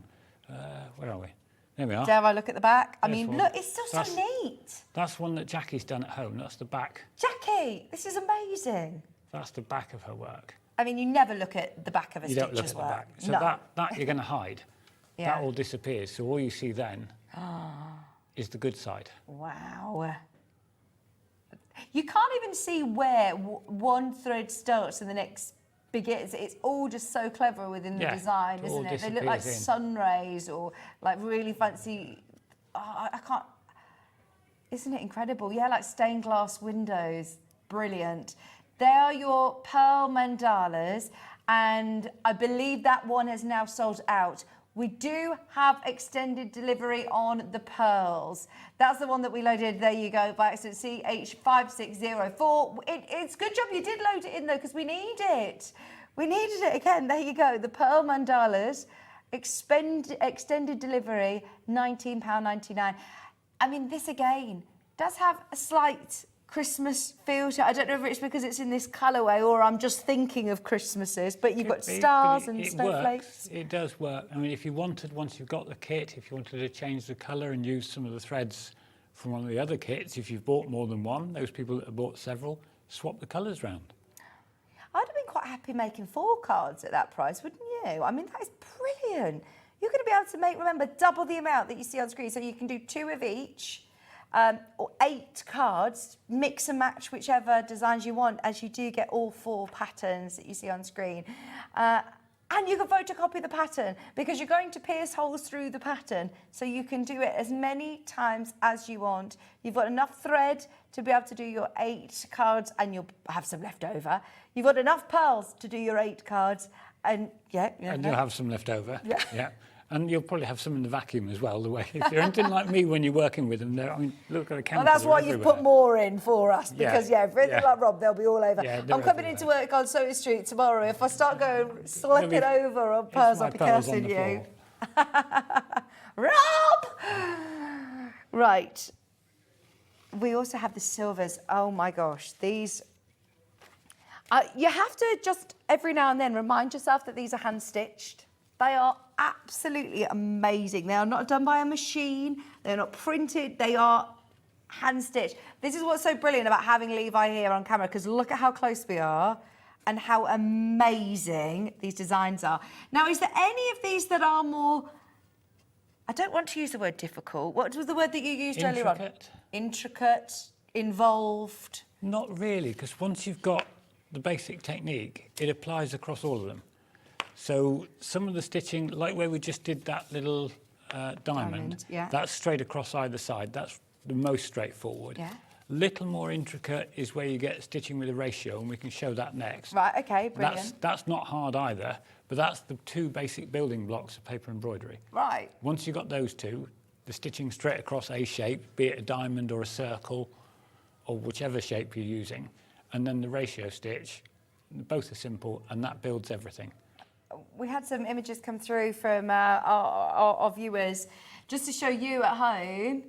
Where are we? There we are. Dare I look at the back? I There's mean, one. look, it's still so neat. That's one that Jackie's done at home. That's the back. Jackie, this is amazing. That's the back of her work. I mean, you never look at the back of a You don't look stitcher's at the work. back. So No. that you're going to hide. Yeah. That all disappears. So all you see then is the good side. Wow. You can't even see where one thread starts and the next begins. It's all just so clever within the design, it all isn't it? They look like disappears in. sun rays or like really fancy. Oh, I can't. Isn't it incredible? Yeah, like stained glass windows. Brilliant. They are your pearl mandalas, and I believe that one has now sold out. We do have extended delivery on the pearls. That's the one that we loaded, there you go, by accident, CH5604. It's good job you did load it in though, because we need it. We needed it again, there you go. The pearl mandalas, extended delivery, £19.99. I mean, this again does have a slight Christmas feel to it. I don't know if it's because it's in this colourway or I'm just thinking of Christmases, but you've got Could be, stars but and it snowflakes. works. It does work. I mean, if you wanted, once you've got the kit, if you wanted to change the colour and use some of the threads from one of the other kits, if you've bought more than one, those people that have bought several, swap the colours round. I'd have been quite happy making 4 cards at that price, wouldn't you? I mean, that is brilliant. You're going to be able to make, remember, double the amount that you see on screen. So you can do 2 of each, or 8 cards, mix and match whichever designs you want, as you do get all 4 patterns that you see on screen. And you can photocopy the pattern because you're going to pierce holes through the pattern, so you can do it as many times as you want. You've got enough thread to be able to do your 8 cards, and you'll have some left over. You've got enough pearls to do your 8 cards, and And you'll have some left over. Yeah. And you'll probably have some in the vacuum as well. The way, if you're anything like me when you're working with them, I mean, look at the camera. Well, that's why you've put more in for us, because for anything like Rob, they'll be all over. Yeah, I'm coming into work on Soho Street tomorrow. If I start going slipping over on pearls, I'll be cursing you. Rob! Right. We also have the silvers. Oh my gosh, these. You have to just every now and then remind yourself that these are hand stitched. They are absolutely amazing. They are not done by a machine. They're not printed. They are hand stitched. This is what's so brilliant about having Levi here on camera, because look at how close we are and how amazing these designs are. Now, is there any of these that are more, I don't want to use the word difficult. What was the word that you used earlier on? Intricate, involved? Not really, because once you've got the basic technique, it applies across all of them. So some of the stitching, like where we just did that little diamond, that's straight across either side. That's the most straightforward. Little more intricate is where you get stitching with a ratio, and we can show that next. Right, okay, brilliant. That's not hard either, but that's the 2 basic building blocks of paper embroidery. Right. Once you've got those 2, the stitching straight across a shape, be it a diamond or a circle, or whichever shape you're using, and then the ratio stitch, both are simple, and that builds everything. We had some images come through from our viewers, just to show you at home,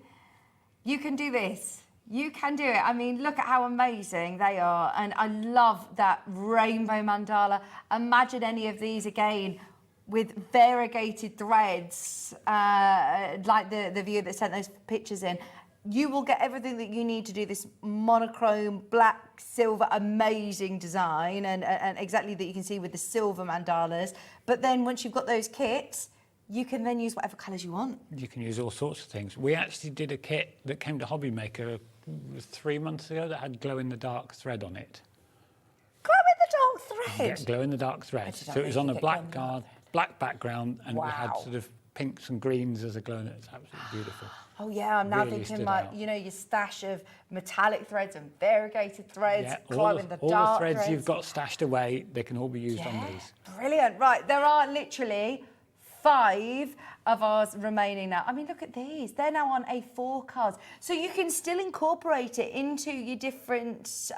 you can do this. You can do it. I mean, look at how amazing they are. And I love that rainbow mandala. Imagine any of these again with variegated threads, like the viewer that sent those pictures in. You will get everything that you need to do this monochrome, black, silver, amazing design, and exactly that you can see with the silver mandalas. But then once you've got those kits, you can then use whatever colours you want. You can use all sorts of things. We actually did a kit that came to Hobby Maker 3 months ago that had glow-in-the-dark thread on it. Glow-in-the-dark thread? Yeah, glow-in-the-dark thread. So it was on a black background, and we had sort of pinks and greens as a glow, and it's absolutely beautiful. Oh yeah, I'm now Really thinking like, you know, your stash of metallic threads and variegated threads, glow-in-the-dark all the threads you've got stashed away, they can all be used on these. Brilliant. Right, there are literally 5 of ours remaining now. I mean, look at these. They're now on A4 cards. So you can still incorporate it into your different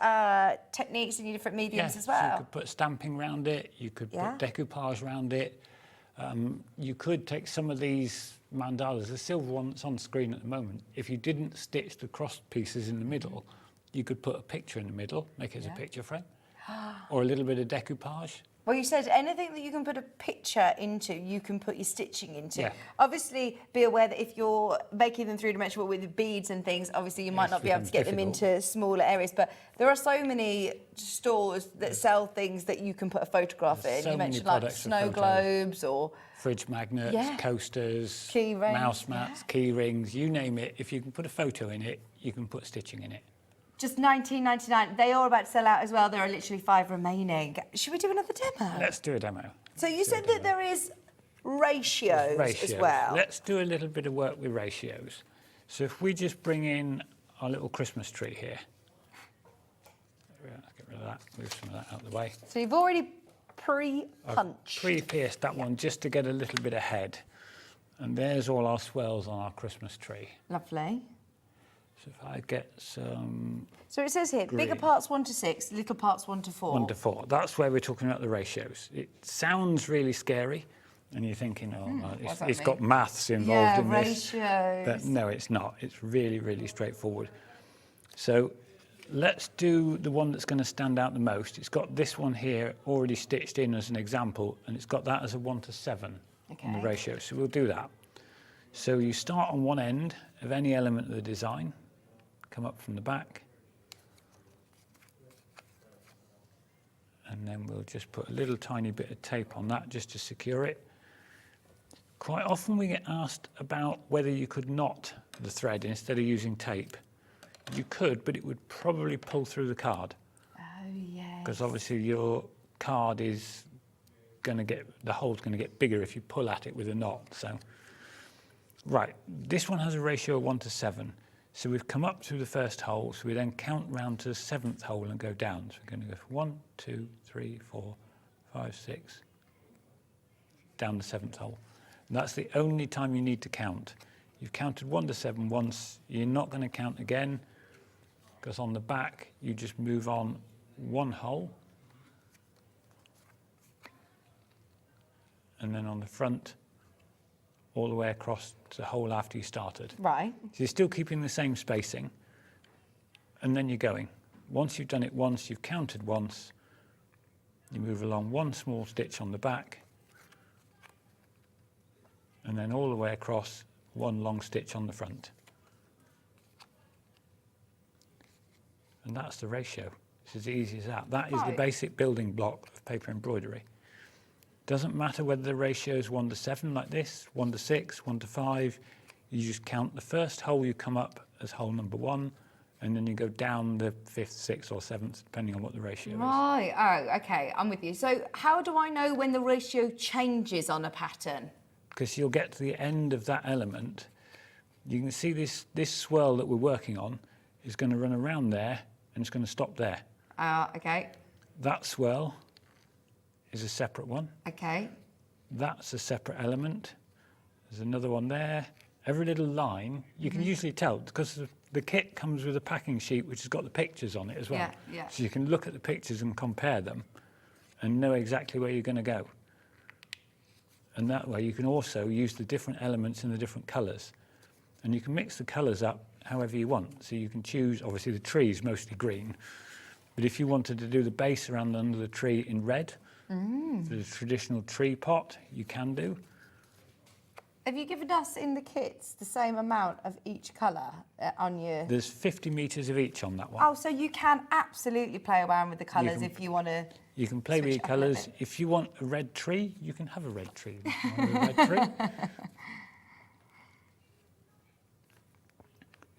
techniques and your different mediums as well. So you could put stamping around it, you could put decoupage around it. You could take some of these mandalas, the silver one that's on screen at the moment, if you didn't stitch the cross pieces in the middle, you could put a picture in the middle, make it as a picture frame, or a little bit of decoupage. Well, you said anything that you can put a picture into, you can put your stitching into. Yeah. Obviously, be aware that if you're making them three-dimensional with the beads and things, obviously you might not be able to get them into smaller areas. But there are so many stores that sell things that you can put a photograph in. You mentioned like snow globes or fridge magnets, coasters, key rings, mouse mats, key rings, you name it. If you can put a photo in it, you can put stitching in it. Just £19.99. They are about to sell out as well. There are literally 5 remaining. Should we do another demo? Let's do a demo. So you said that there is ratios as well. Let's do a little bit of work with ratios. So if we just bring in our little Christmas tree here. Let's get rid of that, move some of that out of the way. So you've already pre-punched. Pre-pierced that one just to get a little bit ahead. And there's all our swells on our Christmas tree. Lovely. So if I get some... So it says here, bigger parts 1 to 6, little parts 1 to 4. 1 to 4. That's where we're talking about the ratios. It sounds really scary, and you're thinking, it's got maths involved in this. Ratios. But no, it's not. It's really, really straightforward. So Let's do the one that's going to stand out the most. It's got this one here already stitched in as an example, and it's got that as a 1:7 on the ratio. So we'll do that. So you start on one end of any element of the design, come up from the back, and then we'll just put a little tiny bit of tape on that just to secure it. Quite often we get asked about whether you could knot the thread instead of using tape. You could, but it would probably pull through the card. Oh, yeah. Because obviously your card is going to get, the hole's going to get bigger if you pull at it with a knot. So, right, this one has a ratio of 1:7. So we've come up through the first hole, so we then count round to the 7th hole and go down. So we're going to go 1, 2, 3, 4, 5, 6, down the 7th hole. And that's the only time you need to count. You've counted 1:7 once, you're not going to count again, because on the back you just move on one hole, and then on the front all the way across to the hole after you started. Right. So you're still keeping the same spacing, and then you're going. Once you've done it once, you've counted once, you move along one small stitch on the back, and then all the way across one long stitch on the front. And that's the ratio. It's as easy as that. That is the basic building block of paper embroidery. Doesn't matter whether the ratio is 1:7 like this, 1:6, 1:5. You just count the first hole you come up as hole number 1, and then you go down the 5th, 6th or 7th, depending on what the ratio is. Right, oh, okay, I'm with you. So how do I know when the ratio changes on a pattern? Because you'll get to the end of that element. You can see this swirl that we're working on is going to run around there, and it's going to stop there. Okay. That swirl is a separate one. Okay. That's a separate element. There's another one there. Every little line, you can usually tell, because the kit comes with a packing sheet which has got the pictures on it as well. Yeah, yeah. So you can look at the pictures and compare them and know exactly where you're going to go. And that way you can also use the different elements in the different colours. And you can mix the colours up however you want. So you can choose, obviously the tree is mostly green, but if you wanted to do the base around under the tree in red, the traditional tree pot, you can do. Have you given us in the kits the same amount of each colour on your... There's 50 metres of each on that one. Oh, so you can absolutely play around with the colours if you want to... You can play with your colours. If you want a red tree, you can have a red tree. If you want a red tree.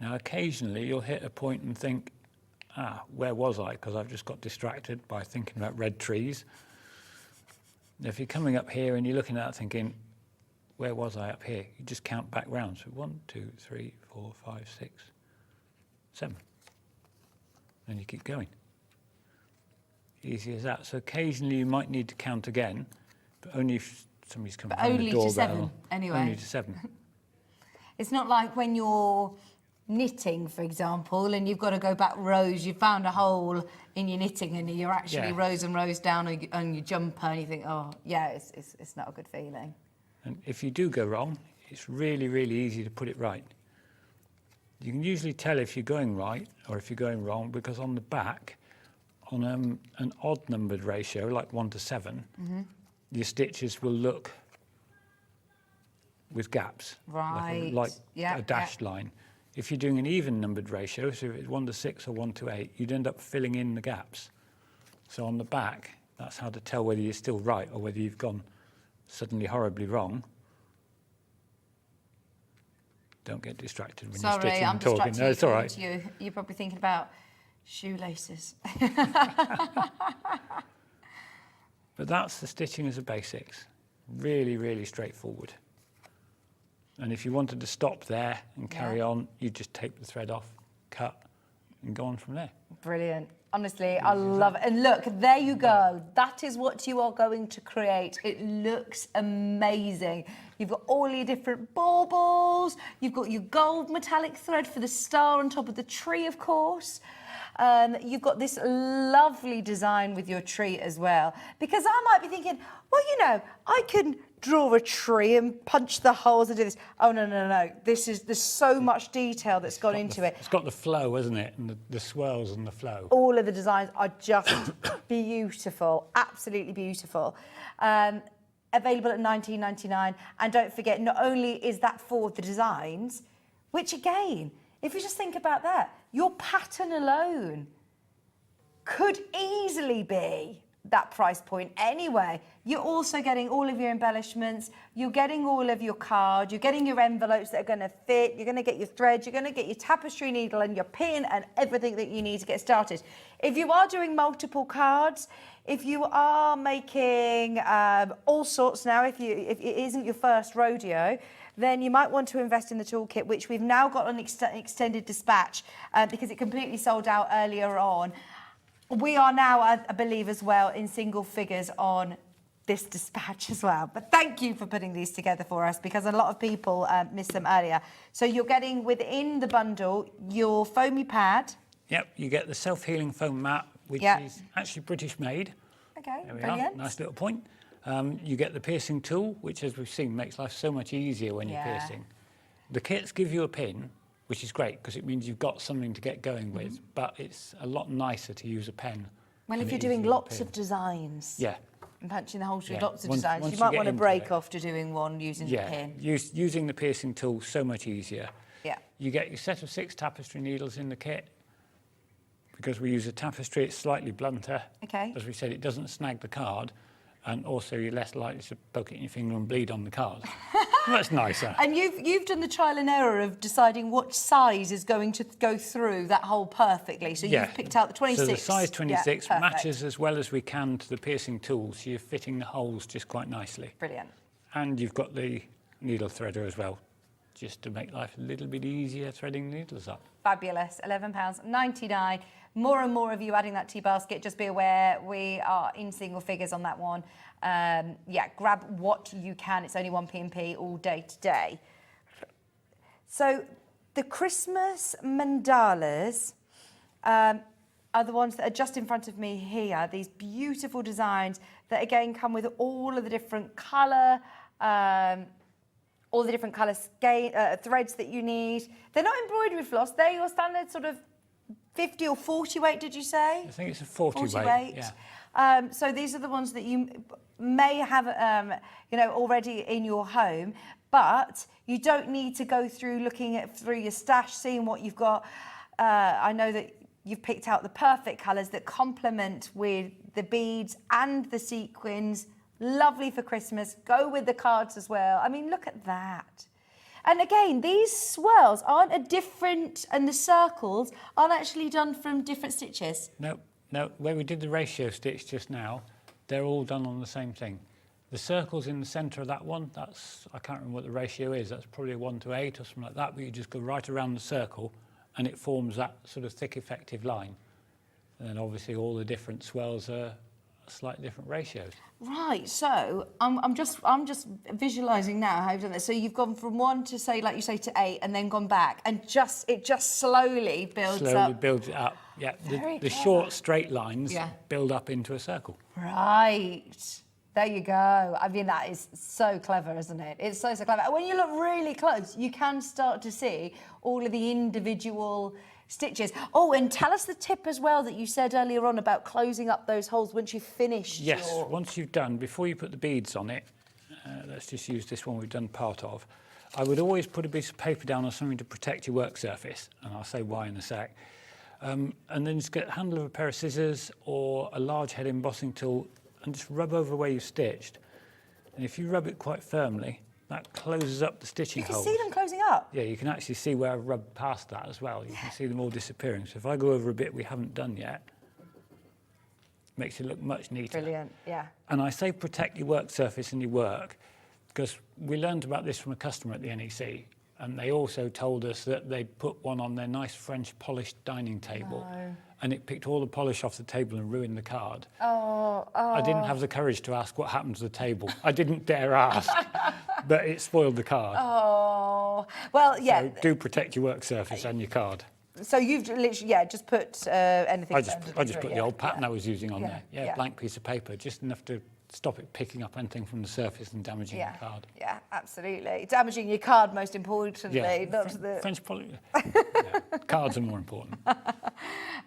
Now, occasionally you'll hit a point and think, where was I? Because I've just got distracted by thinking about red trees. If you're coming up here and you're looking at it thinking, where was I up here? You just count back round. So 1, 2, 3, 4, 5, 6, 7. And you keep going. Easy as that. So occasionally you might need to count again, but only if somebody's coming from the doorbell. Only to 7, anyway. Only to 7. It's not like when you're knitting, for example, and you've got to go back rows, you found a hole in your knitting and you're actually rows and rows down on your jumper and you think, oh, yeah, it's not a good feeling. And if you do go wrong, it's really, really easy to put it right. You can usually tell if you're going right or if you're going wrong, because on the back, on an odd numbered ratio, like 1:7, your stitches will look with gaps, Right. like a dashed line. If you're doing an even numbered ratio, so if it's 1:6 or 1:8, you'd end up filling in the gaps. So on the back, that's how to tell whether you're still right or whether you've gone suddenly horribly wrong. Don't get distracted when you're stitching and talking. Sorry, I'm No, it's all right. distracting you. You're probably thinking about shoelaces. But that's the stitching as a basics. Really, really straightforward. And if you wanted to stop there and carry on, you just take the thread off, cut, and go on from there. Brilliant. Honestly, I love it. And look, there you go. That is what you are going to create. It looks amazing. You've got all your different baubles. You've got your gold metallic thread for the star on top of the tree, of course. You've got this lovely design with your tree as well. Because I might be thinking, well, you know, I can draw a tree and punch the holes and do this. Oh, no, no, no. There's so much detail that's gone into it. It's got the flow, hasn't it? And the swirls and the flow. All of the designs are just beautiful, absolutely beautiful. Available at £19.99. And don't forget, not only is that for the designs, which again, if you just think about that, your pattern alone could easily be that price point anyway. You're also getting all of your embellishments, you're getting all of your cards, you're getting your envelopes that are going to fit, you're going to get your threads, you're going to get your tapestry needle and your pin and everything that you need to get started. If you are doing multiple cards, if you are making all sorts now, if it isn't your first rodeo, then you might want to invest in the toolkit, which we've now got an extended dispatch because it completely sold out earlier on. We are now, I believe, as well, in single figures on this dispatch as well. But thank you for putting these together for us because a lot of people missed them earlier. So you're getting within the bundle your foamy pad. Yep, you get the self-healing foam mat, which is actually British made. Okay, there we brilliant. are, nice little point. You get the piercing tool, which, as we've seen, makes life so much easier when you're piercing. The kits give you a pin, which is great because it means you've got something to get going with, but it's a lot nicer to use a pen. Well, if you're doing lots of designs. Yeah. And punching the holes through lots of designs, once you might get want to into break it. off to doing one using the pin. Using the piercing tool, so much easier. Yeah. You get your set of 6 tapestry needles in the kit. Because we use a tapestry, it's slightly blunter. Okay. As we said, it doesn't snag the card, and also you're less likely to poke it in your finger and bleed on the card. That's nicer. And you've done the trial and error of deciding what size is going to go through that hole perfectly. So you've picked out the 26. So the size 26 matches as well as we can to the piercing tool, so you're fitting the holes just quite nicely. Brilliant. And you've got the needle threader as well, just to make life a little bit easier threading the needles up. Fabulous, £11.99. More and more of you adding that to your basket. Just be aware we are in single figures on that one. Grab what you can. It's only 1p&p all day today. So the Christmas mandalas are the ones that are just in front of me here. These beautiful designs that again come with all of the different colour, all the different colour threads that you need. They're not embroidery floss. They're your standard sort of 50 or 40 weight, did you say? I think it's a 40 weight. Yeah. So these are the ones that you may have, already in your home, but you don't need to go through looking through your stash, seeing what you've got. I know that you've picked out the perfect colours that complement with the beads and the sequins. Lovely for Christmas. Go with the cards as well. I mean, look at that. And again, these swirls aren't and the circles aren't actually done from different stitches. No, where we did the ratio stitch just now, they're all done on the same thing. The circles in the centre of that one, I can't remember what the ratio is, that's probably a 1:8 or something like that, but you just go right around the circle and it forms that sort of thick effective line. And then obviously all the different swirls are slightly different ratios. Right, so I'm just visualising now how you've done this. So you've gone from 1 to say, like you say, to 8, and then gone back, and it just slowly builds up. Slowly builds it up. Yeah, the short straight lines build up into a circle. Right. There you go. I mean, that is so clever, isn't it? It's so clever. And when you look really close, you can start to see all of the individual stitches. Oh, and tell us the tip as well that you said earlier on about closing up those holes once you've finished. Yes, once you've done, before you put the beads on it, let's just use this one we've done part of, I would always put a piece of paper down or something to protect your work surface, and I'll say why in a sec. And then just get the handle of a pair of scissors or a large head embossing tool and just rub over where you've stitched. And if you rub it quite firmly, that closes up the stitching holes. You can see them closing up? Yeah, you can actually see where I've rubbed past that as well. You can see them all disappearing. So if I go over a bit we haven't done yet, it makes it look much neater. Brilliant, yeah. And I say protect your work surface and your work because we learned about this from a customer at the NEC, and they also told us that they'd put one on their nice French polished dining table and it picked all the polish off the table and ruined the card. I didn't have the courage to ask what happened to the table. I didn't dare ask, but it spoiled the card. Oh, well, yeah. So do protect your work surface and your card. So you've literally, just put anything. I just put the old pattern I was using on there. Yeah, blank piece of paper, just enough to stop it picking up anything from the surface and damaging the card. Yeah, absolutely. Damaging your card, most importantly. Yeah, not the... French cards are more important.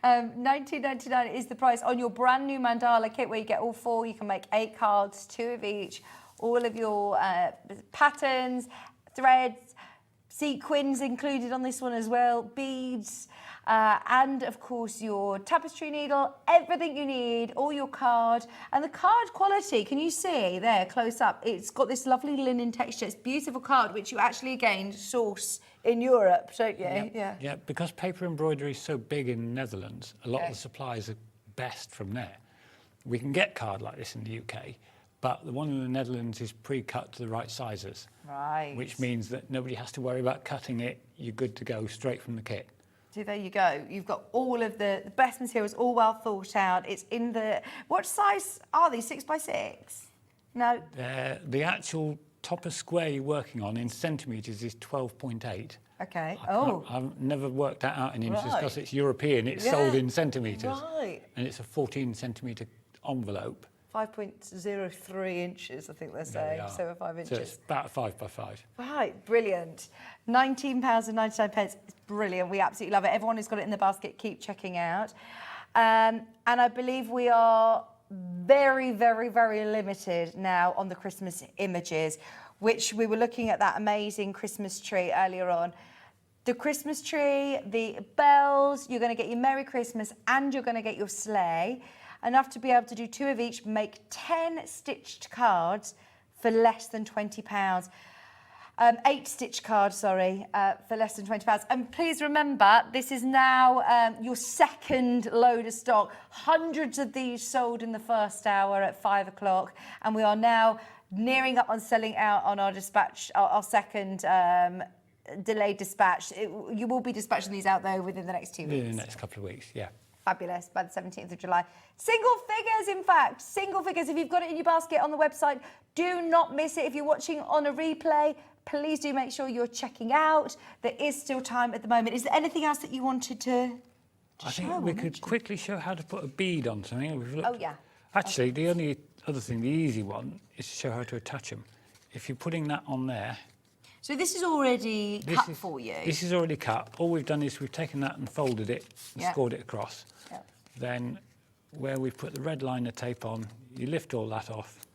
$19.99 is the price on your brand new Mandala kit where you get all 4. You can make 8 cards, 2 of each. All of your patterns, threads, sequins included on this one as well, beads, and of course your tapestry needle, everything you need, all your card. And the card quality, can you see there close up? It's got this lovely linen texture. It's beautiful card, which you actually again source in Europe, don't you? Yeah, because paper embroidery is so big in the Netherlands, a lot of the supplies are best from there. We can get card like this in the UK, but the one in the Netherlands is pre-cut to the right sizes. Right. Which means that nobody has to worry about cutting it. You're good to go straight from the kit. So there you go. You've got all of the best materials, all well thought out. It's in the... What size are these? 6 by 6? No. The actual topper square you're working on in centimetres is 12.8. Okay. I've never worked that out in inches because it's European. It's sold in centimetres. Right. And it's a 14 centimetre envelope. 5.03 inches, I think they're saying, so over 5 inches. So it's about 5 by 5. Right, brilliant. £19.99. It's brilliant. We absolutely love it. Everyone who's got it in the basket, keep checking out. And I believe we are very, very, very limited now on the Christmas images, which we were looking at that amazing Christmas tree earlier on. The Christmas tree, the bells, you're going to get your Merry Christmas and you're going to get your sleigh. Enough to be able to do 2 of each, make 10 stitched cards for less than £20. 8 stitched cards, sorry, for less than £20. And please remember, this is now your second load of stock. Hundreds of these sold in the first hour at 5 o'clock. And we are now nearing up on selling out on our dispatch, our second delayed dispatch. You will be dispatching these out, though, within the next 2 weeks. In the next couple of weeks, yeah. Fabulous, by the 17th of July. Single figures, in fact, single figures. If you've got it in your basket on the website, do not miss it. If you're watching on a replay, please do make sure you're checking out. There is still time at the moment. Is there anything else that you wanted to I think we could quickly show how to put a bead on something. We've looked. Oh, yeah. Actually, the only other thing, the easy one, is to show how to attach them. If you're putting that on there... So this is already cut for you? This is already cut. All we've done is we've taken that and folded it and scored it across. Yep. Then where we've put the red liner tape on, you lift all that off.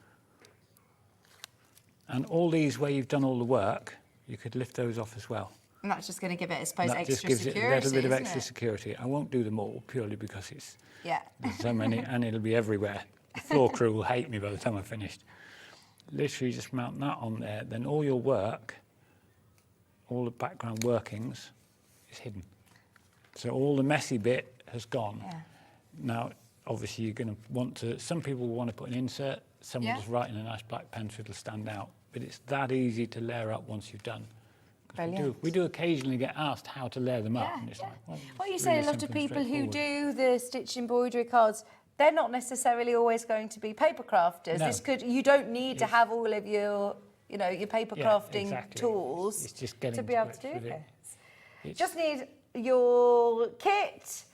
And all these where you've done all the work, you could lift those off as well. And that's just going to give it, I suppose, that extra just gives security, it a little bit of isn't extra it? security. I won't do them all purely because it's there's so many and it'll be everywhere. The floor crew will hate me by the time I've finished. Literally just mount that on there, then all your work, all the background workings is hidden. So all the messy bit has gone. Yeah. Now, obviously you're going to want to, some people will want to put an insert, some will just write in a nice black pen so it'll stand out. But it's that easy to layer up once you've done. We do occasionally get asked how to layer them up. And it's like, well, what you it's say, really a lot of simple and people who straightforward. do the stitch embroidery cards, they're not necessarily always going to be paper crafters. No. This could, you don't need to have all of your, you know, your paper crafting exactly. tools It's just getting to be able to grips do with this. Just need your kit.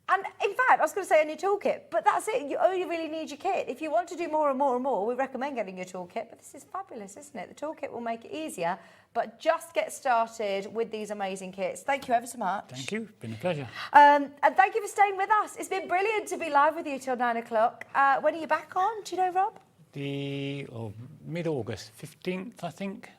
And in fact, I was going to say on your toolkit, but that's it. You only really need your kit. If you want to do more and more and more, we recommend getting your toolkit. But this is fabulous, isn't it? The toolkit will make it easier. But just get started with these amazing kits. Thank you ever so much. Thank you. It's been a pleasure. And thank you for staying with us. It's been brilliant to be live with you till 9 o'clock. When are you back on? Do you know, Rob? Mid-August, 15th, I think.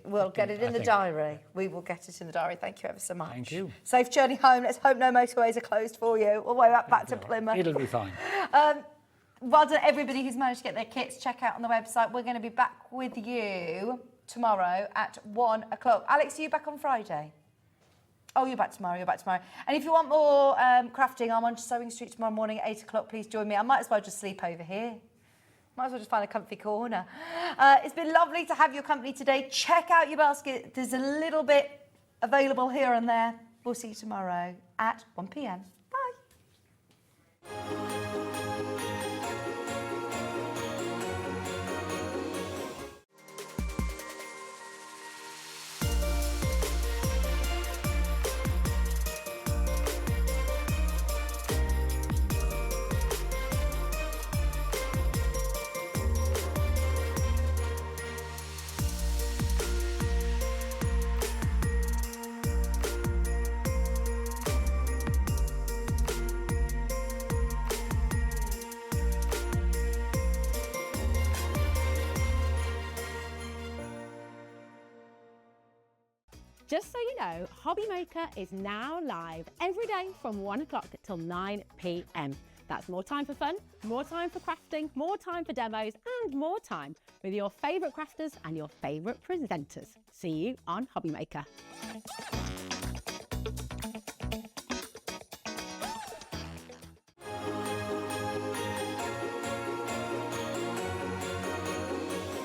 We'll get it in the diary. We will get it in the diary. Thank you ever so much. Thank you. Safe journey home. Let's hope no motorways are closed for you. All the way back to Plymouth. It'll be fine. Well done, everybody who's managed to get their kits. Check out on the website. We're going to be back with you tomorrow at 1 o'clock. Alex, are you back on Friday? Oh, you're back tomorrow. And if you want more crafting, I'm on Sewing Street tomorrow morning at 8 o'clock. Please join me. I might as well just sleep over here. Might as well just find a comfy corner. It's been lovely to have your company today. Check out your basket. There's a little bit available here and there. We'll see you tomorrow at 1 p.m. Bye. Just so you know, Hobby Maker is now live every day from 1 o'clock till 9 p.m. That's more time for fun, more time for crafting, more time for demos, and more time with your favourite crafters and your favourite presenters. See you on Hobby Maker.